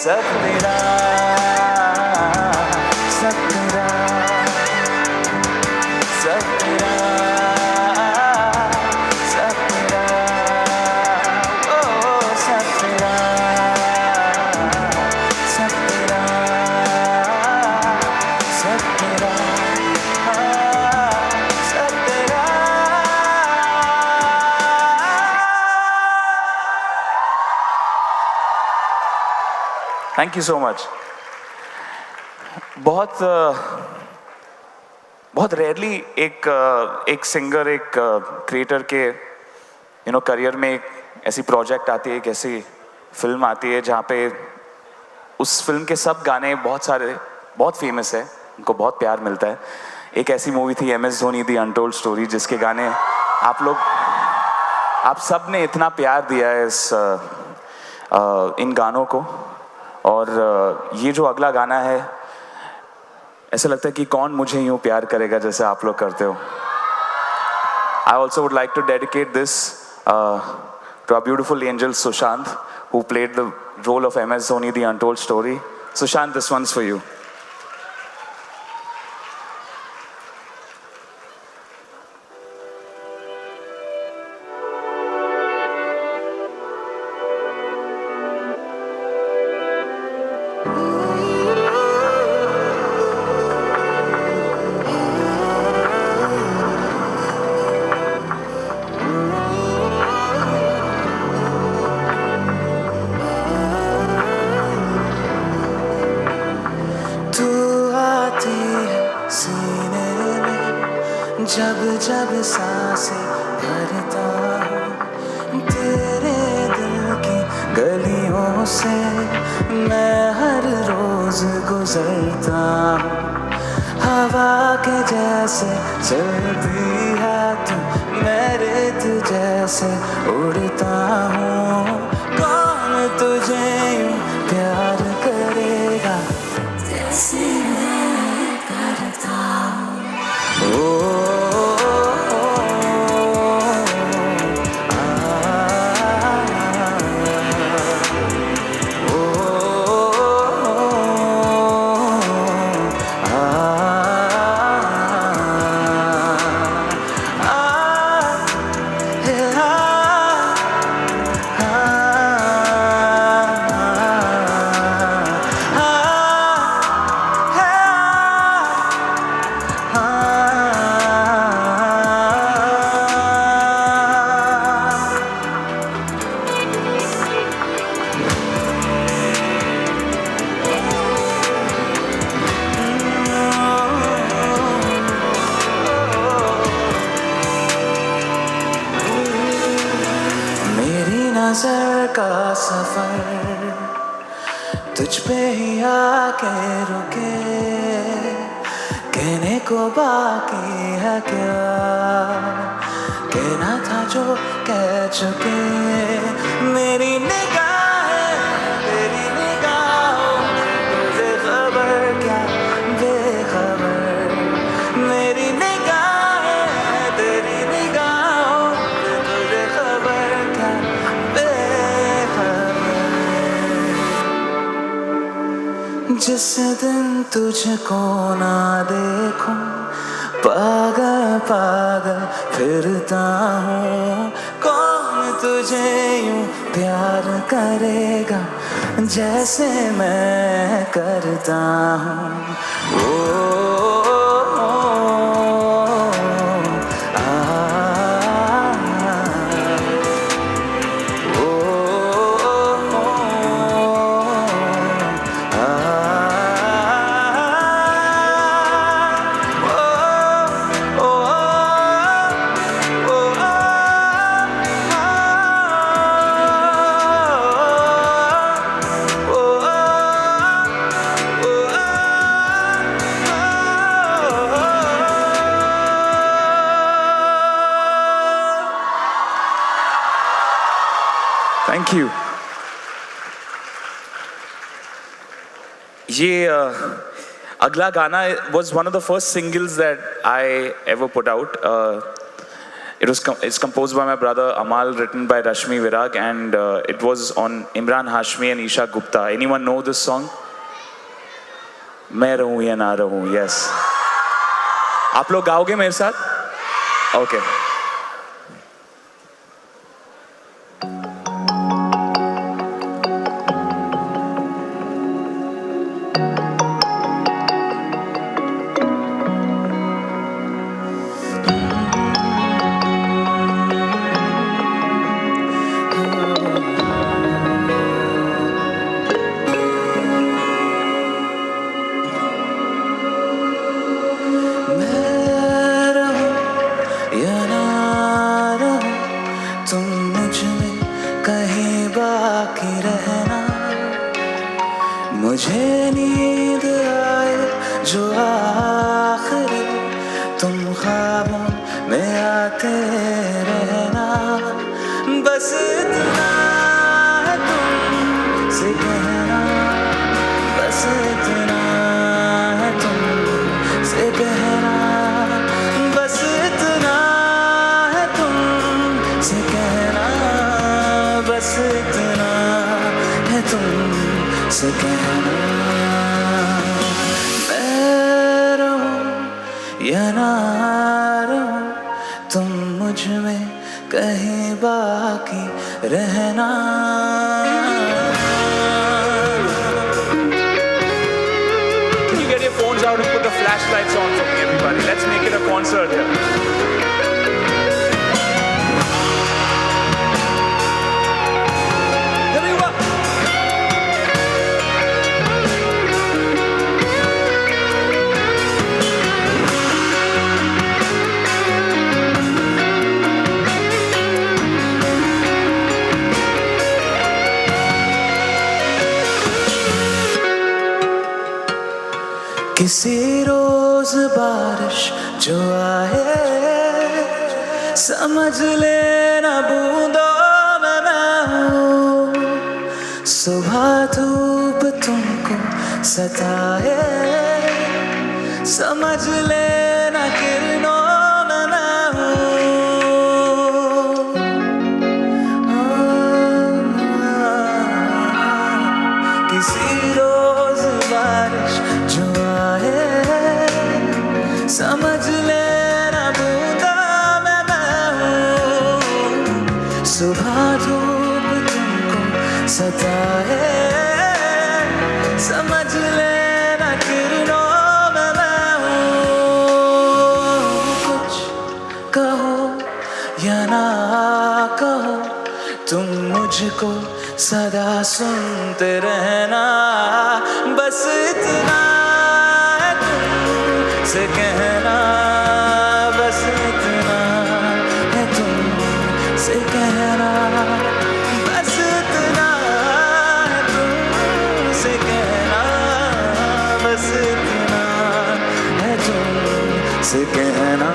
सब तेरा सब तेरा सब तेरा सब तेरा ओ सब तेरा सब तेरा सब तेरा। Thank you so much. बहुत रेयरली एक सिंगर, एक क्रिएटर के करियर में एक ऐसी प्रोजेक्ट आती है, एक ऐसी फिल्म आती है जहाँ पे उस फिल्म के सब गाने बहुत फेमस है, उनको बहुत प्यार मिलता है। एक ऐसी मूवी थी MS Dhoni the untold story, जिसके गाने आप सब ने इतना प्यार दिया है इन गानों को। और ये जो अगला गाना है, ऐसा लगता है कि कौन मुझे यूं प्यार करेगा जैसे आप लोग करते हो। I also would like to dedicate this to our beautiful angel Sushant, who played the role of MS Dhoni, the untold story. Sushant, this one's for you. जब जब सांसें भरता हूँ तेरे दिल की गलियों से, मैं हर रोज गुजरता हूँ। हवा के जैसे चलती है तू, मैं रेत जैसे उड़ता हूँ। कौन तुझे यूं प्यार करेगा जैसे मैं करता हूँ। नजर का सफर तुझ पे ही आके रुके, कहने को बाकी है क्या, कहना था जो कह चुके। मेरी निगाहें तेरी निगाहों तुझे खबर क्या बेखबर, मेरी निगाहें तेरी निगाहों तुझे खबर क्या जिस दिन तुझको ना देखूं पागल पागल फिरता हूँ। कौन तुझे यूं प्यार करेगा जैसे मैं करता हूँ। Thank you. ये अगला गाना was one of the first singles that I ever put out. It's composed by my brother Amal, written by Rashmi Virag, and it was on Imran Hashmi and Isha Gupta. Anyone know this song? मैं रहूं या ना रहूं. Yes. आप लोग गाओगे मेरे साथ? Okay. बाकी रहना, मुझे नींद आए जो आखिरी, तुम ख्वाबों में आते रहना, बस इतना है तुमसे कहना, बस इतना है तुमसे कहना, बस इतना है तुमसे कहना, बस इतना है तुमसे कहना। मैं रहूं या ना रहूं, तुम मुझ में कहीं बाकी रहना। Can you get your phones out and put the flashlights on for me, everybody? Let's make it a concert here. किसी रोज बारिश जो आए, समझ लेना बूंदों में मैं हूँ, सुबह धूप तुमको सताए, समझ लेना किरणों में मैं हूँ। किसी रोज बारिश जो समझ लेना बूंदा में मैं हूँ, सुबह धूप तुमको सताए, समझ लेना किरणों में मैं हूँ। कुछ कहो या ना कहो, तुम मुझको सदा सुनते रहना, बस इतना से कहना, बस इतना है तुमसे कहना, बस इतना है तुमसे कहना, बस इतना है तुमसे कहना।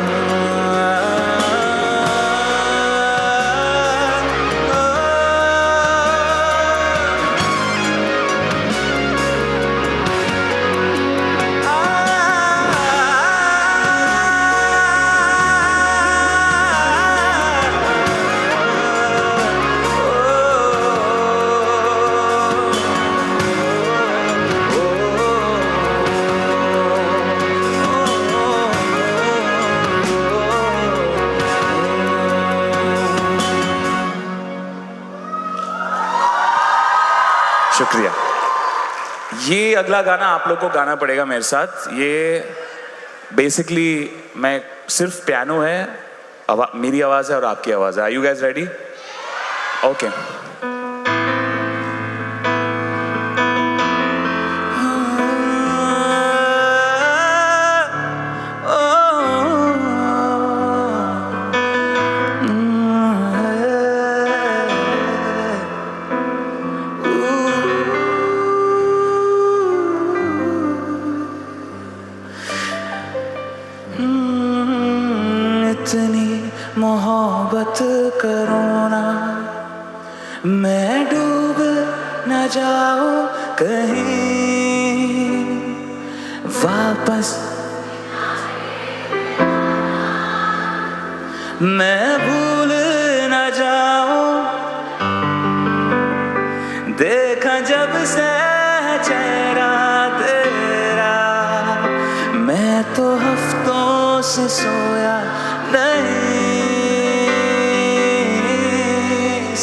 शुक्रिया। ये अगला गाना आप लोग को गाना पड़ेगा मेरे साथ। ये बेसिकली मैं सिर्फ पियानो है, मेरी आवाज़ है और आपकी आवाज़ है। Are you guys ready? Okay. मोहब्बत करो ना, मैं डूब न जाऊं कहीं, वापस मैं भूल न जाऊं, देखा जब से चेहरा तेरा, मैं तो हफ्तों से सोया नहीं।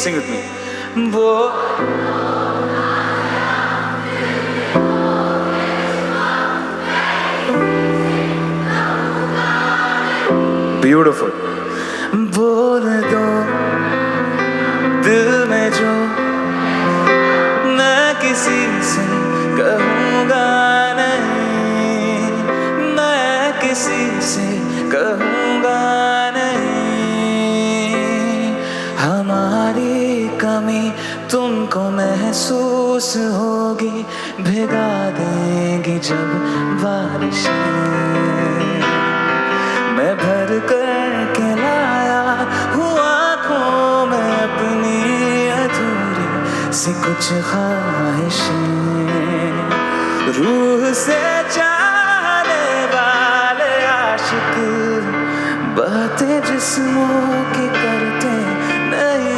Sing with me. वो Beautiful. बोल दो दिल में जो मैं किसी से कहूँगा नहीं, मैं किसी से कहूँगा नहीं, हमारी नमी तुमको महसूस होगी, भिगा देंगी जब बारिशें। मैं भर कर के लाया हूँ आँखों में अपनी अधूरी सी कुछ ख्वाहिशें। रूह से चाहने वाले आशिक बातें जिस्मों की करते नहीं।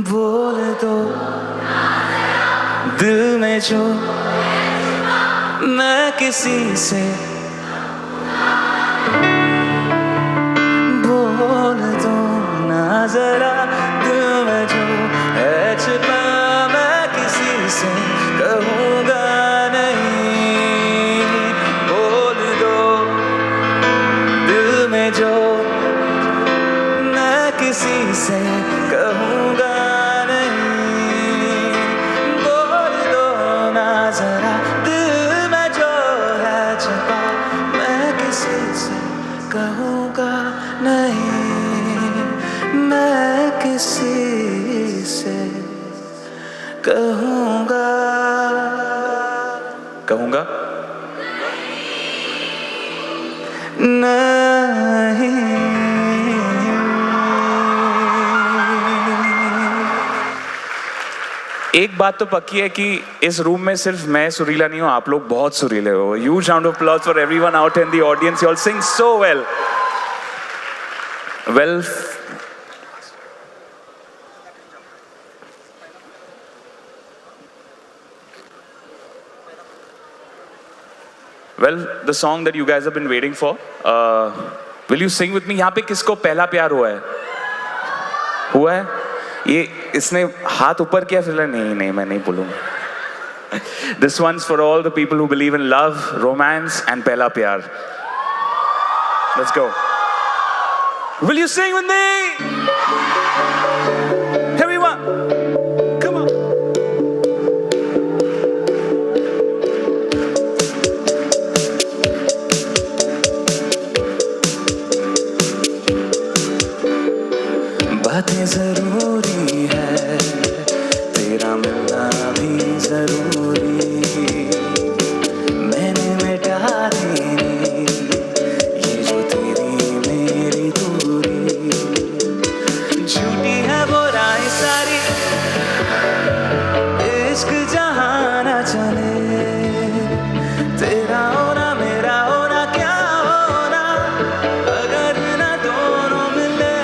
बोल दो दिल में जो मैं किसी से, बोल दो ना जरा दिल में जो है छिपा, मैं किसी से कहूँगा नहीं। बोल दो दिल में जो मैं किसी से कहूँगा नहीं। बोल दो ना जरा दिल में जो है छिपा, मैं किसी से कहूँगा नहीं। मैं किसी से कहूँगा एक बात तो पक्की है कि इस रूम में सिर्फ मैं सुरीला नहीं हूं, आप लोग बहुत सुरीले हो। Huge round of applause for everyone out in the audience. You all sing so well. Well, the song that you guys have been waiting for. Will you sing with me? यहाँ पे किसको पहला प्यार हुआ है? हुआ है? ये इसने हाथ ऊपर किया फिर नहीं मैं नहीं बोलूँगा। This one's for all the people who believe in love, romance and पहला प्यार. Let's go. Will you sing with me? Everyone, come on. बातें जरूरी है, तेरा मिलना भी जरूरी। मैंने मिटा देनी ये जो तेरी मेरी दूरी। झूठी है वो राय सारी, इश्क जहाँ ना चले। तेरा होना मेरा होना क्या होना, अगर ना दोनों मिले।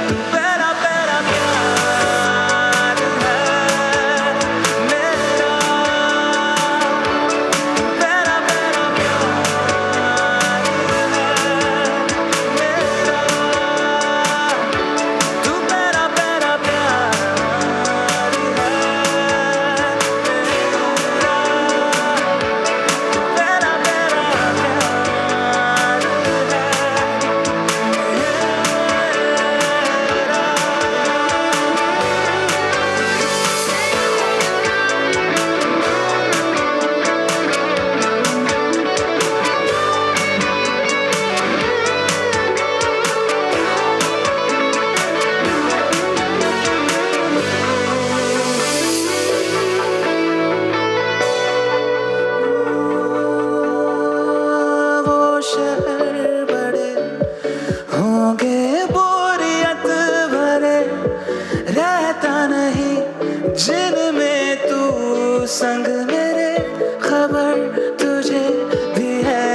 तू पहला पहला प्यार है मेरा, पहला पहला प्यार है मेरा। तू पहला पहला प्यार है मेरा, पहला पहला प्यार वो शहर बड़े होंगे बोरियत भरे, रहता नहीं जिनमें तू संग मेरे। खबर तुझे भी है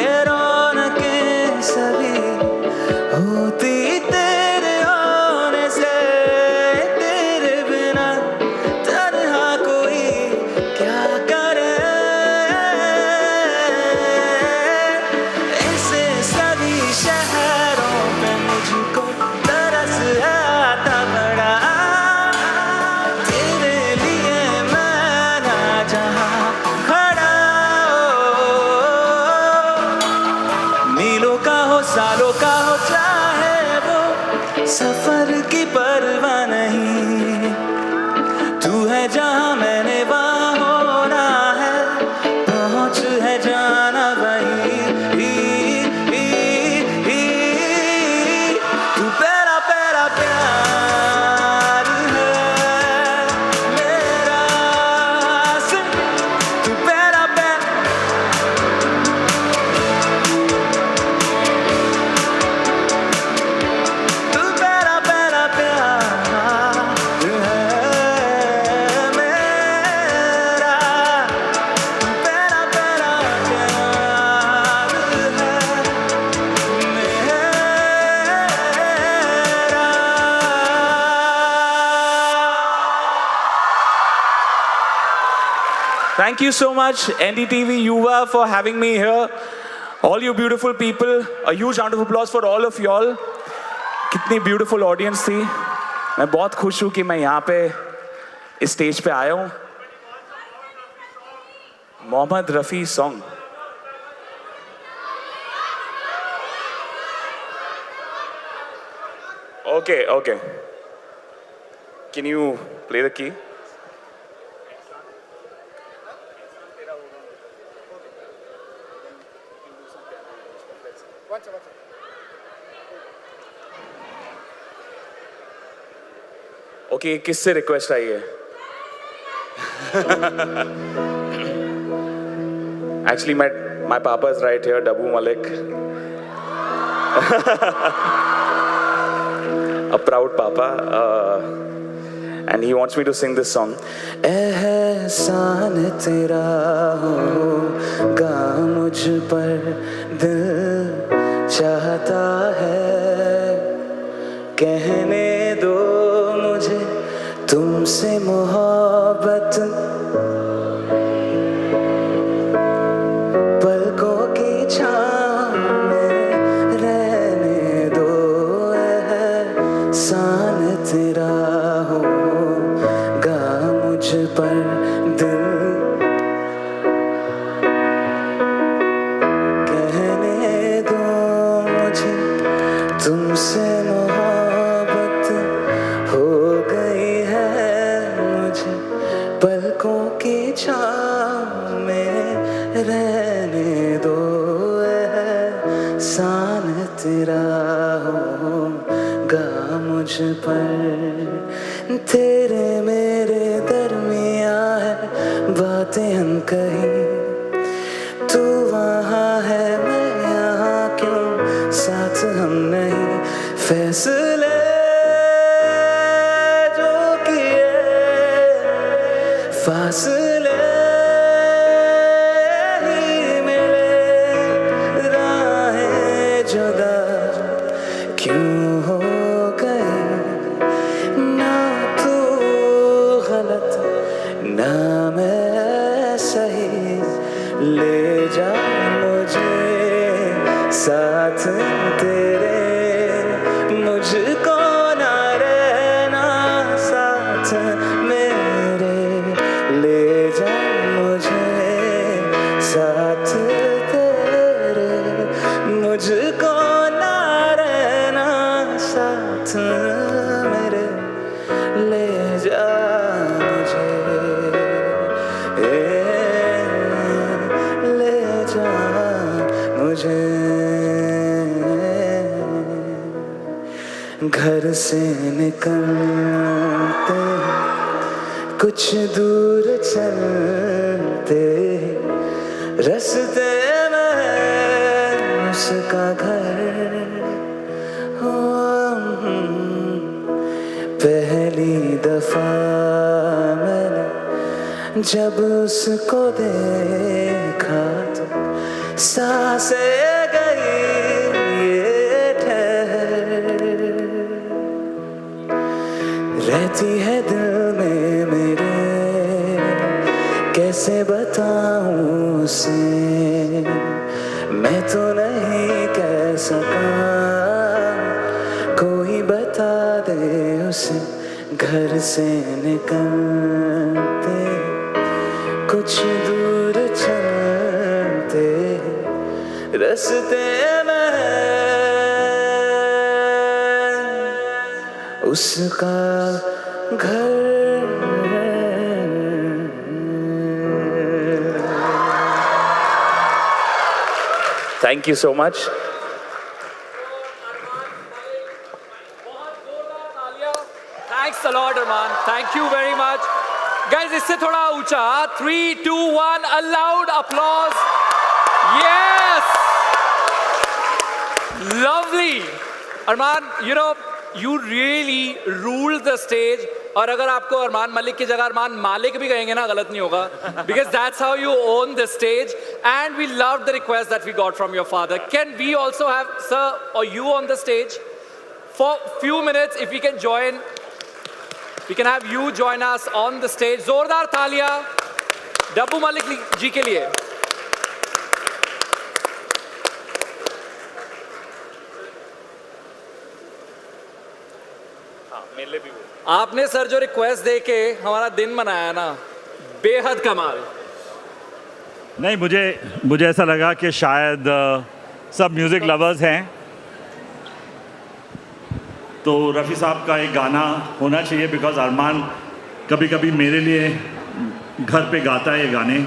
ये रौनकें सभी होती तेरे होने से। तेरे बिना तन्हा कोई क्या करे, इसे सभी शहरों पे Thank you so much, NDTV Yuva, for having me here. All you beautiful people, a huge round of applause for all of y'all. कितनी beautiful audience थी. मैं बहुत खुश हूँ कि मैं यहाँ पे इस स्टेज पे आया हूँ. Mohammed Rafi song. Okay. Can you play the key? Okay, किससे रिक्वेस्ट आई है? Actually, my papa is right here, Dabu Malik. A proud papa, and he wants me to sing this song. एहसान तेरा होगा मुझ पर दिल चाहता है कहने दो मुझे तुमसे मोहब्बत पलकों की छाँव में रहने दो एहसान तेरा होगा मुझ पर दिल कहने दो मुझे तुमसे मोहब्बत हो गई है मुझे पलकों की छाँव में रहने दो एहसान तेरा होगा मुझ पर तेरे मेरे दरमियाँ है बातें हम कहीं तू वहाँ है मैं यहाँ क्यों साथ हम नहीं फैसले जो किए फासले ही मिले राहें जुदा क्यों हो गई ना तू गलत ना मैं सही ले जा मुझे साथ तेरे मुझको ना रहना साथ मेरे ले जा मुझे साथ तेरे मुझको ना रहना साथ मेरे ले जा मुझे ले जा मुझे घर से निकलते कुछ दूर चलते रास्ते में उसका घर हो पहली दफा मैंने जब उसको देखा तो सांसें गई ये ठहर रहती है दिल में मेरे कैसे बताऊं उसे मैं तो नहीं कह सका कोई बता दे उसे घर से निकलते कुछ दूर चलते रास्ते में उसका घर Thank you so much. Thanks a lot, Arman. Thank you very much. Guys, इससे थोड़ा ऊंचा. 3, 2, 1. A loud applause. Yes. Lovely. Arman, you really ruled the stage. और अगर आपको अरमान मलिक की जगह अरमान मालिक भी कहेंगे ना गलत नहीं होगा because that's how you own the stage and we loved the request that we got from your father. Can we also have sir or you on the stage for few minutes if we can join, we can have you join us on the stage. Zordar Thalia. डब्बू मलिक जी के लिए आपने sir जो request दे के हमारा दिन मनाया ना, बेहद कमाल। नहीं, मुझे ऐसा लगा कि शायद सब म्यूज़िक लवर्स हैं, तो रफ़ी साहब का एक गाना होना चाहिए, बिकॉज अरमान कभी कभी मेरे लिए घर पे गाता है ये गाने,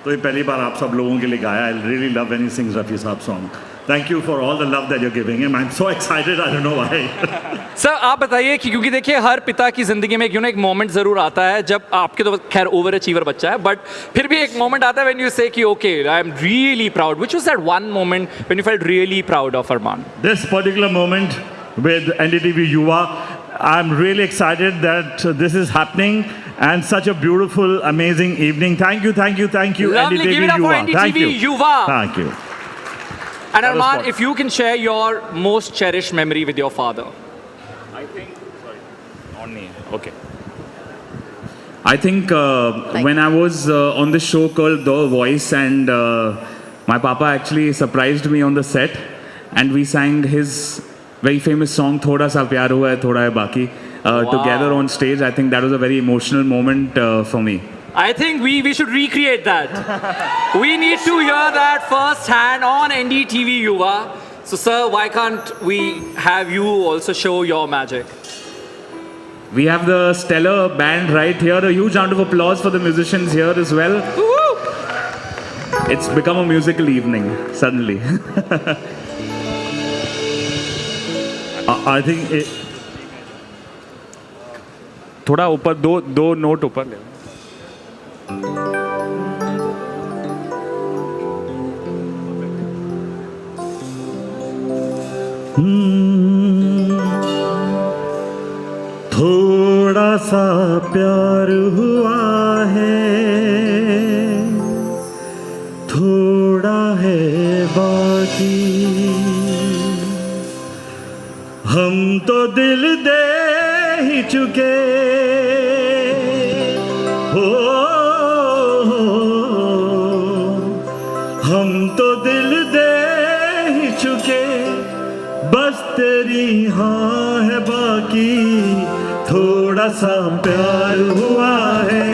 तो ये पहली बार आप सब लोगों के लिए गाया। I really love when he sings Rafi साहब song. Thank you for all the love that you are giving him. I am so excited, I don't know why. Sir आप बताइए कि क्योंकि देखिए हर पिता की ज़िंदगी में एक मोमेंट ज़रूर आता है, जब आपके तो खैर ओवर अचीवर बच्चा है, बट फिर भी एक मोमेंट आता है व्हेन यू से कि okay I am really proud. Which was that one moment when you felt really proud of Arman? This particular moment with NDTV Yuva, I'm really excited that this is happening and such a beautiful, amazing evening. Thank you, Lovely. NDTV Give it up for Yuva. Thank NDTV you. Yuva. Thank you. And That was Arman, fun. if you can share your most cherished memory with your father. Okay. I think when I was on the show called The Voice, and my papa actually surprised me on the set, and we sang his very famous song "Thoda Sa Pyar Hua Hai, Thoda Hai Baki" together on stage. I think that was a very emotional moment for me. I think we should recreate that. We need to hear that firsthand on NDTV Yuva. So sir, why can't we have you also show your magic? We have the stellar band right here. A huge round of applause for the musicians here as well. It's become a musical evening suddenly. I think it, थोड़ा ऊपर दो note ऊपर ले। थोड़ा सा प्यार हुआ है, थोड़ा है बाकी, हम तो दिल दे ही चुके हो, हम तो दिल दे ही चुके, बस तेरी हाँ है बाकी, थोड़ा सा प्यार हुआ है,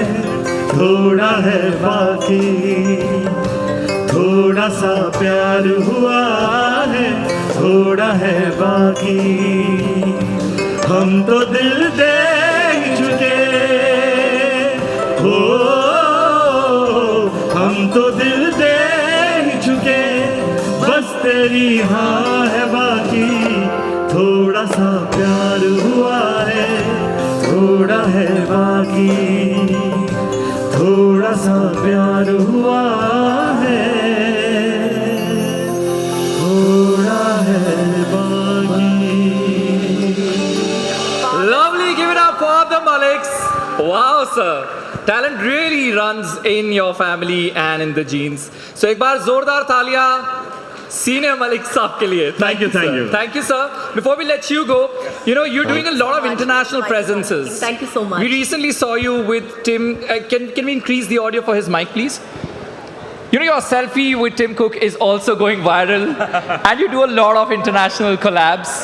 थोड़ा है बाकी, थोड़ा सा प्यार हुआ है, थोड़ा है बाकी, हम तो दिल दे ही चुके हो, हम तो दिल दे ही चुके, बस तेरी हाँ है बाकी, थोड़ा सा प्यार हुआ है, थोड़ा है बाकी, थोड़ा सा प्यार हुआ है, थोड़ा है बाकी। Lovely, give it up for the Maliks. Wow, sir. Talent really runs in your family and in the genes. So एक बार जोरदार तालियां Senior Malik साहब के लिए. Thank you. Thank you, sir. Before we let you go, you know, you're doing a lot of international presences. Thank you so much. We recently saw you with Tim. Can we increase the audio for his mic, please? You know, your selfie with Tim Cook is also going viral, and you do a lot of international collabs.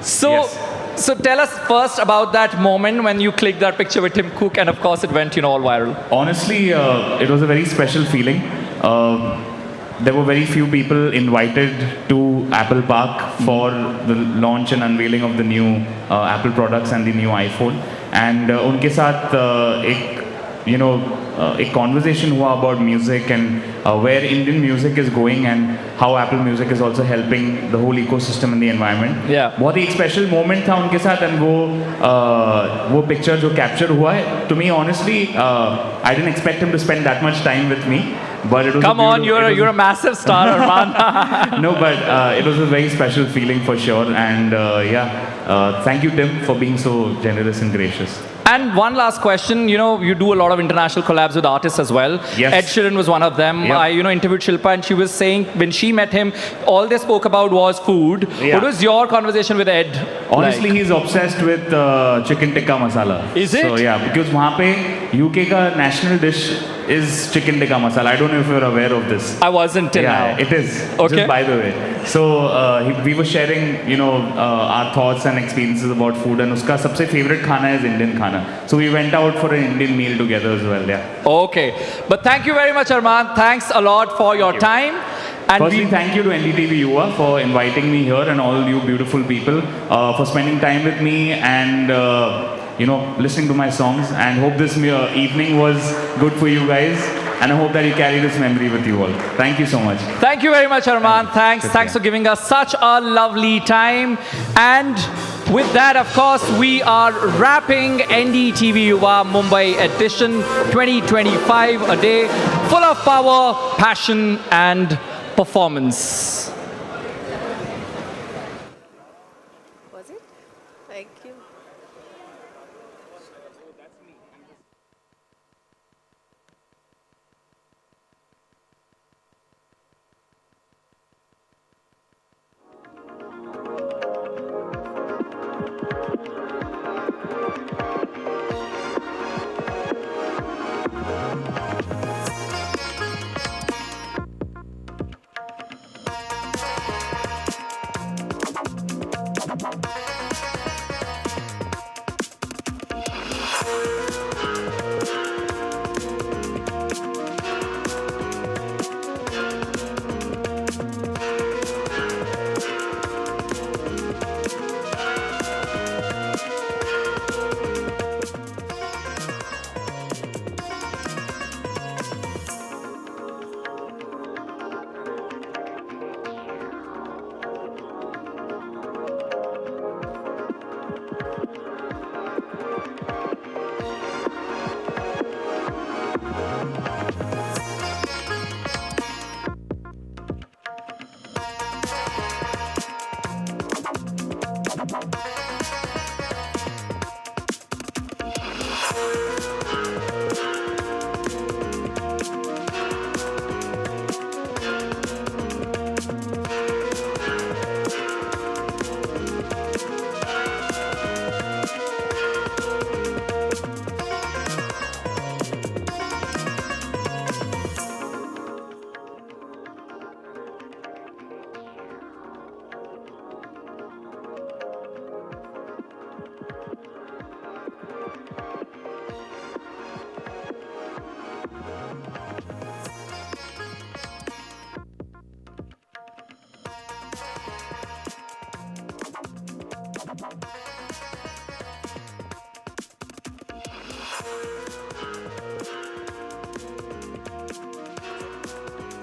So tell us first about that moment when you clicked that picture with Tim Cook, and of course it went, all viral. Honestly, it was a very special feeling. There were very few people invited to Apple Park for the launch and unveiling of the new Apple products and the new iPhone. And उनके साथ एक conversation हुआ about music and where Indian music is going and how Apple Music is also helping the whole ecosystem and the environment. Yeah. बहुत ही एक special moment था उनके साथ, and वो picture जो capture हुआ है, to me honestly, I didn't expect him to spend that much time with me. But it was Come on, you're a massive star, Arman. No, but it was a very special feeling for sure, and thank you, Tim, for being so generous and gracious. And one last question, you do a lot of international collabs with artists as well. Yes. Ed Sheeran was one of them. Yep. I interviewed Shilpa, and she was saying when she met him, all they spoke about was food. Yeah. What was your conversation with Ed? Honestly, he's obsessed with chicken tikka masala. Is it? So yeah, because वहाँ पे UK का national dish is chicken tikka masala. I don't know if you're aware of this. I wasn't till now. Yeah, it is. Okay. Just by the way. So we were sharing, our thoughts and experiences about food, and uska sabse favorite khana is Indian khana. So we went out for an Indian meal together as well. Yeah. Okay. But thank you very much, Arman. Thanks a lot for your time. And firstly, thank you to NDTV Yuva for inviting me here, and all you beautiful people for spending time with me and listening to my songs. And hope this evening was good for you guys. And I hope that you carry this memory with you all. Thank you so much. Thank you very much, Arman. Thanks for giving us such a lovely time. And with that, of course, we are wrapping NDTV Yuva Mumbai edition 2025, a day full of power, passion, and performance. Was it? Thank you.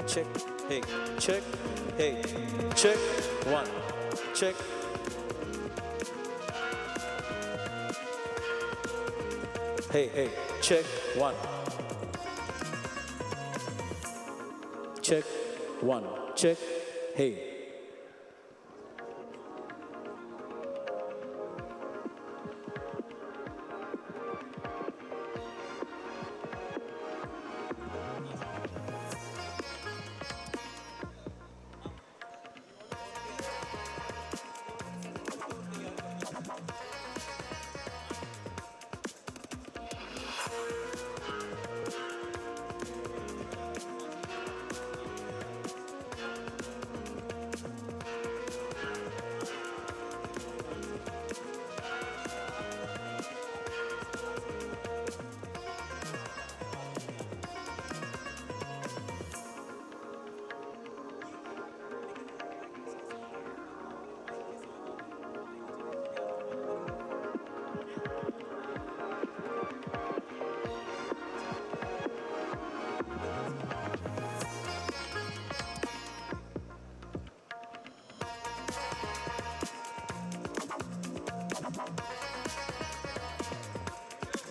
Check, hey, check, hey, check, one, check. Hey, hey, check, one. Check, one, check, hey.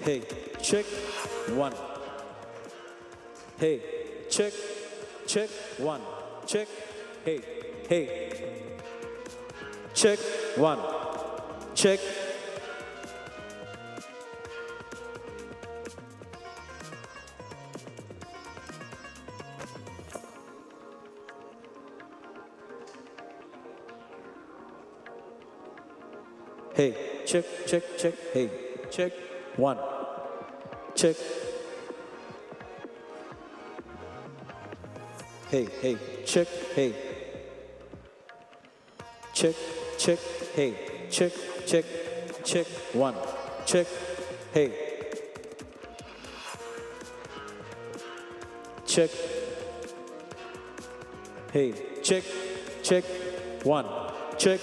Hey, check, one. Hey, check, check, one. Check, hey, hey. Check, one. Check. Hey, check, check, check, hey, check, one, check. hey, hey, check, hey. Check, check, hey, check, check, check, one, check, hey. Check, hey, check, check, one, check,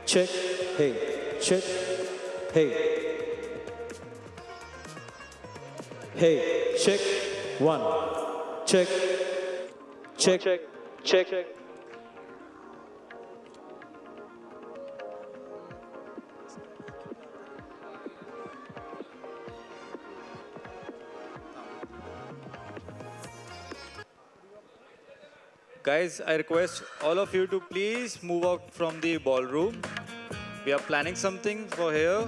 check, hey, check, hey. Hey, check, one, check, check, check, check. Guys, I request all of you to please move out from the ballroom. We are planning something for here.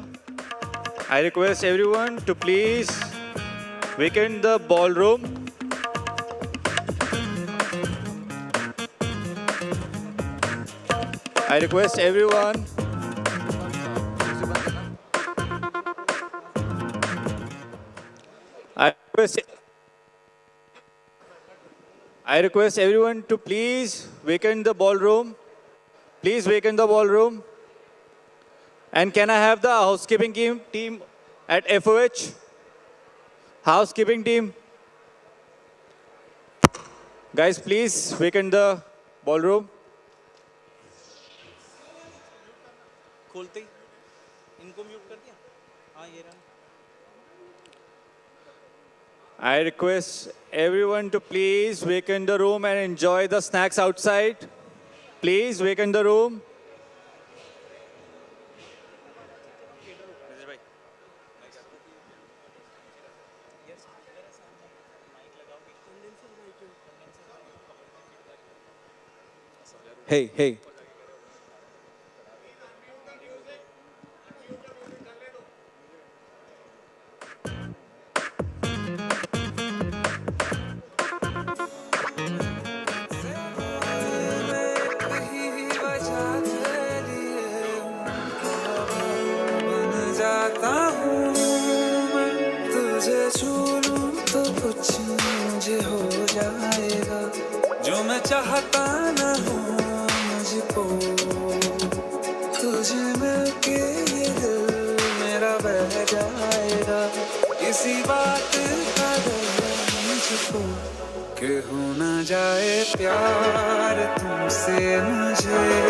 I request everyone to please vacate the ballroom. I request everyone. I request everyone to please vacate the ballroom. Please vacate the ballroom. And can I have the housekeeping team at FOH? Housekeeping team. Guys, please vacate the ballroom. खोलते ही इनको mute कर दिया हाँ ये रहा I request everyone to please vacate the room and enjoy the snacks outside. Please vacate the room. Hey, hey. जाता हूँ मैं तुझे छू लूँ तो कुछ मुझे हो जाएगा जो मैं चाहता न हूँ मुझको तुझे मिलके ये दिल मेरा बह जाएगा इसी बात का डर मुझको कि हो ना जाए प्यार तुमसे मुझे